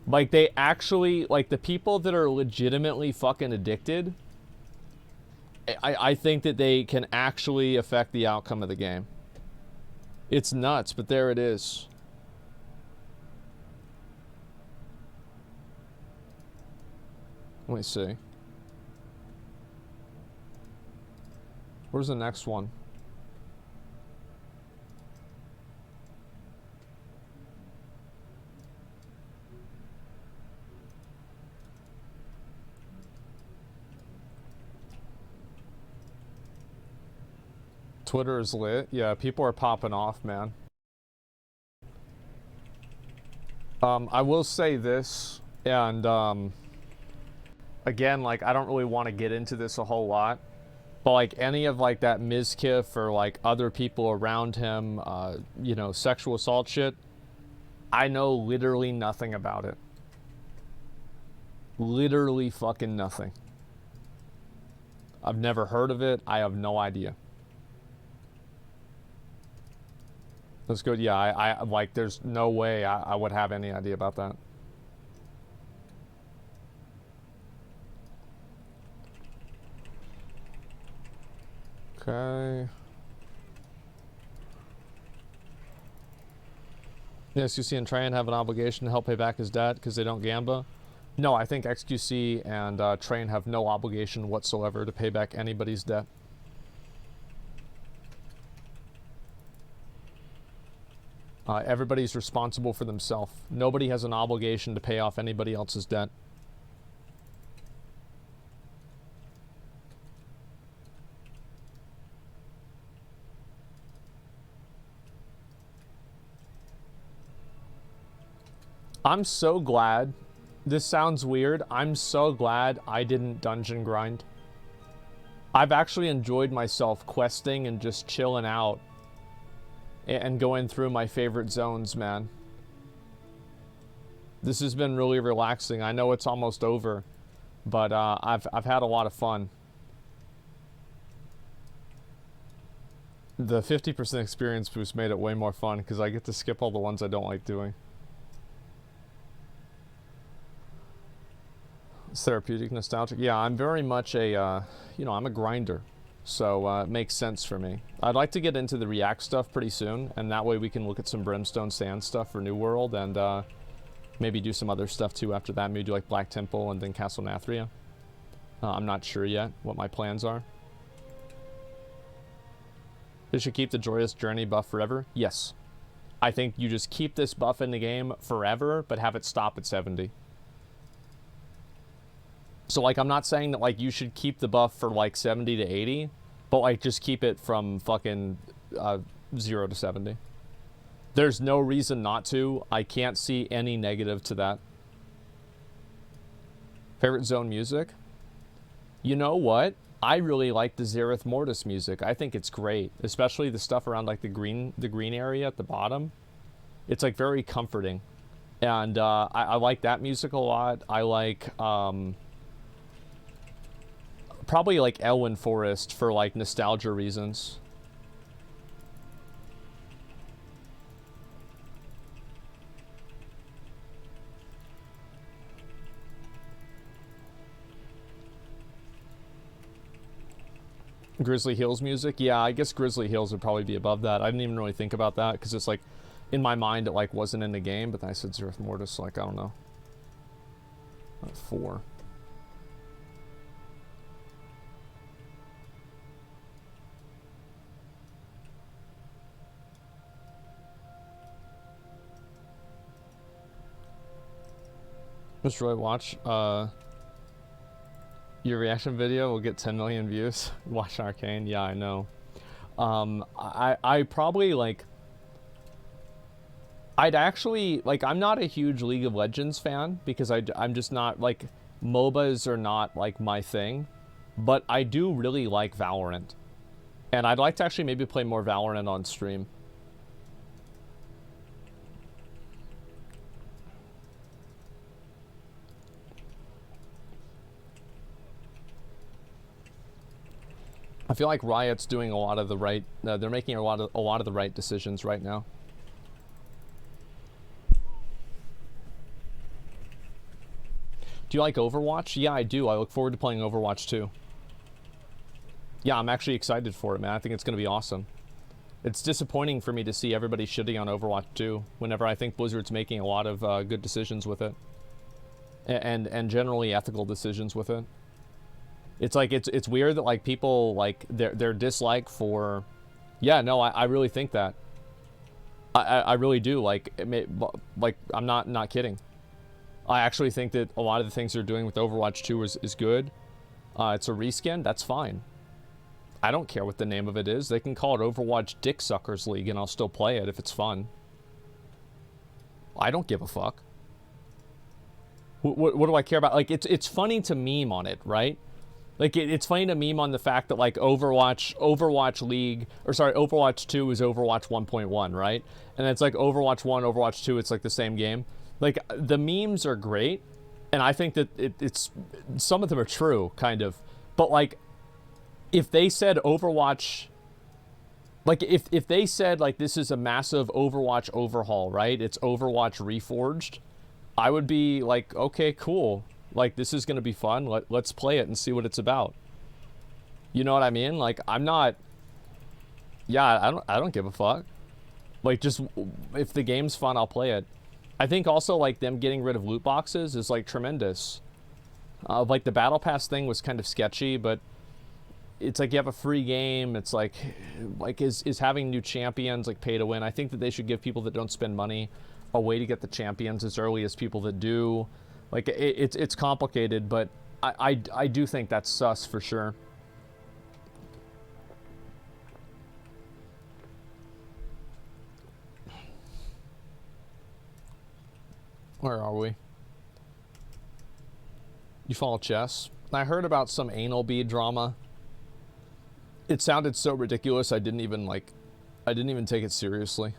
Like, they actually, like, the people that are legitimately fucking addicted, I think that they can actually affect the outcome of the game. It's nuts, but there it is. Let me see. Where's the next one? Twitter is lit. Yeah, people are popping off, man. I will say this, and again, like, I don't really want to get into this a whole lot, but like any of like that Mizkif or like other people around him, you know, sexual assault shit, I know literally nothing about it. Literally fucking nothing. I've never heard of it. I have no idea. That's good. Yeah, I like, there's no way I would have any idea about that. Okay. Yes, XQC and Train have an obligation to help pay back his debt because they don't gamba. No, I think XQC and Train have no obligation whatsoever to pay back anybody's debt. Everybody's responsible for themselves. Nobody has an obligation to pay off anybody else's debt. I'm so glad. This sounds weird. I'm so glad I didn't dungeon grind. I've actually enjoyed myself questing and just chilling out and going through my favorite zones, man. This has been really relaxing. I know it's almost over, but I've had a lot of fun. The 50% experience boost made it way more fun because I get to skip all the ones I don't like doing. It's therapeutic, nostalgic. Yeah, I'm very much a, you know, I'm a grinder. So it makes sense for me. I'd like to get into the React stuff pretty soon, and that way we can look at some Brimstone Sand stuff for New World, and maybe do some other stuff too after that. Maybe do like Black Temple and then Castle Nathria. I'm not sure yet what my plans are. They should keep the Joyous Journey buff forever? Yes. I think you just keep this buff in the game forever, but have it stop at 70. So, like, I'm not saying that, like, you should keep the buff for, like, 70 to 80, but, like, just keep it from fucking 0 to 70. There's no reason not to. I can't see any negative to that. Favorite zone music? You know what? I really like the Zereth Mortis music. I think it's great, especially the stuff around, like, the green area at the bottom. It's, like, very comforting. And I like that music a lot. I like... probably like Elwyn Forest for like nostalgia reasons. Grizzly Hills music? Yeah, I guess Grizzly Hills would probably be above that. I didn't even really think about that because it's like in my mind it like wasn't in the game, but then I said Zereth Mortis, like I don't know. 4. Mr. Roy, watch your reaction video will get 10 million views. Watch Arcane. Yeah, I know. I probably like I'd actually, like, I'm not a huge League of Legends fan because I'm just not, like, MOBAs are not, like, my thing. But I do really like Valorant. And I'd like to actually maybe play more Valorant on stream. I feel like Riot's doing a lot of the right, they're making a lot of the right decisions right now. Do you like Overwatch? Yeah, I do. I look forward to playing Overwatch too. Yeah, I'm actually excited for it, man. I think it's going to be awesome. It's disappointing for me to see everybody shitting on Overwatch 2 whenever I think Blizzard's making a lot of good decisions with it. And generally ethical decisions with it. It's like, it's weird that, like, people, like, their dislike for... Yeah, no, I really think that. I really do. Like, I'm not kidding. I actually think that a lot of the things they're doing with Overwatch 2 is good. It's a reskin, that's fine. I don't care what the name of it is. They can call it Overwatch Dick Suckers League and I'll still play it if it's fun. I don't give a fuck. What do I care about? Like, it's funny to meme on it, right? Like, it's funny to meme on the fact that, like, Overwatch League, or sorry, Overwatch 2 is Overwatch 1.1, right? And it's like Overwatch 1, Overwatch 2, it's like the same game. Like, the memes are great, and I think that it's some of them are true, kind of. But, like, if they said Overwatch, like, if they said, like, this is a massive Overwatch overhaul, right? It's Overwatch Reforged, I would be like, okay, cool. Like, this is going to be fun. Let's play it and see what it's about. You know what I mean? Like, I'm not... Yeah, I don't give a fuck. Like, just, if the game's fun, I'll play it. I think also, like, them getting rid of loot boxes is, like, tremendous. Like, the Battle Pass thing was kind of sketchy, but it's like you have a free game. It's like is having new champions, like, pay to win. I think that they should give people that don't spend money a way to get the champions as early as people that do. Like, it's complicated, but I do think that's sus for sure. Where are we? You follow chess? I heard about some anal bead drama. It sounded so ridiculous, I didn't even take it seriously.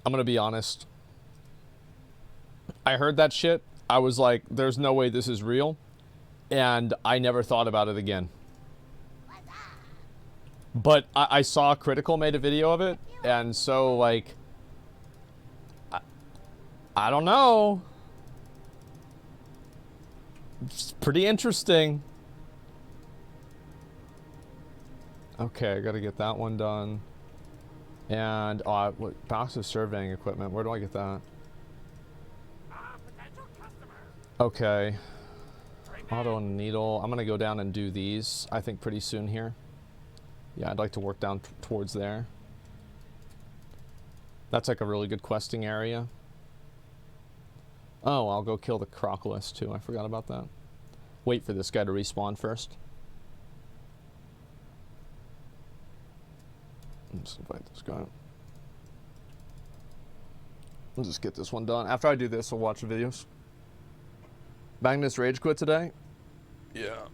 I'm gonna be honest. I heard that shit, I was like, there's no way this is real, and I never thought about it again. But I saw Critical made a video of it, and so, like, I don't know. It's pretty interesting. Okay, I gotta get that one done. And, what, box of surveying equipment, where do I get that? Okay. Auto and needle. I'm gonna go down and do these, I think, pretty soon here. Yeah, I'd like to work down towards there. That's like a really good questing area. Oh, I'll go kill the Crocolus too. I forgot about that. Wait for this guy to respawn first. Let's invite this guy. I'll just get this one done. After I do this, I'll watch the videos. Magnus rage quit today? Yeah.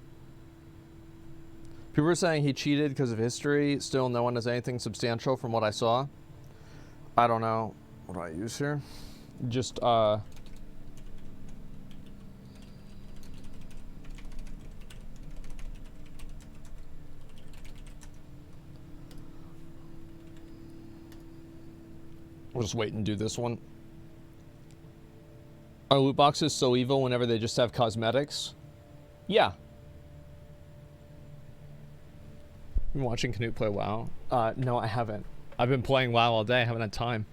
People were saying he cheated because of history. Still, no one has anything substantial from what I saw. I don't know. What do I use here? Just, I'll just wait and do this one. Are loot boxes so evil whenever they just have cosmetics? Yeah. You watching Canute play WoW? No, I haven't. I've been playing WoW all day. I haven't had time.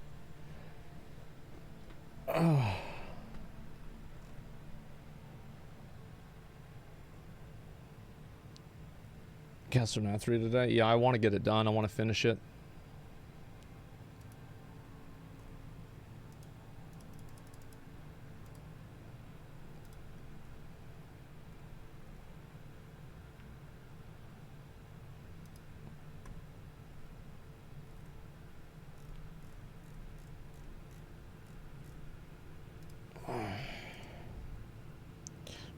Castle 3 today? Yeah, I want to get it done. I want to finish it.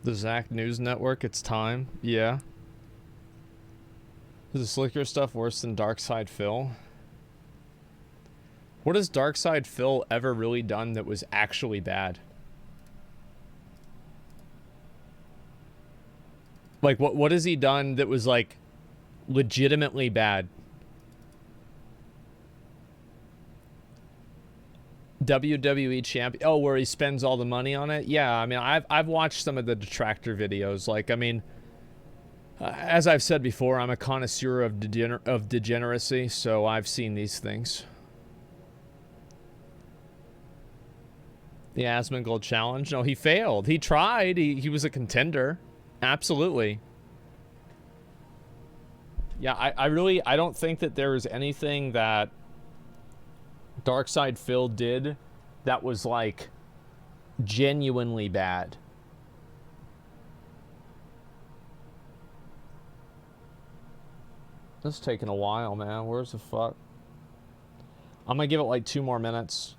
The Zach News Network, it's time. Yeah. Is the Slicker stuff worse than Darkside Phil? What has Darkside Phil ever really done that was actually bad? Like, what has he done that was, like, legitimately bad? WWE champion. Oh, where he spends all the money on it? Yeah, I mean, I've watched some of the detractor videos. Like, I mean, as I've said before, I'm a connoisseur of degeneracy, so I've seen these things. The Asmongold challenge? No, he failed. He tried. He was a contender. Absolutely. Yeah, I don't think that there is anything that Darkside Phil did that was, like, genuinely bad. This is taking a while, man. Where's the fuck? I'm gonna give it like 2 more minutes.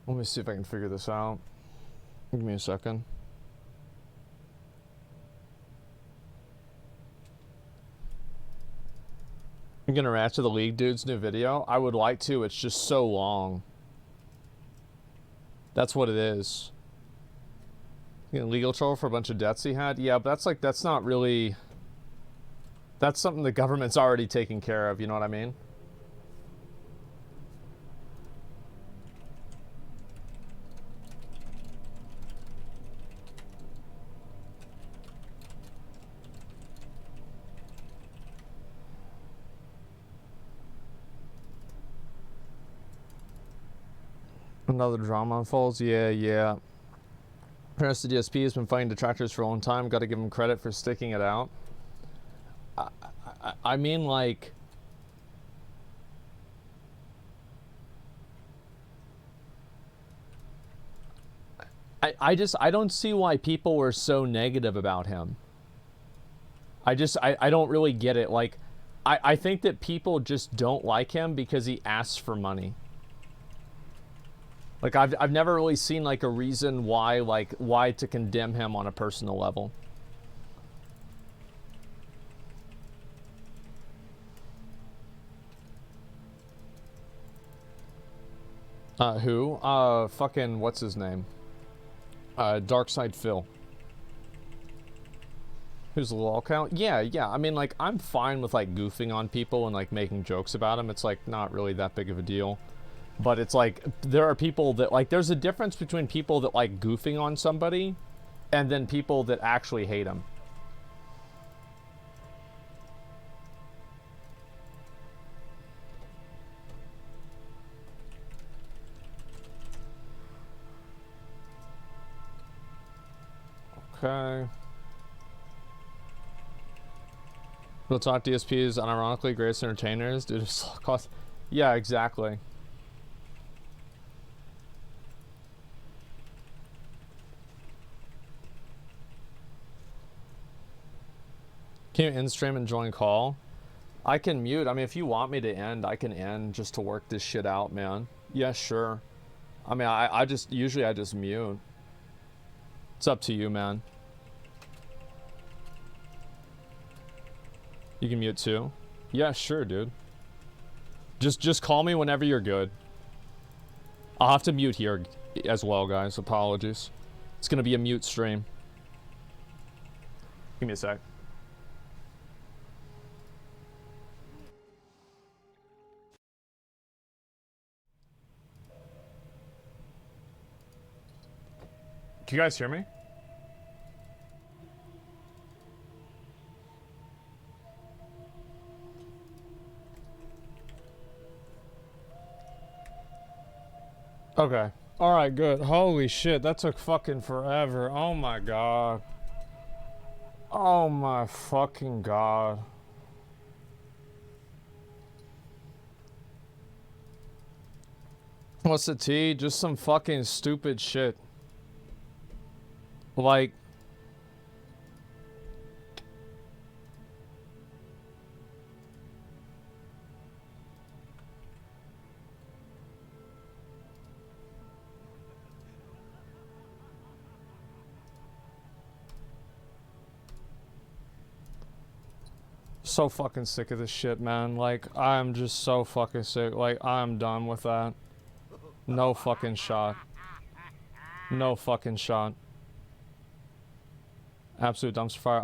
Let me see if I can figure this out. Give me a second. I'm gonna react to the League Dude's new video. I would like to, it's just so long. That's what it is. Legal trouble for a bunch of debts he had? Yeah, but that's like, that's not really... That's something the government's already taking care of, you know what I mean? Another drama unfolds? Yeah. Parents to DSP has been fighting detractors for a long time. Got to give him credit for sticking it out. I mean, like... I don't see why people were so negative about him. I don't really get it. Like, I think that people just don't like him because he asks for money. Like, I've never really seen, like, a reason why, like, why to condemn him on a personal level. Who? Fucking, what's his name? Darkside Phil. Who's the lol count? Yeah, I mean, like, I'm fine with, like, goofing on people and, like, making jokes about them. It's, like, not really that big of a deal. But it's like, there are people that, like, there's a difference between people that like goofing on somebody and then people that actually hate them. Okay. We'll talk DSPs unironically greatest entertainers due to cost. Yeah, exactly. Can you end stream and join call? I can mute. I mean, if you want me to end, I can end just to work this shit out, man. Yeah, sure. I mean, I just mute. It's up to you, man. You can mute too? Yeah, sure, dude. Just call me whenever you're good. I'll have to mute here as well, guys. Apologies. It's gonna be a mute stream. Give me a sec. Can you guys hear me? Okay. Alright, good. Holy shit, that took fucking forever. Oh my god. Oh my fucking god. What's the tea? Just some fucking stupid shit. Like... So fucking sick of this shit, man. Like, I'm just so fucking sick. Like, I'm done with that. No fucking shot. No fucking shot. Absolute dumpster fire.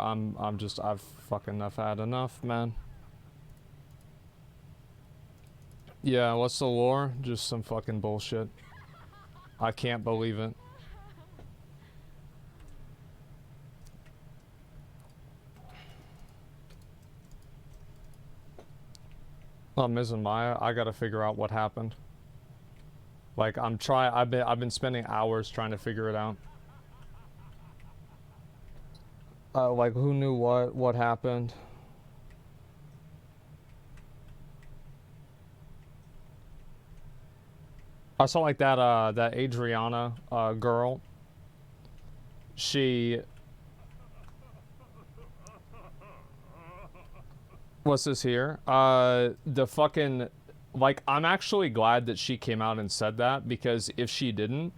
I've had enough, man. Yeah, what's the lore? Just some fucking bullshit. I can't believe it. Miz and Maya, I gotta figure out what happened. Like, I've been spending hours trying to figure it out. Like, who knew what happened? I saw like that Adriana girl. She... What's this here? The fucking... Like, I'm actually glad that she came out and said that, because if she didn't,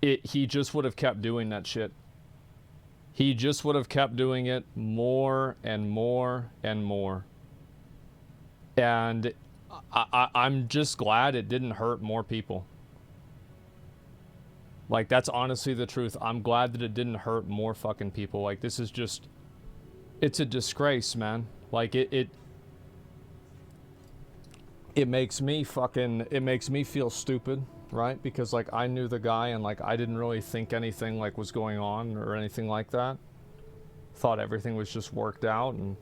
he just would have kept doing that shit. He just would have kept doing it more and more and more. And I'm just glad it didn't hurt more people. Like, that's honestly the truth. I'm glad that it didn't hurt more fucking people. Like, this is just... It's a disgrace, man. Like, it makes me fucking... It makes me feel stupid, right? Because, like, I knew the guy and, like, I didn't really think anything, like, was going on or anything like that. Thought everything was just worked out, and...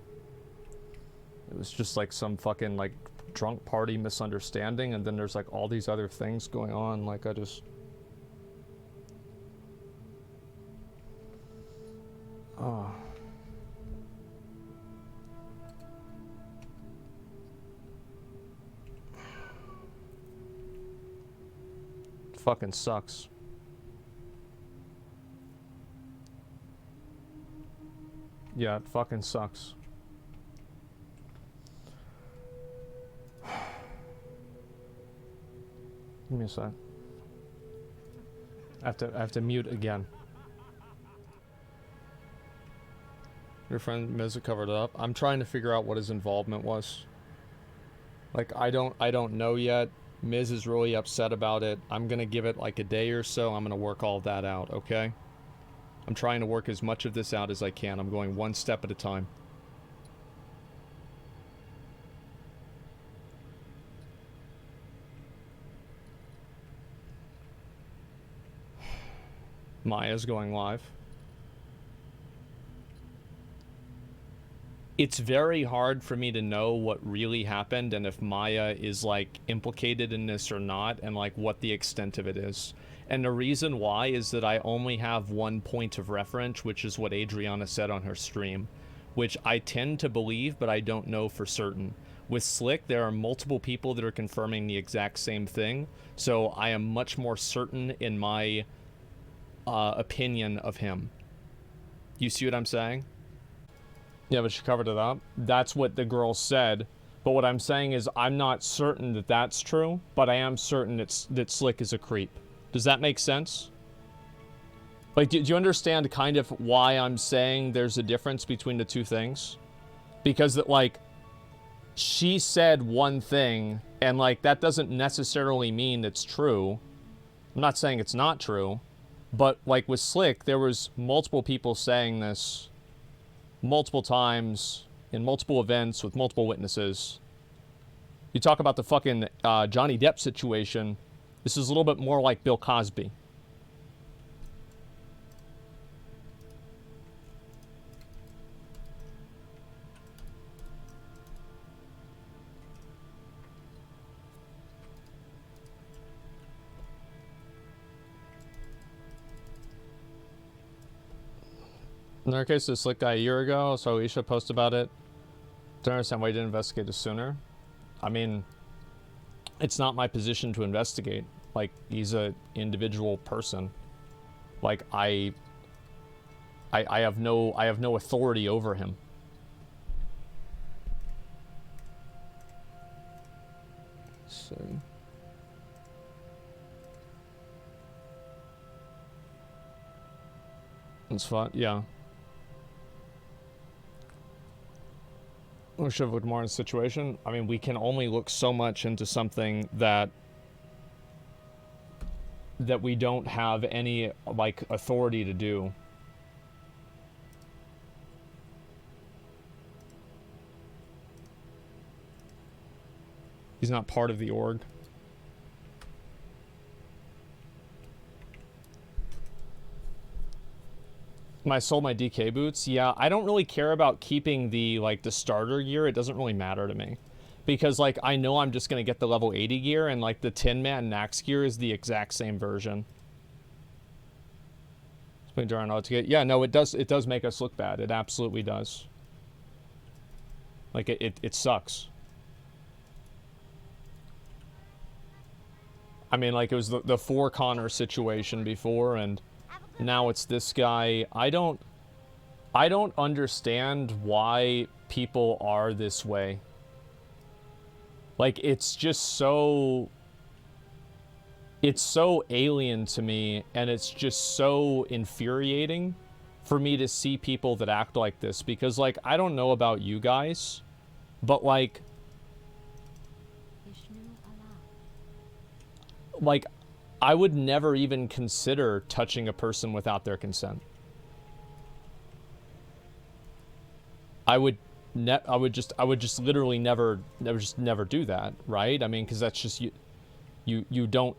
It was just, like, some fucking, like, drunk party misunderstanding, and then there's, like, all these other things going on. Like, I just... Oh... Fucking sucks. Yeah, it fucking sucks. Give me a sec. I have to mute again. Your friend Miz covered it up. I'm trying to figure out what his involvement was. Like, I don't know yet. Miz is really upset about it. I'm gonna give it like a day or so. I'm gonna work all of that out, okay? I'm trying to work as much of this out as I can. I'm going one step at a time. Maya's going live. It's very hard for me to know what really happened and if Maya is, like, implicated in this or not, and, like, what the extent of it is. And the reason why is that I only have one point of reference, which is what Adriana said on her stream, which I tend to believe, but I don't know for certain. With Slick, there are multiple people that are confirming the exact same thing, so I am much more certain in my opinion of him. You see what I'm saying? Yeah, but she covered it up. That's what the girl said. But what I'm saying is I'm not certain that that's true, but I am certain that Slick is a creep. Does that make sense? Like, do you understand kind of why I'm saying there's a difference between the two things? Because, that, like, she said one thing, and, like, that doesn't necessarily mean it's true. I'm not saying it's not true. But, like, with Slick, there was multiple people saying this multiple times, in multiple events, with multiple witnesses. You talk about the fucking Johnny Depp situation. This is a little bit more like Bill Cosby. In our case, this Slick guy a year ago, so we should post about it. Don't understand why you didn't investigate it sooner. I mean, it's not my position to investigate. Like, he's a individual person. Like, I have no authority over him. So it's fun, yeah. We should have looked more in the situation. I mean, we can only look so much into something that we don't have any, like, authority to do. He's not part of the org. I sold my DK boots. Yeah, I don't really care about keeping the, like, the starter gear. It doesn't really matter to me. Because, like, I know I'm just going to get the level 80 gear, and, like, the 10-man Nax gear is the exact same version. Yeah, no, it does make us look bad. It absolutely does. Like, it sucks. I mean, like, it was the 4 Connor situation before, and now it's this guy. I don't understand why people are this way. Like, it's just so... It's so alien to me, and it's just so infuriating for me to see people that act like this. Because, like, I don't know about you guys, but, like, I would never even consider touching a person without their consent. I would just literally never do that, right? I mean, because that's just you don't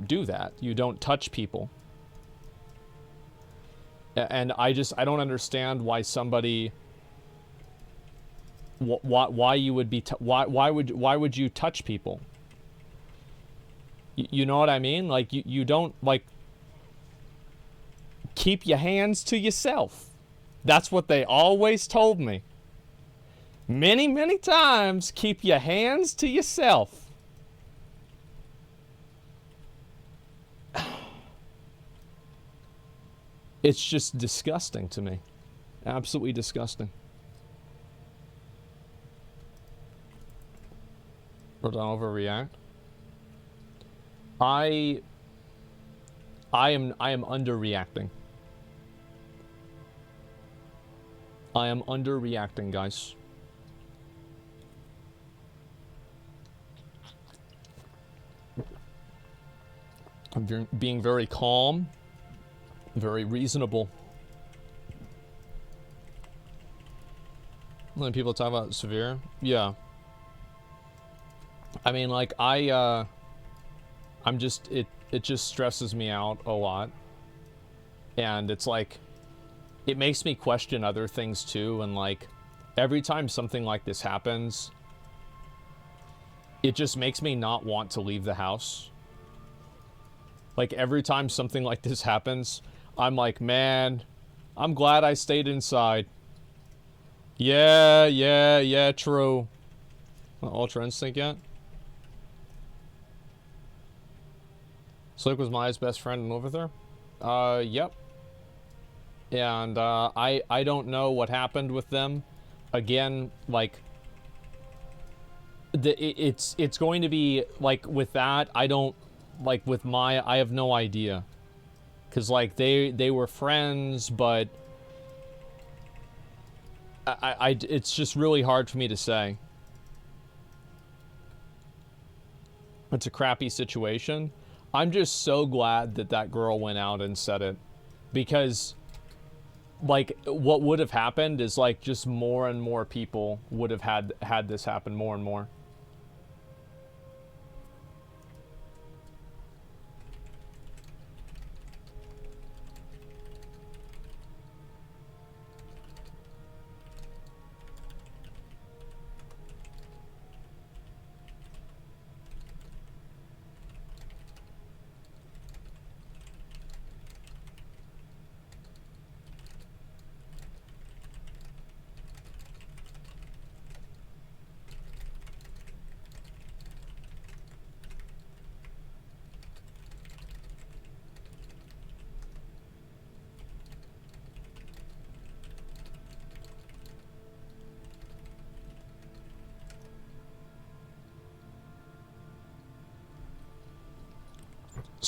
do that. You don't touch people. And I don't understand why somebody why you would be why would you touch people? You know what I mean? Like, you don't, like, keep your hands to yourself. That's what they always told me. Many, many times, keep your hands to yourself. It's just disgusting to me. Absolutely disgusting. Or don't overreact. I am underreacting. I am underreacting, guys. I'm being very calm, very reasonable. When people talk about severe, yeah. I mean, like, I'm just, it just stresses me out a lot. And it's like, it makes me question other things too. And, like, every time something like this happens, it just makes me not want to leave the house. Like, every time something like this happens, I'm like, man, I'm glad I stayed inside. Yeah, true. Ultra Instinct yet? Slick was Maya's best friend and lived with her? Yep. And, I don't know what happened with them. Again, like, it's going to be, like, with that, I don't, like, with Maya, I have no idea. Because, like, they were friends, but it's just really hard for me to say. It's a crappy situation. I'm just so glad that that girl went out and said it. Because, like, what would have happened is, like, just more and more people would have had this happen more and more.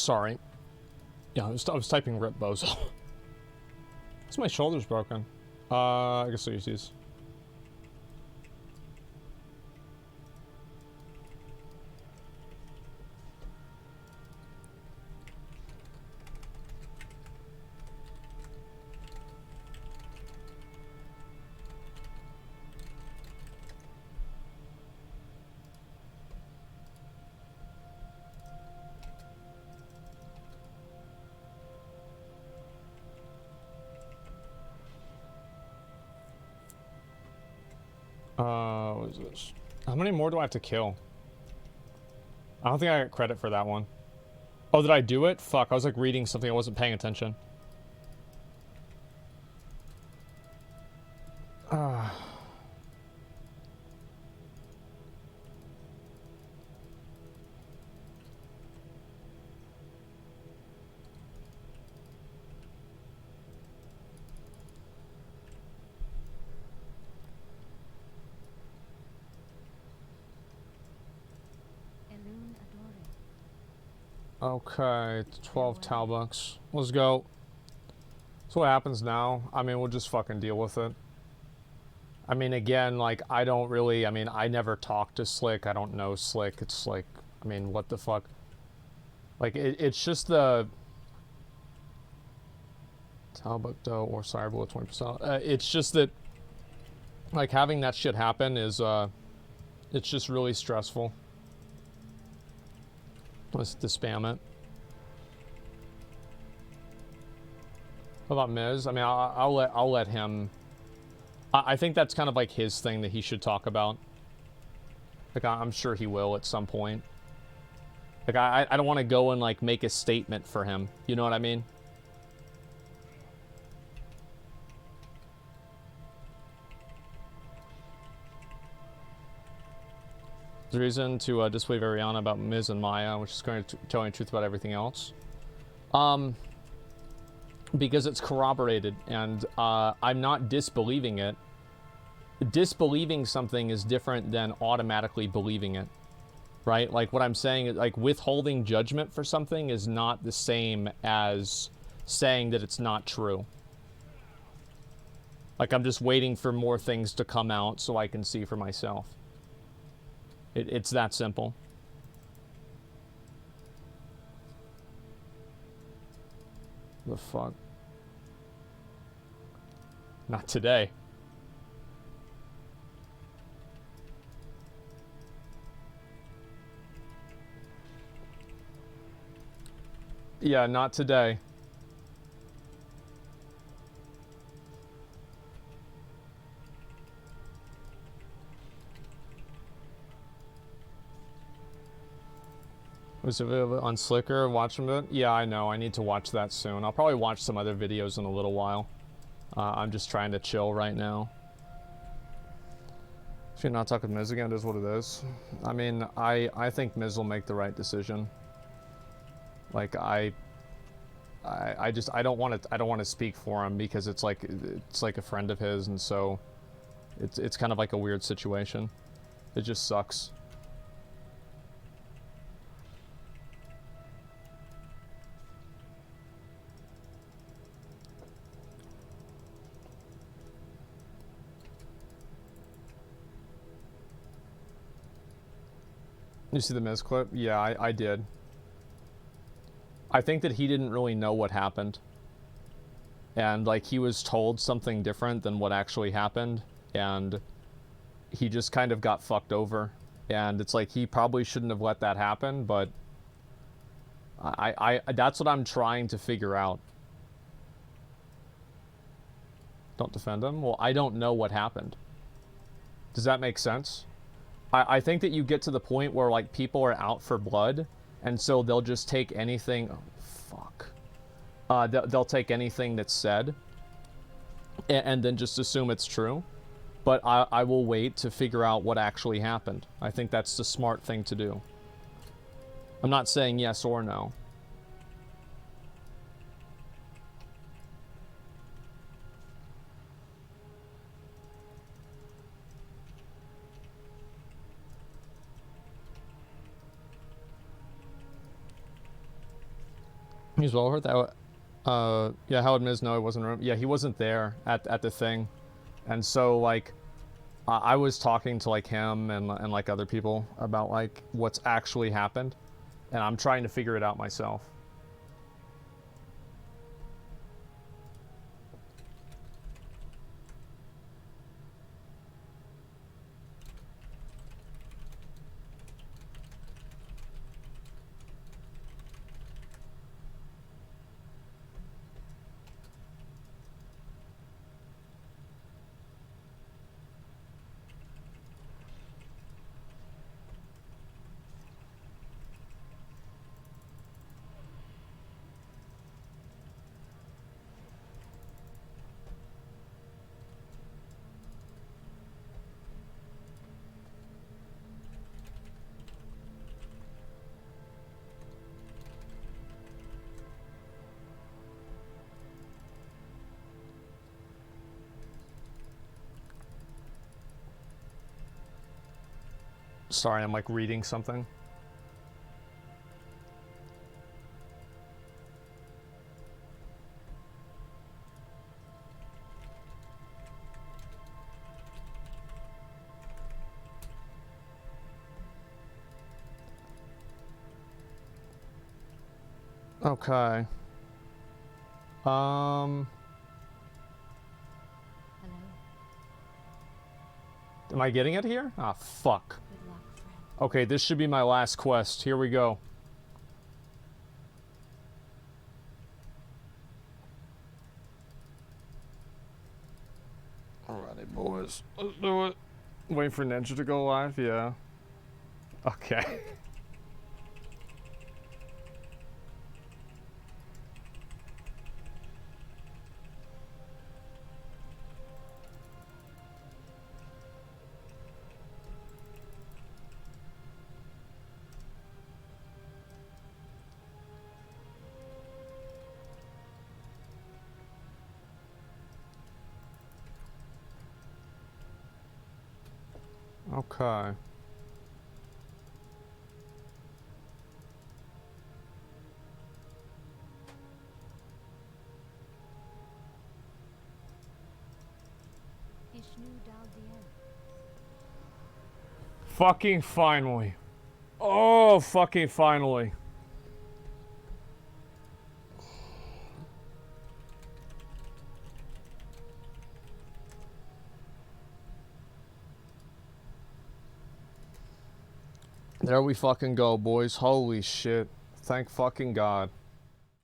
Sorry. Yeah, I was typing rip bozo. It's my shoulder's broken. I guess I'll use these. What is this? How many more do I have to kill? I don't think I got credit for that one. Oh, did I do it? Fuck, I was like reading something, I wasn't paying attention. Okay, 12 Talbucks. Let's go. So what happens now? I mean, we'll just fucking deal with it. I mean, again, like, I don't really, I mean, I never talk to Slick. I don't know Slick. It's like, I mean, what the fuck? Like, it's just the... Talbuck dough or Cyberbull at 20%. It's just that, like, having that shit happen is, it's just really stressful. Let's just spam it. What about Miz? I mean, I'll let him. I think that's kind of like his thing that he should talk about. Like, I'm sure he will at some point. Like, I don't want to go and like make a statement for him. You know what I mean? The reason to disbelieve Ariana about Miz and Maya, which is going to tell you the truth about everything else. Because it's corroborated, and I'm not disbelieving it. Disbelieving something is different than automatically believing it, right? Like, what I'm saying is, like, withholding judgment for something is not the same as saying that it's not true. Like, I'm just waiting for more things to come out so I can see for myself. It's that simple. The fuck? Not today. Yeah, not today. Was it available on Slicker? Watching it? Yeah, I know. I need to watch that soon. I'll probably watch some other videos in a little while. I'm just trying to chill right now. Should not talk with Miz again. It is what it is. I mean, I think Miz will make the right decision. Like, I don't want to speak for him because it's like a friend of his, and so it's kind of like a weird situation. It just sucks. You see the Miz clip? Yeah, I did. I think that he didn't really know what happened. And, like, he was told something different than what actually happened. And he just kind of got fucked over. And it's like, he probably shouldn't have let that happen, but... that's what I'm trying to figure out. Don't defend him? Well, I don't know what happened. Does that make sense? I think that you get to the point where, like, people are out for blood, and so they'll just take anything... Oh, fuck. They'll take anything that's said, and then just assume it's true. But I will wait to figure out what actually happened. I think that's the smart thing to do. I'm not saying yes or no. He's well worth that. Yeah, Howard Miz, no, he wasn't. Yeah, he wasn't there at the thing, and so like, I was talking to like him and like other people about like what's actually happened, and I'm trying to figure it out myself. Sorry, I'm like reading something. Okay. Am I getting it here? Ah, fuck. Okay, this should be my last quest. Here we go. Alrighty, boys. Let's do it. Wait for Ninja to go live? Yeah. Okay. Okay. Fucking finally. Oh, fucking finally. There we fucking go, boys. Holy shit. Thank fucking God.